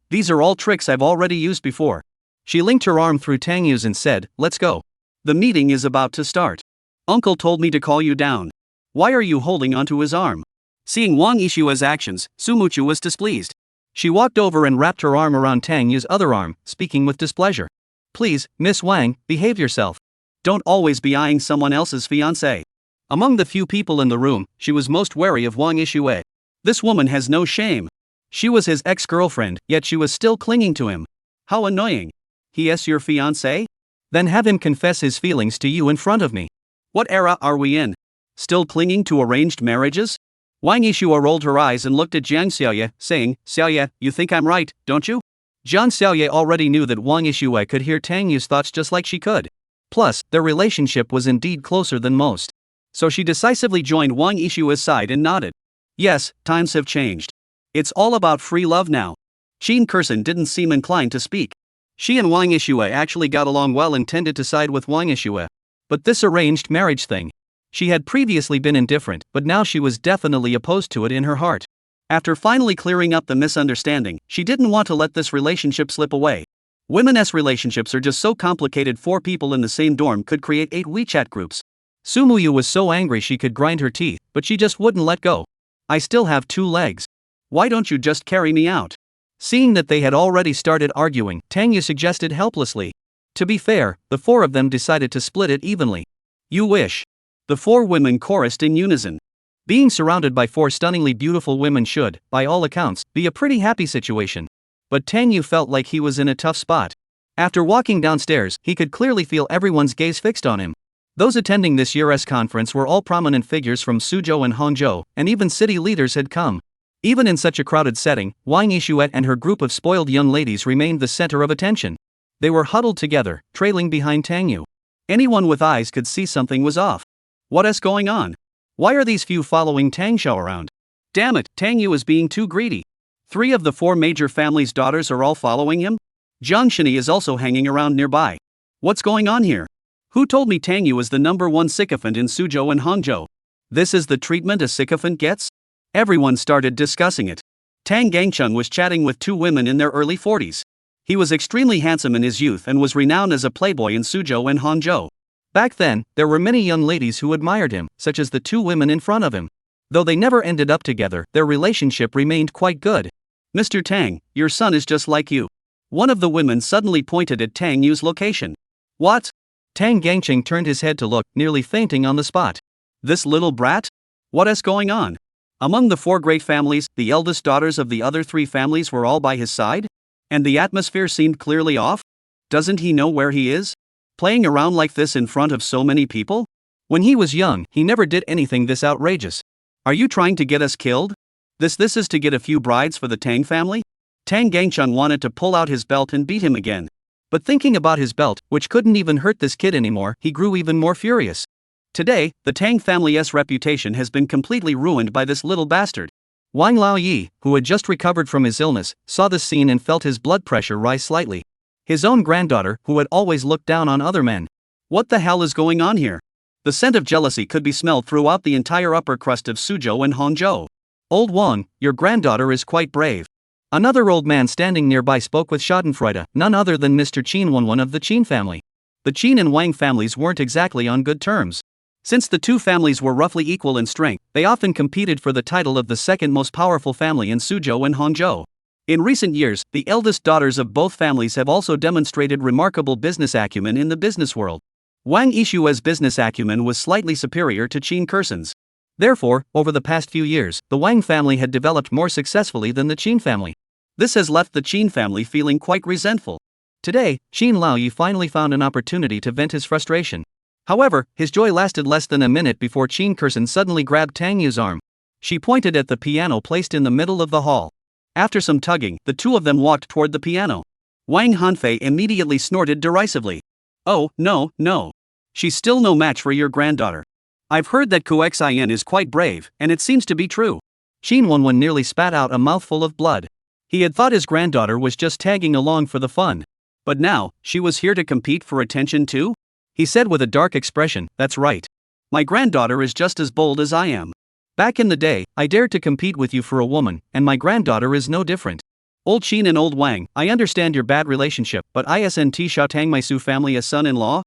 These are all tricks I've already used before. She linked her arm through Tang Yu's and said, let's go. The meeting is about to start. Uncle told me to call you down. Why are you holding onto his arm? Seeing Wang Yishue's actions, Su Muchu was displeased. She walked over and wrapped her arm around Tang Yu's other arm, speaking with displeasure. Please, Miss Wang, behave yourself. Don't always be eyeing someone else's fiancé. Among the few people in the room, she was most wary of Wang Yishue. This woman has no shame. She was his ex-girlfriend, yet she was still clinging to him. How annoying. He is your fiancé? Then have him confess his feelings to you in front of me. What era are we in? Still clinging to arranged marriages? Wang Yishue rolled her eyes and looked at Jiang Xiaoye, saying, Xiaoye, you think I'm right, don't you? Jiang Xiaoye already knew that Wang Yishue could hear Tang Yu's thoughts just like she could. Plus, their relationship was indeed closer than most. So she decisively joined Wang Yishue's side and nodded. Yes, times have changed. It's all about free love now. Qin Kursen didn't seem inclined to speak. She and Wang Yishue actually got along well and tended to side with Wang Yishue. But this arranged marriage thing. She had previously been indifferent, but now she was definitely opposed to it in her heart. After finally clearing up the misunderstanding, she didn't want to let this relationship slip away. Women's relationships are just so complicated. 4 people in the same dorm could create 8 WeChat groups. Su Muyu was so angry she could grind her teeth, but she just wouldn't let go. I still have 2 legs. Why don't you just carry me out? Seeing that they had already started arguing, Tang Yu suggested helplessly. To be fair, the 4 of them decided to split it evenly. You wish. The 4 women chorused in unison. Being surrounded by 4 stunningly beautiful women should, by all accounts, be a pretty happy situation. But Tang Yu felt like he was in a tough spot. After walking downstairs, he could clearly feel everyone's gaze fixed on him. Those attending this year's conference were all prominent figures from Suzhou and Hangzhou, and even city leaders had come. Even in such a crowded setting, Wang Yishuet and her group of spoiled young ladies remained the center of attention. They were huddled together, trailing behind Tang Yu. Anyone with eyes could see something was off. What is going on? Why are these few following Tang Xiao around? Damn it, Tang Yu is being too greedy. 3 of the 4 major families' daughters are all following him? Jiang Shini is also hanging around nearby. What's going on here? Who told me Tang Yu is the #1 sycophant in Suzhou and Hangzhou? This is the treatment a sycophant gets? Everyone started discussing it. Tang Gangcheng was chatting with 2 women in their early 40s. He was extremely handsome in his youth and was renowned as a playboy in Suzhou and Hangzhou. Back then, there were many young ladies who admired him, such as the 2 women in front of him. Though they never ended up together, their relationship remained quite good. Mr. Tang, your son is just like you. One of the women suddenly pointed at Tang Yu's location. What? Tang Gangcheng turned his head to look, nearly fainting on the spot. This little brat? What is going on? Among the 4 great families, the eldest daughters of the other 3 families were all by his side? And the atmosphere seemed clearly off? Doesn't he know where he is? Playing around like this in front of so many people? When he was young, he never did anything this outrageous. Are you trying to get us killed? This is to get a few brides for the Tang family? Tang Gangcheng wanted to pull out his belt and beat him again. But thinking about his belt, which couldn't even hurt this kid anymore, he grew even more furious. Today, the Tang family's reputation has been completely ruined by this little bastard. Wang Laoyi, who had just recovered from his illness, saw this scene and felt his blood pressure rise slightly. His own granddaughter, who had always looked down on other men. What the hell is going on here? The scent of jealousy could be smelled throughout the entire upper crust of Suzhou and Hangzhou. Old Wang, your granddaughter is quite brave. Another old man standing nearby spoke with schadenfreude, none other than Mr. Qin Wanwan of the Qin family. The Qin and Wang families weren't exactly on good terms. Since the 2 families were roughly equal in strength, they often competed for the title of the second most powerful family in Suzhou and Hangzhou. In recent years, the eldest daughters of both families have also demonstrated remarkable business acumen in the business world. Wang Yishue's business acumen was slightly superior to Qin Kursan's. Therefore, over the past few years, the Wang family had developed more successfully than the Qin family. This has left the Qin family feeling quite resentful. Today, Qin Laoyi finally found an opportunity to vent his frustration. However, his joy lasted less than a minute before Qin Kursan suddenly grabbed Tang Yu's arm. She pointed at the piano placed in the middle of the hall. After some tugging, the 2 of them walked toward the piano. Wang Hanfei immediately snorted derisively. Oh, no. She's still no match for your granddaughter. I've heard that Kuxin is quite brave, and it seems to be true. Qin Wanwan nearly spat out a mouthful of blood. He had thought his granddaughter was just tagging along for the fun. But now, she was here to compete for attention too? He said with a dark expression, that's right. My granddaughter is just as bold as I am. Back in the day, I dared to compete with you for a woman, and my granddaughter is no different. Old Qin and old Wang, I understand your bad relationship, but isn't Xiaotang my Su family as son-in-law?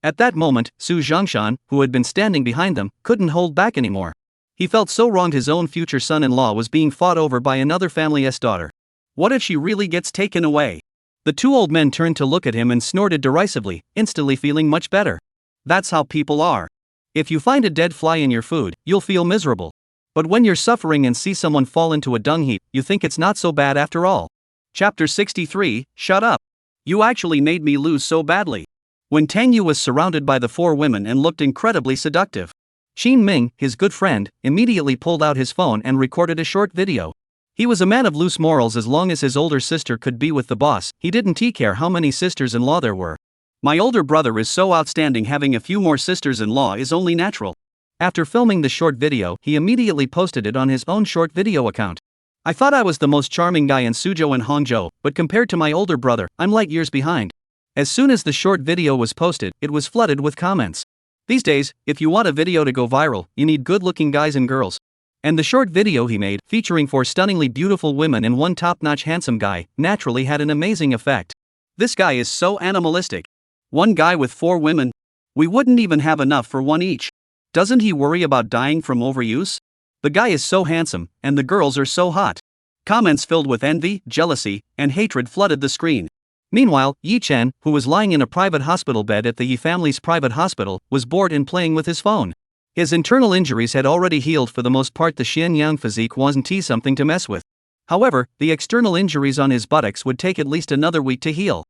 At that moment, Su Zhongshan, who had been standing behind them, couldn't hold back anymore. He felt so wronged his own future son-in-law was being fought over by another family's daughter. What if she really gets taken away? The 2 old men turned to look at him and snorted derisively, instantly feeling much better. That's how people are. If you find a dead fly in your food, you'll feel miserable. But when you're suffering and see someone fall into a dung heap, you think it's not so bad after all. Chapter 63, Shut Up. You actually made me lose so badly. When Tang Yu was surrounded by the 4 women and looked incredibly seductive, Qin Ming, his good friend, immediately pulled out his phone and recorded a short video. He was a man of loose morals. As long as his older sister could be with the boss, he didn't care how many sisters-in-law there were. My older brother is so outstanding, having a few more sisters-in-law is only natural. After filming the short video, he immediately posted it on his own short video account. I thought I was the most charming guy in Suzhou and Hangzhou, but compared to my older brother, I'm light years behind. As soon as the short video was posted, it was flooded with comments. These days, if you want a video to go viral, you need good-looking guys and girls. And the short video he made, featuring 4 stunningly beautiful women and 1 top-notch handsome guy, naturally had an amazing effect. This guy is so animalistic. 1 guy with 4 women? We wouldn't even have enough for 1 each. Doesn't he worry about dying from overuse? The guy is so handsome, and the girls are so hot. Comments filled with envy, jealousy, and hatred flooded the screen. Meanwhile, Yi Chen, who was lying in a private hospital bed at the Yi family's private hospital, was bored and playing with his phone. His internal injuries had already healed for the most part. The Xianyang physique wasn't something to mess with. However, the external injuries on his buttocks would take at least another week to heal.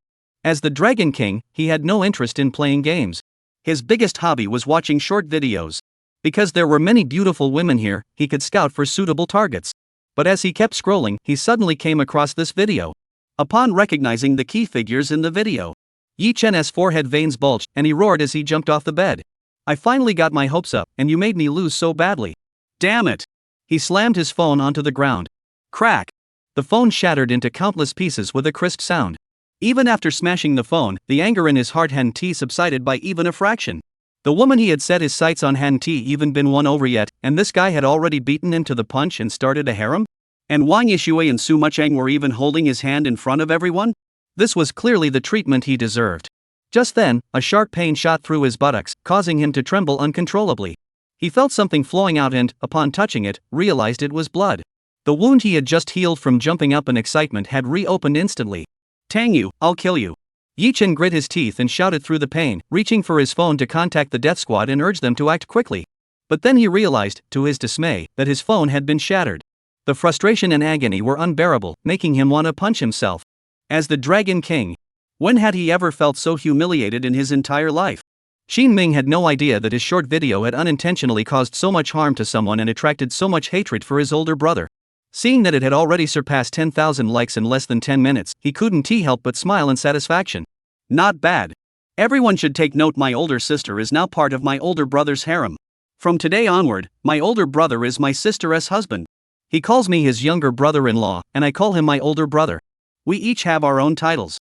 As the Dragon King, he had no interest in playing games. His biggest hobby was watching short videos. Because there were many beautiful women here, he could scout for suitable targets. But as he kept scrolling, he suddenly came across this video. Upon recognizing the key figures in the video, Yi Chen's forehead veins bulged, and he roared as he jumped off the bed. I finally got my hopes up, and you made me lose so badly. Damn it! He slammed his phone onto the ground. Crack! The phone shattered into countless pieces with a crisp sound. Even after smashing the phone, the anger in his heart hadn't subsided by even a fraction. The woman he had set his sights on hadn't even been won over yet, and this guy had already beaten him to the punch and started a harem? And Wang Yishui and Su Mucheng were even holding his hand in front of everyone? This was clearly the treatment he deserved. Just then, a sharp pain shot through his buttocks, causing him to tremble uncontrollably. He felt something flowing out and, upon touching it, realized it was blood. The wound he had just healed from jumping up in excitement had reopened instantly. Tang Yu, I'll kill you. Yi Chen grit his teeth and shouted through the pain, reaching for his phone to contact the death squad and urge them to act quickly. But then he realized, to his dismay, that his phone had been shattered. The frustration and agony were unbearable, making him want to punch himself. As the Dragon King, when had he ever felt so humiliated in his entire life? Xin Ming had no idea that his short video had unintentionally caused so much harm to someone and attracted so much hatred for his older brother. Seeing that it had already surpassed 10,000 likes in less than 10 minutes, he couldn't help but smile in satisfaction. Not bad. Everyone should take note, my older sister is now part of my older brother's harem. From today onward, my older brother is my sister's husband. He calls me his younger brother-in-law, and I call him my older brother. We each have our own titles.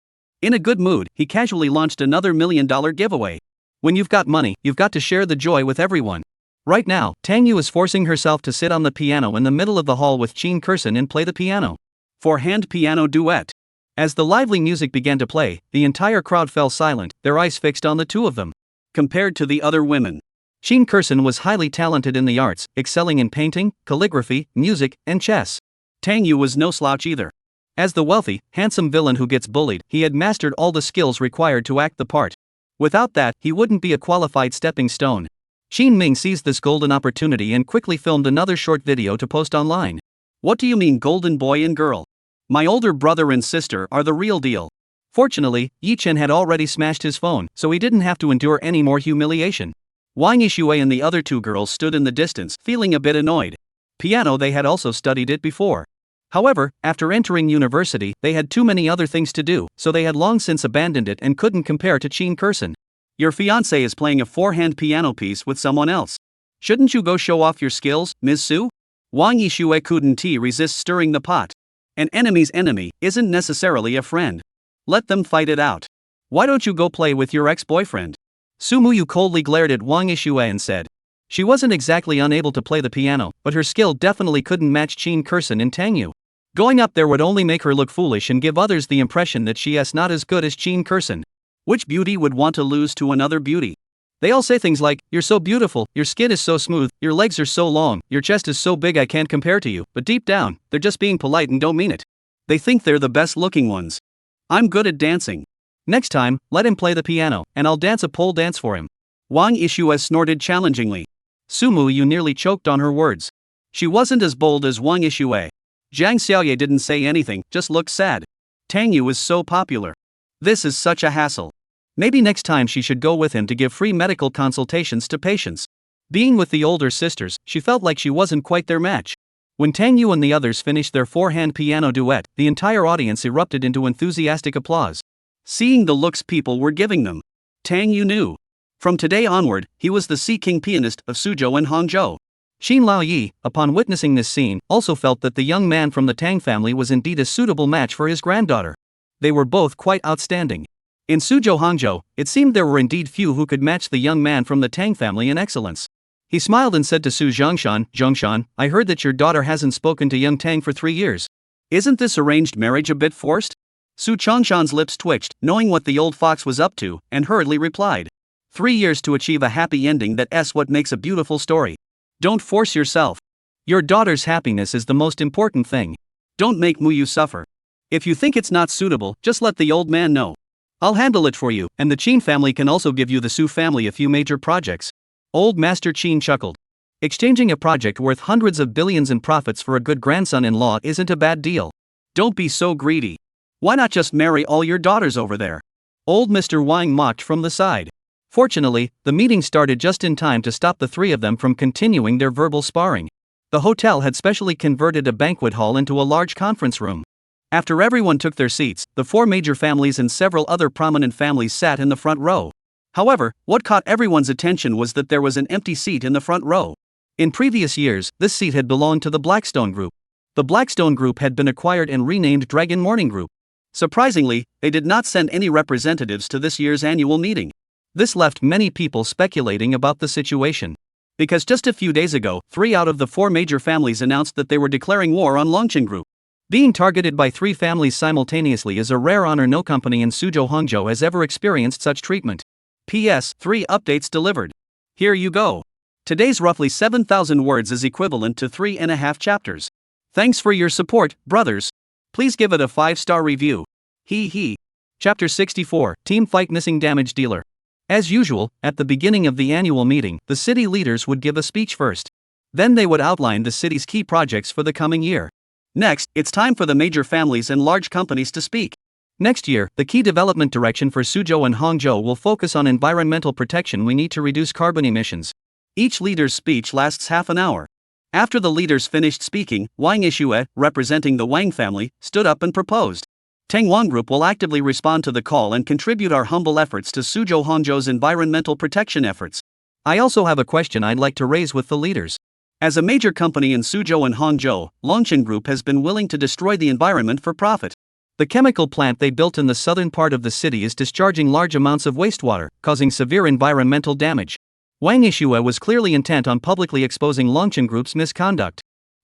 In a good mood, he casually launched another $1 million giveaway. When you've got money, you've got to share the joy with everyone. Right now, Tang Yu is forcing herself to sit on the piano in the middle of the hall with Qin Kurson and play the piano. Four-hand piano duet. As the lively music began to play, the entire crowd fell silent, their eyes fixed on the two of them. Compared to the other women, Qin Kurson was highly talented in the arts, excelling in painting, calligraphy, music, and chess. Tang Yu was no slouch either. As the wealthy, handsome villain who gets bullied, he had mastered all the skills required to act the part. Without that, he wouldn't be a qualified stepping stone. Xin Ming seized this golden opportunity and quickly filmed another short video to post online. What do you mean, golden boy and girl? My older brother and sister are the real deal. Fortunately, Yi Chen had already smashed his phone, so he didn't have to endure any more humiliation. Wang Yishui and the other two girls stood in the distance, feeling a bit annoyed. Piano, they had also studied it before. However, after entering university, they had too many other things to do, so they had long since abandoned it and couldn't compare to Qin Kurson. Your fiancé is playing a four-hand piano piece with someone else. Shouldn't you go show off your skills, Ms. Su? Wang Yishui couldn't resist stirring the pot. An enemy's enemy isn't necessarily a friend. Let them fight it out. Why don't you go play with your ex-boyfriend? Su Muyu coldly glared at Wang Yishui and said. She wasn't exactly unable to play the piano, but her skill definitely couldn't match Qin Kurson and Tang Yu. Going up there would only make her look foolish and give others the impression that she is not as good as Qin Kurson. Which beauty would want to lose to another beauty? They all say things like, you're so beautiful, your skin is so smooth, your legs are so long, your chest is so big I can't compare to you, but deep down, they're just being polite and don't mean it. They think they're the best looking ones. I'm good at dancing. Next time, let him play the piano, and I'll dance a pole dance for him. Wang Yishui snorted challengingly. Sumu Yu nearly choked on her words. She wasn't as bold as Wang Yishui. Zhang Xiaoye didn't say anything, just looked sad. Tang Yu is so popular. This is such a hassle. Maybe next time she should go with him to give free medical consultations to patients. Being with the older sisters, she felt like she wasn't quite their match. When Tang Yu and the others finished their four-hand piano duet, the entire audience erupted into enthusiastic applause. Seeing the looks people were giving them, Tang Yu knew. From today onward, he was the Sea King pianist of Suzhou and Hangzhou. Xin Laoyi, upon witnessing this scene, also felt that the young man from the Tang family was indeed a suitable match for his granddaughter. They were both quite outstanding. In Suzhou Hangzhou, it seemed there were indeed few who could match the young man from the Tang family in excellence. He smiled and said to Su Zhongshan, I heard that your daughter hasn't spoken to young Tang for 3 years. Isn't this arranged marriage a bit forced? Su Chongshan's lips twitched, knowing what the old fox was up to, and hurriedly replied. 3 years to achieve a happy ending, that's what makes a beautiful story. Don't force yourself. Your daughter's happiness is the most important thing. Don't make Muyu suffer. If you think it's not suitable, just let the old man know. I'll handle it for you, and the Qin family can also give you the Su family a few major projects. Old Master Qin chuckled. Exchanging a project worth hundreds of billions in profits for a good grandson-in-law isn't a bad deal. Don't be so greedy. Why not just marry all your daughters over there? Old Mr. Wang mocked from the side. Fortunately, the meeting started just in time to stop the three of them from continuing their verbal sparring. The hotel had specially converted a banquet hall into a large conference room. After everyone took their seats, the 4 major families and several other prominent families sat in the front row. However, what caught everyone's attention was that there was an empty seat in the front row. In previous years, this seat had belonged to the Blackstone Group. The Blackstone Group had been acquired and renamed Dragon Morning Group. Surprisingly, they did not send any representatives to this year's annual meeting. This left many people speculating about the situation. Because just a few days ago, 3 out of the 4 major families announced that they were declaring war on Longchen Group. Being targeted by 3 families simultaneously is a rare honor. No company in Suzhou Hangzhou has ever experienced such treatment. P.S. 3 updates delivered. Here you go. Today's roughly 7,000 words is equivalent to 3.5 chapters. Thanks for your support, brothers. Please give it a 5-star review. Hee hee. Chapter 64, Team Fight Missing Damage Dealer. As usual, at the beginning of the annual meeting, the city leaders would give a speech first. Then they would outline the city's key projects for the coming year. Next, it's time for the major families and large companies to speak. Next year, the key development direction for Suzhou and Hangzhou will focus on environmental protection. We need to reduce carbon emissions. Each leader's speech lasts half an hour. After the leaders finished speaking, Wang Yixue, representing the Wang family, stood up and proposed. Tengwang Group will actively respond to the call and contribute our humble efforts to Suzhou Hangzhou's environmental protection efforts. I also have a question I'd like to raise with the leaders. As a major company in Suzhou and Hangzhou, Longchen Group has been willing to destroy the environment for profit. The chemical plant they built in the southern part of the city is discharging large amounts of wastewater, causing severe environmental damage. Wang Yixue was clearly intent on publicly exposing Longchen Group's misconduct.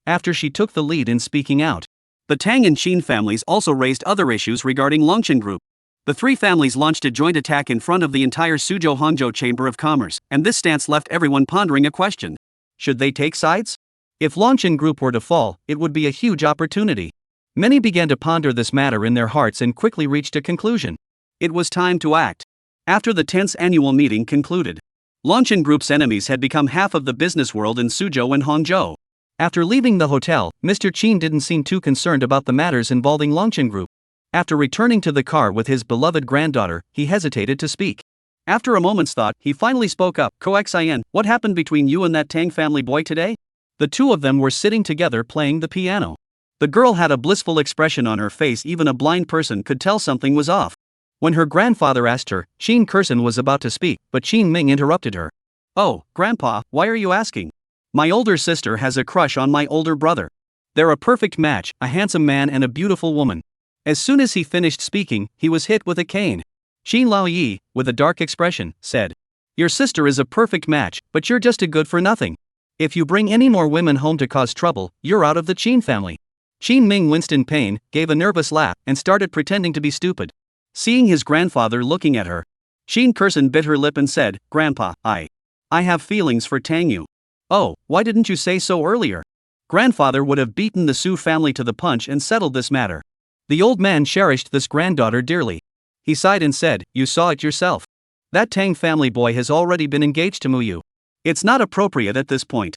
After she took the lead in speaking out, the Tang and Qin families also raised other issues regarding Longchen Group. The 3 families launched a joint attack in front of the entire Suzhou Hangzhou Chamber of Commerce, and this stance left everyone pondering a question. Should they take sides? If Longchen Group were to fall, it would be a huge opportunity. Many began to ponder this matter in their hearts and quickly reached a conclusion. It was time to act. After the 10th annual meeting concluded, Longchen Group's enemies had become half of the business world in Suzhou and Hangzhou. After leaving the hotel, Mr. Qin didn't seem too concerned about the matters involving Longchen Group. After returning to the car with his beloved granddaughter, he hesitated to speak. After a moment's thought, he finally spoke up. Coxin, what happened between you and that Tang family boy today? The 2 of them were sitting together playing the piano. The girl had a blissful expression on her face. Even a blind person could tell something was off. When her grandfather asked her, Qin Kurson was about to speak, but Qin Ming interrupted her. Oh, Grandpa, why are you asking? My older sister has a crush on my older brother. They're a perfect match, a handsome man and a beautiful woman. As soon as he finished speaking, he was hit with a cane. Qin Laoyi, with a dark expression, said, Your sister is a perfect match, but you're just a good-for-nothing. If you bring any more women home to cause trouble, you're out of the Qin family. Qin Ming winced in pain, gave a nervous laugh, and started pretending to be stupid. Seeing his grandfather looking at her, Qin Kurson bit her lip and said, Grandpa, I have feelings for Tangyu. Oh, why didn't you say so earlier? Grandfather would have beaten the Su family to the punch and settled this matter. The old man cherished this granddaughter dearly. He sighed and said, You saw it yourself. That Tang family boy has already been engaged to Muyu. It's not appropriate at this point.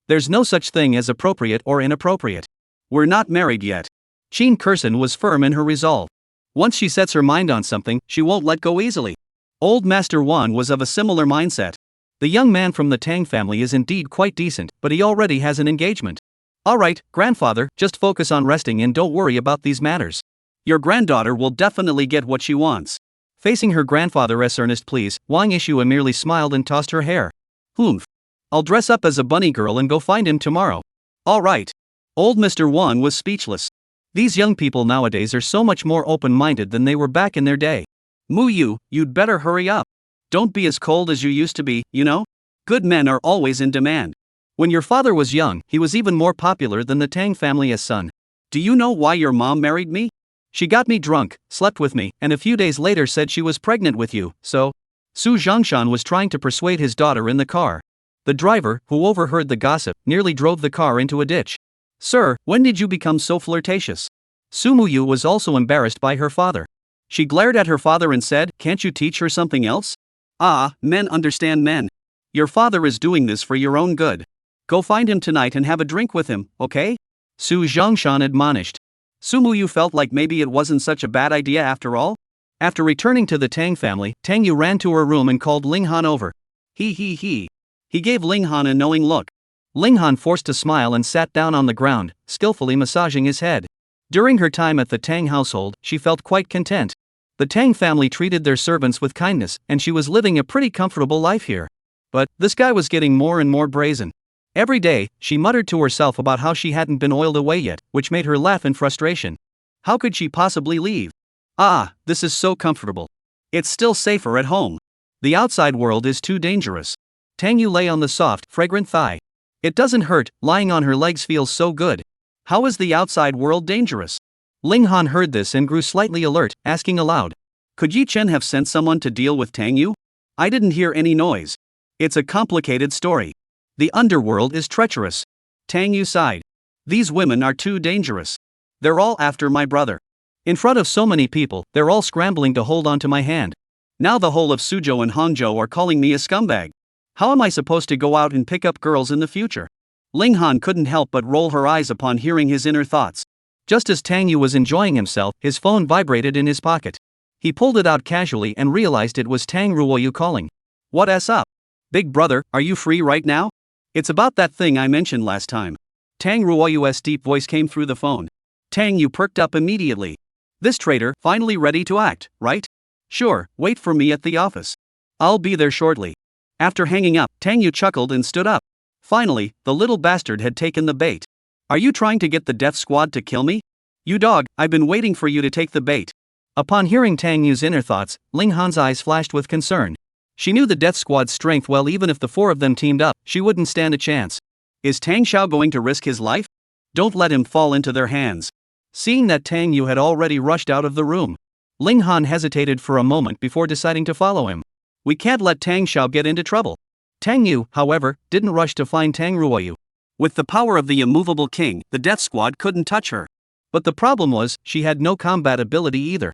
There's no such thing as appropriate or inappropriate. We're not married yet. Qin Kurson was firm in her resolve. Once she sets her mind on something, she won't let go easily. Old Master Wan was of a similar mindset. The young man from the Tang family is indeed quite decent, but he already has an engagement. Alright, grandfather, just focus on resting and don't worry about these matters. Your granddaughter will definitely get what she wants. Facing her grandfather's earnest pleas, Wang Yixue merely smiled and tossed her hair. I'll dress up as a bunny girl and go find him tomorrow. Alright. Old Mr. Wan was speechless. These young people nowadays are so much more open-minded than they were back in their day. Muyu, you'd better hurry up. Don't be as cold as you used to be, you know? Good men are always in demand. When your father was young, he was even more popular than the Tang family as son. Do you know why your mom married me? She got me drunk, slept with me, and a few days later said she was pregnant with you, so? Su Zhongshan was trying to persuade his daughter in the car. The driver, who overheard the gossip, nearly drove the car into a ditch. Sir, when did you become so flirtatious? Su Muyu was also embarrassed by her father. She glared at her father and said, Can't you teach her something else? Ah, men understand men. Your father is doing this for your own good. Go find him tonight and have a drink with him, okay? Su Zhongshan admonished. Su Muyu felt like maybe it wasn't such a bad idea after all. After returning to the Tang family, Tang Yu ran to her room and called Ling Han over. He gave Ling Han a knowing look. Ling Han forced a smile and sat down on the ground, skillfully massaging his head. During her time at the Tang household, she felt quite content. The Tang family treated their servants with kindness, and she was living a pretty comfortable life here. But this guy was getting more and more brazen. Every day, she muttered to herself about how she hadn't been oiled away yet, which made her laugh in frustration. How could she possibly leave? Ah, this is so comfortable. It's still safer at home. The outside world is too dangerous. Tang Yu lay on the soft, fragrant thigh. It doesn't hurt, lying on her legs feels so good. How is the outside world dangerous? Ling Han heard this and grew slightly alert, asking aloud. Could Yi Chen have sent someone to deal with Tang Yu? I didn't hear any noise. It's a complicated story. The underworld is treacherous. Tang Yu sighed. These women are too dangerous. They're all after my brother. In front of so many people, they're all scrambling to hold on to my hand. Now the whole of Suzhou and Hangzhou are calling me a scumbag. How am I supposed to go out and pick up girls in the future? Ling Han couldn't help but roll her eyes upon hearing his inner thoughts. Just as Tang Yu was enjoying himself, his phone vibrated in his pocket. He pulled it out casually and realized it was Tang Ruoyu calling. What's up? Big brother, are you free right now? It's about that thing I mentioned last time. Tang Ruoyu's deep voice came through the phone. Tang Yu perked up immediately. This traitor, finally ready to act, right? Sure, wait for me at the office. I'll be there shortly. After hanging up, Tang Yu chuckled and stood up. Finally, the little bastard had taken the bait. Are you trying to get the death squad to kill me? You dog, I've been waiting for you to take the bait. Upon hearing Tang Yu's inner thoughts, Ling Han's eyes flashed with concern. She knew the death squad's strength well. Even if the four of them teamed up, she wouldn't stand a chance. Is Tang Xiao going to risk his life? Don't let him fall into their hands. Seeing that Tang Yu had already rushed out of the room, Ling Han hesitated for a moment before deciding to follow him. We can't let Tang Xiao get into trouble. Tang Yu, however, didn't rush to find Tang Ruoyu. With the power of the immovable king, the death squad couldn't touch her. But the problem was, she had no combat ability either.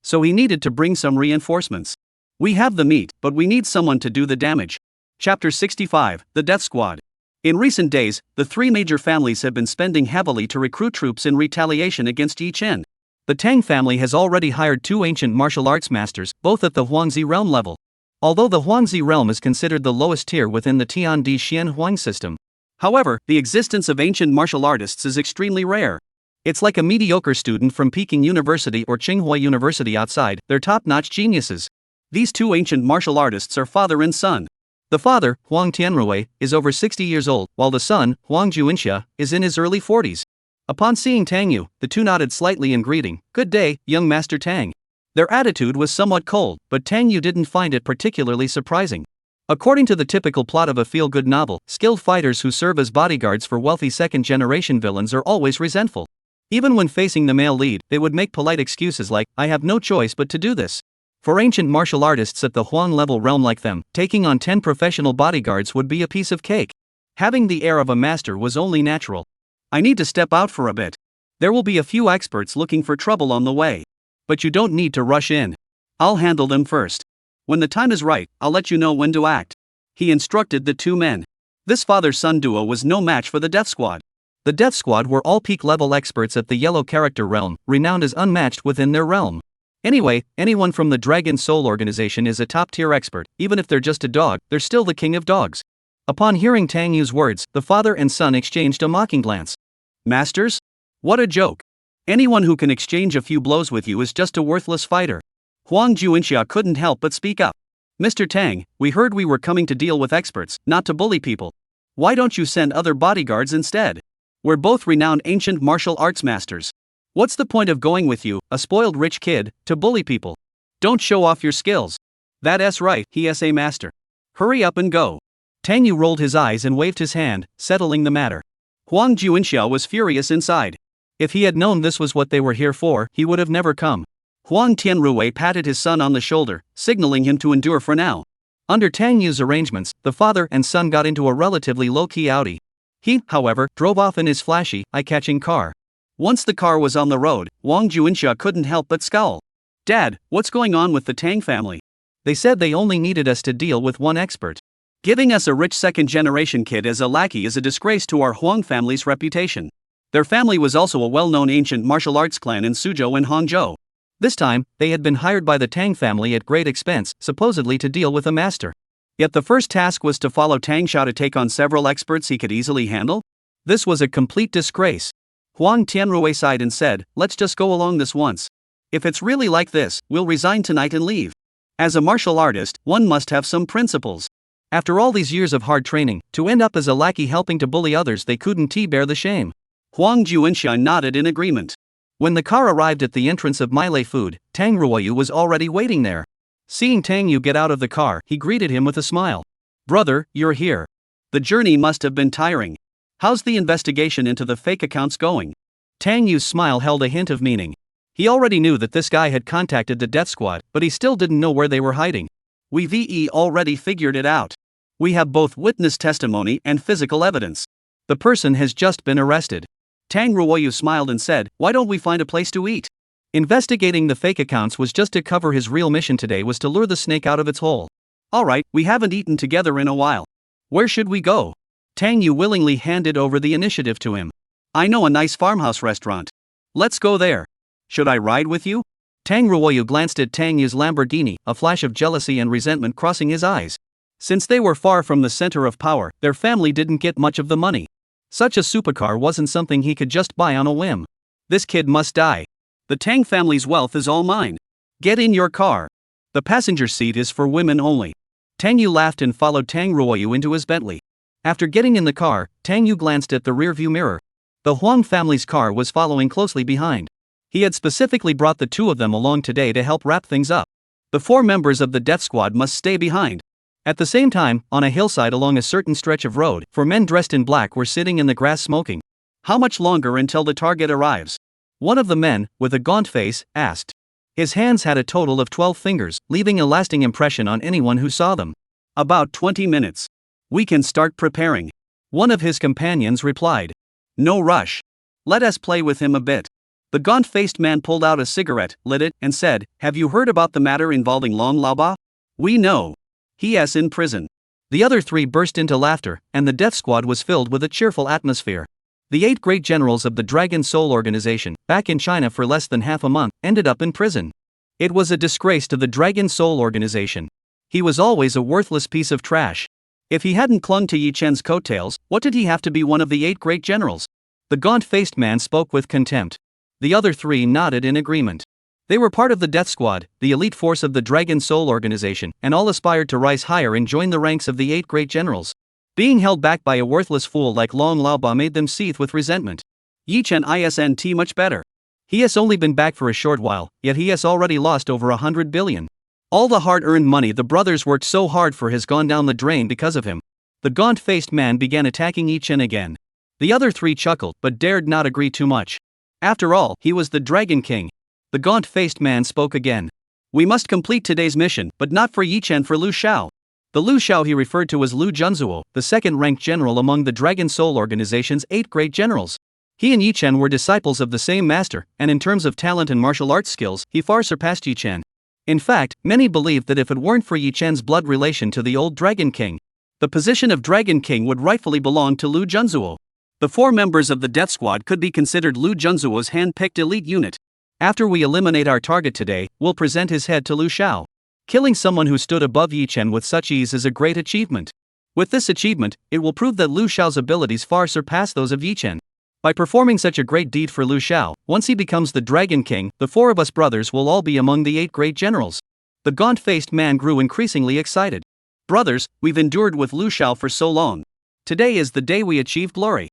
So he needed to bring some reinforcements. We have the meat, but we need someone to do the damage. Chapter 65, The Death Squad. In recent days, the three major families have been spending heavily to recruit troops in retaliation against Yi Chen. The Tang family has already hired 2 ancient martial arts masters, both at the Huangzi realm level. Although the Huangzi realm is considered the lowest tier within the Tiandi Xian Huang system. However, the existence of ancient martial artists is extremely rare. It's like a mediocre student from Peking University or Tsinghua University outside, they're top-notch geniuses. These 2 ancient martial artists are father and son. The father, Huang Tianrui, is over 60 years old, while the son, Huang Juinxia, is in his early 40s. Upon seeing Tang Yu, the 2 nodded slightly in greeting. Good day, young Master Tang. Their attitude was somewhat cold, but Tang Yu didn't find it particularly surprising. According to the typical plot of a feel-good novel, skilled fighters who serve as bodyguards for wealthy second-generation villains are always resentful. Even when facing the male lead, they would make polite excuses like, I have no choice but to do this. For ancient martial artists at the Huang level realm like them, taking on 10 professional bodyguards would be a piece of cake. Having the air of a master was only natural. I need to step out for a bit. There will be a few experts looking for trouble on the way. But you don't need to rush in. I'll handle them first. When the time is right, I'll let you know when to act. He instructed the 2 men. This father-son duo was no match for the Death Squad. The Death Squad were all peak-level experts at the Yellow Character realm, renowned as unmatched within their realm. Anyway, anyone from the Dragon Soul organization is a top-tier expert. Even if they're just a dog, they're still the king of dogs. Upon hearing Tang Yu's words, the father and son exchanged a mocking glance. Masters? What a joke. Anyone who can exchange a few blows with you is just a worthless fighter. Huang Juinxia couldn't help but speak up. Mr. Tang, we heard we were coming to deal with experts, not to bully people. Why don't you send other bodyguards instead? We're both renowned ancient martial arts masters. What's the point of going with you, a spoiled rich kid, to bully people? Don't show off your skills. That's right, he's a master. Hurry up and go. Tang Yu rolled his eyes and waved his hand, settling the matter. Huang Juinxia was furious inside. If he had known this was what they were here for, he would have never come. Huang Tianrui patted his son on the shoulder, signaling him to endure for now. Under Tang Yu's arrangements, the father and son got into a relatively low-key Audi. He, however, drove off in his flashy, eye-catching car. Once the car was on the road, Huang Juinxia couldn't help but scowl. Dad, what's going on with the Tang family? They said they only needed us to deal with one expert. Giving us a rich second-generation kid as a lackey is a disgrace to our Huang family's reputation. Their family was also a well-known ancient martial arts clan in Suzhou and Hangzhou. This time, they had been hired by the Tang family at great expense, supposedly to deal with a master. Yet the first task was to follow Tang Xiao to take on several experts he could easily handle? This was a complete disgrace. Huang Tianrui sighed and said, let's just go along this once. If it's really like this, we'll resign tonight and leave. As a martial artist, one must have some principles. After all these years of hard training, to end up as a lackey helping to bully others, they couldn't bear the shame. Huang Juanxia nodded in agreement. When the car arrived at the entrance of Milei Food, Tang Ruoyu was already waiting there. Seeing Tang Yu get out of the car, he greeted him with a smile. Brother, you're here. The journey must have been tiring. How's the investigation into the fake accounts going? Tang Yu's smile held a hint of meaning. He already knew that this guy had contacted the death squad, but he still didn't know where they were hiding. We've already figured it out. We have both witness testimony and physical evidence. The person has just been arrested. Tang Ruoyu smiled and said, why don't we find a place to eat? Investigating the fake accounts was just to cover his real mission today, was to lure the snake out of its hole. Alright, we haven't eaten together in a while. Where should we go? Tang Yu willingly handed over the initiative to him. I know a nice farmhouse restaurant. Let's go there. Should I ride with you? Tang Ruoyu glanced at Tang Yu's Lamborghini, a flash of jealousy and resentment crossing his eyes. Since they were far from the center of power, their family didn't get much of the money. Such a supercar wasn't something he could just buy on a whim. This kid must die. The Tang family's wealth is all mine. Get in your car. The passenger seat is for women only. Tang Yu laughed and followed Tang Ruoyu into his Bentley. After getting in the car, Tang Yu glanced at the rearview mirror. The Huang family's car was following closely behind. He had specifically brought the two of them along today to help wrap things up. The 4 members of the death squad must stay behind. At the same time, on a hillside along a certain stretch of road, 4 men dressed in black were sitting in the grass smoking. How much longer until the target arrives? One of the men, with a gaunt face, asked. His hands had a total of 12 fingers, leaving a lasting impression on anyone who saw them. About 20 minutes. We can start preparing. One of his companions replied. No rush. Let us play with him a bit. The gaunt-faced man pulled out a cigarette, lit it, and said, have you heard about the matter involving Long Laoba? We know. He is in prison. The other 3 burst into laughter, and the death squad was filled with a cheerful atmosphere. The 8 great generals of the Dragon Soul organization, back in China for less than half a month, ended up in prison. It was a disgrace to the Dragon Soul organization. He was always a worthless piece of trash. If he hadn't clung to Yi Chen's coattails, what did he have to be one of the 8 great generals? The gaunt-faced man spoke with contempt. The other 3 nodded in agreement. They were part of the death squad, the elite force of the Dragon Soul organization, and all aspired to rise higher and join the ranks of the 8 great generals. Being held back by a worthless fool like Long Laoba made them seethe with resentment. Yi Chen isn't much better. He has only been back for a short while, yet he has already lost over 100 billion. All the hard-earned money the brothers worked so hard for has gone down the drain because of him. The gaunt-faced man began attacking Yi Chen again. The other 3 chuckled but dared not agree too much. After all, he was the Dragon King. The gaunt-faced man spoke again. We must complete today's mission, but not for Yi Chen, for Lu Xiao. The Lu Xiao he referred to as Lu Junzuo, the second-ranked general among the Dragon Soul organization's 8 great generals. He and Yi Chen were disciples of the same master, and in terms of talent and martial arts skills, he far surpassed Yi Chen. In fact, many believed that if it weren't for Yi Chen's blood relation to the old Dragon King, the position of Dragon King would rightfully belong to Lu Junzuo. The 4 members of the death squad could be considered Lu Junzuo's hand-picked elite unit. After we eliminate our target today, we'll present his head to Lu Xiao. Killing someone who stood above Yi Chen with such ease is a great achievement. With this achievement, it will prove that Lu Xiao's abilities far surpass those of Yi Chen. By performing such a great deed for Lu Xiao, once he becomes the Dragon King, the 4 of us brothers will all be among the 8 great generals. The gaunt-faced man grew increasingly excited. Brothers, we've endured with Lu Xiao for so long. Today is the day we achieve glory.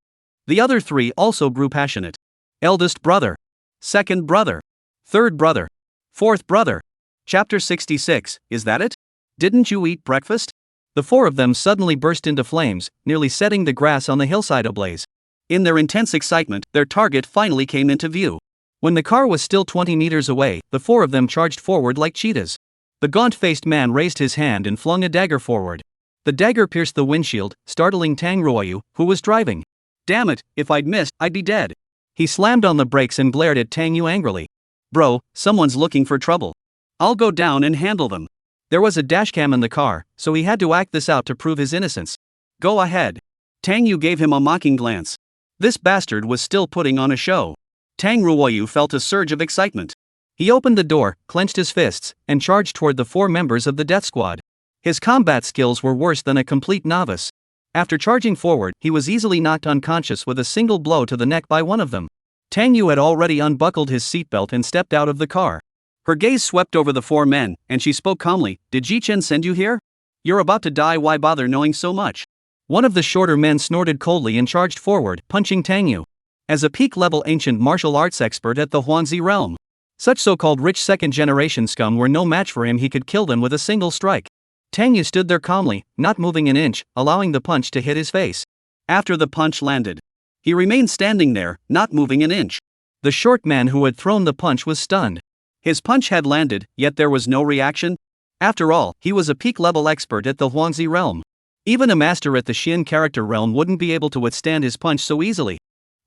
The other 3 also grew passionate. Eldest brother. Second brother. Third brother. Fourth brother. Chapter 66, is that it? Didn't you eat breakfast? The 4 of them suddenly burst into flames, nearly setting the grass on the hillside ablaze. In their intense excitement, their target finally came into view. When the car was still 20 meters away, the 4 of them charged forward like cheetahs. The gaunt-faced man raised his hand and flung a dagger forward. The dagger pierced the windshield, startling Tang Ruoyu, who was driving. Damn it, if I'd missed, I'd be dead. He slammed on the brakes and glared at Tang Yu angrily. Bro, someone's looking for trouble. I'll go down and handle them. There was a dashcam in the car, so he had to act this out to prove his innocence. Go ahead. Tang Yu gave him a mocking glance. This bastard was still putting on a show. Tang Ruoyu felt a surge of excitement. He opened the door, clenched his fists, and charged toward the 4 members of the death squad. His combat skills were worse than a complete novice. After charging forward, he was easily knocked unconscious with a single blow to the neck by one of them. Tang Yu had already unbuckled his seatbelt and stepped out of the car. Her gaze swept over the four men, and she spoke calmly, "Did Ji Chen send you here? You're about to die, why bother knowing so much?" One of the shorter men snorted coldly and charged forward, punching Tang Yu. As a peak-level ancient martial arts expert at the Huangzi realm, such so-called rich second-generation scum were no match for him. He could kill them with a single strike. Tang Yu stood there calmly, not moving an inch, allowing the punch to hit his face. After the punch landed, he remained standing there, not moving an inch. The short man who had thrown the punch was stunned. His punch had landed, yet there was no reaction. After all, he was a peak-level expert at the Huangzi realm. Even a master at the Xian character realm wouldn't be able to withstand his punch so easily.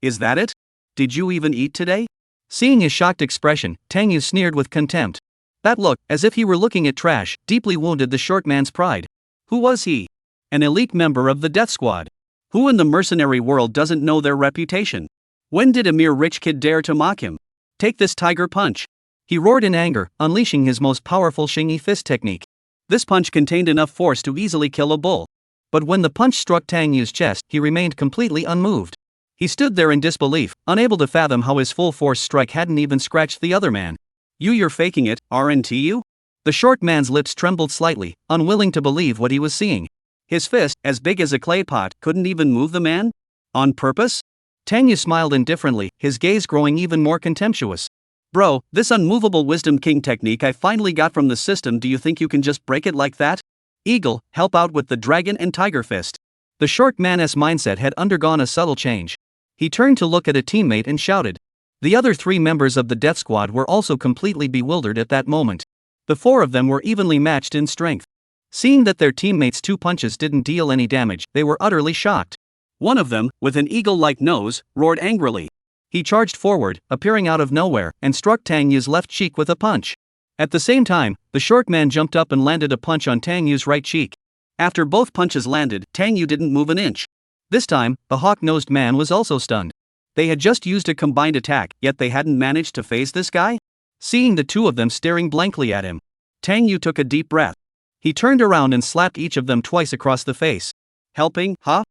"Is that it? Did you even eat today?" Seeing his shocked expression, Tang Yu sneered with contempt. That look, as if he were looking at trash, deeply wounded the short man's pride. Who was he? An elite member of the death squad. Who in the mercenary world doesn't know their reputation? When did a mere rich kid dare to mock him? "Take this tiger punch." He roared in anger, unleashing his most powerful Xingyi fist technique. This punch contained enough force to easily kill a bull. But when the punch struck Tang Yu's chest, he remained completely unmoved. He stood there in disbelief, unable to fathom how his full-force strike hadn't even scratched the other man. You're faking it, aren't you?" The short man's lips trembled slightly, unwilling to believe what he was seeing. His fist, as big as a clay pot, couldn't even move the man? On purpose? Tang Yu smiled indifferently, his gaze growing even more contemptuous. "Bro, this unmovable Wisdom King technique I finally got from the system, do you think you can just break it like that? Eagle, help out with the dragon and tiger fist." The short man's mindset had undergone a subtle change. He turned to look at a teammate and shouted. The other three members of the death squad were also completely bewildered at that moment. The four of them were evenly matched in strength. Seeing that their teammates' two punches didn't deal any damage, they were utterly shocked. One of them, with an eagle-like nose, roared angrily. He charged forward, appearing out of nowhere, and struck Tang Yu's left cheek with a punch. At the same time, the short man jumped up and landed a punch on Tang Yu's right cheek. After both punches landed, Tang Yu didn't move an inch. This time, the hawk-nosed man was also stunned. They had just used a combined attack, yet they hadn't managed to phase this guy? Seeing the two of them staring blankly at him, Tang Yu took a deep breath. He turned around and slapped each of them twice across the face. "Helping, huh?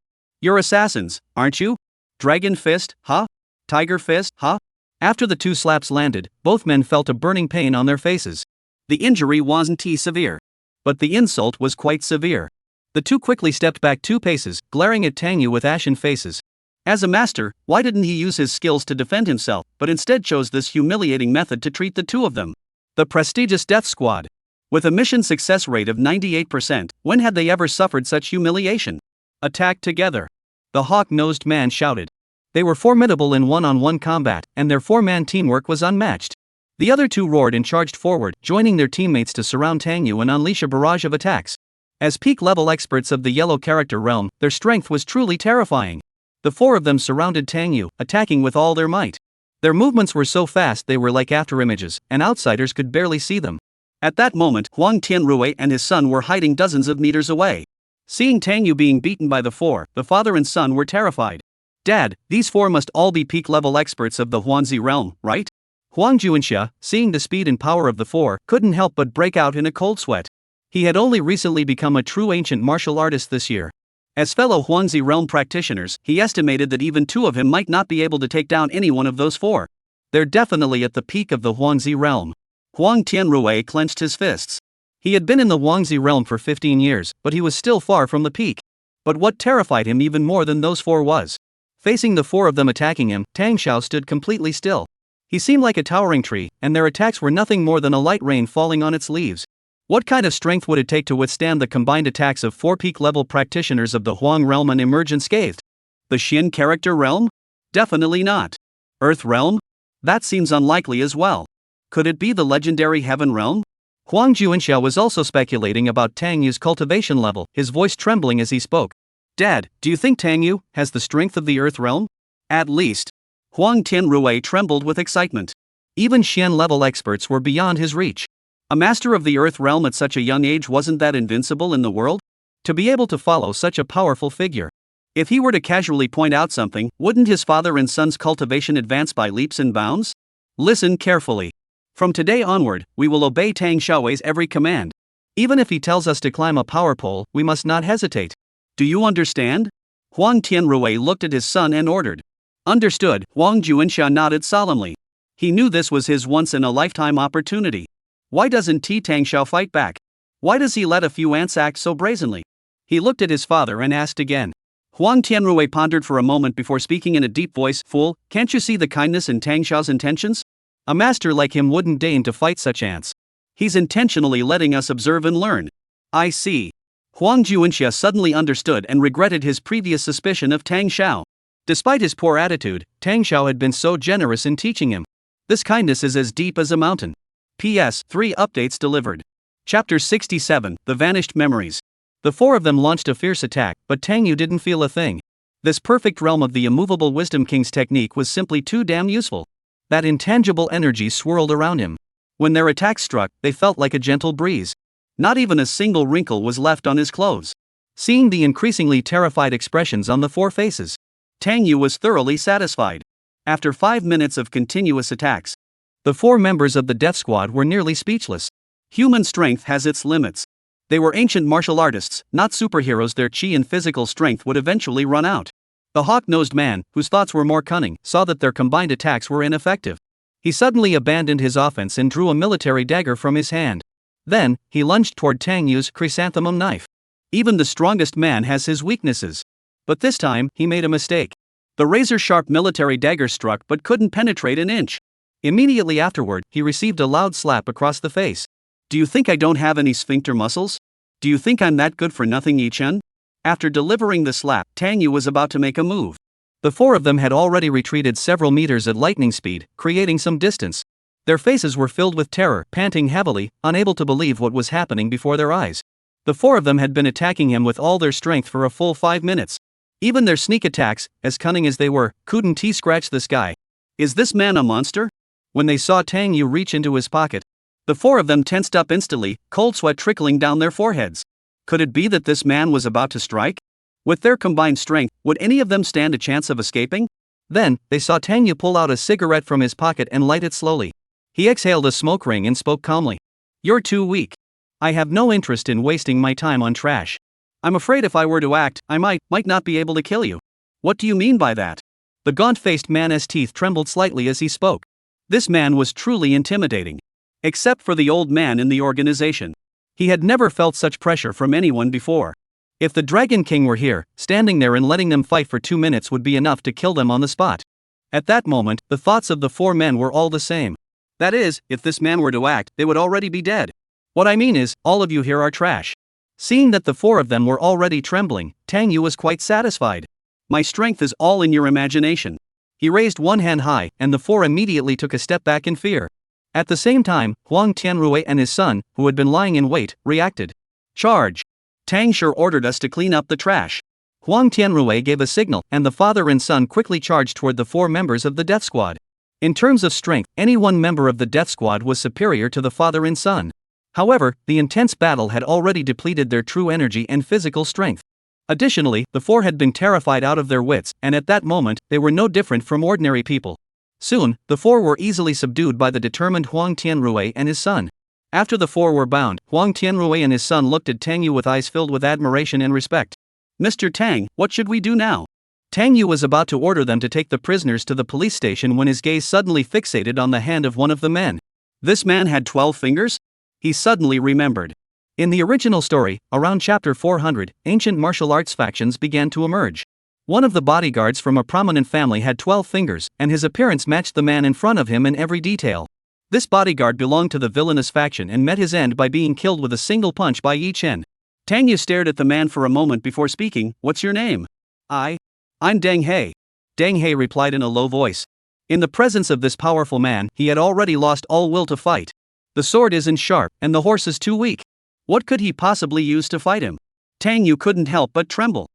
You're assassins, aren't you? Dragon fist, huh? Tiger fist, huh?" After the two slaps landed, both men felt a burning pain on their faces. The injury wasn't too severe, but the insult was quite severe. The two quickly stepped back 2 paces, glaring at Tang Yu with ashen faces. As a master, why didn't he use his skills to defend himself, but instead chose this humiliating method to treat the two of them? The prestigious Death Squad. With a mission success rate of 98%, when had they ever suffered such humiliation? "Attack together!" The hawk-nosed man shouted. They were formidable in one-on-one combat, and their 4-man teamwork was unmatched. The other two roared and charged forward, joining their teammates to surround Tang Yu and unleash a barrage of attacks. As peak-level experts of the yellow character realm, their strength was truly terrifying. The 4 of them surrounded Tang Yu, attacking with all their might. Their movements were so fast they were like afterimages, and outsiders could barely see them. At that moment, Huang Tianrui and his son were hiding dozens of meters away. Seeing Tang Yu being beaten by the 4, the father and son were terrified. "Dad, these 4 must all be peak-level experts of the Huangzi realm, right?" Huang Juanxia, seeing the speed and power of the 4, couldn't help but break out in a cold sweat. He had only recently become a true ancient martial artist this year. As fellow Huangzi realm practitioners, he estimated that even 2 of him might not be able to take down any one of those 4. They're definitely at the peak of the Huangzi realm. Huang Tianrui clenched his fists. He had been in the Huangzi realm for 15 years, but he was still far from the peak. But what terrified him even more than those 4 was, facing the 4 of them attacking him, Tang Xiao stood completely still. He seemed like a towering tree, and their attacks were nothing more than a light rain falling on its leaves. What kind of strength would it take to withstand the combined attacks of 4 peak-level practitioners of the Huang realm and emerge unscathed? The Xian character realm? Definitely not. Earth realm? That seems unlikely as well. Could it be the legendary Heaven realm? Huang Juanxiao was also speculating about Tang Yu's cultivation level, his voice trembling as he spoke. "Dad, do you think Tang Yu has the strength of the Earth realm?" "At least." Huang Tianrui trembled with excitement. Even Xian-level experts were beyond his reach. A master of the Earth realm at such a young age wasn't that invincible in the world? To be able to follow such a powerful figure. If he were to casually point out something, wouldn't his father and son's cultivation advance by leaps and bounds? Listen carefully. From today onward, we will obey Tang Xiaowei's every command. Even if he tells us to climb a power pole, we must not hesitate. Do you understand? Huang Tianrui looked at his son and ordered. Understood, Huang Juanxia nodded solemnly. He knew this was his once-in-a-lifetime opportunity. Why doesn't Ti Tangxiao fight back? Why does he let a few ants act so brazenly? He looked at his father and asked again. Huang Tianrui pondered for a moment before speaking in a deep voice. Fool, can't you see the kindness in Tang Xiao's intentions? A master like him wouldn't deign to fight such ants. He's intentionally letting us observe and learn. I see. Huang Juanxia suddenly understood and regretted his previous suspicion of Tang Xiao. Despite his poor attitude, Tang Xiao had been so generous in teaching him. This kindness is as deep as a mountain. P.S. 3 updates delivered. Chapter 67, The Vanished Memories. The four of them launched a fierce attack, but Tang Yu didn't feel a thing. This perfect realm of the immovable Wisdom King's technique was simply too damn useful. That intangible energy swirled around him. When their attacks struck, they felt like a gentle breeze. Not even a single wrinkle was left on his clothes. Seeing the increasingly terrified expressions on the four faces, Tang Yu was thoroughly satisfied. After 5 minutes of continuous attacks, the 4 members of the Death Squad were nearly speechless. Human strength has its limits. They were ancient martial artists, not superheroes. Their chi and physical strength would eventually run out. The hawk-nosed man, whose thoughts were more cunning, saw that their combined attacks were ineffective. He suddenly abandoned his offense and drew a military dagger from his hand. Then, he lunged toward Tang Yu's chrysanthemum knife. Even the strongest man has his weaknesses. But this time, he made a mistake. The razor-sharp military dagger struck but couldn't penetrate an inch. Immediately afterward, he received a loud slap across the face. Do you think I don't have any sphincter muscles? Do you think I'm that good for nothing, Yi Chen? After delivering the slap, Tang Yu was about to make a move. The 4 of them had already retreated several meters at lightning speed, creating some distance. Their faces were filled with terror, panting heavily, unable to believe what was happening before their eyes. The 4 of them had been attacking him with all their strength for a full 5 minutes. Even their sneak attacks, as cunning as they were, couldn't scratch the sky. Is this man a monster? When they saw Tang Yu reach into his pocket, the 4 of them tensed up instantly, cold sweat trickling down their foreheads. Could it be that this man was about to strike? With their combined strength, would any of them stand a chance of escaping? Then, they saw Tang Yu pull out a cigarette from his pocket and light it slowly. He exhaled a smoke ring and spoke calmly. You're too weak. I have no interest in wasting my time on trash. I'm afraid if I were to act, I might not be able to kill you. What do you mean by that? The gaunt-faced man's teeth trembled slightly as he spoke. This man was truly intimidating. Except for the old man in the organization. He had never felt such pressure from anyone before. If the Dragon King were here, standing there and letting them fight for 2 minutes would be enough to kill them on the spot. At that moment, the thoughts of the 4 men were all the same. That is, if this man were to act, they would already be dead. What I mean is, all of you here are trash. Seeing that the 4 of them were already trembling, Tang Yu was quite satisfied. My strength is all in your imagination. He raised one hand high, and the 4 immediately took a step back in fear. At the same time, Huang Tianrui and his son, who had been lying in wait, reacted. Charge! Tang Shi ordered us to clean up the trash. Huang Tianrui gave a signal, and the father and son quickly charged toward the 4 members of the Death Squad. In terms of strength, any one member of the Death Squad was superior to the father and son. However, the intense battle had already depleted their true energy and physical strength. Additionally, the 4 had been terrified out of their wits, and at that moment, they were no different from ordinary people. Soon, the 4 were easily subdued by the determined Huang Tianrui and his son. After the 4 were bound, Huang Tianrui and his son looked at Tang Yu with eyes filled with admiration and respect. Mr. Tang, what should we do now? Tang Yu was about to order them to take the prisoners to the police station when his gaze suddenly fixated on the hand of one of the men. This man had 12 fingers? He suddenly remembered. In the original story, around chapter 400, ancient martial arts factions began to emerge. One of the bodyguards from a prominent family had 12 fingers, and his appearance matched the man in front of him in every detail. This bodyguard belonged to the villainous faction and met his end by being killed with a single punch by Yi Chen. Tang Yu stared at the man for a moment before speaking. What's your name? I'm Deng He. Deng He replied in a low voice. In the presence of this powerful man, he had already lost all will to fight. The sword isn't sharp, and the horse is too weak. What could he possibly use to fight him? Tang Yu couldn't help but tremble.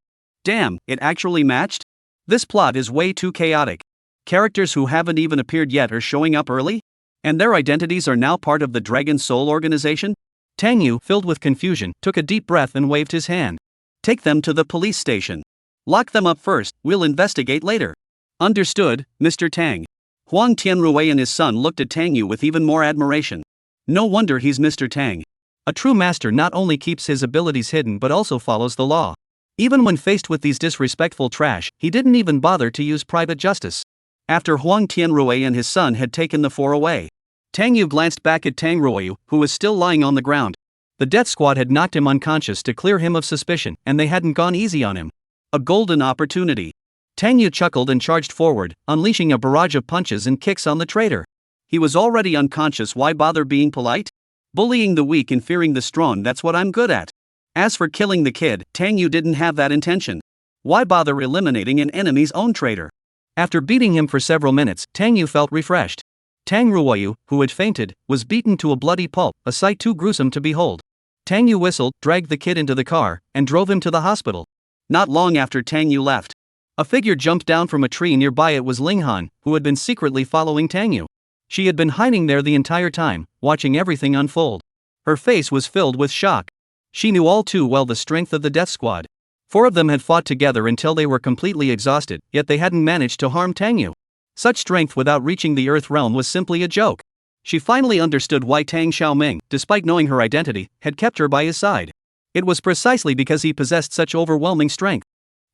Damn, it actually matched? This plot is way too chaotic. Characters who haven't even appeared yet are showing up early? And their identities are now part of the Dragon Soul organization? Tang Yu, filled with confusion, took a deep breath and waved his hand. Take them to the police station. Lock them up first, we'll investigate later. Understood, Mr. Tang. Huang Tianrui and his son looked at Tang Yu with even more admiration. No wonder he's Mr. Tang. A true master not only keeps his abilities hidden but also follows the law. Even when faced with these disrespectful trash, he didn't even bother to use private justice. After Huang Tianrui and his son had taken the four away, Tang Yu glanced back at Tang Ruoyu, who was still lying on the ground. The death squad had knocked him unconscious to clear him of suspicion, and they hadn't gone easy on him. A golden opportunity. Tang Yu chuckled and charged forward, unleashing a barrage of punches and kicks on the traitor. He was already unconscious, why bother being polite? Bullying the weak and fearing the strong, that's what I'm good at. As for killing the kid, Tang Yu didn't have that intention. Why bother eliminating an enemy's own traitor? After beating him for several minutes, Tang Yu felt refreshed. Tang Ruoyu, who had fainted, was beaten to a bloody pulp, a sight too gruesome to behold. Tang Yu whistled, dragged the kid into the car, and drove him to the hospital. Not long after Tang Yu left, a figure jumped down from a tree nearby. It was Ling Han, who had been secretly following Tang Yu. She had been hiding there the entire time, watching everything unfold. Her face was filled with shock. She knew all too well the strength of the death squad. 4 of them had fought together until they were completely exhausted, yet they hadn't managed to harm Tang Yu. Such strength without reaching the Earth realm was simply a joke. She finally understood why Tang Xiaoming, despite knowing her identity, had kept her by his side. It was precisely because he possessed such overwhelming strength.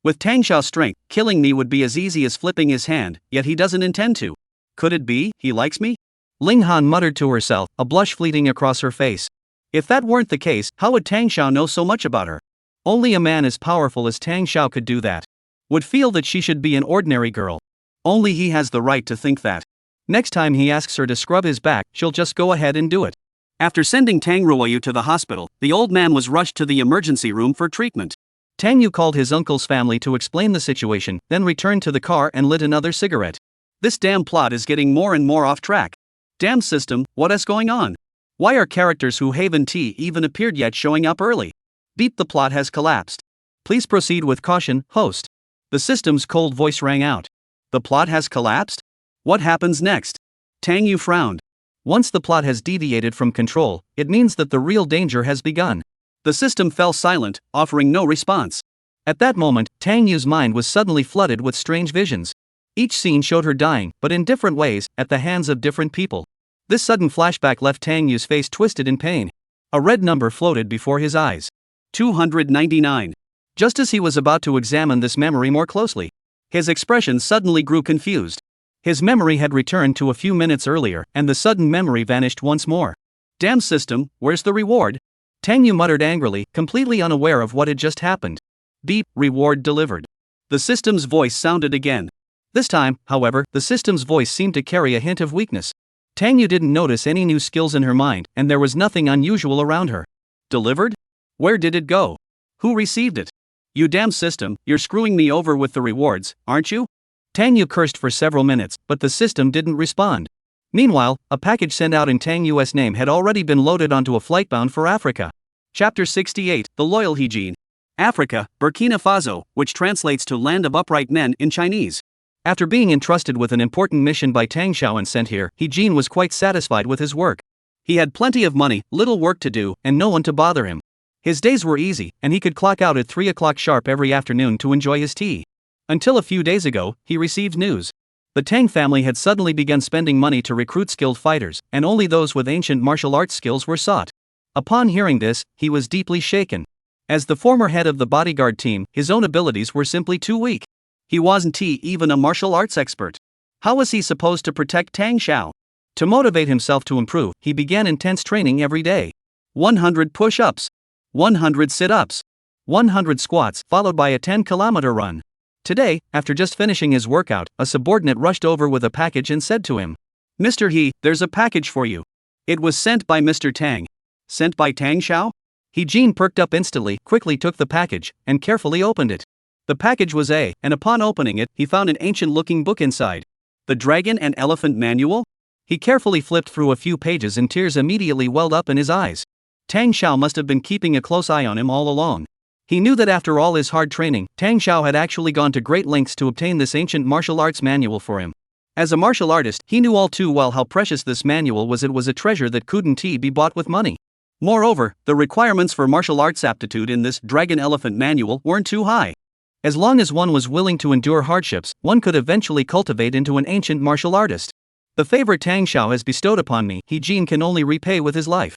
With Tang Xiao's strength, killing me would be as easy as flipping his hand, yet he doesn't intend to. Could it be, he likes me? Ling Han muttered to herself, a blush fleeting across her face. If that weren't the case, how would Tang Xiao know so much about her? Only a man as powerful as Tang Xiao could do that. Would feel that she should be an ordinary girl. Only he has the right to think that. Next time he asks her to scrub his back, she'll just go ahead and do it. After sending Tang Ruoyu to the hospital, the old man was rushed to the emergency room for treatment. Tang Yu called his uncle's family to explain the situation, then returned to the car and lit another cigarette. This damn plot is getting more and more off track. Damn system, what is going on? Why are characters who haven't even appeared yet showing up early? Beep, the plot has collapsed. Please proceed with caution, host. The system's cold voice rang out. The plot has collapsed? What happens next? Tang Yu frowned. Once the plot has deviated from control, it means that the real danger has begun. The system fell silent, offering no response. At that moment, Tang Yu's mind was suddenly flooded with strange visions. Each scene showed her dying, but in different ways, at the hands of different people. This sudden flashback left Tang Yu's face twisted in pain. A red number floated before his eyes. 299. Just as he was about to examine this memory more closely, his expression suddenly grew confused. His memory had returned to a few minutes earlier, and the sudden memory vanished once more. Damn system, where's the reward? Tang Yu muttered angrily, completely unaware of what had just happened. Beep, reward delivered. The system's voice sounded again. This time, however, the system's voice seemed to carry a hint of weakness. Tang Yu didn't notice any new skills in her mind, and there was nothing unusual around her. Delivered? Where did it go? Who received it? You damn system, you're screwing me over with the rewards, aren't you? Tang Yu cursed for several minutes, but the system didn't respond. Meanwhile, a package sent out in Tang Yu's name had already been loaded onto a flight bound for Africa. Chapter 68, The Loyal Hijin. Africa, Burkina Faso, which translates to Land of Upright Men in Chinese. After being entrusted with an important mission by Tang Xiao and sent here, Hijin was quite satisfied with his work. He had plenty of money, little work to do, and no one to bother him. His days were easy, and he could clock out at 3 o'clock sharp every afternoon to enjoy his tea. Until a few days ago, he received news. The Tang family had suddenly begun spending money to recruit skilled fighters, and only those with ancient martial arts skills were sought. Upon hearing this, he was deeply shaken. As the former head of the bodyguard team, his own abilities were simply too weak. He wasn't even a martial arts expert. How was he supposed to protect Tang Xiao? To motivate himself to improve, he began intense training every day. 100 push-ups. 100 sit-ups. 100 squats, followed by a 10-kilometer run. Today, after just finishing his workout, a subordinate rushed over with a package and said to him, "Mr. He, there's a package for you." It was sent by Mr. Tang. Sent by Tang Xiao? Hijin perked up instantly, quickly took the package, and carefully opened it. The package was and upon opening it, he found an ancient-looking book inside. The Dragon and Elephant Manual? He carefully flipped through a few pages and tears immediately welled up in his eyes. Tang Xiao must have been keeping a close eye on him all along. He knew that after all his hard training, Tang Xiao had actually gone to great lengths to obtain this ancient martial arts manual for him. As a martial artist, he knew all too well how precious this manual was. It was a treasure that couldn't be bought with money. Moreover, the requirements for martial arts aptitude in this Dragon Elephant Manual weren't too high. As long as one was willing to endure hardships, one could eventually cultivate into an ancient martial artist. The favor Tang Xiao has bestowed upon me, Hijin can only repay with his life.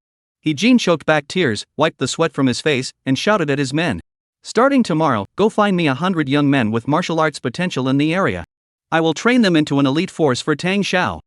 Jin choked back tears, wiped the sweat from his face, and shouted at his men. Starting tomorrow, go find me 100 young men with martial arts potential in the area. I will train them into an elite force for Tang Xiao.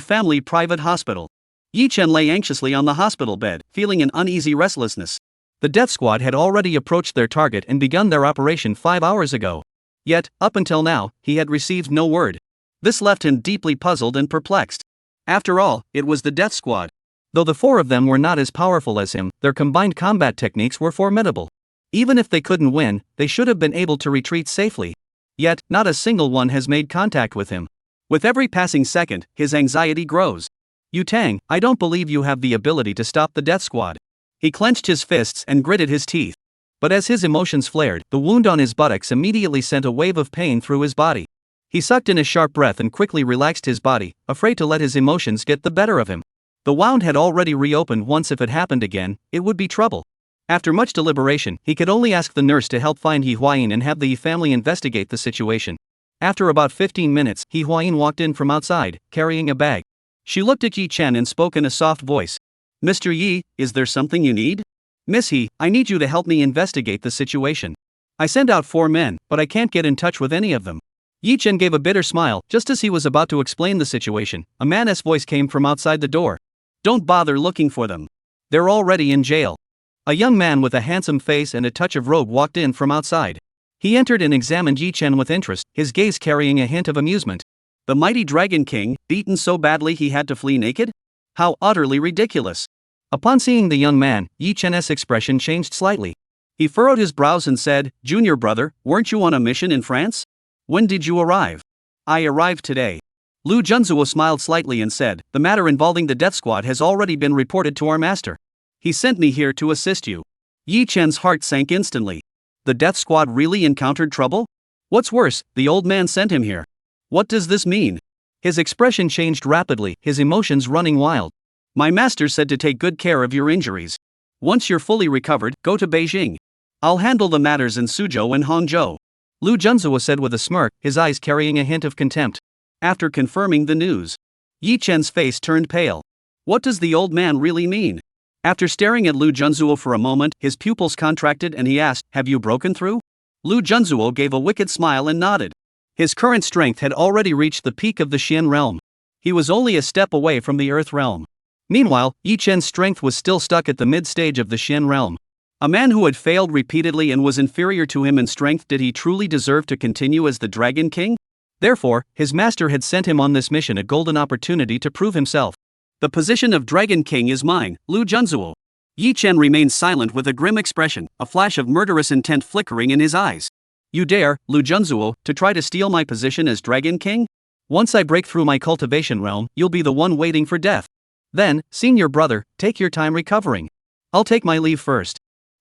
Family private hospital. Yi Chen lay anxiously on the hospital bed, feeling an uneasy restlessness. The death squad had already approached their target and begun their operation 5 hours ago. Yet, up until now, he had received no word. This left him deeply puzzled and perplexed. After all, it was the death squad. Though the 4 of them were not as powerful as him, their combined combat techniques were formidable. Even if they couldn't win, they should have been able to retreat safely. Yet, not a single one has made contact with him. With every passing second, his anxiety grows. Yu Tang, I don't believe you have the ability to stop the death squad. He clenched his fists and gritted his teeth. But as his emotions flared, the wound on his buttocks immediately sent a wave of pain through his body. He sucked in a sharp breath and quickly relaxed his body, afraid to let his emotions get the better of him. The wound had already reopened once. If it happened again, it would be trouble. After much deliberation, he could only ask the nurse to help find He Huayin and have the Yi family investigate the situation. After about 15 minutes, He Huayin walked in from outside, carrying a bag. She looked at Yi Chen and spoke in a soft voice. Mr. Yi, is there something you need? Miss He, I need you to help me investigate the situation. I sent out 4 men, but I can't get in touch with any of them. Yi Chen gave a bitter smile. Just as he was about to explain the situation, a man's voice came from outside the door. Don't bother looking for them. They're already in jail. A young man with a handsome face and a touch of robe walked in from outside. He entered and examined Yi Chen with interest, his gaze carrying a hint of amusement. The mighty Dragon King, beaten so badly he had to flee naked? How utterly ridiculous. Upon seeing the young man, Yi Chen's expression changed slightly. He furrowed his brows and said, Junior brother, weren't you on a mission in France? When did you arrive? I arrived today. Lu Junzuo smiled slightly and said, the matter involving the death squad has already been reported to our master. He sent me here to assist you. Yi Chen's heart sank instantly. The death squad really encountered trouble? What's worse, the old man sent him here. What does this mean? His expression changed rapidly, his emotions running wild. My master said to take good care of your injuries. Once you're fully recovered, go to Beijing. I'll handle the matters in Suzhou and Hangzhou. Lu Junzuo said with a smirk, his eyes carrying a hint of contempt. After confirming the news, Yi Chen's face turned pale. What does the old man really mean? After staring at Lu Junzuo for a moment, his pupils contracted and he asked, have you broken through? Lu Junzuo gave a wicked smile and nodded. His current strength had already reached the peak of the Xian realm. He was only a step away from the Earth realm. Meanwhile, Yi Chen's strength was still stuck at the mid-stage of the Xian realm. A man who had failed repeatedly and was inferior to him in strength, did he truly deserve to continue as the Dragon King? Therefore, his master had sent him on this mission, a golden opportunity to prove himself. The position of Dragon King is mine, Lu Junzuo. Yi Chen remained silent with a grim expression, a flash of murderous intent flickering in his eyes. You dare, Lu Junzuo, to try to steal my position as Dragon King? Once I break through my cultivation realm, you'll be the one waiting for death. Then, senior brother, take your time recovering. I'll take my leave first.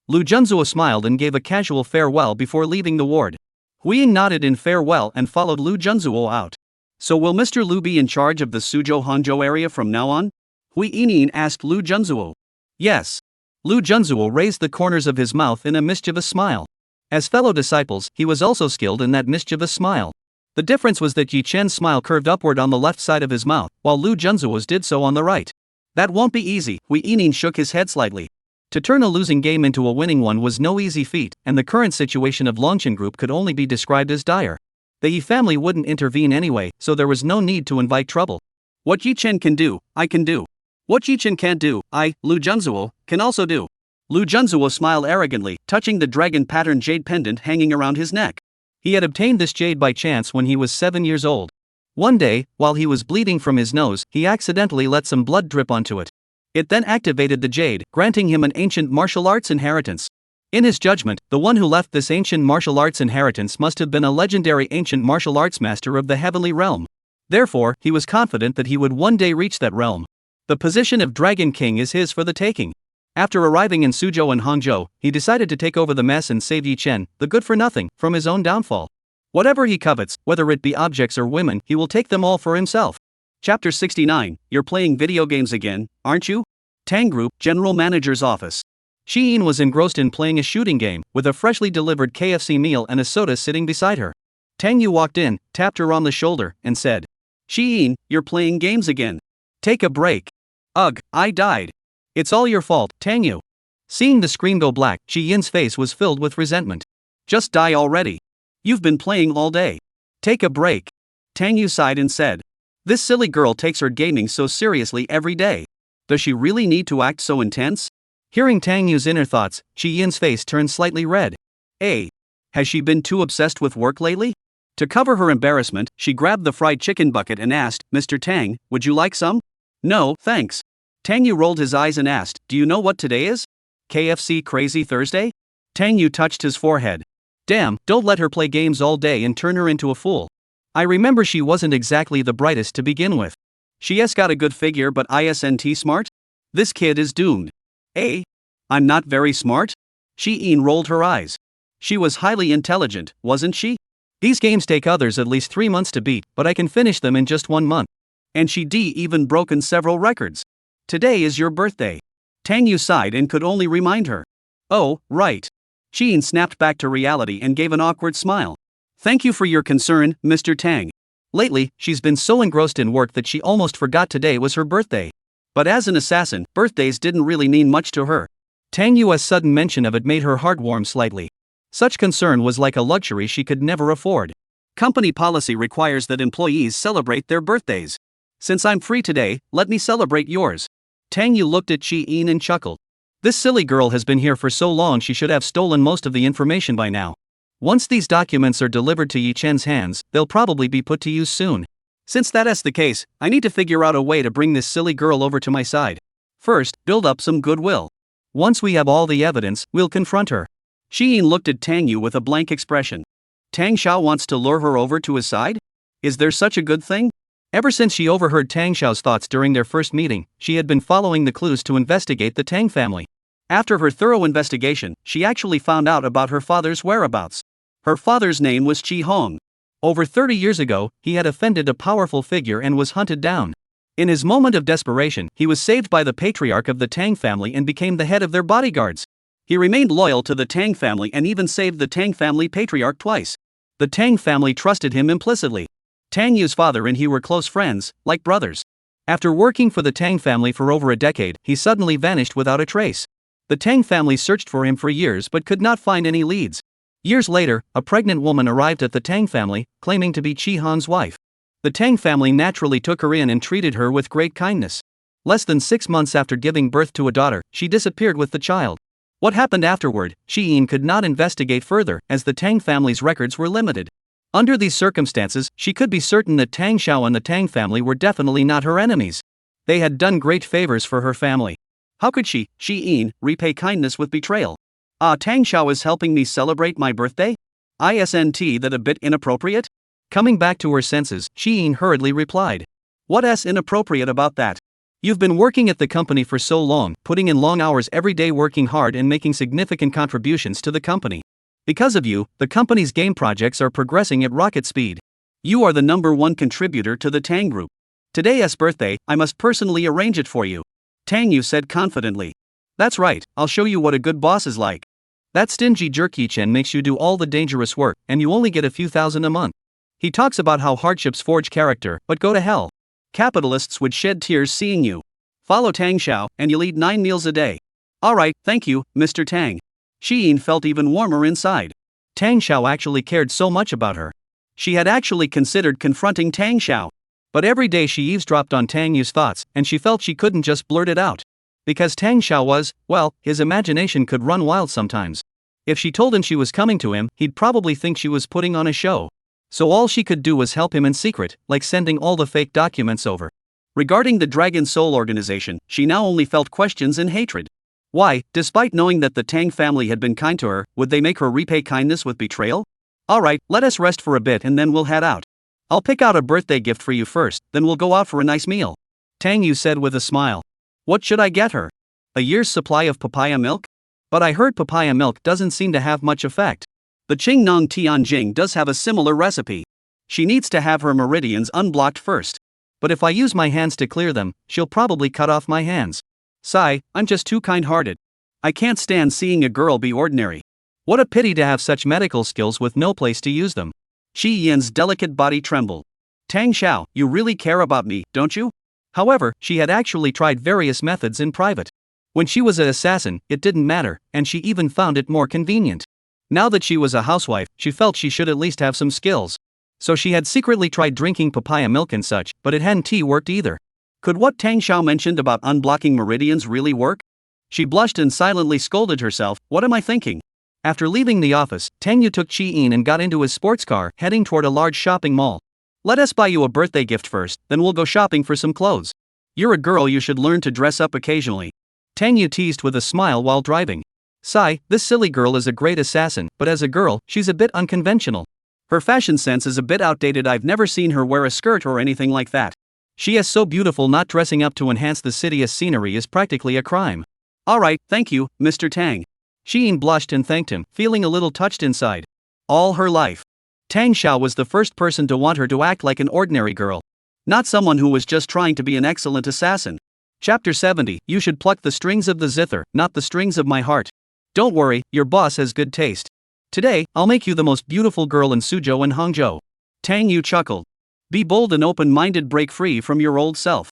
Lu Junzuo smiled and gave a casual farewell before leaving the ward. Huiying nodded in farewell and followed Lu Junzuo out. So will Mr. Lu be in charge of the Suzhou-Hangzhou area from now on? Hui Yinyin asked Lu Junzuo. Yes. Lu Junzuo raised the corners of his mouth in a mischievous smile. As fellow disciples, he was also skilled in that mischievous smile. The difference was that Yi Chen's smile curved upward on the left side of his mouth, while Lu Junzuo's did so on the right. That won't be easy, Hui Yinyin shook his head slightly. To turn a losing game into a winning one was no easy feat, and the current situation of Longchen Group could only be described as dire. The Yi family wouldn't intervene anyway, so there was no need to invite trouble. What Yi Chen can do, I can do. What Yi Chen can't do, I, Lu Junzuo, can also do. Lu Junzuo smiled arrogantly, touching the dragon pattern jade pendant hanging around his neck. He had obtained this jade by chance when he was 7 years old. One day, while he was bleeding from his nose, he accidentally let some blood drip onto it. It then activated the jade, granting him an ancient martial arts inheritance. In his judgment, the one who left this ancient martial arts inheritance must have been a legendary ancient martial arts master of the heavenly realm. Therefore, he was confident that he would one day reach that realm. The position of Dragon King is his for the taking. After arriving in Suzhou and Hangzhou, he decided to take over the mess and save Yi Chen, the good-for-nothing, from his own downfall. Whatever he covets, whether it be objects or women, he will take them all for himself. Chapter 69, You're playing video games again, aren't you? Tang Group, General Manager's Office. Shi Yin was engrossed in playing a shooting game, with a freshly delivered KFC meal and a soda sitting beside her. Tang Yu walked in, tapped her on the shoulder, and said, Shi Yin, you're playing games again. Take a break. Ugh, I died. It's all your fault, Tang Yu. Seeing the screen go black, Ji Yin's face was filled with resentment. Just die already. You've been playing all day. Take a break. Tang Yu sighed and said. This silly girl takes her gaming so seriously every day. Does she really need to act so intense? Hearing Tang Yu's inner thoughts, Ji Yin's face turned slightly red. Has she been too obsessed with work lately? To cover her embarrassment, she grabbed the fried chicken bucket and asked, Mr. Tang, would you like some? No, thanks. Tang Yu rolled his eyes and asked, do you know what today is? KFC Crazy Thursday? Tang Yu touched his forehead. Damn, don't let her play games all day and turn her into a fool. I remember she wasn't exactly the brightest to begin with. She's got a good figure but isn't smart? This kid is doomed. I'm not very smart? Shi-in rolled her eyes. She was highly intelligent, wasn't she? These games take others at least 3 months to beat, but I can finish them in just 1 month. And she even broken several records. Today is your birthday. Tang Yu sighed and could only remind her. Oh, right. Shi-in snapped back to reality and gave an awkward smile. Thank you for your concern, Mr. Tang. Lately, she's been so engrossed in work that she almost forgot today was her birthday. But as an assassin, birthdays didn't really mean much to her. Tang Yu's sudden mention of it made her heart warm slightly. Such concern was like a luxury she could never afford. Company policy requires that employees celebrate their birthdays. Since I'm free today, let me celebrate yours. Tang Yu looked at Shi-in and chuckled. This silly girl has been here for so long she should have stolen most of the information by now. Once these documents are delivered to Yi Chen's hands, they'll probably be put to use soon. Since that is the case, I need to figure out a way to bring this silly girl over to my side. First, build up some goodwill. Once we have all the evidence, we'll confront her. Shi-in looked at Tang Yu with a blank expression. Tang Xiao wants to lure her over to his side? Is there such a good thing? Ever since she overheard Tang Xiao's thoughts during their first meeting, she had been following the clues to investigate the Tang family. After her thorough investigation, she actually found out about her father's whereabouts. Her father's name was Qi Hong. Over 30 years ago, he had offended a powerful figure and was hunted down. In his moment of desperation, he was saved by the patriarch of the Tang family and became the head of their bodyguards. He remained loyal to the Tang family and even saved the Tang family patriarch twice. The Tang family trusted him implicitly. Tang Yu's father and he were close friends, like brothers. After working for the Tang family for over a decade, he suddenly vanished without a trace. The Tang family searched for him for years but could not find any leads. Years later, a pregnant woman arrived at the Tang family, claiming to be Qi Han's wife. The Tang family naturally took her in and treated her with great kindness. Less than 6 months after giving birth to a daughter, she disappeared with the child. What happened afterward, Shi-in could not investigate further as the Tang family's records were limited. Under these circumstances, she could be certain that Tang Xiao and the Tang family were definitely not her enemies. They had done great favors for her family. How could Shi-in, repay kindness with betrayal? Tang Xiao is helping me celebrate my birthday? Isn't that a bit inappropriate? Coming back to her senses, Shi-in hurriedly replied. What's inappropriate about that? You've been working at the company for so long, putting in long hours every day working hard and making significant contributions to the company. Because of you, the company's game projects are progressing at rocket speed. You are the #1 contributor to the Tang Group. Today's birthday, I must personally arrange it for you. Tang Yu said confidently. That's right, I'll show you what a good boss is like. That stingy jerk Yi Chen makes you do all the dangerous work, and you only get a few thousand a month. He talks about how hardships forge character, but go to hell. Capitalists would shed tears seeing you. Follow Tang Xiao, and you'll eat 9 meals a day. Alright, thank you, Mr. Tang. Shi-in felt even warmer inside. Tang Xiao actually cared so much about her. She had actually considered confronting Tang Xiao. But every day she eavesdropped on Tang Yu's thoughts, and she felt she couldn't just blurt it out. Because Tang Xiao was, well, his imagination could run wild sometimes. If she told him she was coming to him, he'd probably think she was putting on a show. So all she could do was help him in secret, like sending all the fake documents over. Regarding the Dragon Soul organization, she now only felt questions and hatred. Why, despite knowing that the Tang family had been kind to her, would they make her repay kindness with betrayal? Alright, let us rest for a bit and then we'll head out. I'll pick out a birthday gift for you first, then we'll go out for a nice meal. Tang Yu said with a smile. What should I get her? A year's supply of papaya milk? But I heard papaya milk doesn't seem to have much effect. The Qingnong Tianjing does have a similar recipe. She needs to have her meridians unblocked first. But if I use my hands to clear them, she'll probably cut off my hands. Sigh, I'm just too kind-hearted. I can't stand seeing a girl be ordinary. What a pity to have such medical skills with no place to use them. Shi-in's delicate body trembled. Tang Xiao, you really care about me, don't you? However, she had actually tried various methods in private. When she was an assassin, it didn't matter, and she even found it more convenient. Now that she was a housewife, she felt she should at least have some skills. So she had secretly tried drinking papaya milk and such, but it hadn't worked either. Could what Tang Xiao mentioned about unblocking meridians really work? She blushed and silently scolded herself, what am I thinking? After leaving the office, Tang Yu took Chi-in and got into his sports car, heading toward a large shopping mall. Let us buy you a birthday gift first, then we'll go shopping for some clothes. You're a girl, you should learn to dress up occasionally. Tang Yu teased with a smile while driving. Sigh, this silly girl is a great assassin, but as a girl, she's a bit unconventional. Her fashion sense is a bit outdated, I've never seen her wear a skirt or anything like that. She is so beautiful, not dressing up to enhance the city's scenery is practically a crime. Alright, thank you, Mr. Tang. Chi-in blushed and thanked him, feeling a little touched inside. All her life, Tang Xiao was the first person to want her to act like an ordinary girl. Not someone who was just trying to be an excellent assassin. Chapter 70, you should pluck the strings of the zither, not the strings of my heart. Don't worry, your boss has good taste. Today, I'll make you the most beautiful girl in Suzhou and Hangzhou. Tang Yu chuckled. Be bold and open-minded, break free from your old self.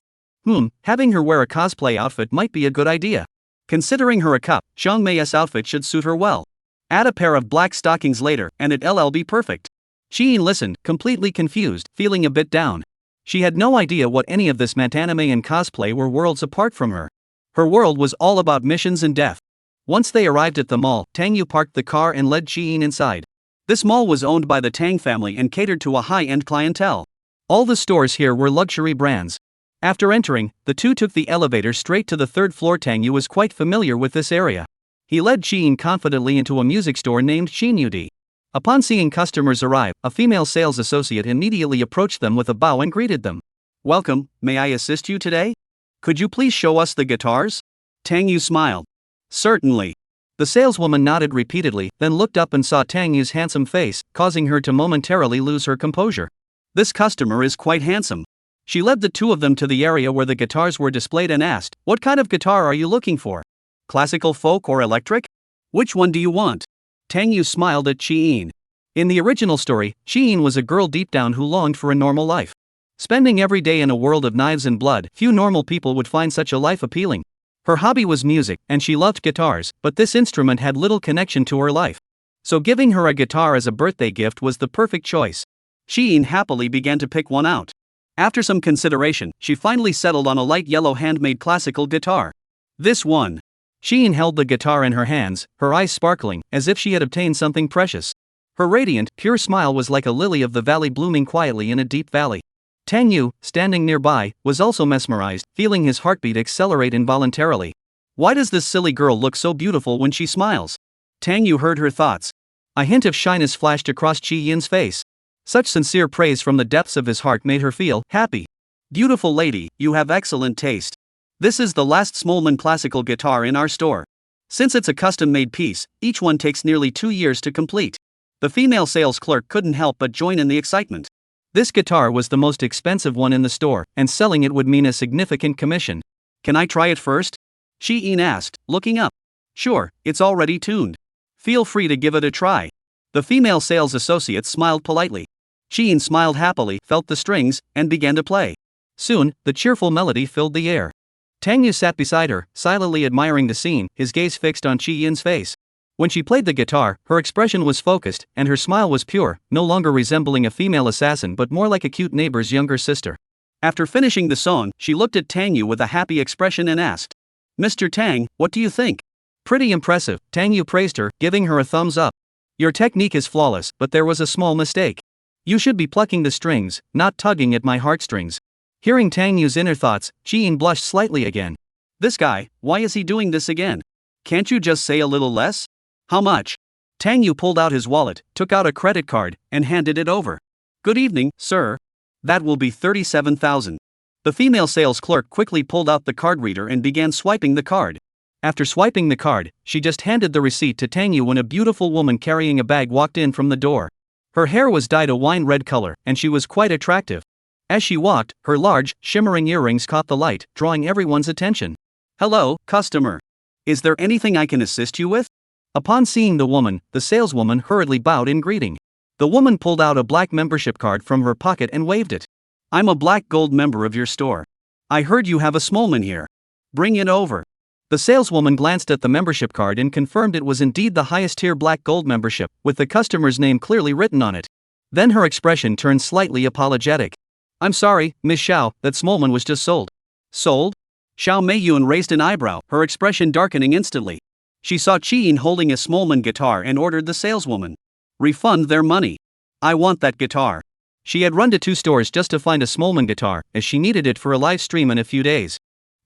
Having her wear a cosplay outfit might be a good idea. Considering her a cup, Zhang Mei's outfit should suit her well. Add a pair of black stockings later, and it'll be perfect. Chi-in listened, completely confused, feeling a bit down. She had no idea what any of this anime and cosplay were worlds apart from her. Her world was all about missions and death. Once they arrived at the mall, Tang Yu parked the car and led Chi-in inside. This mall was owned by the Tang family and catered to a high-end clientele. All the stores here were luxury brands. After entering, the two took the elevator straight to the third floor. Tang Yu was quite familiar with this area. He led Chi-in confidently into a music store named Xinyudi. Upon seeing customers arrive, a female sales associate immediately approached them with a bow and greeted them. Welcome, may I assist you today? Could you please show us the guitars? Tang Yu smiled. Certainly. The saleswoman nodded repeatedly, then looked up and saw Tang Yu's handsome face, causing her to momentarily lose her composure. This customer is quite handsome. She led the two of them to the area where the guitars were displayed and asked, what kind of guitar are you looking for? Classical, folk, or electric? Which one do you want? Tang Yu smiled at Chi-in. In the original story, Chi-in was a girl deep down who longed for a normal life. Spending every day in a world of knives and blood, few normal people would find such a life appealing. Her hobby was music, and she loved guitars, but this instrument had little connection to her life. So giving her a guitar as a birthday gift was the perfect choice. Chi-in happily began to pick one out. After some consideration, she finally settled on a light yellow handmade classical guitar. This one. Chi-in held the guitar in her hands, her eyes sparkling, as if she had obtained something precious. Her radiant, pure smile was like a lily of the valley blooming quietly in a deep valley. Tang Yu, standing nearby, was also mesmerized, feeling his heartbeat accelerate involuntarily. Why does this silly girl look so beautiful when she smiles? Tang Yu heard her thoughts. A hint of shyness flashed across Chi-in's face. Such sincere praise from the depths of his heart made her feel happy. Beautiful lady, you have excellent taste. This is the last Smolman classical guitar in our store. Since it's a custom-made piece, each one takes nearly 2 years to complete. The female sales clerk couldn't help but join in the excitement. This guitar was the most expensive one in the store, and selling it would mean a significant commission. Can I try it first? Chi-in asked, looking up. Sure, it's already tuned. Feel free to give it a try. The female sales associate smiled politely. Chi-in smiled happily, felt the strings, and began to play. Soon, the cheerful melody filled the air. Tang Yu sat beside her, silently admiring the scene, his gaze fixed on Chi-in's face. When she played the guitar, her expression was focused, and her smile was pure, no longer resembling a female assassin but more like a cute neighbor's younger sister. After finishing the song, she looked at Tang Yu with a happy expression and asked, Mr. Tang, what do you think? Pretty impressive, Tang Yu praised her, giving her a thumbs up. Your technique is flawless, but there was a small mistake. You should be plucking the strings, not tugging at my heartstrings. Hearing Tang Yu's inner thoughts, Chi-in blushed slightly again. This guy, why is he doing this again? Can't you just say a little less? How much? Tang Yu pulled out his wallet, took out a credit card, and handed it over. Good evening, sir. That will be 37,000. The female sales clerk quickly pulled out the card reader and began swiping the card. After swiping the card, she just handed the receipt to Tang Yu when a beautiful woman carrying a bag walked in from the door. Her hair was dyed a wine red color, and she was quite attractive. As she walked, her large, shimmering earrings caught the light, drawing everyone's attention. Hello, customer. Is there anything I can assist you with? Upon seeing the woman, the saleswoman hurriedly bowed in greeting. The woman pulled out a black membership card from her pocket and waved it. I'm a black gold member of your store. I heard you have a Smolman here. Bring it over. The saleswoman glanced at the membership card and confirmed it was indeed the highest tier black gold membership, with the customer's name clearly written on it. Then her expression turned slightly apologetic. I'm sorry, Miss Xiao, that Smolman was just sold. Sold? Xiao Meiyun raised an eyebrow, her expression darkening instantly. She saw Qin holding a Smolman guitar and ordered the saleswoman. Refund their money. I want that guitar. She had run to 2 stores just to find a Smolman guitar, as she needed it for a live stream in a few days.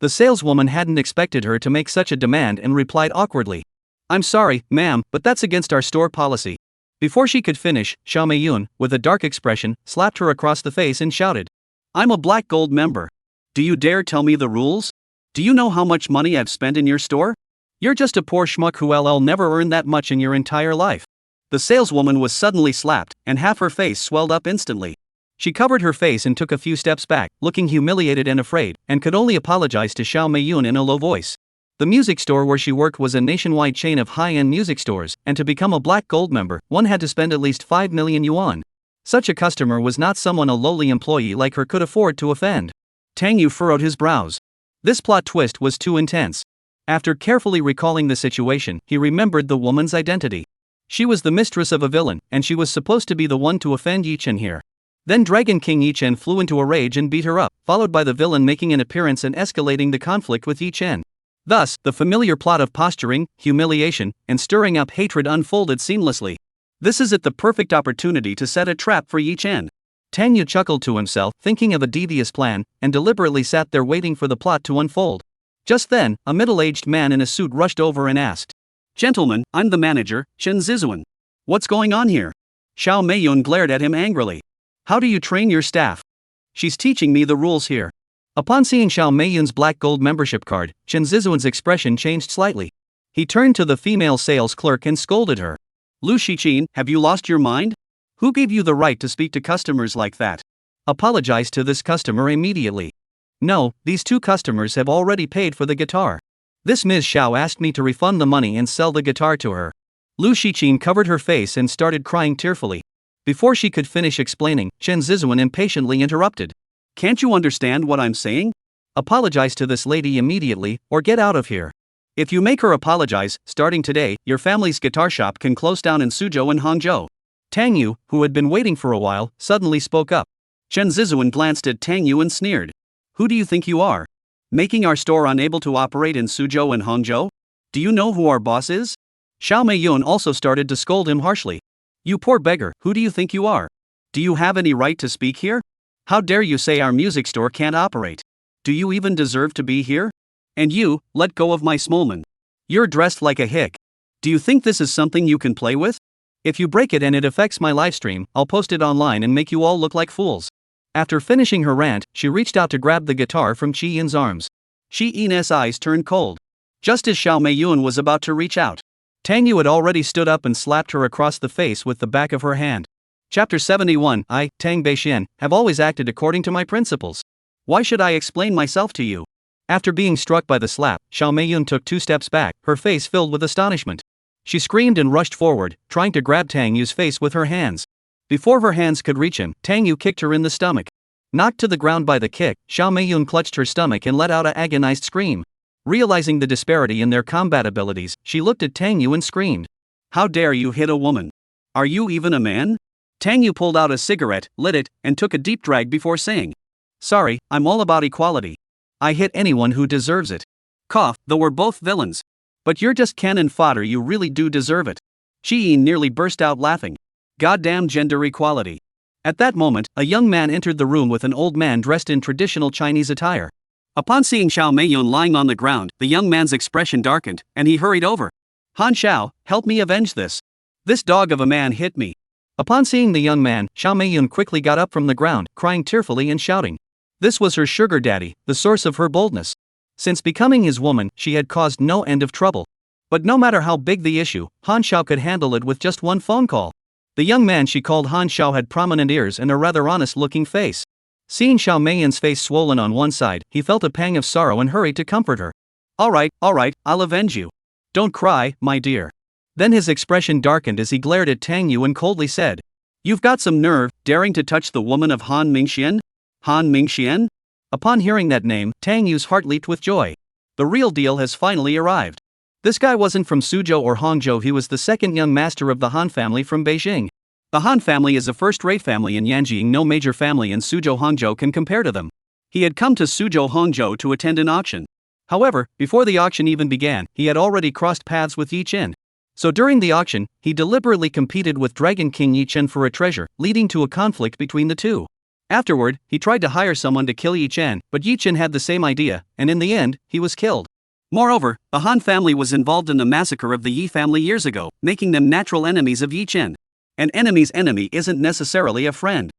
The saleswoman hadn't expected her to make such a demand and replied awkwardly. I'm sorry, ma'am, but that's against our store policy. Before she could finish, Xiao Meiyun, with a dark expression, slapped her across the face and shouted. I'm a black gold member. Do you dare tell me the rules? Do you know how much money I've spent in your store? You're just a poor schmuck who'll never earn that much in your entire life. The saleswoman was suddenly slapped, and half her face swelled up instantly. She covered her face and took a few steps back, looking humiliated and afraid, and could only apologize to Xiao Meiyun in a low voice. The music store where she worked was a nationwide chain of high-end music stores, and to become a black gold member, one had to spend at least 5 million yuan. Such a customer was not someone a lowly employee like her could afford to offend. Tang Yu furrowed his brows. This plot twist was too intense. After carefully recalling the situation, he remembered the woman's identity. She was the mistress of a villain, and she was supposed to be the one to offend Yi Chen here. Then Dragon King Yi Chen flew into a rage and beat her up, followed by the villain making an appearance and escalating the conflict with Yi Chen. Thus, the familiar plot of posturing, humiliation, and stirring up hatred unfolded seamlessly. This is the perfect opportunity to set a trap for Yi Chen. Tang Yu chuckled to himself, thinking of a devious plan, and deliberately sat there waiting for the plot to unfold. Just then, a middle-aged man in a suit rushed over and asked. Gentlemen, I'm the manager, Chen Zizuan. What's going on here? Xiao Meiyun glared at him angrily. How do you train your staff? She's teaching me the rules here. Upon seeing Xiao Meiyun's black gold membership card, Chen Zizuan's expression changed slightly. He turned to the female sales clerk and scolded her. Lu Shiqin, have you lost your mind? Who gave you the right to speak to customers like that? Apologize to this customer immediately. No, these 2 customers have already paid for the guitar. This Ms. Xiao asked me to refund the money and sell the guitar to her. Lu Shiqin covered her face and started crying tearfully. Before she could finish explaining, Chen Zizuan impatiently interrupted. Can't you understand what I'm saying? Apologize to this lady immediately, or get out of here. If you make her apologize, starting today, your family's guitar shop can close down in Suzhou and Hangzhou. Tang Yu, who had been waiting for a while, suddenly spoke up. Chen Zizuan glanced at Tang Yu and sneered. Who do you think you are? Making our store unable to operate in Suzhou and Hangzhou? Do you know who our boss is? Xiao Meiyun also started to scold him harshly. You poor beggar, who do you think you are? Do you have any right to speak here? How dare you say our music store can't operate? Do you even deserve to be here? And you, let go of my Smolman. You're dressed like a hick. Do you think this is something you can play with? If you break it and it affects my livestream, I'll post it online and make you all look like fools. After finishing her rant, she reached out to grab the guitar from Qi Yin's arms. Qi Yin's eyes turned cold. Just as Xiao Meiyun was about to reach out, Tang Yu had already stood up and slapped her across the face with the back of her hand. Chapter 71. I, Tang Beixian, have always acted according to my principles. Why should I explain myself to you? After being struck by the slap, Xiao Meiyun took 2 steps back, her face filled with astonishment. She screamed and rushed forward, trying to grab Tang Yu's face with her hands. Before her hands could reach him, Tang Yu kicked her in the stomach. Knocked to the ground by the kick, Xiao Meiyun clutched her stomach and let out an agonized scream. Realizing the disparity in their combat abilities, she looked at Tang Yu and screamed. How dare you hit a woman? Are you even a man? Tang Yu pulled out a cigarette, lit it, and took a deep drag before saying. Sorry, I'm all about equality. I hit anyone who deserves it. Cough, though we're both villains. But you're just cannon fodder, you really do deserve it. Qi Yin nearly burst out laughing. Goddamn gender equality. At that moment, a young man entered the room with an old man dressed in traditional Chinese attire. Upon seeing Xiao Meiyun lying on the ground, the young man's expression darkened, and he hurried over. Han Xiao, help me avenge this. This dog of a man hit me. Upon seeing the young man, Xiao Meiyun quickly got up from the ground, crying tearfully and shouting. This was her sugar daddy, the source of her boldness. Since becoming his woman, she had caused no end of trouble. But no matter how big the issue, Han Xiao could handle it with just one phone call. The young man she called Han Xiao had prominent ears and a rather honest-looking face. Seeing Xiao Meiyun's face swollen on one side, he felt a pang of sorrow and hurried to comfort her. All right, I'll avenge you. Don't cry, my dear. Then his expression darkened as he glared at Tang Yu and coldly said. You've got some nerve, daring to touch the woman of Han Mingxian? Han Mingxian? Upon hearing that name, Tang Yu's heart leaped with joy. The real deal has finally arrived. This guy wasn't from Suzhou or Hangzhou, he was the second young master of the Han family from Beijing. The Han family is a first-rate family in Yanjiang, no major family in Suzhou Hangzhou can compare to them. He had come to Suzhou Hangzhou to attend an auction. However, before the auction even began, he had already crossed paths with Yi Chen. So during the auction, he deliberately competed with Dragon King Yi Chen for a treasure, leading to a conflict between the two. Afterward, he tried to hire someone to kill Yi Chen, but Yi Chen had the same idea, and in the end, he was killed. Moreover, the Han family was involved in the massacre of the Yi family years ago, making them natural enemies of Yi Chen. An enemy's enemy isn't necessarily a friend.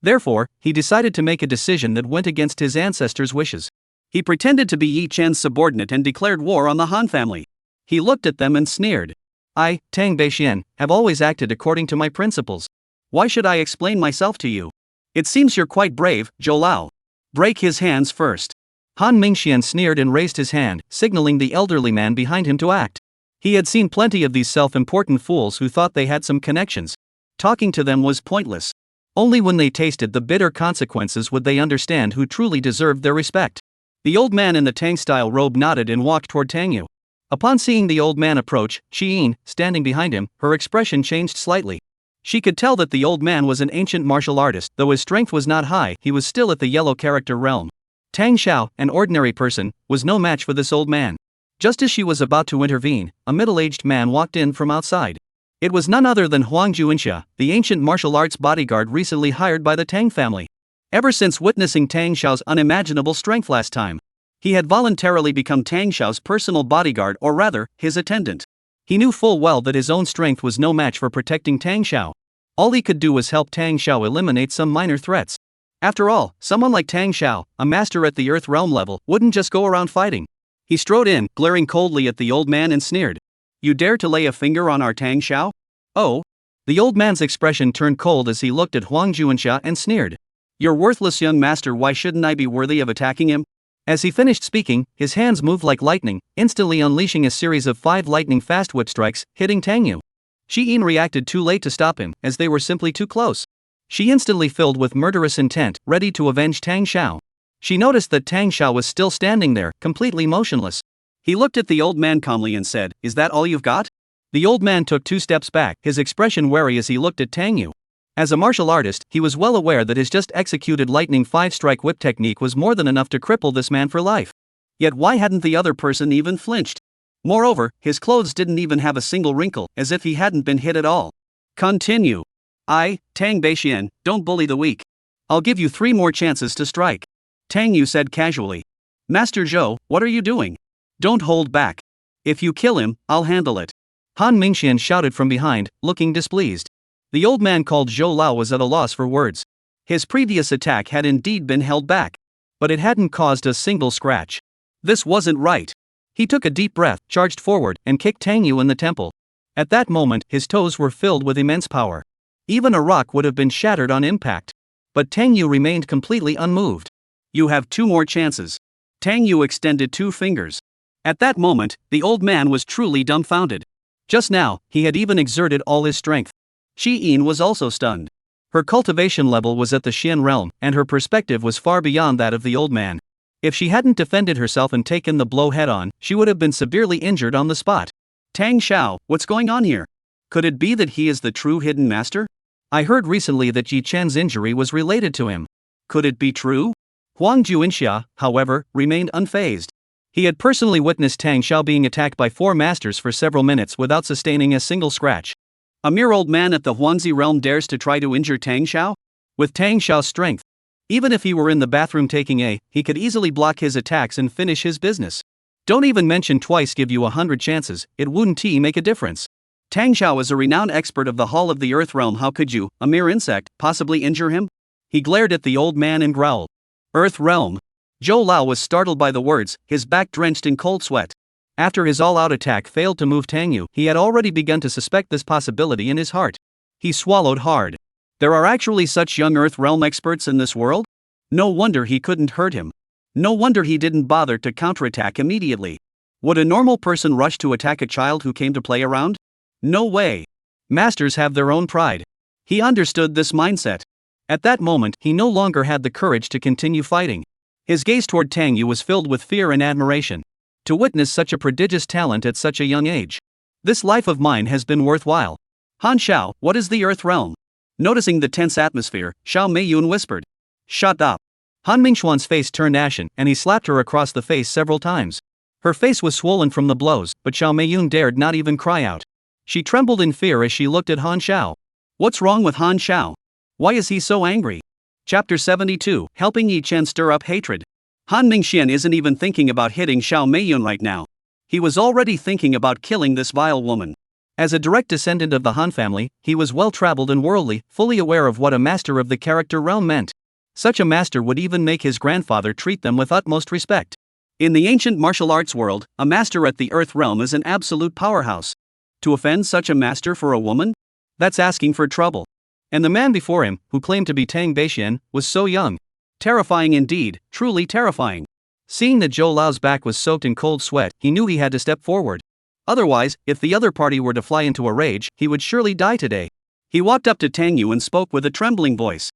Therefore, he decided to make a decision that went against his ancestors' wishes. He pretended to be Yi Chen's subordinate and declared war on the Han family. He looked at them and sneered. I, Tang Beixian, have always acted according to my principles. Why should I explain myself to you? It seems you're quite brave, Zhou Lao. Break his hands first. Han Mingxian sneered and raised his hand, signaling the elderly man behind him to act. He had seen plenty of these self-important fools who thought they had some connections. Talking to them was pointless. Only when they tasted the bitter consequences would they understand who truly deserved their respect. The old man in the Tang-style robe nodded and walked toward Tang Yu. Upon seeing the old man approach, Qiyin, standing behind him, her expression changed slightly. She could tell that the old man was an ancient martial artist. Though his strength was not high, he was still at the yellow character realm. Tang Xiao, an ordinary person, was no match for this old man. Just as she was about to intervene, a middle-aged man walked in from outside. It was none other than Huang Juinxia, the ancient martial arts bodyguard recently hired by the Tang family. Ever since witnessing Tang Xiao's unimaginable strength last time, he had voluntarily become Tang Xiao's personal bodyguard, or rather, his attendant. He knew full well that his own strength was no match for protecting Tang Xiao. All he could do was help Tang Xiao eliminate some minor threats. After all, someone like Tang Xiao, a master at the Earth realm level, wouldn't just go around fighting. He strode in, glaring coldly at the old man and sneered. You dare to lay a finger on our Tang Xiao? Oh? The old man's expression turned cold as he looked at Huang Juinxia and sneered. You're worthless young master, why shouldn't I be worthy of attacking him? As he finished speaking, his hands moved like lightning, instantly unleashing a series of 5 lightning-fast whip strikes, hitting Tang Yu. Qiyin reacted too late to stop him, as they were simply too close. She instantly filled with murderous intent, ready to avenge Tang Xiao. She noticed that Tang Xiao was still standing there, completely motionless. He looked at the old man calmly and said, Is that all you've got? The old man took 2 steps back, his expression wary as he looked at Tang Yu. As a martial artist, he was well aware that his just executed lightning 5-strike whip technique was more than enough to cripple this man for life. Yet why hadn't the other person even flinched? Moreover, his clothes didn't even have a single wrinkle, as if he hadn't been hit at all. Continue. I, Tang Beixian, don't bully the weak. I'll give you 3 more chances to strike. Tang Yu said casually. Master Zhou, what are you doing? Don't hold back. If you kill him, I'll handle it. Han Mingxian shouted from behind, looking displeased. The old man called Zhou Lao was at a loss for words. His previous attack had indeed been held back, but it hadn't caused a single scratch. This wasn't right. He took a deep breath, charged forward, and kicked Tang Yu in the temple. At that moment, his toes were filled with immense power. Even a rock would have been shattered on impact. But Tang Yu remained completely unmoved. You have 2 more chances. Tang Yu extended 2 fingers. At that moment, the old man was truly dumbfounded. Just now, he had even exerted all his strength. Qiyin was also stunned. Her cultivation level was at the Xian realm, and her perspective was far beyond that of the old man. If she hadn't defended herself and taken the blow head-on, she would have been severely injured on the spot. Tang Xiao, what's going on here? Could it be that he is the true hidden master? I heard recently that Yi Chen's injury was related to him. Could it be true? Huang Juinxia, however, remained unfazed. He had personally witnessed Tang Xiao being attacked by 4 masters for several minutes without sustaining a single scratch. A mere old man at the Huangzi realm dares to try to injure Tang Xiao? With Tang Xiao's strength, even if he were in the bathroom taking a, he could easily block his attacks and finish his business. Don't even mention twice give you 100 chances, it wouldn't make a difference. Tang Xiao is a renowned expert of the Hall of the Earth realm, how could you, a mere insect, possibly injure him? He glared at the old man and growled. Earth realm. Zhou Lao was startled by the words, his back drenched in cold sweat. After his all-out attack failed to move Tang Yu, he had already begun to suspect this possibility in his heart. He swallowed hard. There are actually such young Earth realm experts in this world? No wonder he couldn't hurt him. No wonder he didn't bother to counterattack immediately. Would a normal person rush to attack a child who came to play around? No way. Masters have their own pride. He understood this mindset. At that moment, he no longer had the courage to continue fighting. His gaze toward Tang Yu was filled with fear and admiration. To witness such a prodigious talent at such a young age. This life of mine has been worthwhile. Han Xiao, what is the Earth Realm? Noticing the tense atmosphere, Xiao Meiyun whispered. Shut up. Han Mingxuan's face turned ashen, and he slapped her across the face several times. Her face was swollen from the blows, but Xiao Meiyun dared not even cry out. She trembled in fear as she looked at Han Xiao. What's wrong with Han Xiao? Why is he so angry? Chapter 72, Helping Yi Chen Stir Up Hatred. Han Mingxian isn't even thinking about hitting Xiao Meiyun right now. He was already thinking about killing this vile woman. As a direct descendant of the Han family, he was well-traveled and worldly, fully aware of what a master of the character realm meant. Such a master would even make his grandfather treat them with utmost respect. In the ancient martial arts world, a master at the Earth realm is an absolute powerhouse. To offend such a master for a woman? That's asking for trouble. And the man before him, who claimed to be Tang Beixian, was so young. Terrifying indeed, truly terrifying. Seeing that Zhou Lao's back was soaked in cold sweat, he knew he had to step forward. Otherwise, if the other party were to fly into a rage, he would surely die today. He walked up to Tang Yu and spoke with a trembling voice.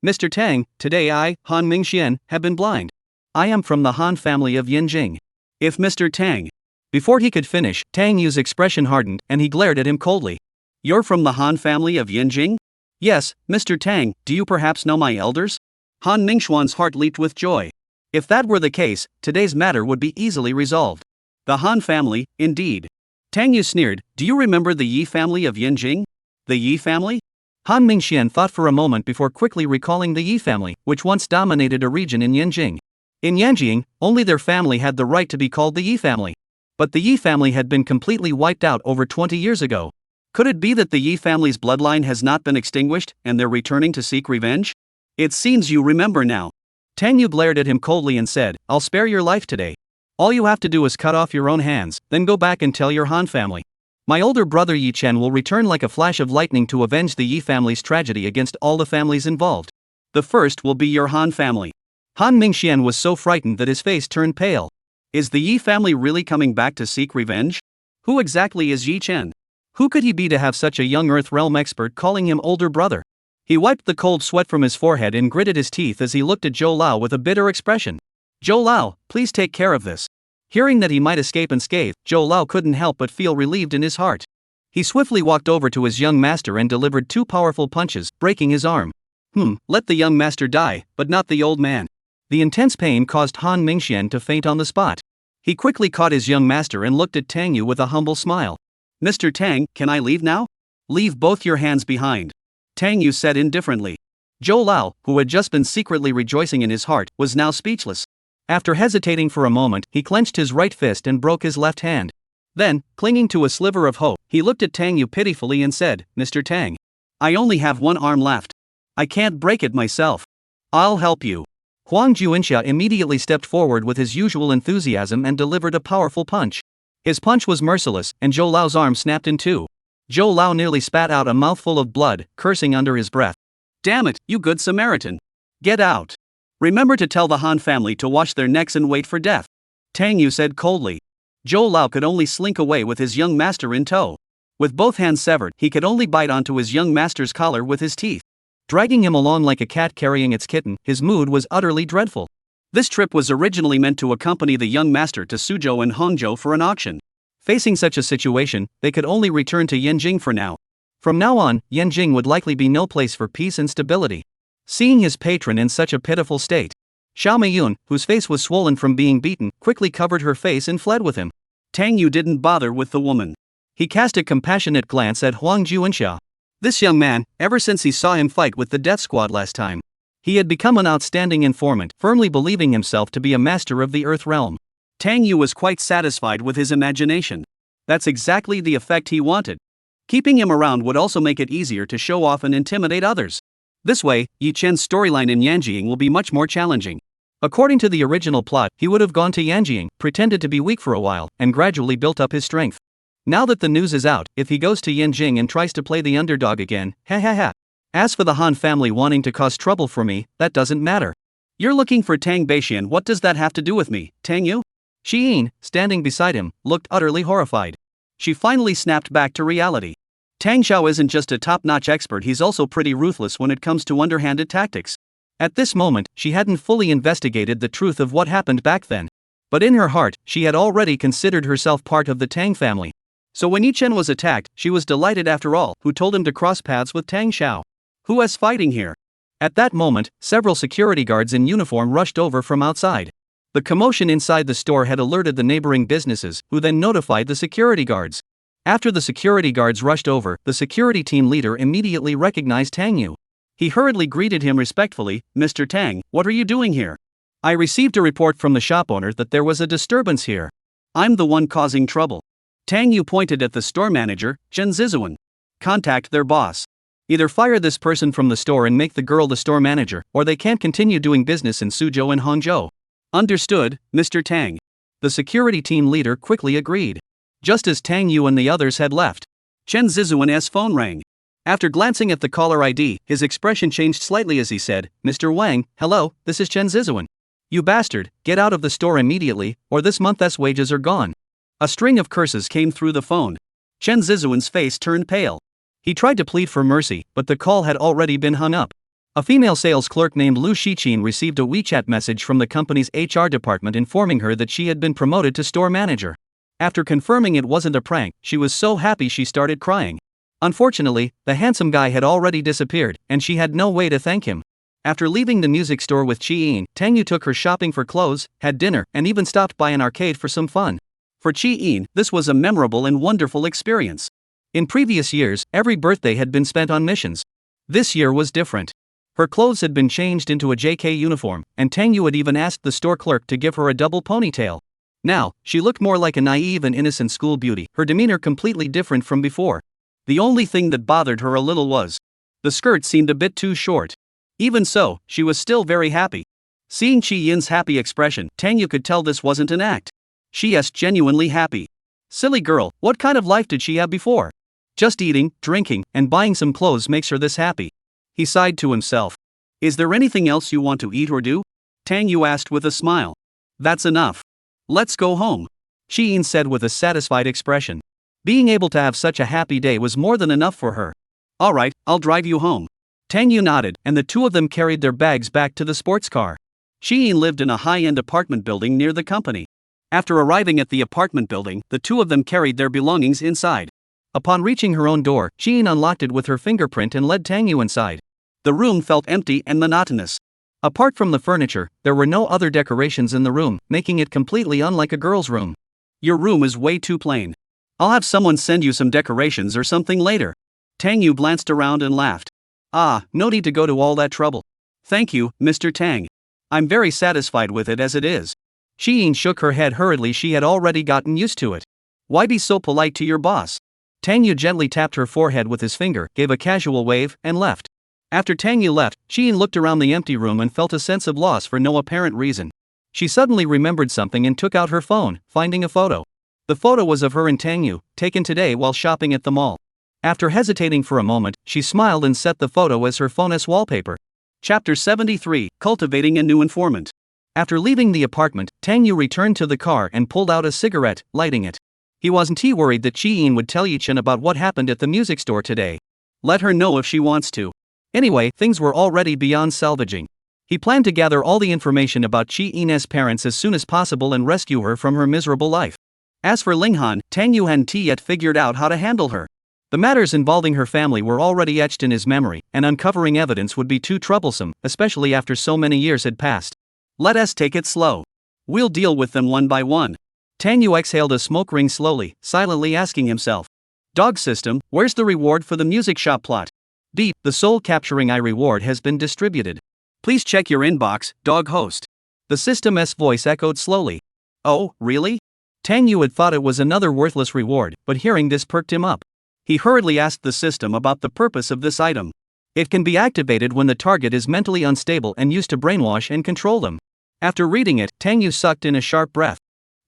Mr. Tang, today I, Han Mingxian, have been blind. I am from the Han family of Yinjing. If Mr. Tang. Before he could finish, Tang Yu's expression hardened, and he glared at him coldly. You're from the Han family of Yinjing? Yes, Mr. Tang, do you perhaps know my elders? Han Mingxuan's heart leaped with joy. If that were the case, today's matter would be easily resolved. The Han family, indeed. Tang Yu sneered, do you remember the Yi family of Yinjing? The Yi family? Han Mingxian thought for a moment before quickly recalling the Yi family, which once dominated a region in Yinjing. In Yanjing, only their family had the right to be called the Yi family. But the Yi family had been completely wiped out over 20 years ago. Could it be that the Yi family's bloodline has not been extinguished, and they're returning to seek revenge? It seems you remember now. Tang Yu glared at him coldly and said, I'll spare your life today. All you have to do is cut off your own hands, then go back and tell your Han family. My older brother Yi Chen will return like a flash of lightning to avenge the Yi family's tragedy against all the families involved. The first will be your Han family. Han Mingxian was so frightened that his face turned pale. Is the Yi family really coming back to seek revenge? Who exactly is Yi Chen? Who could he be to have such a young Earth Realm expert calling him older brother? He wiped the cold sweat from his forehead and gritted his teeth as he looked at Zhou Lao with a bitter expression. Zhou Lao, please take care of this. Hearing that he might escape unscathed, Zhou Lao couldn't help but feel relieved in his heart. He swiftly walked over to his young master and delivered 2 powerful punches, breaking his arm. Let the young master die, but not the old man. The intense pain caused Han Mingxian to faint on the spot. He quickly caught his young master and looked at Tang Yu with a humble smile. Mr. Tang, can I leave now? Leave both your hands behind. Tang Yu said indifferently. Zhou Lao, who had just been secretly rejoicing in his heart, was now speechless. After hesitating for a moment, he clenched his right fist and broke his left hand. Then, clinging to a sliver of hope, he looked at Tang Yu pitifully and said, Mr. Tang, I only have one arm left. I can't break it myself. I'll help you. Huang Juinxia immediately stepped forward with his usual enthusiasm and delivered a powerful punch. His punch was merciless, and Zhou Lao's arm snapped in two. Zhou Lao nearly spat out a mouthful of blood, cursing under his breath. Damn it, you good Samaritan. Get out. Remember to tell the Han family to wash their necks and wait for death. Tang Yu said coldly. Zhou Lao could only slink away with his young master in tow. With both hands severed, he could only bite onto his young master's collar with his teeth. Dragging him along like a cat carrying its kitten, his mood was utterly dreadful. This trip was originally meant to accompany the young master to Suzhou and Hangzhou for an auction. Facing such a situation, they could only return to Yanjing for now. From now on, Yanjing would likely be no place for peace and stability. Seeing his patron in such a pitiful state, Xiao Meiyun, whose face was swollen from being beaten, quickly covered her face and fled with him. Tang Yu didn't bother with the woman. He cast a compassionate glance at Huang Juinxia. This young man, ever since he saw him fight with the death squad last time, he had become an outstanding informant, firmly believing himself to be a master of the Earth realm. Tang Yu was quite satisfied with his imagination. That's exactly the effect he wanted. Keeping him around would also make it easier to show off and intimidate others. This way, Yi Chen's storyline in Yanjing will be much more challenging. According to the original plot, he would have gone to Yanjing, pretended to be weak for a while, and gradually built up his strength. Now that the news is out, if he goes to Yanjing and tries to play the underdog again, ha ha ha. As for the Han family wanting to cause trouble for me, that doesn't matter. You're looking for Tang Beixian, what does that have to do with me, Tang Yu? Shi Yin, standing beside him, looked utterly horrified. She finally snapped back to reality. Tang Xiao isn't just a top-notch expert, he's also pretty ruthless when it comes to underhanded tactics. At this moment, she hadn't fully investigated the truth of what happened back then. But in her heart, she had already considered herself part of the Tang family. So when Yi Chen was attacked, she was delighted after all, who told him to cross paths with Tang Xiao. Who is fighting here? At that moment, several security guards in uniform rushed over from outside. The commotion inside the store had alerted the neighboring businesses, who then notified the security guards. After the security guards rushed over, the security team leader immediately recognized Tang Yu. He hurriedly greeted him respectfully. "Mr. Tang, what are you doing here? I received a report from the shop owner that there was a disturbance here. I'm the one causing trouble." Tang Yu pointed at the store manager, Chen Zizuan. "Contact their boss. Either fire this person from the store and make the girl the store manager, or they can't continue doing business in Suzhou and Hangzhou." "Understood, Mr. Tang." The security team leader quickly agreed. Just as Tang Yu and the others had left, Chen Zizuan's phone rang. After glancing at the caller ID, his expression changed slightly as he said, "Mr. Wang, hello, this is Chen Zizuan. You bastard, get out of the store immediately, or this month's wages are gone." A string of curses came through the phone. Chen Zizuan's face turned pale. He tried to plead for mercy, but the call had already been hung up. A female sales clerk named Lu Shiqin received a WeChat message from the company's HR department informing her that she had been promoted to store manager. After confirming it wasn't a prank, she was so happy she started crying. Unfortunately, the handsome guy had already disappeared, and she had no way to thank him. After leaving the music store with Chi-in, Tang Yu took her shopping for clothes, had dinner, and even stopped by an arcade for some fun. For Chi-in, this was a memorable and wonderful experience. In previous years, every birthday had been spent on missions. This year was different. Her clothes had been changed into a JK uniform, and Tang Yu had even asked the store clerk to give her a double ponytail. Now, she looked more like a naive and innocent school beauty, her demeanor completely different from before. The only thing that bothered her a little was the skirt seemed a bit too short. Even so, she was still very happy. Seeing Chi Yin's happy expression, Tang Yu could tell this wasn't an act. She is genuinely happy. Silly girl, what kind of life did she have before? Just eating, drinking, and buying some clothes makes her this happy. He sighed to himself. "Is there anything else you want to eat or do?" Tang Yu asked with a smile. "That's enough. Let's go home," Chi Yin said with a satisfied expression. Being able to have such a happy day was more than enough for her. "Alright, I'll drive you home." Tang Yu nodded, and the two of them carried their bags back to the sports car. Chi Yin lived in a high-end apartment building near the company. After arriving at the apartment building, the two of them carried their belongings inside. Upon reaching her own door, Chi Yin unlocked it with her fingerprint and led Tang Yu inside. The room felt empty and monotonous. Apart from the furniture, there were no other decorations in the room, making it completely unlike a girl's room. "Your room is way too plain. I'll have someone send you some decorations or something later." Tang Yu glanced around and laughed. "Ah, no need to go to all that trouble. Thank you, Mr. Tang. I'm very satisfied with it as it is." Chi Yin shook her head hurriedly. She had already gotten used to it. "Why be so polite to your boss?" Tang Yu gently tapped her forehead with his finger, gave a casual wave, and left. After Tang Yu left, Chi Yin looked around the empty room and felt a sense of loss for no apparent reason. She suddenly remembered something and took out her phone, finding a photo. The photo was of her and Tang Yu, taken today while shopping at the mall. After hesitating for a moment, she smiled and set the photo as her phone's wallpaper. Chapter 73, Cultivating a New Informant. After leaving the apartment, Tang Yu returned to the car and pulled out a cigarette, lighting it. He wasn't worried that Chi Yin would tell Yi Chen about what happened at the music store today. Let her know if she wants to. Anyway, things were already beyond salvaging. He planned to gather all the information about Chi Yin's parents as soon as possible and rescue her from her miserable life. As for Linghan, Tang Yu hadn't yet figured out how to handle her. The matters involving her family were already etched in his memory, and uncovering evidence would be too troublesome, especially after so many years had passed. Let us take it slow. We'll deal with them one by one. Tang Yu exhaled a smoke ring slowly, silently asking himself. Dog system, where's the reward for the music shop plot? Beep, the soul capturing eye reward has been distributed. Please check your inbox, dog host. The system's voice echoed slowly. Oh, really? Tang Yu had thought it was another worthless reward, but hearing this perked him up. He hurriedly asked the system about the purpose of this item. It can be activated when the target is mentally unstable and used to brainwash and control them. After reading it, Tang Yu sucked in a sharp breath.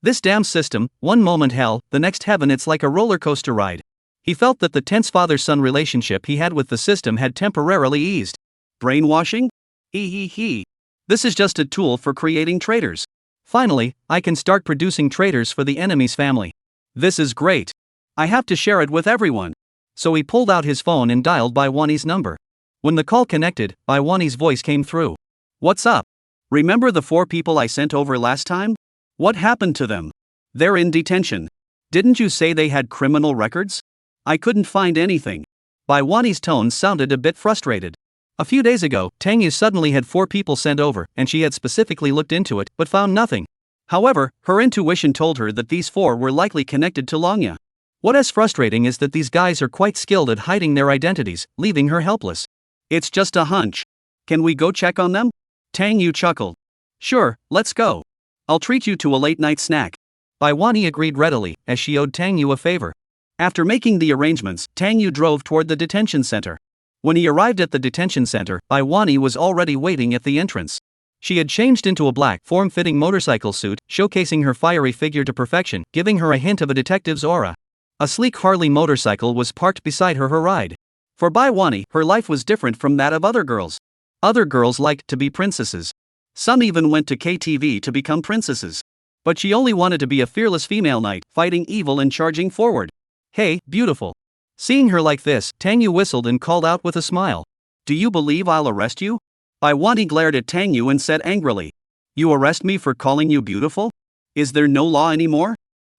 This damn system, one moment hell, the next heaven. It's like a roller coaster ride. He felt that the tense father-son relationship he had with the system had temporarily eased. Brainwashing? He. This is just a tool for creating traitors. Finally, I can start producing traitors for the enemy's family. This is great. I have to share it with everyone. So he pulled out his phone and dialed Baiwani's number. When the call connected, Baiwani's voice came through. What's up? Remember the 4 people I sent over last time? What happened to them? They're in detention. Didn't you say they had criminal records? I couldn't find anything. Bai Wani's tone sounded a bit frustrated. A few days ago, Tang Yu suddenly had 4 people sent over, and she had specifically looked into it, but found nothing. However, her intuition told her that these 4 were likely connected to Longya. What is frustrating is that these guys are quite skilled at hiding their identities, leaving her helpless. It's just a hunch. Can we go check on them? Tang Yu chuckled. Sure, let's go. I'll treat you to a late-night snack. Bai Wani agreed readily, as she owed Tang Yu a favor. After making the arrangements, Tang Yu drove toward the detention center. When he arrived at the detention center, Bai Wani was already waiting at the entrance. She had changed into a black, form-fitting motorcycle suit, showcasing her fiery figure to perfection, giving her a hint of a detective's aura. A sleek Harley motorcycle was parked beside her ride. For Bai Wani, her life was different from that of other girls. Other girls liked to be princesses. Some even went to KTV to become princesses. But she only wanted to be a fearless female knight, fighting evil and charging forward. Hey, beautiful. Seeing her like this, Tang Yu whistled and called out with a smile. Do you believe I'll arrest you? Bai Wani glared at Tang Yu and said angrily. You arrest me for calling you beautiful? Is there no law anymore?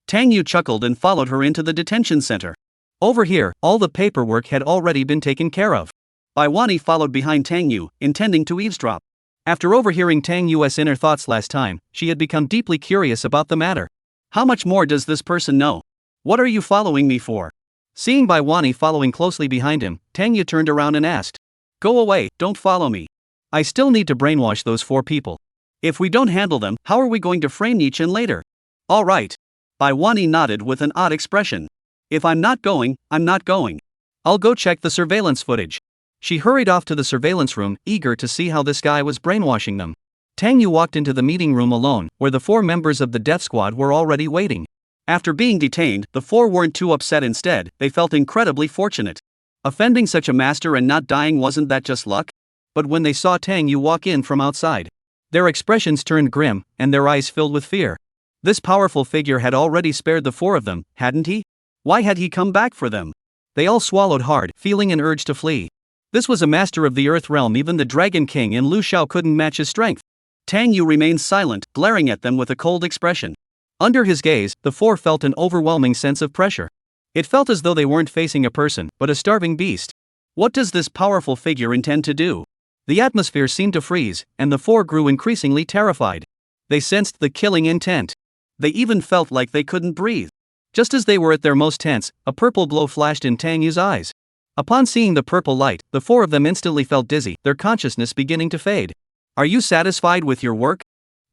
Tang Yu chuckled and followed her into the detention center. Over here, all the paperwork had already been taken care of. Bai Wani followed behind Tang Yu, intending to eavesdrop. After overhearing Tang Yu's inner thoughts last time, she had become deeply curious about the matter. How much more does this person know? What are you following me for? Seeing Bai Wani following closely behind him, Tang Yu turned around and asked. Go away, don't follow me. I still need to brainwash those 4 people. If we don't handle them, how are we going to frame Nichin later? All right. Bai Wani nodded with an odd expression. If I'm not going, I'm not going. I'll go check the surveillance footage. She hurried off to the surveillance room, eager to see how this guy was brainwashing them. Tang Yu walked into the meeting room alone, where the 4 members of the death squad were already waiting. After being detained, the 4 weren't too upset. Instead, they felt incredibly fortunate. Offending such a master and not dying, wasn't that just luck? But when they saw Tang Yu walk in from outside, their expressions turned grim, and their eyes filled with fear. This powerful figure had already spared the 4 of them, hadn't he? Why had he come back for them? They all swallowed hard, feeling an urge to flee. This was a master of the Earth realm. Even the Dragon King in Lu Shao couldn't match his strength. Tang Yu remained silent, glaring at them with a cold expression. Under his gaze, the 4 felt an overwhelming sense of pressure. It felt as though they weren't facing a person, but a starving beast. What does this powerful figure intend to do? The atmosphere seemed to freeze, and the 4 grew increasingly terrified. They sensed the killing intent. They even felt like they couldn't breathe. Just as they were at their most tense, a purple glow flashed in Tang Yu's eyes. Upon seeing the purple light, the 4 of them instantly felt dizzy, their consciousness beginning to fade. Are you satisfied with your work?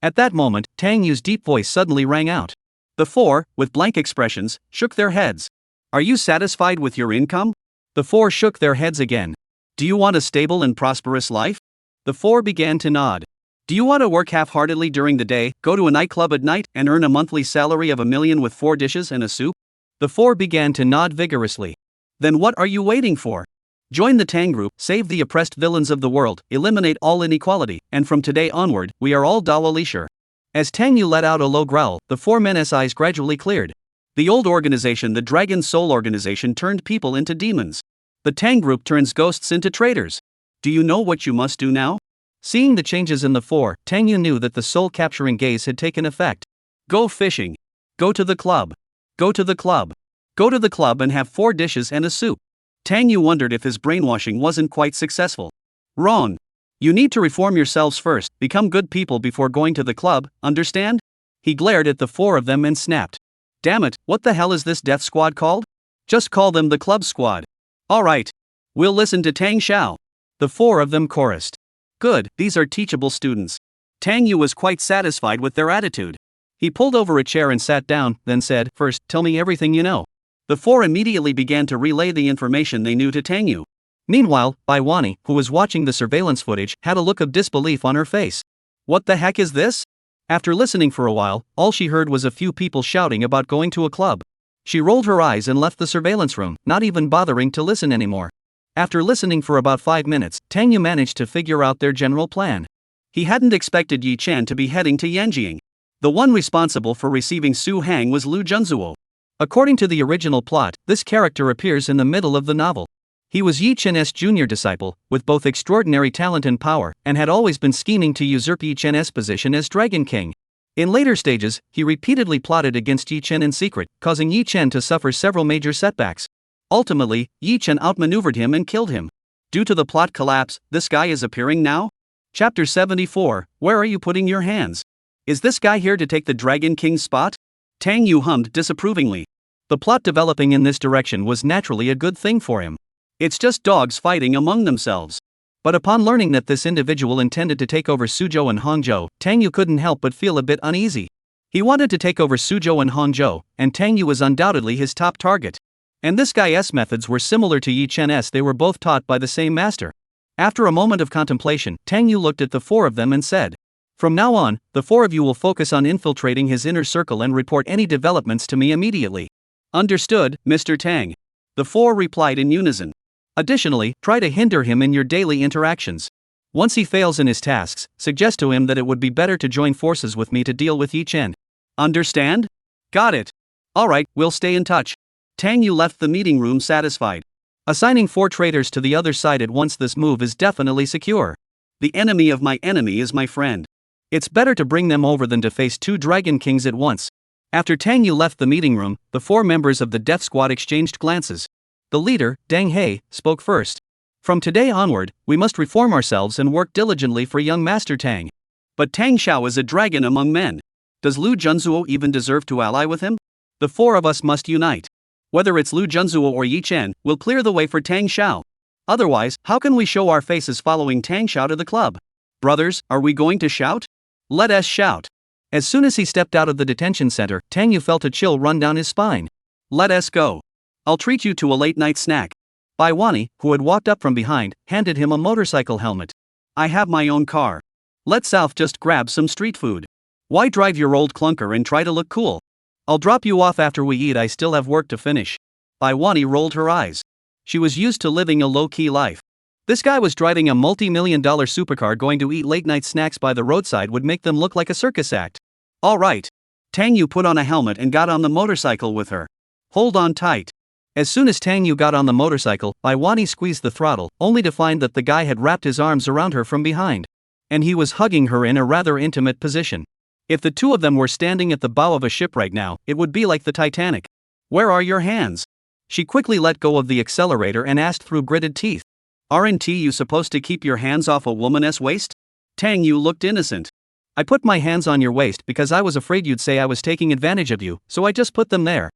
At that moment, Tang Yu's deep voice suddenly rang out. The 4, with blank expressions, shook their heads. Are you satisfied with your income? The 4 shook their heads again. Do you want a stable and prosperous life? The 4 began to nod. Do you want to work half-heartedly during the day, go to a nightclub at night, and earn a monthly salary of $1 million with 4 dishes and a soup? The 4 began to nod vigorously. Then what are you waiting for? Join the Tang group, save the oppressed villains of the world, eliminate all inequality, and from today onward, we are all Dawalisher. As Tang Yu let out a low growl, the 4 men's eyes gradually cleared. The old organization, the Dragon Soul Organization, turned people into demons. The Tang group turns ghosts into traitors. Do you know what you must do now? Seeing the changes in the 4, Tang Yu knew that the soul-capturing gaze had taken effect. Go fishing. Go to the club. Go to the club. Go to the club and have 4 dishes and a soup. Tang Yu wondered if his brainwashing wasn't quite successful. Wrong. You need to reform yourselves first, become good people before going to the club, understand? He glared at the 4 of them and snapped. Damn it, what the hell is this death squad called? Just call them the club squad. Alright. We'll listen to Tang Xiao. The 4 of them chorused. Good, these are teachable students. Tang Yu was quite satisfied with their attitude. He pulled over a chair and sat down, then said, First, tell me everything you know. The 4 immediately began to relay the information they knew to Tang Yu. Meanwhile, Bai Wani, who was watching the surveillance footage, had a look of disbelief on her face. What the heck is this? After listening for a while, all she heard was a few people shouting about going to a club. She rolled her eyes and left the surveillance room, not even bothering to listen anymore. After listening for about 5 minutes, Tang Yu managed to figure out their general plan. He hadn't expected Yi Chen to be heading to Yanjiang. The one responsible for receiving Su Hang was Lu Junzuo. According to the original plot, this character appears in the middle of the novel. He was Yi Chen's junior disciple, with both extraordinary talent and power, and had always been scheming to usurp Yi Chen's position as Dragon King. In later stages, he repeatedly plotted against Yi Chen in secret, causing Yi Chen to suffer several major setbacks. Ultimately, Yi Chen outmaneuvered him and killed him. Due to the plot collapse, this guy is appearing now? Chapter 74, Where are you putting your hands? Is this guy here to take the Dragon King's spot? Tang Yu hummed disapprovingly. The plot developing in this direction was naturally a good thing for him. It's just dogs fighting among themselves. But upon learning that this individual intended to take over Suzhou and Hangzhou, Tang Yu couldn't help but feel a bit uneasy. He wanted to take over Suzhou and Hangzhou, and Tang Yu was undoubtedly his top target. And this guy's methods were similar to Yi Chen's, they were both taught by the same master. After a moment of contemplation, Tang Yu looked at the four of them and said, "From now on, the four of you will focus on infiltrating his inner circle and report any developments to me immediately." "Understood, Mr. Tang." The four replied in unison. Additionally, try to hinder him in your daily interactions. Once he fails in his tasks, suggest to him that it would be better to join forces with me to deal with Yi Chen. Understand? Got it. Alright, we'll stay in touch. Tang Yu left the meeting room satisfied. Assigning 4 traitors to the other side at once, this move is definitely secure. The enemy of my enemy is my friend. It's better to bring them over than to face 2 Dragon Kings at once. After Tang Yu left the meeting room, the 4 members of the Death Squad exchanged glances. The leader, Deng He, spoke first. "From today onward, we must reform ourselves and work diligently for young Master Tang." "But Tang Xiao is a dragon among men. Does Lu Junzuo even deserve to ally with him? The 4 of us must unite. Whether it's Lu Junzuo or Yi Chen, we'll clear the way for Tang Xiao. Otherwise, how can we show our faces following Tang Xiao to the club? Brothers, are we going to shout? Let us shout." As soon as he stepped out of the detention center, Tang Yu felt a chill run down his spine. "Let us go. I'll treat you to a late-night snack." Bai Wani, who had walked up from behind, handed him a motorcycle helmet. "I have my own car. Let South just grab some street food. Why drive your old clunker and try to look cool? I'll drop you off after we eat, I still have work to finish." Bai Wani rolled her eyes. She was used to living a low-key life. This guy was driving a multi-million-dollar supercar. Going to eat late-night snacks by the roadside would make them look like a circus act. Alright. Tang Yu put on a helmet and got on the motorcycle with her. "Hold on tight." As soon as Tang Yu got on the motorcycle, Bai Wani squeezed the throttle, only to find that the guy had wrapped his arms around her from behind. And he was hugging her in a rather intimate position. If the 2 of them were standing at the bow of a ship right now, it would be like the Titanic. "Where are your hands?" She quickly let go of the accelerator and asked through gritted teeth. "Aren't you supposed to keep your hands off a woman's waist?" Tang Yu looked innocent. "I put my hands on your waist because I was afraid you'd say I was taking advantage of you, so I just put them there.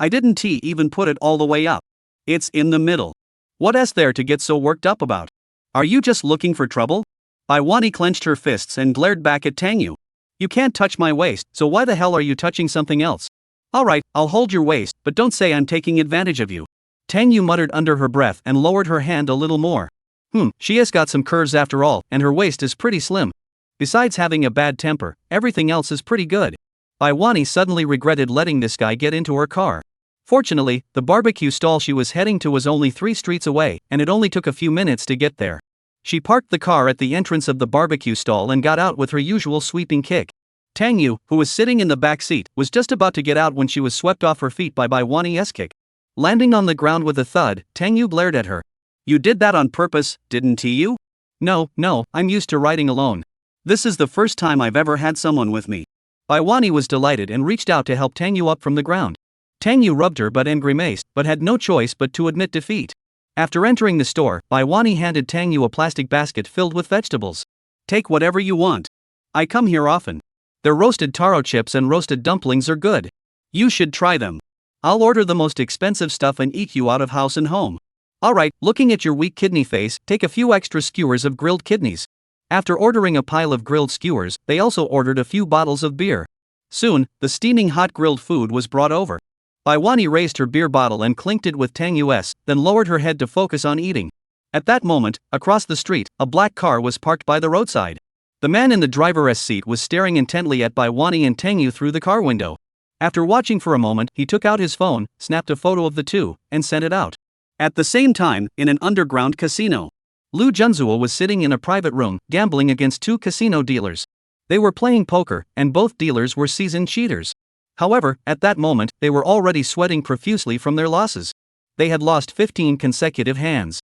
I didn't even put it all the way up. It's in the middle. What is there to get so worked up about? Are you just looking for trouble?" Bai Wani clenched her fists and glared back at Tang Yu. "You can't touch my waist, so why the hell are you touching something else? Alright, I'll hold your waist, but don't say I'm taking advantage of you." Tang Yu muttered under her breath and lowered her hand a little more. She has got some curves after all, and her waist is pretty slim. Besides having a bad temper, everything else is pretty good. Bai Wani suddenly regretted letting this guy get into her car. Fortunately, the barbecue stall she was heading to was only 3 streets away, and it only took a few minutes to get there. She parked the car at the entrance of the barbecue stall and got out with her usual sweeping kick. Tang Yu, who was sitting in the back seat, was just about to get out when she was swept off her feet by Bai Wani's kick. Landing on the ground with a thud, Tang Yu glared at her. "You did that on purpose, didn't you?" No, I'm used to riding alone. This is the first time I've ever had someone with me." Bai Wani was delighted and reached out to help Tang Yu up from the ground. Tang Yu rubbed her butt and grimaced, but had no choice but to admit defeat. After entering the store, Bai Wani handed Tang Yu a plastic basket filled with vegetables. "Take whatever you want. I come here often. Their roasted taro chips and roasted dumplings are good. You should try them. I'll order the most expensive stuff and eat you out of house and home." "Alright, looking at your weak kidney face, take a few extra skewers of grilled kidneys." After ordering a pile of grilled skewers, they also ordered a few bottles of beer. Soon, the steaming hot grilled food was brought over. Bai Wani raised her beer bottle and clinked it with Tang Yu's, then lowered her head to focus on eating. At that moment, across the street, a black car was parked by the roadside. The man in the driver's seat was staring intently at Bai Wani and Tang Yu through the car window. After watching for a moment, he took out his phone, snapped a photo of the 2, and sent it out. At the same time, in an underground casino, Lu Junzuo was sitting in a private room, gambling against 2 casino dealers. They were playing poker, and both dealers were seasoned cheaters. However, at that moment, they were already sweating profusely from their losses. They had lost 15 consecutive hands.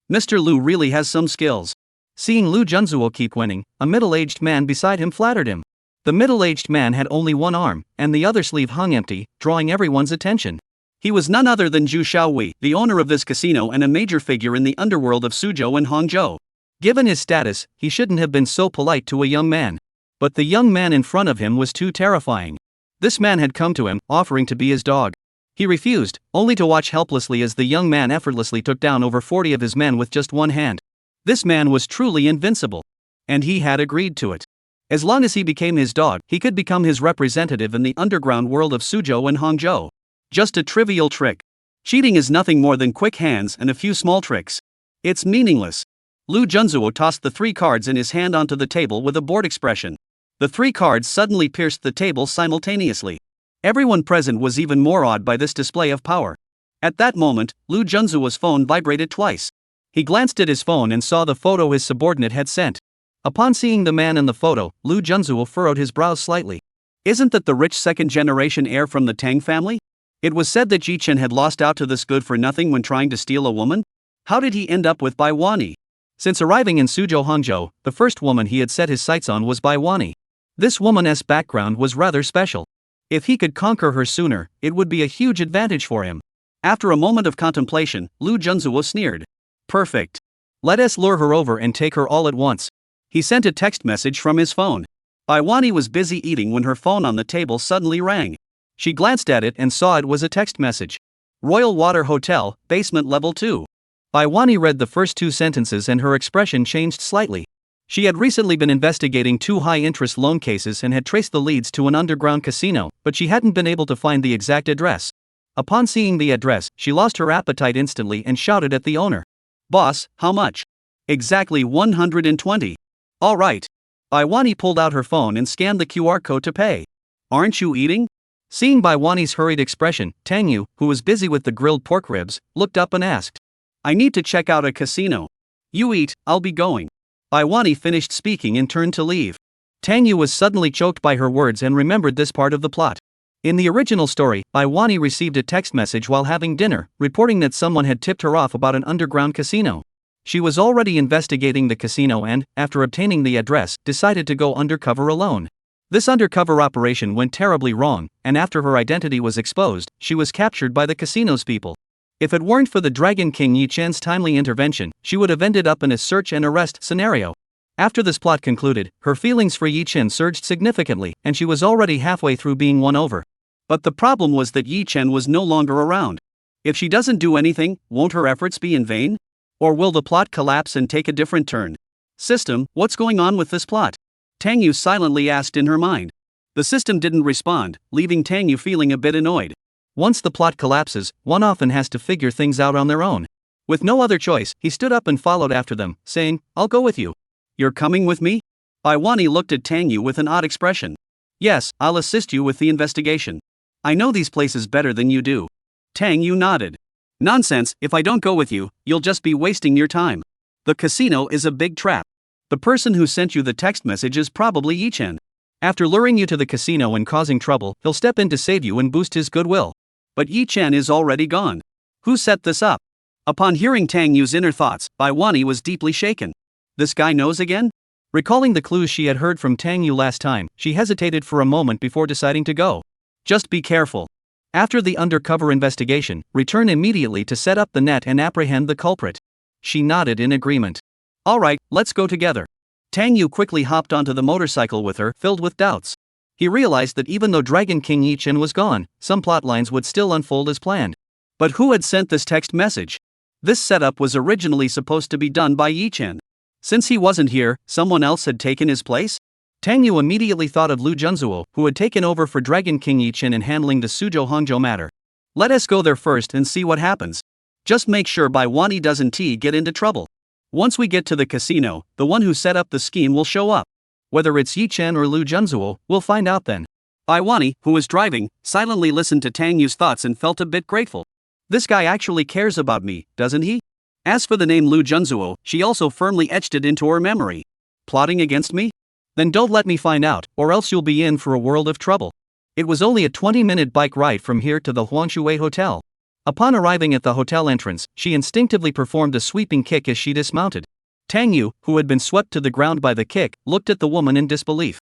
Mr. Lu really has some skills. Seeing Lu Junzuo keep winning, a middle-aged man beside him flattered him. The middle-aged man had only one arm, and the other sleeve hung empty, drawing everyone's attention. He was none other than Zhu Xiaowei, the owner of this casino and a major figure in the underworld of Suzhou and Hangzhou. Given his status, he shouldn't have been so polite to a young man. But the young man in front of him was too terrifying. This man had come to him, offering to be his dog. He refused, only to watch helplessly as the young man effortlessly took down over 40 of his men with just one hand. This man was truly invincible. And he had agreed to it. As long as he became his dog, he could become his representative in the underground world of Suzhou and Hangzhou. Just a trivial trick. Cheating is nothing more than quick hands and a few small tricks. It's meaningless. Lu Junzuo tossed the 3 cards in his hand onto the table with a bored expression. The 3 cards suddenly pierced the table simultaneously. Everyone present was even more awed by this display of power. At that moment, Lu Junzuo's phone vibrated twice. He glanced at his phone and saw the photo his subordinate had sent. Upon seeing the man in the photo, Lu Junzuo furrowed his brows slightly. Isn't that the rich second-generation heir from the Tang family? It was said that Yi Chen had lost out to this good-for-nothing when trying to steal a woman? How did he end up with Bai Wani? Since arriving in Suzhou Hangzhou, the first woman he had set his sights on was Bai Wani. This woman's background was rather special. If he could conquer her sooner, it would be a huge advantage for him. After a moment of contemplation, Lu Junzuo sneered. Perfect. Let us lure her over and take her all at once. He sent a text message from his phone. Bai Wani was busy eating when her phone on the table suddenly rang. She glanced at it and saw it was a text message. Royal Water Hotel, basement level 2. Bai Wani read the first 2 sentences and her expression changed slightly. She had recently been investigating 2 high-interest loan cases and had traced the leads to an underground casino, but she hadn't been able to find the exact address. Upon seeing the address, she lost her appetite instantly and shouted at the owner. Boss, how much? Exactly 120. All right. Bai Wani pulled out her phone and scanned the QR code to pay. Aren't you eating? Seeing Bai Wani's hurried expression, Tang Yu, who was busy with the grilled pork ribs, looked up and asked. I need to check out a casino. You eat, I'll be going. Bai Wani finished speaking and turned to leave. Tang Yu was suddenly choked by her words and remembered this part of the plot. In the original story, Bai Wani received a text message while having dinner, reporting that someone had tipped her off about an underground casino. She was already investigating the casino and, after obtaining the address, decided to go undercover alone. This undercover operation went terribly wrong, and after her identity was exposed, she was captured by the casino's people. If it weren't for the Dragon King Yi Chen's timely intervention, she would have ended up in a search and arrest scenario. After this plot concluded, her feelings for Yi Chen surged significantly, and she was already halfway through being won over. But the problem was that Yi Chen was no longer around. If she doesn't do anything, won't her efforts be in vain? Or will the plot collapse and take a different turn? System, what's going on with this plot? Tang Yu silently asked in her mind. The system didn't respond, leaving Tang Yu feeling a bit annoyed. Once the plot collapses, one often has to figure things out on their own. With no other choice, he stood up and followed after them, saying, I'll go with you. You're coming with me? Bai Wani looked at Tang Yu with an odd expression. Yes, I'll assist you with the investigation. I know these places better than you do. Tang Yu nodded. Nonsense, if I don't go with you, you'll just be wasting your time. The casino is a big trap. The person who sent you the text message is probably Yi Chen. After luring you to the casino and causing trouble, he'll step in to save you and boost his goodwill. But Yi Chen is already gone. Who set this up? Upon hearing Tang Yu's inner thoughts, Bai Wani was deeply shaken. This guy knows again? Recalling the clues she had heard from Tang Yu last time, she hesitated for a moment before deciding to go. Just be careful. After the undercover investigation, return immediately to set up the net and apprehend the culprit. She nodded in agreement. All right, let's go together. Tang Yu quickly hopped onto the motorcycle with her, filled with doubts. He realized that even though Dragon King Yi Chen was gone, some plotlines would still unfold as planned. But who had sent this text message? This setup was originally supposed to be done by Yi Chen. Since he wasn't here, someone else had taken his place? Tang Yu immediately thought of Lu Junzuo, who had taken over for Dragon King Yi Chen in handling the Suzhou Hangzhou matter. Let us go there first and see what happens. Just make sure Bai Wani doesn't get into trouble. Once we get to the casino, the one who set up the scheme will show up. Whether it's Yi Chen or Lu Junzuo, we'll find out then. Bai Wani, who was driving, silently listened to Tang Yu's thoughts and felt a bit grateful. This guy actually cares about me, doesn't he? As for the name Lu Junzuo, she also firmly etched it into her memory. Plotting against me? Then don't let me find out, or else you'll be in for a world of trouble. It was only a 20-minute bike ride from here to the Huangshui Hotel. Upon arriving at the hotel entrance, she instinctively performed a sweeping kick as she dismounted. Tang Yu, who had been swept to the ground by the kick, looked at the woman in disbelief.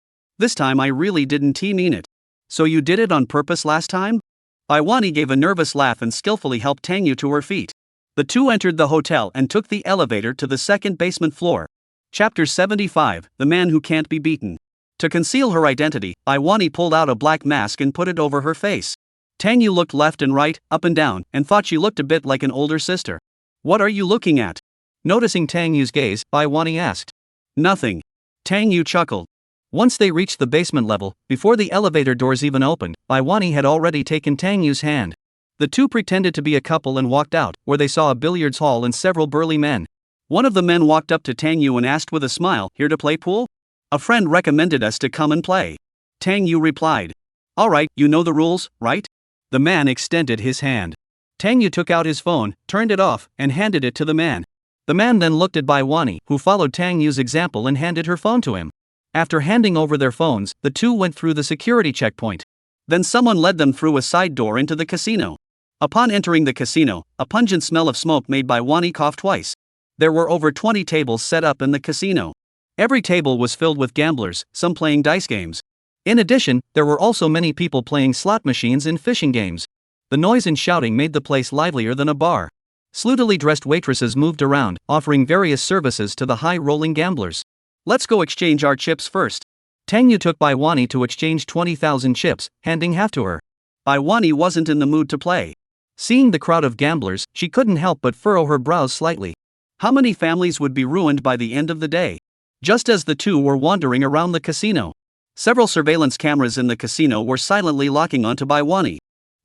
This time I really didn't mean it. So you did it on purpose last time? Baiwani gave a nervous laugh and skillfully helped Tang Yu to her feet. The two entered the hotel and took the elevator to the second basement floor. Chapter 75, The Man Who Can't Be Beaten. To conceal her identity, Baiwani pulled out a black mask and put it over her face. Tang Yu looked left and right, up and down, and thought she looked a bit like an older sister. What are you looking at? Noticing Tang Yu's gaze, Baiwani asked. Nothing. Tang Yu chuckled. Once they reached the basement level, before the elevator doors even opened, Baiwani had already taken Tang Yu's hand. The two pretended to be a couple and walked out, where they saw a billiards hall and several burly men. One of the men walked up to Tang Yu and asked with a smile, "Here to play pool?" "A friend recommended us to come and play." Tang Yu replied. "Alright, you know the rules, right?" The man extended his hand. Tang Yu took out his phone, turned it off, and handed it to the man. The man then looked at Baiwani, who followed Tang Yu's example and handed her phone to him. After handing over their phones, the two went through the security checkpoint. Then someone led them through a side door into the casino. Upon entering the casino, a pungent smell of smoke made Baiwani cough twice. There were over 20 tables set up in the casino. Every table was filled with gamblers, some playing dice games. In addition, there were also many people playing slot machines and fishing games. The noise and shouting made the place livelier than a bar. Sleutily dressed waitresses moved around, offering various services to the high-rolling gamblers. "Let's go exchange our chips first." Tang Yu took Baiwani to exchange 20,000 chips, handing half to her. Baiwani wasn't in the mood to play. Seeing the crowd of gamblers, she couldn't help but furrow her brows slightly. How many families would be ruined by the end of the day? Just as the two were wandering around the casino, several surveillance cameras in the casino were silently locking onto Baiwani.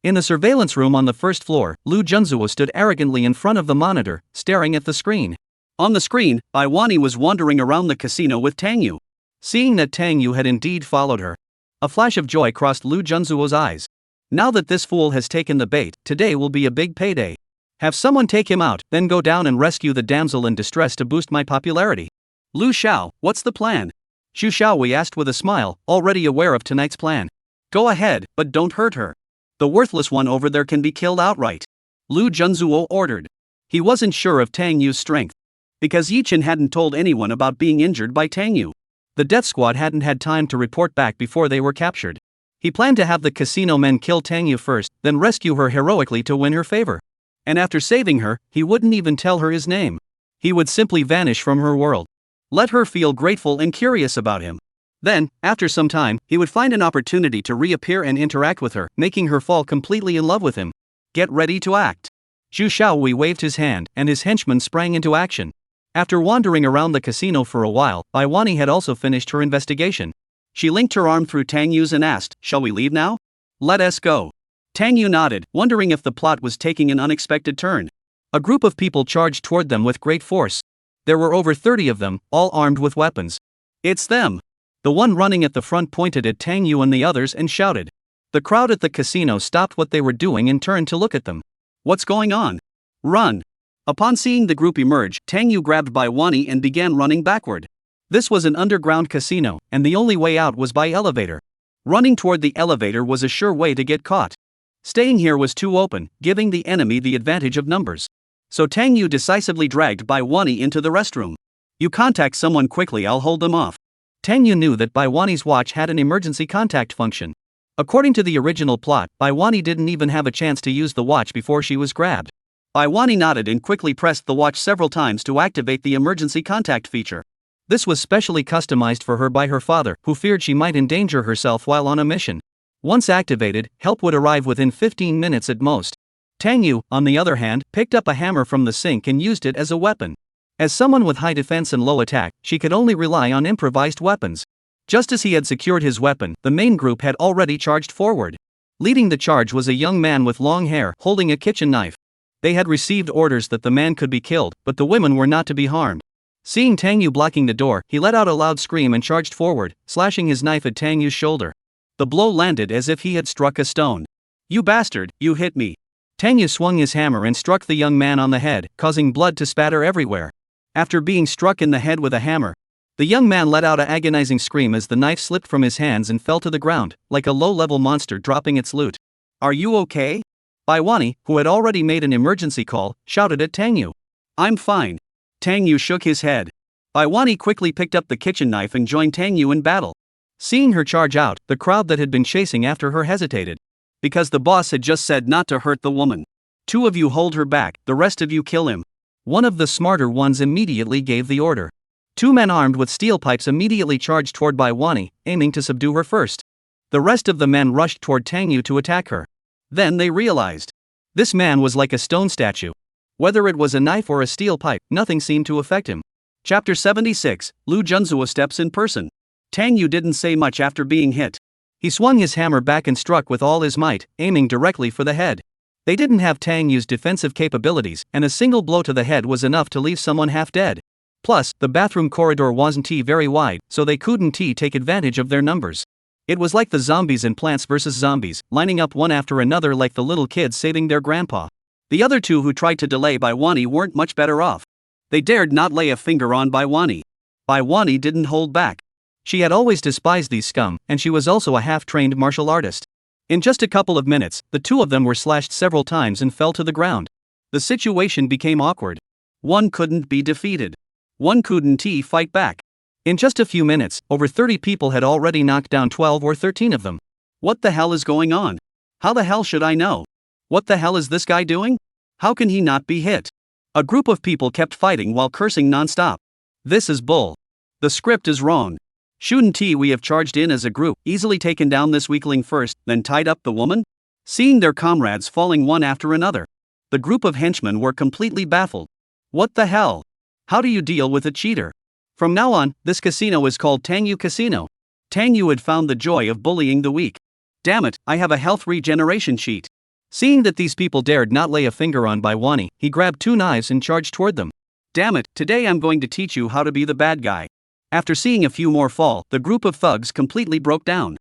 In the surveillance room on the first floor, Lu Junzuo stood arrogantly in front of the monitor, staring at the screen. On the screen, Baiwani was wandering around the casino with Tang Yu. Seeing that Tang Yu had indeed followed her, a flash of joy crossed Lu Junzuo's eyes. Now that this fool has taken the bait, today will be a big payday. Have someone take him out, then go down and rescue the damsel in distress to boost my popularity. Lu Xiao, what's the plan? Xu Xiaowei asked with a smile, already aware of tonight's plan. Go ahead, but don't hurt her. The worthless one over there can be killed outright. Lu Junzuo ordered. He wasn't sure of Tang Yu's strength, because Yichen hadn't told anyone about being injured by Tang Yu. The death squad hadn't had time to report back before they were captured. He planned to have the casino men kill Tang Yu first, then rescue her heroically to win her favor. And after saving her, he wouldn't even tell her his name. He would simply vanish from her world. Let her feel grateful and curious about him. Then, after some time, he would find an opportunity to reappear and interact with her, making her fall completely in love with him. Get ready to act. Xu Xiaowei waved his hand, and his henchmen sprang into action. After wandering around the casino for a while, Baiwani had also finished her investigation. She linked her arm through Tang Yu's and asked, "Shall we leave now?" "Let us go." Tang Yu nodded, wondering if the plot was taking an unexpected turn. A group of people charged toward them with great force. There were over 30 of them, all armed with weapons. "It's them!" The one running at the front pointed at Tang Yu and the others and shouted. The crowd at the casino stopped what they were doing and turned to look at them. "What's going on? Run!" Upon seeing the group emerge, Tang Yu grabbed Baiwani and began running backward. This was an underground casino, and the only way out was by elevator. Running toward the elevator was a sure way to get caught. Staying here was too open, giving the enemy the advantage of numbers. So Tang Yu decisively dragged Baiwani into the restroom. "You contact someone quickly, I'll hold them off." Tang Yu knew that Baiwani's watch had an emergency contact function. According to the original plot, Baiwani didn't even have a chance to use the watch before she was grabbed. Baiwani nodded and quickly pressed the watch several times to activate the emergency contact feature. This was specially customized for her by her father, who feared she might endanger herself while on a mission. Once activated, help would arrive within 15 minutes at most. Tang Yu, on the other hand, picked up a hammer from the sink and used it as a weapon. As someone with high defense and low attack, she could only rely on improvised weapons. Just as he had secured his weapon, the main group had already charged forward. Leading the charge was a young man with long hair, holding a kitchen knife. They had received orders that the man could be killed, but the women were not to be harmed. Seeing Tang Yu blocking the door, he let out a loud scream and charged forward, slashing his knife at Tang Yu's shoulder. The blow landed as if he had struck a stone. "You bastard, you hit me." Tang Yu swung his hammer and struck the young man on the head, causing blood to spatter everywhere. After being struck in the head with a hammer, the young man let out an agonizing scream as the knife slipped from his hands and fell to the ground, like a low-level monster dropping its loot. "Are you okay?" Baiwani, who had already made an emergency call, shouted at Tang Yu. "I'm fine." Tang Yu shook his head. Baiwani quickly picked up the kitchen knife and joined Tang Yu in battle. Seeing her charge out, the crowd that had been chasing after her hesitated. Because the boss had just said not to hurt the woman. 2 of you hold her back, the rest of you kill him. One of the smarter ones immediately gave the order. 2 men armed with steel pipes immediately charged toward Baiwani, aiming to subdue her first. The rest of the men rushed toward Tang Yu to attack her. Then they realized. This man was like a stone statue. Whether it was a knife or a steel pipe, nothing seemed to affect him. Chapter 76, Lu Junzuo steps in person. Tang Yu didn't say much after being hit. He swung his hammer back and struck with all his might, aiming directly for the head. They didn't have Tang Yu's defensive capabilities, and a single blow to the head was enough to leave someone half dead. Plus, the bathroom corridor wasn't very wide, so they couldn't take advantage of their numbers. It was like the zombies in Plants vs. Zombies, lining up one after another like the little kids saving their grandpa. The other 2 who tried to delay Baiwani weren't much better off. They dared not lay a finger on Baiwani. Baiwani didn't hold back. She had always despised these scum, and she was also a half-trained martial artist. In just a couple of minutes, the 2 of them were slashed several times and fell to the ground. The situation became awkward. One couldn't be defeated. One couldn't fight back. In just a few minutes, over 30 people had already knocked down 12 or 13 of them. What the hell is going on? How the hell should I know? What the hell is this guy doing? How can he not be hit? A group of people kept fighting while cursing non-stop. This is bull. The script is wrong. Shouldn't we have charged in as a group, easily taken down this weakling first, then tied up the woman? Seeing their comrades falling one after another, the group of henchmen were completely baffled. What the hell? How do you deal with a cheater? From now on, this casino is called Tang Yu Casino. Tang Yu had found the joy of bullying the weak. Damn it, I have a health regeneration sheet. Seeing that these people dared not lay a finger on Baiwani, he grabbed 2 knives and charged toward them. Damn it, today I'm going to teach you how to be the bad guy. After seeing a few more fall, the group of thugs completely broke down.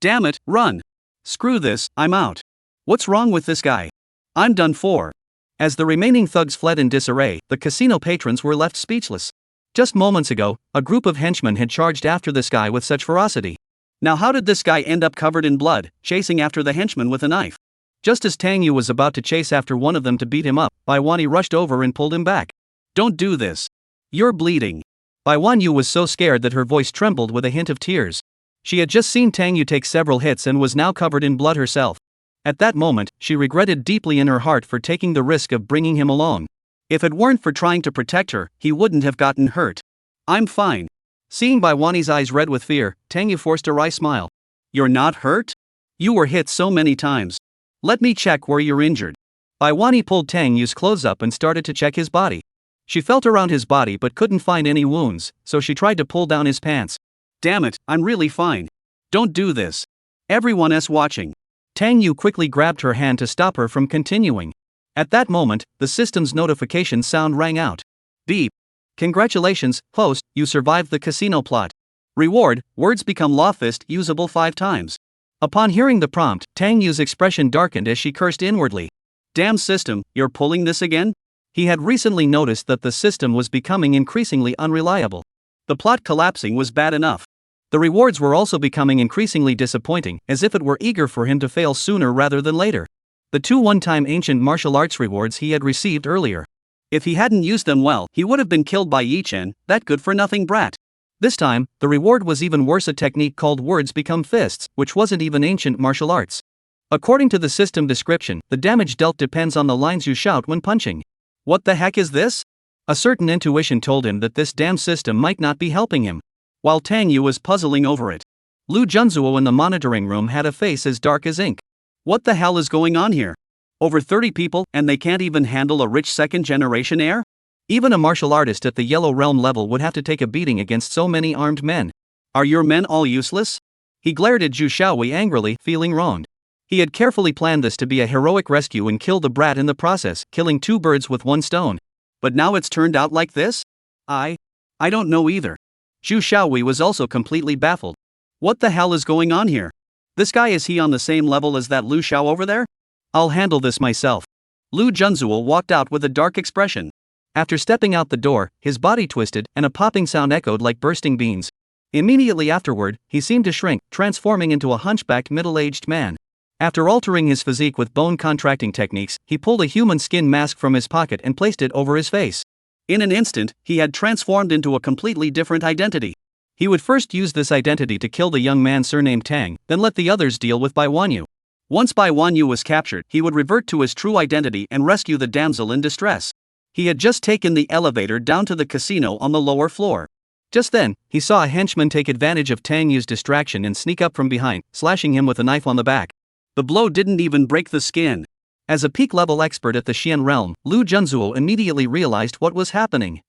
Damn it, run. Screw this, I'm out. What's wrong with this guy? I'm done for. As the remaining thugs fled in disarray, the casino patrons were left speechless. Just moments ago, a group of henchmen had charged after this guy with such ferocity. Now how did this guy end up covered in blood, chasing after the henchman with a knife? Just as Tang Yu was about to chase after one of them to beat him up, Baiwani rushed over and pulled him back. Don't do this. You're bleeding. Baiwan Yu was so scared that her voice trembled with a hint of tears. She had just seen Tang Yu take several hits and was now covered in blood herself. At that moment, she regretted deeply in her heart for taking the risk of bringing him along. If it weren't for trying to protect her, he wouldn't have gotten hurt. I'm fine. Seeing Baiwani's eyes red with fear, Tang Yu forced a wry smile. You're not hurt? You were hit so many times. Let me check where you're injured. Baiwani pulled Tang Yu's clothes up and started to check his body. She felt around his body but couldn't find any wounds, so she tried to pull down his pants. Damn it, I'm really fine. Don't do this. Everyone is watching. Tang Yu quickly grabbed her hand to stop her from continuing. At that moment, the system's notification sound rang out. Beep. Congratulations, host, you survived the casino plot. Reward, words become law fist usable 5 times. Upon hearing the prompt, Tang Yu's expression darkened as she cursed inwardly. Damn system, you're pulling this again? He had recently noticed that the system was becoming increasingly unreliable. The plot collapsing was bad enough. The rewards were also becoming increasingly disappointing, as if it were eager for him to fail sooner rather than later. The 2 one-time ancient martial arts rewards he had received earlier. If he hadn't used them well, he would have been killed by Yi Chen, that good-for-nothing brat. This time, the reward was even worse, a technique called words become fists, which wasn't even ancient martial arts. According to the system description, the damage dealt depends on the lines you shout when punching. What the heck is this? A certain intuition told him that this damn system might not be helping him. While Tang Yu was puzzling over it, Lu Junzuo in the monitoring room had a face as dark as ink. What the hell is going on here? Over 30 people, and they can't even handle a rich second-generation heir? Even a martial artist at the Yellow Realm level would have to take a beating against so many armed men. Are your men all useless? He glared at Zhu Xiaowei angrily, feeling wronged. He had carefully planned this to be a heroic rescue and kill the brat in the process, killing 2 birds with 1 stone. But now it's turned out like this? I don't know either. Zhu Xiaowei was also completely baffled. What the hell is going on here? This guy, is he on the same level as that Lu Xiao over there? I'll handle this myself. Lu Junzuo walked out with a dark expression. After stepping out the door, his body twisted, and a popping sound echoed like bursting beans. Immediately afterward, he seemed to shrink, transforming into a hunchbacked middle-aged man. After altering his physique with bone contracting techniques, he pulled a human skin mask from his pocket and placed it over his face. In an instant, he had transformed into a completely different identity. He would first use this identity to kill the young man surnamed Tang, then let the others deal with Bai Wanyu. Once Bai Wanyu was captured, he would revert to his true identity and rescue the damsel in distress. He had just taken the elevator down to the casino on the lower floor. Just then, he saw a henchman take advantage of Tang Yu's distraction and sneak up from behind, slashing him with a knife on the back. The blow didn't even break the skin. As a peak-level expert at the Xian realm, Lu Junzuo immediately realized what was happening.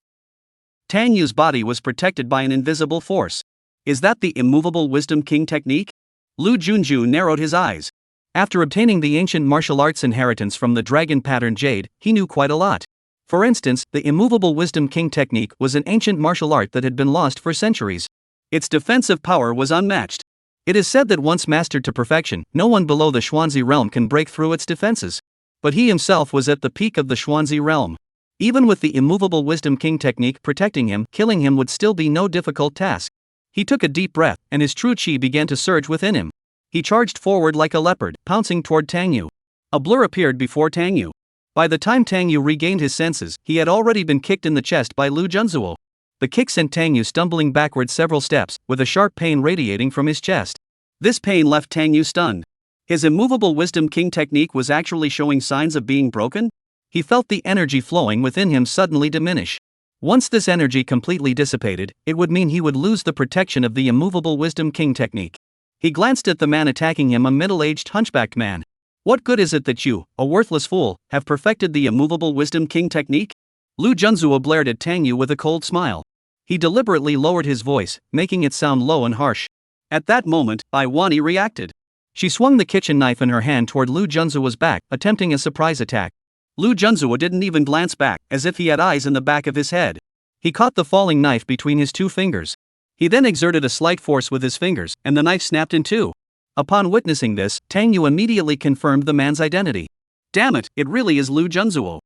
Tang Yu's body was protected by an invisible force. Is that the immovable wisdom king technique? Lu Junju narrowed his eyes. After obtaining the ancient martial arts inheritance from the dragon pattern jade, he knew quite a lot. For instance, the immovable wisdom king technique was an ancient martial art that had been lost for centuries. Its defensive power was unmatched. It is said that once mastered to perfection, no one below the Xuanzi realm can break through its defenses. But he himself was at the peak of the Xuanzi realm. Even with the immovable wisdom king technique protecting him, killing him would still be no difficult task. He took a deep breath, and his true qi began to surge within him. He charged forward like a leopard, pouncing toward Tang Yu. A blur appeared before Tang Yu. By the time Tang Yu regained his senses, he had already been kicked in the chest by Lu Junzuo. The kick sent Tang Yu stumbling backward several steps, with a sharp pain radiating from his chest. This pain left Tang Yu stunned. His immovable wisdom king technique was actually showing signs of being broken? He felt the energy flowing within him suddenly diminish. Once this energy completely dissipated, it would mean he would lose the protection of the immovable wisdom king technique. He glanced at the man attacking him, a middle-aged hunchbacked man. What good is it that you, a worthless fool, have perfected the immovable wisdom king technique? Lu Junzuo blared at Tang Yu with a cold smile. He deliberately lowered his voice, making it sound low and harsh. At that moment, Bai Wanyu reacted. She swung the kitchen knife in her hand toward Lu Junzuo's back, attempting a surprise attack. Lu Junzuo didn't even glance back, as if he had eyes in the back of his head. He caught the falling knife between his two fingers. He then exerted a slight force with his fingers, and the knife snapped in two. Upon witnessing this, Tang Yu immediately confirmed the man's identity. Damn it, it really is Lu Junzuo.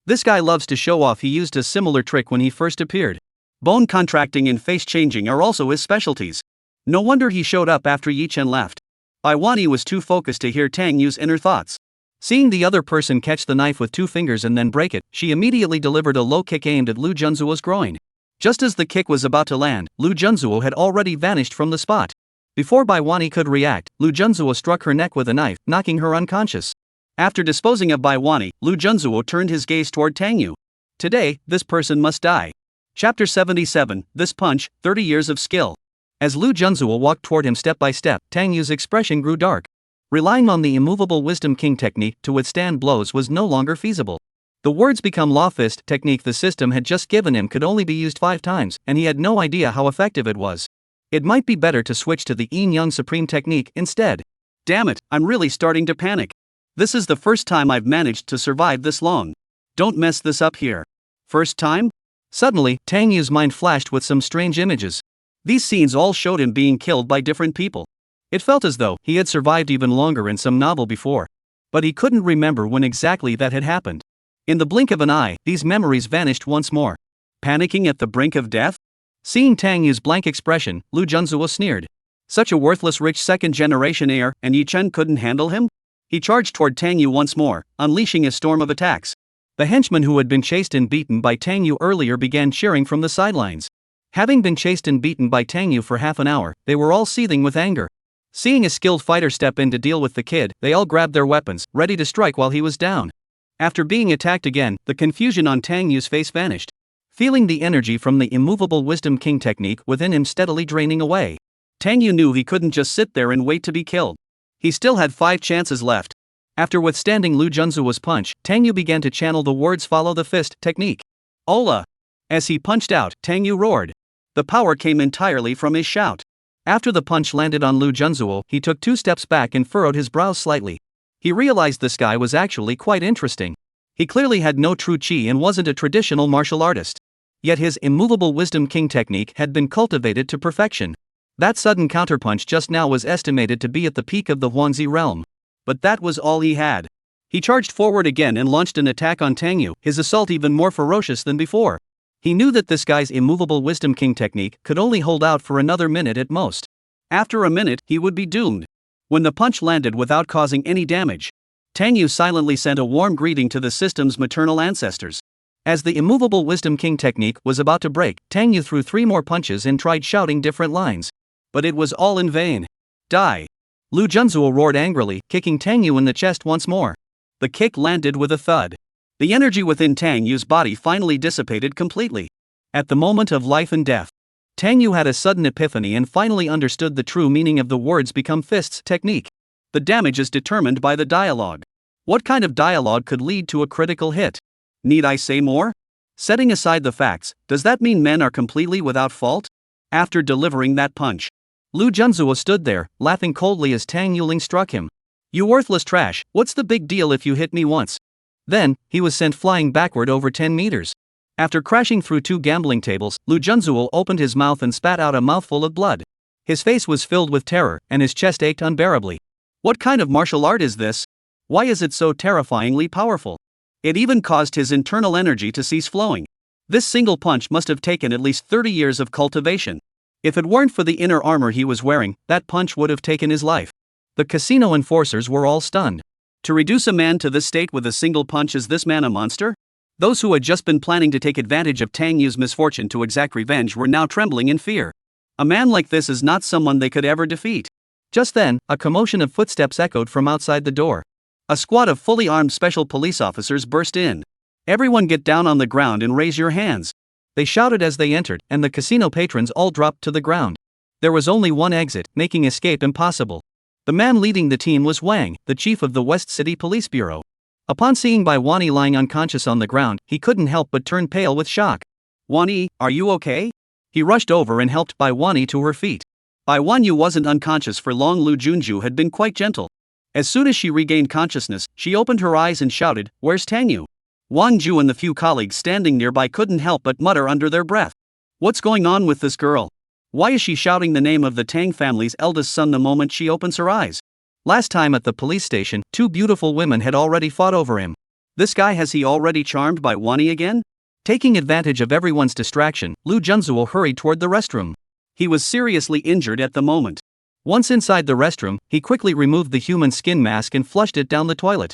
This guy loves to show off. He used a similar trick when he first appeared. Bone contracting and face changing are also his specialties. No wonder he showed up after Yi Chen left. Bai Wanyu was too focused to hear Tang Yu's inner thoughts. Seeing the other person catch the knife with two fingers and then break it, she immediately delivered a low kick aimed at Lu Junzuo's groin. Just as the kick was about to land, Lu Junzuo had already vanished from the spot. Before Bai Wanyu could react, Lu Junzuo struck her neck with a knife, knocking her unconscious. After disposing of Bai Wanyu, Lu Junzuo turned his gaze toward Tang Yu. Today, this person must die. Chapter 77, This Punch, 30 Years of Skill. As Lu Junzuo walked toward him step by step, Tang Yu's expression grew dark. Relying on the immovable wisdom king technique to withstand blows was no longer feasible. The words become law fist technique the system had just given him could only be used 5 times, and he had no idea how effective it was. It might be better to switch to the Yin Yang Supreme technique instead. Damn it, I'm really starting to panic. This is the first time I've managed to survive this long. Don't mess this up here. First time? Suddenly, Tang Yu's mind flashed with some strange images. These scenes all showed him being killed by different people. It felt as though he had survived even longer in some novel before. But he couldn't remember when exactly that had happened. In the blink of an eye, these memories vanished once more. Panicking at the brink of death? Seeing Tang Yu's blank expression, Lu Junzuo sneered. Such a worthless rich second-generation heir, and Yi Chen couldn't handle him? He charged toward Tang Yu once more, unleashing a storm of attacks. The henchmen who had been chased and beaten by Tang Yu earlier began cheering from the sidelines. Having been chased and beaten by Tang Yu for half an hour, they were all seething with anger. Seeing a skilled fighter step in to deal with the kid, they all grabbed their weapons, ready to strike while he was down. After being attacked again, the confusion on Tang Yu's face vanished. Feeling the energy from the immovable wisdom king technique within him steadily draining away, Tang Yu knew he couldn't just sit there and wait to be killed. He still had 5 chances left. After withstanding Lu Junzuo's punch, Tang Yu began to channel the words follow the fist technique. Ola! As he punched out, Tang Yu roared. The power came entirely from his shout. After the punch landed on Lu Junzuo, he took 2 steps back and furrowed his brows slightly. He realized this guy was actually quite interesting. He clearly had no true qi and wasn't a traditional martial artist. Yet his immovable wisdom king technique had been cultivated to perfection. That sudden counterpunch just now was estimated to be at the peak of the Huangzi realm. But that was all he had. He charged forward again and launched an attack on Tang Yu, his assault even more ferocious than before. He knew that this guy's immovable wisdom king technique could only hold out for another minute at most. After a minute, he would be doomed. When the punch landed without causing any damage, Tang Yu silently sent a warm greeting to the system's maternal ancestors. As the immovable Wisdom King technique was about to break, Tang Yu threw 3 more punches and tried shouting different lines. But it was all in vain. Die! Lu Junzuo roared angrily, kicking Tang Yu in the chest once more. The kick landed with a thud. The energy within Tang Yu's body finally dissipated completely. At the moment of life and death, Tang Yu had a sudden epiphany and finally understood the true meaning of the words become fists technique. The damage is determined by the dialogue. What kind of dialogue could lead to a critical hit? Need I say more? Setting aside the facts, does that mean men are completely without fault? After delivering that punch, Lu Junzuo stood there, laughing coldly as Tang Yuling struck him. You worthless trash, what's the big deal if you hit me once? Then, he was sent flying backward over 10 meters. After crashing through 2 gambling tables, Lu Junzuo opened his mouth and spat out a mouthful of blood. His face was filled with terror, and his chest ached unbearably. What kind of martial art is this? Why is it so terrifyingly powerful? It even caused his internal energy to cease flowing. This single punch must have taken at least 30 years of cultivation. If it weren't for the inner armor he was wearing, that punch would have taken his life. The casino enforcers were all stunned. To reduce a man to this state with a single punch, is this man a monster? Those who had just been planning to take advantage of Tang Yu's misfortune to exact revenge were now trembling in fear. A man like this is not someone they could ever defeat. Just then, a commotion of footsteps echoed from outside the door. A squad of fully armed special police officers burst in. Everyone get down on the ground and raise your hands. They shouted as they entered, and the casino patrons all dropped to the ground. There was only one exit, making escape impossible. The man leading the team was Wang, the chief of the West City Police Bureau. Upon seeing Bai Wanyi lying unconscious on the ground, he couldn't help but turn pale with shock. Wanyi, are you okay? He rushed over and helped Bai Wanyi to her feet. Bai Wanyi wasn't unconscious for long. Lu Junju had been quite gentle. As soon as she regained consciousness, she opened her eyes and shouted, "Where's Tang Yu?" Wang Ju and the few colleagues standing nearby couldn't help but mutter under their breath. What's going on with this girl? Why is she shouting the name of the Tang family's eldest son the moment she opens her eyes? Last time at the police station, 2 beautiful women had already fought over him. This guy, has he already charmed Bai Wanyi again? Taking advantage of everyone's distraction, Lu Junzuo hurried toward the restroom. He was seriously injured at the moment. Once inside the restroom, he quickly removed the human skin mask and flushed it down the toilet.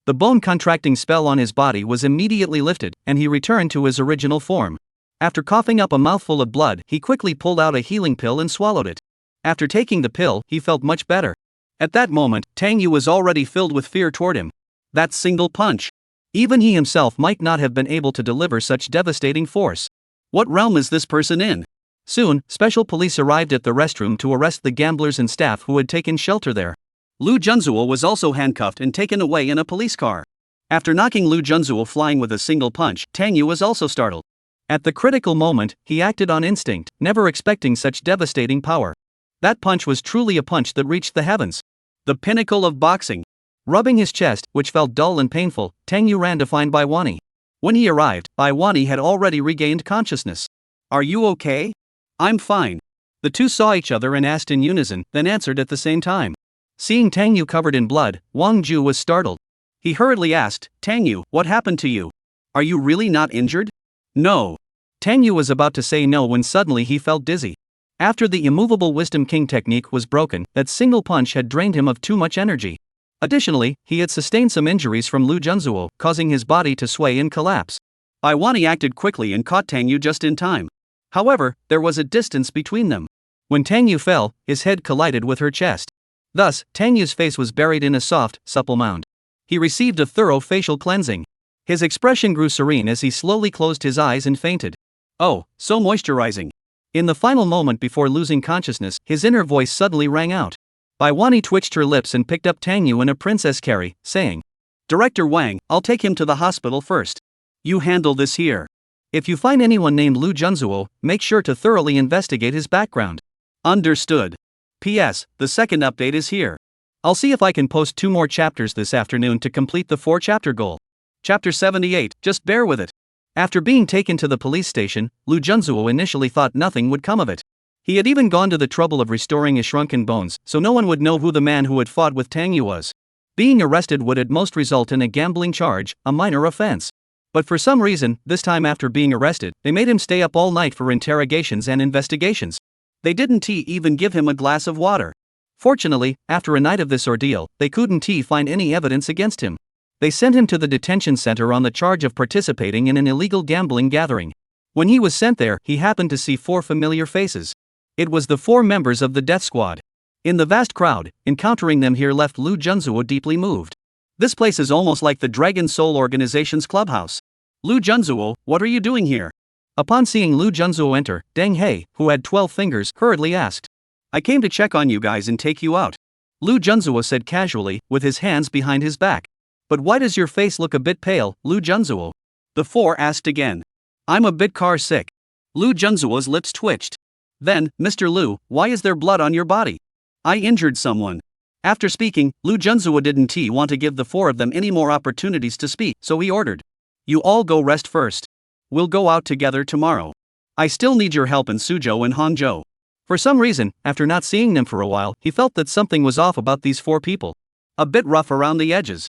The bone-contracting spell on his body was immediately lifted, and he returned to his original form. After coughing up a mouthful of blood, he quickly pulled out a healing pill and swallowed it. After taking the pill, he felt much better. At that moment, Tang Yu was already filled with fear toward him. That single punch. Even he himself might not have been able to deliver such devastating force. What realm is this person in? Soon, special police arrived at the restroom to arrest the gamblers and staff who had taken shelter there. Lu Junzuo was also handcuffed and taken away in a police car. After knocking Lu Junzuo flying with a single punch, Tang Yu was also startled. At the critical moment, he acted on instinct, never expecting such devastating power. That punch was truly a punch that reached the heavens. The pinnacle of boxing. Rubbing his chest, which felt dull and painful, Tang Yu ran to find Bai Wanyi. When he arrived, Bai Wanyi had already regained consciousness. Are you okay? I'm fine. The two saw each other and asked in unison, then answered at the same time. Seeing Tang Yu covered in blood, Wang Ju was startled. He hurriedly asked, Tang Yu, what happened to you? Are you really not injured? No. Tang Yu was about to say no when suddenly he felt dizzy. After the immovable Wisdom King technique was broken, that single punch had drained him of too much energy. Additionally, he had sustained some injuries from Lu Junzuo, causing his body to sway and collapse. Bai Wanyi acted quickly and caught Tang Yu just in time. However, there was a distance between them. When Tang Yu fell, his head collided with her chest. Thus, Tang Yu's face was buried in a soft, supple mound. He received a thorough facial cleansing. His expression grew serene as he slowly closed his eyes and fainted. Oh, so moisturizing. In the final moment before losing consciousness, his inner voice suddenly rang out. Bai Wanyi twitched her lips and picked up Tang Yu in a princess carry, saying, Director Wang, I'll take him to the hospital first. You handle this here. If you find anyone named Lu Junzuo, make sure to thoroughly investigate his background. Understood. P.S. The second update is here. I'll see if I can post 2 more chapters this afternoon to complete the 4-chapter goal. Chapter 78, just bear with it. After being taken to the police station, Lu Junzuo initially thought nothing would come of it. He had even gone to the trouble of restoring his shrunken bones, so no one would know who the man who had fought with Tang Yu was. Being arrested would at most result in a gambling charge, a minor offense. But for some reason, this time after being arrested, they made him stay up all night for interrogations and investigations. They didn't even give him a glass of water. Fortunately, after a night of this ordeal, they couldn't find any evidence against him. They sent him to the detention center on the charge of participating in an illegal gambling gathering. When he was sent there, he happened to see 4 familiar faces. It was the 4 members of the death squad. In the vast crowd, encountering them here left Lu Junzuo deeply moved. This place is almost like the Dragon Soul Organization's clubhouse. Lu Junzuo, what are you doing here? Upon seeing Lu Junzuo enter, Deng He, who had 12 fingers, hurriedly asked. I came to check on you guys and take you out. Lu Junzuo said casually, with his hands behind his back. But why does your face look a bit pale, Lu Junzuo? The 4 asked again. I'm a bit car sick. Lu Junzuo's lips twitched. Then, Mr. Lu, why is there blood on your body? I injured someone. After speaking, Lu Junzuo didn't want to give the 4 of them any more opportunities to speak, so he ordered. You all go rest first. We'll go out together tomorrow. I still need your help in Suzhou and Hangzhou. For some reason, after not seeing them for a while, he felt that something was off about these 4 people. A bit rough around the edges.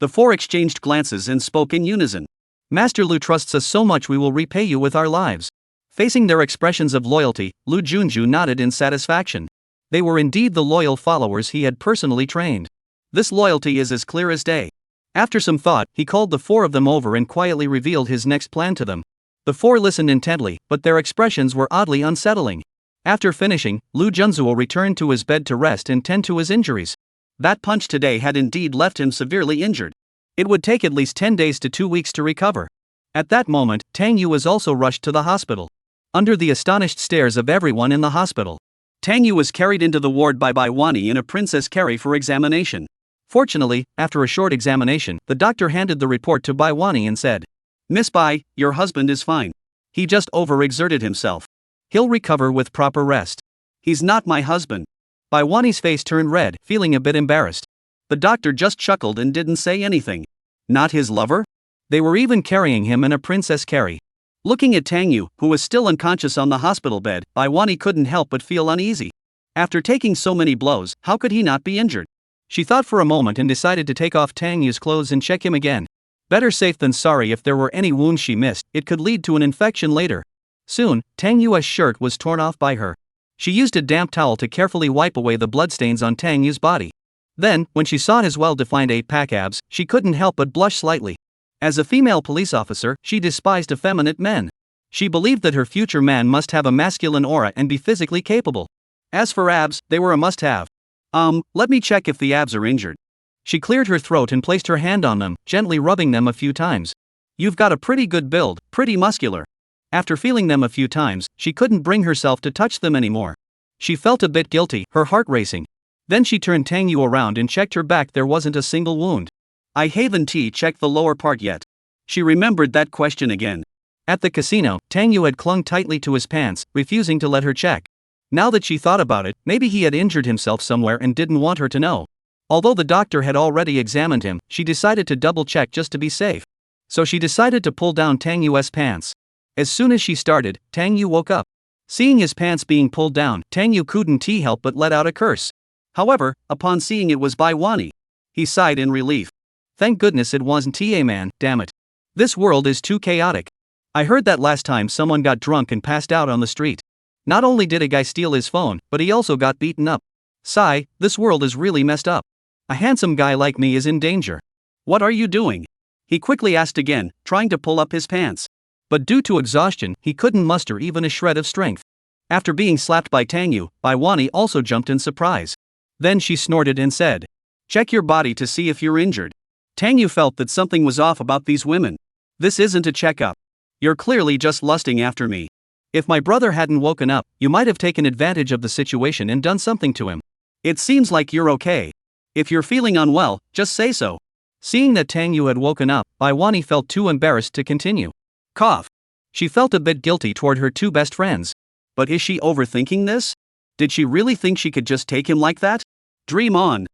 The 4 exchanged glances and spoke in unison. Master Lu trusts us so much we will repay you with our lives. Facing their expressions of loyalty, Lu Junju nodded in satisfaction. They were indeed the loyal followers he had personally trained. This loyalty is as clear as day. After some thought, he called the 4 of them over and quietly revealed his next plan to them. The 4 listened intently, but their expressions were oddly unsettling. After finishing, Lu Junzuo returned to his bed to rest and tend to his injuries. That punch today had indeed left him severely injured. It would take at least 10 days to 2 weeks to recover. At that moment, Tang Yu was also rushed to the hospital. Under the astonished stares of everyone in the hospital, Tang Yu was carried into the ward by Bai Wani in a princess carry for examination. Fortunately, after a short examination, the doctor handed the report to Bai Wani and said, Miss Bai, your husband is fine. He just overexerted himself. He'll recover with proper rest. He's not my husband. Bai Wani's face turned red, feeling a bit embarrassed. The doctor just chuckled and didn't say anything. Not his lover? They were even carrying him in a princess carry. Looking at Tang Yu, who was still unconscious on the hospital bed, Bai Wani couldn't help but feel uneasy. After taking so many blows, how could he not be injured? She thought for a moment and decided to take off Tang Yu's clothes and check him again. Better safe than sorry. If there were any wounds she missed, it could lead to an infection later. Soon, Tang Yu's shirt was torn off by her. She used a damp towel to carefully wipe away the bloodstains on Tang Yu's body. Then, when she saw his well-defined 8-pack abs, she couldn't help but blush slightly. As a female police officer, she despised effeminate men. She believed that her future man must have a masculine aura and be physically capable. As for abs, they were a must-have. Let me check if the abs are injured. She cleared her throat and placed her hand on them, gently rubbing them a few times. You've got a pretty good build, pretty muscular. After feeling them a few times, she couldn't bring herself to touch them anymore. She felt a bit guilty, her heart racing. Then she turned Tang Yu around and checked her back. There wasn't a single wound. I haven't checked the lower part yet. She remembered that question again. At the casino, Tang Yu had clung tightly to his pants, refusing to let her check. Now that she thought about it, maybe he had injured himself somewhere and didn't want her to know. Although the doctor had already examined him, she decided to double-check just to be safe. So she decided to pull down Tang Yu's pants. As soon as she started, Tang Yu woke up. Seeing his pants being pulled down, Tang Yu couldn't help but let out a curse. However, upon seeing it was Bai Wani, he sighed in relief. Thank goodness it wasn't a man, damn it. This world is too chaotic. I heard that last time someone got drunk and passed out on the street. Not only did a guy steal his phone, but he also got beaten up. Sigh, this world is really messed up. A handsome guy like me is in danger. What are you doing? He quickly asked again, trying to pull up his pants. But due to exhaustion, he couldn't muster even a shred of strength. After being slapped by Tang Yu, Bai Wani also jumped in surprise. Then she snorted and said, check your body to see if you're injured. Tang Yu felt that something was off about these women. This isn't a checkup. You're clearly just lusting after me. If my brother hadn't woken up, you might have taken advantage of the situation and done something to him. It seems like you're okay. If you're feeling unwell, just say so. Seeing that Tang Yu had woken up, Bai Wani felt too embarrassed to continue. Cough. She felt a bit guilty toward her 2 best friends. But is she overthinking this? Did she really think she could just take him like that? Dream on.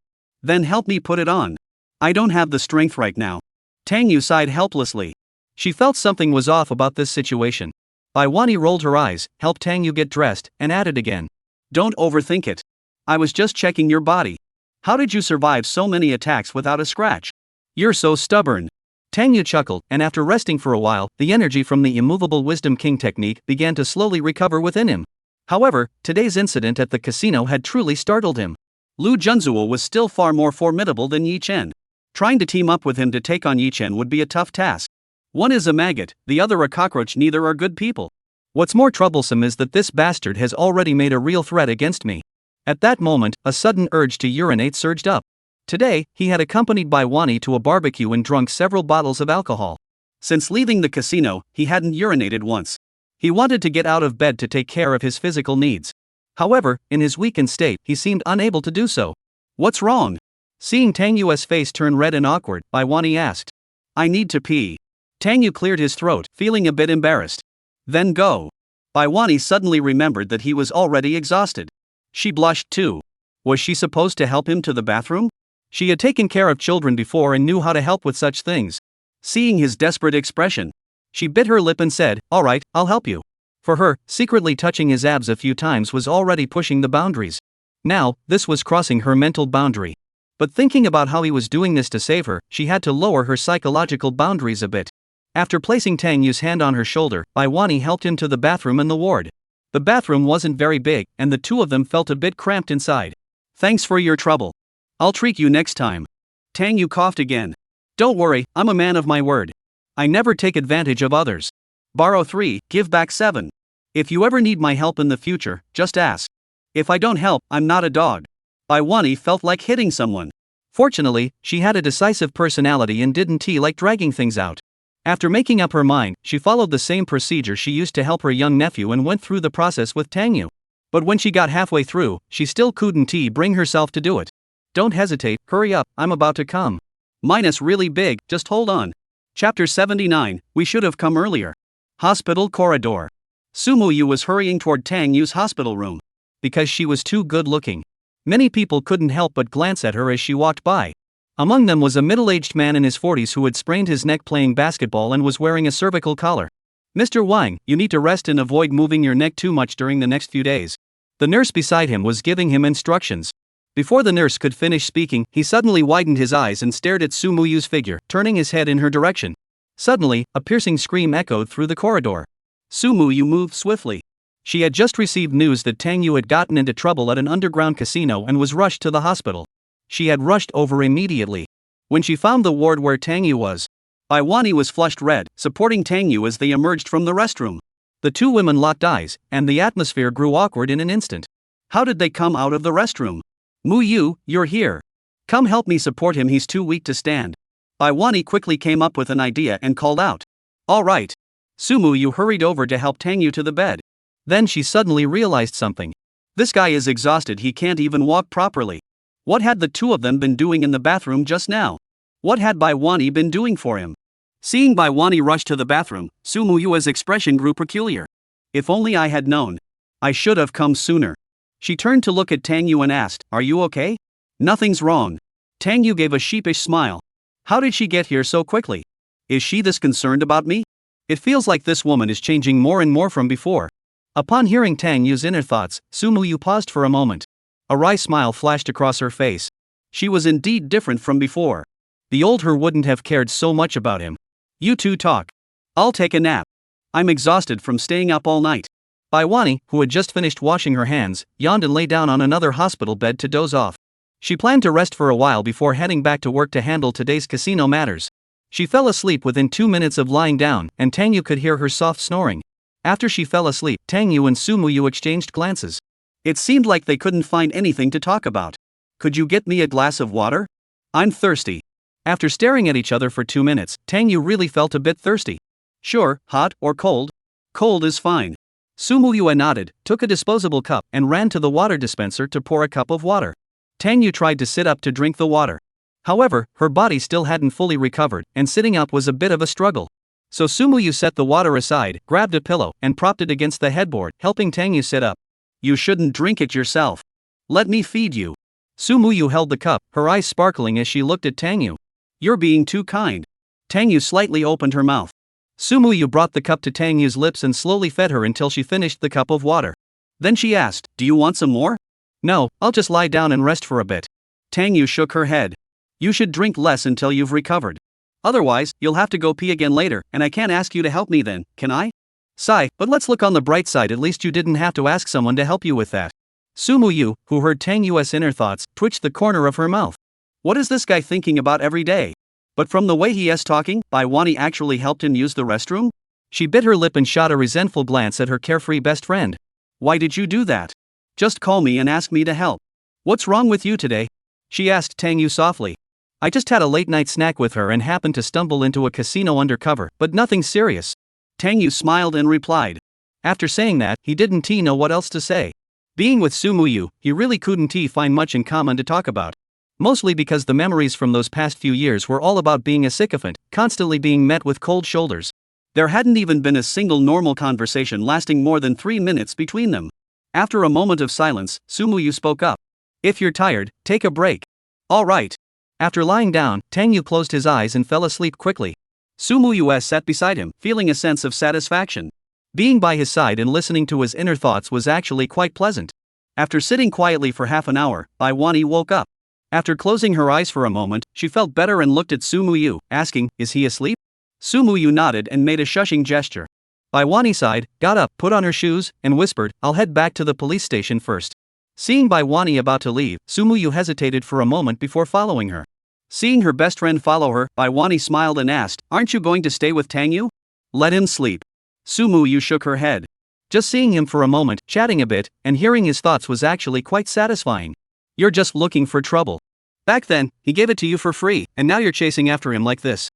Then help me put it on. I don't have the strength right now. Tang Yu sighed helplessly. She felt something was off about this situation. Bai Wani rolled her eyes, helped Tang Yu get dressed, and added again. Don't overthink it. I was just checking your body. How did you survive so many attacks without a scratch? You're so stubborn. Tang Yu chuckled, and after resting for a while, the energy from the immovable Wisdom King technique began to slowly recover within him. However, today's incident at the casino had truly startled him. Lu Junzuo was still far more formidable than Yi Chen. Trying to team up with him to take on Yi-Chen would be a tough task. One is a maggot, the other a cockroach, neither are good people. What's more troublesome is that this bastard has already made a real threat against me. At that moment, a sudden urge to urinate surged up. Today, he had accompanied by Wani to a barbecue and drunk several bottles of alcohol. Since leaving the casino, he hadn't urinated once. He wanted to get out of bed to take care of his physical needs. However, in his weakened state, he seemed unable to do so. What's wrong? Seeing Tang Yu's face turn red and awkward, Bai Wani asked. I need to pee. Tang Yu cleared his throat, feeling a bit embarrassed. Then go. Bai Wani suddenly remembered that he was already exhausted. She blushed too. Was she supposed to help him to the bathroom? She had taken care of children before and knew how to help with such things. Seeing his desperate expression, she bit her lip and said, "All right, I'll help you." For her, secretly touching his abs a few times was already pushing the boundaries. Now, this was crossing her mental boundary. But thinking about how he was doing this to save her, she had to lower her psychological boundaries a bit. After placing Tang Yu's hand on her shoulder, Bai Wani helped him to the bathroom in the ward. The bathroom wasn't very big, and the two of them felt a bit cramped inside. Thanks for your trouble. I'll treat you next time. Tang Yu coughed again. Don't worry, I'm a man of my word. I never take advantage of others. Borrow 3, give back 7. If you ever need my help in the future, just ask. If I don't help, I'm not a dog. Bai Wani felt like hitting someone. Fortunately, she had a decisive personality and didn't like dragging things out. After making up her mind, she followed the same procedure she used to help her young nephew and went through the process with Tang Yu. But when she got halfway through, she still couldn't bring herself to do it. Don't hesitate, hurry up, I'm about to come. Minus really big, just hold on. Chapter 79, we should have come earlier. Hospital corridor. Sumu Yu was hurrying toward Tang Yu's hospital room. Because she was too good looking. Many people couldn't help but glance at her as she walked by. Among them was a middle-aged man in his 40s who had sprained his neck playing basketball and was wearing a cervical collar. Mr. Wang, you need to rest and avoid moving your neck too much during the next few days. The nurse beside him was giving him instructions. Before the nurse could finish speaking, he suddenly widened his eyes and stared at Sumu Yu's figure, turning his head in her direction. Suddenly, a piercing scream echoed through the corridor. Sumu Yu moved swiftly. She had just received news that Tang Yu had gotten into trouble at an underground casino and was rushed to the hospital. She had rushed over immediately. When she found the ward where Tang Yu was, Bai Wani was flushed red, supporting Tang Yu as they emerged from the restroom. The two women locked eyes, and the atmosphere grew awkward in an instant. How did they come out of the restroom? Mu Yu, you're here. Come help me support him, he's too weak to stand. Bai Wani quickly came up with an idea and called out. All right. Sumu Yu hurried over to help Tang Yu to the bed. Then she suddenly realized something. This guy is exhausted, he can't even walk properly. What had the two of them been doing in the bathroom just now? What had Bai Wani been doing for him? Seeing Bai Wani rush to the bathroom, Sumu Yu's expression grew peculiar. If only I had known. I should have come sooner. She turned to look at Tang Yu and asked, Are you okay? Nothing's wrong. Tang Yu gave a sheepish smile. How did she get here so quickly? Is she this concerned about me? It feels like this woman is changing more and more from before. Upon hearing Tang Yu's inner thoughts, Sumu Yu paused for a moment. A wry smile flashed across her face. She was indeed different from before. The old her wouldn't have cared so much about him. You two talk. I'll take a nap. I'm exhausted from staying up all night. Bai Wani, who had just finished washing her hands, yawned and lay down on another hospital bed to doze off. She planned to rest for a while before heading back to work to handle today's casino matters. She fell asleep within 2 minutes of lying down, and Tang Yu could hear her soft snoring. After she fell asleep, Tang Yu and Sumu Yu exchanged glances. It seemed like they couldn't find anything to talk about. Could you get me a glass of water? I'm thirsty. After staring at each other for 2 minutes, Tang Yu really felt a bit thirsty. Sure, hot or cold? Cold is fine. Sumu Yu nodded, took a disposable cup, and ran to the water dispenser to pour a cup of water. Tang Yu tried to sit up to drink the water. However, her body still hadn't fully recovered, and sitting up was a bit of a struggle. So Sumu Yu set the water aside, grabbed a pillow, and propped it against the headboard, helping Tang Yu sit up. You shouldn't drink it yourself. Let me feed you. Sumu Yu held the cup, her eyes sparkling as she looked at Tang Yu. You're being too kind. Tang Yu slightly opened her mouth. Sumu Yu brought the cup to Tang Yu's lips and slowly fed her until she finished the cup of water. Then she asked, Do you want some more? No, I'll just lie down and rest for a bit. Tang Yu shook her head. You should drink less until you've recovered. Otherwise, you'll have to go pee again later, and I can't ask you to help me then, can I? Sigh, but let's look on the bright side, at least you didn't have to ask someone to help you with that. Sumu Yu, who heard Tang Yu's inner thoughts, twitched the corner of her mouth. What is this guy thinking about every day? But from the way he is talking, Baiwani actually helped him use the restroom? She bit her lip and shot a resentful glance at her carefree best friend. Why did you do that? Just call me and ask me to help. What's wrong with you today? She asked Tang Yu softly. I just had a late night snack with her and happened to stumble into a casino undercover, but nothing serious. Tang Yu smiled and replied. After saying that, he didn't know what else to say. Being with Su Muyu, he really couldn't find much in common to talk about. Mostly because the memories from those past few years were all about being a sycophant, constantly being met with cold shoulders. There hadn't even been a single normal conversation lasting more than 3 minutes between them. After a moment of silence, Su Muyu spoke up. If you're tired, take a break. All right. After lying down, Tang Yu closed his eyes and fell asleep quickly. Su Muyu sat beside him, feeling a sense of satisfaction. Being by his side and listening to his inner thoughts was actually quite pleasant. After sitting quietly for half an hour, Baiwani woke up. After closing her eyes for a moment, she felt better and looked at Su Muyu, asking, is he asleep? Su Muyu nodded and made a shushing gesture. Baiwani sighed, got up, put on her shoes, and whispered, I'll head back to the police station first. Seeing Baiwani about to leave, Su Muyu hesitated for a moment before following her. Seeing her best friend follow her, Baiwani smiled and asked, aren't you going to stay with Tang Yu? Let him sleep. Su Muyu shook her head. Just seeing him for a moment, chatting a bit, and hearing his thoughts was actually quite satisfying. You're just looking for trouble. Back then, he gave it to you for free, and now you're chasing after him like this.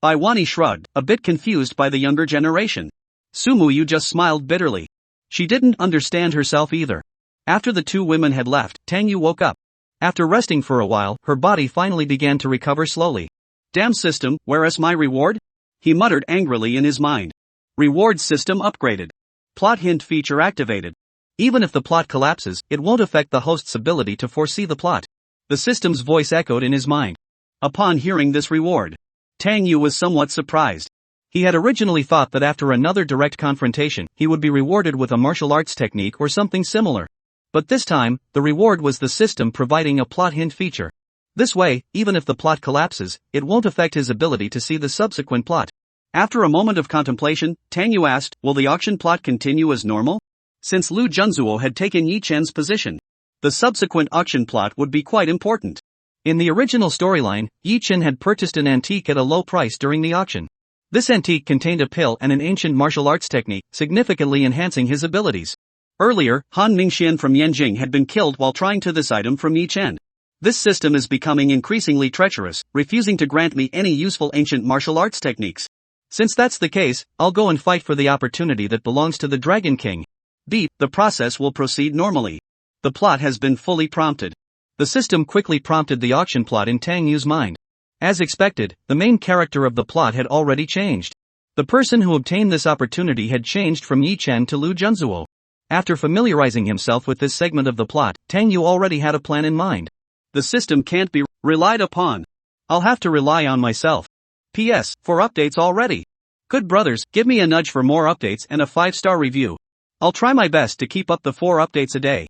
Baiwani shrugged, a bit confused by the younger generation. Su Muyu just smiled bitterly. She didn't understand herself either. After the two women had left, Tang Yu woke up. After resting for a while, her body finally began to recover slowly. Damn system, where is my reward? He muttered angrily in his mind. Reward system upgraded. Plot hint feature activated. Even if the plot collapses, it won't affect the host's ability to foresee the plot. The system's voice echoed in his mind. Upon hearing this reward, Tang Yu was somewhat surprised. He had originally thought that after another direct confrontation, he would be rewarded with a martial arts technique or something similar. But this time, the reward was the system providing a plot hint feature. This way, even if the plot collapses, it won't affect his ability to see the subsequent plot. After a moment of contemplation, Tang Yu asked, will the auction plot continue as normal? Since Lu Junzuo had taken Yi Chen's position, the subsequent auction plot would be quite important. In the original storyline, Yi Chen had purchased an antique at a low price during the auction. This antique contained a pill and an ancient martial arts technique, significantly enhancing his abilities. Earlier, Han Mingxian from Yanjing had been killed while trying to this item from Yi Chen. This system is becoming increasingly treacherous, refusing to grant me any useful ancient martial arts techniques. Since that's the case, I'll go and fight for the opportunity that belongs to the Dragon King. Beep, the process will proceed normally. The plot has been fully prompted. The system quickly prompted the auction plot in Tang Yu's mind. As expected, the main character of the plot had already changed. The person who obtained this opportunity had changed from Yi Chen to Lu Junzuo. After familiarizing himself with this segment of the plot, Tang Yu already had a plan in mind. The system can't be relied upon. I'll have to rely on myself. P.S. For updates already. Good brothers, give me a nudge for more updates and a 5-star review. I'll try my best to keep up the 4 updates a day.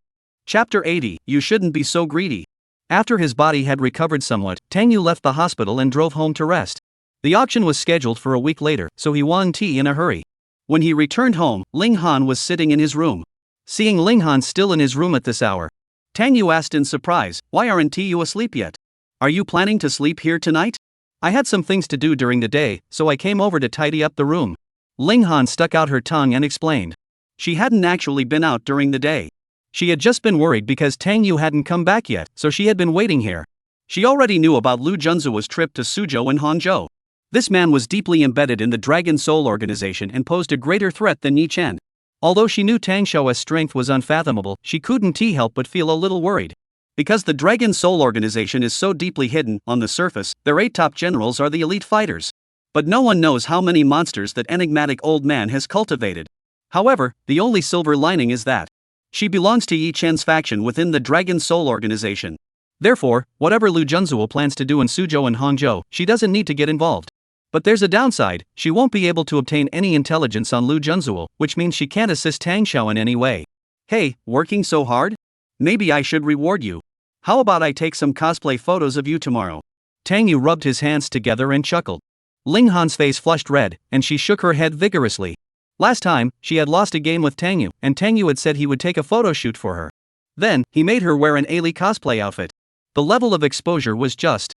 Chapter 80, You Shouldn't Be So Greedy. After his body had recovered somewhat, Tang Yu left the hospital and drove home to rest. The auction was scheduled for a week later, so he won tea in a hurry. When he returned home, Ling Han was sitting in his room. Seeing Ling Han still in his room at this hour, Tang Yu asked in surprise, why aren't you asleep yet? Are you planning to sleep here tonight? I had some things to do during the day, so I came over to tidy up the room. Ling Han stuck out her tongue and explained. She hadn't actually been out during the day. She had just been worried because Tang Yu hadn't come back yet, so she had been waiting here. She already knew about Lu Junzuo's trip to Suzhou and Hangzhou. This man was deeply embedded in the Dragon Soul organization and posed a greater threat than Yi Chen. Although she knew Tang Xiao's strength was unfathomable, she couldn't help but feel a little worried. Because the Dragon Soul organization is so deeply hidden, on the surface, their 8 top generals are the elite fighters. But no one knows how many monsters that enigmatic old man has cultivated. However, the only silver lining is that she belongs to Yi Chen's faction within the Dragon Soul organization. Therefore, whatever Lu Junzuo plans to do in Suzhou and Hangzhou, she doesn't need to get involved. But there's a downside, she won't be able to obtain any intelligence on Lu Junzuo, which means she can't assist Tang Xiao in any way. Hey, working so hard? Maybe I should reward you. How about I take some cosplay photos of you tomorrow? Tang Yu rubbed his hands together and chuckled. Ling Han's face flushed red, and she shook her head vigorously. Last time, she had lost a game with Tang Yu, and Tang Yu had said he would take a photo shoot for her. Then, he made her wear an Ali cosplay outfit. The level of exposure was just.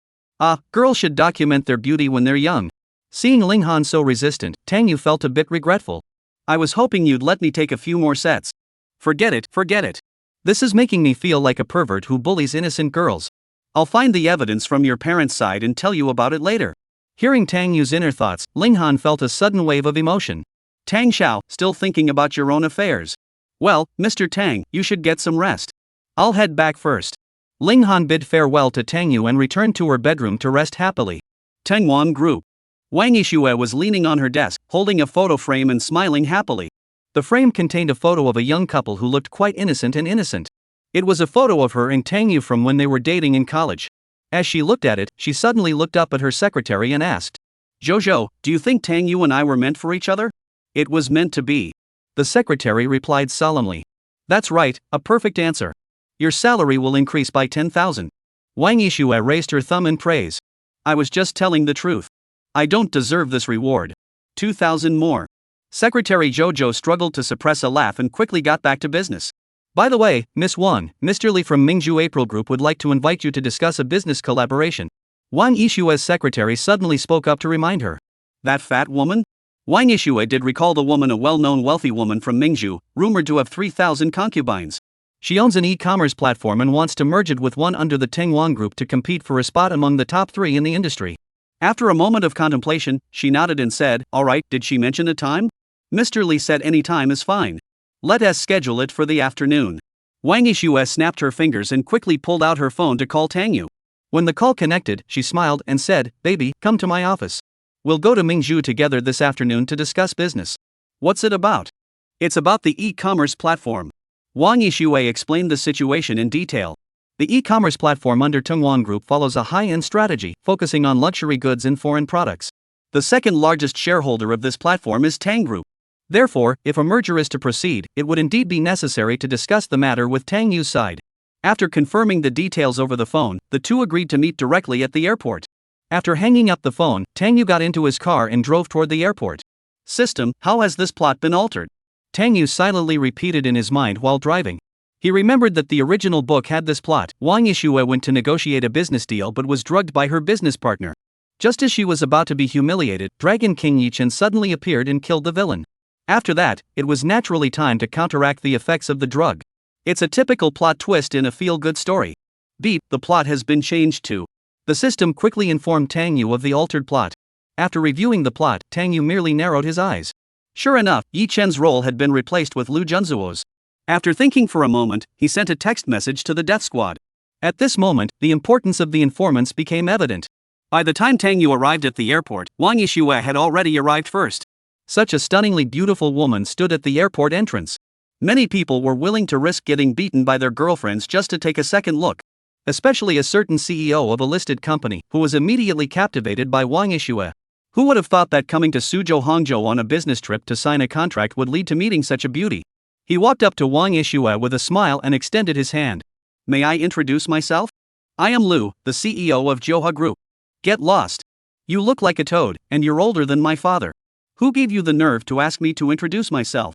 Girls should document their beauty when they're young. Seeing Ling Han so resistant, Tang Yu felt a bit regretful. I was hoping you'd let me take a few more sets. Forget it. This is making me feel like a pervert who bullies innocent girls. I'll find the evidence from your parents' side and tell you about it later. Hearing Tang Yu's inner thoughts, Ling Han felt a sudden wave of emotion. Tang Xiao, still thinking about your own affairs? Well, Mr. Tang, you should get some rest. I'll head back first. Ling Han bid farewell to Tang Yu and returned to her bedroom to rest happily. Tengwan Group. Wang Yixue was leaning on her desk, holding a photo frame and smiling happily. The frame contained a photo of a young couple who looked quite innocent. It was a photo of her and Tang Yu from when they were dating in college. As she looked at it, she suddenly looked up at her secretary and asked, Jojo, do you think Tang Yu and I were meant for each other? It was meant to be. The secretary replied solemnly. That's right, a perfect answer. Your salary will increase by 10,000. Wang Yixue raised her thumb in praise. I was just telling the truth. I don't deserve this reward. 2,000 more. Secretary Jojo struggled to suppress a laugh and quickly got back to business. By the way, Miss Wang, Mr. Li from Mingzhu April Group would like to invite you to discuss a business collaboration. Wang Yixue's secretary suddenly spoke up to remind her. That fat woman? Wang Yixue did recall the woman, a well-known wealthy woman from Mingzhu, rumored to have 3,000 concubines. She owns an e-commerce platform and wants to merge it with one under the Tengwan Group to compete for a spot among the top 3 in the industry. After a moment of contemplation, she nodded and said, Alright, did she mention a time? Mr. Li said any time is fine. Let us schedule it for the afternoon. Wang Yixue snapped her fingers and quickly pulled out her phone to call Tang Yu. When the call connected, she smiled and said, Baby, come to my office. We'll go to Mingzhu together this afternoon to discuss business. What's it about? It's about the e-commerce platform. Wang Yixue explained the situation in detail. The e-commerce platform under Tengwan Group follows a high-end strategy, focusing on luxury goods and foreign products. The second largest shareholder of this platform is Tang Group. Therefore, if a merger is to proceed, it would indeed be necessary to discuss the matter with Tang Yu's side. After confirming the details over the phone, the two agreed to meet directly at the airport. After hanging up the phone, Tang Yu got into his car and drove toward the airport. System, how has this plot been altered? Tang Yu silently repeated in his mind while driving. He remembered that the original book had this plot. Wang Yixue went to negotiate a business deal but was drugged by her business partner. Just as she was about to be humiliated, Dragon King Yichen suddenly appeared and killed the villain. After that, it was naturally time to counteract the effects of the drug. It's a typical plot twist in a feel-good story. Beep, the plot has been changed to. The system quickly informed Tang Yu of the altered plot. After reviewing the plot, Tang Yu merely narrowed his eyes. Sure enough, Yi Chen's role had been replaced with Lu Junzuo's. After thinking for a moment, he sent a text message to the death squad. At this moment, the importance of the informants became evident. By the time Tang Yu arrived at the airport, Wang Yixue had already arrived first. Such a stunningly beautiful woman stood at the airport entrance. Many people were willing to risk getting beaten by their girlfriends just to take a second look. Especially a certain CEO of a listed company, who was immediately captivated by Wang Yixue. Who would have thought that coming to Suzhou Hangzhou on a business trip to sign a contract would lead to meeting such a beauty? He walked up to Wang Yixue with a smile and extended his hand. May I introduce myself? I am Lu, the CEO of Johua Group. Get lost. You look like a toad, and you're older than my father. Who gave you the nerve to ask me to introduce myself?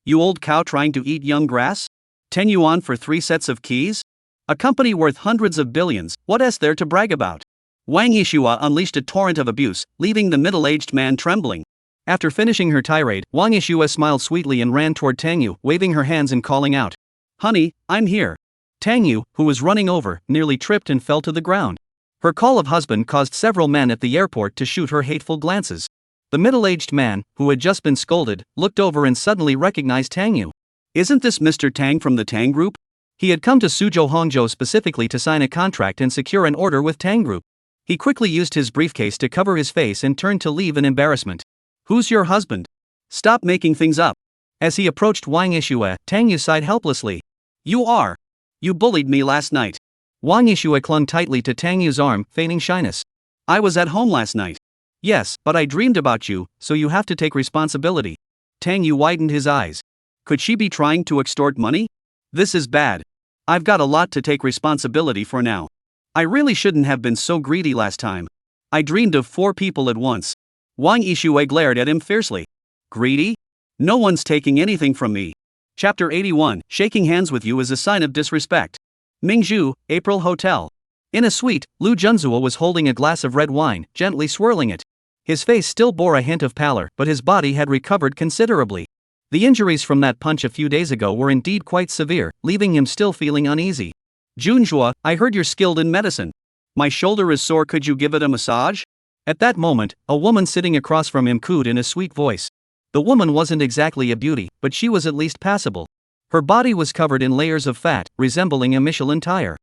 You old cow trying to eat young grass? 10 yuan for 3 sets of keys? A company worth hundreds of billions, what is there to brag about? Wang Yixue unleashed a torrent of abuse, leaving the middle-aged man trembling. After finishing her tirade, Wang Yixue smiled sweetly and ran toward Tang Yu, waving her hands and calling out. Honey, I'm here. Tang Yu, who was running over, nearly tripped and fell to the ground. Her call of husband caused several men at the airport to shoot her hateful glances. The middle-aged man, who had just been scolded, looked over and suddenly recognized Tang Yu. Isn't this Mr. Tang from the Tang Group? He had come to Suzhou Hangzhou specifically to sign a contract and secure an order with Tang Group. He quickly used his briefcase to cover his face and turned to leave in embarrassment. Who's your husband? Stop making things up. As he approached Wang Yixue, Tang Yu sighed helplessly. You are. You bullied me last night. Wang Yixue clung tightly to Tang Yu's arm, feigning shyness. I was at home last night. Yes, but I dreamed about you, so you have to take responsibility. Tang Yu widened his eyes. Could she be trying to extort money? This is bad. I've got a lot to take responsibility for now. I really shouldn't have been so greedy last time. I dreamed of 4 people at once. Wang Yixue glared at him fiercely. Greedy? No one's taking anything from me. Chapter 81, Shaking hands with you is a sign of disrespect. Mingzhu, April Hotel. In a suite, Lu Junzuo was holding a glass of red wine, gently swirling it. His face still bore a hint of pallor, but his body had recovered considerably. The injuries from that punch a few days ago were indeed quite severe, leaving him still feeling uneasy. Junzhua, I heard you're skilled in medicine. My shoulder is sore, could you give it a massage? At that moment, a woman sitting across from him cooed in a sweet voice. The woman wasn't exactly a beauty, but she was at least passable. Her body was covered in layers of fat, resembling a Michelin tire.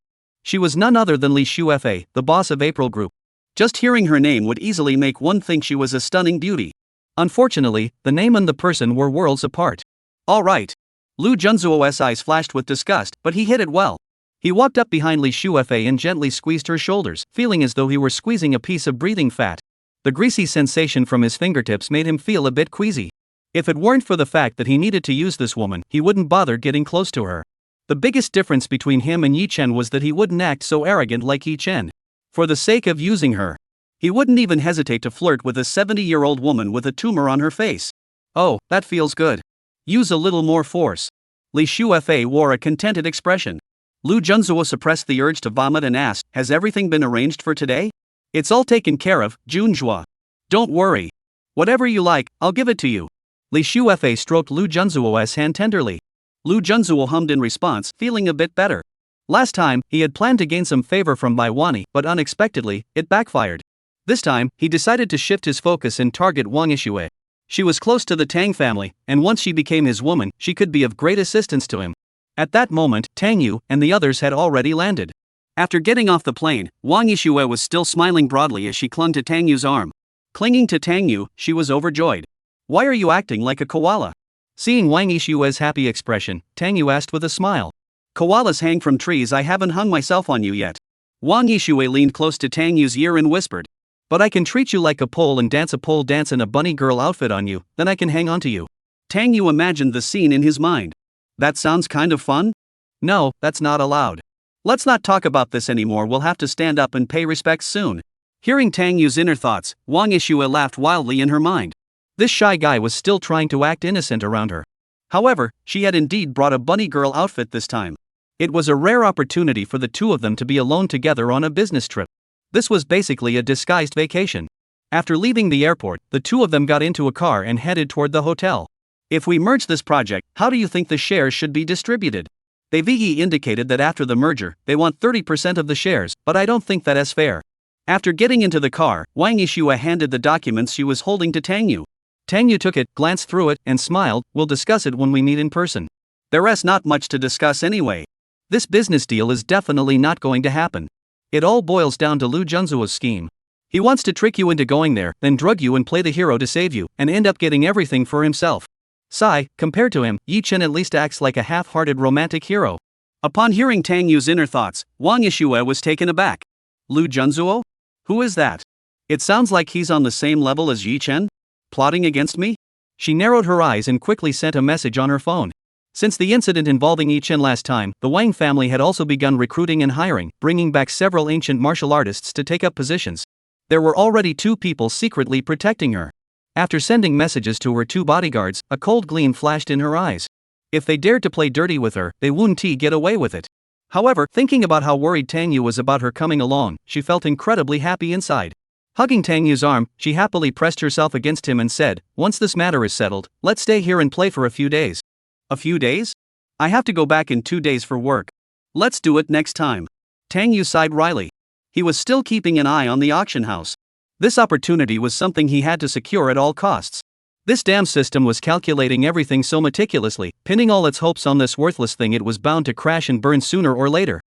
She was none other than Li Shufa, the boss of April Group. Just hearing her name would easily make one think she was a stunning beauty. Unfortunately, the name and the person were worlds apart. All right. Lu Junzuo's eyes flashed with disgust, but he hid it well. He walked up behind Li Shufa and gently squeezed her shoulders, feeling as though he were squeezing a piece of breathing fat. The greasy sensation from his fingertips made him feel a bit queasy. If it weren't for the fact that he needed to use this woman, he wouldn't bother getting close to her. The biggest difference between him and Yi Chen was that he wouldn't act so arrogant like Yi Chen. For the sake of using her, he wouldn't even hesitate to flirt with a 70-year-old woman with a tumor on her face. Oh, that feels good. Use a little more force. Li Shufa wore a contented expression. Lu Junzuo suppressed the urge to vomit and asked, has everything been arranged for today? It's all taken care of, Junzhua. Don't worry. Whatever you like, I'll give it to you. Li Shufa stroked Lu Junzuo's hand tenderly. Lu Junzuo hummed in response, feeling a bit better. Last time, he had planned to gain some favor from Bai Wani, but unexpectedly, it backfired. This time, he decided to shift his focus and target Wang Yixue. She was close to the Tang family, and once she became his woman, she could be of great assistance to him. At that moment, Tang Yu and the others had already landed. After getting off the plane, Wang Yixue was still smiling broadly as she clung to Tang Yu's arm. Clinging to Tang Yu, she was overjoyed. Why are you acting like a koala? Seeing Wang Yixue's happy expression, Tang Yu asked with a smile. Koalas hang from trees, I haven't hung myself on you yet. Wang Yixue leaned close to Tang Yu's ear and whispered. But I can treat you like a pole dance in a bunny girl outfit on you, then I can hang onto you. Tang Yu imagined the scene in his mind. That sounds kind of fun? No, that's not allowed. Let's not talk about this anymore, we'll have to stand up and pay respects soon. Hearing Tang Yu's inner thoughts, Wang Yixue laughed wildly in her mind. This shy guy was still trying to act innocent around her. However, she had indeed brought a bunny girl outfit this time. It was a rare opportunity for the two of them to be alone together on a business trip. This was basically a disguised vacation. After leaving the airport, the two of them got into a car and headed toward the hotel. If we merge this project, how do you think the shares should be distributed? They indicated that after the merger, they want 30% of the shares, but I don't think that is fair. After getting into the car, Wang Yixue handed the documents she was holding to Tang Yu. Tang Yu took it, glanced through it, and smiled. We'll discuss it when we meet in person. There's not much to discuss anyway. This business deal is definitely not going to happen. It all boils down to Lu Junzuo's scheme. He wants to trick you into going there, then drug you and play the hero to save you, and end up getting everything for himself. Sigh, compared to him, Yi Chen at least acts like a half-hearted romantic hero. Upon hearing Tang Yu's inner thoughts, Wang Yixue was taken aback. Lu Junzuo? Who is that? It sounds like he's on the same level as Yi Chen? Plotting against me? She narrowed her eyes and quickly sent a message on her phone. Since the incident involving Yi Chen last time, the Wang family had also begun recruiting and hiring, bringing back several ancient martial artists to take up positions. There were already 2 people secretly protecting her. After sending messages to her 2 bodyguards, a cold gleam flashed in her eyes. If they dared to play dirty with her, they wouldn't get away with it. However, thinking about how worried Tang Yu was about her coming along, she felt incredibly happy inside. Hugging Tang Yu's arm, she happily pressed herself against him and said, once this matter is settled, let's stay here and play for a few days. A few days? I have to go back in 2 days for work. Let's do it next time. Tang Yu sighed wryly. He was still keeping an eye on the auction house. This opportunity was something he had to secure at all costs. This damn system was calculating everything so meticulously, pinning all its hopes on this worthless thing it was bound to crash and burn sooner or later.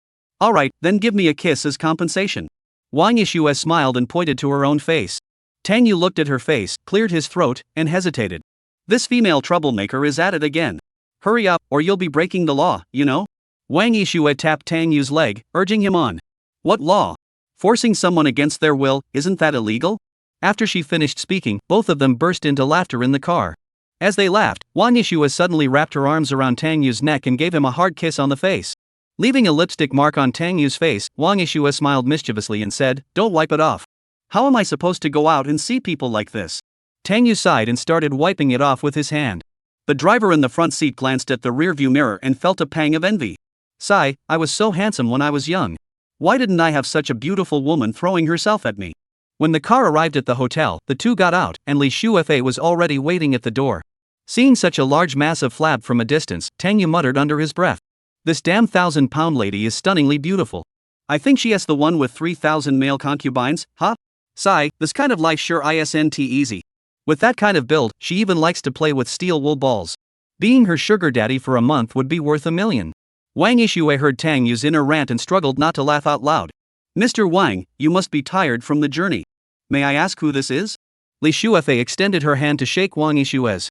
Alright, then give me a kiss as compensation. Wang Yixue smiled and pointed to her own face. Tang Yu looked at her face, cleared his throat, and hesitated. This female troublemaker is at it again. Hurry up, or you'll be breaking the law, you know? Wang Yixue tapped Tang Yu's leg, urging him on. What law? Forcing someone against their will, isn't that illegal? After she finished speaking, both of them burst into laughter in the car. As they laughed, Wang Yixue suddenly wrapped her arms around Tang Yu's neck and gave him a hard kiss on the face. Leaving a lipstick mark on Tang Yu's face, Wang Yixue smiled mischievously and said, don't wipe it off. How am I supposed to go out and see people like this? Tang Yu sighed and started wiping it off with his hand. The driver in the front seat glanced at the rearview mirror and felt a pang of envy. Sigh, I was so handsome when I was young. Why didn't I have such a beautiful woman throwing herself at me? When the car arrived at the hotel, the two got out, and Li Shuefei was already waiting at the door. Seeing such a large mass of flab from a distance, Tang Yu muttered under his breath. This damn 1,000-pound lady is stunningly beautiful. I think she is the one with 3,000 male concubines, huh? Sigh, this kind of life sure isn't easy. With that kind of build, she even likes to play with steel wool balls. Being her sugar daddy for a month would be worth $1 million. Wang Yixue heard Tang Yu's inner rant and struggled not to laugh out loud. Mr. Wang, you must be tired from the journey. May I ask who this is? Li Shuefei extended her hand to shake Wang Yixue's.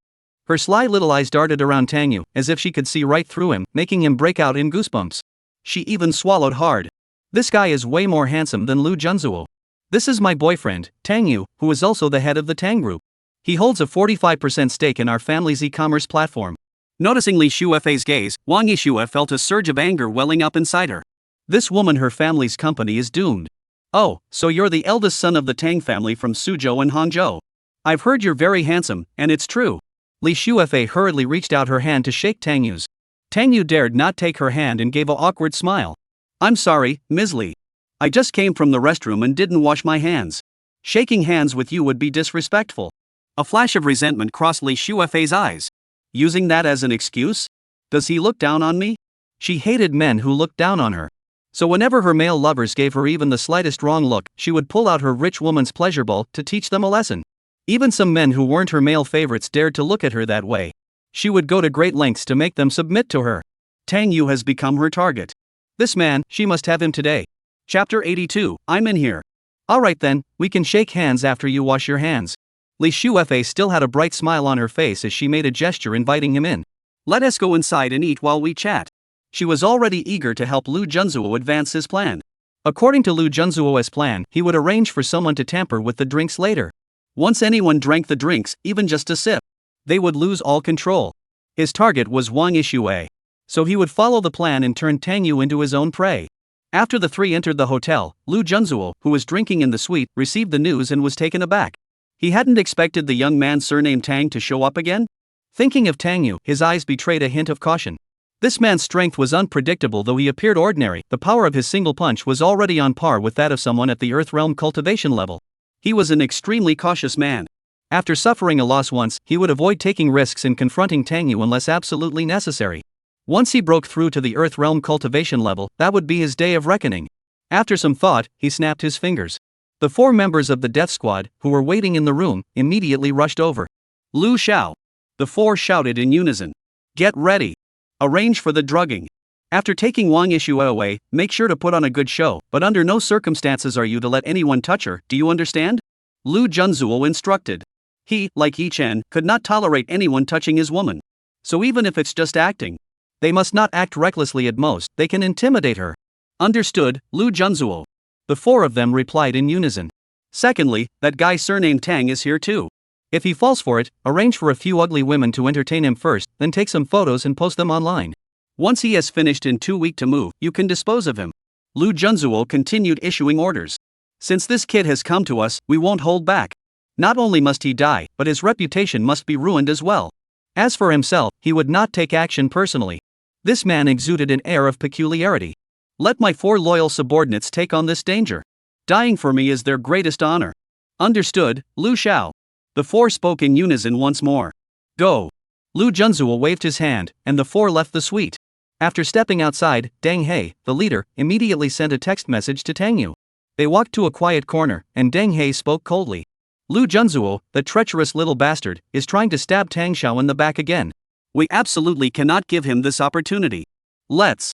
Her sly little eyes darted around Tang Yu, as if she could see right through him, making him break out in goosebumps. She even swallowed hard. This guy is way more handsome than Lu Junzuo. This is my boyfriend, Tang Yu, who is also the head of the Tang Group. He holds a 45% stake in our family's e-commerce platform. Noticing Li Shuefei's gaze, Wang Yixue felt a surge of anger welling up inside her. This woman, her family's company is doomed. Oh, so you're the eldest son of the Tang family from Suzhou and Hangzhou. I've heard you're very handsome, and it's true. Li Shuefei hurriedly reached out her hand to shake Tang Yu's. Tang Yu dared not take her hand and gave an awkward smile. I'm sorry, Ms. Li. I just came from the restroom and didn't wash my hands. Shaking hands with you would be disrespectful. A flash of resentment crossed Li Shuefei's eyes. Using that as an excuse? Does he look down on me? She hated men who looked down on her. So whenever her male lovers gave her even the slightest wrong look, she would pull out her rich woman's pleasure ball to teach them a lesson. Even some men who weren't her male favorites dared to look at her that way. She would go to great lengths to make them submit to her. Tang Yu has become her target. This man, she must have him today. Chapter 82, I'm in here. Alright then, we can shake hands after you wash your hands. Li Shuefei still had a bright smile on her face as she made a gesture inviting him in. Let us go inside and eat while we chat. She was already eager to help Lu Junzuo advance his plan. According to Lu Junzuo's plan, he would arrange for someone to tamper with the drinks later. Once anyone drank the drinks, even just a sip, they would lose all control. His target was Wang Yixue. So he would follow the plan and turn Tang Yu into his own prey. After the three entered the hotel, Lu Junzuo, who was drinking in the suite, received the news and was taken aback. He hadn't expected the young man surnamed Tang to show up again. Thinking of Tang Yu, his eyes betrayed a hint of caution. This man's strength was unpredictable. Though he appeared ordinary, the power of his single punch was already on par with that of someone at the Earth Realm cultivation level. He was an extremely cautious man. After suffering a loss once, he would avoid taking risks in confronting Tang Yu unless absolutely necessary. Once he broke through to the Earth Realm cultivation level, that would be his day of reckoning. After some thought, he snapped his fingers. The four members of the death squad, who were waiting in the room, immediately rushed over. Lu Xiao. The four shouted in unison. Get ready. Arrange for the drugging. After taking Wang Yixue away, make sure to put on a good show, but under no circumstances are you to let anyone touch her, do you understand? Lu Junzuo instructed. He, like Yi Chen, could not tolerate anyone touching his woman. So even if it's just acting, they must not act recklessly. At most, they can intimidate her. Understood, Lu Junzuo. The four of them replied in unison. Secondly, that guy surnamed Tang is here too. If he falls for it, arrange for a few ugly women to entertain him first, then take some photos and post them online. Once he has finished in 2 weeks to move, you can dispose of him. Lu Junzuo continued issuing orders. Since this kid has come to us, we won't hold back. Not only must he die, but his reputation must be ruined as well. As for himself, he would not take action personally. This man exuded an air of peculiarity. Let my four loyal subordinates take on this danger. Dying for me is their greatest honor. Understood, Lu Xiao. The four spoke in unison once more. Go. Lu Junzuo waved his hand, and the four left the suite. After stepping outside, Deng He, the leader, immediately sent a text message to Tang Yu. They walked to a quiet corner, and Deng He spoke coldly. Lu Junzuo, the treacherous little bastard, is trying to stab Tang Xiao in the back again. We absolutely cannot give him this opportunity. Let's.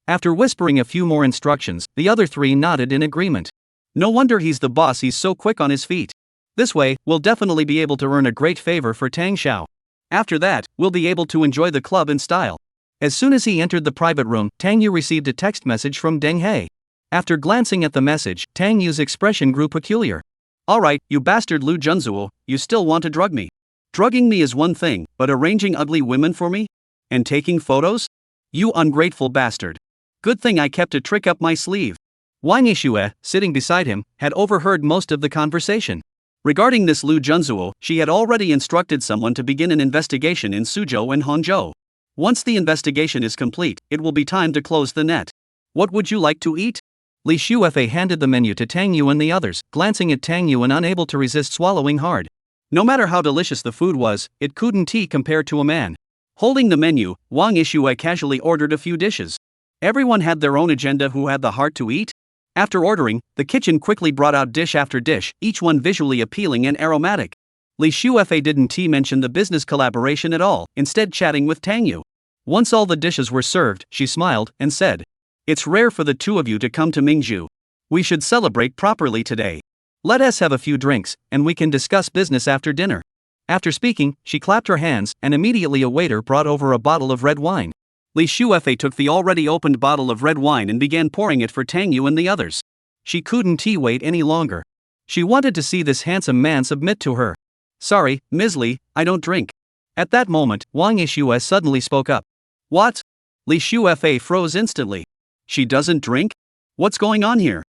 After whispering a few more instructions, the other three nodded in agreement. No wonder he's the boss, he's so quick on his feet. This way, we'll definitely be able to earn a great favor for Tang Xiao. After that, we'll be able to enjoy the club in style. As soon as he entered the private room, Tang Yu received a text message from Deng He. After glancing at the message, Tang Yu's expression grew peculiar. Alright, you bastard Lu Junzuo, you still want to drug me. Drugging me is one thing, but arranging ugly women for me? And taking photos? You ungrateful bastard. Good thing I kept a trick up my sleeve. Wang Yixue, sitting beside him, had overheard most of the conversation. Regarding this Lu Junzuo, she had already instructed someone to begin an investigation in Suzhou and Hangzhou. Once the investigation is complete, it will be time to close the net. What would you like to eat? Li Shuefei handed the menu to Tang Yu and the others, glancing at Tang Yu and unable to resist swallowing hard. No matter how delicious the food was, it couldn't compare to a man. Holding the menu, Wang Yishue casually ordered a few dishes. Everyone had their own agenda. Who had the heart to eat? After ordering, the kitchen quickly brought out dish after dish, each one visually appealing and aromatic. Li Shuefei didn't mention the business collaboration at all, instead chatting with Tang Yu. Once all the dishes were served, she smiled and said, "It's rare for the two of you to come to Mingzhu. We should celebrate properly today. Let us have a few drinks, and we can discuss business after dinner." After speaking, she clapped her hands, and immediately a waiter brought over a bottle of red wine. Li Shuefei took the already opened bottle of red wine and began pouring it for Tang Yu and the others. She couldn't wait any longer. She wanted to see this handsome man submit to her. "Sorry, Ms. Li, I don't drink." At that moment, Wang Yishue suddenly spoke up. "What?" Li Shuefei froze instantly. "She doesn't drink? What's going on here?"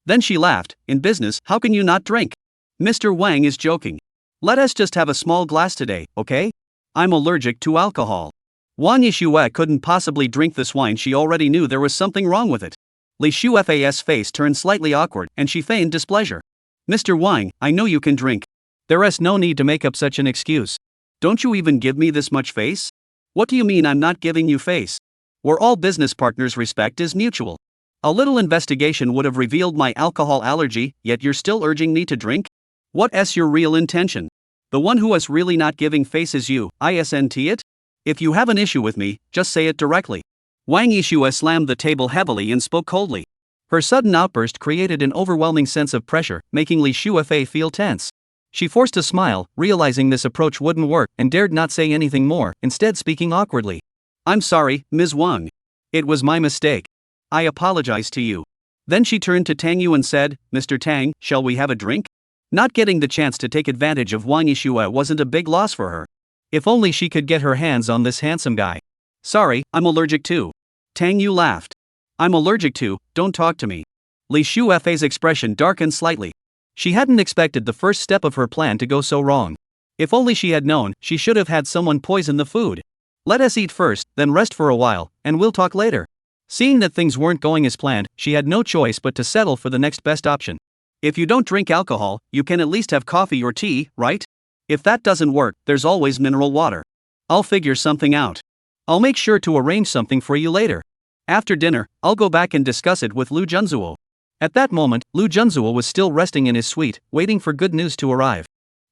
Then she laughed. "In business, how can you not drink? Mr. Wang is joking. Let us just have a small glass today, okay? I'm allergic to alcohol." Wang Yishue couldn't possibly drink this wine. She already knew there was something wrong with it. Li Shuefei's face turned slightly awkward, and she feigned displeasure. "Mr. Wang, I know you can drink. There is no need to make up such an excuse. Don't you even give me this much face?" "What do you mean I'm not giving you face? We're all business partners. Respect is mutual. A little investigation would have revealed my alcohol allergy, yet you're still urging me to drink? What's your real intention? The one who is really not giving face is you, isn't it? If you have an issue with me, just say it directly." Wang Yishue slammed the table heavily and spoke coldly. Her sudden outburst created an overwhelming sense of pressure, making Li Shuefei feel tense. She forced a smile, realizing this approach wouldn't work, and dared not say anything more, instead speaking awkwardly. "I'm sorry, Ms. Wang. It was my mistake. I apologize to you." Then she turned to Tang Yu and said, "Mr. Tang, shall we have a drink?" Not getting the chance to take advantage of Wang Yishue wasn't a big loss for her. If only she could get her hands on this handsome guy. "Sorry, I'm allergic too." Tang Yu laughed. "I'm allergic too, don't talk to me." Li Shuefei's expression darkened slightly. She hadn't expected the first step of her plan to go so wrong. If only she had known, she should have had someone poison the food. "Let us eat first, then rest for a while, and we'll talk later." Seeing that things weren't going as planned, she had no choice but to settle for the next best option. "If you don't drink alcohol, you can at least have coffee or tea, right? If that doesn't work, there's always mineral water. I'll figure something out. I'll make sure to arrange something for you later. After dinner, I'll go back and discuss it with Lu Junzuo." At that moment, Lu Junzuo was still resting in his suite, waiting for good news to arrive.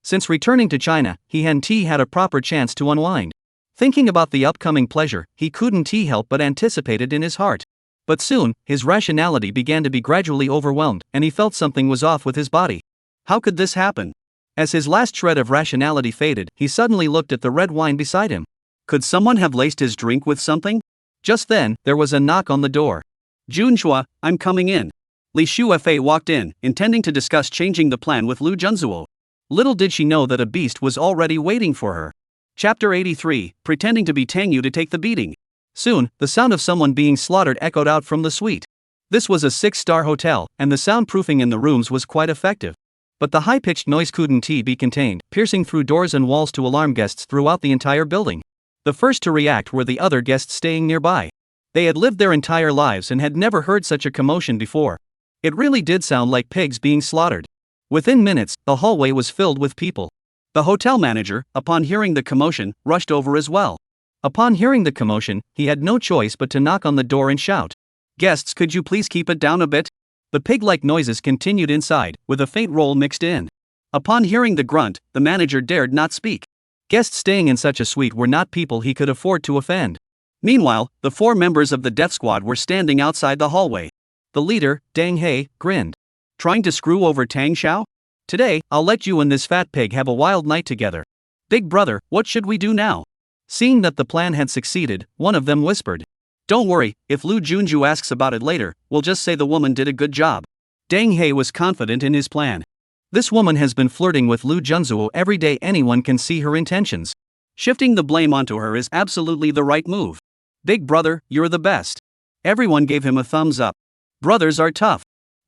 Since returning to China, he hadn't had a proper chance to unwind. Thinking about the upcoming pleasure, he couldn't help but anticipate it in his heart. But soon, his rationality began to be gradually overwhelmed, and he felt something was off with his body. How could this happen? As his last shred of rationality faded, he suddenly looked at the red wine beside him. Could someone have laced his drink with something? Just then, there was a knock on the door. "Junhua, I'm coming in." Li Shuefei walked in, intending to discuss changing the plan with Lu Junzuo. Little did she know that a beast was already waiting for her. Chapter 83, Pretending to be Tang Yu to take the beating. Soon, the sound of someone being slaughtered echoed out from the suite. This was a 6-star hotel, and the soundproofing in the rooms was quite effective. But the high-pitched noise couldn't be contained, piercing through doors and walls to alarm guests throughout the entire building. The first to react were the other guests staying nearby. They had lived their entire lives and had never heard such a commotion before. It really did sound like pigs being slaughtered. Within minutes, the hallway was filled with people. The hotel manager, upon hearing the commotion, rushed over as well. Upon hearing the commotion, he had no choice but to knock on the door and shout, "Guests, could you please keep it down a bit?" The pig-like noises continued inside, with a faint roll mixed in. Upon hearing the grunt, the manager dared not speak. Guests staying in such a suite were not people he could afford to offend. Meanwhile, the 4 members of the death squad were standing outside the hallway. The leader, Deng He, grinned. "Trying to screw over Tang Xiao? Today, I'll let you and this fat pig have a wild night together. Big brother, what should we do now?" Seeing that the plan had succeeded, one of them whispered, "Don't worry, if Lu Junju asks about it later, we'll just say the woman did a good job." Deng He was confident in his plan. This woman has been flirting with Lu Junzuo every day. Anyone can see her intentions. Shifting the blame onto her is absolutely the right move. "Big brother, you're the best." Everyone gave him a thumbs up. Brothers are tough.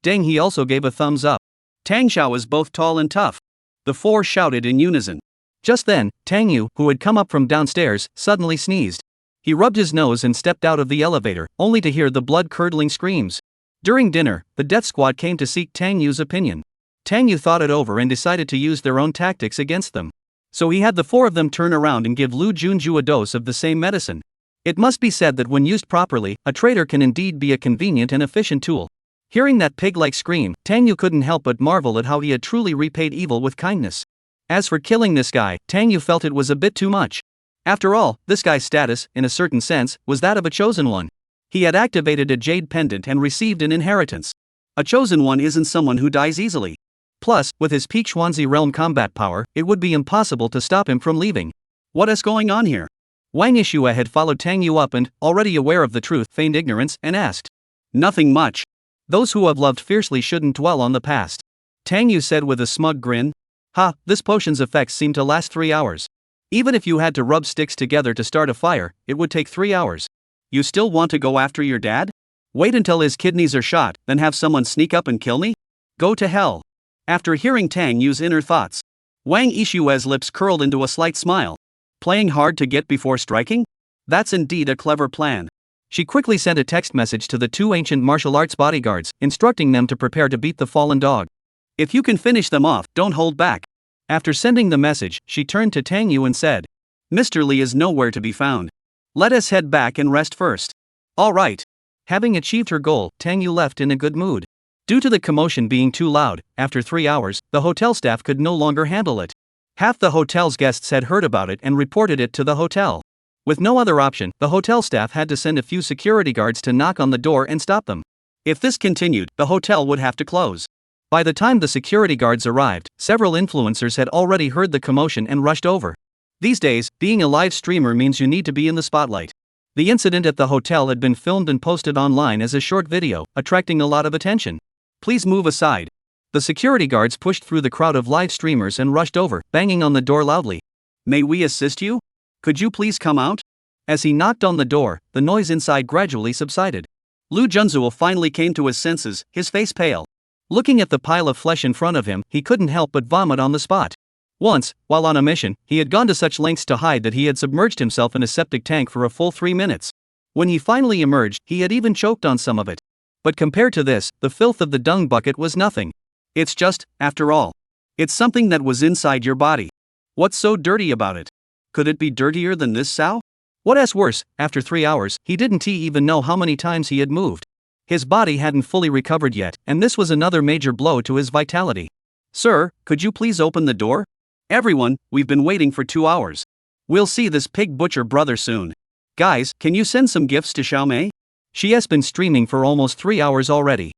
Deng He also gave a thumbs up. Tang Xiao is both tall and tough. The 4 shouted in unison. Just then, Tang Yu, who had come up from downstairs, suddenly sneezed. He rubbed his nose and stepped out of the elevator, only to hear the blood-curdling screams. During dinner, the death squad came to seek Tang Yu's opinion. Tang Yu thought it over and decided to use their own tactics against them. So he had the four of them turn around and give Lu Junju a dose of the same medicine. It must be said that when used properly, a traitor can indeed be a convenient and efficient tool. Hearing that pig-like scream, Tang Yu couldn't help but marvel at how he had truly repaid evil with kindness. As for killing this guy, Tang Yu felt it was a bit too much. After all, this guy's status, in a certain sense, was that of a chosen one. He had activated a jade pendant and received an inheritance. A chosen one isn't someone who dies easily. Plus, with his peak Xuanzi realm combat power, it would be impossible to stop him from leaving. What is going on here? Wang Yishua had followed Tang Yu up and, already aware of the truth, feigned ignorance and asked. Nothing much. Those who have loved fiercely shouldn't dwell on the past. Tang Yu said with a smug grin. Ha, this potion's effects seem to last 3 hours. Even if you had to rub sticks together to start a fire, it would take 3 hours. You still want to go after your dad? Wait until his kidneys are shot, then have someone sneak up and kill me? Go to hell. After hearing Tang Yu's inner thoughts, Wang Yishua's lips curled into a slight smile. Playing hard to get before striking? That's indeed a clever plan. She quickly sent a text message to the two ancient martial arts bodyguards, instructing them to prepare to beat the fallen dog. If you can finish them off, don't hold back. After sending the message, she turned to Tang Yu and said, Mr. Li is nowhere to be found. Let us head back and rest first. All right. Having achieved her goal, Tang Yu left in a good mood. Due to the commotion being too loud, after 3 hours, the hotel staff could no longer handle it. Half the hotel's guests had heard about it and reported it to the hotel. With no other option, the hotel staff had to send a few security guards to knock on the door and stop them. If this continued, the hotel would have to close. By the time the security guards arrived, several influencers had already heard the commotion and rushed over. These days, being a live streamer means you need to be in the spotlight. The incident at the hotel had been filmed and posted online as a short video, attracting a lot of attention. Please move aside. The security guards pushed through the crowd of live streamers and rushed over, banging on the door loudly. May we assist you? Could you please come out? As he knocked on the door, the noise inside gradually subsided. Lu Junzuo finally came to his senses, his face pale. Looking at the pile of flesh in front of him, he couldn't help but vomit on the spot. Once, while on a mission, he had gone to such lengths to hide that he had submerged himself in a septic tank for a full 3 minutes. When he finally emerged, he had even choked on some of it. But compared to this, the filth of the dung bucket was nothing. It's just, after all, it's something that was inside your body. What's so dirty about it? Could it be dirtier than this, Sao? What's worse, after 3 hours, he didn't even know how many times he had moved. His body hadn't fully recovered yet, and this was another major blow to his vitality. Sir, could you please open the door? Everyone, we've been waiting for 2 hours. We'll see this pig butcher brother soon. Guys, can you send some gifts to Xiaomei? She has been streaming for almost 3 hours already.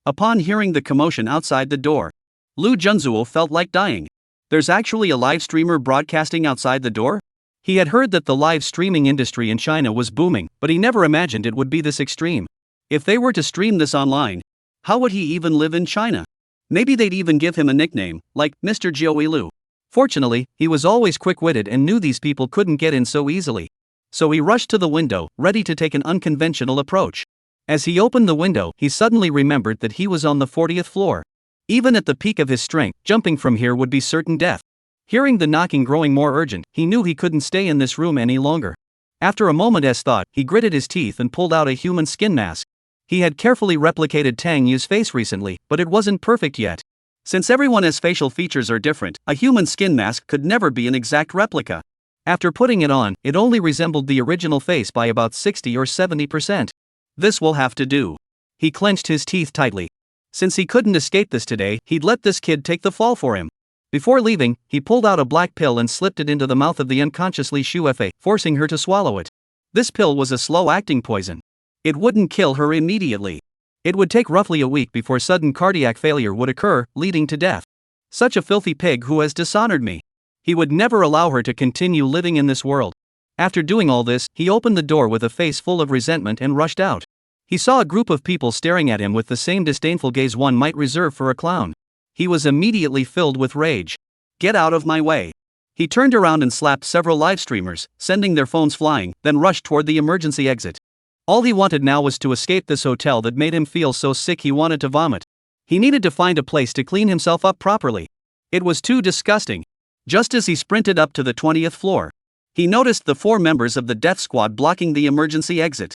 Upon hearing the commotion outside the door, Lu Junzuo felt like dying. There's actually a live streamer broadcasting outside the door? He had heard that the live streaming industry in China was booming, but he never imagined it would be this extreme. If they were to stream this online, how would he even live in China? Maybe they'd even give him a nickname, like Mr. Jioi Lu. Fortunately, he was always quick-witted and knew these people couldn't get in so easily. So he rushed to the window, ready to take an unconventional approach. As he opened the window, he suddenly remembered that he was on the 40th floor. Even at the peak of his strength, jumping from here would be certain death. Hearing the knocking growing more urgent, he knew he couldn't stay in this room any longer. After a moment's thought, he gritted his teeth and pulled out a human skin mask. He had carefully replicated Tang Yu's face recently, but it wasn't perfect yet. Since everyone's facial features are different, a human skin mask could never be an exact replica. After putting it on, it only resembled the original face by about 60 or 70%. This will have to do. He clenched his teeth tightly. Since he couldn't escape this today, he'd let this kid take the fall for him. Before leaving, he pulled out a black pill and slipped it into the mouth of the unconsciously Shuefei, forcing her to swallow it. This pill was a slow-acting poison. It wouldn't kill her immediately. It would take roughly a week before sudden cardiac failure would occur, leading to death. Such a filthy pig who has dishonored me. He would never allow her to continue living in this world. After doing all this, he opened the door with a face full of resentment and rushed out. He saw a group of people staring at him with the same disdainful gaze one might reserve for a clown. He was immediately filled with rage. Get out of my way. He turned around and slapped several live streamers, sending their phones flying, then rushed toward the emergency exit. All he wanted now was to escape this hotel that made him feel so sick he wanted to vomit. He needed to find a place to clean himself up properly. It was too disgusting. Just as he sprinted up to the 20th floor, he noticed the 4 members of the death squad blocking the emergency exit.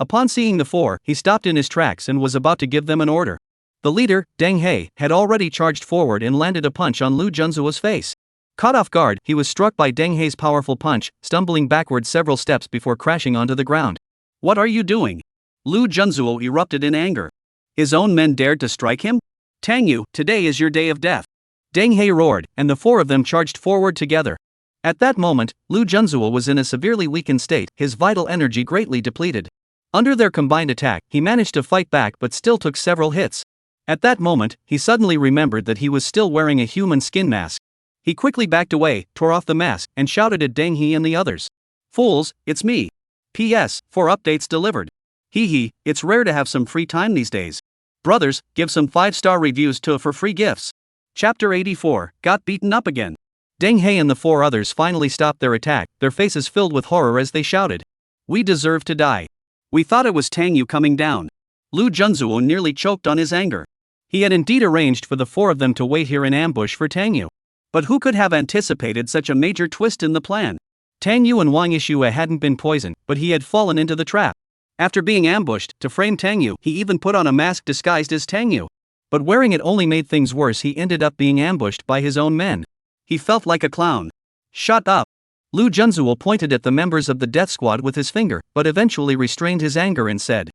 Upon seeing the four, he stopped in his tracks and was about to give them an order. The leader, Deng He, had already charged forward and landed a punch on Lu Junzuo's face. Caught off guard, he was struck by Deng He's powerful punch, stumbling backward several steps before crashing onto the ground. "What are you doing?" Lu Junzuo erupted in anger. His own men dared to strike him? "Tang Yu, today is your day of death." Deng He roared, and the four of them charged forward together. At that moment, Lu Junzuo was in a severely weakened state, his vital energy greatly depleted. Under their combined attack, he managed to fight back but still took several hits. At that moment, he suddenly remembered that he was still wearing a human skin mask. He quickly backed away, tore off the mask, and shouted at Deng He and the others. "Fools, it's me. P.S. 4 updates delivered. Hee, it's rare to have some free time these days. Brothers, give some 5-star reviews for free gifts." Chapter 84, Got Beaten Up Again. Deng He and the four others finally stopped their attack, their faces filled with horror as they shouted. "We deserve to die. We thought it was Tang Yu coming down." Lu Junzuo nearly choked on his anger. He had indeed arranged for the four of them to wait here in ambush for Tang Yu. But who could have anticipated such a major twist in the plan? Tang Yu and Wang Yishue hadn't been poisoned, but he had fallen into the trap. After being ambushed, to frame Tang Yu, he even put on a mask disguised as Tang Yu. But wearing it only made things worse. He ended up being ambushed by his own men. He felt like a clown. "Shut up!" Lu Junzuo pointed at the members of the death squad with his finger, but eventually restrained his anger and said,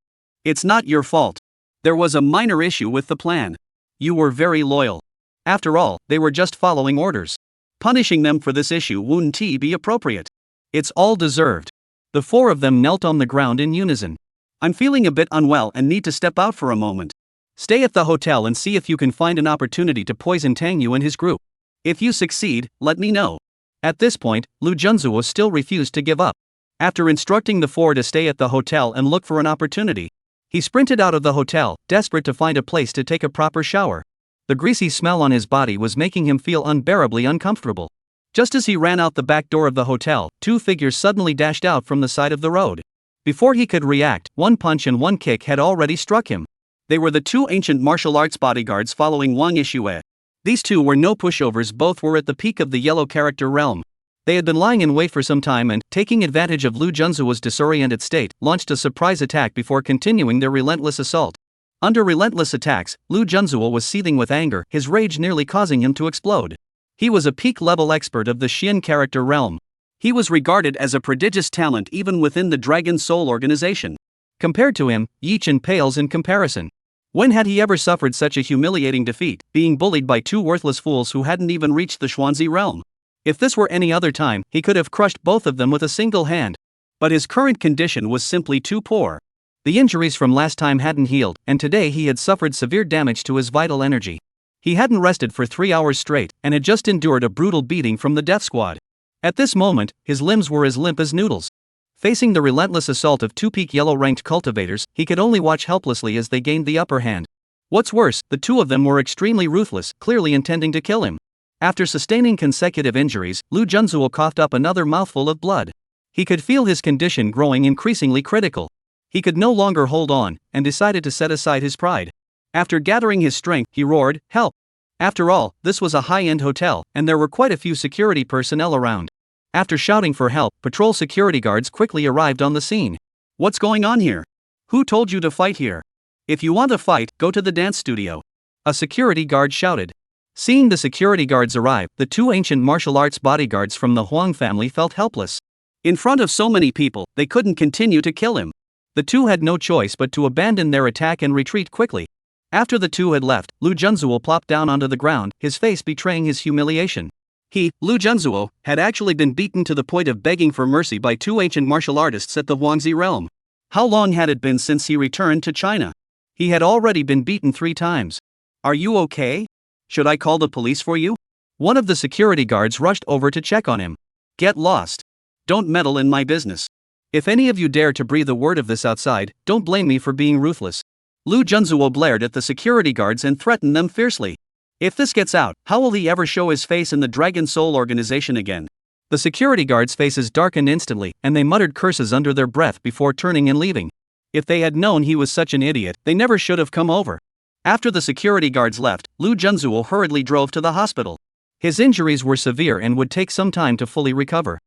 "It's not your fault. There was a minor issue with the plan. You were very loyal. After all, they were just following orders. Punishing them for this issue wouldn't be appropriate. It's all deserved." The four of them knelt on the ground in unison. "I'm feeling a bit unwell and need to step out for a moment. Stay at the hotel and see if you can find an opportunity to poison Tang Yu and his group. If you succeed, let me know." At this point, Lu Junzuo still refused to give up. After instructing the four to stay at the hotel and look for an opportunity, he sprinted out of the hotel, desperate to find a place to take a proper shower. The greasy smell on his body was making him feel unbearably uncomfortable. Just as he ran out the back door of the hotel, two figures suddenly dashed out from the side of the road. Before he could react, one punch and one kick had already struck him. They were the two ancient martial arts bodyguards following Wang Yishue. These two were no pushovers, both were at the peak of the yellow character realm. They had been lying in wait for some time and, taking advantage of Lu Junzuo's disoriented state, launched a surprise attack before continuing their relentless assault. Under relentless attacks, Lu Junzuo was seething with anger, his rage nearly causing him to explode. He was a peak-level expert of the Xian character realm. He was regarded as a prodigious talent even within the Dragon Soul organization. Compared to him, Yi Chen pales in comparison. When had he ever suffered such a humiliating defeat, being bullied by two worthless fools who hadn't even reached the Xuanzi realm? If this were any other time, he could have crushed both of them with a single hand. But his current condition was simply too poor. The injuries from last time hadn't healed, and today he had suffered severe damage to his vital energy. He hadn't rested for 3 hours straight, and had just endured a brutal beating from the death squad. At this moment, his limbs were as limp as noodles. Facing the relentless assault of two peak yellow-ranked cultivators, he could only watch helplessly as they gained the upper hand. What's worse, the two of them were extremely ruthless, clearly intending to kill him. After sustaining consecutive injuries, Lu Junzuo coughed up another mouthful of blood. He could feel his condition growing increasingly critical. He could no longer hold on, and decided to set aside his pride. After gathering his strength, he roared, "Help!" After all, this was a high-end hotel, and there were quite a few security personnel around. After shouting for help, patrol security guards quickly arrived on the scene. "What's going on here? Who told you to fight here? If you want to fight, go to the dance studio," a security guard shouted. Seeing the security guards arrive, the two ancient martial arts bodyguards from the Huang family felt helpless. In front of so many people, they couldn't continue to kill him. The two had no choice but to abandon their attack and retreat quickly. After the two had left, Lu Junzuo plopped down onto the ground, his face betraying his humiliation. He, Lu Junzuo, had actually been beaten to the point of begging for mercy by two ancient martial artists at the Huangzi realm. How long had it been since he returned to China? He had already been beaten 3 times. "Are you okay? Should I call the police for you?" One of the security guards rushed over to check on him. "Get lost. Don't meddle in my business. If any of you dare to breathe a word of this outside, don't blame me for being ruthless." Lu Junzuo blared at the security guards and threatened them fiercely. If this gets out, how will he ever show his face in the Dragon Soul organization again? The security guards' faces darkened instantly, and they muttered curses under their breath before turning and leaving. If they had known he was such an idiot, they never should have come over. After the security guards left, Lu Junzuo hurriedly drove to the hospital. His injuries were severe and would take some time to fully recover.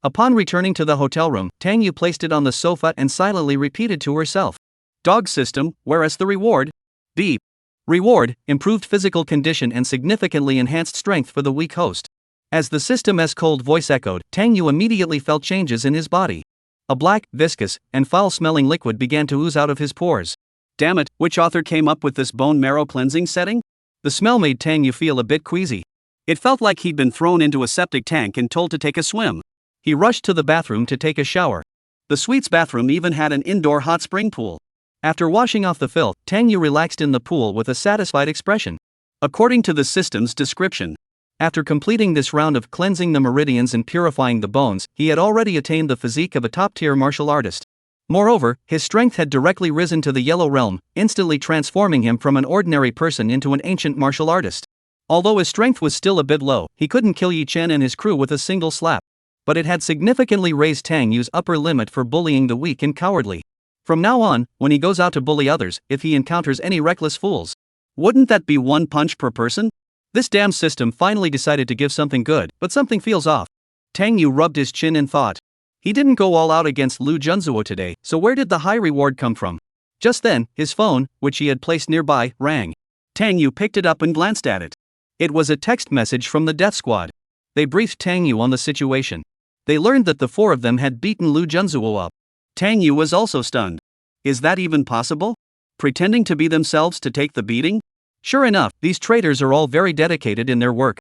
Upon returning to the hotel room, Tang Yu placed it on the sofa and silently repeated to herself. Dog system, whereas the reward? Beep. Reward, improved physical condition and significantly enhanced strength for the weak host. As the system's cold voice echoed, Tang Yu immediately felt changes in his body. A black, viscous, and foul-smelling liquid began to ooze out of his pores. Damn it, which author came up with this bone marrow cleansing setting? The smell made Tang Yu feel a bit queasy. It felt like he'd been thrown into a septic tank and told to take a swim. He rushed to the bathroom to take a shower. The suite's bathroom even had an indoor hot spring pool. After washing off the filth, Tang Yu relaxed in the pool with a satisfied expression. According to the system's description, after completing this round of cleansing the meridians and purifying the bones, he had already attained the physique of a top-tier martial artist. Moreover, his strength had directly risen to the yellow realm, instantly transforming him from an ordinary person into an ancient martial artist. Although his strength was still a bit low, he couldn't kill Yi Chen and his crew with a single slap. But it had significantly raised Tang Yu's upper limit for bullying the weak and cowardly. From now on, when he goes out to bully others, if he encounters any reckless fools, wouldn't that be one punch per person? This damn system finally decided to give something good, but something feels off. Tang Yu rubbed his chin and thought. He didn't go all out against Lu Junzuo today, so where did the high reward come from? Just then, his phone, which he had placed nearby, rang. Tang Yu picked it up and glanced at it. It was a text message from the death squad. They briefed Tang Yu on the situation. They learned that the four of them had beaten Lu Junzuo up. Tang Yu was also stunned. Is that even possible? Pretending to be themselves to take the beating? Sure enough, these traitors are all very dedicated in their work.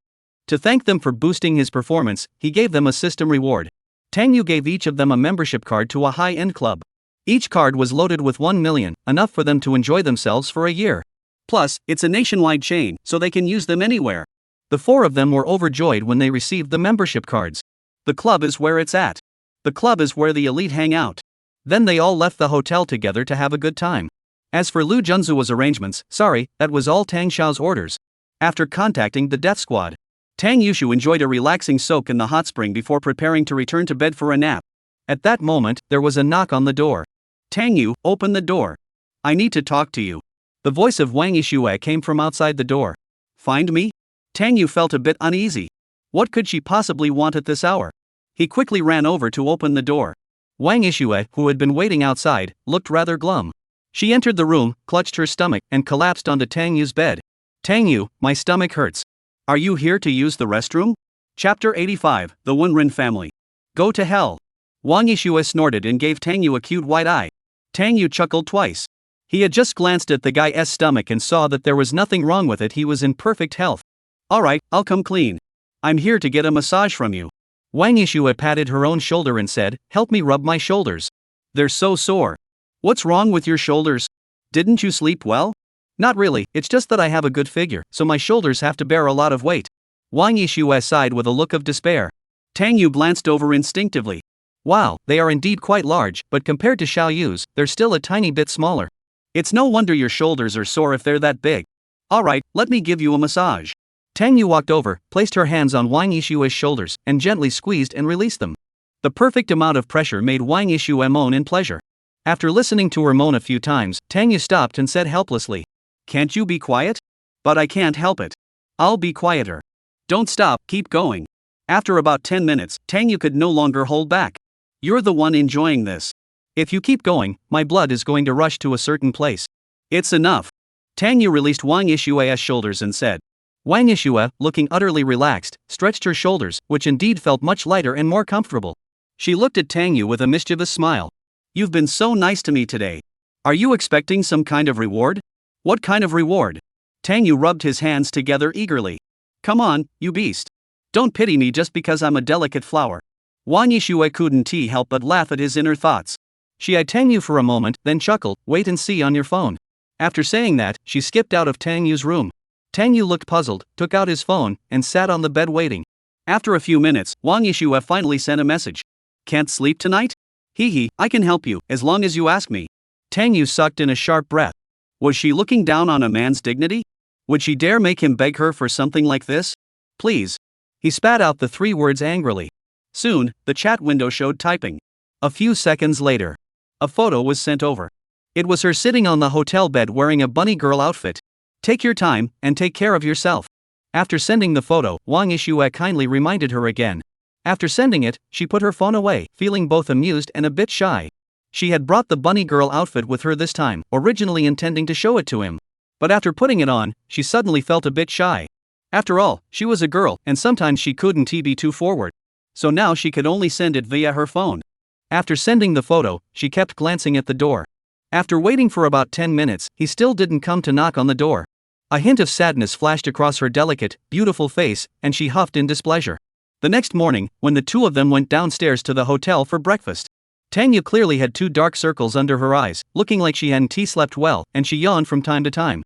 To thank them for boosting his performance, he gave them a system reward. Tang Yu gave each of them a membership card to a high-end club. Each card was loaded with 1 million, enough for them to enjoy themselves for a year. Plus, it's a nationwide chain, so they can use them anywhere. The four of them were overjoyed when they received the membership cards. The club is where it's at. The club is where the elite hang out. Then they all left the hotel together to have a good time. As for Lu Junzuo's arrangements, sorry, that was all Tang Xiao's orders. After contacting the death squad, Tang Yushu enjoyed a relaxing soak in the hot spring before preparing to return to bed for a nap. At that moment, there was a knock on the door. Tang Yu, open the door. I need to talk to you. The voice of Wang Yishue came from outside the door. Find me? Tang Yu felt a bit uneasy. What could she possibly want at this hour? He quickly ran over to open the door. Wang Yishue, who had been waiting outside, looked rather glum. She entered the room, clutched her stomach, and collapsed onto Tang Yu's bed. Tang Yu, my stomach hurts. Are you here to use the restroom? Chapter 85, The Wenrin Family. Go to hell. Wang Yishue snorted and gave Tang Yu a cute white eye. Tang Yu chuckled twice. He had just glanced at the guy's stomach and saw that there was nothing wrong with it. He was in perfect health. Alright, I'll come clean. I'm here to get a massage from you. Wang Yishue patted her own shoulder and said, help me rub my shoulders. They're so sore. What's wrong with your shoulders? Didn't you sleep well? Not really, it's just that I have a good figure, so my shoulders have to bear a lot of weight. Wang Yishue sighed with a look of despair. Tang Yu glanced over instinctively. Wow, they are indeed quite large, but compared to Xiao Yu's, they're still a tiny bit smaller. It's no wonder your shoulders are sore if they're that big. Alright, let me give you a massage. Tang Yu walked over, placed her hands on Wang Yishue's shoulders, and gently squeezed and released them. The perfect amount of pressure made Wang Yishue moan in pleasure. After listening to her moan a few times, Tang Yu stopped and said helplessly, can't you be quiet? But I can't help it. I'll be quieter. Don't stop, keep going. After about 10 minutes, Tang Yu could no longer hold back. You're the one enjoying this. If you keep going, my blood is going to rush to a certain place. It's enough. Tang Yu released Wang Yishue's shoulders and said. Wang Yishue, looking utterly relaxed, stretched her shoulders, which indeed felt much lighter and more comfortable. She looked at Tang Yu with a mischievous smile. You've been so nice to me today. Are you expecting some kind of reward? What kind of reward? Tang Yu rubbed his hands together eagerly. Come on, you beast. Don't pity me just because I'm a delicate flower. Wang Yishue couldn't help but laugh at his inner thoughts. She eyed Tang Yu for a moment, then chuckled, wait and see on your phone. After saying that, she skipped out of Tang Yu's room. Tang Yu looked puzzled, took out his phone, and sat on the bed waiting. After a few minutes, Wang Yishue finally sent a message. Can't sleep tonight? Hee, I can help you, as long as you ask me. Tang Yu sucked in a sharp breath. Was she looking down on a man's dignity? Would she dare make him beg her for something like this? Please. He spat out the 3 words angrily. Soon, the chat window showed typing. A few seconds later, a photo was sent over. It was her sitting on the hotel bed wearing a bunny girl outfit. Take your time, and take care of yourself. After sending the photo, Wang Yishue kindly reminded her again. After sending it, she put her phone away, feeling both amused and a bit shy. She had brought the bunny girl outfit with her this time, originally intending to show it to him. But after putting it on, she suddenly felt a bit shy. After all, she was a girl, and sometimes she couldn't be too forward. So now she could only send it via her phone. After sending the photo, she kept glancing at the door. After waiting for about 10 minutes, he still didn't come to knock on the door. A hint of sadness flashed across her delicate, beautiful face, and she huffed in displeasure. The next morning, when the two of them went downstairs to the hotel for breakfast, Tanya clearly had 2 dark circles under her eyes, looking like she hadn't slept well, and she yawned from time to time.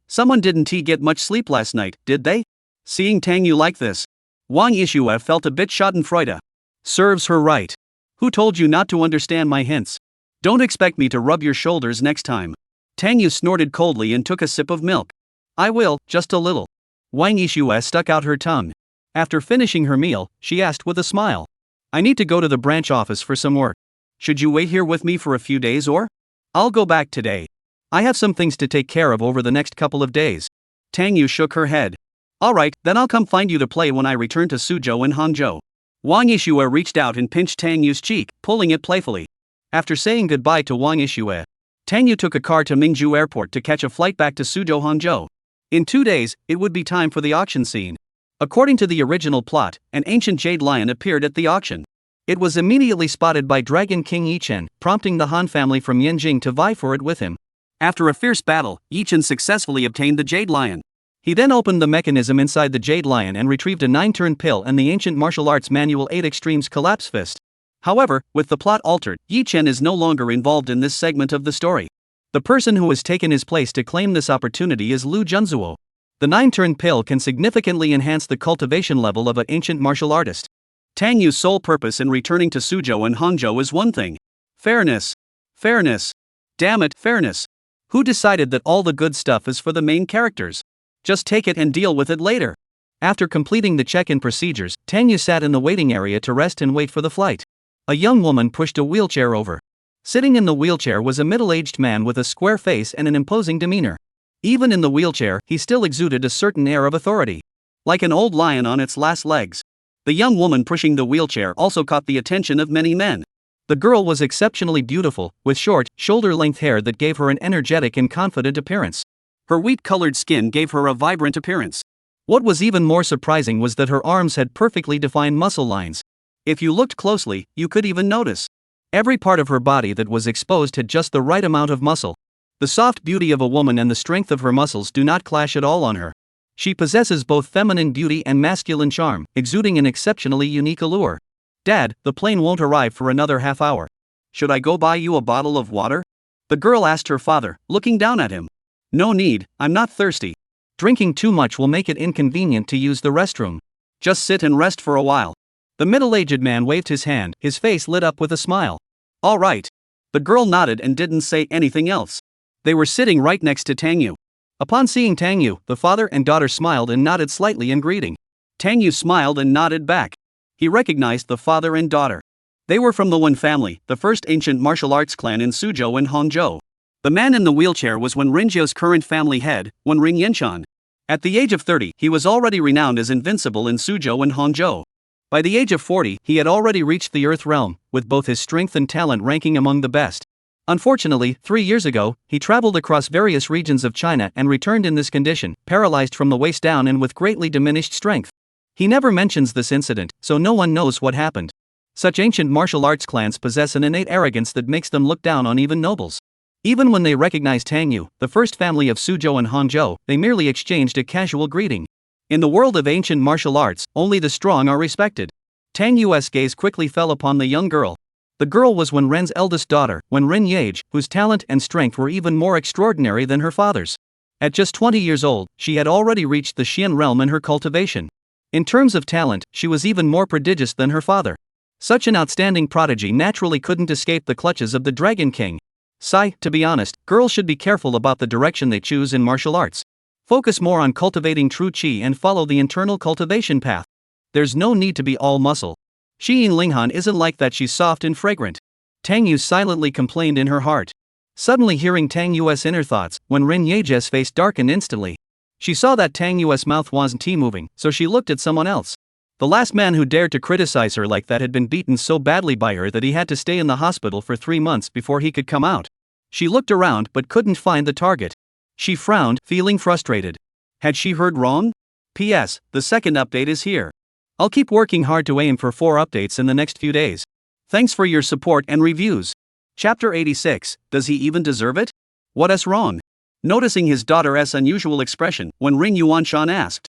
Someone didn't get much sleep last night, did they? Seeing Tangyu like this, Wang Yishue felt a bit schadenfreude. Serves her right. Who told you not to understand my hints? Don't expect me to rub your shoulders next time. Tangyu snorted coldly and took a sip of milk. I will, just a little. Wang Yishue stuck out her tongue. After finishing her meal, she asked with a smile. I need to go to the branch office for some work. Should you wait here with me for a few days or? I'll go back today. I have some things to take care of over the next couple of days. Tangyu shook her head. Alright, then I'll come find you to play when I return to Suzhou and Hangzhou. Wang Yishue reached out and pinched Tangyu's cheek, pulling it playfully. After saying goodbye to Wang Yishue, Tangyu took a car to Mingzhou Airport to catch a flight back to Suzhou Hangzhou. In 2 days, it would be time for the auction scene. According to the original plot, an ancient jade lion appeared at the auction. It was immediately spotted by Dragon King Yichen, prompting the Han family from Yanjing to vie for it with him. After a fierce battle, Yichen successfully obtained the jade lion. He then opened the mechanism inside the jade lion and retrieved a 9-turn pill and the ancient martial arts manual 8 Extremes Collapse Fist. However, with the plot altered, Yichen is no longer involved in this segment of the story. The person who has taken his place to claim this opportunity is Lu Junzuo. The 9-turn pill can significantly enhance the cultivation level of an ancient martial artist. Tangyu's sole purpose in returning to Suzhou and Hangzhou is one thing. Fairness. Fairness. Damn it, fairness. Who decided that all the good stuff is for the main characters? Just take it and deal with it later. After completing the check-in procedures, Tangyu sat in the waiting area to rest and wait for the flight. A young woman pushed a wheelchair over. Sitting in the wheelchair was a middle-aged man with a square face and an imposing demeanor. Even in the wheelchair, he still exuded a certain air of authority. Like an old lion on its last legs. The young woman pushing the wheelchair also caught the attention of many men. The girl was exceptionally beautiful, with short, shoulder-length hair that gave her an energetic and confident appearance. Her wheat-colored skin gave her a vibrant appearance. What was even more surprising was that her arms had perfectly defined muscle lines. If you looked closely, you could even notice. Every part of her body that was exposed had just the right amount of muscle. The soft beauty of a woman and the strength of her muscles do not clash at all on her. She possesses both feminine beauty and masculine charm, exuding an exceptionally unique allure. Dad, the plane won't arrive for another half hour. Should I go buy you a bottle of water? The girl asked her father, looking down at him. No need, I'm not thirsty. Drinking too much will make it inconvenient to use the restroom. Just sit and rest for a while. The middle-aged man waved his hand, his face lit up with a smile. All right. The girl nodded and didn't say anything else. They were sitting right next to Tangyu. Upon seeing Tangyu, the father and daughter smiled and nodded slightly in greeting. Tangyu smiled and nodded back. He recognized the father and daughter. They were from the Wen family, the first ancient martial arts clan in Suzhou and Hangzhou. The man in the wheelchair was Wen Rinzhou's current family head, Wen Ring Yenshan. At the age of 30, he was already renowned as invincible in Suzhou and Hangzhou. By the age of 40, he had already reached the Earth realm, with both his strength and talent ranking among the best. Unfortunately, 3 years ago, he traveled across various regions of China and returned in this condition, paralyzed from the waist down and with greatly diminished strength. He never mentions this incident, so no one knows what happened. Such ancient martial arts clans possess an innate arrogance that makes them look down on even nobles. Even when they recognized Tangyu, the first family of Suzhou and Hangzhou, they merely exchanged a casual greeting. In the world of ancient martial arts, only the strong are respected. Tangyu's gaze quickly fell upon the young girl. The girl was Wen Ren's eldest daughter, Wen Rin Yage, whose talent and strength were even more extraordinary than her father's. At just 20 years old, she had already reached the Xian realm in her cultivation. In terms of talent, she was even more prodigious than her father. Such an outstanding prodigy naturally couldn't escape the clutches of the Dragon King. To be honest, girls should be careful about the direction they choose in martial arts. Focus more on cultivating true qi and follow the internal cultivation path. There's no need to be all muscle. Xiyin Linghan isn't like that, she's soft and fragrant. Tangyu silently complained in her heart. Suddenly hearing Tangyu's inner thoughts, when Rin Yage's face darkened instantly. She saw that Tangyu's mouth wasn't moving, so she looked at someone else. The last man who dared to criticize her like that had been beaten so badly by her that he had to stay in the hospital for 3 months before he could come out. She looked around but couldn't find the target. She frowned, feeling frustrated. Had she heard wrong? P.S. The second update is here. I'll keep working hard to aim for 4 updates in the next few days. Thanks for your support and reviews. Chapter 86, Does he even deserve it? What's wrong? Noticing his daughter's unusual expression, when Rin Yuanshan asked.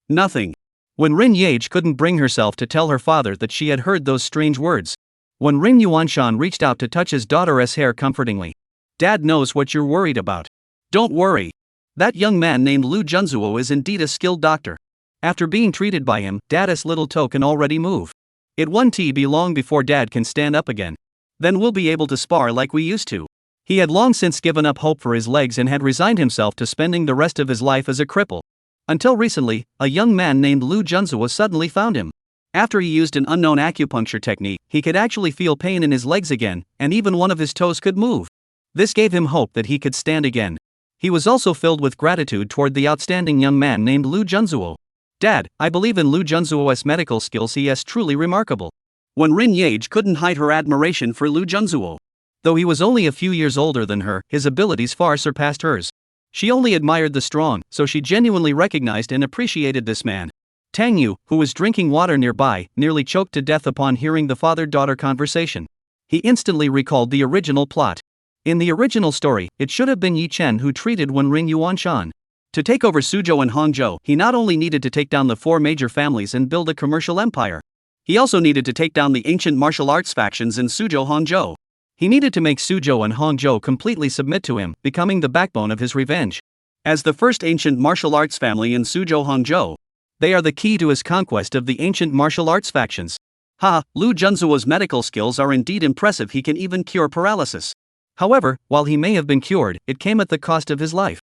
Nothing. When Rin Yage couldn't bring herself to tell her father that she had heard those strange words. When Rin Yuanshan reached out to touch his daughter's hair comfortingly. Dad knows what you're worried about. Don't worry. That young man named Lu Junzuo is indeed a skilled doctor. After being treated by him, Dad's little toe can already move. It won't be long before Dad can stand up again. Then we'll be able to spar like we used to. He had long since given up hope for his legs and had resigned himself to spending the rest of his life as a cripple. Until recently, a young man named Lu Junzuo suddenly found him. After he used an unknown acupuncture technique, he could actually feel pain in his legs again, and even one of his toes could move. This gave him hope that he could stand again. He was also filled with gratitude toward the outstanding young man named Lu Junzuo. Dad, I believe in Lu Junzuo's medical skills. He is truly remarkable. When Rin Yage couldn't hide her admiration for Lu Junzuo. Though he was only a few years older than her, his abilities far surpassed hers. She only admired the strong, so she genuinely recognized and appreciated this man. Tang Yu, who was drinking water nearby, nearly choked to death upon hearing the father-daughter conversation. He instantly recalled the original plot. In the original story, it should have been Yi Chen who treated Wen Ring Yuanshan. To take over Suzhou and Hangzhou, he not only needed to take down the 4 major families and build a commercial empire. He also needed to take down the ancient martial arts factions in Suzhou Hangzhou. He needed to make Suzhou and Hangzhou completely submit to him, becoming the backbone of his revenge. As the first ancient martial arts family in Suzhou Hangzhou, they are the key to his conquest of the ancient martial arts factions. Lu Junzuo's medical skills are indeed impressive. He can even cure paralysis. However, while he may have been cured, it came at the cost of his life.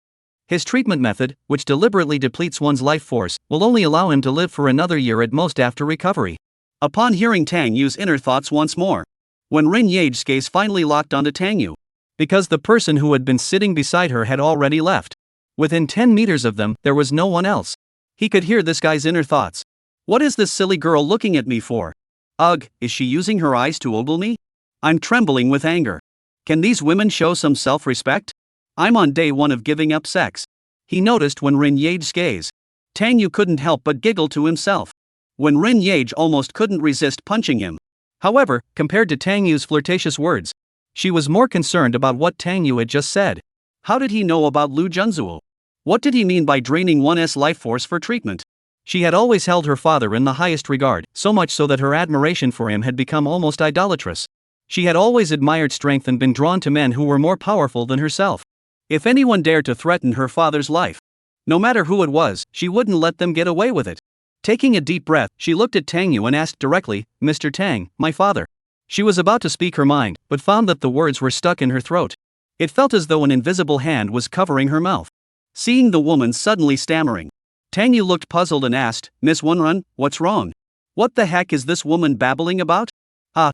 His treatment method, which deliberately depletes one's life force, will only allow him to live for another year at most after recovery. Upon hearing Tang Yu's inner thoughts once more, when Rin Yage's gaze finally locked onto Tang Yu, because the person who had been sitting beside her had already left. Within 10 meters of them, there was no one else. He could hear this guy's inner thoughts. What is this silly girl looking at me for? Ugh, is she using her eyes to ogle me? I'm trembling with anger. Can these women show some self-respect? I'm on day 1 of giving up sex. He noticed when Rin Yage's gaze. Tang Yu couldn't help but giggle to himself. When Rin Yage almost couldn't resist punching him. However, compared to Tang Yu's flirtatious words, she was more concerned about what Tang Yu had just said. How did he know about Lu Junzuo? What did he mean by draining one's life force for treatment? She had always held her father in the highest regard, so much so that her admiration for him had become almost idolatrous. She had always admired strength and been drawn to men who were more powerful than herself. If anyone dared to threaten her father's life, no matter who it was, she wouldn't let them get away with it. Taking a deep breath, she looked at Tang Yu and asked directly, Mr. Tang, my father. She was about to speak her mind, but found that the words were stuck in her throat. It felt as though an invisible hand was covering her mouth. Seeing the woman suddenly stammering, Tang Yu looked puzzled and asked, Miss Wenrun, what's wrong? What the heck is this woman babbling about?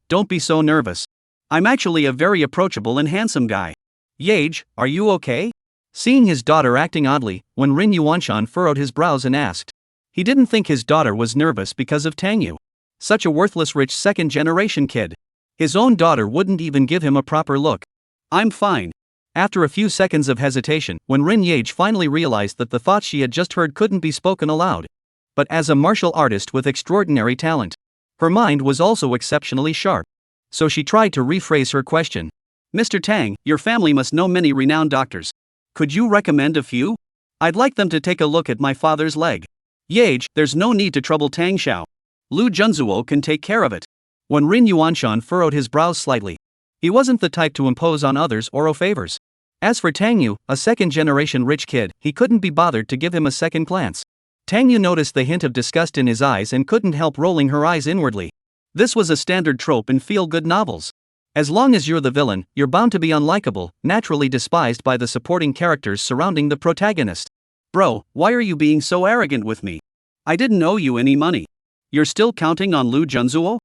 Don't be so nervous. I'm actually a very approachable and handsome guy. Yage, are you okay? Seeing his daughter acting oddly, when Rin Yuanshan furrowed his brows and asked. He didn't think his daughter was nervous because of Tang Yu. Such a worthless rich second-generation kid. His own daughter wouldn't even give him a proper look. I'm fine. After a few seconds of hesitation, when Rin Yage finally realized that the thoughts she had just heard couldn't be spoken aloud. But as a martial artist with extraordinary talent, her mind was also exceptionally sharp. So she tried to rephrase her question. Mr. Tang, your family must know many renowned doctors. Could you recommend a few? I'd like them to take a look at my father's leg. Yage, there's no need to trouble Tang Xiao. Lu Junzuo can take care of it. When Rin Yuanshan furrowed his brows slightly. He wasn't the type to impose on others or owe favors. As for Tang Yu, a second-generation rich kid, he couldn't be bothered to give him a second glance. Tang Yu noticed the hint of disgust in his eyes and couldn't help rolling her eyes inwardly. This was a standard trope in feel-good novels. As long as you're the villain, you're bound to be unlikable, naturally despised by the supporting characters surrounding the protagonist. Bro, why are you being so arrogant with me? I didn't owe you any money. You're still counting on Lu Junzuo?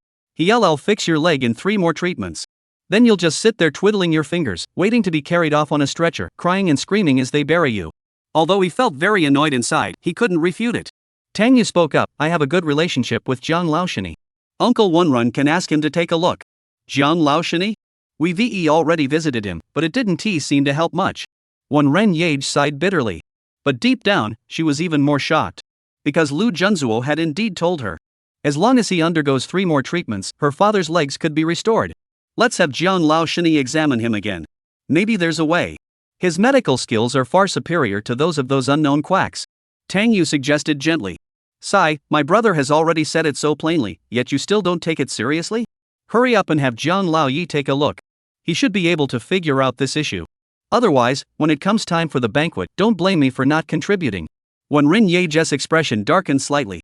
I'll fix your leg in 3 more treatments. Then you'll just sit there twiddling your fingers, waiting to be carried off on a stretcher, crying and screaming as they bury you. Although he felt very annoyed inside, he couldn't refute it. Tang Yu spoke up, I have a good relationship with Jiang Laoshani. Uncle Wenrun can ask him to take a look. Jiang Laoshani? We VE already visited him, but it didn't seem to help much. Wenren Yage sighed bitterly. But deep down, she was even more shocked. Because Lu Junzuo had indeed told her. As long as he undergoes 3 more treatments, her father's legs could be restored. Let's have Jiang Laoshani examine him again. Maybe there's a way. His medical skills are far superior to those of those unknown quacks. Tang Yu suggested gently. Sai, my brother has already said it so plainly, yet you still don't take it seriously? Hurry up and have Jiang Laoyi take a look. He should be able to figure out this issue. Otherwise, when it comes time for the banquet, don't blame me for not contributing. Wenren Ye's expression darkened slightly.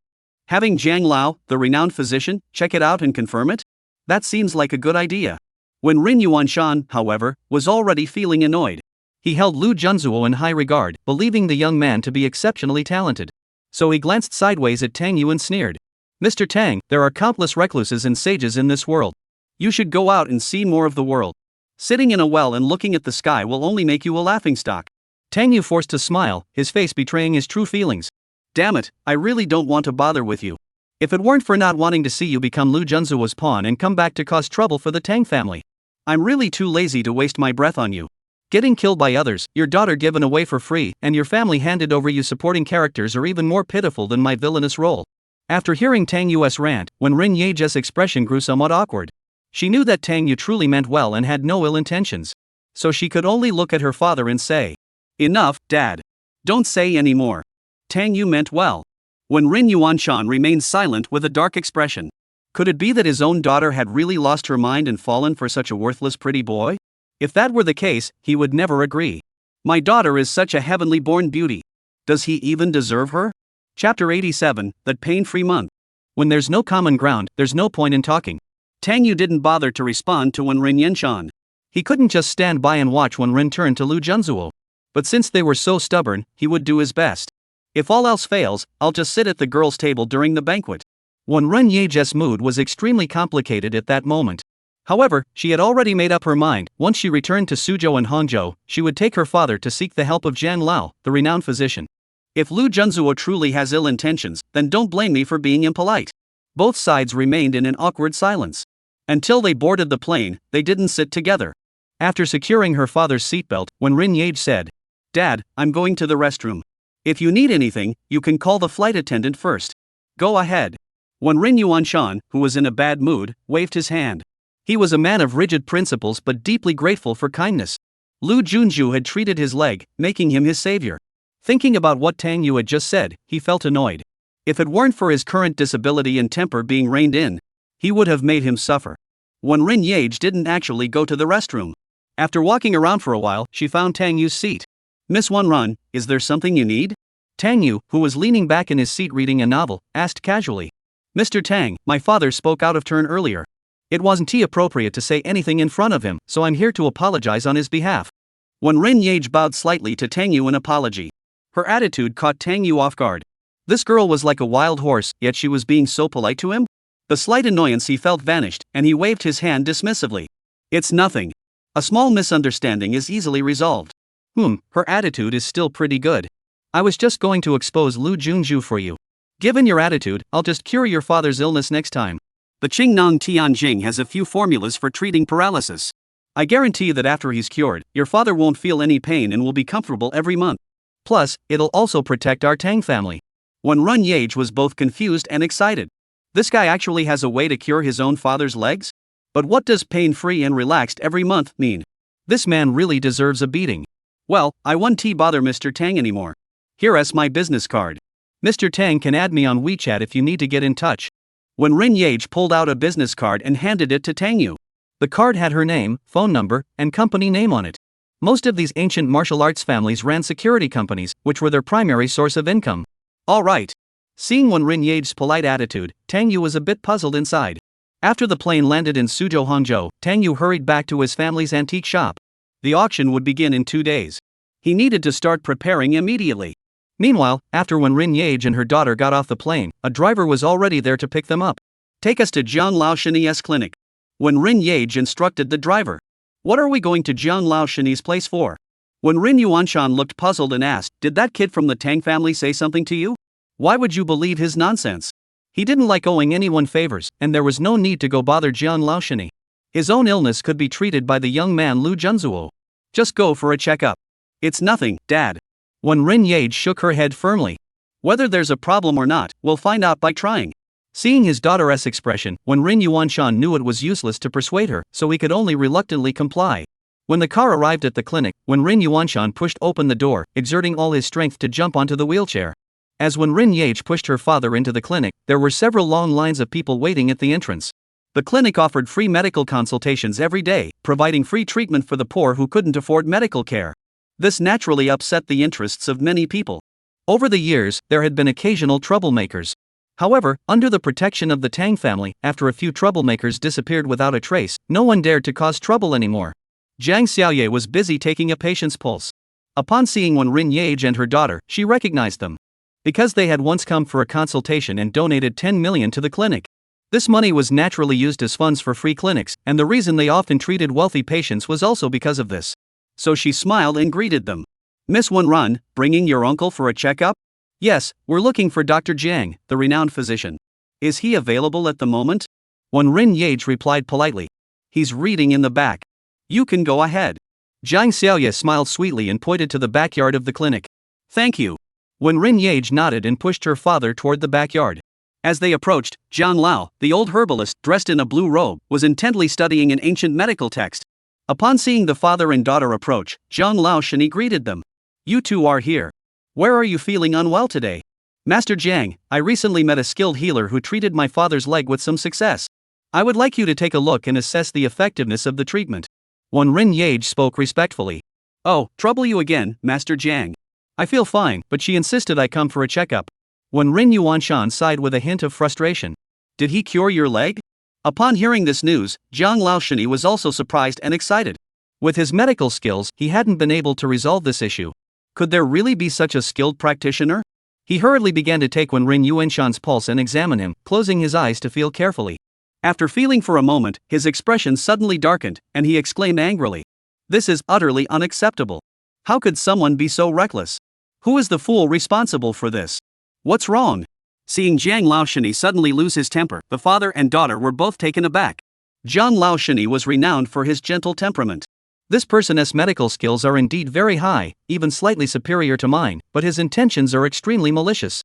Having Jiang Lao, the renowned physician, check it out and confirm it? That seems like a good idea. When Rin Yuanshan, however, was already feeling annoyed. He held Lu Junzuo in high regard, believing the young man to be exceptionally talented. So he glanced sideways at Tang Yu and sneered. Mr. Tang, there are countless recluses and sages in this world. You should go out and see more of the world. Sitting in a well and looking at the sky will only make you a laughingstock. Tang Yu forced a smile, his face betraying his true feelings. Damn it, I really don't want to bother with you. If it weren't for not wanting to see you become Lu Junzuo's pawn and come back to cause trouble for the Tang family. I'm really too lazy to waste my breath on you. Getting killed by others, your daughter given away for free, and your family handed over you supporting characters are even more pitiful than my villainous role. After hearing Tang Yu's rant, when Rin Ye's expression grew somewhat awkward. She knew that Tang Yu truly meant well and had no ill intentions. So she could only look at her father and say, Enough, Dad. Don't say any more. Tang Yu meant well. When Rin Yuanshan remained silent with a dark expression. Could it be that his own daughter had really lost her mind and fallen for such a worthless pretty boy? If that were the case, he would never agree. My daughter is such a heavenly born beauty. Does he even deserve her? Chapter 87, That Pain-Free Month. When there's no common ground, there's no point in talking. Tang Yu didn't bother to respond to Wenren Yenshan. He couldn't just stand by and watch Wenren turn to Lu Junzuo. But since they were so stubborn, he would do his best. If all else fails, I'll just sit at the girls' table during the banquet. Wenren Ye's mood was extremely complicated at that moment. However, she had already made up her mind. Once she returned to Suzhou and Hangzhou, she would take her father to seek the help of Jiang Lao, the renowned physician. If Lu Junzuo truly has ill intentions, then don't blame me for being impolite. Both sides remained in an awkward silence. Until they boarded the plane, they didn't sit together. After securing her father's seatbelt, when Rin Ye said, Dad, I'm going to the restroom. If you need anything, you can call the flight attendant first. Go ahead. When Rin Yuanshan, who was in a bad mood, waved his hand. He was a man of rigid principles but deeply grateful for kindness. Lu Junzhu had treated his leg, making him his savior. Thinking about what Tang Yu had just said, he felt annoyed. If it weren't for his current disability and temper being reined in, he would have made him suffer. When Rin Yage didn't actually go to the restroom. After walking around for a while, she found Tang Yu's seat. Miss Wenrun, is there something you need? Tang Yu, who was leaning back in his seat reading a novel, asked casually. Mr. Tang, my father spoke out of turn earlier. It wasn't appropriate to say anything in front of him, so I'm here to apologize on his behalf. When Rin Yage bowed slightly to Tang Yu in apology. Her attitude caught Tang Yu off guard. This girl was like a wild horse, yet she was being so polite to him? The slight annoyance he felt vanished, and he waved his hand dismissively. It's nothing. A small misunderstanding is easily resolved. Her attitude is still pretty good. I was just going to expose Lu Junzhu for you. Given your attitude, I'll just cure your father's illness next time. The Qingnong Tianjing has a few formulas for treating paralysis. I guarantee that after he's cured, your father won't feel any pain and will be comfortable every month. Plus, it'll also protect our Tang family. When Run Yage was both confused and excited. This guy actually has a way to cure his own father's legs? But what does pain-free and relaxed every month mean? This man really deserves a beating. Well, I won't bother Mr. Tang anymore. Here's my business card. Mr. Tang can add me on WeChat if you need to get in touch. When Rin Yage pulled out a business card and handed it to Tang Yu. The card had her name, phone number, and company name on it. Most of these ancient martial arts families ran security companies, which were their primary source of income. All right. Seeing Wen Rin Yage's polite attitude, Tang Yu was a bit puzzled inside. After the plane landed in Suzhou, Hangzhou, Tang Yu hurried back to his family's antique shop. The auction would begin in 2 days. He needed to start preparing immediately. Meanwhile, after Wen Rin Yage and her daughter got off the plane, a driver was already there to pick them up. Take us to Jiang Laoshani's clinic. When Rin Yage instructed the driver. What are we going to Jiang Laoshani's place for? When Rin Yuanshan looked puzzled and asked, did that kid from the Tang family say something to you? Why would you believe his nonsense? He didn't like owing anyone favors, and there was no need to go bother Jiang Laoshani. His own illness could be treated by the young man Lu Junzuo. Just go for a checkup. It's nothing, Dad. Wen Rin Yage shook her head firmly. Whether there's a problem or not, we'll find out by trying. Seeing his daughter's expression, Wen Rin Yuanshan knew it was useless to persuade her, so he could only reluctantly comply. When the car arrived at the clinic, Wen Rin Yuanshan pushed open the door, exerting all his strength to jump onto the wheelchair. As Wen Rin Yage pushed her father into the clinic, there were several long lines of people waiting at the entrance. The clinic offered free medical consultations every day, providing free treatment for the poor who couldn't afford medical care. This naturally upset the interests of many people. Over the years, there had been occasional troublemakers. However, under the protection of the Tang family, after a few troublemakers disappeared without a trace, no one dared to cause trouble anymore. Jiang Xiaoye was busy taking a patient's pulse. Upon seeing Wen Rin Yage and her daughter, she recognized them. Because they had once come for a consultation and donated 10 million to the clinic. This money was naturally used as funds for free clinics, and the reason they often treated wealthy patients was also because of this. So she smiled and greeted them. Miss Wen Run, bringing your uncle for a checkup? Yes, we're looking for Dr. Jiang, the renowned physician. Is he available at the moment? Wen Rin Yage replied politely. He's reading in the back. You can go ahead. Jiang Xiaoye smiled sweetly and pointed to the backyard of the clinic. Thank you. Wen Rin Yage nodded and pushed her father toward the backyard. As they approached, Zhang Lao, the old herbalist, dressed in a blue robe, was intently studying an ancient medical text. Upon seeing the father and daughter approach, Zhang Laoshani greeted them. You two are here. Where are you feeling unwell today? Master Jiang, I recently met a skilled healer who treated my father's leg with some success. I would like you to take a look and assess the effectiveness of the treatment. Wen Rin Yage spoke respectfully. Oh, trouble you again, Master Jiang. I feel fine, but she insisted I come for a checkup. Wen Rin Yuanshan sighed with a hint of frustration. Did he cure your leg? Upon hearing this news, Jiang Laoshani was also surprised and excited. With his medical skills, he hadn't been able to resolve this issue. Could there really be such a skilled practitioner? He hurriedly began to take Wen Rin Yuanshan's pulse and examine him, closing his eyes to feel carefully. After feeling for a moment, his expression suddenly darkened, and he exclaimed angrily. This is utterly unacceptable. How could someone be so reckless? Who is the fool responsible for this? What's wrong? Seeing Jiang Laoshani suddenly lose his temper, the father and daughter were both taken aback. Jiang Laoshani was renowned for his gentle temperament. This person's medical skills are indeed very high, even slightly superior to mine, but his intentions are extremely malicious.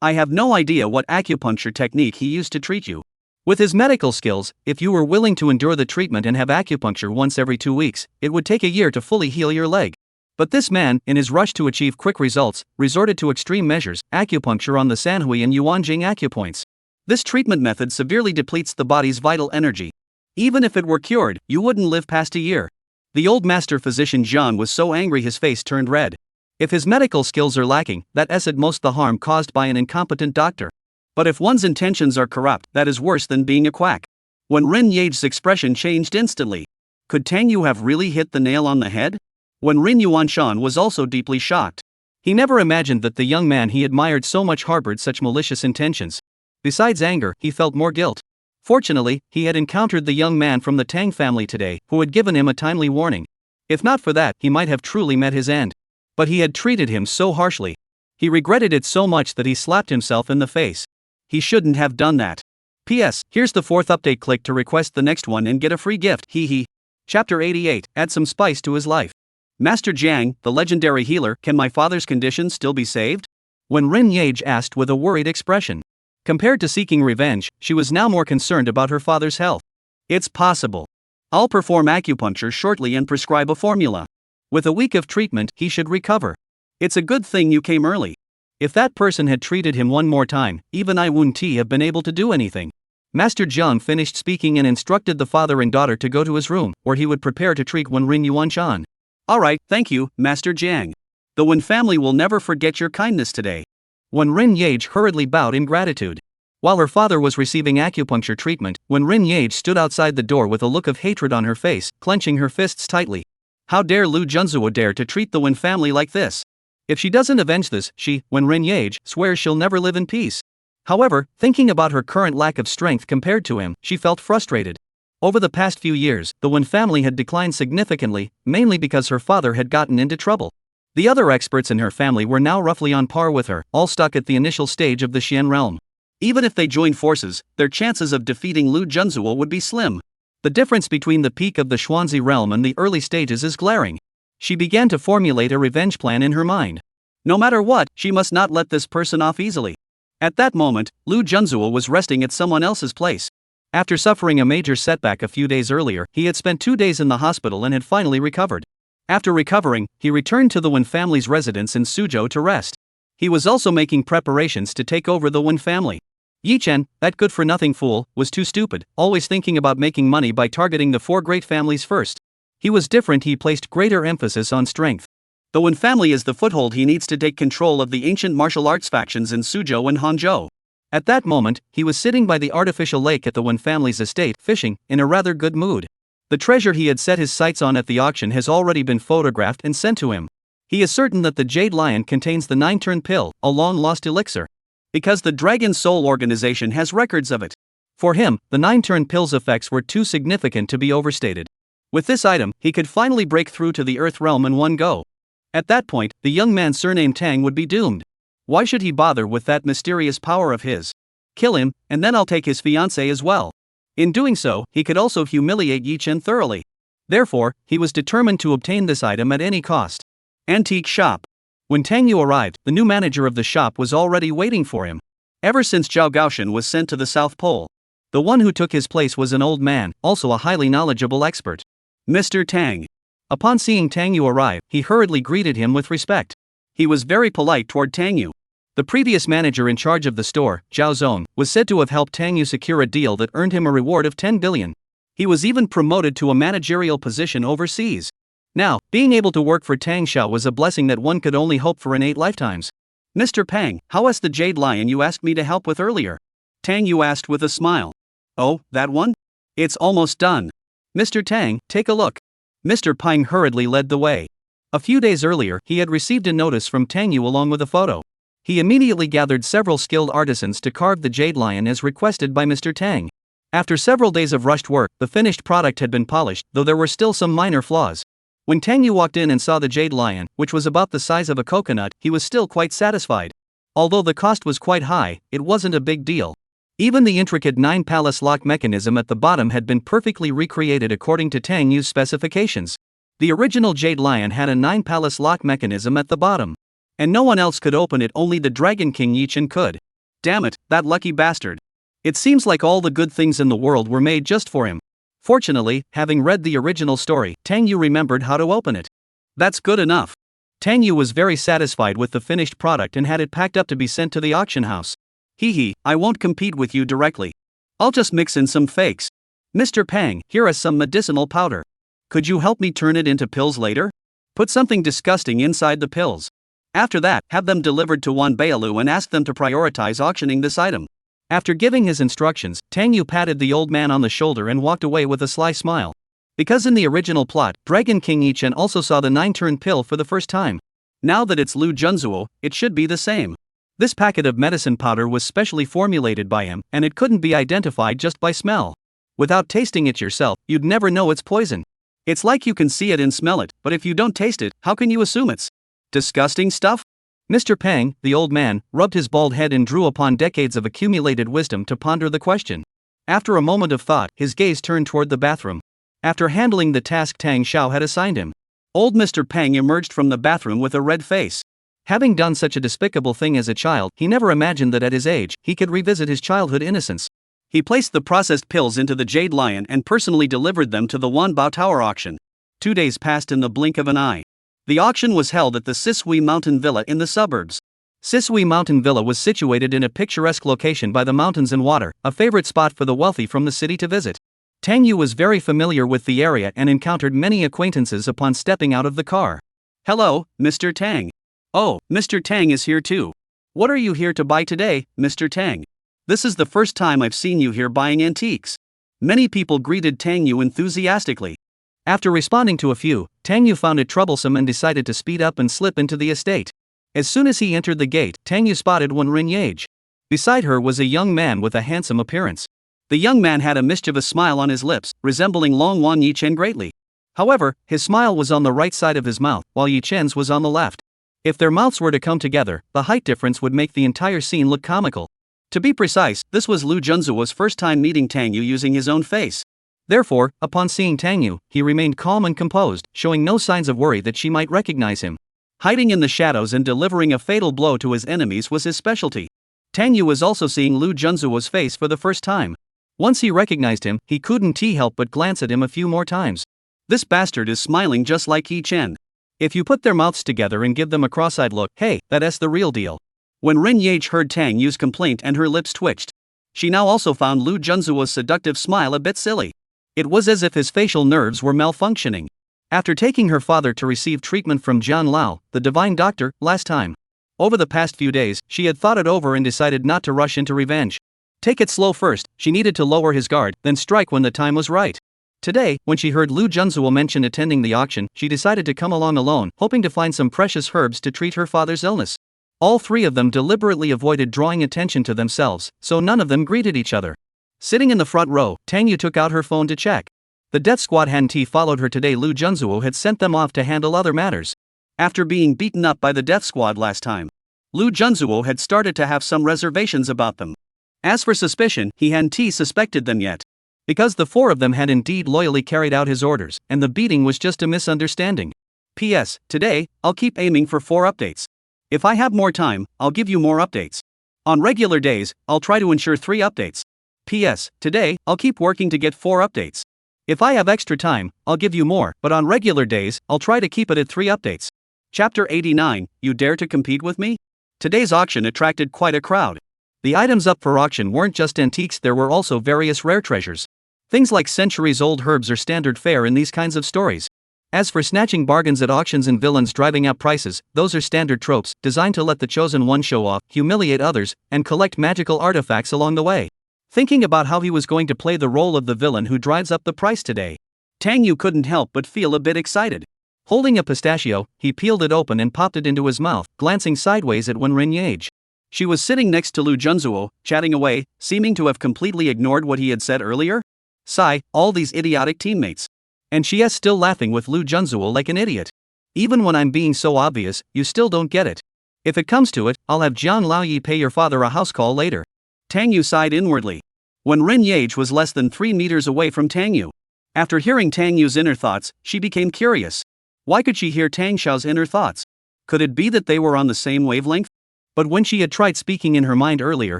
I have no idea what acupuncture technique he used to treat you. With his medical skills, if you were willing to endure the treatment and have acupuncture once every 2 weeks, it would take a year to fully heal your leg. But this man, in his rush to achieve quick results, resorted to extreme measures, acupuncture on the Sanhui and Yuanjing acupoints. This treatment method severely depletes the body's vital energy. Even if it were cured, you wouldn't live past a year. The old master physician Zhang was so angry his face turned red. If his medical skills are lacking, that is at most the harm caused by an incompetent doctor. But if one's intentions are corrupt, that is worse than being a quack. Wen Rin Yage's expression changed instantly. Could Tang Yu have really hit the nail on the head? Wen Rin Yuanshan was also deeply shocked. He never imagined that the young man he admired so much harbored such malicious intentions. Besides anger, he felt more guilt. Fortunately, he had encountered the young man from the Tang family today, who had given him a timely warning. If not for that, he might have truly met his end. But he had treated him so harshly. He regretted it so much that he slapped himself in the face. He shouldn't have done that. P.S. Here's the 4th update. Click to request the next one and get a free gift. Hee. Chapter 88. Add some spice to his life. Master Jiang, the legendary healer, can my father's condition still be saved? Wen Rin Yage asked with a worried expression. Compared to seeking revenge, she was now more concerned about her father's health. It's possible. I'll perform acupuncture shortly and prescribe a formula. With a week of treatment, he should recover. It's a good thing you came early. If that person had treated him one more time, even I wouldn't have been able to do anything. Master Jiang finished speaking and instructed the father and daughter to go to his room, where he would prepare to treat Wen Rin Yuanshan. Alright, thank you, Master Jiang. The Wen family will never forget your kindness today. Wen Rin Yage hurriedly bowed in gratitude. While her father was receiving acupuncture treatment, Wen Rin Yage stood outside the door with a look of hatred on her face, clenching her fists tightly. How dare Lu Junzuo dare to treat the Wen family like this? If she doesn't avenge this, she, Wen Rin Yage, swears she'll never live in peace. However, thinking about her current lack of strength compared to him, she felt frustrated. Over the past few years, the Wen family had declined significantly, mainly because her father had gotten into trouble. The other experts in her family were now roughly on par with her, all stuck at the initial stage of the Xian realm. Even if they joined forces, their chances of defeating Lu Junzuo would be slim. The difference between the peak of the Xuanzi realm and the early stages is glaring. She began to formulate a revenge plan in her mind. No matter what, she must not let this person off easily. At that moment, Lu Junzuo was resting at someone else's place. After suffering a major setback a few days earlier, he had spent 2 days in the hospital and had finally recovered. After recovering, he returned to the Wen family's residence in Suzhou to rest. He was also making preparations to take over the Wen family. Yi Chen, that good-for-nothing fool, was too stupid, always thinking about making money by targeting the 4 great families first. He was different, he placed greater emphasis on strength. The Wen family is the foothold he needs to take control of the ancient martial arts factions in Suzhou and Hangzhou. At that moment, he was sitting by the artificial lake at the Wen family's estate, fishing, in a rather good mood. The treasure he had set his sights on at the auction has already been photographed and sent to him. He is certain that the Jade Lion contains the 9-turn pill, a long-lost elixir. Because the Dragon Soul organization has records of it. For him, the 9-turn pill's effects were too significant to be overstated. With this item, he could finally break through to the Earth realm in one go. At that point, the young man surnamed Tang would be doomed. Why should he bother with that mysterious power of his? Kill him, and then I'll take his fiancée as well. In doing so, he could also humiliate Yi Chen thoroughly. Therefore, he was determined to obtain this item at any cost. Antique shop. When Tang Yu arrived, the new manager of the shop was already waiting for him. Ever since Zhao Gaoshan was sent to the South Pole, the one who took his place was an old man, also a highly knowledgeable expert. Mr. Tang. Upon seeing Tang Yu arrive, he hurriedly greeted him with respect. He was very polite toward Tang Yu. The previous manager in charge of the store, Zhao Zong, was said to have helped Tang Yu secure a deal that earned him a reward of 10 billion. He was even promoted to a managerial position overseas. Now, being able to work for Tang Xiao was a blessing that one could only hope for in 8 lifetimes. Mr. Pang, how is the Jade Lion you asked me to help with earlier? Tang Yu asked with a smile. Oh, that one? It's almost done. Mr. Tang, take a look. Mr. Pang hurriedly led the way. A few days earlier, he had received a notice from Tang Yu along with a photo. He immediately gathered several skilled artisans to carve the Jade Lion as requested by Mr. Tang. After several days of rushed work, the finished product had been polished, though there were still some minor flaws. When Tang Yu walked in and saw the Jade Lion, which was about the size of a coconut, he was still quite satisfied. Although the cost was quite high, it wasn't a big deal. Even the intricate 9-palace lock mechanism at the bottom had been perfectly recreated according to Tang Yu's specifications. The original Jade Lion had a 9-palace lock mechanism at the bottom. And no one else could open it, only the Dragon King Yi Chen could. Damn it, that lucky bastard. It seems like all the good things in the world were made just for him. Fortunately, having read the original story, Tang Yu remembered how to open it. That's good enough. Tang Yu was very satisfied with the finished product and had it packed up to be sent to the auction house. Hee, I won't compete with you directly. I'll just mix in some fakes. Mr. Pang, here is some medicinal powder. Could you help me turn it into pills later? Put something disgusting inside the pills. After that, have them delivered to Wan Bailu and ask them to prioritize auctioning this item. After giving his instructions, Tang Yu patted the old man on the shoulder and walked away with a sly smile. Because in the original plot, Dragon King Yi Chen also saw the 9-turn pill for the first time. Now that it's Lu Junzuo, it should be the same. This packet of medicine powder was specially formulated by him, and it couldn't be identified just by smell. Without tasting it yourself, you'd never know it's poison. It's like you can see it and smell it, but if you don't taste it, how can you assume it's disgusting stuff? Mr. Pang, the old man, rubbed his bald head and drew upon decades of accumulated wisdom to ponder the question. After a moment of thought, his gaze turned toward the bathroom. After handling the task Tang Xiao had assigned him, old Mr. Pang emerged from the bathroom with a red face. Having done such a despicable thing as a child, he never imagined that at his age, he could revisit his childhood innocence. He placed the processed pills into the Jade Lion and personally delivered them to the Wanbao Tower auction. 2 days passed in the blink of an eye. The auction was held at the Sisui Mountain Villa in the suburbs. Sisui Mountain Villa was situated in a picturesque location by the mountains and water, a favorite spot for the wealthy from the city to visit. Tang Yu was very familiar with the area and encountered many acquaintances upon stepping out of the car. Hello, Mr. Tang. Oh, Mr. Tang is here too. What are you here to buy today, Mr. Tang? This is the first time I've seen you here buying antiques. Many people greeted Tang Yu enthusiastically. After responding to a few, Tang Yu found it troublesome and decided to speed up and slip into the estate. As soon as he entered the gate, Tang Yu spotted Wen Rinyeage. Beside her was a young man with a handsome appearance. The young man had a mischievous smile on his lips, resembling Long Wan Yi Chen greatly. However, his smile was on the right side of his mouth, while Yi Chen's was on the left. If their mouths were to come together, the height difference would make the entire scene look comical. To be precise, this was Lu Junzuo's first time meeting Tang Yu using his own face. Therefore, upon seeing Tang Yu, he remained calm and composed, showing no signs of worry that she might recognize him. Hiding in the shadows and delivering a fatal blow to his enemies was his specialty. Tang Yu was also seeing Lu Junzuo's face for the first time. Once he recognized him, he couldn't help but glance at him a few more times. This bastard is smiling just like Yi Chen. If you put their mouths together and give them a cross-eyed look, hey, that's the real deal. When Rin Yage heard Tang Yu's complaint and her lips twitched. She now also found Lu Junzuo's seductive smile a bit silly. It was as if his facial nerves were malfunctioning. After taking her father to receive treatment from Jian Lao, the divine doctor, last time. Over the past few days, she had thought it over and decided not to rush into revenge. Take it slow first, she needed to lower his guard, then strike when the time was right. Today, when she heard Lu Junzuo mention attending the auction, she decided to come along alone, hoping to find some precious herbs to treat her father's illness. All three of them deliberately avoided drawing attention to themselves, so none of them greeted each other. Sitting in the front row, Tang Yu took out her phone to check. The death squad Han Ti followed her today. Lu Junzuo had sent them off to handle other matters. After being beaten up by the death squad last time, Lu Junzuo had started to have some reservations about them. As for suspicion, he hadn't suspected them yet. Because the four of them had indeed loyally carried out his orders, and the beating was just a misunderstanding. P.S. Today, I'll keep aiming for 4 updates. If I have more time, I'll give you more updates. On regular days, I'll try to ensure 3 updates. P.S. Today, I'll keep working to get 4 updates. If I have extra time, I'll give you more, but on regular days, I'll try to keep it at 3 updates. Chapter 89, You Dare to Compete with Me? Today's auction attracted quite a crowd. The items up for auction weren't just antiques, there were also various rare treasures. Things like centuries-old herbs are standard fare in these kinds of stories. As for snatching bargains at auctions and villains driving up prices, those are standard tropes, designed to let the chosen one show off, humiliate others, and collect magical artifacts along the way. Thinking about how he was going to play the role of the villain who drives up the price today, Tang Yu couldn't help but feel a bit excited. Holding a pistachio, he peeled it open and popped it into his mouth, glancing sideways at Wen Yage. She was sitting next to Lu Junzuo, chatting away, seeming to have completely ignored what he had said earlier. Sigh, all these idiotic teammates. And she is still laughing with Lu Junzuo like an idiot. Even when I'm being so obvious, you still don't get it. If it comes to it, I'll have Jian Laoyi pay your father a house call later. Tang Yu sighed inwardly. When Rin Yage was less than 3 meters away from Tang Yu. After hearing Tang Yu's inner thoughts, she became curious. Why could she hear Tang Xiao's inner thoughts? Could it be that they were on the same wavelength? But when she had tried speaking in her mind earlier,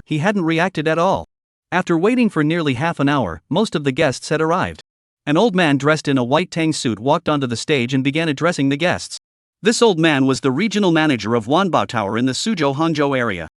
he hadn't reacted at all. After waiting for nearly half an hour, most of the guests had arrived. An old man dressed in a white Tang suit walked onto the stage and began addressing the guests. This old man was the regional manager of Wanbao Tower in the Suzhou Hangzhou area.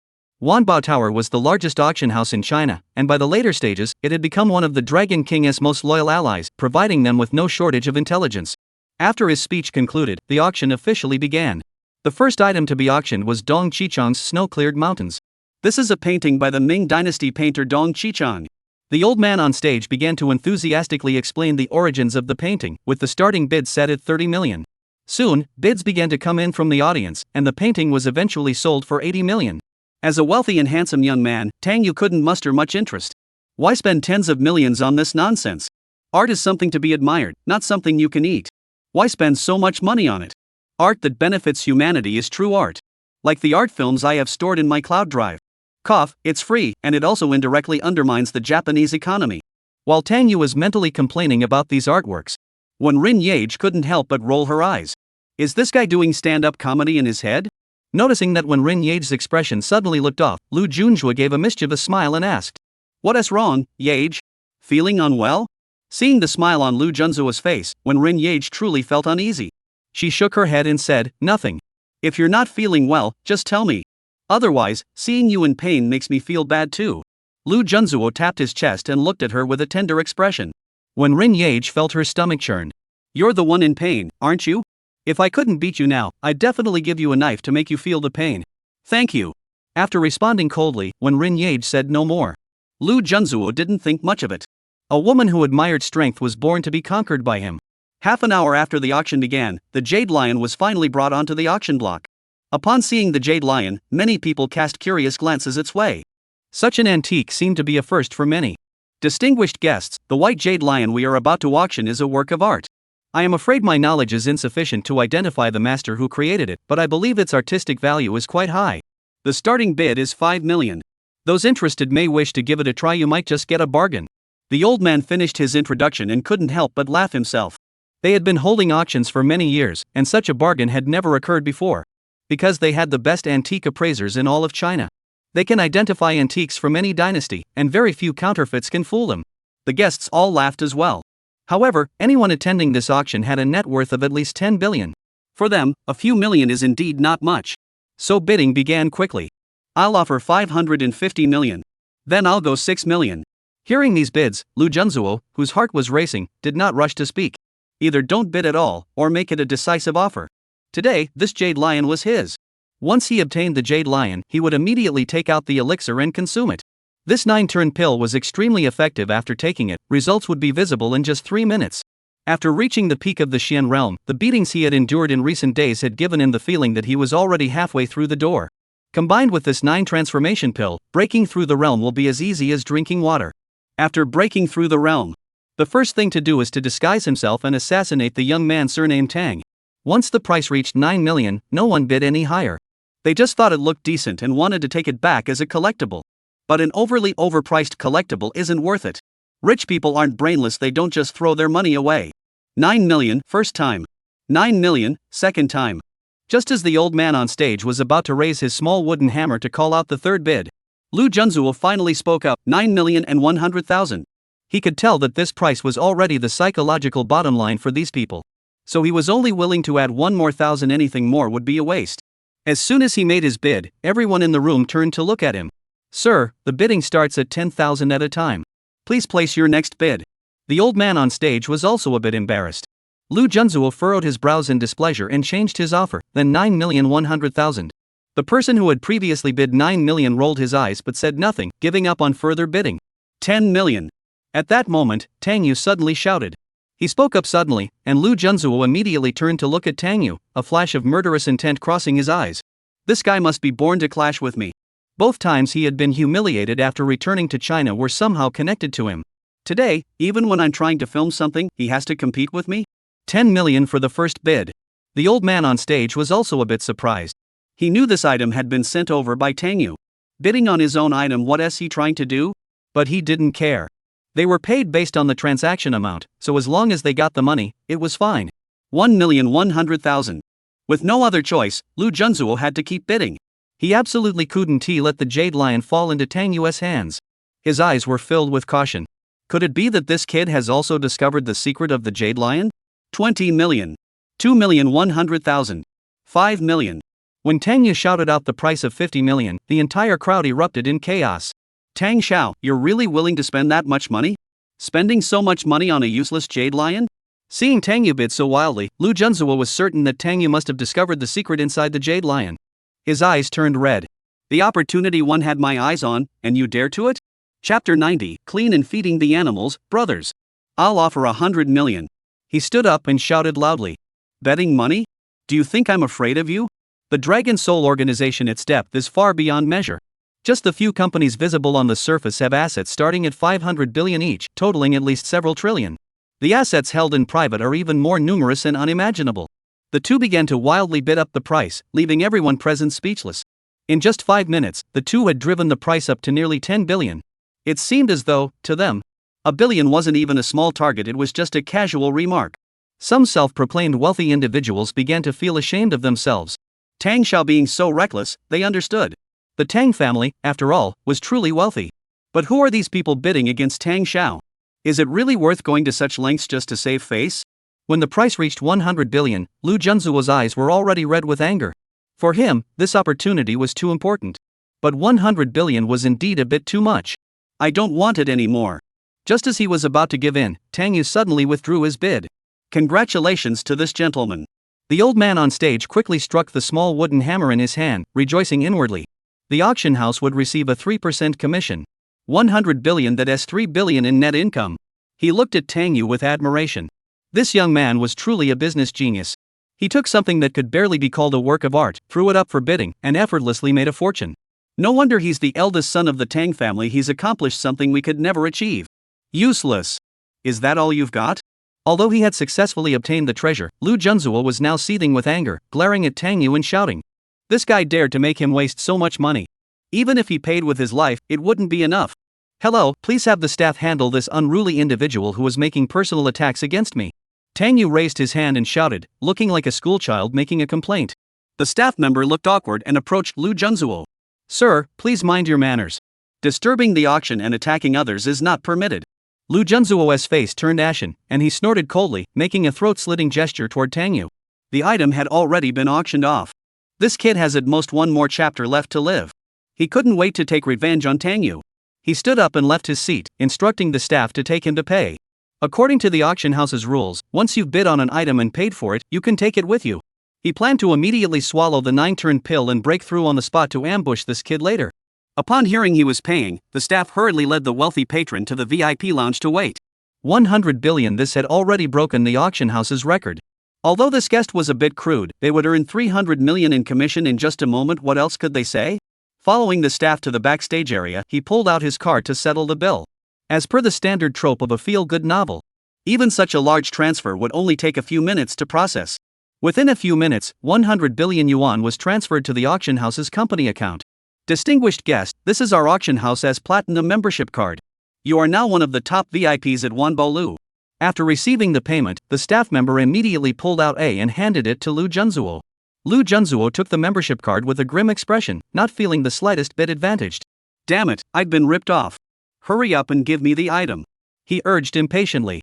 Wanbao Tower was the largest auction house in China, and by the later stages, it had become one of the Dragon King's most loyal allies, providing them with no shortage of intelligence. After his speech concluded, the auction officially began. The first item to be auctioned was Dong Qichang's Snow-Cleared Mountains. This is a painting by the Ming Dynasty painter Dong Qichang. The old man on stage began to enthusiastically explain the origins of the painting, with the starting bid set at 30 million. Soon, bids began to come in from the audience, and the painting was eventually sold for 80 million. As a wealthy and handsome young man, Tang Yu couldn't muster much interest. Why spend tens of millions on this nonsense? Art is something to be admired, not something you can eat. Why spend so much money on it? Art that benefits humanity is true art. Like the art films I have stored in my cloud drive. Cough, it's free, and it also indirectly undermines the Japanese economy. While Tang Yu was mentally complaining about these artworks, Wen Yage couldn't help but roll her eyes. Is this guy doing stand-up comedy in his head? Noticing that Wen Yage's expression suddenly looked off, Lu Junzhua gave a mischievous smile and asked, "What is wrong, Yage? Feeling unwell?" Seeing the smile on Lu Junzuo's face, Wen Yage truly felt uneasy. She shook her head and said, "Nothing. If you're not feeling well, just tell me. Otherwise, seeing you in pain makes me feel bad too." Lu Junzuo tapped his chest and looked at her with a tender expression. Wen Yage felt her stomach churn. "You're the one in pain, aren't you? If I couldn't beat you now, I'd definitely give you a knife to make you feel the pain. Thank you." After responding coldly, Wen Yage said no more. Lu Junzuo didn't think much of it. A woman who admired strength was born to be conquered by him. Half an hour after the auction began, the Jade Lion was finally brought onto the auction block. Upon seeing the Jade Lion, many people cast curious glances its way. Such an antique seemed to be a first for many. Distinguished guests, the white Jade Lion we are about to auction is a work of art. I am afraid my knowledge is insufficient to identify the master who created it, but I believe its artistic value is quite high. The starting bid is 5 million. Those interested may wish to give it a try, you might just get a bargain. The old man finished his introduction and couldn't help but laugh himself. They had been holding auctions for many years, and such a bargain had never occurred before. Because they had the best antique appraisers in all of China. They can identify antiques from any dynasty, and very few counterfeits can fool them. The guests all laughed as well. However, anyone attending this auction had a net worth of at least 10 billion. For them, a few million is indeed not much. So bidding began quickly. I'll offer 550 million. Then I'll go 6 million. Hearing these bids, Lu Junzuo, whose heart was racing, did not rush to speak. Either don't bid at all, or make it a decisive offer. Today, this jade lion was his. Once he obtained the jade lion, he would immediately take out the elixir and consume it. This 9-turn pill was extremely effective. After taking it, results would be visible in just 3 minutes. After reaching the peak of the Xian realm, the beatings he had endured in recent days had given him the feeling that he was already halfway through the door. Combined with this 9 transformation pill, breaking through the realm will be as easy as drinking water. After breaking through the realm, the first thing to do is to disguise himself and assassinate the young man surnamed Tang. Once the price reached 9 million, no one bid any higher. They just thought it looked decent and wanted to take it back as a collectible. But an overly overpriced collectible isn't worth it. Rich people aren't brainless, they don't just throw their money away. 9 million, first time. 9 million, second time. Just as the old man on stage was about to raise his small wooden hammer to call out the third bid, Lu Junzuo finally spoke up, 9,100,000. He could tell that this price was already the psychological bottom line for these people. So he was only willing to add 1 more thousand, anything more would be a waste. As soon as he made his bid, everyone in the room turned to look at him. Sir, the bidding starts at 10,000 at a time. Please place your next bid. The old man on stage was also a bit embarrassed. Lu Junzuo furrowed his brows in displeasure and changed his offer, then 9,100,000. The person who had previously bid 9 million rolled his eyes but said nothing, giving up on further bidding. 10 million. At that moment, Tang Yu suddenly shouted. He spoke up suddenly, and Lu Junzuo immediately turned to look at Tang Yu, a flash of murderous intent crossing his eyes. This guy must be born to clash with me. Both times he had been humiliated after returning to China were somehow connected to him. Today, even when I'm trying to film something, he has to compete with me? 10 million for the first bid. The old man on stage was also a bit surprised. He knew this item had been sent over by Tang Yu. Bidding on his own item, what is he trying to do? But he didn't care. They were paid based on the transaction amount, so as long as they got the money, it was fine. 1,100,000. With no other choice, Lu Junzuo had to keep bidding. He absolutely couldn't let the jade lion fall into Tang Yu's hands. His eyes were filled with caution. Could it be that this kid has also discovered the secret of the jade lion? 20 million. 2,100,000. 5 million. When Tang Yu shouted out the price of 50 million, the entire crowd erupted in chaos. Tang Xiao, you're really willing to spend that much money? Spending so much money on a useless jade lion? Seeing Tang Yu bid so wildly, Lu Junzuo was certain that Tang Yu must have discovered the secret inside the jade lion. His eyes turned red. The opportunity one had my eyes on, and you dare to it? Chapter 90, Clean and Feeding the Animals, Brothers. I'll offer 100 million. He stood up and shouted loudly. Betting money? Do you think I'm afraid of you? The Dragon Soul organization, its depth is far beyond measure. Just the few companies visible on the surface have assets starting at 500 billion each, totaling at least several trillion. The assets held in private are even more numerous and unimaginable. The two began to wildly bid up the price, leaving everyone present speechless. In just 5 minutes, the two had driven the price up to nearly 10 billion. It seemed as though, to them, a billion wasn't even a small target, it was just a casual remark. Some self-proclaimed wealthy individuals began to feel ashamed of themselves. Tang Xiao being so reckless, they understood. The Tang family, after all, was truly wealthy. But who are these people bidding against Tang Xiao? Is it really worth going to such lengths just to save face? When the price reached 100 billion, Lu Junzuo's eyes were already red with anger. For him, this opportunity was too important. But 100 billion was indeed a bit too much. I don't want it anymore. Just as he was about to give in, Tang Yu suddenly withdrew his bid. Congratulations to this gentleman. The old man on stage quickly struck the small wooden hammer in his hand, rejoicing inwardly. The auction house would receive a 3% commission. 100 billion, that's 3 billion in net income. He looked at Tang Yu with admiration. This young man was truly a business genius. He took something that could barely be called a work of art, threw it up for bidding, and effortlessly made a fortune. No wonder he's the eldest son of the Tang family, he's accomplished something we could never achieve. Useless. Is that all you've got? Although he had successfully obtained the treasure, Lu Junzuo was now seething with anger, glaring at Tang Yu and shouting. This guy dared to make him waste so much money. Even if he paid with his life, it wouldn't be enough. Hello, please have the staff handle this unruly individual who was making personal attacks against me. Tang Yu raised his hand and shouted, looking like a schoolchild making a complaint. The staff member looked awkward and approached Lu Junzuo. Sir, please mind your manners. Disturbing the auction and attacking others is not permitted. Lu Junzuo's face turned ashen, and he snorted coldly, making a throat-slitting gesture toward Tang Yu. The item had already been auctioned off. This kid has at most one more chapter left to live. He couldn't wait to take revenge on Tang Yu. He stood up and left his seat, instructing the staff to take him to pay. According to the auction house's rules, once you've bid on an item and paid for it, you can take it with you. He planned to immediately swallow the 9-turn pill and break through on the spot to ambush this kid later. Upon hearing he was paying, the staff hurriedly led the wealthy patron to the VIP lounge to wait. 100 billion. This had already broken the auction house's record. Although this guest was a bit crude, they would earn 300 million in commission in just a moment. What else could they say? Following the staff to the backstage area, he pulled out his card to settle the bill. As per the standard trope of a feel-good novel, even such a large transfer would only take a few minutes to process. Within a few minutes, 100 billion yuan was transferred to the auction house's company account. Distinguished guest, this is our auction house as platinum membership card. You are now one of the top VIPs at Wanbolu. After receiving the payment, the staff member immediately pulled out A and handed it to Lu Junzuo. Lu Junzuo took the membership card with a grim expression, not feeling the slightest bit advantaged. Damn it, I've been ripped off. Hurry up and give me the item, he urged impatiently.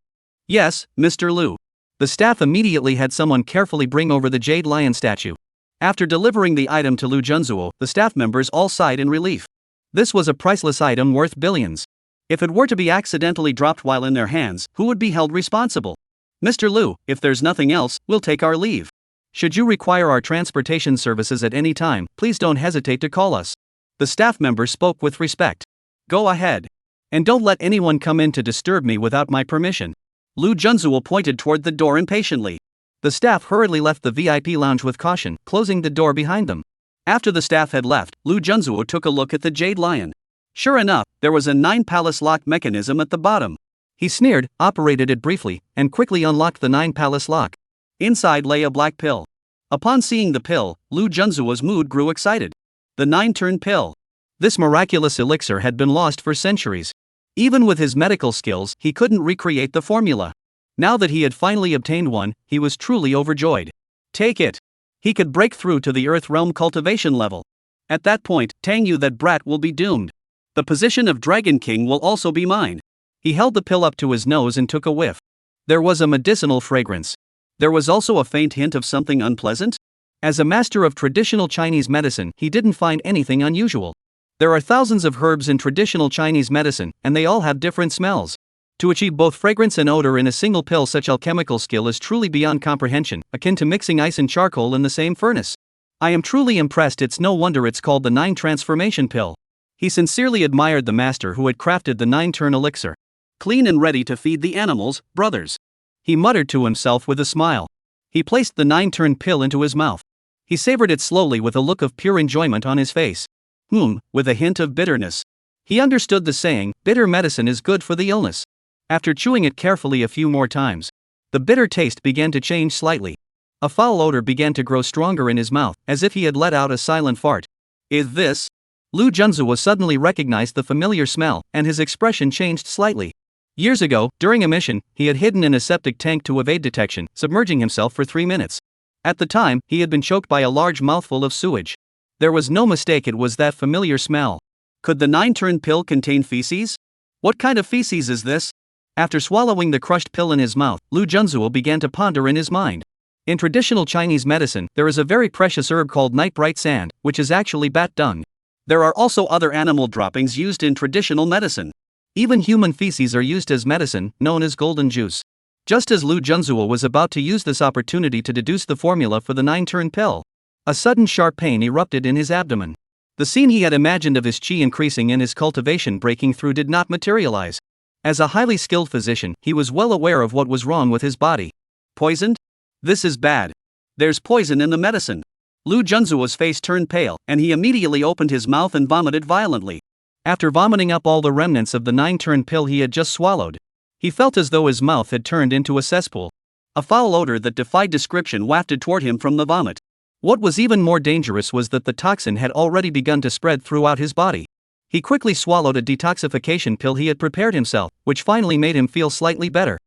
Yes, Mr. Lu. The staff immediately had someone carefully bring over the jade lion statue. After delivering the item to Lu Junzuo, the staff members all sighed in relief. This was a priceless item worth billions. If it were to be accidentally dropped while in their hands, who would be held responsible? Mr. Lu, if there's nothing else, we'll take our leave. Should you require our transportation services at any time, please don't hesitate to call us. The staff member spoke with respect. Go ahead. And don't let anyone come in to disturb me without my permission. Lu Junzuo pointed toward the door impatiently. The staff hurriedly left the VIP lounge with caution, closing the door behind them. After the staff had left, Lu Junzuo took a look at the jade lion. Sure enough, there was a 9-palace lock mechanism at the bottom. He sneered, operated it briefly, and quickly unlocked the 9-palace lock. Inside lay a black pill. Upon seeing the pill, Lu Junzuo's mood grew excited. The 9-turn pill. This miraculous elixir had been lost for centuries. Even with his medical skills, he couldn't recreate the formula. Now that he had finally obtained one, he was truly overjoyed. Take it. He could break through to the Earth Realm cultivation level. At that point, Tang Yu, that brat, will be doomed. The position of Dragon King will also be mine. He held the pill up to his nose and took a whiff. There was a medicinal fragrance. There was also a faint hint of something unpleasant. As a master of traditional Chinese medicine, he didn't find anything unusual. There are thousands of herbs in traditional Chinese medicine, and they all have different smells. To achieve both fragrance and odor in a single pill, such alchemical skill is truly beyond comprehension, akin to mixing ice and charcoal in the same furnace. I am truly impressed. It's no wonder it's called the 9 transformation pill. He sincerely admired the master who had crafted the 9-turn elixir. Clean and ready to feed the animals, brothers, he muttered to himself with a smile. He placed the 9-turn pill into his mouth. He savored it slowly with a look of pure enjoyment on his face. With a hint of bitterness. He understood the saying, bitter medicine is good for the illness. After chewing it carefully a few more times, the bitter taste began to change slightly. A foul odor began to grow stronger in his mouth, as if he had let out a silent fart. Is this? Lu Junzuo suddenly recognized the familiar smell, and his expression changed slightly. Years ago, during a mission, he had hidden in a septic tank to evade detection, submerging himself for 3 minutes. At the time, he had been choked by a large mouthful of sewage. There was no mistake, it was that familiar smell. Could the 9-turn pill contain feces? What kind of feces is this? After swallowing the crushed pill in his mouth, Lu Junzuo began to ponder in his mind. In traditional Chinese medicine, there is a very precious herb called night bright sand, which is actually bat dung. There are also other animal droppings used in traditional medicine. Even human feces are used as medicine, known as golden juice. Just as Lu Junzuo was about to use this opportunity to deduce the formula for the 9-turn pill, a sudden sharp pain erupted in his abdomen. The scene he had imagined of his qi increasing and his cultivation breaking through did not materialize. As a highly skilled physician, he was well aware of what was wrong with his body. Poisoned? This is bad. There's poison in the medicine. Lu Junzuo's face turned pale, and he immediately opened his mouth and vomited violently. After vomiting up all the remnants of the 9-turn pill he had just swallowed, He felt as though his mouth had turned into a cesspool. A foul odor that defied description wafted toward him from the vomit. What was even more dangerous was that the toxin had already begun to spread throughout his body. He quickly swallowed a detoxification pill he had prepared himself, which finally made him feel slightly better.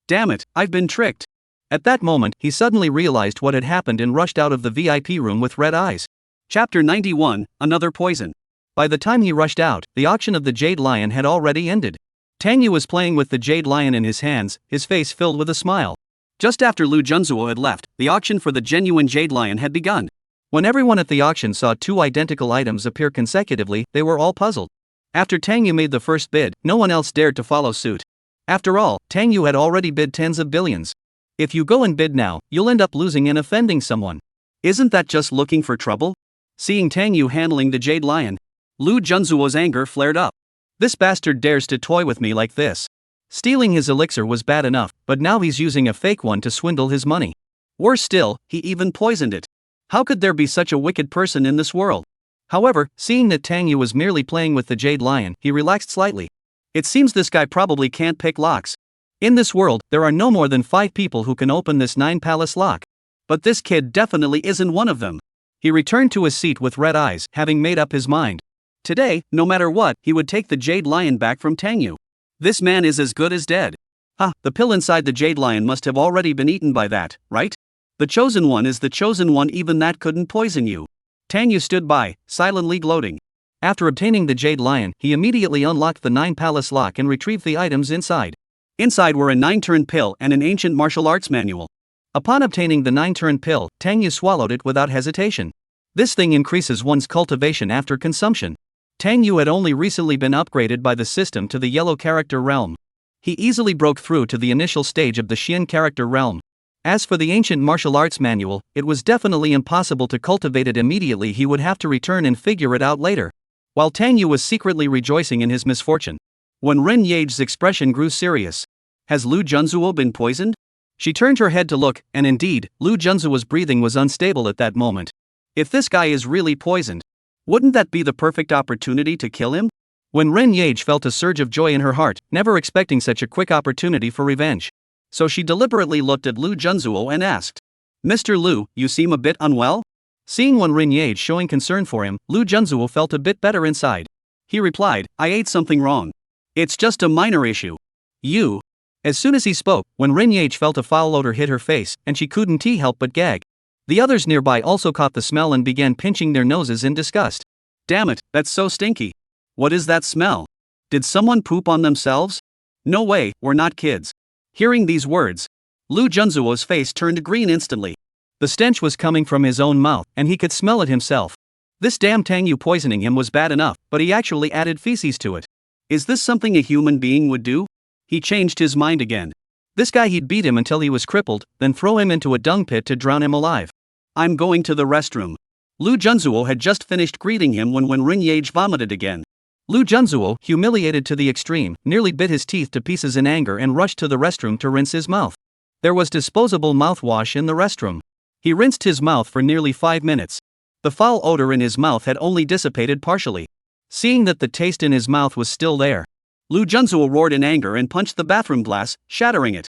Damn it, I've been tricked. At that moment, he suddenly realized what had happened and rushed out of the VIP room with red eyes. Chapter 91, Another Poison. By the time he rushed out, the auction of the Jade Lion had already ended. Tang Yu was playing with the Jade Lion in his hands, his face filled with a smile. Just after Lu Junzuo had left, the auction for the genuine Jade Lion had begun. When everyone at the auction saw two identical items appear consecutively, they were all puzzled. After Tang Yu made the first bid, no one else dared to follow suit. After all, Tang Yu had already bid tens of billions. If you go and bid now, you'll end up losing and offending someone. Isn't that just looking for trouble? Seeing Tang Yu handling the Jade Lion, Lu Junzuo's anger flared up. This bastard dares to toy with me like this. Stealing his elixir was bad enough, but now he's using a fake one to swindle his money. Worse still, he even poisoned it. How could there be such a wicked person in this world? However, seeing that Tang Yu was merely playing with the Jade Lion, he relaxed slightly. It seems this guy probably can't pick locks. In this world, there are no more than 5 people who can open this 9-palace lock. But this kid definitely isn't one of them. He returned to his seat with red eyes, having made up his mind. Today, no matter what, he would take the Jade Lion back from Tang Yu. This man is as good as dead. The pill inside the Jade Lion must have already been eaten by that, right? The chosen one is the chosen one, even that couldn't poison you. Tang Yu stood by, silently gloating. After obtaining the Jade Lion, he immediately unlocked the 9-palace lock and retrieved the items inside. Inside were a 9-turn pill and an ancient martial arts manual. Upon obtaining the 9-turn pill, Tang Yu swallowed it without hesitation. This thing increases one's cultivation after consumption. Tang Yu had only recently been upgraded by the system to the yellow character realm. He easily broke through to the initial stage of the Xian character realm. As for the ancient martial arts manual, it was definitely impossible to cultivate it immediately. He would have to return and figure it out later. While Tang Yu was secretly rejoicing in his misfortune, when Ren Yage's expression grew serious. Has Lu Junzuo been poisoned? She turned her head to look, and indeed, Lu Junzuo's breathing was unstable at that moment. If this guy is really poisoned, wouldn't that be the perfect opportunity to kill him? When Ren Yage felt a surge of joy in her heart, never expecting such a quick opportunity for revenge. So she deliberately looked at Lu Junzuo and asked, Mr. Lu, you seem a bit unwell? Seeing Wen Ren Yage showing concern for him, Lu Junzuo felt a bit better inside. He replied, I ate something wrong. It's just a minor issue. You. As soon as he spoke, Wen Ren Yage felt a foul odor hit her face, and she couldn't help but gag. The others nearby also caught the smell and began pinching their noses in disgust. Damn it, that's so stinky. What is that smell? Did someone poop on themselves? No way, we're not kids. Hearing these words, Lu Junzuo's face turned green instantly. The stench was coming from his own mouth, and he could smell it himself. This damn Tang Yu poisoning him was bad enough, but he actually added feces to it. Is this something a human being would do? He changed his mind again. This guy, he'd beat him until he was crippled, then throw him into a dung pit to drown him alive. I'm going to the restroom. Lu Junzuo had just finished greeting him when Wen Ren Yage vomited again. Lu Junzuo, humiliated to the extreme, nearly bit his teeth to pieces in anger and rushed to the restroom to rinse his mouth. There was disposable mouthwash in the restroom. He rinsed his mouth for nearly 5 minutes. The foul odor in his mouth had only dissipated partially. Seeing that the taste in his mouth was still there, Lu Junzuo roared in anger and punched the bathroom glass, shattering it.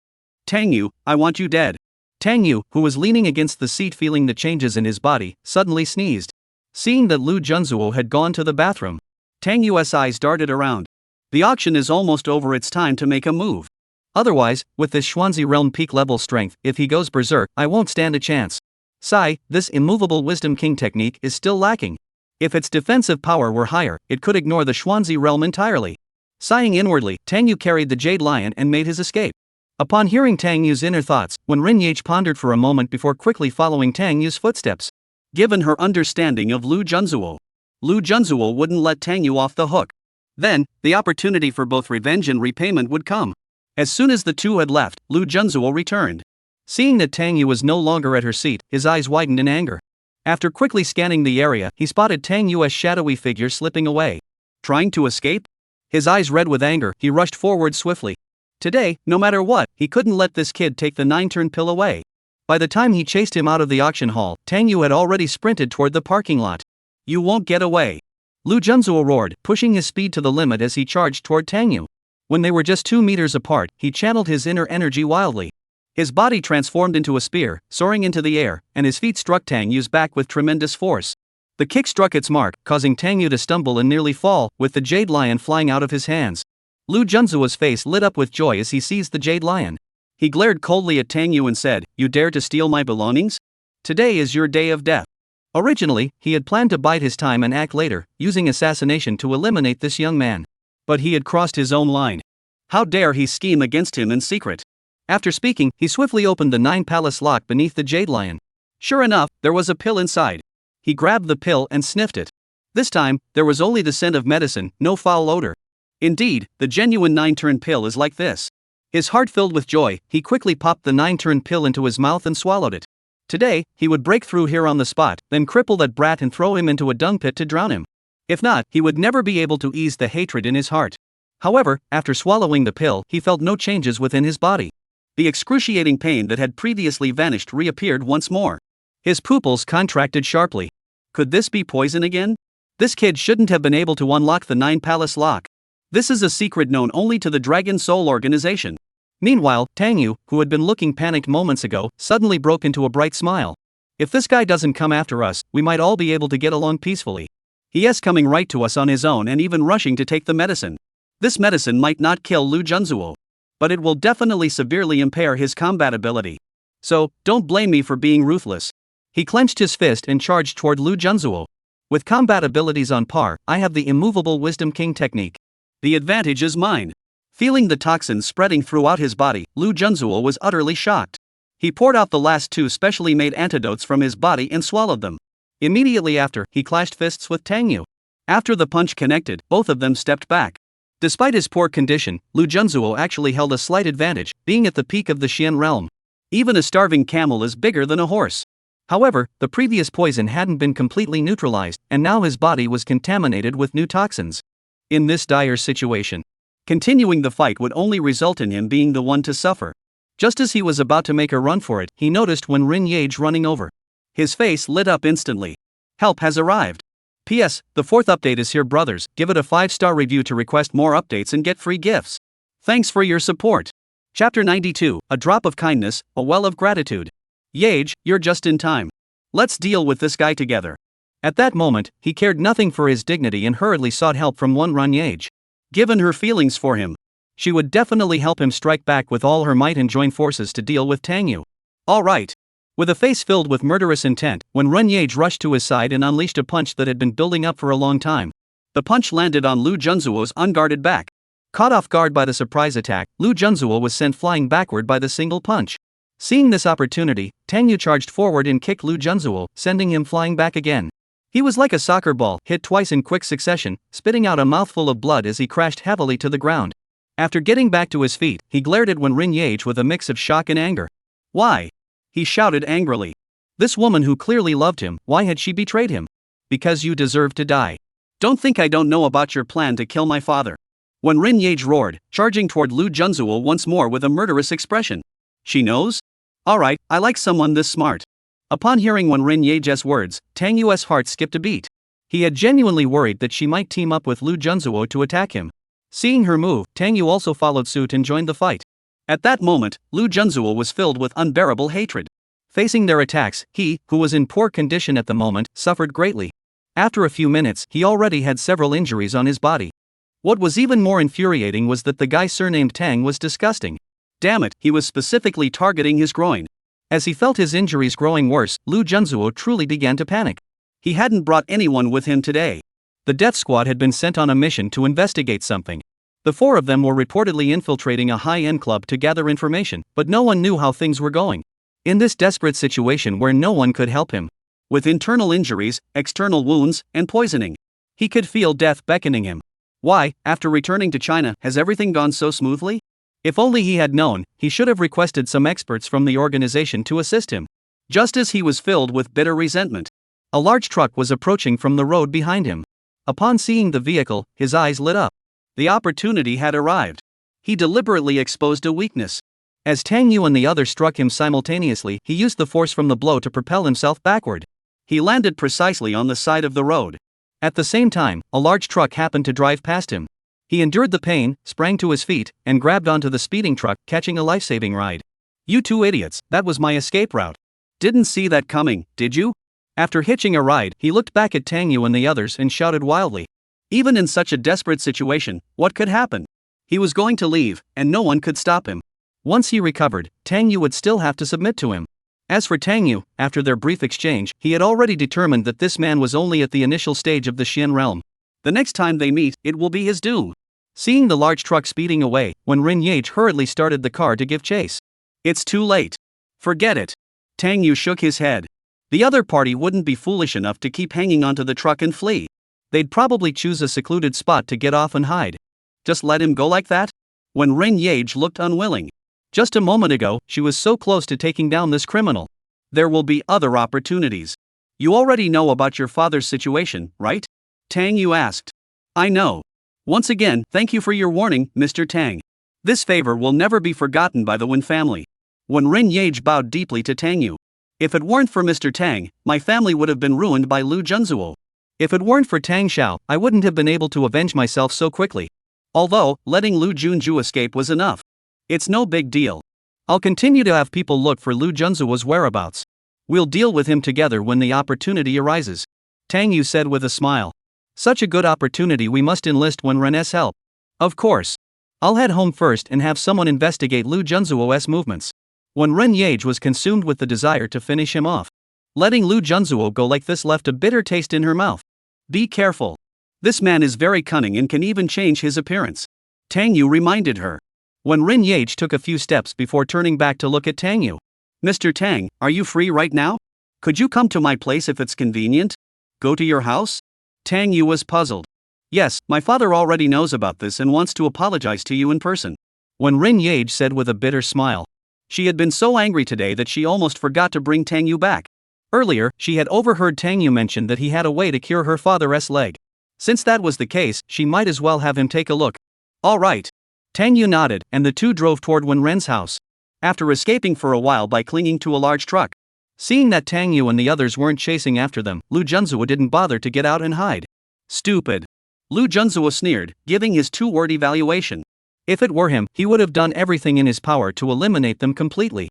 Tang Yu, I want you dead. Tang Yu, who was leaning against the seat feeling the changes in his body, suddenly sneezed. Seeing that Lu Junzuo had gone to the bathroom, Tang Yu's eyes darted around. The auction is almost over, it's time to make a move. Otherwise, with this Xuanzi realm peak level strength, if he goes berserk, I won't stand a chance. Sigh, this immovable Wisdom King technique is still lacking. If its defensive power were higher, it could ignore the Xuanzi realm entirely. Sighing inwardly, Tang Yu carried the Jade Lion and made his escape. Upon hearing Tang Yu's inner thoughts, Wen Ren Yage pondered for a moment before quickly following Tang Yu's footsteps. Given her understanding of Lu Junzuo wouldn't let Tang Yu off the hook. Then, the opportunity for both revenge and repayment would come. As soon as the two had left, Lu Junzuo returned. Seeing that Tang Yu was no longer at her seat, his eyes widened in anger. After quickly scanning the area, he spotted Tang Yu's shadowy figure slipping away. Trying to escape? His eyes red with anger, he rushed forward swiftly. Today, no matter what, he couldn't let this kid take the 9-turn pill away. By the time he chased him out of the auction hall, Tang Yu had already sprinted toward the parking lot. You won't get away. Lu Junzuo roared, pushing his speed to the limit as he charged toward Tang Yu. When they were just 2 meters apart, he channeled his inner energy wildly. His body transformed into a spear, soaring into the air, and his feet struck Tang Yu's back with tremendous force. The kick struck its mark, causing Tang Yu to stumble and nearly fall, with the jade lion flying out of his hands. Lu Junzuo's face lit up with joy as he seized the jade lion. He glared coldly at Tang Yu and said, "You dare to steal my belongings? Today is your day of death." Originally, he had planned to bide his time and act later, using assassination to eliminate this young man. But he had crossed his own line. How dare he scheme against him in secret? After speaking, he swiftly opened the 9-palace lock beneath the jade lion. Sure enough, there was a pill inside. He grabbed the pill and sniffed it. This time, there was only the scent of medicine, no foul odor. Indeed, the genuine 9-turn pill is like this. His heart filled with joy, he quickly popped the 9-turn pill into his mouth and swallowed it. Today, he would break through here on the spot, then cripple that brat and throw him into a dung pit to drown him. If not, he would never be able to ease the hatred in his heart. However, after swallowing the pill, he felt no changes within his body. The excruciating pain that had previously vanished reappeared once more. His pupils contracted sharply. Could this be poison again? This kid shouldn't have been able to unlock the 9-palace lock. This is a secret known only to the Dragon Soul organization. Meanwhile, Tang Yu, who had been looking panicked moments ago, suddenly broke into a bright smile. If this guy doesn't come after us, we might all be able to get along peacefully. He is coming right to us on his own and even rushing to take the medicine. This medicine might not kill Lu Junzuo, but it will definitely severely impair his combat ability. So, don't blame me for being ruthless. He clenched his fist and charged toward Lu Junzuo. With combat abilities on par, I have the immovable Wisdom King technique. The advantage is mine. Feeling the toxins spreading throughout his body, Lu Junzuo was utterly shocked. He poured out the last 2 specially made antidotes from his body and swallowed them. Immediately after, he clashed fists with Tang Yu. After the punch connected, both of them stepped back. Despite his poor condition, Lu Junzuo actually held a slight advantage, being at the peak of the Xian realm. Even a starving camel is bigger than a horse. However, the previous poison hadn't been completely neutralized, and now his body was contaminated with new toxins. In this dire situation, continuing the fight would only result in him being the one to suffer. Just as he was about to make a run for it, he noticed Wen Rin Yage running over. His face lit up instantly. Help has arrived. P.S. The 4th update is here, brothers. Give it a 5-star review to request more updates and get free gifts. Thanks for your support. Chapter 92, A Drop of Kindness, A Well of Gratitude. Yage, you're just in time. Let's deal with this guy together. At that moment, he cared nothing for his dignity and hurriedly sought help from Wen Rin Yage. Given her feelings for him, she would definitely help him strike back with all her might and join forces to deal with Tang Yu. All right. With a face filled with murderous intent, Wen Rin Yage rushed to his side and unleashed a punch that had been building up for a long time. The punch landed on Lu Junzuo's unguarded back. Caught off guard by the surprise attack, Lu Junzuo was sent flying backward by the single punch. Seeing this opportunity, Tang Yu charged forward and kicked Lu Junzuo, sending him flying back again. He was like a soccer ball, hit twice in quick succession, spitting out a mouthful of blood as he crashed heavily to the ground. After getting back to his feet, he glared at Wen Rin Yage with a mix of shock and anger. Why? He shouted angrily. This woman who clearly loved him, why had she betrayed him? Because you deserve to die. Don't think I don't know about your plan to kill my father. Wen Rin Yage roared, charging toward Lu Junzuo once more with a murderous expression. She knows? Alright, I like someone this smart. Upon hearing Wen Rin Yage's words, Tang Yu's heart skipped a beat. He had genuinely worried that she might team up with Lu Junzuo to attack him. Seeing her move, Tang Yu also followed suit and joined the fight. At that moment, Lu Junzuo was filled with unbearable hatred. Facing their attacks, he, who was in poor condition at the moment, suffered greatly. After a few minutes, he already had several injuries on his body. What was even more infuriating was that the guy surnamed Tang was disgusting. Damn it, he was specifically targeting his groin. As he felt his injuries growing worse, Lu Junzuo truly began to panic. He hadn't brought anyone with him today. The death squad had been sent on a mission to investigate something. The 4 of them were reportedly infiltrating a high-end club to gather information, but no one knew how things were going. In this desperate situation where no one could help him, with internal injuries, external wounds, and poisoning, he could feel death beckoning him. Why, after returning to China, has everything gone so smoothly? If only he had known, he should have requested some experts from the organization to assist him. Just as he was filled with bitter resentment, a large truck was approaching from the road behind him. Upon seeing the vehicle, his eyes lit up. The opportunity had arrived. He deliberately exposed a weakness. As Tang Yu and the other struck him simultaneously, he used the force from the blow to propel himself backward. He landed precisely on the side of the road. At the same time, a large truck happened to drive past him. He endured the pain, sprang to his feet, and grabbed onto the speeding truck, catching a life-saving ride. "You two idiots, that was my escape route. Didn't see that coming, did you?" After hitching a ride, he looked back at Tang Yu and the others and shouted wildly. Even in such a desperate situation, what could happen? He was going to leave, and no one could stop him. Once he recovered, Tang Yu would still have to submit to him. As for Tang Yu, after their brief exchange, he had already determined that this man was only at the initial stage of the Xian realm. The next time they meet, it will be his doom. Seeing the large truck speeding away, when Ren Yage hurriedly started the car to give chase. "It's too late. Forget it." Tang Yu shook his head. The other party wouldn't be foolish enough to keep hanging onto the truck and flee. They'd probably choose a secluded spot to get off and hide. Just let him go like that? When Ren Yage looked unwilling. Just a moment ago, she was so close to taking down this criminal. There will be other opportunities. "You already know about your father's situation, right?" Tang Yu asked. "I know. Once again, thank you for your warning, Mr. Tang. This favor will never be forgotten by the Wen family." When Ren Yage bowed deeply to Tang Yu. "If it weren't for Mr. Tang, my family would have been ruined by Lu Junzuo. If it weren't for Tang Xiao, I wouldn't have been able to avenge myself so quickly. Although, letting Lu Junju escape was enough. It's no big deal. I'll continue to have people look for Lu Junzuo's whereabouts. We'll deal with him together when the opportunity arises," Tang Yu said with a smile. "Such a good opportunity, we must enlist Wen Ren's help. Of course. I'll head home first and have someone investigate Lu Junzuo's movements." When Ren Yage was consumed with the desire to finish him off. Letting Lu Junzuo go like this left a bitter taste in her mouth. "Be careful. This man is very cunning and can even change his appearance," Tang Yu reminded her. When Ren Yage took a few steps before turning back to look at Tang Yu. "Mr. Tang, are you free right now? Could you come to my place if it's convenient? Go to your house?" Tang Yu was puzzled. "Yes, my father already knows about this and wants to apologize to you in person," When Ren Yage said with a bitter smile. She had been so angry today that she almost forgot to bring Tang Yu back. Earlier, she had overheard Tang Yu mention that he had a way to cure her father's leg. Since that was the case, she might as well have him take a look. "All right." Tang Yu nodded, and the two drove toward Wen Ren's house. After escaping for a while by clinging to a large truck. Seeing that Tang Yu and the others weren't chasing after them, Lu Junzuo didn't bother to get out and hide. "Stupid." Lu Junzuo sneered, giving his two-word evaluation. If it were him, he would have done everything in his power to eliminate them completely.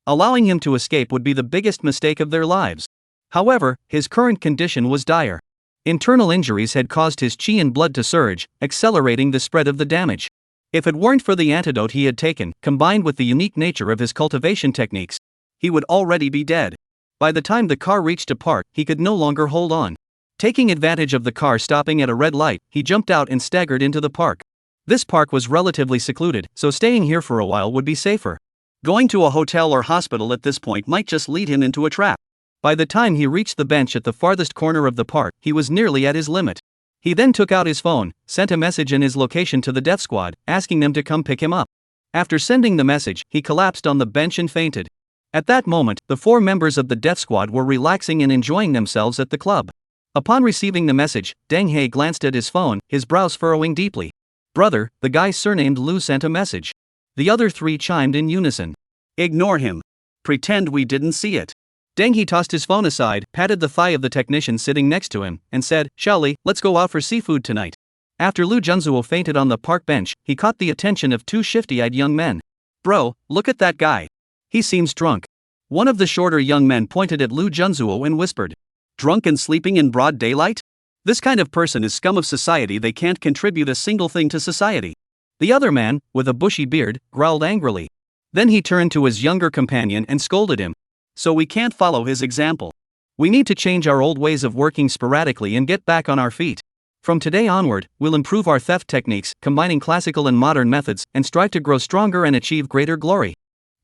Allowing him to escape would be the biggest mistake of their lives. However, his current condition was dire. Internal injuries had caused his qi and blood to surge, accelerating the spread of the damage. If it weren't for the antidote he had taken, combined with the unique nature of his cultivation techniques, he would already be dead. By the time the car reached a park, he could no longer hold on. Taking advantage of the car stopping at a red light, he jumped out and staggered into the park. This park was relatively secluded, so staying here for a while would be safer. Going to a hotel or hospital at this point might just lead him into a trap. By the time he reached the bench at the farthest corner of the park, he was nearly at his limit. He then took out his phone, sent a message and his location to the death squad, asking them to come pick him up. After sending the message, he collapsed on the bench and fainted. At that moment, the 4 members of the death squad were relaxing and enjoying themselves at the club. Upon receiving the message, Deng He glanced at his phone, his brows furrowing deeply. "Brother, the guy surnamed Lu sent a message." The other 3 chimed in unison. "Ignore him. Pretend we didn't see it." Deng He tossed his phone aside, patted the thigh of the technician sitting next to him, and said, "Xiaoli, let's go out for seafood tonight." After Lu Junzuo fainted on the park bench, he caught the attention of 2 shifty-eyed young men. "Bro, look at that guy. He seems drunk." One of the shorter young men pointed at Lu Junzuo and whispered, "Drunk and sleeping in broad daylight? This kind of person is scum of society. They can't contribute a single thing to society." The other man, with a bushy beard, growled angrily. Then he turned to his younger companion and scolded him. "So we can't follow his example. We need to change our old ways of working sporadically and get back on our feet. From today onward, we'll improve our theft techniques, combining classical and modern methods, and strive to grow stronger and achieve greater glory.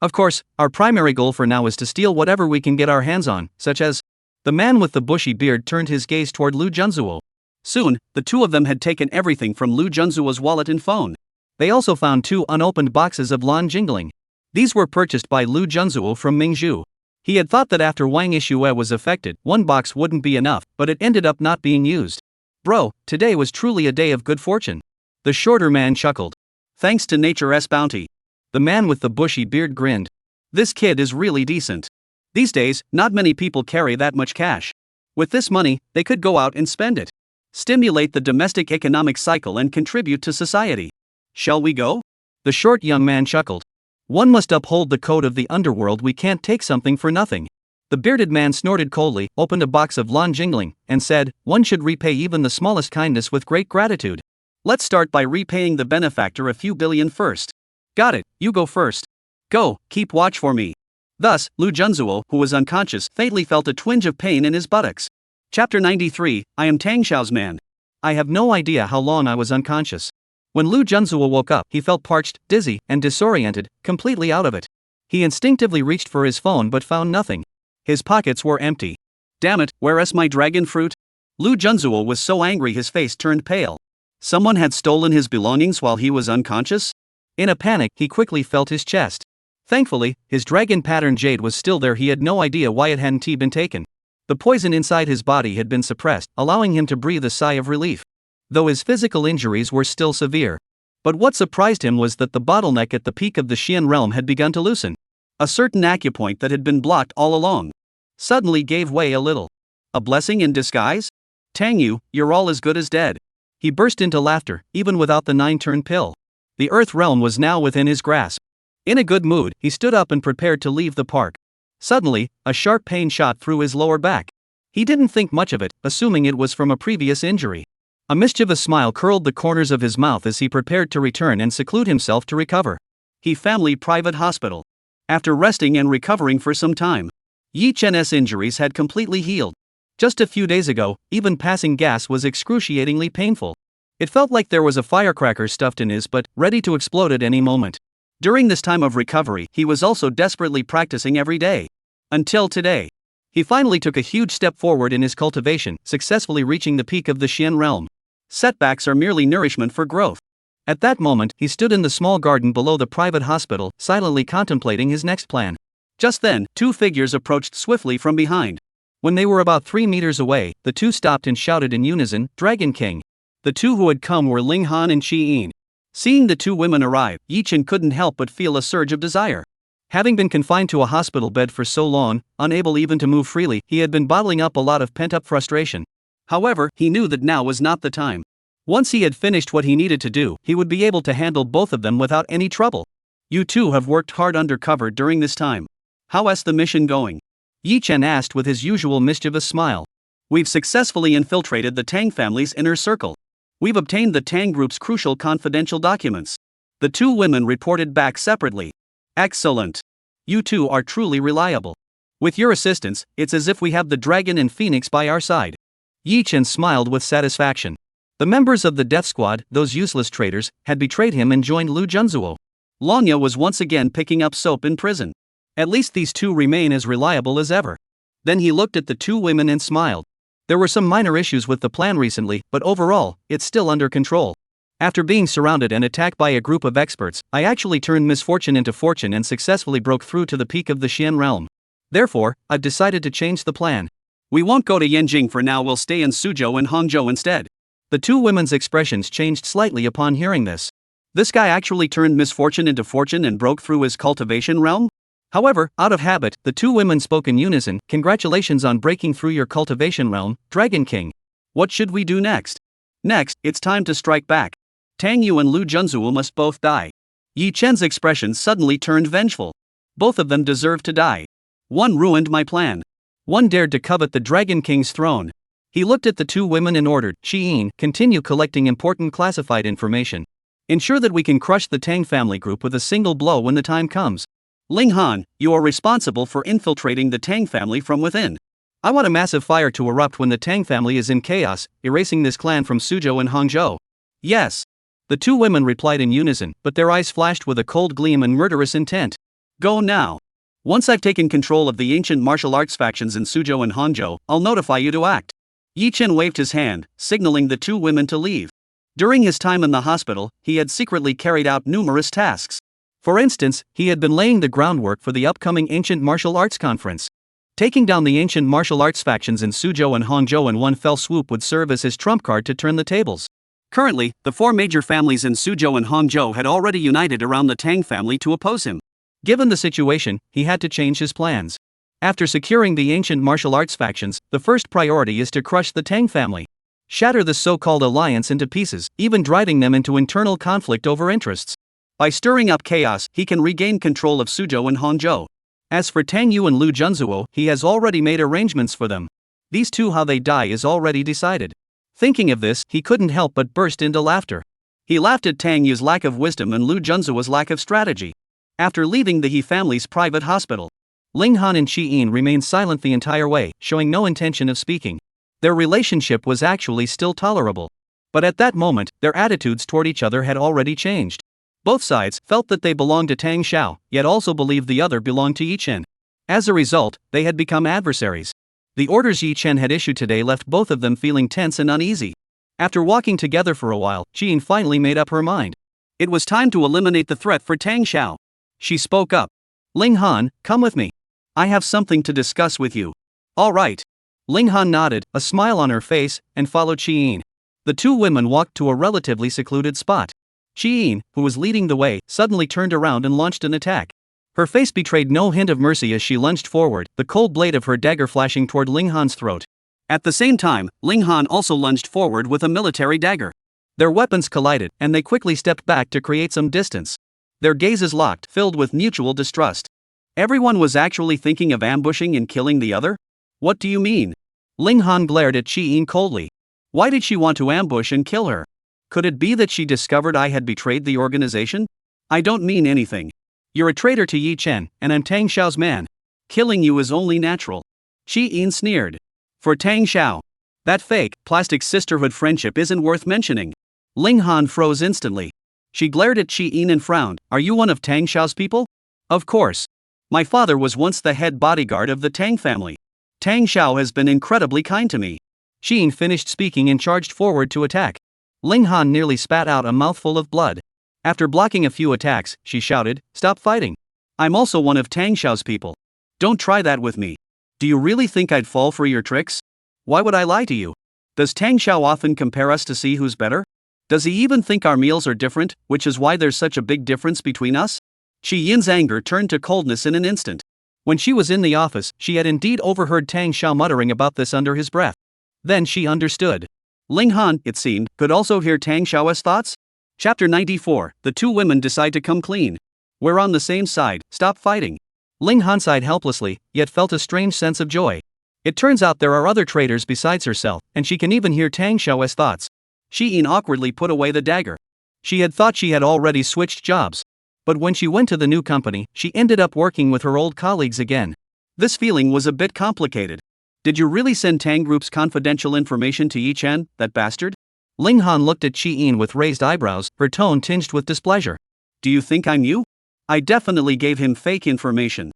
Of course, our primary goal for now is to steal whatever we can get our hands on, such as..." The man with the bushy beard turned his gaze toward Lu Junzuo. Soon, the 2 of them had taken everything from Lu Junzuo's wallet and phone. They also found 2 unopened boxes of lan jingling. These were purchased by Lu Junzuo from Mingzhu. He had thought that after Wang Yixue was affected, 1 box wouldn't be enough, but it ended up not being used. "Bro, today was truly a day of good fortune." The shorter man chuckled. "Thanks to nature's bounty." The man with the bushy beard grinned. "This kid is really decent. These days, not many people carry that much cash. With this money, they could go out and spend it." stimulate the domestic economic cycle and contribute to society. Shall we go? The short young man chuckled. One must uphold the code of the underworld. We can't take something for nothing. The bearded man snorted coldly, opened a box of lawn jingling, and said, one should repay even the smallest kindness with great gratitude. Let's start by repaying the benefactor a few billion first. Got it, you go first. Go, keep watch for me. Thus, Lu Junzuo, who was unconscious, faintly felt a twinge of pain in his buttocks. Chapter 93, I am Tang Xiao's man. I have no idea how long I was unconscious. When Lu Junzuo woke up, he felt parched, dizzy, and disoriented, completely out of it. He instinctively reached for his phone but found nothing. His pockets were empty. Damn it, where is my dragon fruit? Lu Junzuo was so angry his face turned pale. Someone had stolen his belongings while he was unconscious? In a panic, he quickly felt his chest. Thankfully, his dragon pattern jade was still there. He had no idea why it hadn't been taken. The poison inside his body had been suppressed, allowing him to breathe a sigh of relief. Though his physical injuries were still severe. But what surprised him was that the bottleneck at the peak of the Xian realm had begun to loosen. A certain acupoint that had been blocked all along suddenly gave way a little. A blessing in disguise? Tang Yu, you're all as good as dead. He burst into laughter, even without the 9-turn pill. The Earth realm was now within his grasp. In a good mood, he stood up and prepared to leave the park. Suddenly, a sharp pain shot through his lower back. He didn't think much of it, assuming it was from a previous injury. A mischievous smile curled the corners of his mouth as he prepared to return and seclude himself to recover. He family private hospital. After resting and recovering for some time, Yi Chen's injuries had completely healed. Just a few days ago, even passing gas was excruciatingly painful. It felt like there was a firecracker stuffed in his butt, ready to explode at any moment. During this time of recovery, he was also desperately practicing every day. Until today. He finally took a huge step forward in his cultivation, successfully reaching the peak of the Xian realm. Setbacks are merely nourishment for growth. At that moment, he stood in the small garden below the private hospital, silently contemplating his next plan. Just then, two figures approached swiftly from behind. When they were about 3 meters away, the two stopped and shouted in unison, Dragon King. The two who had come were Ling Han and Qi Yin. Seeing the two women arrive, Yi Chen couldn't help but feel a surge of desire. Having been confined to a hospital bed for so long, unable even to move freely, he had been bottling up a lot of pent-up frustration. However, he knew that now was not the time. Once he had finished what he needed to do, he would be able to handle both of them without any trouble. You two have worked hard undercover during this time. How's the mission going? Yi Chen asked with his usual mischievous smile. We've successfully infiltrated the Tang family's inner circle. We've obtained the Tang group's crucial confidential documents. The two women reported back separately. Excellent. You two are truly reliable. With your assistance, it's as if we have the dragon and phoenix by our side. Yi Chen smiled with satisfaction. The members of the death squad, those useless traitors, had betrayed him and joined Lu Junzuo. Longya was once again picking up soap in prison. At least these two remain as reliable as ever. Then he looked at the two women and smiled. There were some minor issues with the plan recently, but overall, it's still under control. After being surrounded and attacked by a group of experts, I actually turned misfortune into fortune and successfully broke through to the peak of the Xian realm. Therefore, I've decided to change the plan. We won't go to Yanjing for now, we'll stay in Suzhou and Hangzhou instead. The two women's expressions changed slightly upon hearing this. This guy actually turned misfortune into fortune and broke through his cultivation realm? However, out of habit, the two women spoke in unison, Congratulations on breaking through your cultivation realm, Dragon King. What should we do next? Next, it's time to strike back. Tang Yu and Lu Junzuo must both die. Yi Chen's expression suddenly turned vengeful. Both of them deserve to die. One ruined my plan. One dared to covet the Dragon King's throne. He looked at the two women and ordered, Qi Yin, continue collecting important classified information. Ensure that we can crush the Tang family group with a single blow when the time comes. Ling Han, you are responsible for infiltrating the Tang family from within. I want a massive fire to erupt when the Tang family is in chaos, erasing this clan from Suzhou and Hangzhou. Yes. The two women replied in unison, but their eyes flashed with a cold gleam and murderous intent. Go now. Once I've taken control of the ancient martial arts factions in Suzhou and Hangzhou, I'll notify you to act. Yi Chen waved his hand, signaling the two women to leave. During his time in the hospital, he had secretly carried out numerous tasks. For instance, he had been laying the groundwork for the upcoming Ancient Martial Arts Conference. Taking down the ancient martial arts factions in Suzhou and Hangzhou in one fell swoop would serve as his trump card to turn the tables. Currently, the four major families in Suzhou and Hangzhou had already united around the Tang family to oppose him. Given the situation, he had to change his plans. After securing the ancient martial arts factions, the first priority is to crush the Tang family. shatter the so-called alliance into pieces, even driving them into internal conflict over interests. By stirring up chaos, he can regain control of Suzhou and Hangzhou. As for Tang Yu and Lu Junzuo, he has already made arrangements for them. These two, how they die is already decided. Thinking of this, he couldn't help but burst into laughter. He laughed at Tang Yu's lack of wisdom and Lu Junzuo's lack of strategy. After leaving the He family's private hospital, Ling Han and Qi Yin remained silent the entire way, showing no intention of speaking. Their relationship was actually still tolerable. But at that moment, their attitudes toward each other had already changed. Both sides felt that they belonged to Tang Xiao, yet also believed the other belonged to Yi Chen. As a result, they had become adversaries. The orders Yi Chen had issued today left both of them feeling tense and uneasy. After walking together for a while, Qi Yin finally made up her mind. It was time to eliminate the threat for Tang Xiao. She spoke up. Ling Han, come with me. I have something to discuss with you. All right. Ling Han nodded, a smile on her face, and followed Qi Yin. The two women walked to a relatively secluded spot. Qi Yin, who was leading the way, suddenly turned around and launched an attack. Her face betrayed no hint of mercy as she lunged forward, the cold blade of her dagger flashing toward Ling Han's throat. At the same time, Ling Han also lunged forward with a military dagger. Their weapons collided, and they quickly stepped back to create some distance. Their gazes locked, filled with mutual distrust. Everyone was actually thinking of ambushing and killing the other? What do you mean? Ling Han glared at Qi Yin coldly. Why did she want to ambush and kill her? Could it be that she discovered I had betrayed the organization? I don't mean anything. You're a traitor to Yi Chen, and I'm Tang Xiao's man. Killing you is only natural. Qi Yin sneered. For Tang Xiao, that fake, plastic sisterhood friendship isn't worth mentioning. Ling Han froze instantly. She glared at Qi Yin and frowned. Are you one of Tang Xiao's people? Of course. My father was once the head bodyguard of the Tang family. Tang Xiao has been incredibly kind to me. Qi Yin finished speaking and charged forward to attack. Ling Han nearly spat out a mouthful of blood. After blocking a few attacks, she shouted, "Stop fighting. I'm also one of Tang Xiao's people. Don't try that with me. Do you really think I'd fall for your tricks? Why would I lie to you? Does Tang Xiao often compare us to see who's better? Does he even think our meals are different, which is why there's such a big difference between us?" Qi Yin's anger turned to coldness in an instant. When she was in the office, she had indeed overheard Tang Xiao muttering about this under his breath. Then she understood. Ling Han, it seemed, could also hear Tang Xiao's thoughts. Chapter 94, the two women decide to come clean. We're on the same side, stop fighting. Ling Han sighed helplessly, yet felt a strange sense of joy. It turns out there are other traitors besides herself, and she can even hear Tang Xiao's thoughts. Qi Yin awkwardly put away the dagger. She had thought she had already switched jobs. But when she went to the new company, she ended up working with her old colleagues again. This feeling was a bit complicated. Did you really send Tang Group's confidential information to Yi Chen, that bastard? Ling Han looked at Qi Yin with raised eyebrows, her tone tinged with displeasure. Do you think I'm you? I definitely gave him fake information.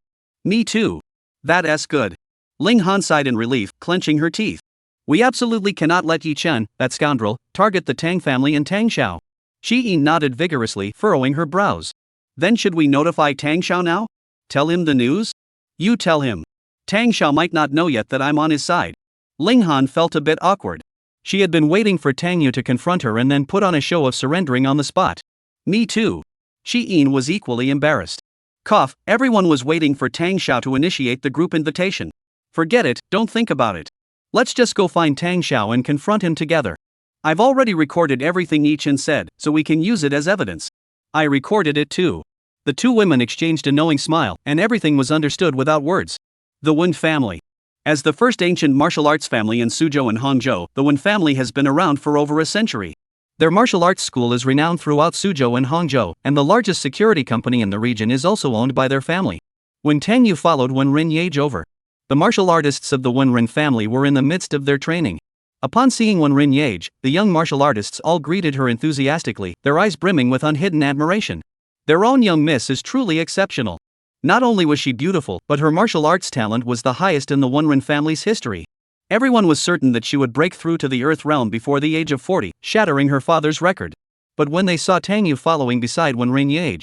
Me too. That's good. Ling Han sighed in relief, clenching her teeth. We absolutely cannot let Yi Chen, that scoundrel, target the Tang family and Tang Xiao. Qi Yin nodded vigorously, furrowing her brows. Then should we notify Tang Xiao now? Tell him the news? You tell him. Tang Xiao might not know yet that I'm on his side. Ling Han felt a bit awkward. She had been waiting for Tang Yu to confront her and then put on a show of surrendering on the spot. Me too. Qi Yin was equally embarrassed. Cough, everyone was waiting for Tang Xiao to initiate the group invitation. Forget it, don't think about it. Let's just go find Tang Xiao and confront him together. I've already recorded everything Yi Chen said, so we can use it as evidence. I recorded it too. The two women exchanged a knowing smile, and everything was understood without words. The Wen family. As the first ancient martial arts family in Suzhou and Hangzhou, the Wen family has been around for over a century. Their martial arts school is renowned throughout Suzhou and Hangzhou, and the largest security company in the region is also owned by their family. When Tang Yu followed Wen Ren over, the martial artists of the Wen Ren family were in the midst of their training. Upon seeing Wen Ren, the young martial artists all greeted her enthusiastically, their eyes brimming with unhidden admiration. Their own young miss is truly exceptional. Not only was she beautiful, but her martial arts talent was the highest in the Wen Ren family's history. Everyone was certain that she would break through to the Earth realm before the age of 40, shattering her father's record. But when they saw Tang Yu following beside Wen Ren,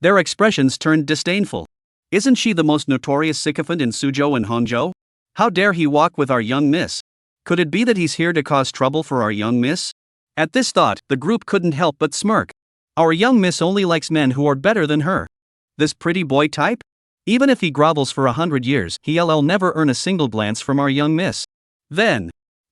their expressions turned disdainful. Isn't she the most notorious sycophant in Suzhou and Hangzhou? How dare he walk with our young miss? Could it be that he's here to cause trouble for our young miss? At this thought, the group couldn't help but smirk. Our young miss only likes men who are better than her. This pretty boy type? Even if he grovels for 100 years, he'll never earn a single glance from our young miss. Then,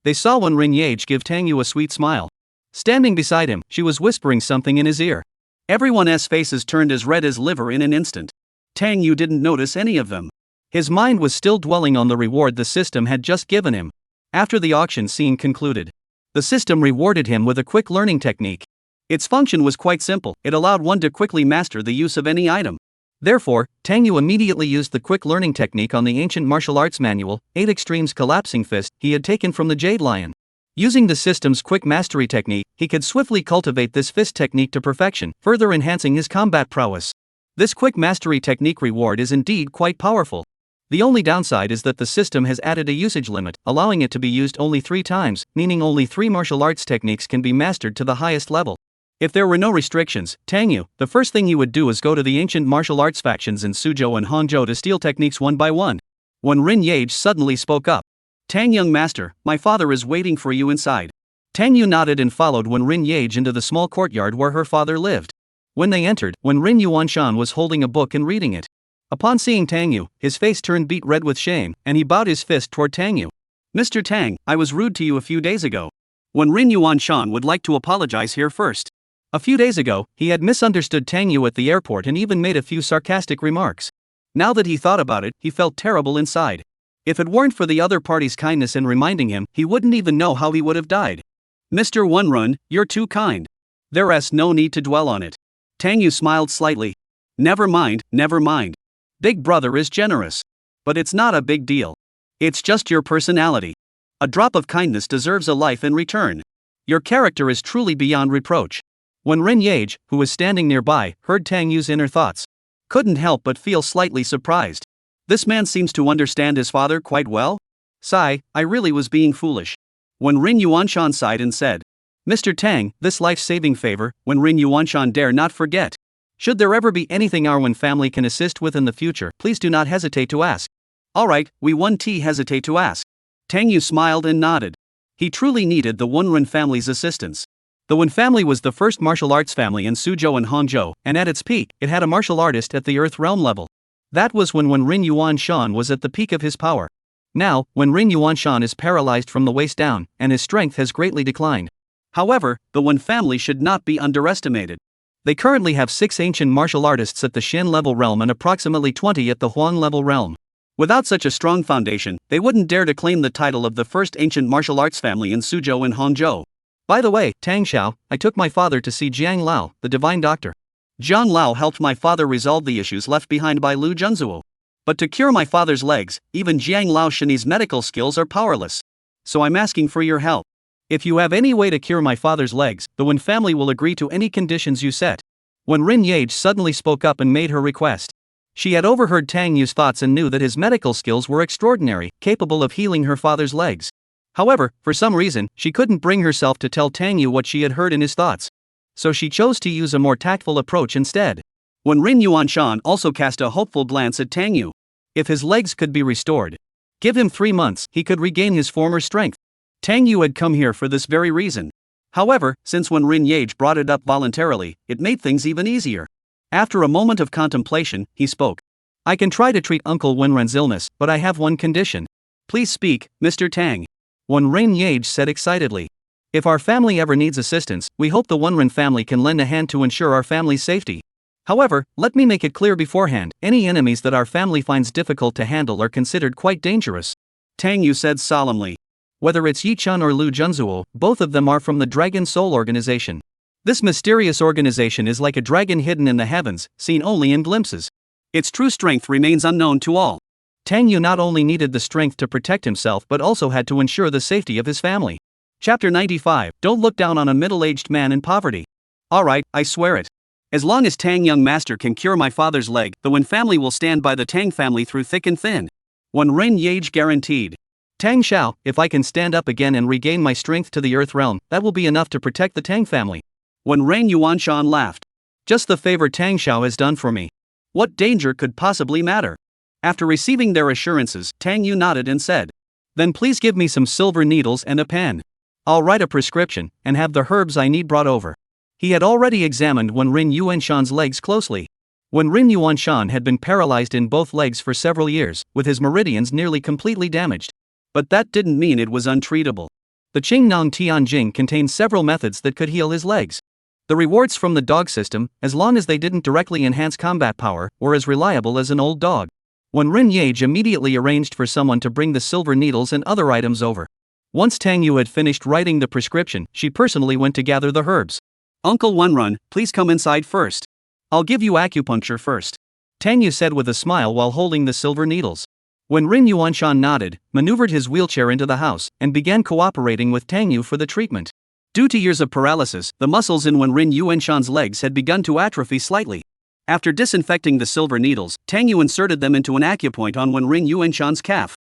They saw Wen Rinyeage give Tang Yu a sweet smile. Standing beside him, she was whispering something in his ear. Everyone's faces turned as red as liver in an instant. Tang Yu didn't notice any of them. His mind was still dwelling on the reward the system had just given him. After the auction scene concluded, the system rewarded him with a quick learning technique. Its function was quite simple, it allowed one to quickly master the use of any item. Therefore, Tang Yu immediately used the quick learning technique on the ancient martial arts manual, 8 Extremes Collapsing Fist, he had taken from the Jade Lion. Using the system's quick mastery technique, he could swiftly cultivate this fist technique to perfection, further enhancing his combat prowess. This quick mastery technique reward is indeed quite powerful. The only downside is that the system has added a usage limit, allowing it to be used only 3 times, meaning only 3 martial arts techniques can be mastered to the highest level. If there were no restrictions, Tang Yu, the first thing he would do is go to the ancient martial arts factions in Suzhou and Hangzhou to steal techniques one by one. When Rinyeage suddenly spoke up. Tang young master, my father is waiting for you inside. Tang Yu nodded and followed Wen Rinyeage into the small courtyard where her father lived. When they entered, Wen Rin Yuanshan was holding a book and reading it. Upon seeing Tang Yu, his face turned beet red with shame, and he bowed his fist toward Tang Yu. Mr. Tang, I was rude to you a few days ago. Wen Rin Yuanshan would like to apologize here first. A few days ago, he had misunderstood Tang Yu at the airport and even made a few sarcastic remarks. Now that he thought about it, he felt terrible inside. If it weren't for the other party's kindness in reminding him, he wouldn't even know how he would have died. Mr. Wenrun, you're too kind. There's no need to dwell on it. Tang Yu smiled slightly. Never mind, never mind. Big brother is generous. But it's not a big deal. It's just your personality. A drop of kindness deserves a life in return. Your character is truly beyond reproach. When Rinyeage, who was standing nearby, heard Tang Yu's inner thoughts, couldn't help but feel slightly surprised. This man seems to understand his father quite well. Sigh, I really was being foolish. When Rin Yuanshan sighed and said, Mr. Tang, this life-saving favor, when Rin Yuanshan dare not forget. Should there ever be anything our Wen family can assist with in the future, please do not hesitate to ask. Alright, we won't hesitate to ask. Tang Yu smiled and nodded. He truly needed the Wenrun family's assistance. The Wen family was the first martial arts family in Suzhou and Hangzhou, and at its peak, it had a martial artist at the Earth Realm level. That was when Rin Yuanshan was at the peak of his power. Now, when Rin Yuanshan is paralyzed from the waist down, and his strength has greatly declined. However, the Wen family should not be underestimated. They currently have 6 ancient martial artists at the Shen level realm and approximately 20 at the Huang level realm. Without such a strong foundation, they wouldn't dare to claim the title of the first ancient martial arts family in Suzhou and Hangzhou. By the way, Tang Xiao, I took my father to see Jiang Lao, the divine doctor. Jiang Lao helped my father resolve the issues left behind by Lu Junzuo. But to cure my father's legs, even Jiang Lao Shen's medical skills are powerless. So I'm asking for your help. If you have any way to cure my father's legs, the Wen family will agree to any conditions you set. When Rinyeage suddenly spoke up and made her request. She had overheard Tang Yu's thoughts and knew that his medical skills were extraordinary, capable of healing her father's legs. However, for some reason, she couldn't bring herself to tell Tang Yu what she had heard in his thoughts. So she chose to use a more tactful approach instead. When Rin Yuanshan also cast a hopeful glance at Tang Yu. If his legs could be restored, give him 3 months, he could regain his former strength. Tang Yu had come here for this very reason. However, since when Rinyeage brought it up voluntarily, it made things even easier. After a moment of contemplation, he spoke. I can try to treat Uncle Wenren's illness, but I have one condition. Please speak, Mr. Tang. When Rinyeage said excitedly. If our family ever needs assistance, we hope the Wenren family can lend a hand to ensure our family's safety. However, let me make it clear beforehand, any enemies that our family finds difficult to handle are considered quite dangerous. Tang Yu said solemnly. Whether it's Yichun or Lu Junzuo, both of them are from the Dragon Soul organization. This mysterious organization is like a dragon hidden in the heavens, seen only in glimpses. Its true strength remains unknown to all. Tang Yu not only needed the strength to protect himself but also had to ensure the safety of his family. Chapter 95, Don't look down on a middle-aged man in poverty. Alright, I swear it. As long as Tang young master can cure my father's leg, the Wen family will stand by the Tang family through thick and thin. When Rinyeage guaranteed. Tang Xiao, if I can stand up again and regain my strength to the Earth Realm, that will be enough to protect the Tang family. When Rin Yuanshan laughed. Just the favor Tang Xiao has done for me. What danger could possibly matter? After receiving their assurances, Tang Yu nodded and said. Then please give me some silver needles and a pen. I'll write a prescription, and have the herbs I need brought over. He had already examined Wen Rin Yuanshan's legs closely. When Rin Yuanshan had been paralyzed in both legs for several years, with his meridians nearly completely damaged. But that didn't mean it was untreatable. The Qingnong Tianjing contained several methods that could heal his legs. The rewards from the dog system, as long as they didn't directly enhance combat power, were as reliable as an old dog. Wen Rin Yage immediately arranged for someone to bring the silver needles and other items over. Once Tang Yu had finished writing the prescription, she personally went to gather the herbs. "Uncle Wenrun, please come inside first. I'll give you acupuncture first," Tang Yu said with a smile while holding the silver needles. When Rin Yuanshan nodded, maneuvered his wheelchair into the house, and began cooperating with Tang Yu for the treatment. Due to years of paralysis, the muscles in Wen Rin Yuanshan's legs had begun to atrophy slightly. After disinfecting the silver needles, Tang Yu inserted them into an acupoint on Wen Rin Yuanshan's calf.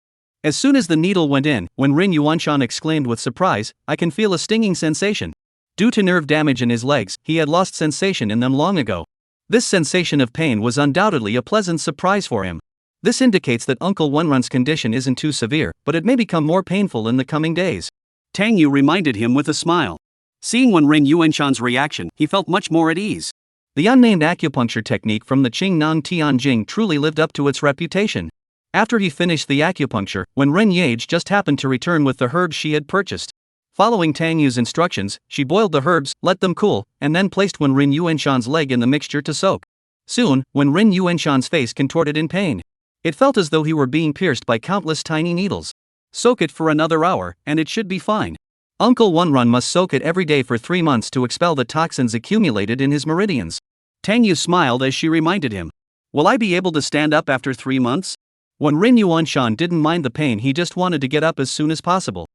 As soon as the needle went in, Wen Rin Yuanshan exclaimed with surprise, "I can feel a stinging sensation." Due to nerve damage in his legs, he had lost sensation in them long ago. This sensation of pain was undoubtedly a pleasant surprise for him. This indicates that Uncle Wenrun's condition isn't too severe, but it may become more painful in the coming days. Tang Yu reminded him with a smile. Seeing Wen Rin Yuanshan's reaction, he felt much more at ease. The unnamed acupuncture technique from the Qingnong Tianjing truly lived up to its reputation. After he finished the acupuncture, Wen Rin Yage just happened to return with the herbs she had purchased. Following Tang Yu's instructions, she boiled the herbs, let them cool, and then placed Wen Rin Yuanshan's leg in the mixture to soak. Soon, Wen Rin Yuanshan's face contorted in pain. It felt as though he were being pierced by countless tiny needles. "Soak it for another hour, and it should be fine. Uncle Wenrun must soak it every day for 3 months to expel the toxins accumulated in his meridians." Tang Yu smiled as she reminded him. "Will I be able to stand up after 3 months?" Wen Rin Yuanshan didn't mind the pain, he just wanted to get up as soon as possible.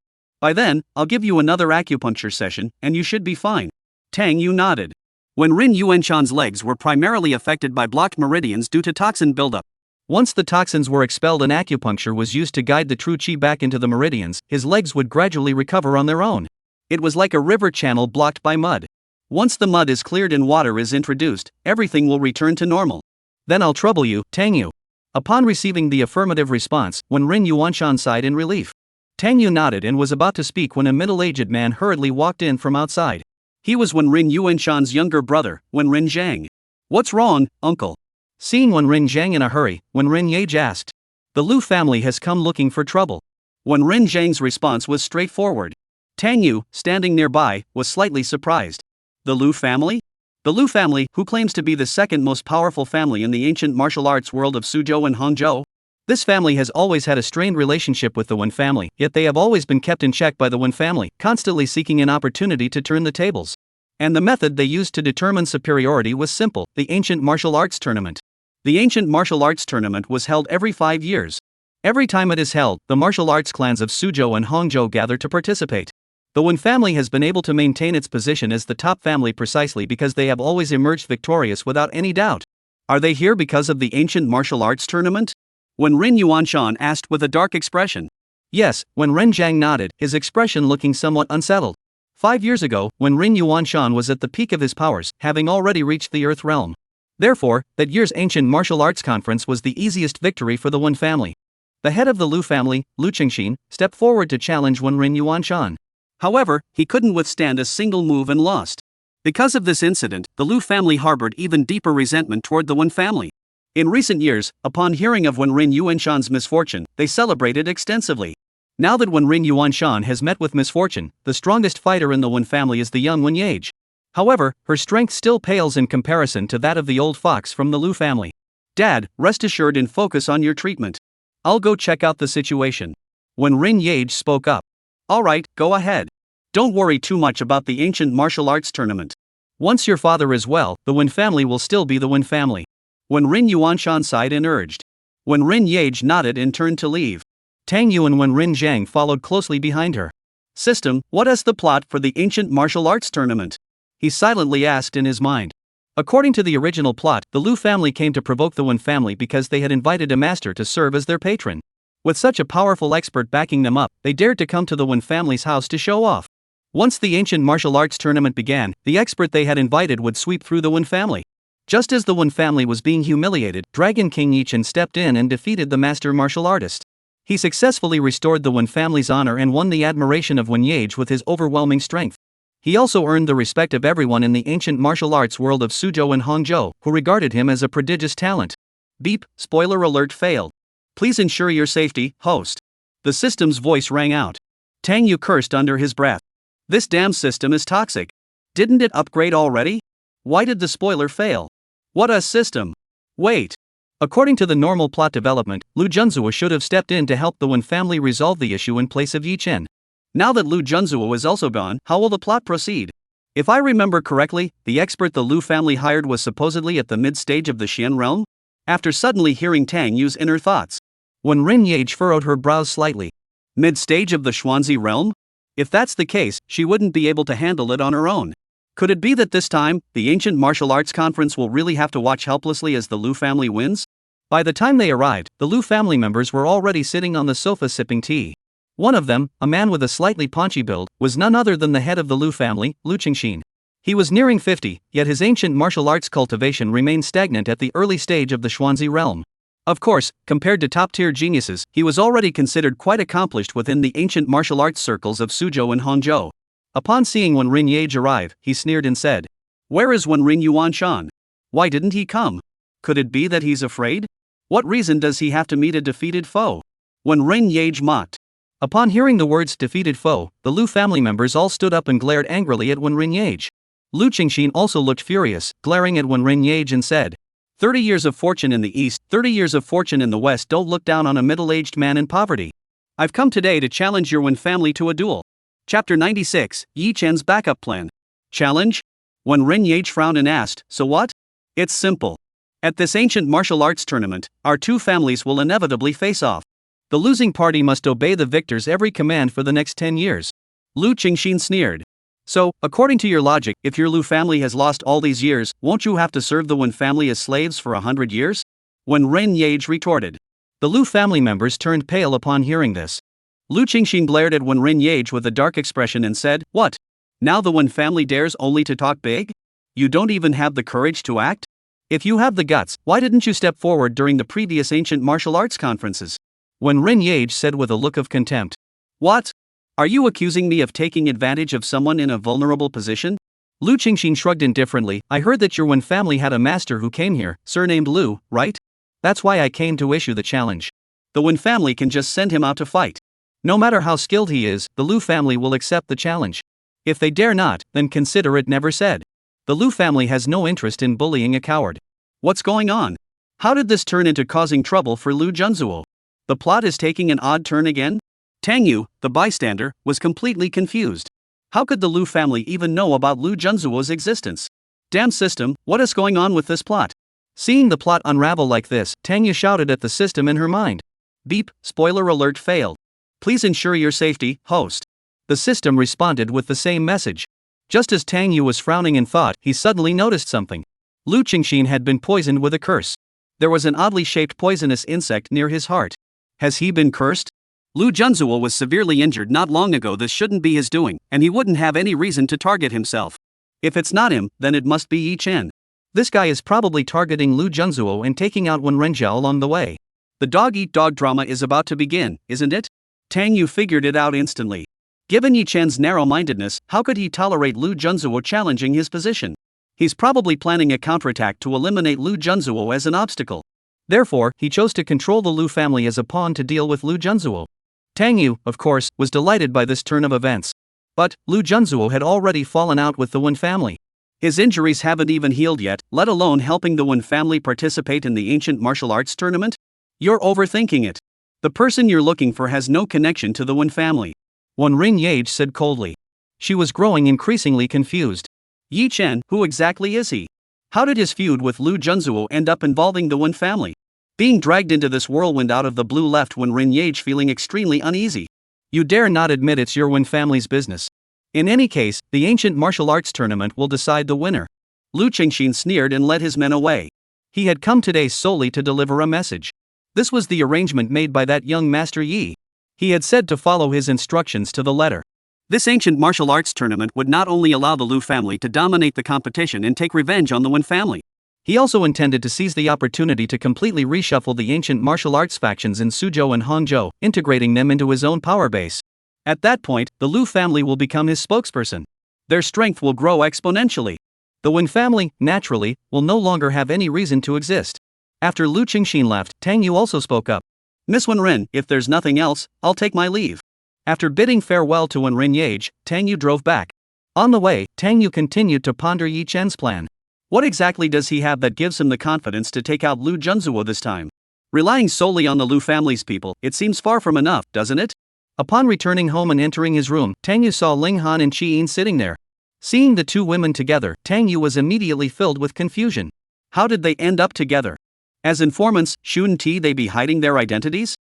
"By then, I'll give you another acupuncture session, and you should be fine." Tang Yu nodded. Wen Rin Yuanshan's legs were primarily affected by blocked meridians due to toxin buildup. Once the toxins were expelled and acupuncture was used to guide the true qi back into the meridians, his legs would gradually recover on their own. It was like a river channel blocked by mud. Once the mud is cleared and water is introduced, everything will return to normal. "Then I'll trouble you, Tang Yu." Upon receiving the affirmative response, Wen Rin Yuanshan sighed in relief. Tang Yu nodded and was about to speak when a middle-aged man hurriedly walked in from outside. He was Wen Rin Yuanshan's younger brother, Wen Rin Zhang. "What's wrong, uncle?" Seeing Wen Rin Zhang in a hurry, Wen Rin Yage asked. "The Lu family has come looking for trouble." Wen Rin Zhang's response was straightforward. Tang Yu, standing nearby, was slightly surprised. "The Lu family?" The Lu family, who claims to be the second most powerful family in the ancient martial arts world of Suzhou and Hangzhou. This family has always had a strained relationship with the Wen family, yet they have always been kept in check by the Wen family, constantly seeking an opportunity to turn the tables. And the method they used to determine superiority was simple: the ancient martial arts tournament. The ancient martial arts tournament was held every 5 years. Every time it is held, the martial arts clans of Suzhou and Hangzhou gather to participate. The Wen family has been able to maintain its position as the top family precisely because they have always emerged victorious without any doubt. "Are they here because of the ancient martial arts tournament?" Wen Rin Yuanshan asked with a dark expression. "Yes," Wen Rin Zhang nodded, his expression looking somewhat unsettled. 5 years ago, Wen Rin Yuanshan was at the peak of his powers, having already reached the Earth realm. Therefore, that year's ancient martial arts conference was the easiest victory for the Wen family. The head of the Lu family, Lu Qingxin, stepped forward to challenge Wen Rin Yuanshan. However, he couldn't withstand a single move and lost. Because of this incident, the Lu family harbored even deeper resentment toward the Wen family. In recent years, upon hearing of Wen Rin Yuanshan's misfortune, they celebrated extensively. Now that Wen Rin Yuanshan has met with misfortune, the strongest fighter in the Wen family is the young Wen Yage. However, her strength still pales in comparison to that of the old fox from the Lu family. "Dad, rest assured and focus on your treatment. I'll go check out the situation." Wen Rin Yage spoke up. "All right, go ahead. Don't worry too much about the ancient martial arts tournament. Once your father is well, the Wen family will still be the Wen family." Wen Rin Yuanshan sighed and urged. Wen Rin Yage nodded and turned to leave. Tang Yu and Wen Rin Zhang followed closely behind her. "System, what is the plot for the ancient martial arts tournament?" he silently asked in his mind. According to the original plot, the Lu family came to provoke the Wen family because they had invited a master to serve as their patron. With such a powerful expert backing them up, they dared to come to the Wen family's house to show off. Once the ancient martial arts tournament began, the expert they had invited would sweep through the Wen family. Just as the Wen family was being humiliated, Dragon King Yichen stepped in and defeated the master martial artist. He successfully restored the Wen family's honor and won the admiration of Wen Yage with his overwhelming strength. He also earned the respect of everyone in the ancient martial arts world of Suzhou and Hangzhou, who regarded him as a prodigious talent. Beep, spoiler alert failed. Please ensure your safety, host. The system's voice rang out. Tang Yu cursed under his breath. This damn system is toxic. Didn't it upgrade already? Why did the spoiler fail? What a system! Wait. According to the normal plot development, Lu Junzuo should have stepped in to help the Wen family resolve the issue in place of Yi Chen. Now that Lu Junzuo is also gone, how will the plot proceed? If I remember correctly, the expert the Lu family hired was supposedly at the mid-stage of the Xian realm? After suddenly hearing Tang Yu's inner thoughts, Wen Rinye furrowed her brows slightly. Mid-stage of the Xuanzi realm? If that's the case, she wouldn't be able to handle it on her own. Could it be that this time, the ancient martial arts conference will really have to watch helplessly as the Lu family wins? By the time they arrived, the Lu family members were already sitting on the sofa sipping tea. One of them, a man with a slightly paunchy build, was none other than the head of the Lu family, Lu Qingxin. He was nearing 50, yet his ancient martial arts cultivation remained stagnant at the early stage of the Xuanzi realm. Of course, compared to top-tier geniuses, he was already considered quite accomplished within the ancient martial arts circles of Suzhou and Hangzhou. Upon seeing Wen Rinye arrive, he sneered and said, "Where is Wen Ring Yuanshan? Why didn't he come? Could it be that he's afraid? What reason does he have to meet a defeated foe?" Wen Rinye mocked. Upon hearing the words defeated foe, the Lu family members all stood up and glared angrily at Wen Rinye. Lu Qingxin also looked furious, glaring at Wen Rinye and said, 30 years of fortune in the east, 30 years of fortune in the west don't look down on a middle-aged man in poverty. I've come today to challenge your Wen family to a duel. Chapter 96, Yi Chen's backup plan. Challenge? Wen Rinye frowned and asked, so what? It's simple. At this ancient martial arts tournament, our two families will inevitably face off. The losing party must obey the victor's every command for the next 10 years. Lu Qingxin sneered. So, according to your logic, if your Lu family has lost all these years, won't you have to serve the Wen family as slaves for 100 years? Wen Rinye retorted. The Lu family members turned pale upon hearing this. Lu Qingxin glared at Wen Rinye with a dark expression and said, what? Now the Wen family dares only to talk big? You don't even have the courage to act? If you have the guts, why didn't you step forward during the previous ancient martial arts conferences? Wen Rinye said with a look of contempt. What? Are you accusing me of taking advantage of someone in a vulnerable position? Lu Qingxin shrugged indifferently. I heard that your Wen family had a master who came here, surnamed Lu, right? That's why I came to issue the challenge. The Wen family can just send him out to fight. No matter how skilled he is, the Lu family will accept the challenge. If they dare not, then consider it never said. The Lu family has no interest in bullying a coward. What's going on? How did this turn into causing trouble for Lu Junzuo? The plot is taking an odd turn again? Tang Yu, the bystander, was completely confused. How could the Lu family even know about Lu Junzuo's existence? Damn system, what is going on with this plot? Seeing the plot unravel like this, Tang Yu shouted at the system in her mind. Beep, spoiler alert failed. Please ensure your safety, host. The system responded with the same message. Just as Tang Yu was frowning in thought, he suddenly noticed something. Lu Qingxin had been poisoned with a curse. There was an oddly shaped poisonous insect near his heart. Has he been cursed? Lu Junzuo was severely injured not long ago. This shouldn't be his doing, and he wouldn't have any reason to target himself. If it's not him, then it must be Yi Chen. This guy is probably targeting Lu Junzuo and taking out Wen Renjiao along the way. The dog-eat-dog drama is about to begin, isn't it? Tang Yu figured it out instantly. Given Yi Chen's narrow-mindedness, how could he tolerate Lu Junzuo challenging his position? He's probably planning a counterattack to eliminate Lu Junzuo as an obstacle. Therefore, he chose to control the Lu family as a pawn to deal with Lu Junzuo. Tang Yu, of course, was delighted by this turn of events. But, Lu Junzuo had already fallen out with the Wen family. His injuries haven't even healed yet, let alone helping the Wen family participate in the ancient martial arts tournament? You're overthinking it. The person you're looking for has no connection to the Wen family. Wen Rinye said coldly. She was growing increasingly confused. Yi Chen, who exactly is he? How did his feud with Lu Junzuo end up involving the Wen family? Being dragged into this whirlwind out of the blue left Wen Rinye feeling extremely uneasy. You dare not admit it's your Wen family's business. In any case, the ancient martial arts tournament will decide the winner. Lu Qingxin sneered and led his men away. He had come today solely to deliver a message. This was the arrangement made by that young Master Yi. He had said to follow his instructions to the letter. This ancient martial arts tournament would not only allow the Lu family to dominate the competition and take revenge on the Wen family. He also intended to seize the opportunity to completely reshuffle the ancient martial arts factions in Suzhou and Hangzhou, integrating them into his own power base. At that point, the Lu family will become his spokesperson. Their strength will grow exponentially. The Wen family, naturally, will no longer have any reason to exist. After Lu Qingxin left, Tang Yu also spoke up. Miss Wen Ren, if there's nothing else, I'll take my leave. After bidding farewell to Wen Renyeage, Tang Yu drove back. On the way, Tang Yu continued to ponder Yi Chen's plan. What exactly does he have that gives him the confidence to take out Lu Junzuo this time? Relying solely on the Lu family's people, it seems far from enough, doesn't it? Upon returning home and entering his room, Tang Yu saw Ling Han and Qi Yin sitting there. Seeing the two women together, Tang Yu was immediately filled with confusion. How did they end up together? As informants, shouldn't they be hiding their identities?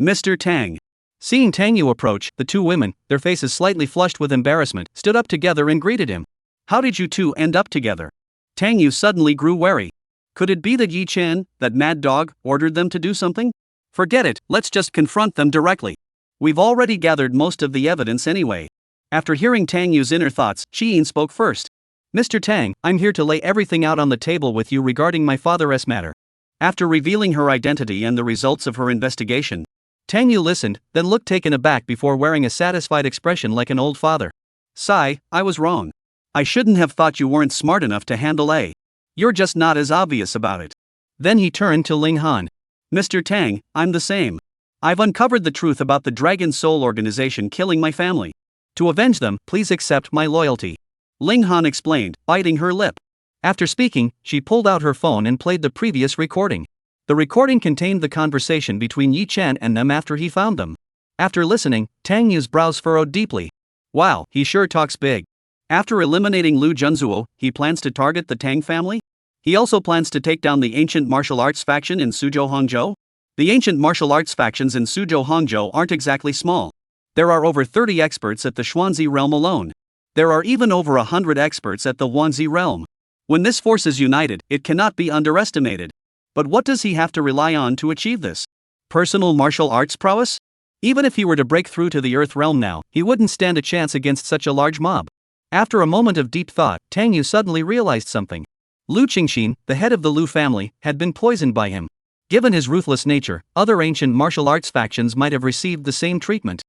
Mr. Tang. Seeing Tang Yu approach, the two women, their faces slightly flushed with embarrassment, stood up together and greeted him. How did you two end up together? Tang Yu suddenly grew wary. Could it be that Yi Chen, that mad dog, ordered them to do something? Forget it, let's just confront them directly. We've already gathered most of the evidence anyway. After hearing Tang Yu's inner thoughts, Qi Yin spoke first. Mr. Tang, I'm here to lay everything out on the table with you regarding my father's matter. After revealing her identity and the results of her investigation, Tang Yu listened, then looked taken aback before wearing a satisfied expression like an old father. Sigh, I was wrong. I shouldn't have thought you weren't smart enough to handle A. You're just not as obvious about it. Then he turned to Ling Han. Mr. Tang, I'm the same. I've uncovered the truth about the Dragon Soul organization killing my family. To avenge them, please accept my loyalty. Ling Han explained, biting her lip. After speaking, she pulled out her phone and played the previous recording. The recording contained the conversation between Yi Chen and them after he found them. After listening, Tang Yu's brows furrowed deeply. Wow, he sure talks big. After eliminating Lu Junzuo, he plans to target the Tang family? He also plans to take down the ancient martial arts faction in Suzhou Hangzhou? The ancient martial arts factions in Suzhou Hangzhou aren't exactly small. There are over 30 experts at the Xuanzi realm alone. There are even over 100 experts at the Wanzi realm. When this force is united, it cannot be underestimated. But what does he have to rely on to achieve this? Personal martial arts prowess? Even if he were to break through to the Earth realm now, he wouldn't stand a chance against such a large mob. After a moment of deep thought, Tang Yu suddenly realized something. Lu Qingxin, the head of the Lu family, had been poisoned by him. Given his ruthless nature, other ancient martial arts factions might have received the same treatment.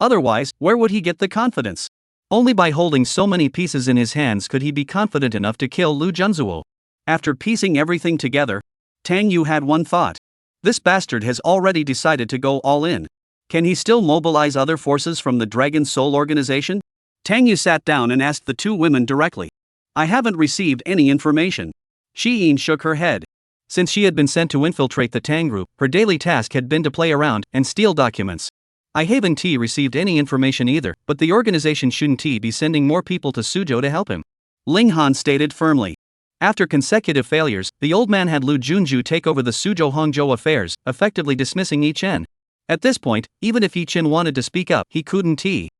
Otherwise, where would he get the confidence? Only by holding so many pieces in his hands could he be confident enough to kill Lu Junzuo. After piecing everything together, Tang Yu had one thought. This bastard has already decided to go all in. Can he still mobilize other forces from the Dragon Soul organization? Tang Yu sat down and asked the two women directly. I haven't received any information. Qi Yin shook her head. Since she had been sent to infiltrate the Tang group, her daily task had been to play around and steal documents. I haven't received any information either, but the organization shouldn't be sending more people to Suzhou to help him. Ling Han stated firmly. After consecutive failures, the old man had Lu Junju take over the Suzhou Hangzhou affairs, effectively dismissing Yi Chen. At this point, even if Yi Chen wanted to speak up, he couldn't. The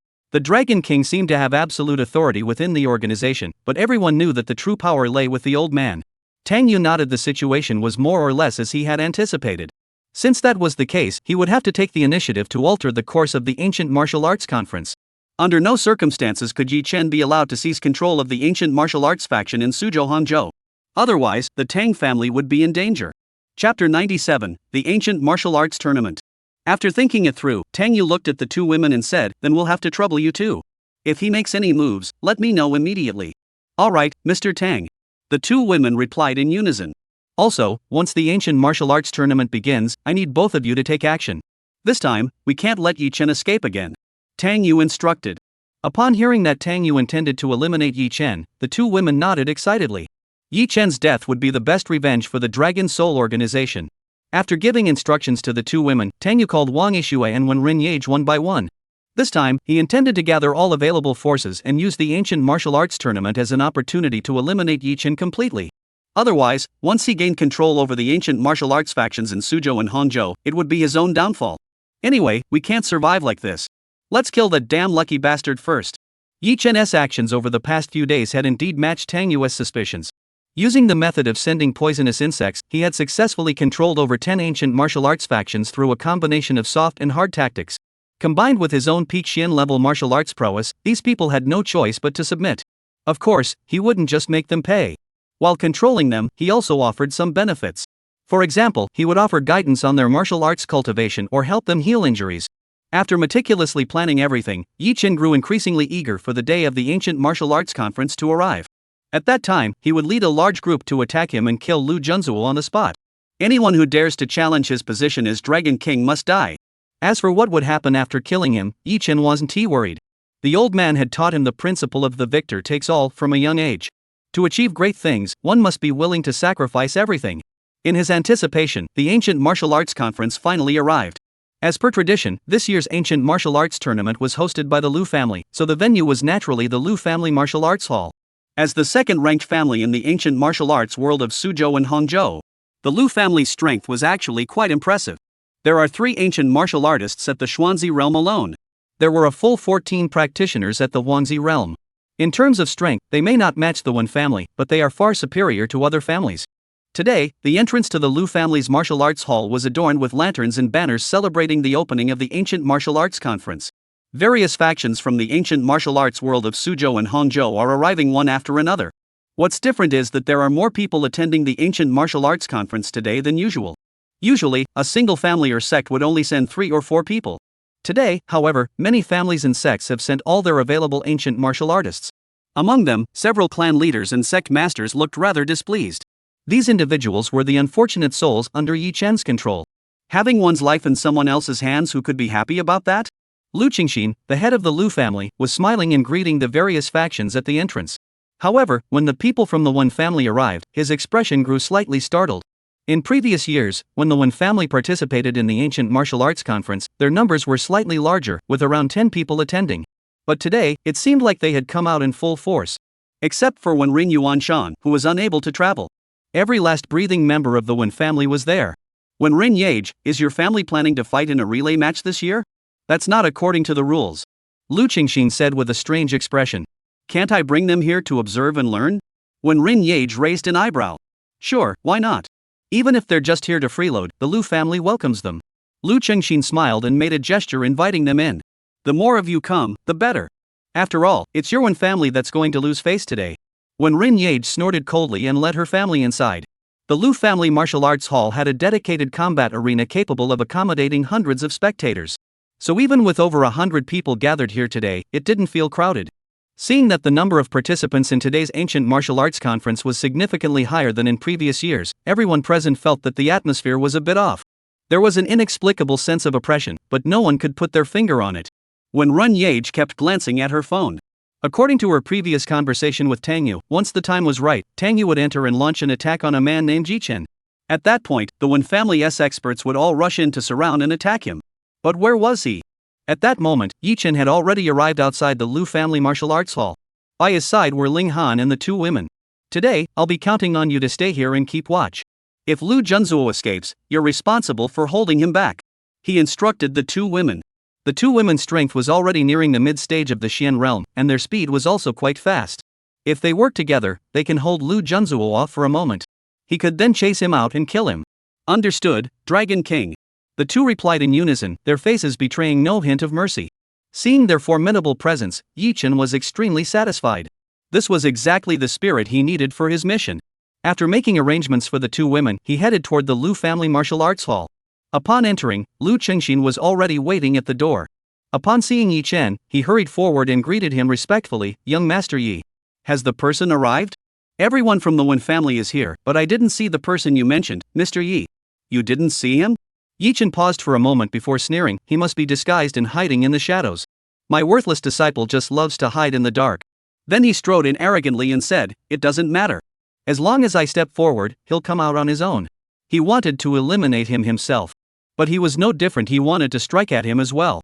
Dragon King seemed to have absolute authority within the organization, but everyone knew that the true power lay with the old man. Tang Yu nodded. The situation was more or less as he had anticipated. Since that was the case, he would have to take the initiative to alter the course of the ancient martial arts conference. Under no circumstances could Yi Chen be allowed to seize control of the ancient martial arts faction in Suzhou Hangzhou. Otherwise, the Tang family would be in danger. Chapter 97, The Ancient Martial Arts Tournament. After thinking it through, Tang Yu looked at the two women and said, then we'll have to trouble you too. If he makes any moves, let me know immediately. Alright, Mr. Tang. The two women replied in unison. Also, once the ancient martial arts tournament begins, I need both of you to take action. This time, we can't let Yi Chen escape again. Tang Yu instructed. Upon hearing that Tang Yu intended to eliminate Yi Chen, the two women nodded excitedly. Yi Chen's death would be the best revenge for the Dragon Soul organization. After giving instructions to the two women, Tang Yu called Wang Yishui and Wen Renyeage one by one. This time, he intended to gather all available forces and use the ancient martial arts tournament as an opportunity to eliminate Yi Chen completely. Otherwise, once he gained control over the ancient martial arts factions in Suzhou and Hangzhou, it would be his own downfall. Anyway, we can't survive like this. Let's kill that damn lucky bastard first. Yi Chen's actions over the past few days had indeed matched Tang Yu's suspicions. Using the method of sending poisonous insects, he had successfully controlled over 10 ancient martial arts factions through a combination of soft and hard tactics. Combined with his own peak Xian-level martial arts prowess, these people had no choice but to submit. Of course, he wouldn't just make them pay. While controlling them, he also offered some benefits. For example, he would offer guidance on their martial arts cultivation or help them heal injuries. After meticulously planning everything, Yi Chen grew increasingly eager for the day of the ancient martial arts conference to arrive. At that time, he would lead a large group to attack him and kill Lu Junzuo on the spot. Anyone who dares to challenge his position as Dragon King must die. As for what would happen after killing him, Yi Chen wasn't too worried. The old man had taught him the principle of the victor takes all from a young age. To achieve great things, one must be willing to sacrifice everything. In his anticipation, the Ancient Martial Arts Conference finally arrived. As per tradition, this year's Ancient Martial Arts Tournament was hosted by the Liu family, so the venue was naturally the Liu Family Martial Arts Hall. As the second-ranked family in the ancient martial arts world of Suzhou and Hangzhou, the Liu family's strength was actually quite impressive. There are 3 ancient martial artists at the Xuanzi realm alone. There were a full 14 practitioners at the Huangzi realm. In terms of strength, they may not match the Wen family, but they are far superior to other families. Today, the entrance to the Liu family's martial arts hall was adorned with lanterns and banners celebrating the opening of the Ancient Martial Arts Conference. Various factions from the ancient martial arts world of Suzhou and Hangzhou are arriving one after another. What's different is that there are more people attending the Ancient Martial Arts Conference today than usual. Usually, a single family or sect would only send 3 or 4 people. Today, however, many families and sects have sent all their available ancient martial artists. Among them, several clan leaders and sect masters looked rather displeased. These individuals were the unfortunate souls under Yi Chen's control. Having one's life in someone else's hands, who could be happy about that? Lu Qingxin, the head of the Liu family, was smiling and greeting the various factions at the entrance. However, when the people from the Wen family arrived, his expression grew slightly startled. In previous years, when the Wen family participated in the Ancient Martial Arts Conference, their numbers were slightly larger, with around 10 people attending. But today, it seemed like they had come out in full force. Except for Wen Ring Yuanshan, who was unable to travel. Every last breathing member of the Wen family was there. Wen Rin Yage, is your family planning to fight in a relay match this year? That's not according to the rules. Lu Qingxin said with a strange expression. Can't I bring them here to observe and learn? Wen Rin Yage raised an eyebrow. Sure, why not? Even if they're just here to freeload, the Liu family welcomes them. Lu Qingxin smiled and made a gesture inviting them in. The more of you come, the better. After all, it's your Wen family that's going to lose face today. Wen Rin Yage snorted coldly and led her family inside. The Liu Family Martial Arts Hall had a dedicated combat arena capable of accommodating hundreds of spectators. So even with over 100 people gathered here today, it didn't feel crowded. Seeing that the number of participants in today's Ancient Martial Arts Conference was significantly higher than in previous years, everyone present felt that the atmosphere was a bit off. There was an inexplicable sense of oppression, but no one could put their finger on it. Wen Rin Yage kept glancing at her phone. According to her previous conversation with Tang Yu, once the time was right, Tang Yu would enter and launch an attack on a man named Yi Chen. At that point, the Wen family's experts would all rush in to surround and attack him. But where was he? At that moment, Yi Chen had already arrived outside the Liu Family Martial Arts Hall. By his side were Ling Han and the 2 women. Today, I'll be counting on you to stay here and keep watch. If Lu Junzuo escapes, you're responsible for holding him back. He instructed the 2 women. The 2 women's strength was already nearing the mid-stage of the Xian realm, and their speed was also quite fast. If they work together, they can hold Lu Junzuo off for a moment. He could then chase him out and kill him. Understood, Dragon King. The 2 replied in unison, their faces betraying no hint of mercy. Seeing their formidable presence, Yi Chen was extremely satisfied. This was exactly the spirit he needed for his mission. After making arrangements for the 2 women, he headed toward the Liu Family Martial Arts Hall. Upon entering, Lu Qingxin was already waiting at the door. Upon seeing Yi Chen, he hurried forward and greeted him respectfully, "Young Master Yi. Has the person arrived? Everyone from the Wen family is here, but I didn't see the person you mentioned, Mr. Yi. You didn't see him?" Yi Chen paused for a moment before sneering, he must be disguised and hiding in the shadows. My worthless disciple just loves to hide in the dark. Then he strode in arrogantly and said, "It doesn't matter. As long as I step forward, he'll come out on his own." He wanted to eliminate him himself. But he was no different, he wanted to strike at him as well.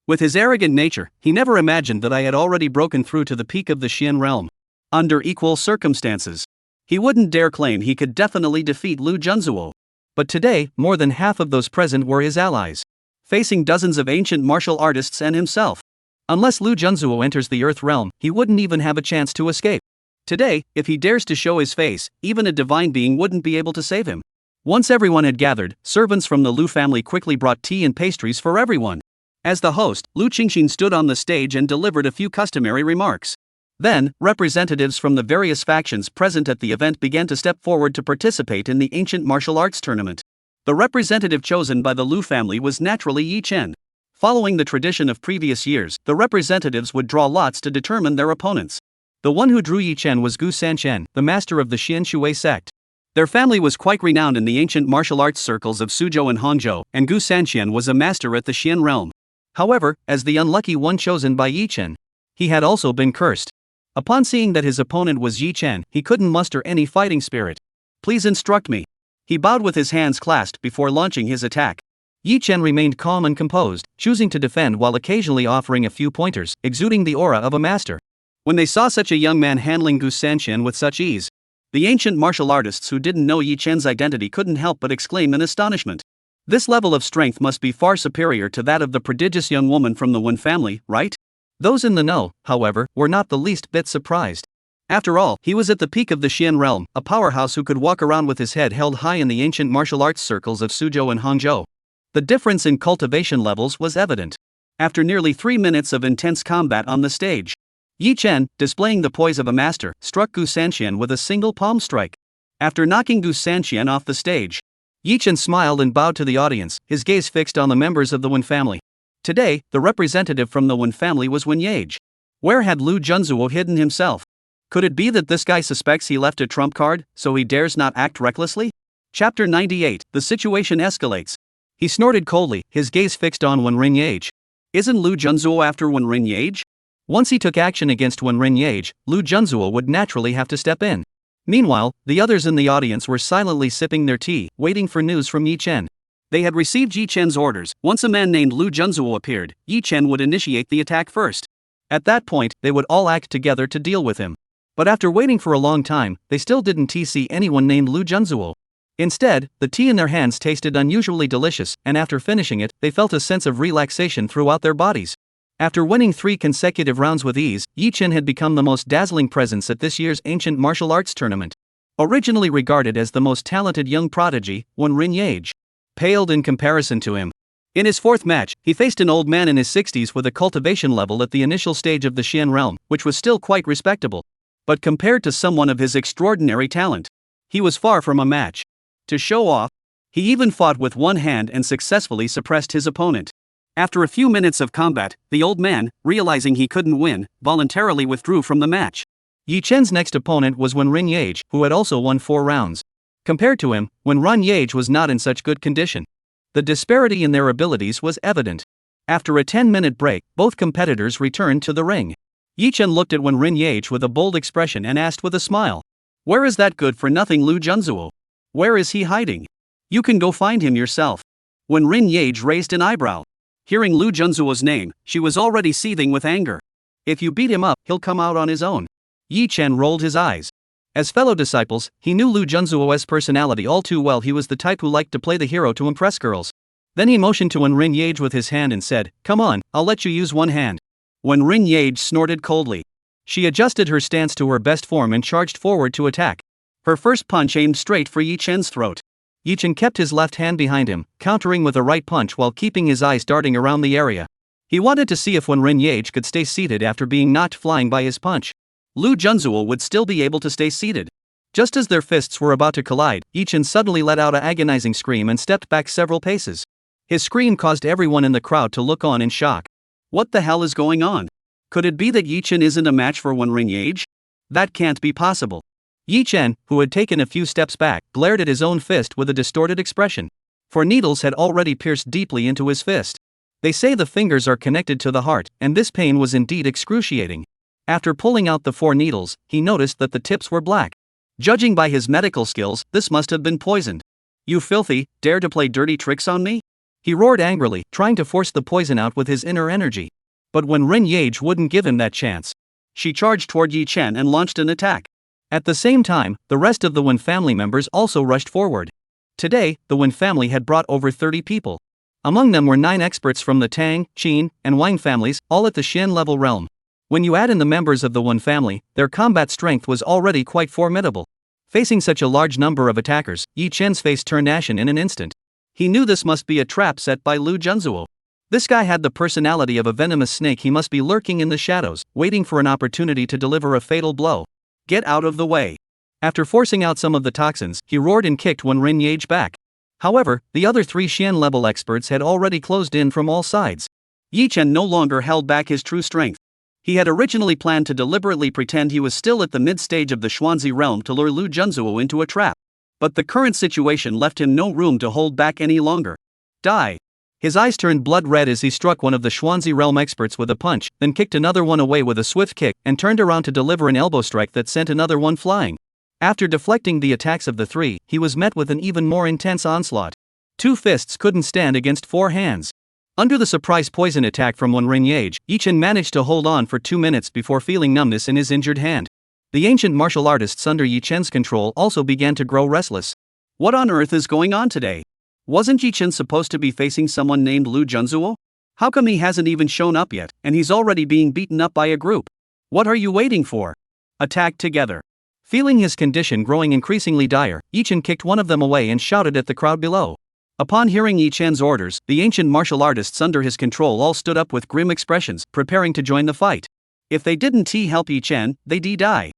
With his arrogant nature, he never imagined that I had already broken through to the peak of the Xian realm. Under equal circumstances, he wouldn't dare claim he could definitely defeat Lu Junzuo. But today, more than half of those present were his allies, facing dozens of ancient martial artists and himself. Unless Lu Junzuo enters the Earth realm, he wouldn't even have a chance to escape. Today, if he dares to show his face, even a divine being wouldn't be able to save him. Once everyone had gathered, servants from the Liu family quickly brought tea and pastries for everyone. As the host, Lu Qingxin stood on the stage and delivered a few customary remarks. Then, representatives from the various factions present at the event began to step forward to participate in the Ancient Martial Arts Tournament. The representative chosen by the Liu family was naturally Yi Chen. Following the tradition of previous years, the representatives would draw lots to determine their opponents. The one who drew Yi Chen was Gu Sanchen, the master of the Xian Shui sect. Their family was quite renowned in the ancient martial arts circles of Suzhou and Hangzhou, and Gu Sanqian was a master at the Xian realm. However, as the unlucky one chosen by Yi Chen, he had also been cursed. Upon seeing that his opponent was Yi Chen, he couldn't muster any fighting spirit. "Please instruct me." He bowed with his hands clasped before launching his attack. Yi Chen remained calm and composed, choosing to defend while occasionally offering a few pointers, exuding the aura of a master. When they saw such a young man handling Gu Sanqian with such ease, the ancient martial artists who didn't know Yi Chen's identity couldn't help but exclaim in astonishment. This level of strength must be far superior to that of the prodigious young woman from the Wen family, right? Those in the know, however, were not the least bit surprised. After all, he was at the peak of the Xian realm, a powerhouse who could walk around with his head held high in the ancient martial arts circles of Suzhou and Hangzhou. The difference in cultivation levels was evident. After nearly 3 minutes of intense combat on the stage, Yi Chen, displaying the poise of a master, struck Gu Sanqian with a single palm strike. After knocking Gu Sanqian off the stage, Yi Chen smiled and bowed to the audience, his gaze fixed on the members of the Wen family. Today, the representative from the Wen family was Wen Yage. Where had Lu Junzuo hidden himself? Could it be that this guy suspects he left a trump card, so he dares not act recklessly? Chapter 98, the situation escalates. He snorted coldly, his gaze fixed on Wen Yage. Isn't Lu Junzuo after Wen Yage? Once he took action against Wen Yage, Lu Junzuo would naturally have to step in. Meanwhile, the others in the audience were silently sipping their tea, waiting for news from Yi Chen. They had received Yi Chen's orders. Once a man named Lu Junzuo appeared, Yi Chen would initiate the attack first. At that point, they would all act together to deal with him. But after waiting for a long time, they still didn't see anyone named Lu Junzuo. Instead, the tea in their hands tasted unusually delicious, and after finishing it, they felt a sense of relaxation throughout their bodies. After winning 3 consecutive rounds with ease, Yi Chen had become the most dazzling presence at this year's ancient martial arts tournament. Originally regarded as the most talented young prodigy, Wen Yage paled in comparison to him. In his 4th match, he faced an old man in his 60s with a cultivation level at the initial stage of the Xian realm, which was still quite respectable. But compared to someone of his extraordinary talent, he was far from a match. To show off, he even fought with one hand and successfully suppressed his opponent. After a few minutes of combat, the old man, realizing he couldn't win, voluntarily withdrew from the match. Yi Chen's next opponent was Wen Yage, who had also won 4 rounds. Compared to him, Wen Yage was not in such good condition. The disparity in their abilities was evident. After a 10-minute break, both competitors returned to the ring. Yi Chen looked at Wen Yage with a bold expression and asked with a smile, "Where is that good-for-nothing Lu Junzuo? Where is he hiding? You can go find him yourself." Wen Yage raised an eyebrow. Hearing Lu Junzuo's name, she was already seething with anger. If you beat him up, he'll come out on his own. Yi Chen rolled his eyes. As fellow disciples, he knew Lu Junzuo's personality all too well. He was the type who liked to play the hero to impress girls. Then he motioned to Wen Yage with his hand and said, "Come on, I'll let you use one hand." Wen Yage snorted coldly. She adjusted her stance to her best form and charged forward to attack. Her first punch aimed straight for Yi Chen's throat. Yi Chen kept his left hand behind him, countering with a right punch while keeping his eyes darting around the area. He wanted to see if Wen Yage could stay seated after being knocked flying by his punch. Lu Junzuo would still be able to stay seated. Just as their fists were about to collide, Yi Chen suddenly let out an agonizing scream and stepped back several paces. His scream caused everyone in the crowd to look on in shock. What the hell is going on? Could it be that Yi Chen isn't a match for Wen Yage? That can't be possible. Yi Chen, who had taken a few steps back, glared at his own fist with a distorted expression. For needles had already pierced deeply into his fist. They say the fingers are connected to the heart, and this pain was indeed excruciating. After pulling out the 4 needles, he noticed that the tips were black. Judging by his medical skills, this must have been poisoned. "You filthy, dare to play dirty tricks on me?" He roared angrily, trying to force the poison out with his inner energy. But Wen Yage wouldn't give him that chance. She charged toward Yi Chen and launched an attack. At the same time, the rest of the Wen family members also rushed forward. Today, the Wen family had brought over 30 people. Among them were 9 experts from the Tang, Qin, and Wang families, all at the Xian level realm. When you add in the members of the Wen family, their combat strength was already quite formidable. Facing such a large number of attackers, Yi Chen's face turned ashen in an instant. He knew this must be a trap set by Lu Junzuo. This guy had the personality of a venomous snake. He must be lurking in the shadows, waiting for an opportunity to deliver a fatal blow. Get out of the way. After forcing out some of the toxins, he roared and kicked Wen Yage back. However, the other 3 Xian level experts had already closed in from all sides. Yi Chen no longer held back his true strength. He had originally planned to deliberately pretend he was still at the mid-stage of the Xuanzi realm to lure Lu Junzuo into a trap. But the current situation left him no room to hold back any longer. Die! His eyes turned blood red as he struck one of the Schwanzi realm experts with a punch, then kicked another one away with a swift kick, and turned around to deliver an elbow strike that sent another one flying. After deflecting the attacks of the three, he was met with an even more intense onslaught. 2 fists couldn't stand against 4 hands. Under the surprise poison attack from one Renyage, Yichen managed to hold on for 2 minutes before feeling numbness in his injured hand. The ancient martial artists under Yichen's control also began to grow restless. What on earth is going on today? Wasn't Yichen supposed to be facing someone named Lu Junzuo? How come he hasn't even shown up yet, and he's already being beaten up by a group? What are you waiting for? Attack together. Feeling his condition growing increasingly dire, Yichen kicked one of them away and shouted at the crowd below. Upon hearing Yichen's orders, the ancient martial artists under his control all stood up with grim expressions, preparing to join the fight. If they didn't help Yichen, they'd die.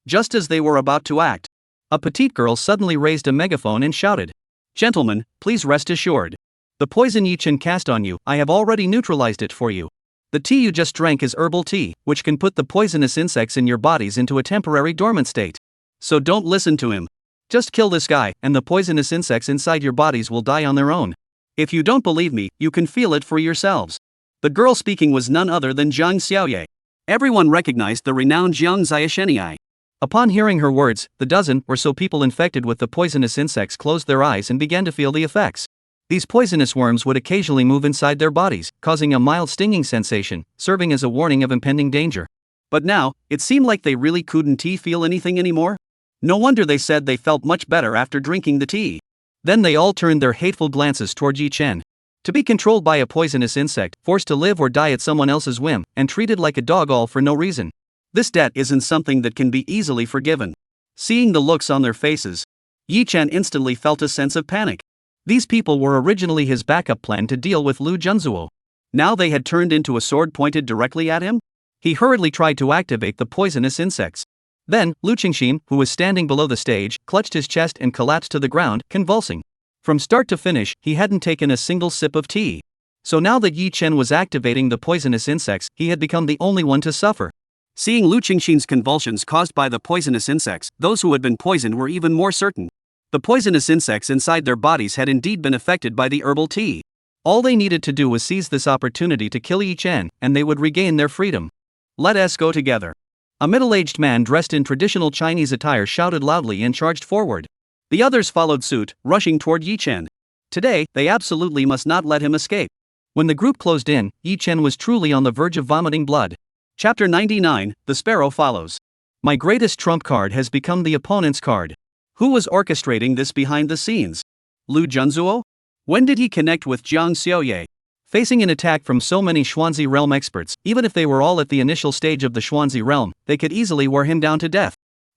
Just as they were about to act, a petite girl suddenly raised a megaphone and shouted, "Gentlemen, please rest assured. The poison Yichen cast on you, I have already neutralized it for you. The tea you just drank is herbal tea, which can put the poisonous insects in your bodies into a temporary dormant state. So don't listen to him. Just kill this guy, and the poisonous insects inside your bodies will die on their own. If you don't believe me, you can feel it for yourselves." The girl speaking was none other than Jiang Xiaoye. Everyone recognized the renowned Jiang Xiaoshenyi. Upon hearing her words, the dozen or so people infected with the poisonous insects closed their eyes and began to feel the effects. These poisonous worms would occasionally move inside their bodies, causing a mild stinging sensation, serving as a warning of impending danger. But now, it seemed like they really couldn't feel anything anymore. No wonder they said they felt much better after drinking the tea. Then they all turned their hateful glances toward Yichen. To be controlled by a poisonous insect, forced to live or die at someone else's whim, and treated like a dog all for no reason. This debt isn't something that can be easily forgiven. Seeing the looks on their faces, Yichen instantly felt a sense of panic. These people were originally his backup plan to deal with Lu Junzuo. Now they had turned into a sword pointed directly at him? He hurriedly tried to activate the poisonous insects. Then, Lu Qingxin, who was standing below the stage, clutched his chest and collapsed to the ground, convulsing. From start to finish, he hadn't taken a single sip of tea. So now that Yichen was activating the poisonous insects, he had become the only one to suffer. Seeing Lu Qingxin's convulsions caused by the poisonous insects, those who had been poisoned were even more certain. The poisonous insects inside their bodies had indeed been affected by the herbal tea. All they needed to do was seize this opportunity to kill Yichen, and they would regain their freedom. Let us go together. A middle-aged man dressed in traditional Chinese attire shouted loudly and charged forward. The others followed suit, rushing toward Yichen. Today, they absolutely must not let him escape. When the group closed in, Yichen was truly on the verge of vomiting blood. Chapter 99, The Sparrow Follows. My greatest trump card has become the opponent's card. Who was orchestrating this behind the scenes? Lu Junzuo? When did he connect with Jiang Xiaoye? Facing an attack from so many Schwanzi realm experts, even if they were all at the initial stage of the Schwanzi realm, they could easily wear him down to death.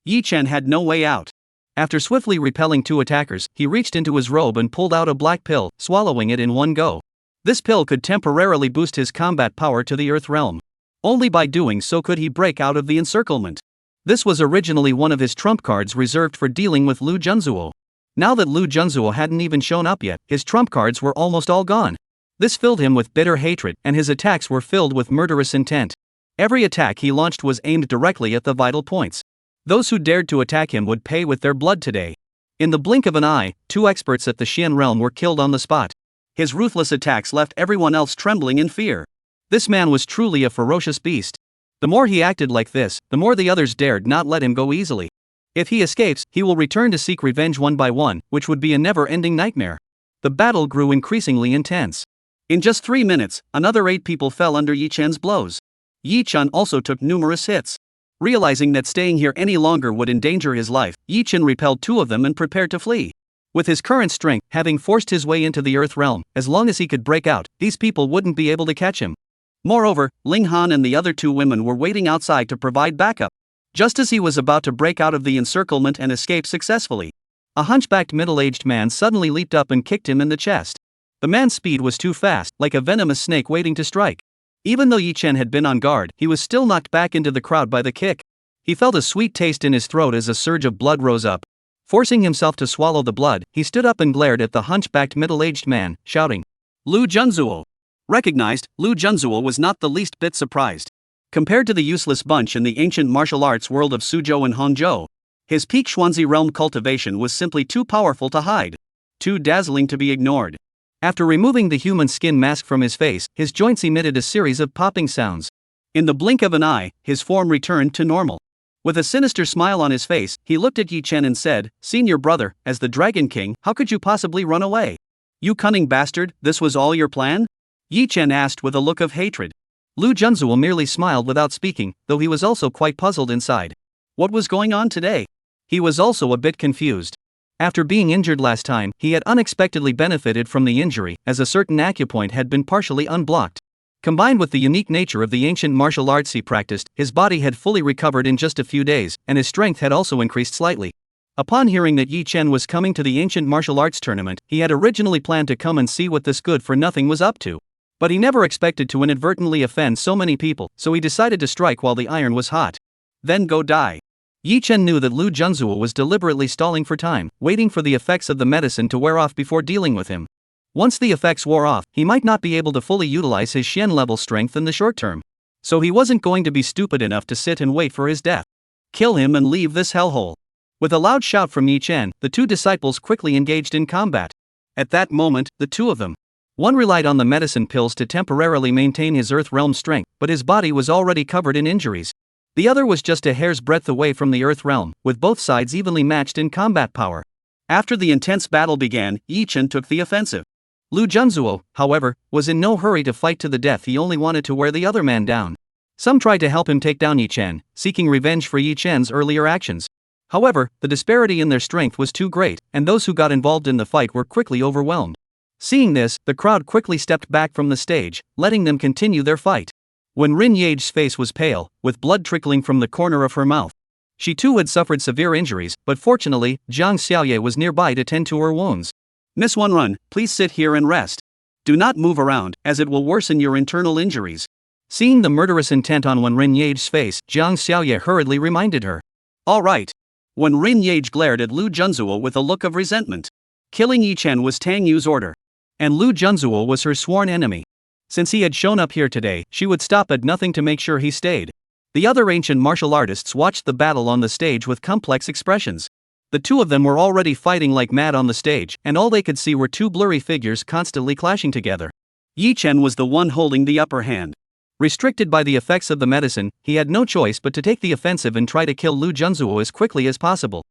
Yichen had no way out. After swiftly repelling 2 attackers, he reached into his robe and pulled out a black pill, swallowing it in one go. This pill could temporarily boost his combat power to the Earth realm. Only by doing so could he break out of the encirclement. This was originally one of his trump cards reserved for dealing with Lu Junzuo. Now that Lu Junzuo hadn't even shown up yet, his trump cards were almost all gone. This filled him with bitter hatred, and his attacks were filled with murderous intent. Every attack he launched was aimed directly at the vital points. Those who dared to attack him would pay with their blood today. In the blink of an eye, 2 experts at the Xian realm were killed on the spot. His ruthless attacks left everyone else trembling in fear. This man was truly a ferocious beast. The more he acted like this, the more the others dared not let him go easily. If he escapes, he will return to seek revenge one by one, which would be a never-ending nightmare. The battle grew increasingly intense. In just 3 minutes, another 8 people fell under Yichen's blows. Yichen also took numerous hits. Realizing that staying here any longer would endanger his life, Yichen repelled 2 of them and prepared to flee. With his current strength, having forced his way into the Earth realm, as long as he could break out, these people wouldn't be able to catch him. Moreover, Ling Han and the other 2 women were waiting outside to provide backup. Just as he was about to break out of the encirclement and escape successfully, a hunchbacked middle-aged man suddenly leaped up and kicked him in the chest. The man's speed was too fast, like a venomous snake waiting to strike. Even though Yichen had been on guard, he was still knocked back into the crowd by the kick. He felt a sweet taste in his throat as a surge of blood rose up. Forcing himself to swallow the blood, he stood up and glared at the hunchbacked middle-aged man, shouting, "Lu Junzuo!" Recognized, Lu Junzuo was not the least bit surprised. Compared to the useless bunch in the ancient martial arts world of Suzhou and Hangzhou, His peak Xuanzi realm cultivation was simply too powerful to hide, too dazzling to be ignored. After removing the human skin mask from his face, his joints emitted a series of popping sounds. In the blink of an eye, his form returned to normal. With a sinister smile on his face, he looked at Yi Chen and said, "Senior brother, as the Dragon King, how could you possibly run away? You cunning bastard, this was all your plan?" Yi Chen asked with a look of hatred. Lu Junzuo merely smiled without speaking, though he was also quite puzzled inside. What was going on today? He was also a bit confused. After being injured last time, he had unexpectedly benefited from the injury, as a certain acupoint had been partially unblocked. Combined with the unique nature of the ancient martial arts he practiced, his body had fully recovered in just a few days, and his strength had also increased slightly. Upon hearing that Yi Chen was coming to the ancient martial arts tournament, he had originally planned to come and see what this good-for-nothing was up to. But he never expected to inadvertently offend so many people, so he decided to strike while the iron was hot. Then go die. Yi Chen knew that Lu Junzuo was deliberately stalling for time, waiting for the effects of the medicine to wear off before dealing with him. Once the effects wore off, he might not be able to fully utilize his Xian level strength in the short term. So he wasn't going to be stupid enough to sit and wait for his death. Kill him and leave this hellhole. With a loud shout from Yi Chen, the two disciples quickly engaged in combat. At that moment, the two of them. One relied on the medicine pills to temporarily maintain his Earth Realm strength, but his body was already covered in injuries. The other was just a hair's breadth away from the Earth Realm, with both sides evenly matched in combat power. After the intense battle began, Yi Chen took the offensive. Lu Junzuo, however, was in no hurry to fight to the death. He only wanted to wear the other man down. Some tried to help him take down Yi Chen, seeking revenge for Yi Chen's earlier actions. However, the disparity in their strength was too great, and those who got involved in the fight were quickly overwhelmed. Seeing this, the crowd quickly stepped back from the stage, letting them continue their fight. When Rin Yage's face was pale, with blood trickling from the corner of her mouth. She too had suffered severe injuries, but fortunately, Jiang Xiaoye was nearby to tend to her wounds. "Miss Wenrun, please sit here and rest. Do not move around, as it will worsen your internal injuries." Seeing the murderous intent on Rin Yage's face, Jiang Xiaoye hurriedly reminded her. "All right." When Rin Yage glared at Lu Junzuo with a look of resentment. Killing Yi Chen was Tang Yu's order. And Lu Junzuo was her sworn enemy. Since he had shown up here today, she would stop at nothing to make sure he stayed. The other ancient martial artists watched the battle on the stage with complex expressions. The two of them were already fighting like mad on the stage, and all they could see were two blurry figures constantly clashing together. Yi Chen was the one holding the upper hand. Restricted by the effects of the medicine, he had no choice but to take the offensive and try to kill Lu Junzuo as quickly as possible.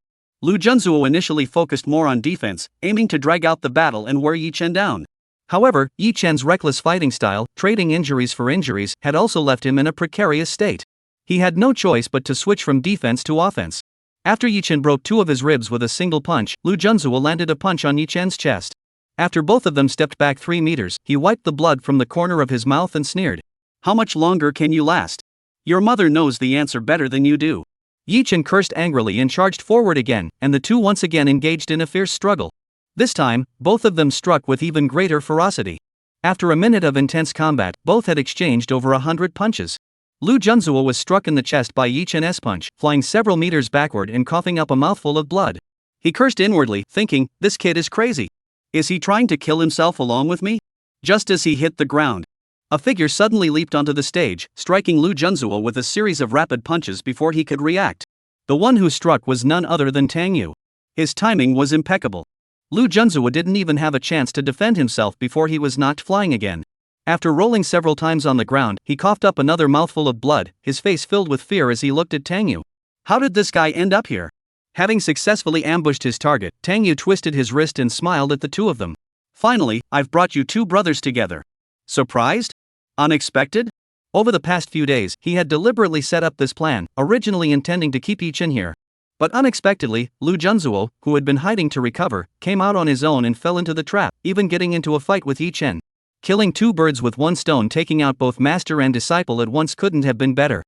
Lu Junzuo initially focused more on defense, aiming to drag out the battle and wear Yi Chen down. However, Yi Chen's reckless fighting style, trading injuries for injuries, had also left him in a precarious state. He had no choice but to switch from defense to offense. After Yi Chen broke two of his ribs with a single punch, Lu Junzuo landed a punch on Yi Chen's chest. After both of them stepped back 3 meters, he wiped the blood from the corner of his mouth and sneered. "How much longer can you last? Your mother knows the answer better than you do." Yi Chen cursed angrily and charged forward again, and the two once again engaged in a fierce struggle. This time, both of them struck with even greater ferocity. After a minute of intense combat, both had exchanged over 100 punches. Lu Junzuo was struck in the chest by Yi Chen's punch, flying several meters backward and coughing up a mouthful of blood. He cursed inwardly, thinking, "This kid is crazy. Is he trying to kill himself along with me?" Just as he hit the ground, a figure suddenly leaped onto the stage, striking Lu Junzuo with a series of rapid punches before he could react. The one who struck was none other than Tang Yu. His timing was impeccable. Lu Junzuo didn't even have a chance to defend himself before he was knocked flying again. After rolling several times on the ground, he coughed up another mouthful of blood, his face filled with fear as he looked at Tang Yu. How did this guy end up here? Having successfully ambushed his target, Tang Yu twisted his wrist and smiled at the two of them. "Finally, I've brought you two brothers together. Surprised? Unexpected?" Over the past few days, he had deliberately set up this plan, originally intending to keep Yi Chen here. But unexpectedly, Lu Junzuo, who had been hiding to recover, came out on his own and fell into the trap, even getting into a fight with Yi Chen. Killing two birds with one stone, taking out both master and disciple at once, couldn't have been better.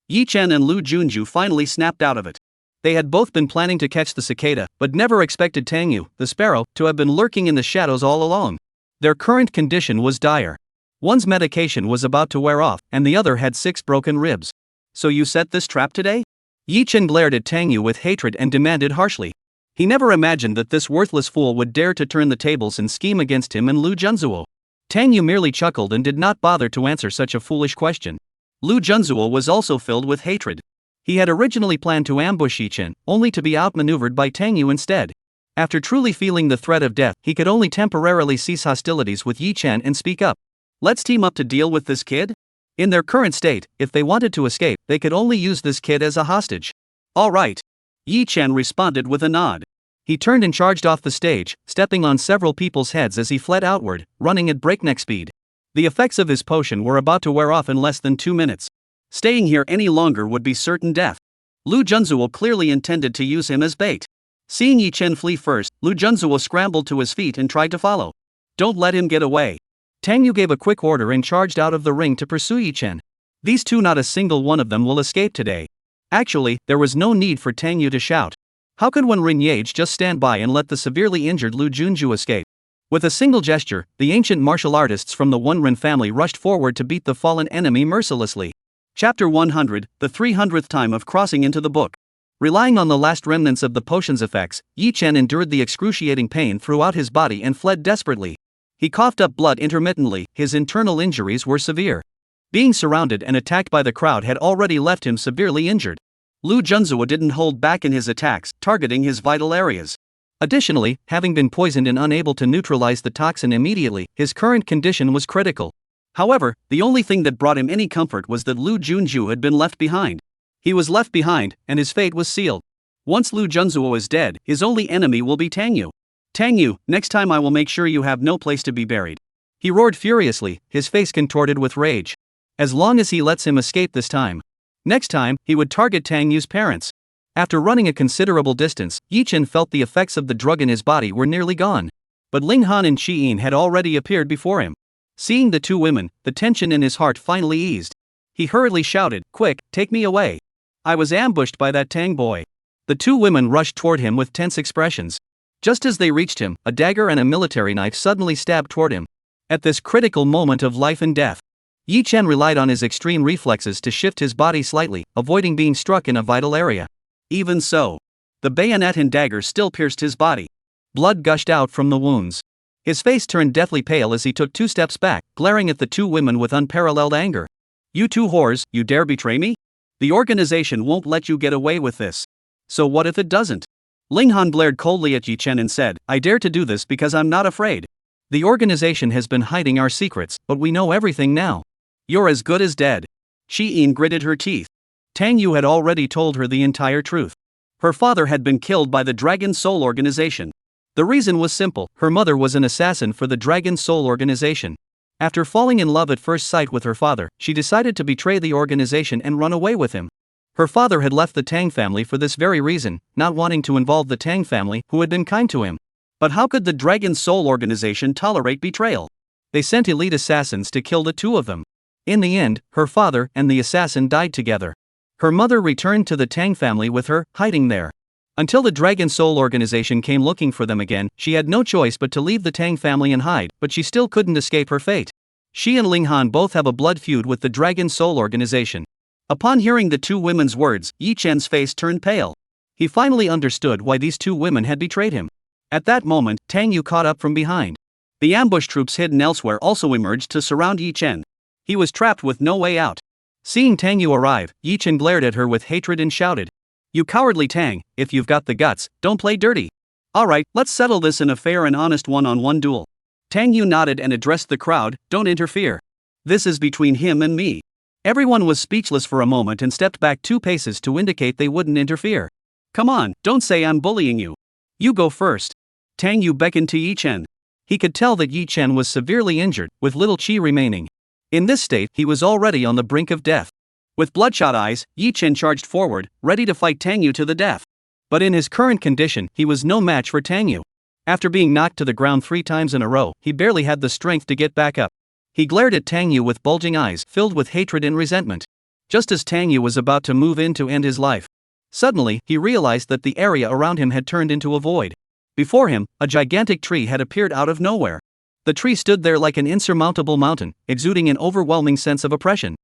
Yi Chen and Lu Junju finally snapped out of it. They had both been planning to catch the cicada, but never expected Tang Yu, the sparrow, to have been lurking in the shadows all along. Their current condition was dire. One's medication was about to wear off, and the other had 6 broken ribs. "So you set this trap today?" Yi Chen glared at Tang Yu with hatred and demanded harshly. He never imagined that this worthless fool would dare to turn the tables and scheme against him and Lu Junzuo. Tang Yu merely chuckled and did not bother to answer such a foolish question. Lu Junzuo was also filled with hatred. He had originally planned to ambush Yi-Chen, only to be outmaneuvered by Tang Yu instead. After truly feeling the threat of death, he could only temporarily cease hostilities with Yi-Chen and speak up. Let's team up to deal with this kid? In their current state, if they wanted to escape, they could only use this kid as a hostage. All right. Yi-Chen responded with a nod. He turned and charged off the stage, stepping on several people's heads as he fled outward, running at breakneck speed. The effects of his potion were about to wear off in less than 2 minutes. Staying here any longer would be certain death. Lu Junzuo clearly intended to use him as bait. Seeing Yi-Chen flee first, Lu Junzuo scrambled to his feet and tried to follow. Don't let him get away. Tang Yu gave a quick order and charged out of the ring to pursue Yi-Chen. These two, not a single one of them will escape today. Actually, there was no need for Tang Yu to shout. How could one Ringyage just stand by and let the severely injured Lu Junju escape? With a single gesture, the ancient martial artists from the One Rin family rushed forward to beat the fallen enemy mercilessly. Chapter 100, the 300th time of crossing into the book. Relying on the last remnants of the potion's effects, Yi-Chen endured the excruciating pain throughout his body and fled desperately. He coughed up blood intermittently, his internal injuries were severe. Being surrounded and attacked by the crowd had already left him severely injured. Lu Junzuo didn't hold back in his attacks, targeting his vital areas. Additionally, having been poisoned and unable to neutralize the toxin immediately, his current condition was critical. However, the only thing that brought him any comfort was that Lu Junju had been left behind. He was left behind, and his fate was sealed. Once Lu Junzuo is dead, his only enemy will be Tang Yu. Tang Yu, next time I will make sure you have no place to be buried. He roared furiously, his face contorted with rage. As long as he lets him escape this time. Next time, he would target Tang Yu's parents. After running a considerable distance, Yi-Chen felt the effects of the drug in his body were nearly gone. But Ling Han and Shi-In had already appeared before him. Seeing the two women, the tension in his heart finally eased. He hurriedly shouted, "Quick, take me away. I was ambushed by that Tang boy." The two women rushed toward him with tense expressions. Just as they reached him, a dagger and a military knife suddenly stabbed toward him. At this critical moment of life and death, Yi-Chen relied on his extreme reflexes to shift his body slightly, avoiding being struck in a vital area. Even so, the bayonet and dagger still pierced his body. Blood gushed out from the wounds. His face turned deathly pale as he took 2 steps back, glaring at the two women with unparalleled anger. "You two whores, you dare betray me? The organization won't let you get away with this. So what if it doesn't?" Ling Han glared coldly at Yi-Chen and said, "I dare to do this because I'm not afraid. The organization has been hiding our secrets, but we know everything now. You're as good as dead." Shi-In gritted her teeth. Tang Yu had already told her the entire truth. Her father had been killed by the Dragon Soul Organization. The reason was simple, her mother was an assassin for the Dragon Soul Organization. After falling in love at first sight with her father, she decided to betray the organization and run away with him. Her father had left the Tang family for this very reason, not wanting to involve the Tang family, who had been kind to him. But how could the Dragon Soul Organization tolerate betrayal? They sent elite assassins to kill the two of them. In the end, her father and the assassin died together. Her mother returned to the Tang family with her, hiding there. Until the Dragon Soul Organization came looking for them again, she had no choice but to leave the Tang family and hide, but she still couldn't escape her fate. She and Ling Han both have a blood feud with the Dragon Soul Organization. Upon hearing the two women's words, Yi-Chen's face turned pale. He finally understood why these two women had betrayed him. At that moment, Tang Yu caught up from behind. The ambush troops hidden elsewhere also emerged to surround Yi-Chen. He was trapped with no way out. Seeing Tang Yu arrive, Yi-Chen glared at her with hatred and shouted, "You cowardly Tang, if you've got the guts, don't play dirty. Alright, let's settle this in a fair and honest one-on-one duel." Tang Yu nodded and addressed the crowd, "Don't interfere. This is between him and me." Everyone was speechless for a moment and stepped back 2 paces to indicate they wouldn't interfere. "Come on, don't say I'm bullying you. You go first." Tang Yu beckoned to Yi-Chen. He could tell that Yi-Chen was severely injured, with little chi remaining. In this state, he was already on the brink of death. With bloodshot eyes, Yi-Chen charged forward, ready to fight Tang Yu to the death. But in his current condition, he was no match for Tang Yu. After being knocked to the ground 3 times in a row, he barely had the strength to get back up. He glared at Tang Yu with bulging eyes filled with hatred and resentment. Just as Tang Yu was about to move in to end his life, suddenly, he realized that the area around him had turned into a void. Before him, a gigantic tree had appeared out of nowhere. The tree stood there like an insurmountable mountain, exuding an overwhelming sense of oppression.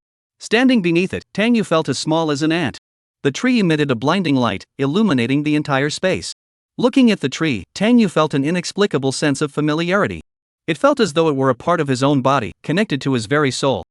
Standing beneath it, Tang Yu felt as small as an ant. The tree emitted a blinding light, illuminating the entire space. Looking at the tree, Tang Yu felt an inexplicable sense of familiarity. It felt as though it were a part of his own body, connected to his very soul.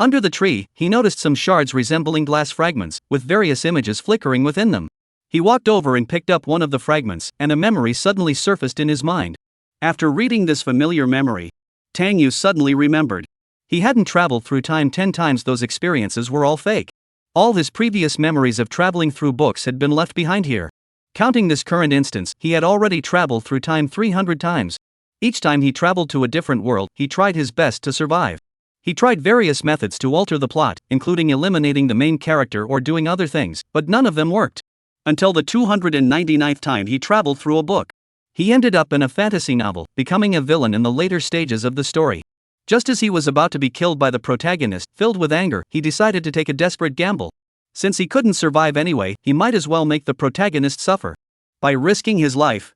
Under the tree, he noticed some shards resembling glass fragments, with various images flickering within them. He walked over and picked up one of the fragments, and a memory suddenly surfaced in his mind. After reading this familiar memory, Tang Yu suddenly remembered. He hadn't traveled through time 10 times. Those experiences were all fake. All his previous memories of traveling through books had been left behind here. Counting this current instance, he had already traveled through time 300 times. Each time he traveled to a different world, he tried his best to survive. He tried various methods to alter the plot, including eliminating the main character or doing other things, but none of them worked. Until the 299th time he traveled through a book. He ended up in a fantasy novel, becoming a villain in the later stages of the story. Just as he was about to be killed by the protagonist, filled with anger, he decided to take a desperate gamble. Since he couldn't survive anyway, he might as well make the protagonist suffer. By risking his life,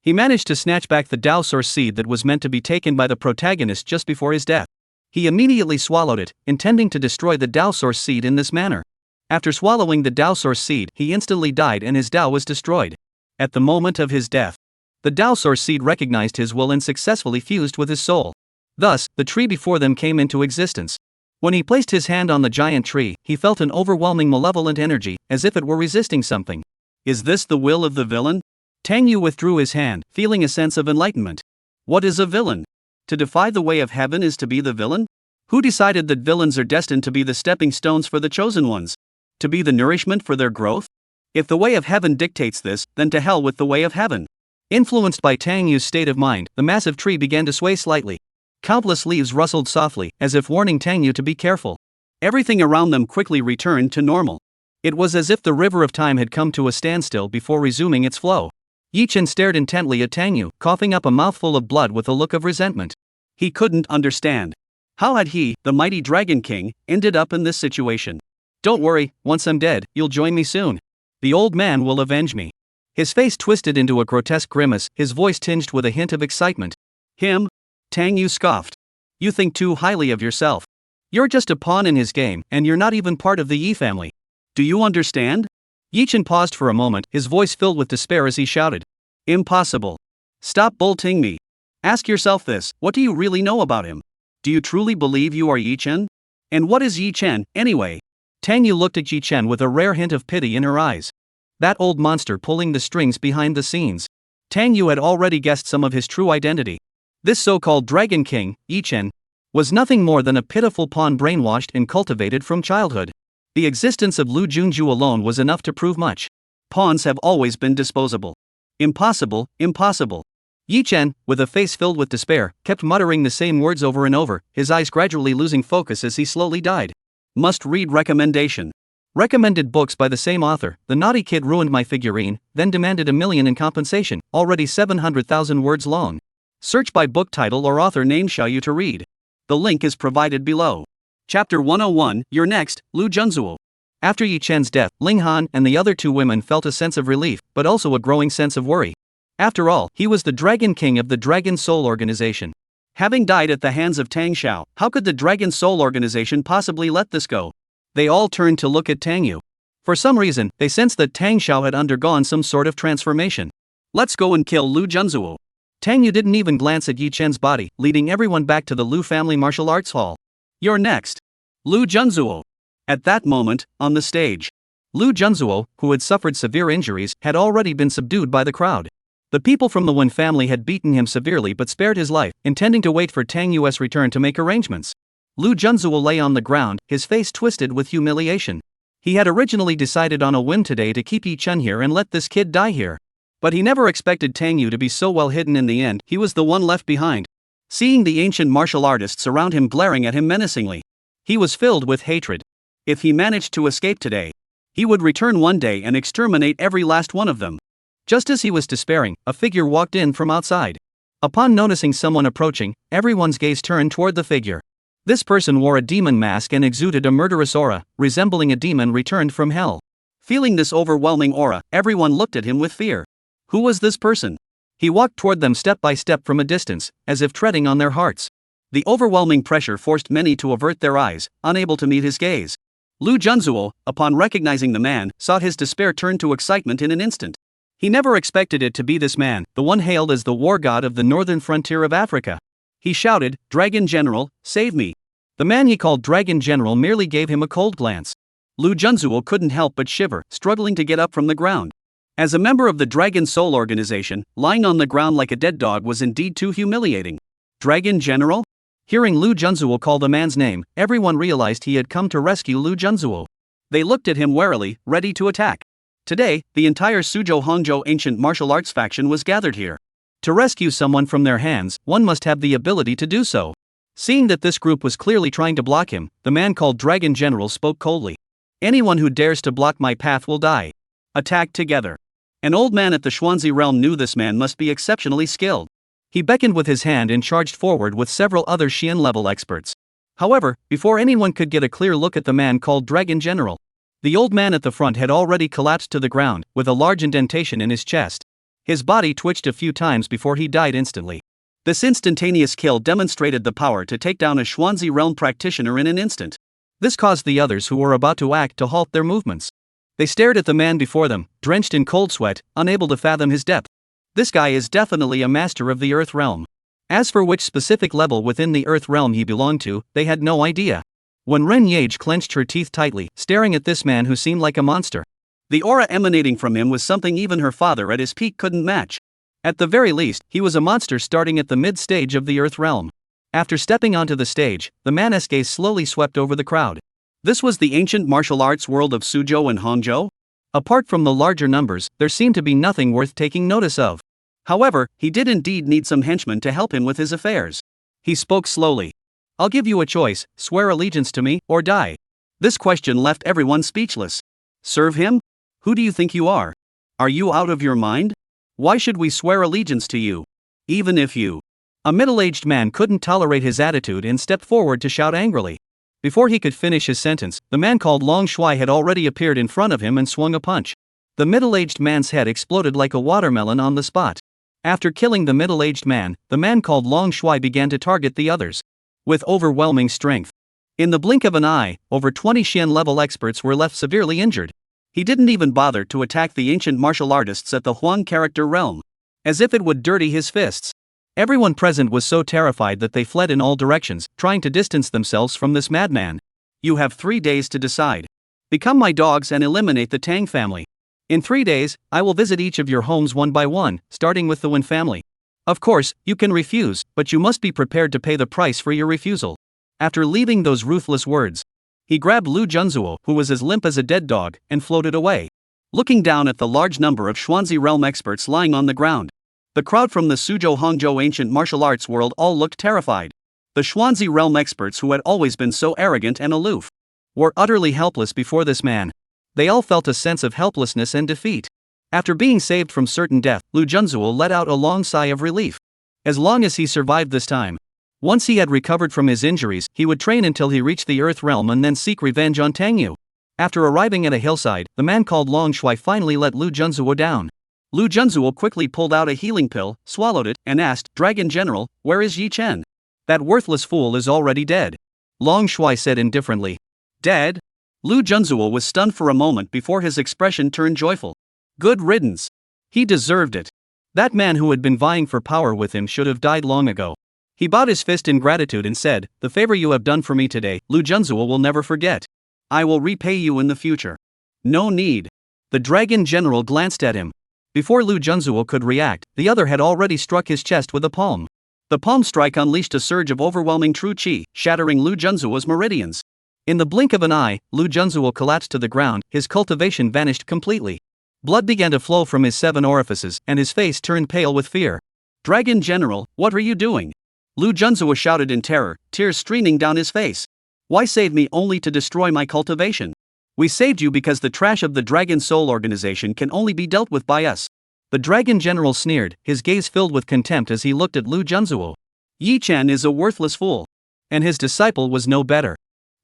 he managed to snatch back the Dao Source seed that was meant to be taken by the protagonist just before his death. He immediately swallowed it, intending to destroy the Dao Source seed in this manner. After swallowing the Dao Source seed, he instantly died and his Dao was destroyed. At the moment of his death, the Dao Source seed recognized his will and successfully fused with his soul. Thus, the tree before them came into existence. When he placed his hand on the giant tree, he felt an overwhelming malevolent energy, as if it were resisting something. Is this the will of the villain? Tang Yu withdrew his hand, feeling a sense of enlightenment. What is a villain? To defy the way of heaven is to be the villain? Who decided that villains are destined to be the stepping stones for the chosen ones? To be the nourishment for their growth? If the way of heaven dictates this, then to hell with the way of heaven. Influenced by Tang Yu's state of mind, the massive tree began to sway slightly. Countless leaves rustled softly, as if warning Tang Yu to be careful. Everything around them quickly returned to normal. It was as if the river of time had come to a standstill before resuming its flow. Yi Chen stared intently at Tang Yu, coughing up a mouthful of blood with a look of resentment. He couldn't understand. How had he, the mighty Dragon King, ended up in this situation? Don't worry, once I'm dead, you'll join me soon. The old man will avenge me. His face twisted into a grotesque grimace, his voice tinged with a hint of excitement. Him? Tang Yu scoffed. You think too highly of yourself. You're just a pawn in his game, and you're not even part of the Yi family. Do you understand? Yi Chen paused for a moment, his voice filled with despair as he shouted. Impossible. Stop bullshitting me. Ask yourself this, what do you really know about him? Do you truly believe you are Yi Chen? And what is Yi Chen, anyway? Tang Yu looked at Yi Chen with a rare hint of pity in her eyes. That old monster pulling the strings behind the scenes. Tang Yu had already guessed some of his true identity. This so-called Dragon King, Yi Chen, was nothing more than a pitiful pawn brainwashed and cultivated from childhood. The existence of Lu Junju alone was enough to prove much. Pawns have always been disposable. Impossible, impossible. Yi Chen, with a face filled with despair, kept muttering the same words over and over, his eyes gradually losing focus as he slowly died. Must read recommendation. Recommended books by the same author. The naughty kid ruined my figurine, then demanded $1 million in compensation, already 700,000 words long. Search by book title or author name show you to read. The link is provided below. Chapter 101, You're Next, Lu Junzuo. After Yi Chen's death, Ling Han and the other two women felt a sense of relief, but also a growing sense of worry. After all, he was the Dragon King of the Dragon Soul Organization. Having died at the hands of Tang Xiao, how could the Dragon Soul Organization possibly let this go? They all turned to look at Tang Yu. For some reason, they sensed that Tang Xiao had undergone some sort of transformation. Let's go and kill Lu Junzuo. Tang Yu didn't even glance at Yi Chen's body, leading everyone back to the Lu family martial arts hall. You're next. Lu Junzuo. At that moment, on the stage, Lu Junzuo, who had suffered severe injuries, had already been subdued by the crowd. The people from the Wen family had beaten him severely but spared his life, intending to wait for Tang Yu's return to make arrangements. Lu Junzuo lay on the ground, his face twisted with humiliation. He had originally decided on a whim today to keep Yi Chen here and let this kid die here. But he never expected Tang Yu to be so well hidden in the end. He was the one left behind. Seeing the ancient martial artists around him glaring at him menacingly, he was filled with hatred. If he managed to escape today, he would return one day and exterminate every last one of them. Just as he was despairing, a figure walked in from outside. Upon noticing someone approaching, everyone's gaze turned toward the figure. This person wore a demon mask and exuded a murderous aura, resembling a demon returned from hell. Feeling this overwhelming aura, everyone looked at him with fear. Who was this person? He walked toward them step by step from a distance, as if treading on their hearts. The overwhelming pressure forced many to avert their eyes, unable to meet his gaze. Lu Junzuo, upon recognizing the man, saw his despair turn to excitement in an instant. He never expected it to be this man, the one hailed as the war god of the northern frontier of Africa. He shouted, "Dragon General, save me! The man he called Dragon General merely gave him a cold glance. Lu Junzuo couldn't help but shiver, struggling to get up from the ground. As a member of the Dragon Soul organization, lying on the ground like a dead dog was indeed too humiliating. Dragon General? Hearing Lu Junzuo call the man's name, everyone realized he had come to rescue Lu Junzuo. They looked at him warily, ready to attack. Today, the entire Suzhou Hangzhou ancient martial arts faction was gathered here. To rescue someone from their hands, one must have the ability to do so. Seeing that this group was clearly trying to block him, the man called Dragon General spoke coldly. Anyone who dares to block my path will die. Attack together. An old man at the Xuanzi realm knew this man must be exceptionally skilled. He beckoned with his hand and charged forward with several other Xian-level experts. However, before anyone could get a clear look at the man called Dragon General, the old man at the front had already collapsed to the ground, with a large indentation in his chest. His body twitched a few times before he died instantly. This instantaneous kill demonstrated the power to take down a Xuanzi realm practitioner in an instant. This caused the others who were about to act to halt their movements. They stared at the man before them, drenched in cold sweat, unable to fathom his depth. This guy is definitely a master of the Earth realm. As for which specific level within the Earth realm he belonged to, they had no idea. When Ren Yage clenched her teeth tightly, staring at this man who seemed like a monster. The aura emanating from him was something even her father at his peak couldn't match. At the very least, he was a monster starting at the mid-stage of the Earth realm. After stepping onto the stage, the man's gaze slowly swept over the crowd. This was the ancient martial arts world of Suzhou and Hangzhou? Apart from the larger numbers, there seemed to be nothing worth taking notice of. However, he did indeed need some henchmen to help him with his affairs. He spoke slowly. I'll give you a choice, swear allegiance to me, or die. This question left everyone speechless. Serve him? Who do you think you are? Are you out of your mind? Why should we swear allegiance to you? Even if you... A middle-aged man couldn't tolerate his attitude and stepped forward to shout angrily. Before he could finish his sentence, the man called Long Shuai had already appeared in front of him and swung a punch. The middle-aged man's head exploded like a watermelon on the spot. After killing the middle-aged man, the man called Long Shuai began to target the others with overwhelming strength. In the blink of an eye, over 20 Xian-level experts were left severely injured. He didn't even bother to attack the ancient martial artists at the Huang character realm. As if it would dirty his fists. Everyone present was so terrified that they fled in all directions, trying to distance themselves from this madman. You have 3 days to decide. Become my dogs and eliminate the Tang family. In 3 days, I will visit each of your homes one by one, starting with the Wen family. Of course, you can refuse, but you must be prepared to pay the price for your refusal. After leaving those ruthless words, he grabbed Lu Junzuo, who was as limp as a dead dog, and floated away. Looking down at the large number of Xuanzi realm experts lying on the ground, the crowd from the Suzhou Hangzhou ancient martial arts world all looked terrified. The Xuanzi realm experts who had always been so arrogant and aloof were utterly helpless before this man. They all felt a sense of helplessness and defeat. After being saved from certain death, Lu Junzuo let out a long sigh of relief. As long as he survived this time. Once he had recovered from his injuries, he would train until he reached the Earth realm and then seek revenge on Tangyu. After arriving at a hillside, the man called Long Shuai finally let Lu Junzuo down. Lu Junzuo quickly pulled out a healing pill, swallowed it, and asked, Dragon General, where is Yi Chen? That worthless fool is already dead. Long Shuai said indifferently. Dead? Lu Junzuo was stunned for a moment before his expression turned joyful. Good riddance. He deserved it. That man who had been vying for power with him should have died long ago. He bowed his fist in gratitude and said, the favor you have done for me today, Lu Junzuo will never forget. I will repay you in the future. No need. The Dragon General glanced at him. Before Lu Junzuo could react, the other had already struck his chest with a palm. The palm strike unleashed a surge of overwhelming true qi, shattering Lu Junzuo's meridians. In the blink of an eye, Lu Junzuo collapsed to the ground, his cultivation vanished completely. Blood began to flow from his 7 orifices, and his face turned pale with fear. Dragon General, what are you doing? Lu Junzuo shouted in terror, tears streaming down his face. Why save me only to destroy my cultivation? We saved you because the trash of the Dragon Soul organization can only be dealt with by us. The Dragon General sneered, his gaze filled with contempt as he looked at Lu Junzuo. Yi Chen is a worthless fool. And his disciple was no better.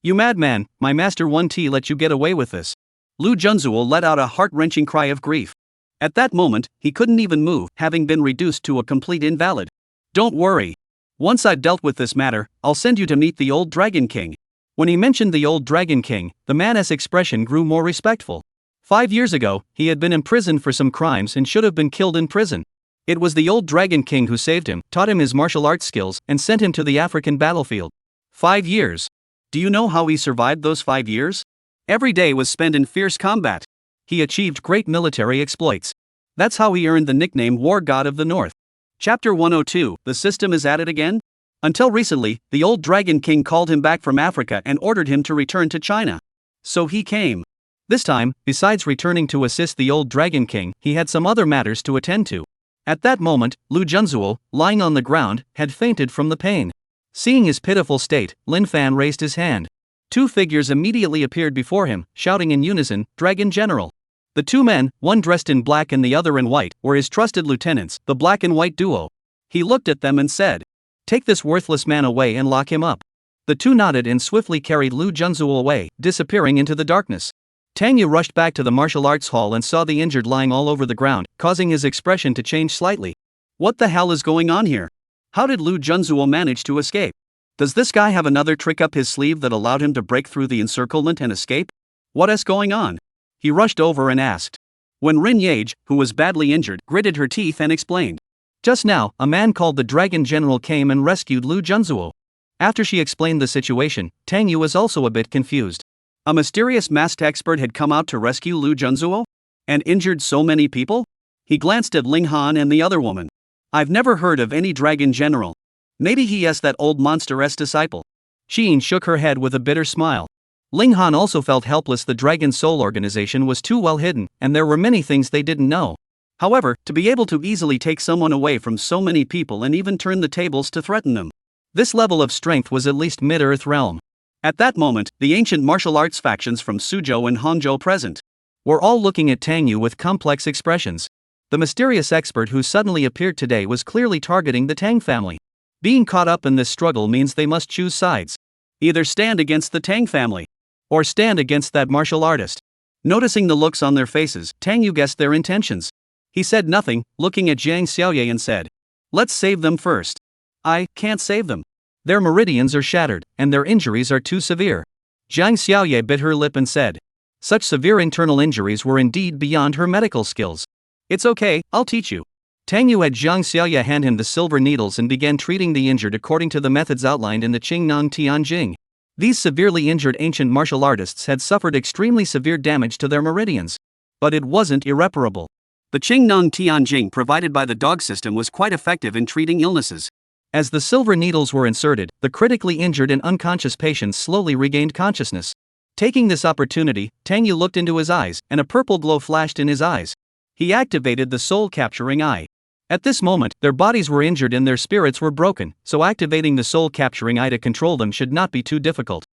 You madman, my master 1T let you get away with this. Lu Junzuo let out a heart-wrenching cry of grief. At that moment, he couldn't even move, having been reduced to a complete invalid. Don't worry. Once I've dealt with this matter, I'll send you to meet the old Dragon King. When he mentioned the old Dragon King, the man's expression grew more respectful. 5 years ago, he had been imprisoned for some crimes and should have been killed in prison. It was the old Dragon King who saved him, taught him his martial arts skills, and sent him to the African battlefield. 5 years. Do you know how he survived those 5 years? Every day was spent in fierce combat. He achieved great military exploits. That's how he earned the nickname War God of the North. Chapter 102, The System is at it again? Until recently, the old Dragon King called him back from Africa and ordered him to return to China. So he came. This time, besides returning to assist the old Dragon King, he had some other matters to attend to. At that moment, Lu Junzuo, lying on the ground, had fainted from the pain. Seeing his pitiful state, Lin Fan raised his hand. 2 figures immediately appeared before him, shouting in unison, "Dragon General!" The 2 men, one dressed in black and the other in white, were his trusted lieutenants, the black and white duo. He looked at them and said, "Take this worthless man away and lock him up." The 2 nodded and swiftly carried Lu Junzuo away, disappearing into the darkness. Tang Yu rushed back to the martial arts hall and saw the injured lying all over the ground, causing his expression to change slightly. What the hell is going on here? How did Lu Junzuo manage to escape? Does this guy have another trick up his sleeve that allowed him to break through the encirclement and escape? What is going on? He rushed over and asked. When Rin Yage, who was badly injured, gritted her teeth and explained. Just now, a man called the Dragon General came and rescued Lu Junzuo. After she explained the situation, Tang Yu was also a bit confused. A mysterious masked expert had come out to rescue Lu Junzuo? And injured so many people? He glanced at Ling Han and the other woman. I've never heard of any Dragon General. Maybe he is that old monster-esque disciple. Sheen shook her head with a bitter smile. Ling Han also felt helpless. The Dragon Soul organization was too well hidden, and there were many things they didn't know. However, to be able to easily take someone away from so many people and even turn the tables to threaten them. This level of strength was at least mid-earth realm. At that moment, the ancient martial arts factions from Suzhou and Hangzhou present were all looking at Tang Yu with complex expressions. The mysterious expert who suddenly appeared today was clearly targeting the Tang family. Being caught up in this struggle means they must choose sides. Either stand against the Tang family, or stand against that martial artist. Noticing the looks on their faces, Tang Yu guessed their intentions. He said nothing, looking at Jiang Xiaoye and said, "Let's save them first." "I can't save them. Their meridians are shattered, and their injuries are too severe." Jiang Xiaoye bit her lip and said, such severe internal injuries were indeed beyond her medical skills. "It's okay, I'll teach you." Tang Yu had Jiang Xiaoye hand him the silver needles and began treating the injured according to the methods outlined in the Qingnong Tianjing. These severely injured ancient martial artists had suffered extremely severe damage to their meridians. But it wasn't irreparable. The Qingnong Tianjing provided by the dog system was quite effective in treating illnesses. As the silver needles were inserted, the critically injured and unconscious patients slowly regained consciousness. Taking this opportunity, Tang Yu looked into his eyes, and a purple glow flashed in his eyes. He activated the soul-capturing eye. At this moment, their bodies were injured and their spirits were broken, so activating the soul-capturing eye to control them should not be too difficult.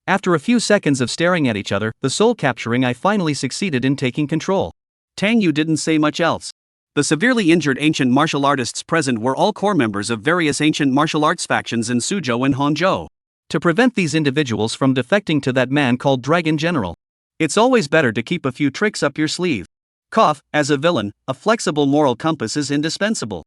After a few seconds of staring at each other, the soul-capturing eye finally succeeded in taking control. Tang Yu didn't say much else. The severely injured ancient martial artists present were all core members of various ancient martial arts factions in Suzhou and Hangzhou. To prevent these individuals from defecting to that man called Dragon General, it's always better to keep a few tricks up your sleeve. As a villain, a flexible moral compass is indispensable.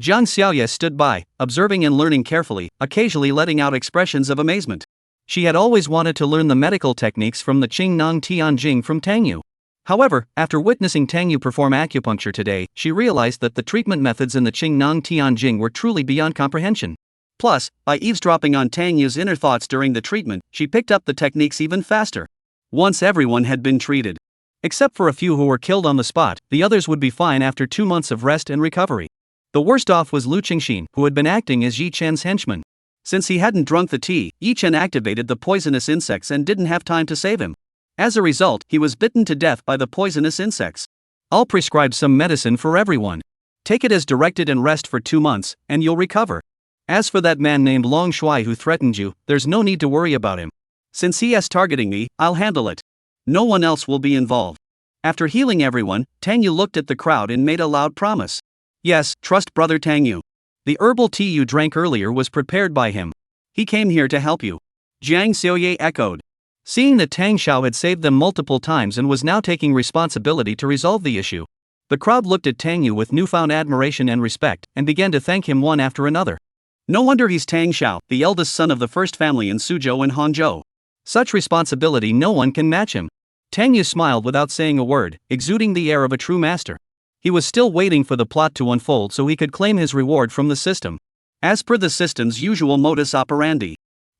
Jiang Xiaoye stood by, observing and learning carefully, occasionally letting out expressions of amazement. She had always wanted to learn the medical techniques from the Qingnong Tianjing from Tang Yu. However, after witnessing Tang Yu perform acupuncture today, she realized that the treatment methods in the Qingnong Tianjing were truly beyond comprehension. Plus, by eavesdropping on Tang Yu's inner thoughts during the treatment, she picked up the techniques even faster. Once everyone had been treated, except for a few who were killed on the spot, the others would be fine after 2 months of rest and recovery. The worst off was Lu Qingxin, who had been acting as Yi Chen's henchman. Since he hadn't drunk the tea, Yi Chen activated the poisonous insects and didn't have time to save him. As a result, he was bitten to death by the poisonous insects. I'll prescribe some medicine for everyone. Take it as directed and rest for 2 months, and you'll recover. As for that man named Long Shuai who threatened you, there's no need to worry about him. Since he is targeting me, I'll handle it. No one else will be involved. After healing everyone, Tang Yu looked at the crowd and made a loud promise. Yes, trust brother Tang Yu. The herbal tea you drank earlier was prepared by him. He came here to help you. Jiang Xiaoye echoed. Seeing that Tang Xiao had saved them multiple times and was now taking responsibility to resolve the issue, the crowd looked at Tang Yu with newfound admiration and respect, and began to thank him one after another. No wonder he's Tang Xiao, the eldest son of the first family in Suzhou and Hangzhou. Such responsibility no one can match him. Tang Yu smiled without saying a word, exuding the air of a true master. He was still waiting for the plot to unfold so he could claim his reward from the system. As per the system's usual modus operandi,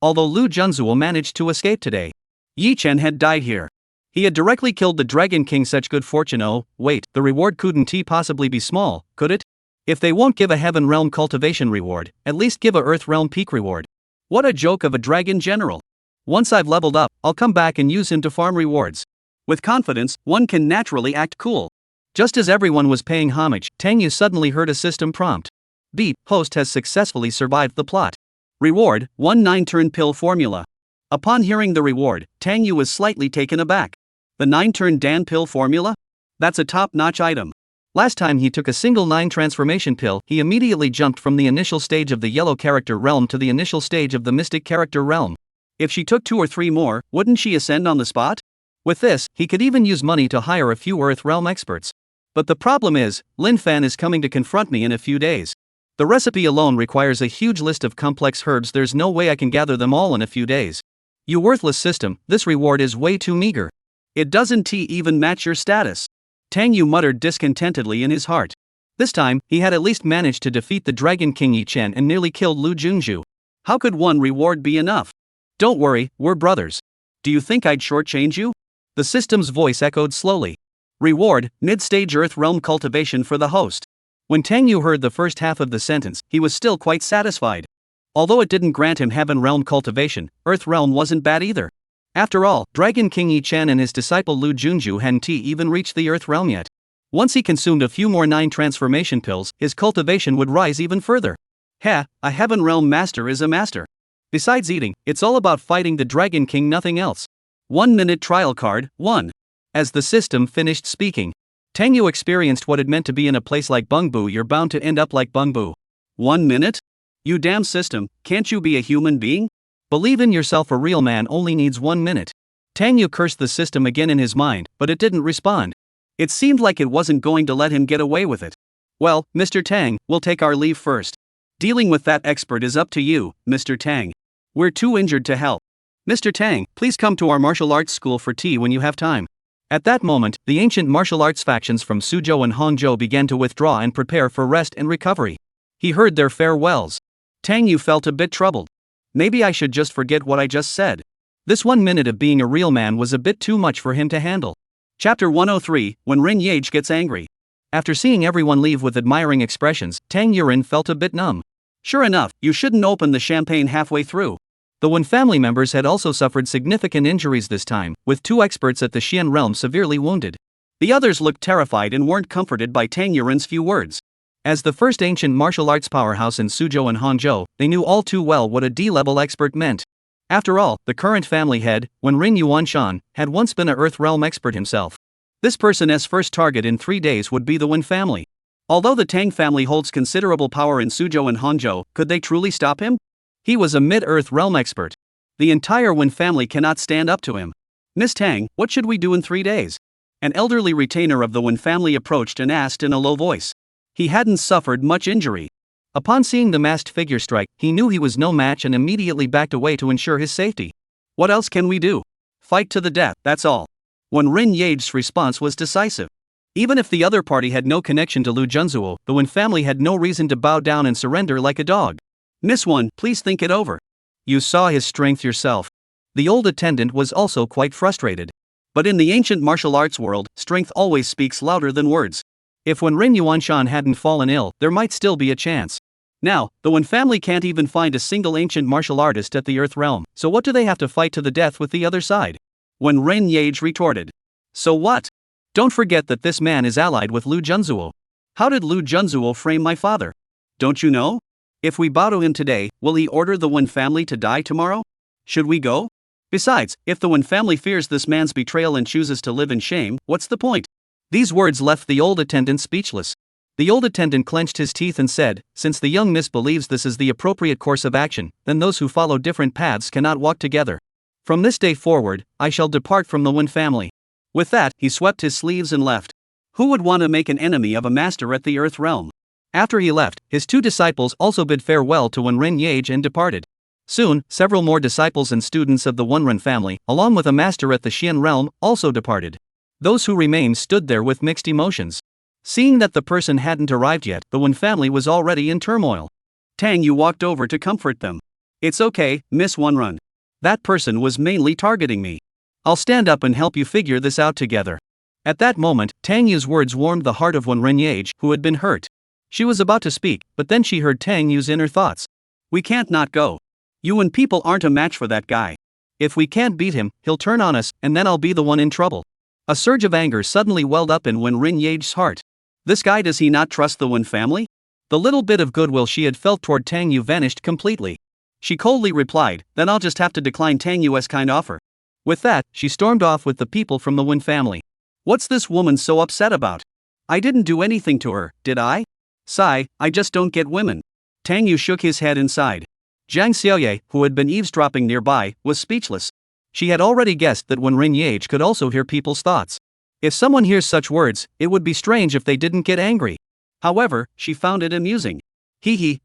although Lu Junzuo managed to escape today. Yi Chen had died here. He had directly killed the Dragon King. Such good fortune. Oh, wait, the reward couldn't possibly be small, could it? If they won't give a Heaven Realm cultivation reward, at least give a Earth Realm peak reward. What a joke of a dragon general. Once I've leveled up, I'll come back and use him to farm rewards. With confidence, one can naturally act cool. Just as everyone was paying homage, Tang Yu suddenly heard a system prompt. Beep, host has successfully survived the plot. Reward, 1 9-turn pill formula. Upon hearing the reward, Tang Yu was slightly taken aback. The 9-turn Dan pill formula? That's a top-notch item. Last time he took a single 9 transformation pill, he immediately jumped from the initial stage of the yellow character realm to the initial stage of the mystic character realm. If she took 2 or 3 more, wouldn't she ascend on the spot? With this, he could even use money to hire a few Earth Realm experts. But the problem is, Lin Fan is coming to confront me in a few days. The recipe alone requires a huge list of complex herbs. There's no way I can gather them all in a few days. You worthless system, this reward is way too meager. It doesn't even match your status. Tang Yu muttered discontentedly in his heart. This time, he had at least managed to defeat the Dragon King Yi Chen and nearly killed Lu Junzhu. How could one reward be enough? Don't worry, we're brothers. Do you think I'd shortchange you? The system's voice echoed slowly. Reward, mid-stage Earth Realm cultivation for the host. When Tang Yu heard the first half of the sentence, he was still quite satisfied. Although it didn't grant him Heaven Realm cultivation, Earth Realm wasn't bad either. After all, Dragon King Yi Chen and his disciple Lu Junzhu hadn't even reached the Earth Realm yet. Once he consumed a few more 9 transformation pills, his cultivation would rise even further. A Heaven Realm master is a master. Besides eating, it's all about fighting the Dragon King, nothing else. 1-minute trial card, 1. As the system finished speaking, Tang Yu experienced what it meant to be in a place like Bungbu. You're bound to end up like Bungbu. 1 minute? You damn system, can't you be a human being? Believe in yourself, a real man only needs 1 minute. Tang Yu cursed the system again in his mind, but it didn't respond. It seemed like it wasn't going to let him get away with it. Well, Mr. Tang, we'll take our leave first. Dealing with that expert is up to you, Mr. Tang. We're too injured to help. Mr. Tang, please come to our martial arts school for tea when you have time. At that moment, the ancient martial arts factions from Suzhou and Hangzhou began to withdraw and prepare for rest and recovery. He heard their farewells. Tang Yu felt a bit troubled. Maybe I should just forget what I just said. This 1 minute of being a real man was a bit too much for him to handle. Chapter 103, When Rin Yage Gets Angry. After seeing everyone leave with admiring expressions, Tang Yurin felt a bit numb. Sure enough, you shouldn't open the champagne halfway through. The Wen family members had also suffered significant injuries this time, with 2 experts at the Xian realm severely wounded. The others looked terrified and weren't comforted by Tang Yurin's few words. As the first ancient martial arts powerhouse in Suzhou and Hangzhou, they knew all too well what a D-level expert meant. After all, the current family head, Wen Rin Yuanshan, had once been a Earth Realm expert himself. This person's first target in 3 days would be the Wen family. Although the Tang family holds considerable power in Suzhou and Hangzhou, could they truly stop him? He was a mid-Earth Realm expert. The entire Wen family cannot stand up to him. Miss Tang, what should we do in 3 days? An elderly retainer of the Wen family approached and asked in a low voice. He hadn't suffered much injury. Upon seeing the masked figure strike, he knew he was no match and immediately backed away to ensure his safety. What else can we do? Fight to the death, that's all. Wen Rin Yage's response was decisive. Even if the other party had no connection to Lu Junzuo, the Wen family had no reason to bow down and surrender like a dog. Miss Wen, please think it over. You saw his strength yourself. The old attendant was also quite frustrated. But in the ancient martial arts world, strength always speaks louder than words. If Wen Rin Yuanshan hadn't fallen ill, there might still be a chance. Now, the Wen family can't even find a single ancient martial artist at the Earth Realm, so what do they have to fight to the death with the other side? Wen Rin Yage retorted. So what? Don't forget that this man is allied with Lu Junzuo. How did Lu Junzuo frame my father? Don't you know? If we bow to him today, will he order the Wen family to die tomorrow? Should we go? Besides, if the Wen family fears this man's betrayal and chooses to live in shame, what's the point? These words left the old attendant speechless. The old attendant clenched his teeth and said, since the young miss believes this is the appropriate course of action, then those who follow different paths cannot walk together. From this day forward, I shall depart from the Wen family. With that, he swept his sleeves and left. Who would want to make an enemy of a master at the Earth Realm? After he left, his 2 disciples also bid farewell to Wen Rin Yage and departed. Soon, several more disciples and students of the Wen Ren family, along with a master at the Xian realm, also departed. Those who remained stood there with mixed emotions. Seeing that the person hadn't arrived yet, the Wen family was already in turmoil. Tang Yu walked over to comfort them. It's okay, Miss One Run. That person was mainly targeting me. I'll stand up and help you figure this out together. At that moment, Tang Yu's words warmed the heart of Wen Renyage, who had been hurt. She was about to speak, but then she heard Tang Yu's inner thoughts. We can't not go. You and people aren't a match for that guy. If we can't beat him, he'll turn on us, and then I'll be the one in trouble. A surge of anger suddenly welled up in Wen Renyage's heart. This guy, does he not trust the Wen family? The little bit of goodwill she had felt toward Tang Yu vanished completely. She coldly replied, then I'll just have to decline Tang Yu's kind offer. With that, she stormed off with the people from the Wen family. What's this woman so upset about? I didn't do anything to her, did I? Sigh, I just don't get women. Tang Yu shook his head inside. Jiang Xiaoye, who had been eavesdropping nearby, was speechless. She had already guessed that Wen Renyage could also hear people's thoughts. If someone hears such words, it would be strange if they didn't get angry. However, she found it amusing.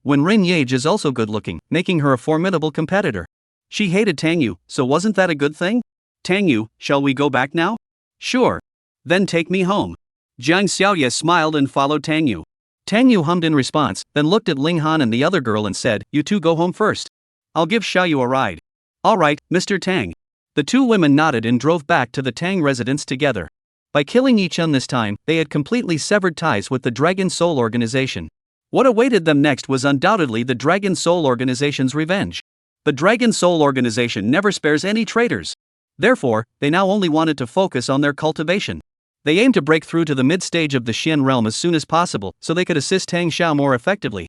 Wen Renyage is also good-looking, making her a formidable competitor. She hated Tang Yu, so wasn't that a good thing? Tang Yu, shall we go back now? Sure. Then take me home. Jiang Xiaoye smiled and followed Tang Yu. Tang Yu hummed in response, then looked at Ling Han and the other girl and said, you two go home first. I'll give Xiaoyu a ride. Alright, Mr. Tang. The two women nodded and drove back to the Tang residence together. By killing each other this time, they had completely severed ties with the Dragon Soul Organization. What awaited them next was undoubtedly the Dragon Soul Organization's revenge. The Dragon Soul Organization never spares any traitors. Therefore, they now only wanted to focus on their cultivation. They aimed to break through to the mid-stage of the Xian realm as soon as possible so they could assist Tang Xiao more effectively.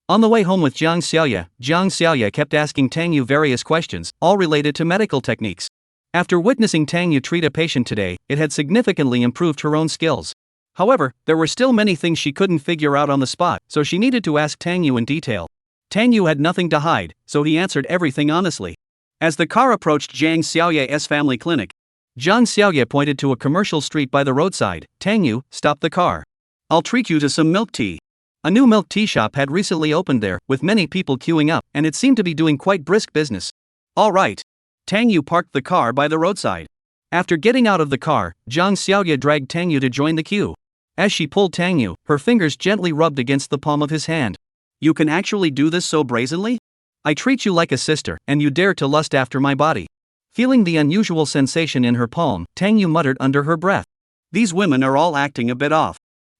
On the way home with Jiang Xiaoye kept asking Tang Yu various questions, all related to medical techniques. After witnessing Tang Yu treat a patient today, it had significantly improved her own skills. However, there were still many things she couldn't figure out on the spot, so she needed to ask Tang Yu in detail. Tang Yu had nothing to hide, so he answered everything honestly. As the car approached Jiang Xiaoye's family clinic, Jiang Xiaoye pointed to a commercial street by the roadside. Tang Yu, stop the car. I'll treat you to some milk tea. A new milk tea shop had recently opened there, with many people queuing up, and it seemed to be doing quite brisk business. All right. Tang Yu parked the car by the roadside. After getting out of the car, Jiang Xiaoye dragged Tang Yu to join the queue. As she pulled Tang Yu, her fingers gently rubbed against the palm of his hand. You can actually do this so brazenly? I treat you like a sister, and you dare to lust after my body. Feeling the unusual sensation in her palm, Tang Yu muttered under her breath. These women are all acting a bit off.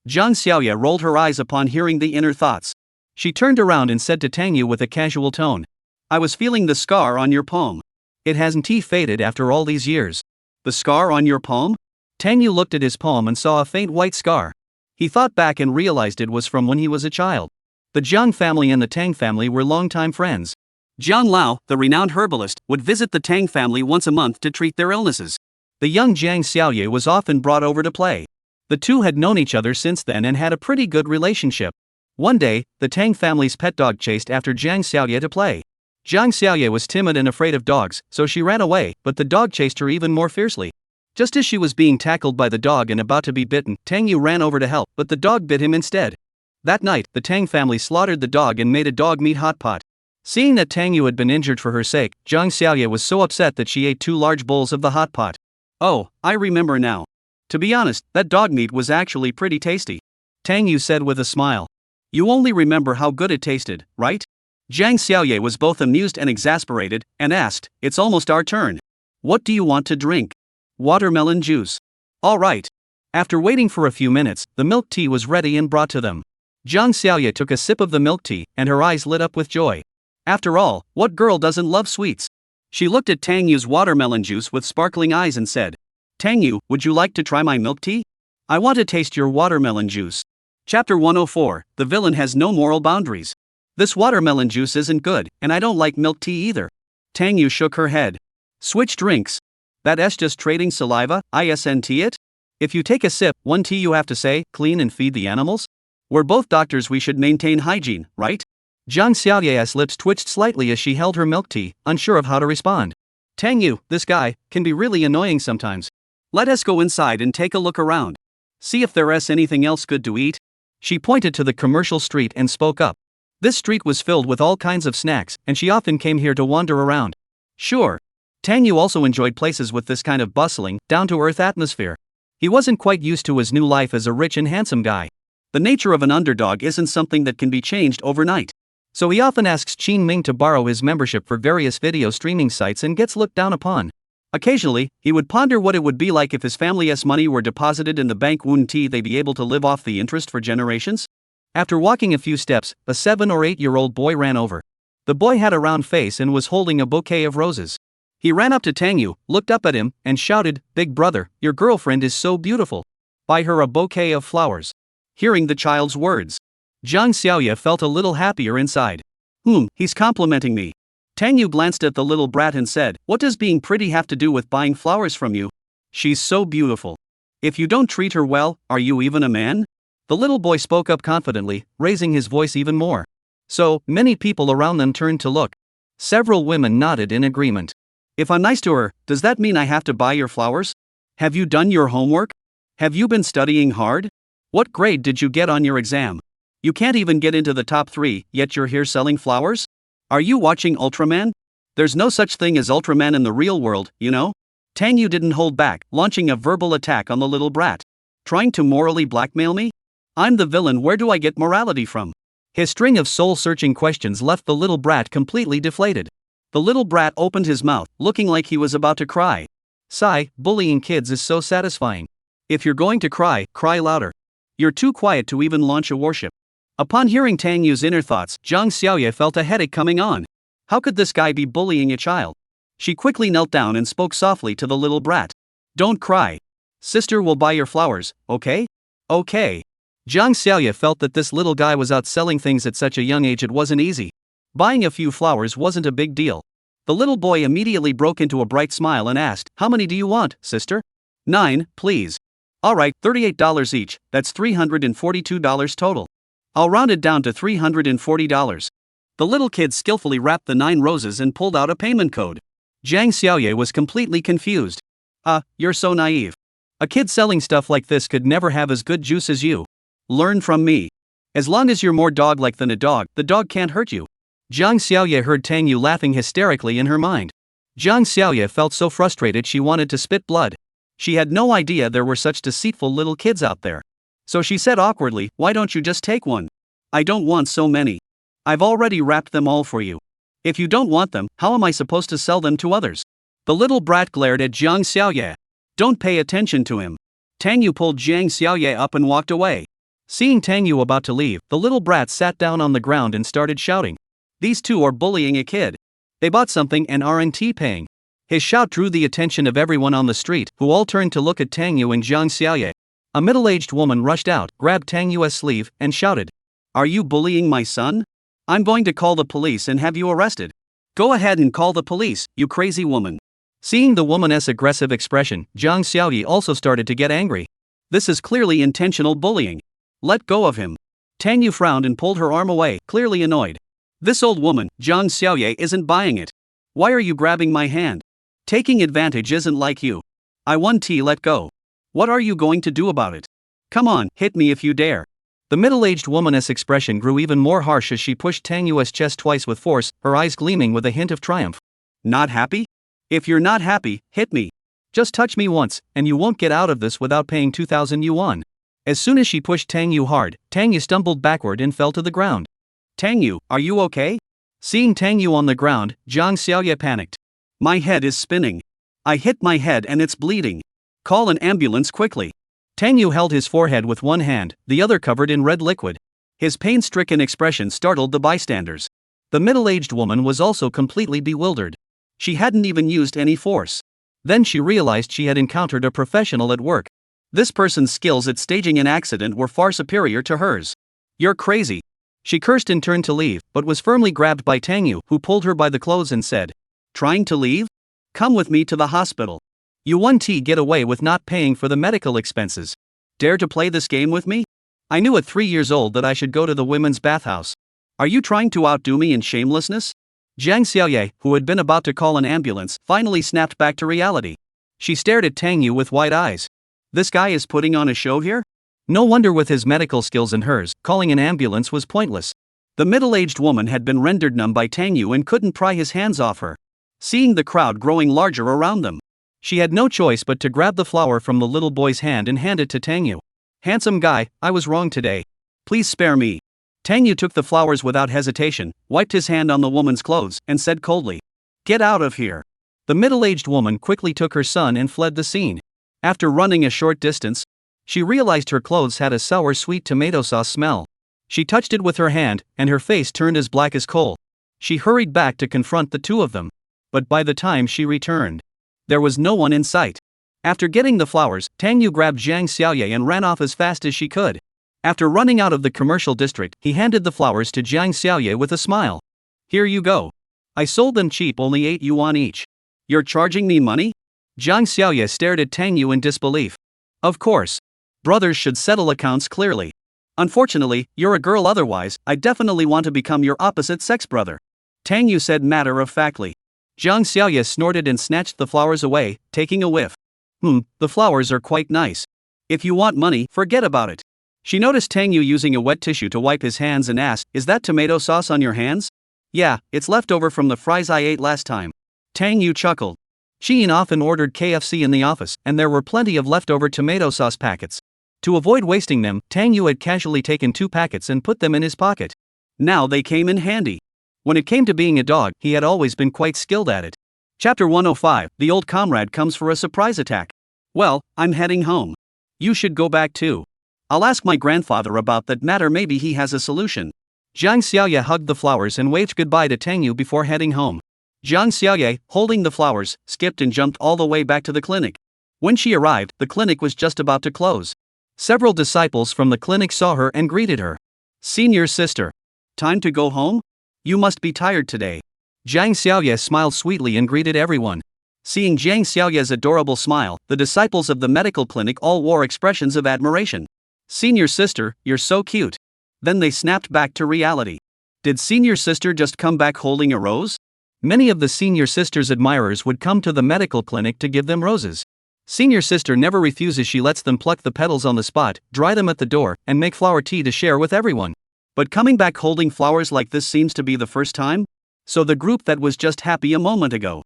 Jiang Xiaoye rolled her eyes upon hearing the inner thoughts. She turned around and said to Tang Yu with a casual tone. I was feeling the scar on your palm. It hasn't faded after all these years. The scar on your palm? Tang Yu looked at his palm and saw a faint white scar. He thought back and realized it was from when he was a child. The Jiang family and the Tang family were longtime friends. Jiang Lao, the renowned herbalist, would visit the Tang family once a month to treat their illnesses. The young Jiang Xiaoye was often brought over to play. The two had known each other since then and had a pretty good relationship. One day, the Tang family's pet dog chased after Jiang Xiaoye to play. Jiang Xiaoye was timid and afraid of dogs, so she ran away, but the dog chased her even more fiercely. Just as she was being tackled by the dog and about to be bitten, Tang Yu ran over to help, but the dog bit him instead. That night, the Tang family slaughtered the dog and made a dog meat hot pot. Seeing that Tang Yu had been injured for her sake, Jiang Xiaoye was so upset that she ate 2 large bowls of the hot pot. Oh, I remember now. To be honest, that dog meat was actually pretty tasty. Tang Yu said with a smile. You only remember how good it tasted, right? Jiang Xiaoye was both amused and exasperated, and asked, it's almost our turn. What do you want to drink? Watermelon juice. All right. After waiting for a few minutes, the milk tea was ready and brought to them. Jiang Xiaoye took a sip of the milk tea, and her eyes lit up with joy. After all, what girl doesn't love sweets? She looked at Tang Yu's watermelon juice with sparkling eyes and said, Tang Yu, would you like to try my milk tea? I want to taste your watermelon juice. Chapter 104, The Villain Has No Moral Boundaries. This watermelon juice isn't good, and I don't like milk tea either. Tang Yu shook her head. Switch drinks. That's just trading saliva, isn't it? If you take a sip, one tea you have to say, clean and feed the animals? We're both doctors, we should maintain hygiene, right? Jiang Xiaoye's lips twitched slightly as she held her milk tea, unsure of how to respond. Tang Yu, this guy, can be really annoying sometimes. Let us go inside and take a look around. See if there's anything else good to eat. She pointed to the commercial street and spoke up. This street was filled with all kinds of snacks, and she often came here to wander around. Sure. Tang Yu also enjoyed places with this kind of bustling, down-to-earth atmosphere. He wasn't quite used to his new life as a rich and handsome guy. The nature of an underdog isn't something that can be changed overnight. So he often asks Qin Ming to borrow his membership for various video streaming sites and gets looked down upon. Occasionally, he would ponder what it would be like if his family's money were deposited in the bank. Wouldn't they be able to live off the interest for generations? After walking a few steps, a 7 or 8-year-old boy ran over. The boy had a round face and was holding a bouquet of roses. He ran up to Tang Yu, looked up at him, and shouted, "Big brother, your girlfriend is so beautiful. Buy her a bouquet of flowers." Hearing the child's words, Zhang Xiaoye felt a little happier inside. He's complimenting me. Tang Yu glanced at the little brat and said, "What does being pretty have to do with buying flowers from you? She's so beautiful. If you don't treat her well, are you even a man?" The little boy spoke up confidently, raising his voice even more. So, many people around them turned to look. Several women nodded in agreement. "If I'm nice to her, does that mean I have to buy your flowers? Have you done your homework? Have you been studying hard? What grade did you get on your exam? You can't even get into the top 3, yet you're here selling flowers? Are you watching Ultraman? There's no such thing as Ultraman in the real world, you know?" Tang Yu didn't hold back, launching a verbal attack on the little brat. "Trying to morally blackmail me? I'm the villain, where do I get morality from?" His string of soul-searching questions left the little brat completely deflated. The little brat opened his mouth, looking like he was about to cry. Sigh, bullying kids is so satisfying. If you're going to cry, cry louder. You're too quiet to even launch a warship. Upon hearing Tang Yu's inner thoughts, Zhang Xiaoye felt a headache coming on. How could this guy be bullying a child? She quickly knelt down and spoke softly to the little brat. "Don't cry. Sister will buy your flowers, okay? Okay." Zhang Xiaoye felt that this little guy was out selling things at such a young age. It wasn't easy. Buying a few flowers wasn't a big deal. The little boy immediately broke into a bright smile and asked, "How many do you want, sister?" "9, please." "Alright, $38 each, that's $342 total. I'll round it down to $340. The little kid skillfully wrapped the 9 roses and pulled out a payment code. Zhang Xiaoye was completely confused. You're so naive. A kid selling stuff like this could never have as good juice as you. Learn from me. As long as you're more dog-like than a dog, the dog can't hurt you." Zhang Xiaoye heard Tang Yu laughing hysterically in her mind. Zhang Xiaoye felt so frustrated she wanted to spit blood. She had no idea there were such deceitful little kids out there. So she said awkwardly, "Why don't you just take one? I don't want so many. I've already wrapped them all for you. If you don't want them, how am I supposed to sell them to others?" The little brat glared at Zhang Xiaoye. "Don't pay attention to him." Tang Yu pulled Zhang Xiaoye up and walked away. Seeing Tang Yu about to leave, the little brat sat down on the ground and started shouting. "These two are bullying a kid. They bought something and aren't paying." His shout drew the attention of everyone on the street, who all turned to look at Tang Yu and Zhang Xiaoye. A middle-aged woman rushed out, grabbed Tang Yu's sleeve, and shouted, "Are you bullying my son? I'm going to call the police and have you arrested. Go ahead and call the police, you crazy woman." Seeing the woman's aggressive expression, Zhang Xiaoye also started to get angry. This is clearly intentional bullying. Let go of him. Tang Yu frowned and pulled her arm away, clearly annoyed. "This old woman, Zhang Xiaoye, isn't buying it. Why are you grabbing my hand? Taking advantage isn't like you. I want to let go. What are you going to do about it? Come on, hit me if you dare." The middle-aged woman's expression grew even more harsh as she pushed Tang Yu's chest twice with force, her eyes gleaming with a hint of triumph. "Not happy? If you're not happy, hit me. Just touch me once, and you won't get out of this without paying 2,000 yuan. As soon as she pushed Tang Yu hard, Tang Yu stumbled backward and fell to the ground. "Tang Yu, are you okay?" Seeing Tang Yu on the ground, Zhang Xiaoye panicked. "My head is spinning. I hit my head and it's bleeding. Call an ambulance quickly." Tang Yu held his forehead with one hand, the other covered in red liquid. His pain-stricken expression startled the bystanders. The middle-aged woman was also completely bewildered. She hadn't even used any force. Then she realized she had encountered a professional at work. This person's skills at staging an accident were far superior to hers. "You're crazy." She cursed and turned to leave, but was firmly grabbed by Tang Yu, who pulled her by the clothes and said, "Trying to leave? Come with me to the hospital. You won't get away with not paying for the medical expenses. Dare to play this game with me? I knew at 3 years old that I should go to the women's bathhouse. Are you trying to outdo me in shamelessness?" Zhang Xiaoye, who had been about to call an ambulance, finally snapped back to reality. She stared at Tang Yu with wide eyes. This guy is putting on a show here? No wonder with his medical skills and hers, calling an ambulance was pointless. The middle-aged woman had been rendered numb by Tang Yu and couldn't pry his hands off her. Seeing the crowd growing larger around them, she had no choice but to grab the flower from the little boy's hand and hand it to Tang Yu. "Handsome guy, I was wrong today. Please spare me. Tang Yu took the flowers without hesitation, wiped his hand on the woman's clothes, and said coldly, "Get out of here." The middle-aged woman quickly took her son and fled the scene. After running a short distance, she realized her clothes had a sour sweet tomato sauce smell. She touched it with her hand, and her face turned as black as coal. She hurried back to confront the two of them. But by the time she returned, there was no one in sight. After getting the flowers, Tang Yu grabbed Jiang Xiaoye and ran off as fast as she could. After running out of the commercial district, he handed the flowers to Jiang Xiaoye with a smile. "Here you go. I sold them cheap, only 8 yuan each. You're charging me money?" Jiang Xiaoye stared at Tang Yu in disbelief. "Of course. Brothers should settle accounts clearly. Unfortunately, you're a girl, otherwise, I definitely want to become your opposite sex brother," Tang Yu said matter-of-factly. Jiang Xiaoye snorted and snatched the flowers away, taking a whiff. The flowers are quite nice. If you want money, forget about it." She noticed Tang Yu using a wet tissue to wipe his hands and asked, "Is that tomato sauce on your hands?" "Yeah, it's left over from the fries I ate last time." Tang Yu chuckled. Shein often ordered KFC in the office, and there were plenty of leftover tomato sauce packets. To avoid wasting them, Tang Yu had casually taken 2 packets and put them in his pocket. Now they came in handy. When it came to being a dog, he had always been quite skilled at it. Chapter 105, the old comrade comes for a surprise attack. "Well, I'm heading home. You should go back too. I'll ask my grandfather about that matter, maybe he has a solution." Jiang Xiaoye hugged the flowers and waved goodbye to Tang Yu before heading home. Jiang Xiaoye, holding the flowers, skipped and jumped all the way back to the clinic. When she arrived, the clinic was just about to close. Several disciples from the clinic saw her and greeted her. "Senior sister. Time to go home? You must be tired today." Jiang Xiaoye smiled sweetly and greeted everyone. Seeing Jiang Xiaoye's adorable smile, the disciples of the medical clinic all wore expressions of admiration. "Senior sister, you're so cute." Then they snapped back to reality. Did senior sister just come back holding a rose? Many of the senior sister's admirers would come to the medical clinic to give them roses. Senior sister never refuses, she lets them pluck the petals on the spot, dry them at the door, and make flower tea to share with everyone. But coming back holding flowers like this seems to be the first time? So the group that was just happy a moment ago.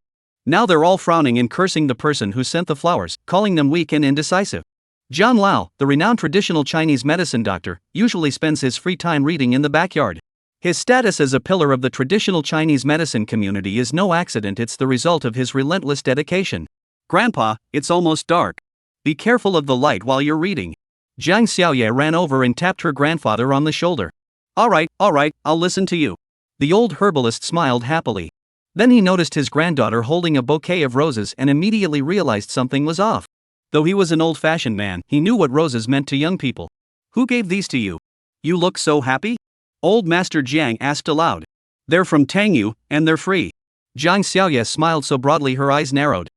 Now they're all frowning and cursing the person who sent the flowers, calling them weak and indecisive. John Lao, the renowned traditional Chinese medicine doctor, usually spends his free time reading in the backyard. His status as a pillar of the traditional Chinese medicine community is no accident, it's the result of his relentless dedication. "Grandpa, it's almost dark. Be careful of the light while you're reading." Jiang Xiaoye ran over and tapped her grandfather on the shoulder. All right, I'll listen to you." The old herbalist smiled happily. Then he noticed his granddaughter holding a bouquet of roses and immediately realized something was off. Though he was an old-fashioned man, he knew what roses meant to young people. "Who gave these to you? You look so happy?" Old Master Jiang asked aloud. "They're from Tang Yu, and they're free." Jiang Xiaoye smiled so broadly her eyes narrowed.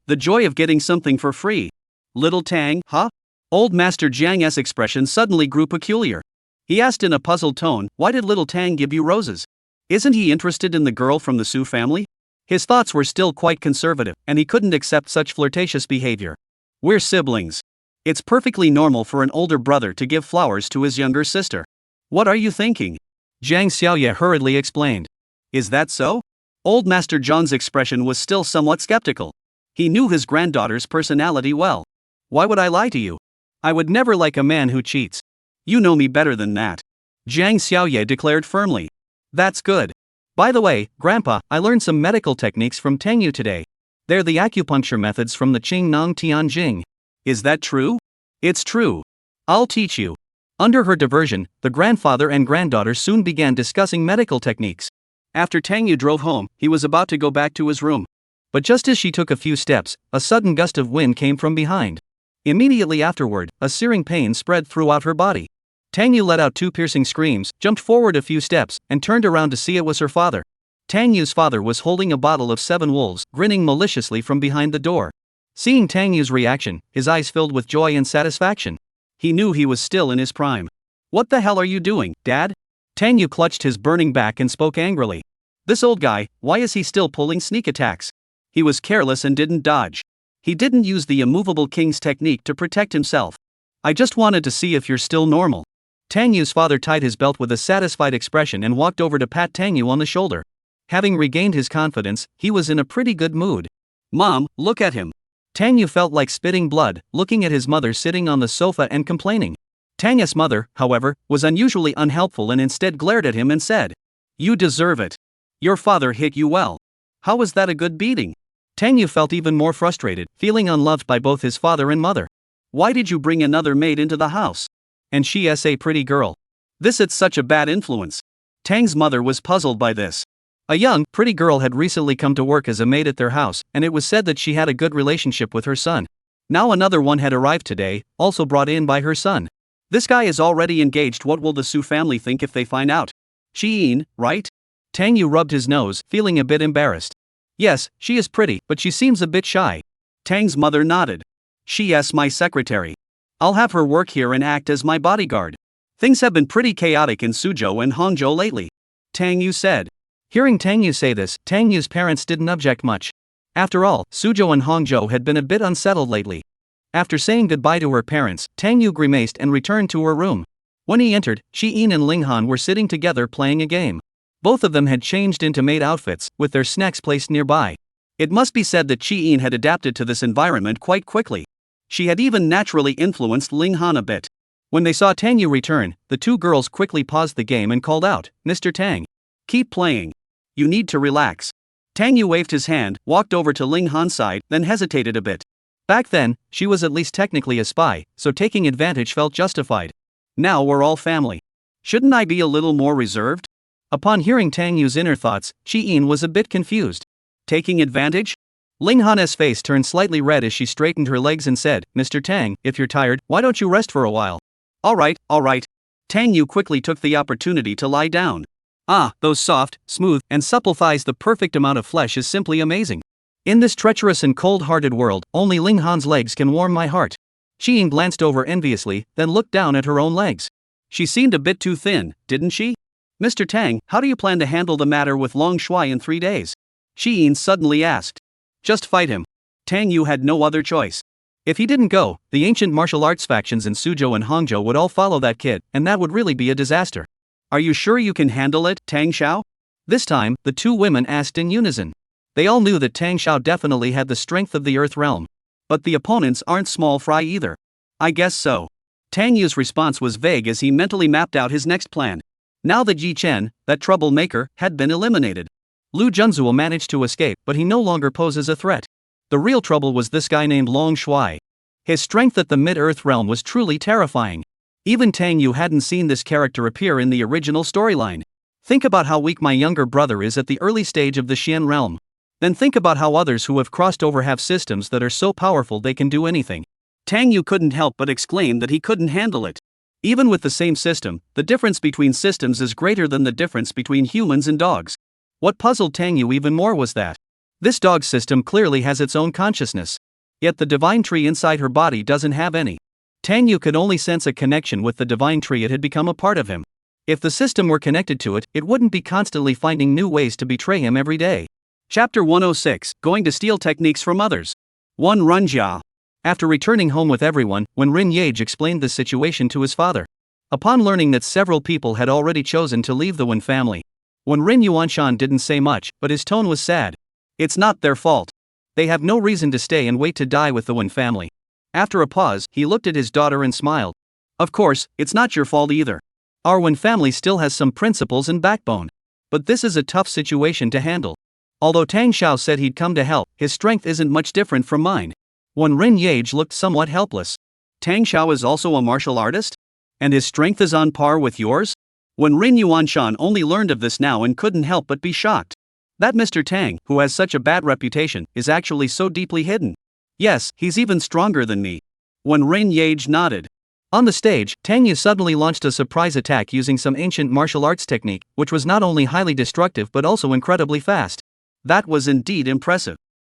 The joy of getting something for free. Little Tang, huh?" Old Master Jiang's expression suddenly grew peculiar. He asked in a puzzled tone, "Why did little Tang give you roses? Isn't he interested in the girl from the Su family?" His thoughts were still quite conservative, and he couldn't accept such flirtatious behavior. "We're siblings. It's perfectly normal for an older brother to give flowers to his younger sister." "What are you thinking?" Jiang Xiaoye hurriedly explained. "Is that so?" Old Master John's expression was still somewhat skeptical. He knew his granddaughter's personality well. "Why would I lie to you? I would never like a man who cheats. You know me better than that," Jiang Xiaoye declared firmly. "That's good. By the way, Grandpa, I learned some medical techniques from Tang Yu today. They're the acupuncture methods from the Qing Nong Tianjing." "Is that true?" "It's true. I'll teach you." Under her diversion, the grandfather and granddaughter soon began discussing medical techniques. After Tang Yu drove home, he was about to go back to his room. But just as she took a few steps, a sudden gust of wind came from behind. Immediately afterward, a searing pain spread throughout her body. Tang Yu let out 2 piercing screams, jumped forward a few steps, and turned around to see it was her father. Tang Yu's father was holding a bottle of 7 wolves, grinning maliciously from behind the door. Seeing Tang Yu's reaction, his eyes filled with joy and satisfaction. He knew he was still in his prime. "What the hell are you doing, Dad?" Tang Yu clutched his burning back and spoke angrily. "This old guy, why is he still pulling sneak attacks? He was careless and didn't dodge. He didn't use the immovable king's technique to protect himself. I just wanted to see if you're still normal." Tang Yu's father tied his belt with a satisfied expression and walked over to pat Tang Yu on the shoulder. Having regained his confidence, he was in a pretty good mood. "Mom, look at him." Tang Yu felt like spitting blood, looking at his mother sitting on the sofa and complaining. Tang's mother, however, was unusually unhelpful and instead glared at him and said, "You deserve it. Your father hit you well. How was that a good beating?" Tang Yu felt even more frustrated, feeling unloved by both his father and mother. "Why did you bring another maid into the house? And she's a pretty girl. This is such a bad influence." Tang's mother was puzzled by this. A young, pretty girl had recently come to work as a maid at their house, and it was said that she had a good relationship with her son. Now another one had arrived today, also brought in by her son. This guy is already engaged. What will the Su family think if they find out? Shi-in, right? Tang Yu rubbed his nose, feeling a bit embarrassed. Yes, she is pretty, but she seems a bit shy. Tang's mother nodded. She's my secretary. I'll have her work here and act as my bodyguard. Things have been pretty chaotic in Suzhou and Hangzhou lately, Tang Yu said. Hearing Tang Yu say this, Tang Yu's parents didn't object much. After all, Suzhou and Hangzhou had been a bit unsettled lately. After saying goodbye to her parents, Tang Yu grimaced and returned to her room. When he entered, Shi-in and Ling Han were sitting together playing a game. Both of them had changed into maid outfits, with their snacks placed nearby. It must be said that Shi-in had adapted to this environment quite quickly. She had even naturally influenced Ling Han a bit. When they saw Tang Yu return, the two girls quickly paused the game and called out, "Mr. Tang, keep playing. You need to relax." Tang Yu waved his hand, walked over to Ling Han's side, then hesitated a bit. Back then, she was at least technically a spy, so taking advantage felt justified. Now we're all family. Shouldn't I be a little more reserved? Upon hearing Tang Yu's inner thoughts, Shi-in was a bit confused. Taking advantage? Ling Han's face turned slightly red as she straightened her legs and said, "Mr. Tang, if you're tired, why don't you rest for a while?" All right. Tang Yu quickly took the opportunity to lie down. Ah, those soft, smooth, and supple thighs. The perfect amount of flesh is simply amazing. In this treacherous and cold-hearted world, only Ling Han's legs can warm my heart. Shi-in glanced over enviously, then looked down at her own legs. She seemed a bit too thin, didn't she? "Mr. Tang, how do you plan to handle the matter with Long Shuai in 3 days?" Shi-in suddenly asked. "Just fight him." Tang Yu had no other choice. If he didn't go, the ancient martial arts factions in Suzhou and Hangzhou would all follow that kid, and that would really be a disaster. "Are you sure you can handle it, Tang Xiao?" This time, the two women asked in unison. They all knew that Tang Xiao definitely had the strength of the Earth realm. But the opponents aren't small fry either. "I guess so." Tang Yu's response was vague as he mentally mapped out his next plan. Now that Yi Chen, that troublemaker, had been eliminated. Lu Junzuo managed to escape, but he no longer poses a threat. The real trouble was this guy named Long Shuai. His strength at the Mid-Earth realm was truly terrifying. Even Tang Yu hadn't seen this character appear in the original storyline. Think about how weak my younger brother is at the early stage of the Xian realm. Then think about how others who have crossed over have systems that are so powerful they can do anything. Tang Yu couldn't help but exclaim that he couldn't handle it. Even with the same system, the difference between systems is greater than the difference between humans and dogs. What puzzled Tang Yu even more was that this dog system clearly has its own consciousness. Yet the divine tree inside her body doesn't have any. Tang Yu could only sense a connection with the divine tree. It had become a part of him. If the system were connected to it, it wouldn't be constantly finding new ways to betray him every day. Chapter 106, Going to Steal Techniques from Others. 1 Runjia. After returning home with everyone, when Rin Yage explained the situation to his father. Upon learning that several people had already chosen to leave the Wen family. When Rin Yuanshan didn't say much, but his tone was sad. It's not their fault. They have no reason to stay and wait to die with the Wen family. After a pause, he looked at his daughter and smiled. Of course, it's not your fault either. Our Wen family still has some principles and backbone. But this is a tough situation to handle. Although Tang Xiao said he'd come to help, his strength isn't much different from mine. When Rin Yage looked somewhat helpless. Tang Xiao is also a martial artist? And his strength is on par with yours? When Rin Yuanshan only learned of this now and couldn't help but be shocked. That Mr. Tang, who has such a bad reputation, is actually so deeply hidden. Yes, he's even stronger than me. When Rin Yage nodded. On the stage, Tang Yu suddenly launched a surprise attack using some ancient martial arts technique, which was not only highly destructive but also incredibly fast. That was indeed impressive.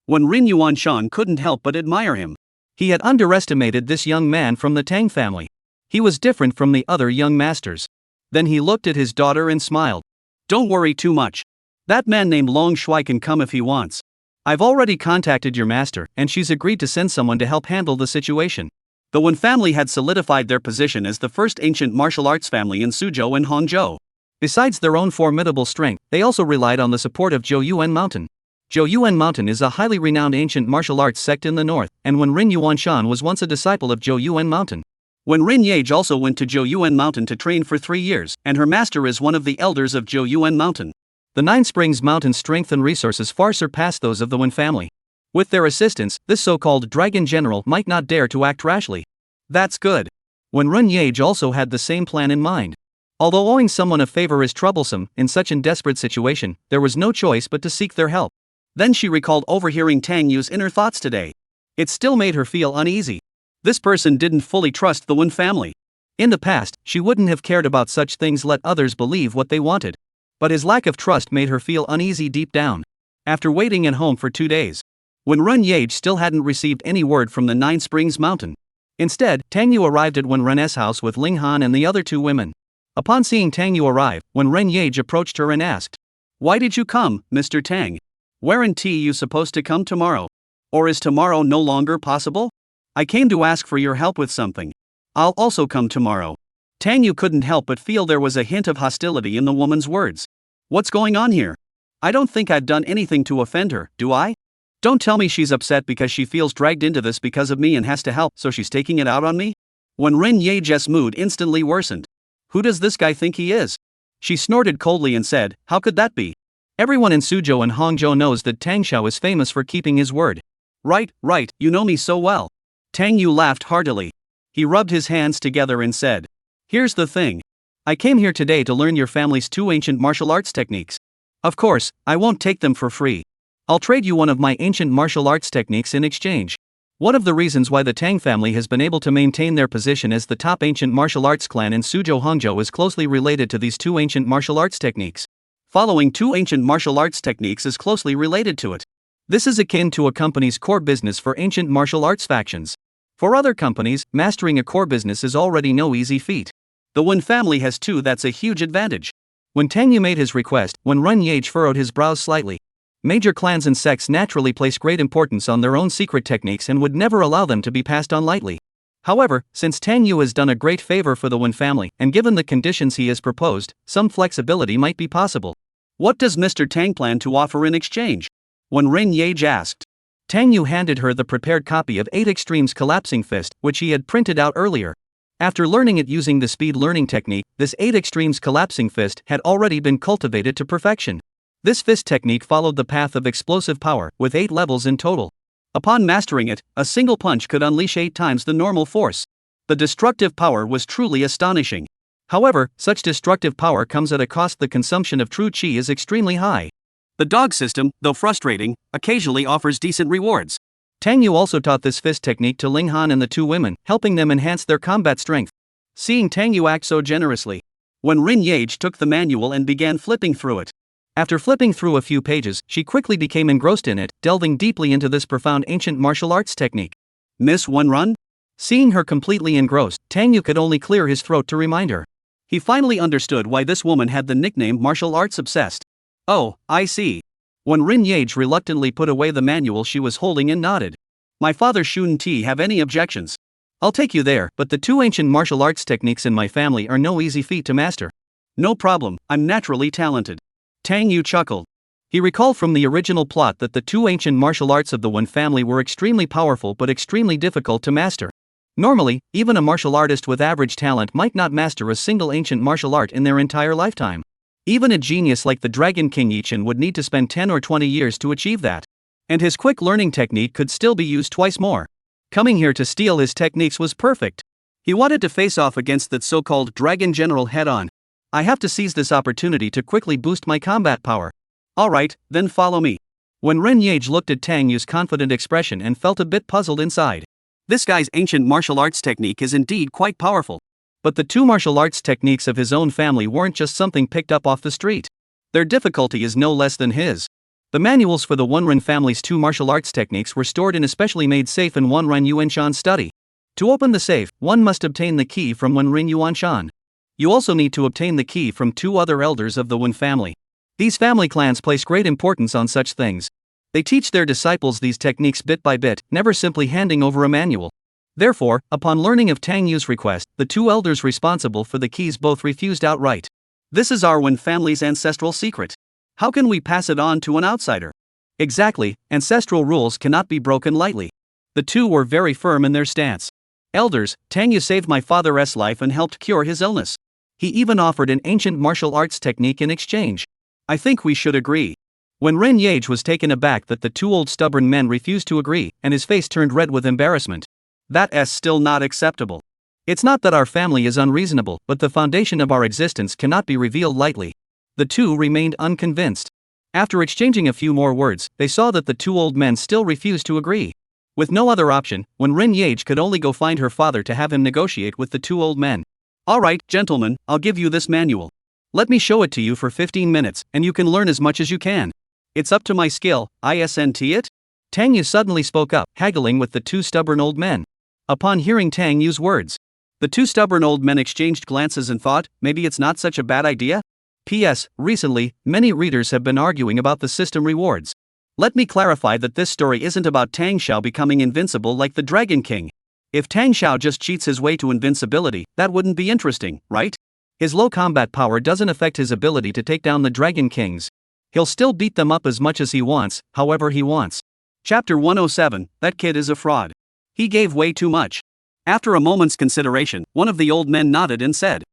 When Rin Yuanshan couldn't help but admire him. He had underestimated this young man from the Tang family. He was different from the other young masters. Then he looked at his daughter and smiled. Don't worry too much. That man named Long Shuai can come if he wants. I've already contacted your master, and she's agreed to send someone to help handle the situation. The Wen family had solidified their position as the first ancient martial arts family in Suzhou and Hangzhou. Besides their own formidable strength, they also relied on the support of Zhouyuan Mountain. Zhouyuan Mountain is a highly renowned ancient martial arts sect in the north, and when Rin Yuanshan was once a disciple of Zhouyuan Mountain. When Rin Yage also went to Zhouyuan Mountain to train for 3 years, and her master is one of the elders of Zhouyuan Mountain. The Nine Springs Mountain's strength and resources far surpass those of the Wen family. With their assistance, this so-called Dragon General might not dare to act rashly. That's good. When Rin Yage also had the same plan in mind. Although owing someone a favor is troublesome, in such a desperate situation, there was no choice but to seek their help. Then she recalled overhearing Tang Yu's inner thoughts today. It still made her feel uneasy. This person didn't fully trust the Wen family. In the past, she wouldn't have cared about such things, let others believe what they wanted. But his lack of trust made her feel uneasy deep down. After waiting at home for 2 days, when Ren Yage still hadn't received any word from the Nine Springs Mountain. Instead, Tang Yu arrived at Wen Ren's house with Ling Han and the other 2 women. Upon seeing Tang Yu arrive, Wen Ren Yage approached her and asked, "Why did you come, Mr. Tang? Weren't you supposed to come tomorrow? Or is tomorrow no longer possible? I came to ask for your help with something. I'll also come tomorrow." Tang Yu couldn't help but feel there was a hint of hostility in the woman's words. What's going on here? I don't think I've done anything to offend her, do I? Don't tell me she's upset because she feels dragged into this because of me and has to help, so she's taking it out on me? When Ren Yage's mood instantly worsened. Who does this guy think he is? She snorted coldly and said, how could that be? Everyone in Suzhou and Hangzhou knows that Tang Xiao is famous for keeping his word. Right, you know me so well. Tang Yu laughed heartily. He rubbed his hands together and said, here's the thing. I came here today to learn your family's 2 ancient martial arts techniques. Of course, I won't take them for free. I'll trade you one of my ancient martial arts techniques in exchange. One of the reasons why the Tang family has been able to maintain their position as the top ancient martial arts clan in Suzhou Hangzhou is closely related to these 2 ancient martial arts techniques. Following 2 ancient martial arts techniques is closely related to it. This is akin to a company's core business for ancient martial arts factions. For other companies, mastering a core business is already no easy feat. The Wen family has 2, that's a huge advantage. When Tang Yu made his request, when Ren Yage furrowed his brows slightly. Major clans and sects naturally place great importance on their own secret techniques and would never allow them to be passed on lightly. However, since Tang Yu has done a great favor for the Wen family, and given the conditions he has proposed, some flexibility might be possible. What does Mr. Tang plan to offer in exchange? When Ren Yage asked. Tang Yu handed her the prepared copy of 8 Extremes Collapsing Fist, which he had printed out earlier. After learning it using the speed learning technique, this 8 Extremes Collapsing Fist had already been cultivated to perfection. This fist technique followed the path of explosive power, with 8 levels in total. Upon mastering it, a single punch could unleash 8 times the normal force. The destructive power was truly astonishing. However, such destructive power comes at a cost. The consumption of true qi is extremely high. The dog system, though frustrating, occasionally offers decent rewards. Tang Yu also taught this fist technique to Ling Han and the 2 women, helping them enhance their combat strength. Seeing Tang Yu act so generously, when Rin Yage took the manual and began flipping through it. After flipping through a few pages, she quickly became engrossed in it, delving deeply into this profound ancient martial arts technique. Miss Wenrun? Seeing her completely engrossed, Tang Yu could only clear his throat to remind her. He finally understood why this woman had the nickname martial arts obsessed. Oh, I see. When Rin Yage reluctantly put away the manual she was holding and nodded. My father shouldn't have any objections. I'll take you there, but the 2 ancient martial arts techniques in my family are no easy feat to master. No problem, I'm naturally talented. Tang Yu chuckled. He recalled from the original plot that the 2 ancient martial arts of the Wen family were extremely powerful but extremely difficult to master. Normally, even a martial artist with average talent might not master a single ancient martial art in their entire lifetime. Even a genius like the Dragon King Yichen would need to spend 10 or 20 years to achieve that. And his quick learning technique could still be used twice more. Coming here to steal his techniques was perfect. He wanted to face off against that so-called Dragon General head-on. I have to seize this opportunity to quickly boost my combat power. Alright, then follow me. When Ren Yage looked at Tang Yu's confident expression and felt a bit puzzled inside. This guy's ancient martial arts technique is indeed quite powerful. But the 2 martial arts techniques of his own family weren't just something picked up off the street. Their difficulty is no less than his. The manuals for the Wenren family's 2 martial arts techniques were stored in a specially made safe in Wenren Yuanshan's study. To open the safe, one must obtain the key from Wenren Yuanshan. You also need to obtain the key from 2 other elders of the Wen family. These family clans place great importance on such things. They teach their disciples these techniques bit by bit, never simply handing over a manual. Therefore, upon learning of Tang Yu's request, the 2 elders responsible for the keys both refused outright. This is our Wen family's ancestral secret. How can we pass it on to an outsider? Exactly, ancestral rules cannot be broken lightly. The 2 were very firm in their stance. Elders, Tang Yu saved my father's life and helped cure his illness. He even offered an ancient martial arts technique in exchange. I think we should agree. When Ren Yage was taken aback that the two old stubborn men refused to agree, and his face turned red with embarrassment. That's still not acceptable. It's not that our family is unreasonable, but the foundation of our existence cannot be revealed lightly. The two remained unconvinced. After exchanging a few more words, they saw that the two old men still refused to agree. With no other option, when Ren Yage could only go find her father to have him negotiate with the two old men. Alright, gentlemen, I'll give you this manual. Let me show it to you for 15 minutes, and you can learn as much as you can. It's up to my skill, isn't it? Tang Yu suddenly spoke up, haggling with the two stubborn old men. Upon hearing Tang Yu's words, the two stubborn old men exchanged glances and thought, maybe it's not such a bad idea? P.S. Recently, many readers have been arguing about the system rewards. Let me clarify that this story isn't about Tang Xiao becoming invincible like the Dragon King. If Tang Xiao just cheats his way to invincibility, that wouldn't be interesting, right? His low combat power doesn't affect his ability to take down the Dragon Kings. He'll still beat them up as much as he wants, however he wants. Chapter 107, That Kid is a Fraud. He gave way too much. After a moment's consideration, one of the old men nodded and said,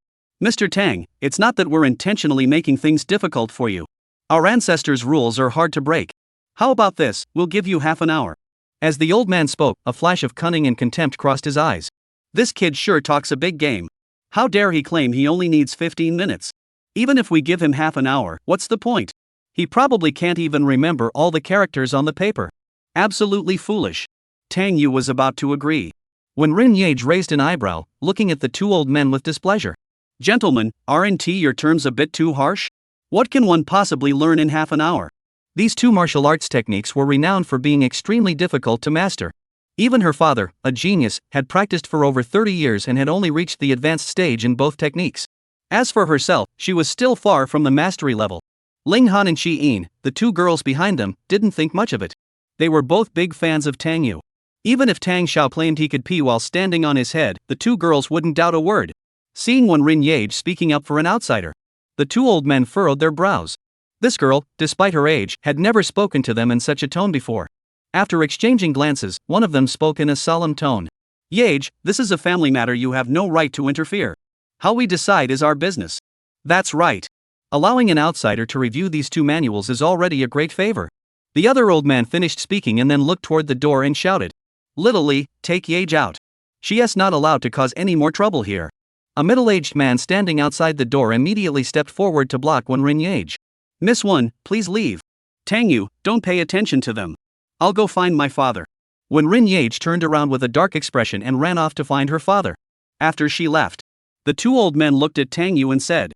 Mr. Tang, it's not that we're intentionally making things difficult for you. Our ancestors' rules are hard to break. How about this, we'll give you half an hour. As the old man spoke, a flash of cunning and contempt crossed his eyes. This kid sure talks a big game. How dare he claim he only needs 15 minutes? Even if we give him half an hour, what's the point? He probably can't even remember all the characters on the paper. Absolutely foolish. Tang Yu was about to agree, when Ren Yage raised an eyebrow, looking at the two old men with displeasure. Gentlemen, aren't your terms a bit too harsh? What can one possibly learn in half an hour? These two martial arts techniques were renowned for being extremely difficult to master. Even her father, a genius, had practiced for over 30 years and had only reached the advanced stage in both techniques. As for herself, she was still far from the mastery level. Ling Han and Shi Yin, the two girls behind them, didn't think much of it. They were both big fans of Tang Yu. Even if Tang Xiao claimed he could pee while standing on his head, the two girls wouldn't doubt a word. Seeing one Ren Yage speaking up for an outsider, the two old men furrowed their brows. This girl, despite her age, had never spoken to them in such a tone before. After exchanging glances, one of them spoke in a solemn tone. Yage, this is a family matter, you have no right to interfere. How we decide is our business. That's right. Allowing an outsider to review these two manuals is already a great favor. The other old man finished speaking and then looked toward the door and shouted, Little Lee, take Yage out. She is not allowed to cause any more trouble here. A middle-aged man standing outside the door immediately stepped forward to block one Ren Yage. Miss One, please leave. Tang Yu, don't pay attention to them. I'll go find my father. When Ren Yage turned around with a dark expression and ran off to find her father. After she left, the two old men looked at Tang Yu and said,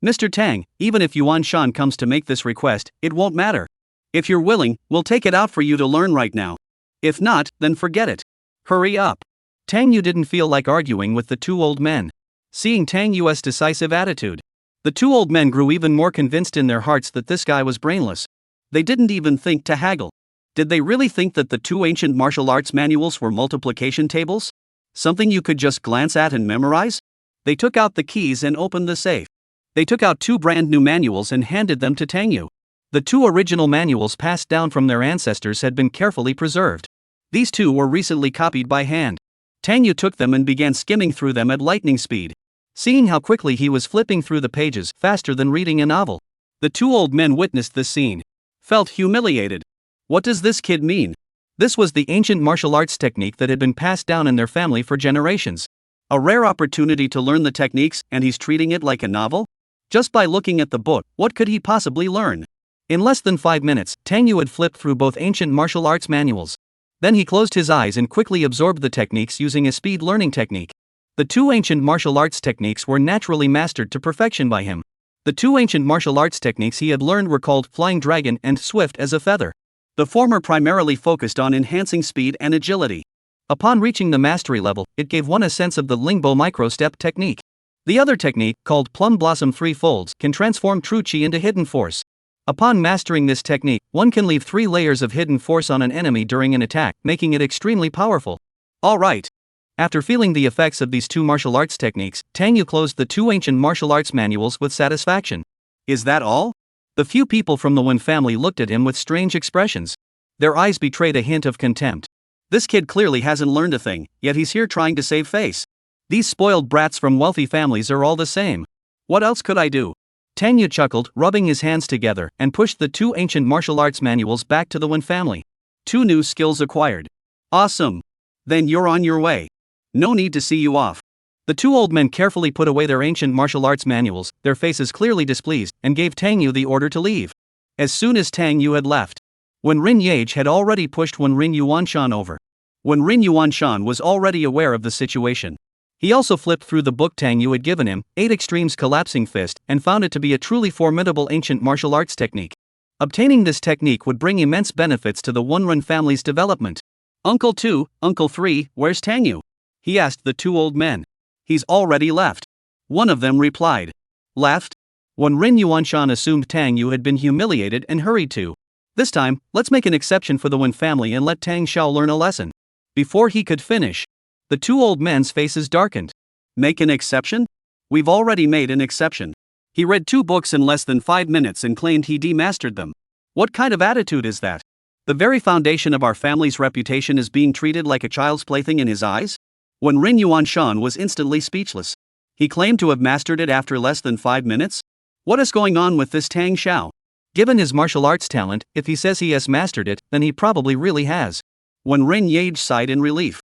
Mr. Tang, even if Yuan Shan comes to make this request, it won't matter. If you're willing, we'll take it out for you to learn right now. If not, then forget it. Hurry up. Tang Yu didn't feel like arguing with the two old men. Seeing Tang Yu's decisive attitude, the two old men grew even more convinced in their hearts that this guy was brainless. They didn't even think to haggle. Did they really think that the two ancient martial arts manuals were multiplication tables? Something you could just glance at and memorize? They took out the keys and opened the safe. They took out two brand new manuals and handed them to Tang Yu. The two original manuals passed down from their ancestors had been carefully preserved. These two were recently copied by hand. Tang Yu took them and began skimming through them at lightning speed. Seeing how quickly he was flipping through the pages, faster than reading a novel, the two old men witnessed this scene. Felt humiliated. What does this kid mean? This was the ancient martial arts technique that had been passed down in their family for generations. A rare opportunity to learn the techniques, and he's treating it like a novel? Just by looking at the book, what could he possibly learn? In less than 5 minutes, Tang Yu had flipped through both ancient martial arts manuals. Then he closed his eyes and quickly absorbed the techniques using a speed learning technique. The two ancient martial arts techniques were naturally mastered to perfection by him. The two ancient martial arts techniques he had learned were called Flying Dragon and Swift as a Feather. The former primarily focused on enhancing speed and agility. Upon reaching the mastery level, it gave one a sense of the Lingbo micro-step technique. The other technique, called Plum Blossom Three Folds, can transform true chi into hidden force. Upon mastering this technique, one can leave 3 layers of hidden force on an enemy during an attack, making it extremely powerful. Alright. After feeling the effects of these two martial arts techniques, Tang Yu closed the two ancient martial arts manuals with satisfaction. Is that all? The few people from the Wen family looked at him with strange expressions. Their eyes betrayed a hint of contempt. This kid clearly hasn't learned a thing, yet he's here trying to save face. These spoiled brats from wealthy families are all the same. What else could I do? Tang Yu chuckled, rubbing his hands together, and pushed the 2 ancient martial arts manuals back to the Wen family. 2 new skills acquired. Awesome. Then you're on your way. No need to see you off. The 2 old men carefully put away their ancient martial arts manuals, their faces clearly displeased, and gave Tang Yu the order to leave. As soon as Tang Yu had left, Wenrin Yage had already pushed Wenrin Yuanshan over. Wenrin Yuanshan was already aware of the situation. He also flipped through the book Tang Yu had given him, 8 Extremes Collapsing Fist, and found it to be a truly formidable ancient martial arts technique. Obtaining this technique would bring immense benefits to the Wenren family's development. Uncle 2, Uncle 3, where's Tang Yu? He asked the 2 old men. He's already left. One of them replied. Left? Wenrin Yuanshan assumed Tang Yu had been humiliated and hurried to. This time, let's make an exception for the Wen family and let Tang Xiao learn a lesson. Before he could finish, the 2 old men's faces darkened. Make an exception? We've already made an exception. He read 2 books in less than 5 minutes and claimed he demastered them. What kind of attitude is that? The very foundation of our family's reputation is being treated like a child's plaything in his eyes? Wenrin Yuanshan was instantly speechless. He claimed to have mastered it after less than 5 minutes? What is going on with this Tang Xiao? Given his martial arts talent, if he says he has mastered it, then he probably really has. Wenrin Yage sighed in relief.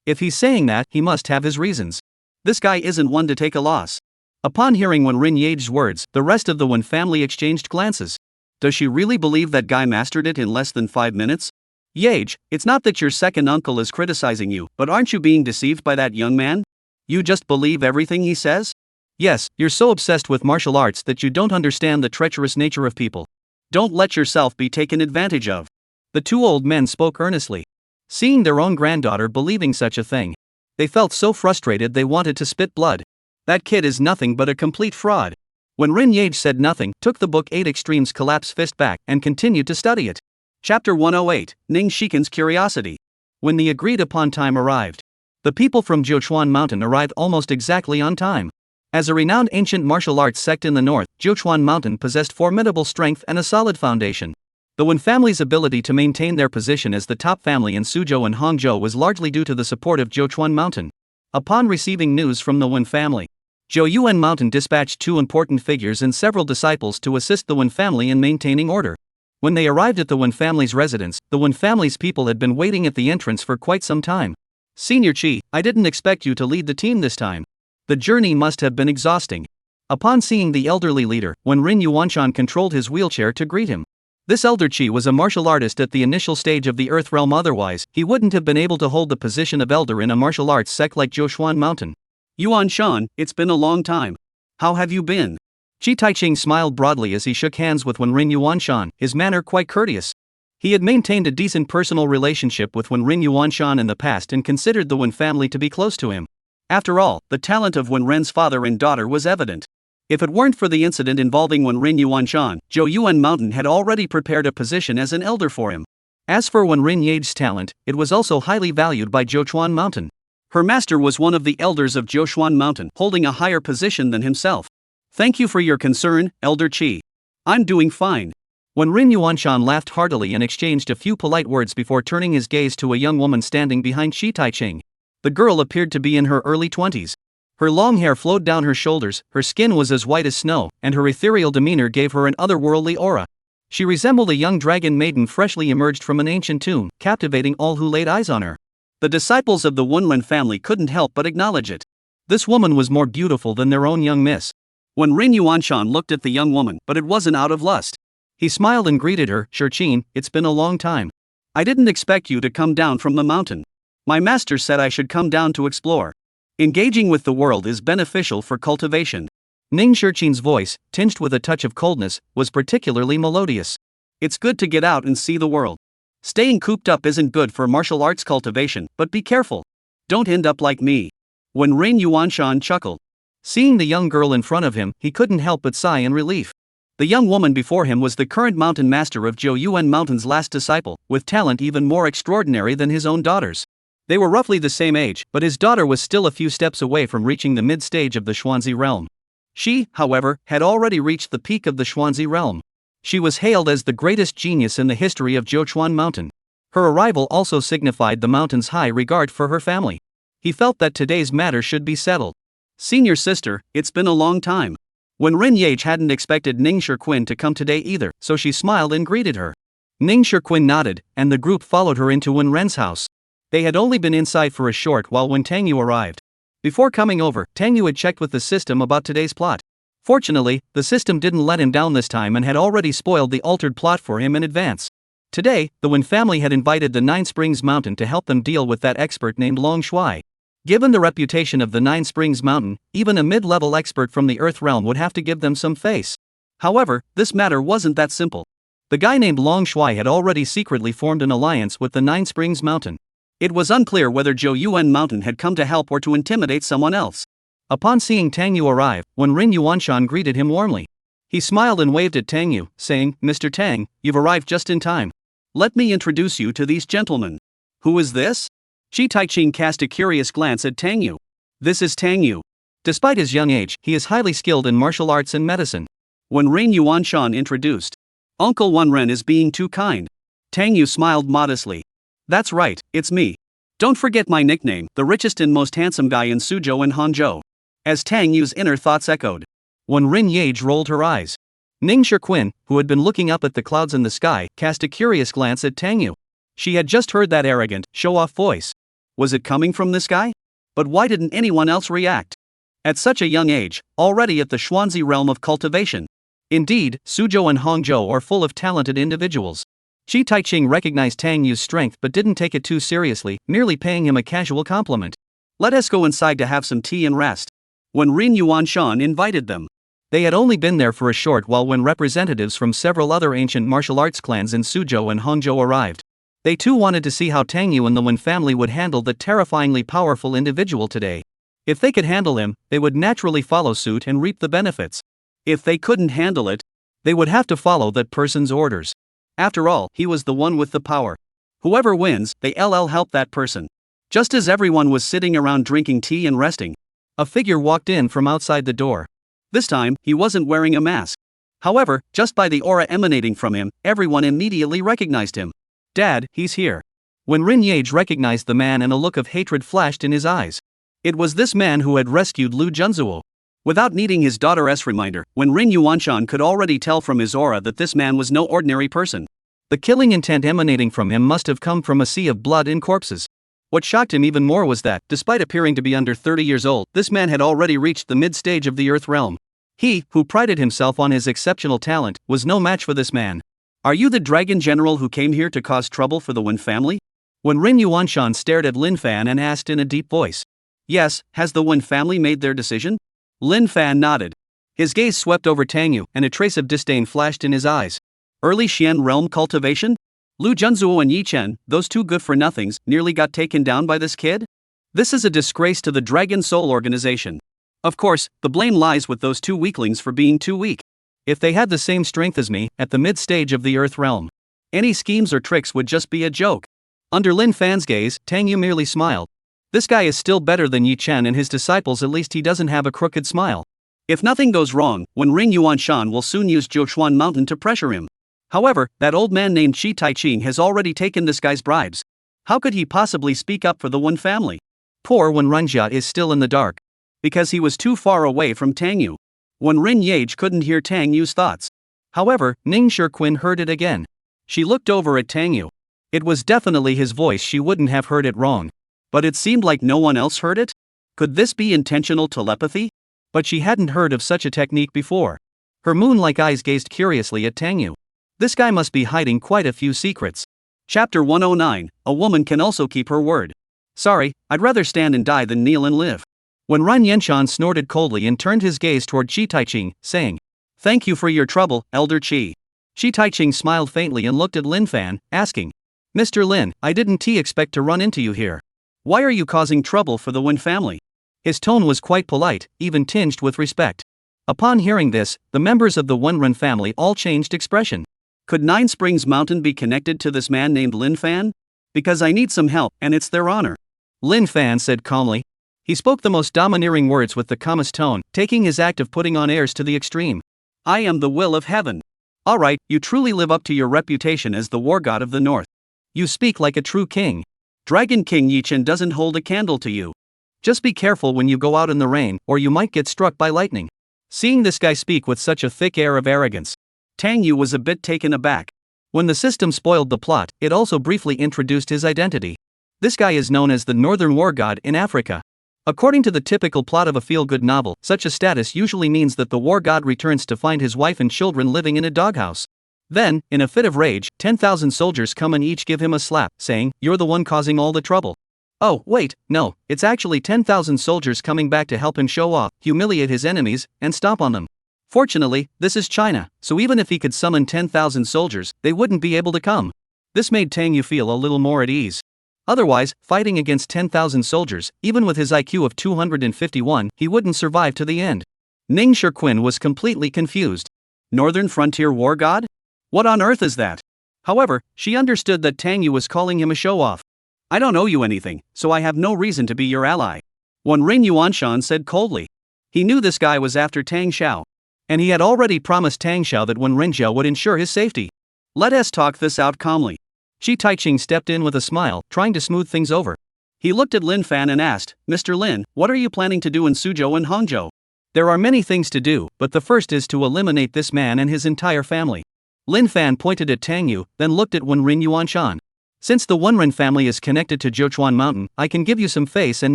If he's saying that, he must have his reasons. This guy isn't one to take a loss. Upon hearing Wenrin Yage's words, the rest of the Wen family exchanged glances. Does she really believe that guy mastered it in less than 5 minutes? Yage, it's not that your second uncle is criticizing you, but aren't you being deceived by that young man? You just believe everything he says? Yes, you're so obsessed with martial arts that you don't understand the treacherous nature of people. Don't let yourself be taken advantage of. The 2 old men spoke earnestly. Seeing their own granddaughter believing such a thing, they felt so frustrated they wanted to spit blood. That kid is nothing but a complete fraud. Wenrin Yage said nothing, took the book 8 Extremes Collapse Fist back, and continued to study it. Chapter 108, Ning Shikan's Curiosity. When the agreed-upon time arrived, the people from Jiuchuan Mountain arrived almost exactly on time. As a renowned ancient martial arts sect in the north, Jiuchuan Mountain possessed formidable strength and a solid foundation. The Wen family's ability to maintain their position as the top family in Suzhou and Hangzhou was largely due to the support of Jiuchuan Mountain. Upon receiving news from the Wen family, Jiuyuan Mountain dispatched 2 important figures and several disciples to assist the Wen family in maintaining order. When they arrived at the Wen family's residence, the Wen family's people had been waiting at the entrance for quite some time. Senior Qi, I didn't expect you to lead the team this time. The journey must have been exhausting. Upon seeing the elderly leader, Wenrin Yuanshan controlled his wheelchair to greet him. This elder Qi was a martial artist at the initial stage of the Earth Realm, otherwise, he wouldn't have been able to hold the position of elder in a martial arts sect like Jiuchuan Mountain. Yuanshan, it's been a long time. How have you been? Qi Taiching smiled broadly as he shook hands with Wenrin Yuanshan, his manner quite courteous. He had maintained a decent personal relationship with Wenrin Yuanshan in the past and considered the Wen family to be close to him. After all, the talent of Wenren's father and daughter was evident. If it weren't for the incident involving Wenrin Yuanshan, Jiuyuan Mountain had already prepared a position as an elder for him. As for Wenrin Yage's talent, it was also highly valued by Jiuchuan Mountain. Her master was one of the elders of Jiuchuan Mountain, holding a higher position than himself. Thank you for your concern, Elder Qi. I'm doing fine. Wenrin Yuanshan laughed heartily and exchanged a few polite words before turning his gaze to a young woman standing behind Qi Taiching. The girl appeared to be in her early 20s. Her long hair flowed down her shoulders, her skin was as white as snow, and her ethereal demeanor gave her an otherworldly aura. She resembled a young dragon maiden freshly emerged from an ancient tomb, captivating all who laid eyes on her. The disciples of the Wenren family couldn't help but acknowledge it. This woman was more beautiful than their own young miss. Wenrin Yuanshan looked at the young woman, but it wasn't out of lust. He smiled and greeted her, Shurqin, it's been a long time. I didn't expect you to come down from the mountain. My master said I should come down to explore. Engaging with the world is beneficial for cultivation. Ning Shurqin's voice, tinged with a touch of coldness, was particularly melodious. It's good to get out and see the world. Staying cooped up isn't good for martial arts cultivation, but be careful. Don't end up like me. Wenrin Yuanshan chuckled. Seeing the young girl in front of him, he couldn't help but sigh in relief. The young woman before him was the current mountain master of Jiuyuan Mountain's last disciple, with talent even more extraordinary than his own daughter's. They were roughly the same age, but his daughter was still a few steps away from reaching the mid-stage of the Xuanzi realm. She, however, had already reached the peak of the Xuanzi realm. She was hailed as the greatest genius in the history of Jiuchuan Mountain. Her arrival also signified the mountain's high regard for her family. He felt that today's matter should be settled. Senior sister, it's been a long time. Wen Ren-Yage hadn't expected Ning Shirquin to come today either, so she smiled and greeted her. Ning Shirquin nodded, and the group followed her into Wen Ren's house. They had only been inside for a short while when Tang Yu arrived. Before coming over, Tang Yu had checked with the system about today's plot. Fortunately, the system didn't let him down this time and had already spoiled the altered plot for him in advance. Today, the Wen family had invited the Nine Springs Mountain to help them deal with that expert named Long Shuai. Given the reputation of the Nine Springs Mountain, even a mid-level expert from the Earth realm would have to give them some face. However, this matter wasn't that simple. The guy named Long Shuai had already secretly formed an alliance with the Nine Springs Mountain. It was unclear whether Zhou Yuan Mountain had come to help or to intimidate someone else. Upon seeing Tang Yu arrive, Wen Rin Yuanshan greeted him warmly. He smiled and waved at Tang Yu, saying, "Mr. Tang, you've arrived just in time. Let me introduce you to these gentlemen." "Who is this?" Shi Taiqing cast a curious glance at Tang Yu. "This is Tang Yu. Despite his young age, he is highly skilled in martial arts and medicine." Wen Rin Yuanshan introduced. "Uncle Wen Ren is being too kind." Tang Yu smiled modestly. "That's right, it's me. Don't forget my nickname, the richest and most handsome guy in Suzhou and Hangzhou." As Tang Yu's inner thoughts echoed, Wen Ren-Yage rolled her eyes. Ning Shirquin, who had been looking up at the clouds in the sky, cast a curious glance at Tang Yu. She had just heard that arrogant, show-off voice. Was it coming from this guy? But why didn't anyone else react? At such a young age, already at the Xuanzi realm of cultivation. Indeed, Suzhou and Hangzhou are full of talented individuals. Shi Taiqing recognized Tang Yu's strength but didn't take it too seriously, merely paying him a casual compliment. "Let us go inside to have some tea and rest." Wen Rin Yuanshan invited them. They had only been there for a short while when representatives from several other ancient martial arts clans in Suzhou and Hangzhou arrived. They too wanted to see how Tang Yu and the Wen family would handle the terrifyingly powerful individual today. If they could handle him, they would naturally follow suit and reap the benefits. If they couldn't handle it, they would have to follow that person's orders. After all, he was the one with the power. Whoever wins, they'll help that person. Just as everyone was sitting around drinking tea and resting, a figure walked in from outside the door. This time, he wasn't wearing a mask. However, just by the aura emanating from him, everyone immediately recognized him. "Dad, he's here." When Ren-Yage recognized the man and a look of hatred flashed in his eyes. It was this man who had rescued Lu Junzuo. Without needing his daughter's reminder, Wen Rin Yuanshan could already tell from his aura that this man was no ordinary person. The killing intent emanating from him must have come from a sea of blood and corpses. What shocked him even more was that, despite appearing to be under 30 years old, this man had already reached the mid-stage of the Earth realm. He, who prided himself on his exceptional talent, was no match for this man. "Are you the dragon general who came here to cause trouble for the Wen family?" Wen Rin Yuanshan stared at Lin Fan and asked in a deep voice. "Yes, has the Wen family made their decision?" Lin Fan nodded. His gaze swept over Tang Yu, and a trace of disdain flashed in his eyes. "Early Xian realm cultivation? Lu Junzuo and Yi Chen, those two good-for-nothings, nearly got taken down by this kid? This is a disgrace to the Dragon Soul organization. Of course, the blame lies with those two weaklings for being too weak. If they had the same strength as me, at the mid-stage of the Earth realm, any schemes or tricks would just be a joke." Under Lin Fan's gaze, Tang Yu merely smiled. This guy is still better than Yi Chen and his disciples, at least he doesn't have a crooked smile. If nothing goes wrong, Wen Rin Yuanshan will soon use Jiuquan Mountain to pressure him. However, that old man named Shi Taiqing has already taken this guy's bribes. How could he possibly speak up for the Wen family? Poor Wen Renjia is still in the dark. Because he was too far away from Tang Yu. Wen Ren-Yage couldn't hear Tang Yu's thoughts. However, Ning Shirquin heard it again. She looked over at Tang Yu. It was definitely his voice, she wouldn't have heard it wrong. But it seemed like no one else heard it? Could this be intentional telepathy? But she hadn't heard of such a technique before. Her moon-like eyes gazed curiously at Tang Yu. This guy must be hiding quite a few secrets. Chapter 109, A woman can also keep her word. "Sorry, I'd rather stand and die than kneel and live." When Ran Yenshan snorted coldly and turned his gaze toward Shi Taiqing, saying, "Thank you for your trouble, Elder Qi." Shi Taiqing smiled faintly and looked at Lin Fan, asking, "Mr. Lin, I didn't expect to run into you here. Why are you causing trouble for the Wen family?" His tone was quite polite, even tinged with respect. Upon hearing this, the members of the Wenren family all changed expression. Could Nine Springs Mountain be connected to this man named Lin Fan? Because I need some help, and it's their honor. Lin Fan said calmly. He spoke the most domineering words with the calmest tone, taking his act of putting on airs to the extreme. "I am the will of heaven. Alright, you truly live up to your reputation as the war god of the north. You speak like a true king. Dragon King Yichen doesn't hold a candle to you. Just be careful when you go out in the rain, or you might get struck by lightning. Seeing this guy speak with such a thick air of arrogance, Tang Yu was a bit taken aback. When the system spoiled the plot, it also briefly introduced his identity. This guy is known as the Northern War God in Africa. According to the typical plot of a feel-good novel, such a status usually means that the war god returns to find his wife and children living in a doghouse. Then, in a fit of rage, 10,000 soldiers come and each give him a slap, saying, "You're the one causing all the trouble." Oh, wait, no, it's actually 10,000 soldiers coming back to help him show off, humiliate his enemies, and stomp on them. Fortunately, this is China, so even if he could summon 10,000 soldiers, they wouldn't be able to come. This made Tang Yu feel a little more at ease. Otherwise, fighting against 10,000 soldiers, even with his IQ of 251, he wouldn't survive to the end. Ning Shirquin was completely confused. Northern Frontier War God? What on earth is that? However, she understood that Tang Yu was calling him a show-off. I don't owe you anything, so I have no reason to be your ally. Wen Yuanshan said coldly. He knew this guy was after Tang Xiao. And he had already promised Tang Xiao that Wen Rinzhou would ensure his safety. Let us talk this out calmly. Shi Taiching stepped in with a smile, trying to smooth things over. He looked at Lin Fan and asked, "Mr. Lin, what are you planning to do in Suzhou and Hangzhou?" There are many things to do, but the first is to eliminate this man and his entire family. Lin Fan pointed at Tang Yu, then looked at Wen Yuanshan. Since the Wenren family is connected to Zhochuan Mountain, I can give you some face and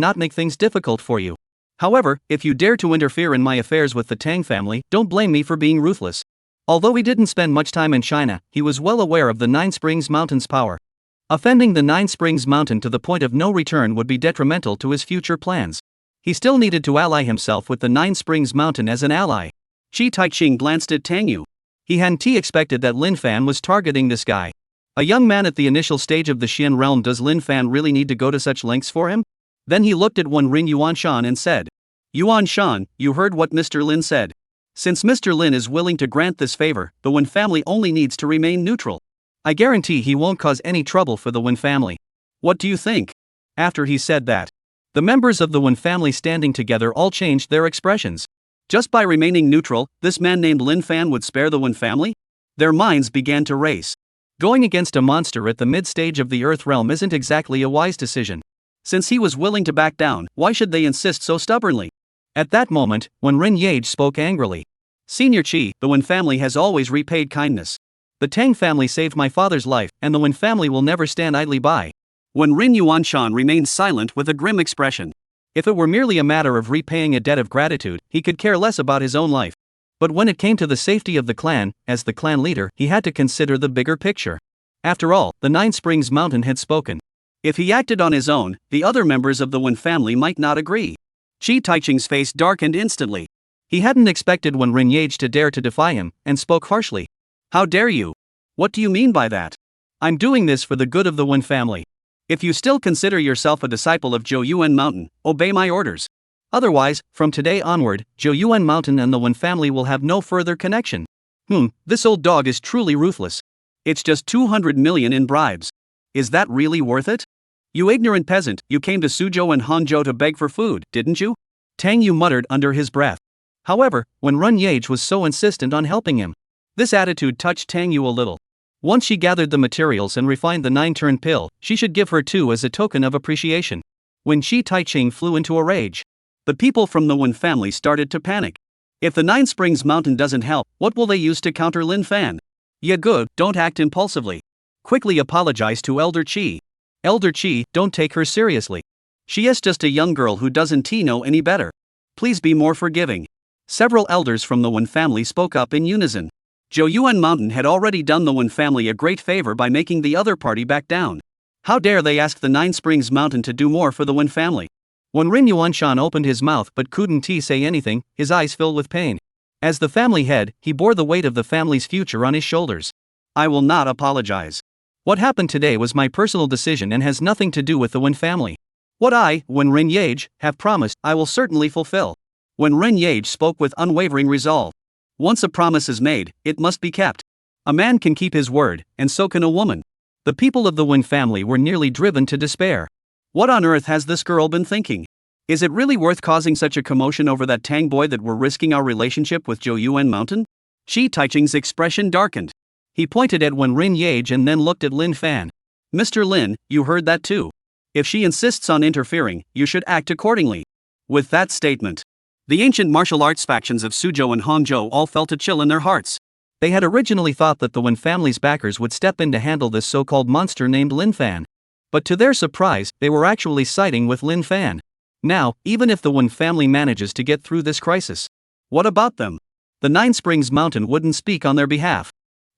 not make things difficult for you. However, if you dare to interfere in my affairs with the Tang family, don't blame me for being ruthless. Although he didn't spend much time in China, he was well aware of the Nine Springs Mountain's power. Offending the Nine Springs Mountain to the point of no return would be detrimental to his future plans. He still needed to ally himself with the Nine Springs Mountain as an ally. Shi Taiching glanced at Tang Yu. He hadn't expected that Lin Fan was targeting this guy. A young man at the initial stage of the Xian realm. Does Lin Fan really need to go to such lengths for him? Then he looked at Wen Yuanshan and said, "Yuanshan, you heard what Mr. Lin said. Since Mr. Lin is willing to grant this favor, the Wen family only needs to remain neutral. I guarantee he won't cause any trouble for the Wen family. What do you think?" After he said that, the members of the Wen family standing together all changed their expressions. Just by remaining neutral, this man named Lin Fan would spare the Wen family? Their minds began to race. Going against a monster at the mid-stage of the Earth realm isn't exactly a wise decision. Since he was willing to back down, why should they insist so stubbornly? At that moment, Wen Yage spoke angrily. "Senior Qi, the Wen family has always repaid kindness. The Tang family saved my father's life, and the Wen family will never stand idly by." Wen Yuanshan remained silent with a grim expression. If it were merely a matter of repaying a debt of gratitude, he could care less about his own life. But when it came to the safety of the clan, as the clan leader, he had to consider the bigger picture. After all, the Nine Springs Mountain had spoken. If he acted on his own, the other members of the Wen family might not agree. Shi Taiching's face darkened instantly. He hadn't expected Wen Yage to dare to defy him, and spoke harshly. "How dare you? What do you mean by that? I'm doing this for the good of the Wen family. If you still consider yourself a disciple of Zhou Yuan Mountain, obey my orders. Otherwise, from today onward, Zhou Yuan Mountain and the Wen family will have no further connection." This old dog is truly ruthless. It's just 200 million in bribes. Is that really worth it? "You ignorant peasant, you came to Suzhou and Hangzhou to beg for food, didn't you?" Tang Yu muttered under his breath. However, when Wen Yage was so insistent on helping him, this attitude touched Tang Yu a little. Once she gathered the materials and refined the 9-turn pill, she should give her too as a token of appreciation. When Shi Taiching flew into a rage, the people from the Wen family started to panic. If the Nine Springs Mountain doesn't help, what will they use to counter Lin Fan? "Yeah, good, don't act impulsively. Quickly apologize to Elder Qi. Elder Qi, don't take her seriously. She is just a young girl who doesn't know any better. Please be more forgiving." Several elders from the Wen family spoke up in unison. Zhou Yuan Mountain had already done the Wen family a great favor by making the other party back down. How dare they ask the Nine Springs Mountain to do more for the Wen family? When Wen Yuanshan opened his mouth but couldn't say anything, his eyes filled with pain. As the family head, he bore the weight of the family's future on his shoulders. "I will not apologize. What happened today was my personal decision and has nothing to do with the Wen family. What I, Wen Yage, have promised, I will certainly fulfill." Wen Yage spoke with unwavering resolve. Once a promise is made, it must be kept. A man can keep his word, and so can a woman. The people of the Wen family were nearly driven to despair. What on earth has this girl been thinking? Is it really worth causing such a commotion over that Tang boy that we're risking our relationship with Zhou Yuan Mountain? Shi Taiching's expression darkened. He pointed at Wen Yage and then looked at Lin Fan. Mr. Lin, you heard that too. If she insists on interfering, you should act accordingly. With that statement, the ancient martial arts factions of Suzhou and Hangzhou all felt a chill in their hearts. They had originally thought that the Wen family's backers would step in to handle this so-called monster named Lin Fan. But to their surprise, they were actually siding with Lin Fan. Now, even if the Wen family manages to get through this crisis, what about them? The Nine Springs Mountain wouldn't speak on their behalf.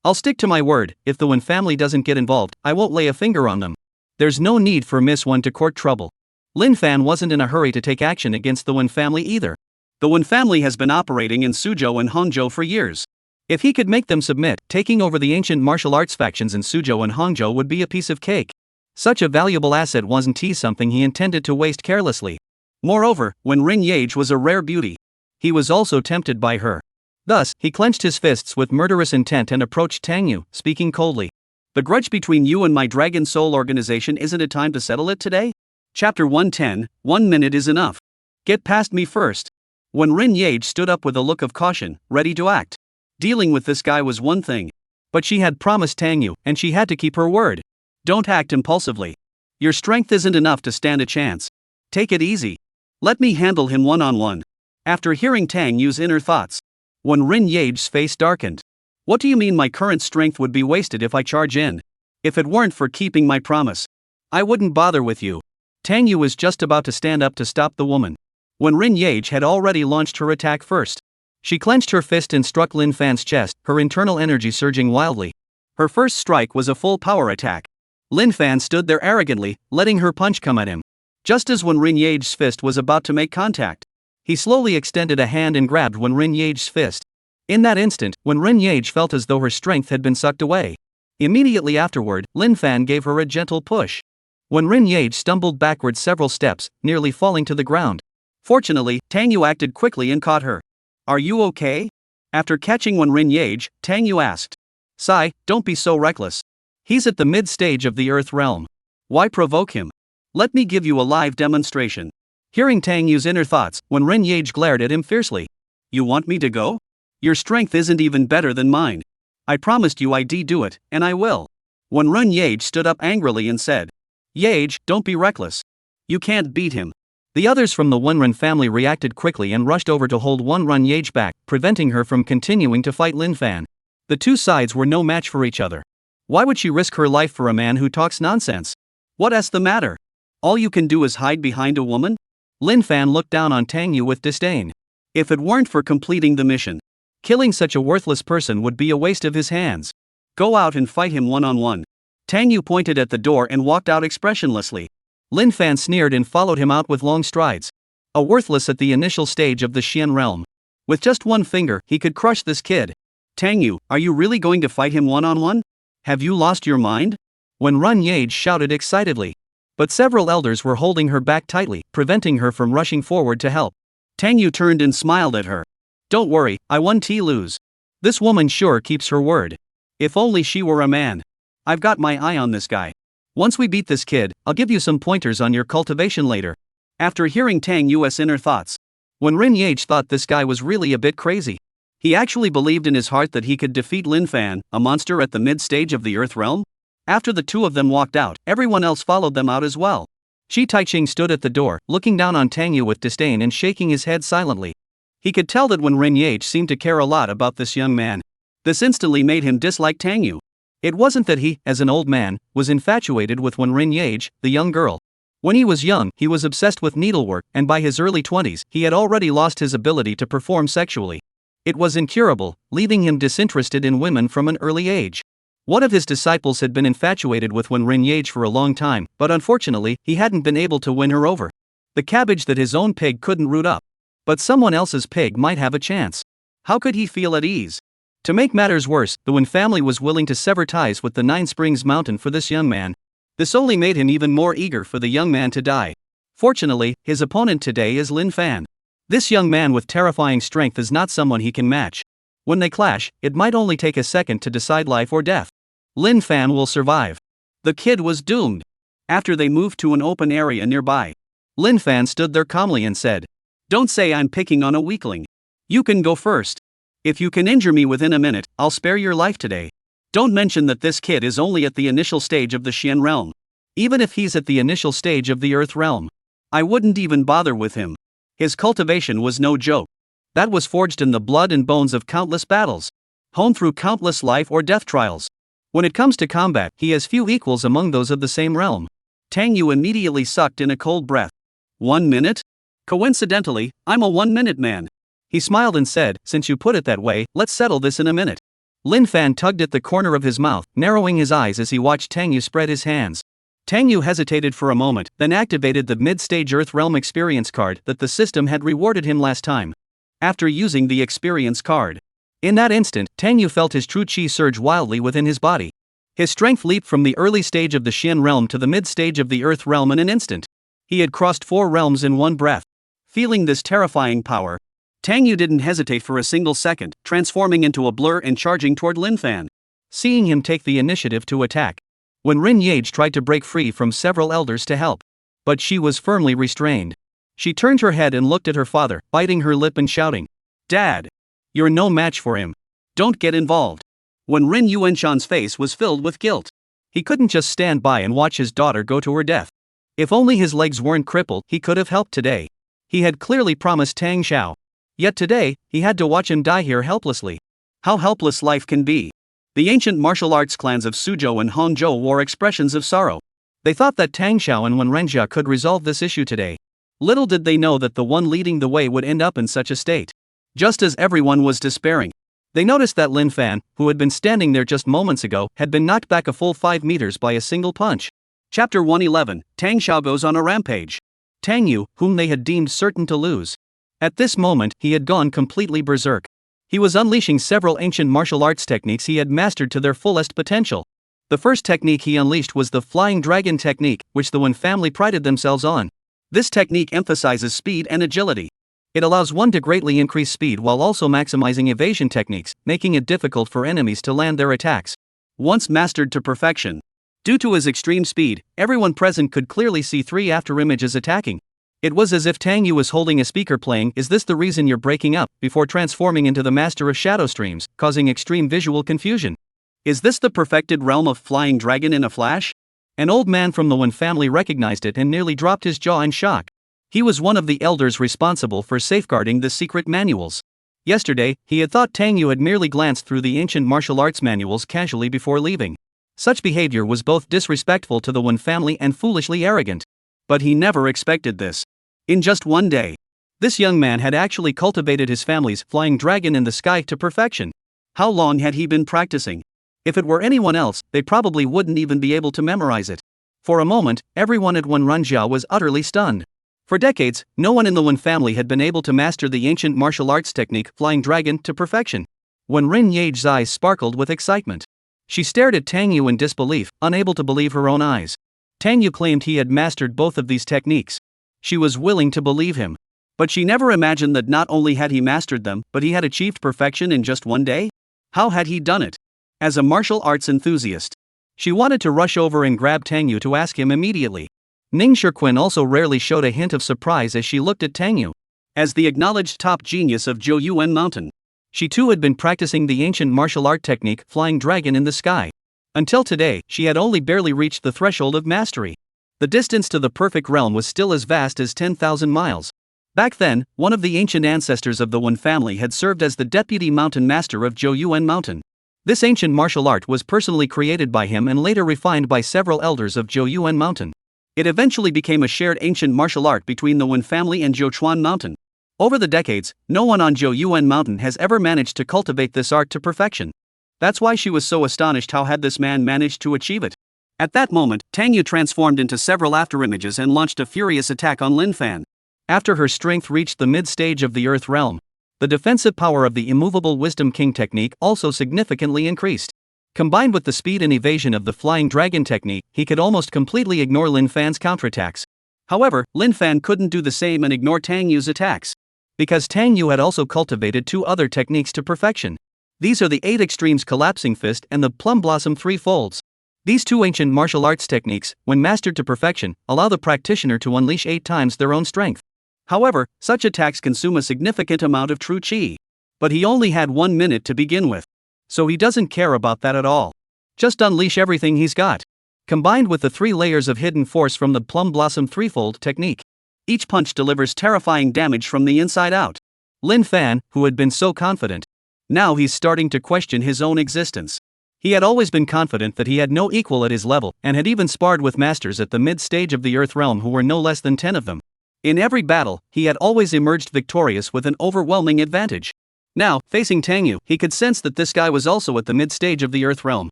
I'll stick to my word, if the Wen family doesn't get involved, I won't lay a finger on them. There's no need for Miss Wen to court trouble. Lin Fan wasn't in a hurry to take action against the Wen family either. The Wen family has been operating in Suzhou and Hangzhou for years. If he could make them submit, taking over the ancient martial arts factions in Suzhou and Hangzhou would be a piece of cake. Such a valuable asset wasn't something he intended to waste carelessly. Moreover, when Rin Yage was a rare beauty, he was also tempted by her. Thus, he clenched his fists with murderous intent and approached Tang Yu, speaking coldly. The grudge between you and my Dragon Soul organization, isn't it time to settle it today? Chapter 110, 1 minute is enough. Get past me first. When Rin Yage stood up with a look of caution, ready to act. Dealing with this guy was one thing. But she had promised Tang Yu, and she had to keep her word. Don't act impulsively. Your strength isn't enough to stand a chance. Take it easy. Let me handle him one-on-one. After hearing Tang Yu's inner thoughts, when Rin Yage's face darkened. What do you mean my current strength would be wasted if I charge in? If it weren't for keeping my promise, I wouldn't bother with you. Tang Yu was just about to stand up to stop the woman, when Rin Yage had already launched her attack first. She clenched her fist and struck Lin Fan's chest, her internal energy surging wildly. Her first strike was a full power attack. Lin Fan stood there arrogantly, letting her punch come at him. Just as when Rin Yage's fist was about to make contact, he slowly extended a hand and grabbed when Rin Yage's fist. In that instant, when Rin Yage felt as though her strength had been sucked away. Immediately afterward, Lin Fan gave her a gentle push. When Rin Yage stumbled backward several steps, nearly falling to the ground. Fortunately, Tang Yu acted quickly and caught her. Are you okay? After catching when Rin Yage, Tang Yu asked. Sigh, don't be so reckless. He's at the mid-stage of the Earth realm. Why provoke him? Let me give you a live demonstration. Hearing Tang Yu's inner thoughts, when Rin Yage glared at him fiercely. You want me to go? Your strength isn't even better than mine. I promised you I'd do it, and I will. When Rin Yage stood up angrily and said. Yage, don't be reckless. You can't beat him. The others from the Wenren family reacted quickly and rushed over to hold Rin Yage back, preventing her from continuing to fight Lin Fan. The two sides were no match for each other. Why would she risk her life for a man who talks nonsense? What's the matter? All you can do is hide behind a woman? Lin Fan looked down on Tang Yu with disdain. If it weren't for completing the mission, killing such a worthless person would be a waste of his hands. Go out and fight him one-on-one. Tang Yu pointed at the door and walked out expressionlessly. Lin Fan sneered and followed him out with long strides. A worthless at the initial stage of the Xian realm. With just one finger, he could crush this kid. Tang Yu, are you really going to fight him one-on-one? Have you lost your mind? When Rin Yage shouted excitedly. But several elders were holding her back tightly, preventing her from rushing forward to help. Tang Yu turned and smiled at her. Don't worry, I won T lose. This woman sure keeps her word. If only she were a man. I've got my eye on this guy. Once we beat this kid, I'll give you some pointers on your cultivation later. After hearing Tang Yu's inner thoughts, when Rin Yage thought this guy was really a bit crazy. He actually believed in his heart that he could defeat Lin Fan, a monster at the mid-stage of the Earth realm. After the two of them walked out, everyone else followed them out as well. Shi Taiching stood at the door, looking down on Tang Yu with disdain and shaking his head silently. He could tell that when Rin Yage seemed to care a lot about this young man. This instantly made him dislike Tang Yu. It wasn't that he, as an old man, was infatuated with Rin Yage, the young girl. When he was young, he was obsessed with needlework, and by his early 20s, he had already lost his ability to perform sexually. It was incurable, leaving him disinterested in women from an early age. One of his disciples had been infatuated with Rin Yage for a long time, but unfortunately, he hadn't been able to win her over. The cabbage that his own pig couldn't root up. But someone else's pig might have a chance. How could he feel at ease? To make matters worse, the Wen family was willing to sever ties with the Nine Springs Mountain for this young man. This only made him even more eager for the young man to die. Fortunately, his opponent today is Lin Fan. This young man with terrifying strength is not someone he can match. When they clash, it might only take a second to decide life or death. Lin Fan will survive. The kid was doomed. After they moved to an open area nearby, Lin Fan stood there calmly and said, Don't say I'm picking on a weakling. You can go first. If you can injure me within a minute, I'll spare your life today. Don't mention that this kid is only at the initial stage of the Xian realm. Even if he's at the initial stage of the Earth realm, I wouldn't even bother with him. His cultivation was no joke. That was forged in the blood and bones of countless battles, honed through countless life or death trials. When it comes to combat, he has few equals among those of the same realm. Tang Yu immediately sucked in a cold breath. 1 minute? Coincidentally, I'm a 1-minute man. He smiled and said, since you put it that way, let's settle this in a minute. Lin Fan tugged at the corner of his mouth, narrowing his eyes as he watched Tang Yu spread his hands. Tang Yu hesitated for a moment, then activated the mid-stage Earth Realm experience card that the system had rewarded him last time. After using the experience card, in that instant, Tang Yu felt his true qi surge wildly within his body. His strength leaped from the early stage of the Xian realm to the mid-stage of the Earth realm in an instant. He had crossed 4 realms in one breath. Feeling this terrifying power, Tang Yu didn't hesitate for a single second, transforming into a blur and charging toward Lin Fan. Seeing him take the initiative to attack, when Rin Yage tried to break free from several elders to help, but she was firmly restrained. She turned her head and looked at her father, biting her lip and shouting, "Dad! You're no match for him. Don't get involved." When Rin Yuanshan's face was filled with guilt. He couldn't just stand by and watch his daughter go to her death. If only his legs weren't crippled, he could have helped today. He had clearly promised Tang Xiao. Yet today, he had to watch him die here helplessly. How helpless life can be. The ancient martial arts clans of Suzhou and Hangzhou wore expressions of sorrow. They thought that Tang Xiao and Wenrenjia could resolve this issue today. Little did they know that the one leading the way would end up in such a state. Just as everyone was despairing, they noticed that Lin Fan, who had been standing there just moments ago, had been knocked back a full 5 meters by a single punch. Chapter 111, Tang Xiao goes on a rampage. Tang Yu, whom they had deemed certain to lose. At this moment, he had gone completely berserk. He was unleashing several ancient martial arts techniques he had mastered to their fullest potential. The first technique he unleashed was the Flying Dragon technique, which the Wen family prided themselves on. This technique emphasizes speed and agility. It allows one to greatly increase speed while also maximizing evasion techniques, making it difficult for enemies to land their attacks. Once mastered to perfection, due to his extreme speed, everyone present could clearly see 3 afterimages attacking. It was as if Tang Yu was holding a speaker playing "Is this the reason you're breaking up?" before transforming into the master of shadow streams, causing extreme visual confusion. Is this the perfected realm of Flying Dragon in a flash? An old man from the Wen family recognized it and nearly dropped his jaw in shock. He was one of the elders responsible for safeguarding the secret manuals. Yesterday, he had thought Tang Yu had merely glanced through the ancient martial arts manuals casually before leaving. Such behavior was both disrespectful to the Wen family and foolishly arrogant. But he never expected this. In just one day, this young man had actually cultivated his family's Flying Dragon in the sky to perfection. How long had he been practicing? If it were anyone else, they probably wouldn't even be able to memorize it. For a moment, everyone at Wenrenjia was utterly stunned. For decades, no one in the Wen family had been able to master the ancient martial arts technique Flying Dragon to perfection. When Rin Yage's eyes sparkled with excitement, she stared at Tang Yu in disbelief, unable to believe her own eyes. Tang Yu claimed he had mastered both of these techniques. She was willing to believe him. But she never imagined that not only had he mastered them, but he had achieved perfection in just one day? How had he done it? As a martial arts enthusiast, she wanted to rush over and grab Tang Yu to ask him immediately. Ning Shiquan also rarely showed a hint of surprise as she looked at Tang Yu. As the acknowledged top genius of Zhou Yuan Mountain, she too had been practicing the ancient martial art technique Flying Dragon in the sky. Until today, she had only barely reached the threshold of mastery. The distance to the perfect realm was still as vast as 10,000 miles. Back then, one of the ancient ancestors of the Wen family had served as the deputy mountain master of Zhou Yuan Mountain. This ancient martial art was personally created by him and later refined by several elders of Zhou Yuan Mountain. It eventually became a shared ancient martial art between the Wen family and Zhouchuan Mountain. Over the decades, no one on Zhou Yuan Mountain has ever managed to cultivate this art to perfection. That's why she was so astonished how had this man managed to achieve it. At that moment, Tang Yu transformed into several afterimages and launched a furious attack on Lin Fan. After her strength reached the mid-stage of the Earth realm, the defensive power of the immovable Wisdom King technique also significantly increased. Combined with the speed and evasion of the Flying Dragon technique, he could almost completely ignore Lin Fan's counterattacks. However, Lin Fan couldn't do the same and ignore Tang Yu's attacks. Because Tang Yu had also cultivated 2 other techniques to perfection. These are the 8 Extremes Collapsing Fist and the Plum Blossom 3 Folds. These 2 ancient martial arts techniques, when mastered to perfection, allow the practitioner to unleash 8 times their own strength. However, such attacks consume a significant amount of true qi. But he only had 1 minute to begin with. So he doesn't care about that at all. Just unleash everything he's got. Combined with the 3 layers of hidden force from the Plum Blossom threefold technique, each punch delivers terrifying damage from the inside out. Lin Fan, who had been so confident, now he's starting to question his own existence. He had always been confident that he had no equal at his level, and had even sparred with masters at the mid-stage of the Earth Realm who were no less than 10 of them. In every battle, he had always emerged victorious with an overwhelming advantage. Now, facing Tang Yu, he could sense that this guy was also at the mid-stage of the Earth Realm.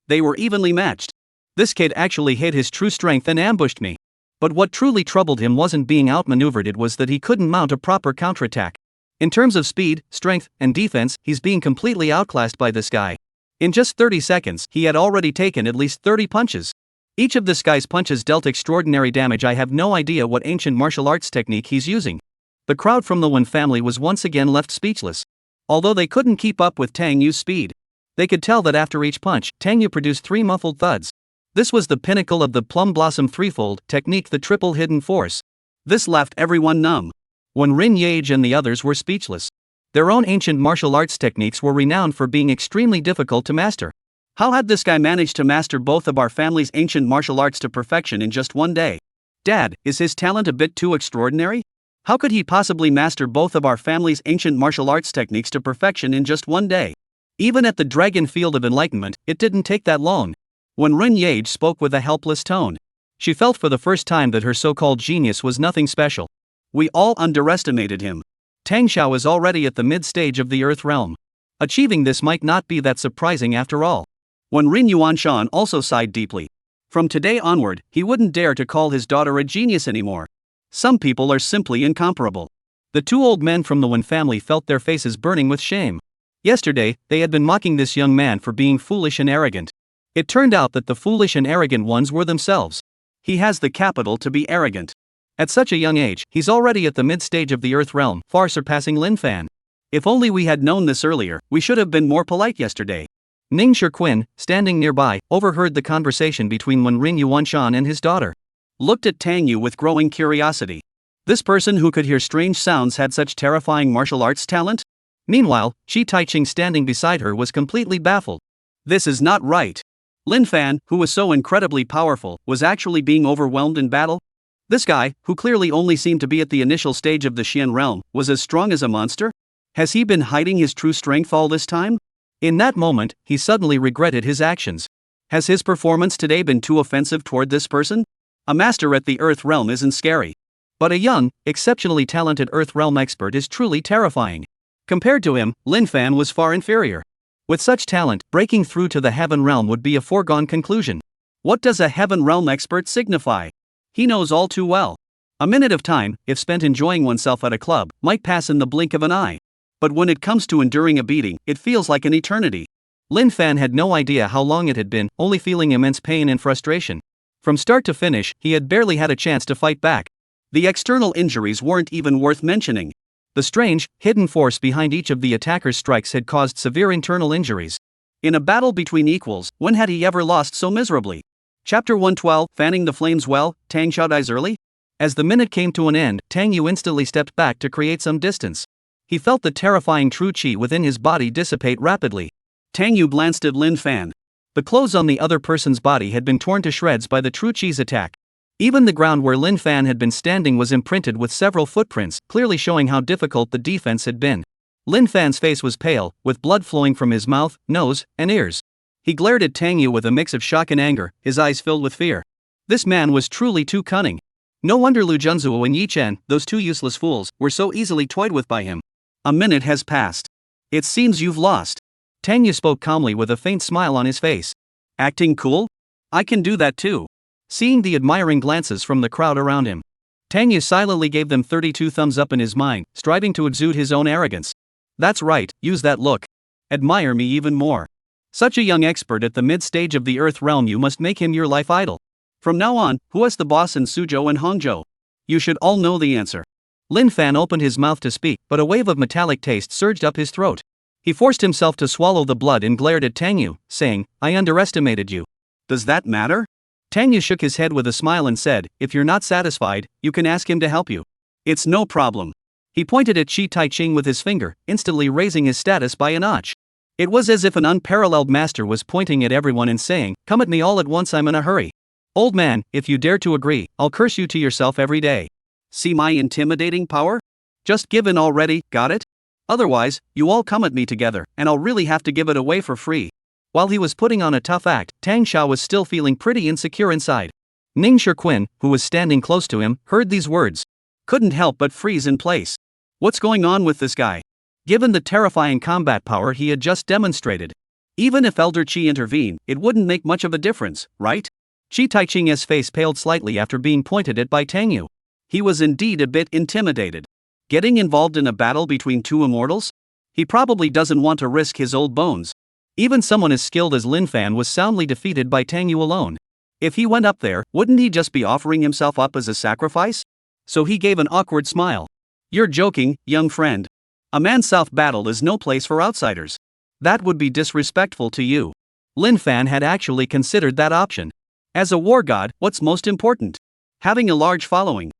They were evenly matched. This kid actually hid his true strength and ambushed me. But what truly troubled him wasn't being outmaneuvered, it was that he couldn't mount a proper counterattack. In terms of speed, strength, and defense, he's being completely outclassed by this guy. In just 30 seconds, he had already taken at least 30 punches. Each of this guy's punches dealt extraordinary damage. I have no idea what ancient martial arts technique he's using. The crowd from the Wen family was once again left speechless. Although they couldn't keep up with Tang Yu's speed, they could tell that after each punch, Tang Yu produced 3 muffled thuds. This was the pinnacle of the Plum Blossom threefold technique, the triple hidden force. This left everyone numb. When Rin Yage and the others were speechless. Their own ancient martial arts techniques were renowned for being extremely difficult to master. How had this guy managed to master both of our family's ancient martial arts to perfection in just one day? Dad, is his talent a bit too extraordinary? How could he possibly master both of our family's ancient martial arts techniques to perfection in just one day? Even at the Dragon Field of Enlightenment, it didn't take that long. When Rin Yage spoke with a helpless tone, she felt for the first time that her so-called genius was nothing special. We all underestimated him. Tang Xiao is already at the mid-stage of the Earth Realm. Achieving this might not be that surprising after all. When Rin Yuanshan also sighed deeply. From today onward, he wouldn't dare to call his daughter a genius anymore. Some people are simply incomparable. The 2 old men from the Wen family felt their faces burning with shame. Yesterday, they had been mocking this young man for being foolish and arrogant. It turned out that the foolish and arrogant ones were themselves. He has the capital to be arrogant. At such a young age, he's already at the mid-stage of the Earth Realm, far surpassing Lin Fan. If only we had known this earlier, we should have been more polite yesterday. Ning Shirquin, standing nearby, overheard the conversation between Wen Rin Yuanshan and his daughter. Looked at Tang Yu with growing curiosity. This person who could hear strange sounds had such terrifying martial arts talent? Meanwhile, Shi Taiching standing beside her was completely baffled. This is not right. Lin Fan, who was so incredibly powerful, was actually being overwhelmed in battle? This guy, who clearly only seemed to be at the initial stage of the Xian realm, was as strong as a monster? Has he been hiding his true strength all this time? In that moment, he suddenly regretted his actions. Has his performance today been too offensive toward this person? A master at the Earth Realm isn't scary. But a young, exceptionally talented Earth Realm expert is truly terrifying. Compared to him, Lin Fan was far inferior. With such talent, breaking through to the Heaven Realm would be a foregone conclusion. What does a Heaven Realm expert signify? He knows all too well. A minute of time, if spent enjoying oneself at a club, might pass in the blink of an eye. But when it comes to enduring a beating, it feels like an eternity. Lin Fan had no idea how long it had been, only feeling immense pain and frustration. From start to finish, he had barely had a chance to fight back. The external injuries weren't even worth mentioning. The strange, hidden force behind each of the attacker's strikes had caused severe internal injuries. In a battle between equals, when had he ever lost so miserably? Chapter 112, Fanning the Flames Well, Tang Xiao dies early? As the minute came to an end, Tang Yu instantly stepped back to create some distance. He felt the terrifying true qi within his body dissipate rapidly. Tang Yu glanced at Lin Fan. The clothes on the other person's body had been torn to shreds by the true qi's attack. Even the ground where Lin Fan had been standing was imprinted with several footprints, clearly showing how difficult the defense had been. Lin Fan's face was pale, with blood flowing from his mouth, nose, and ears. He glared at Tang Yu with a mix of shock and anger, his eyes filled with fear. This man was truly too cunning. No wonder Lu Junzuo and Yi Chen, those 2 useless fools, were so easily toyed with by him. A minute has passed. It seems you've lost. Tang Yu spoke calmly with a faint smile on his face. Acting cool? I can do that too. Seeing the admiring glances from the crowd around him, Tang Yu silently gave them 32 thumbs up in his mind, striving to exude his own arrogance. That's right, use that look. Admire me even more. Such a young expert at the mid-stage of the Earth Realm, you must make him your life idol. From now on, who is the boss in Suzhou and Hangzhou? You should all know the answer. Lin Fan opened his mouth to speak, but a wave of metallic taste surged up his throat. He forced himself to swallow the blood and glared at Tang Yu, saying, I underestimated you. Does that matter? Tang Yu shook his head with a smile and said, if you're not satisfied, you can ask him to help you. It's no problem. He pointed at Shi Taiching with his finger, instantly raising his status by a notch. It was as if an unparalleled master was pointing at everyone and saying, "Come at me all at once, I'm in a hurry. Old man, if you dare to agree, I'll curse you to yourself every day. See my intimidating power? Just give in already, got it? Otherwise, you all come at me together, and I'll really have to give it away for free." While he was putting on a tough act, Tang Xiao was still feeling pretty insecure inside. Ning Shirquin, who was standing close to him, heard these words. Couldn't help but freeze in place. What's going on with this guy? Given the terrifying combat power he had just demonstrated. Even if Elder Qi intervened, it wouldn't make much of a difference, right? Qi Taiqing's face paled slightly after being pointed at by Tang Yu. He was indeed a bit intimidated. Getting involved in a battle between two immortals? He probably doesn't want to risk his old bones. Even someone as skilled as Lin Fan was soundly defeated by Tang Yu alone. If he went up there, wouldn't he just be offering himself up as a sacrifice? So he gave an awkward smile. You're joking, young friend. A man-south battle is no place for outsiders. That would be disrespectful to you. Lin Fan had actually considered that option. As a war god, what's most important? Having a large following.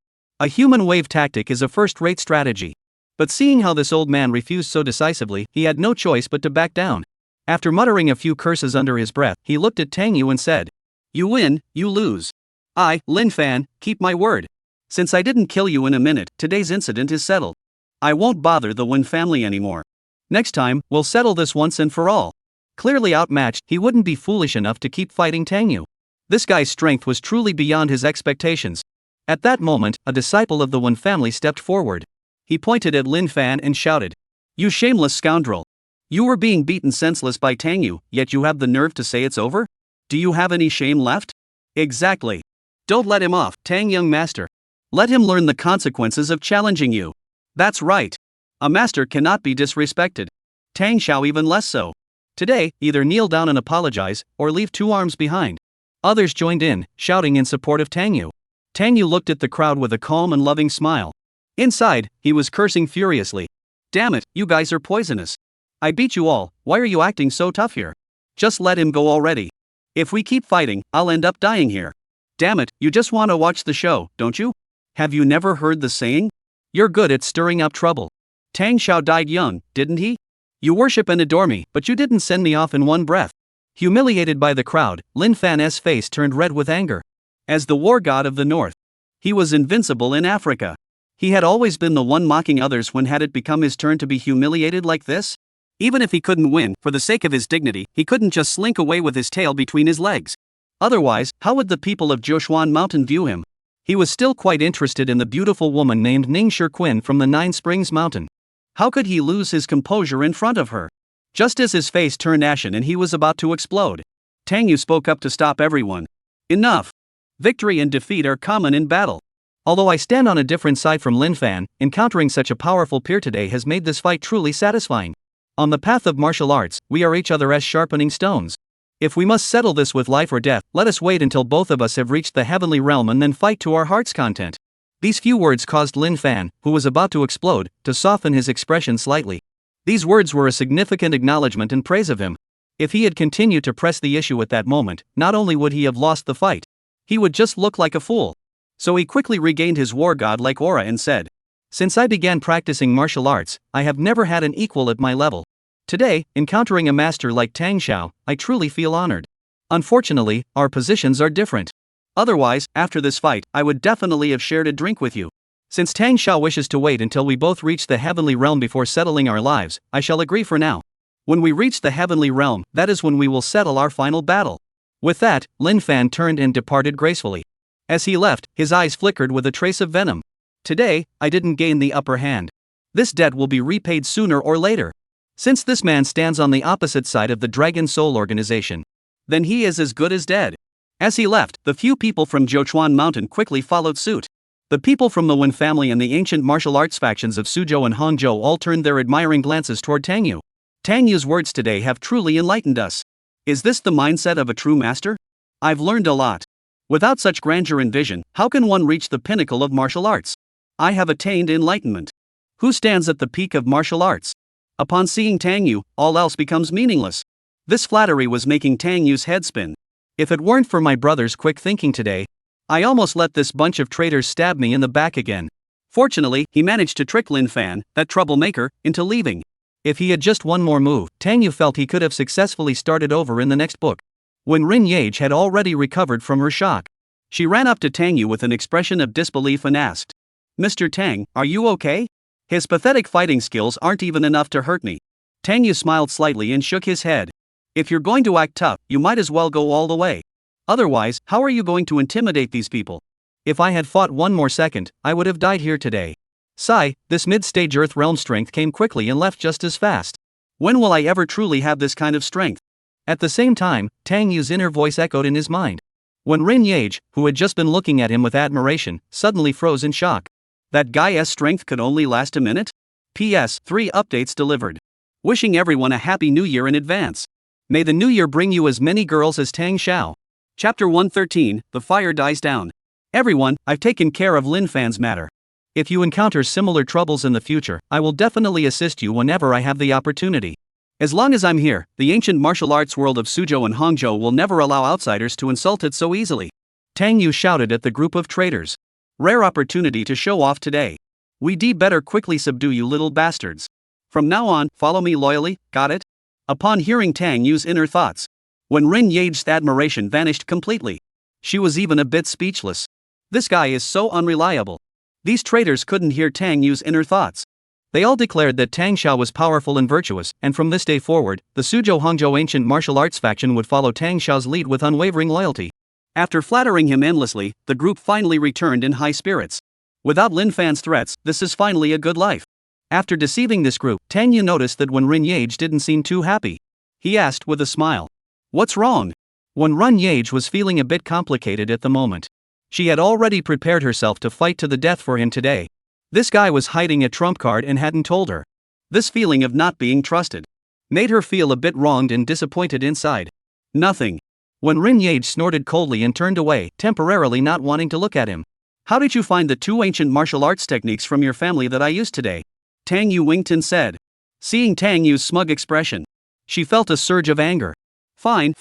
A human wave tactic is a first-rate strategy. But seeing how this old man refused so decisively, he had no choice but to back down. After muttering a few curses under his breath, he looked at Tang Yu and said, "You win, you lose. I, Lin Fan, keep my word. Since I didn't kill you in a minute, today's incident is settled. I won't bother the Wen family anymore. Next time, we'll settle this once and for all." Clearly outmatched, he wouldn't be foolish enough to keep fighting Tang Yu. This guy's strength was truly beyond his expectations. At that moment, a disciple of the Wen family stepped forward. He pointed at Lin Fan and shouted, "You shameless scoundrel! You were being beaten senseless by Tang Yu, yet you have the nerve to say it's over? Do you have any shame left?" Exactly. Don't let him off, Tang young master. Let him learn the consequences of challenging you. That's right. A master cannot be disrespected. Tang Xiao even less so. Today, either kneel down and apologize, or leave two arms behind. Others joined in, shouting in support of Tang Yu. Tang Yu looked at the crowd with a calm and loving smile. Inside, he was cursing furiously. Damn it, you guys are poisonous. I beat you all, why are you acting so tough here? Just let him go already. If we keep fighting, I'll end up dying here. Damn it, you just want to watch the show, don't you? Have you never heard the saying? You're good at stirring up trouble. Tang Xiao died young, didn't he? You worship and adore me, but you didn't send me off in one breath. Humiliated by the crowd, Lin Fan's face turned red with anger. As the war god of the north, he was invincible in Africa. He had always been the one mocking others. When had it become his turn to be humiliated like this? Even if he couldn't win, for the sake of his dignity, he couldn't just slink away with his tail between his legs. Otherwise, how would the people of Joshuan Mountain view him? He was still quite interested in the beautiful woman named Ning Shirquin from the Nine Springs Mountain. How could he lose his composure in front of her? Just as his face turned ashen and he was about to explode, Tang Yu spoke up to stop everyone. Enough! Victory and defeat are common in battle. Although I stand on a different side from Lin Fan, encountering such a powerful peer today has made this fight truly satisfying. On the path of martial arts, we are each other as sharpening stones. If we must settle this with life or death, let us wait until both of us have reached the heavenly realm and then fight to our heart's content. These few words caused Lin Fan, who was about to explode, to soften his expression slightly. These words were a significant acknowledgement and praise of him. If he had continued to press the issue at that moment, not only would he have lost the fight, he would just look like a fool. So he quickly regained his war god-like aura and said, "Since I began practicing martial arts, I have never had an equal at my level. Today, encountering a master like Tang Xiao, I truly feel honored. Unfortunately, our positions are different. Otherwise, after this fight, I would definitely have shared a drink with you. Since Tang Xiao wishes to wait until we both reach the heavenly realm before settling our lives, I shall agree for now. When we reach the heavenly realm, that is when we will settle our final battle." With that, Lin Fan turned and departed gracefully. As he left, his eyes flickered with a trace of venom. Today, I didn't gain the upper hand. This debt will be repaid sooner or later. Since this man stands on the opposite side of the Dragon Soul organization, then he is as good as dead. As he left, the few people from Jochuan Mountain quickly followed suit. The people from the Wen family and the ancient martial arts factions of Suzhou and Hangzhou all turned their admiring glances toward Tang Yu. Tang Yu's words today have truly enlightened us. Is this the mindset of a true master? I've learned a lot. Without such grandeur and vision, how can one reach the pinnacle of martial arts? I have attained enlightenment. Who stands at the peak of martial arts? Upon seeing Tang Yu, all else becomes meaningless. This flattery was making Tang Yu's head spin. If it weren't for my brother's quick thinking today, I almost let this bunch of traitors stab me in the back again. Fortunately, he managed to trick Lin Fan, that troublemaker, into leaving. If he had just one more move, Tang Yu felt he could have successfully started over in the next book. When Rin Yage had already recovered from her shock, she ran up to Tang Yu with an expression of disbelief and asked, "Mr. Tang, are you okay? His pathetic fighting skills aren't even enough to hurt me." Tang Yu smiled slightly and shook his head. "If you're going to act tough, you might as well go all the way. Otherwise, how are you going to intimidate these people? If I had fought one more second, I would have died here today." Sigh, this mid-stage Earth realm strength came quickly and left just as fast. When will I ever truly have this kind of strength? At the same time, Tang Yu's inner voice echoed in his mind. When Rin Yage, who had just been looking at him with admiration, suddenly froze in shock. That guy's strength could only last a minute? PS 3 updates delivered. Wishing everyone a happy new year in advance. May the new year bring you as many girls as Tang Xiao. Chapter 113, The Fire Dies Down. Everyone, I've taken care of Lin Fan's matter. If you encounter similar troubles in the future, I will definitely assist you whenever I have the opportunity. As long as I'm here, the ancient martial arts world of Suzhou and Hangzhou will never allow outsiders to insult it so easily. Tang Yu shouted at the group of traders. Rare opportunity to show off today. We'd better quickly subdue you little bastards. From now on, follow me loyally, got it? Upon hearing Tang Yu's inner thoughts, when Rin Yage's admiration vanished completely, she was even a bit speechless. This guy is so unreliable. These traders couldn't hear Tang Yu's inner thoughts. They all declared that Tang Xiao was powerful and virtuous, and from this day forward, the Suzhou-Hangzhou ancient martial arts faction would follow Tang Xiao's lead with unwavering loyalty. After flattering him endlessly, the group finally returned in high spirits. Without Lin Fan's threats, this is finally a good life. After deceiving this group, Tang Yu noticed that when Rin Yage didn't seem too happy. He asked with a smile, "What's wrong?" When Rin Yage was feeling a bit complicated at the moment. She had already prepared herself to fight to the death for him today. This guy was hiding a trump card and hadn't told her. This feeling of not being trusted made her feel a bit wronged and disappointed inside. Nothing. When Rin Yage snorted coldly and turned away, temporarily not wanting to look at him. "How did you find the 2 ancient martial arts techniques from your family that I used today?" Tang Yu winked and said. Seeing Tang Yu's smug expression, she felt a surge of anger. Fine,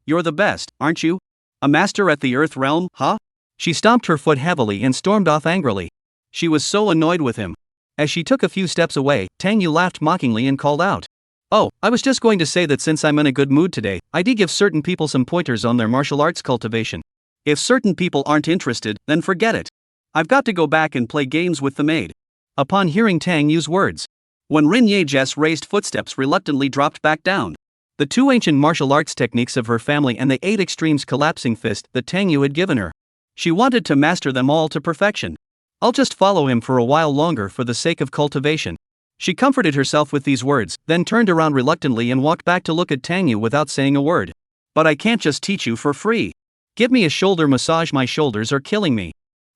you're the best, aren't you? A master at the Earth realm, huh?" She stomped her foot heavily and stormed off angrily. She was so annoyed with him. As she took a few steps away, Tang Yu laughed mockingly and called out, "Oh, I was just going to say that since I'm in a good mood today, I'd give certain people some pointers on their martial arts cultivation. If certain people aren't interested, then forget it. I've got to go back and play games with the maid." Upon hearing Tang Yu's words, when Rin Yage's raised footsteps reluctantly dropped back down, the 2 ancient martial arts techniques of her family and the 8 extremes collapsing fist that Tang Yu had given her, she wanted to master them all to perfection. "I'll just follow him for a while longer for the sake of cultivation." She comforted herself with these words, then turned around reluctantly and walked back to look at Tang Yu without saying a word. "But I can't just teach you for free. Give me a shoulder massage, my shoulders are killing me."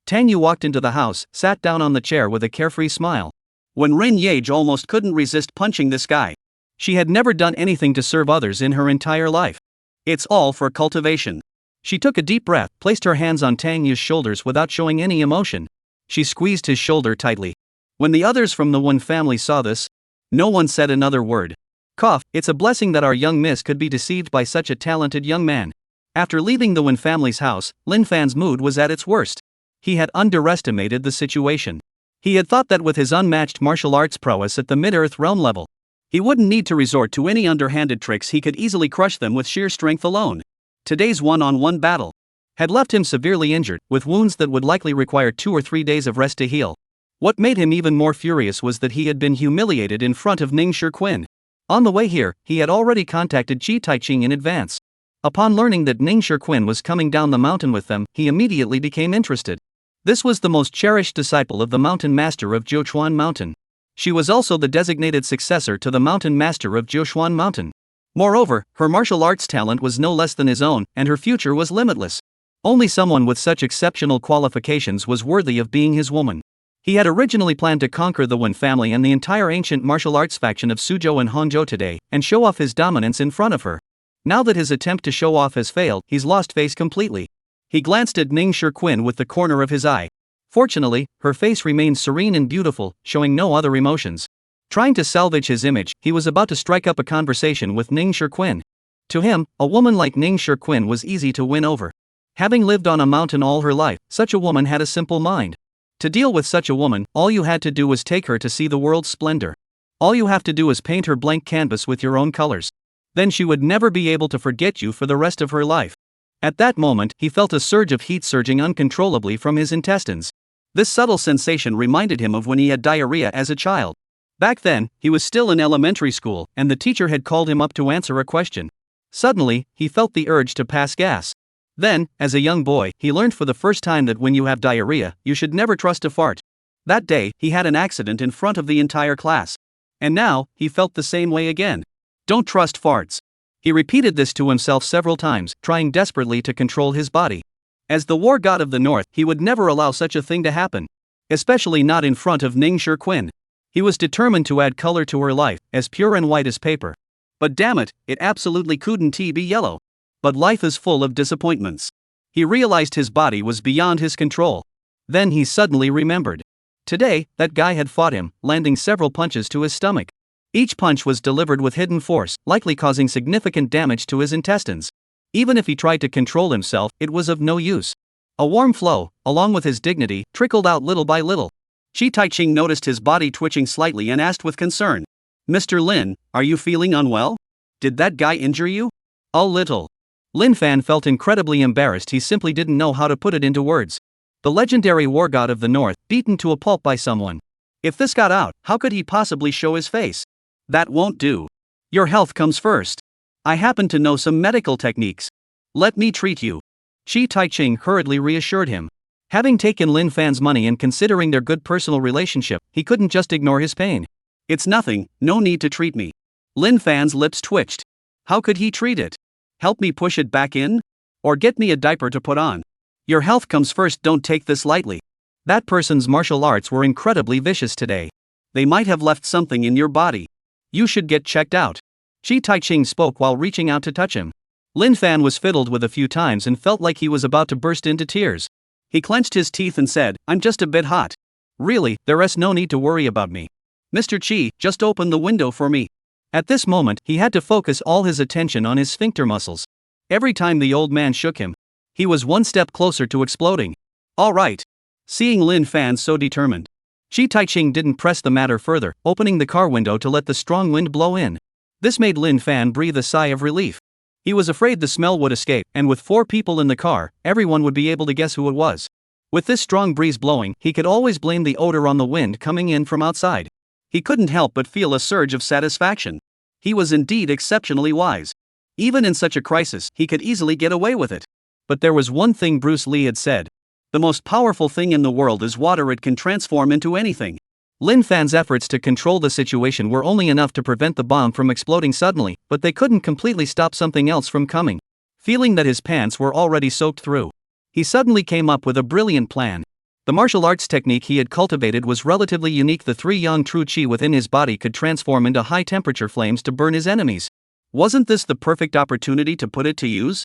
Tang Yu walked into the house, sat down on the chair with a carefree smile. When Rin Yage almost couldn't resist punching this guy. She had never done anything to serve others in her entire life. It's all for cultivation. She took a deep breath, placed her hands on Tang Yu's shoulders without showing any emotion. She squeezed his shoulder tightly. When the others from the Wen family saw this, no one said another word. Cough, it's a blessing that our young miss could be deceived by such a talented young man. After leaving the Wen family's house, Lin Fan's mood was at its worst. He had underestimated the situation. He had thought that with his unmatched martial arts prowess at the mid-earth realm level, he wouldn't need to resort to any underhanded tricks. He could easily crush them with sheer strength alone. Today's one-on-one battle had left him severely injured, with wounds that would likely require 2 or 3 days of rest to heal. What made him even more furious was that he had been humiliated in front of Ning Shirquin. On the way here, he had already contacted Ji Taiching in advance. Upon learning that Ning Shirquin was coming down the mountain with them, he immediately became interested. This was the most cherished disciple of the mountain master of Jiuchuan Mountain. She was also the designated successor to the mountain master of Jiuchuan Mountain. Moreover, her martial arts talent was no less than his own, and her future was limitless. Only someone with such exceptional qualifications was worthy of being his woman. He had originally planned to conquer the Wen family and the entire ancient martial arts faction of Suzhou and Hangzhou today, and show off his dominance in front of her. Now that his attempt to show off has failed, he's lost face completely. He glanced at Ning Shirquin with the corner of his eye. Fortunately, her face remained serene and beautiful, showing no other emotions. Trying to salvage his image, he was about to strike up a conversation with Ning Shirquin. To him, a woman like Ning Shirquin was easy to win over. Having lived on a mountain all her life, such a woman had a simple mind. To deal with such a woman, all you had to do was take her to see the world's splendor. All you have to do is paint her blank canvas with your own colors. Then she would never be able to forget you for the rest of her life. At that moment, he felt a surge of heat surging uncontrollably from his intestines. This subtle sensation reminded him of when he had diarrhea as a child. Back then, he was still in elementary school, and the teacher had called him up to answer a question. Suddenly, he felt the urge to pass gas. Then, as a young boy, he learned for the first time that when you have diarrhea, you should never trust a fart. That day, he had an accident in front of the entire class. And now, he felt the same way again. Don't trust farts. He repeated this to himself several times, trying desperately to control his body. As the war god of the North, he would never allow such a thing to happen. Especially not in front of Ning Shi Quinn. He was determined to add color to her life, as pure and white as paper. But damn it absolutely couldn't be yellow. But life is full of disappointments. He realized his body was beyond his control. Then he suddenly remembered. Today, that guy had fought him, landing several punches to his stomach. Each punch was delivered with hidden force, likely causing significant damage to his intestines. Even if he tried to control himself, it was of no use. A warm flow, along with his dignity, trickled out little by little. Chi Taiching noticed his body twitching slightly and asked with concern, "Mr. Lin, are you feeling unwell? Did that guy injure you?" "A little." Lin Fan felt incredibly embarrassed. He simply didn't know how to put it into words. The legendary war god of the North, beaten to a pulp by someone. If this got out, how could he possibly show his face? That won't do. Your health comes first. I happen to know some medical techniques. Let me treat you. Chi Taiching hurriedly reassured him. Having taken Lin Fan's money and considering their good personal relationship, he couldn't just ignore his pain. "It's nothing, no need to treat me." Lin Fan's lips twitched. How could he treat it? Help me push it back in? Or get me a diaper to put on? Your health comes first, don't take this lightly. That person's martial arts were incredibly vicious today. They might have left something in your body. You should get checked out. Chi Taiching spoke while reaching out to touch him. Lin Fan was fiddled with a few times and felt like he was about to burst into tears. He clenched his teeth and said, "I'm just a bit hot. Really, there's no need to worry about me. Mr. Chi, just open the window for me." At this moment, he had to focus all his attention on his sphincter muscles. Every time the old man shook him, he was one step closer to exploding. All right. Seeing Lin Fan so determined, Chi Taiching didn't press the matter further, opening the car window to let the strong wind blow in. This made Lin Fan breathe a sigh of relief. He was afraid the smell would escape, and with 4 people in the car, everyone would be able to guess who it was. With this strong breeze blowing, he could always blame the odor on the wind coming in from outside. He couldn't help but feel a surge of satisfaction. He was indeed exceptionally wise. Even in such a crisis, he could easily get away with it. But there was one thing Bruce Lee had said. The most powerful thing in the world is water. It can transform into anything. Lin Fan's efforts to control the situation were only enough to prevent the bomb from exploding suddenly, but they couldn't completely stop something else from coming. Feeling that his pants were already soaked through, he suddenly came up with a brilliant plan. The martial arts technique he had cultivated was relatively unique. The 3 young true chi within his body could transform into high-temperature flames to burn his enemies. Wasn't this the perfect opportunity to put it to use?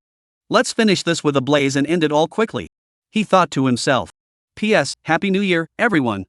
Let's finish this with a blaze and end it all quickly, he thought to himself. P.S. Happy New Year, everyone.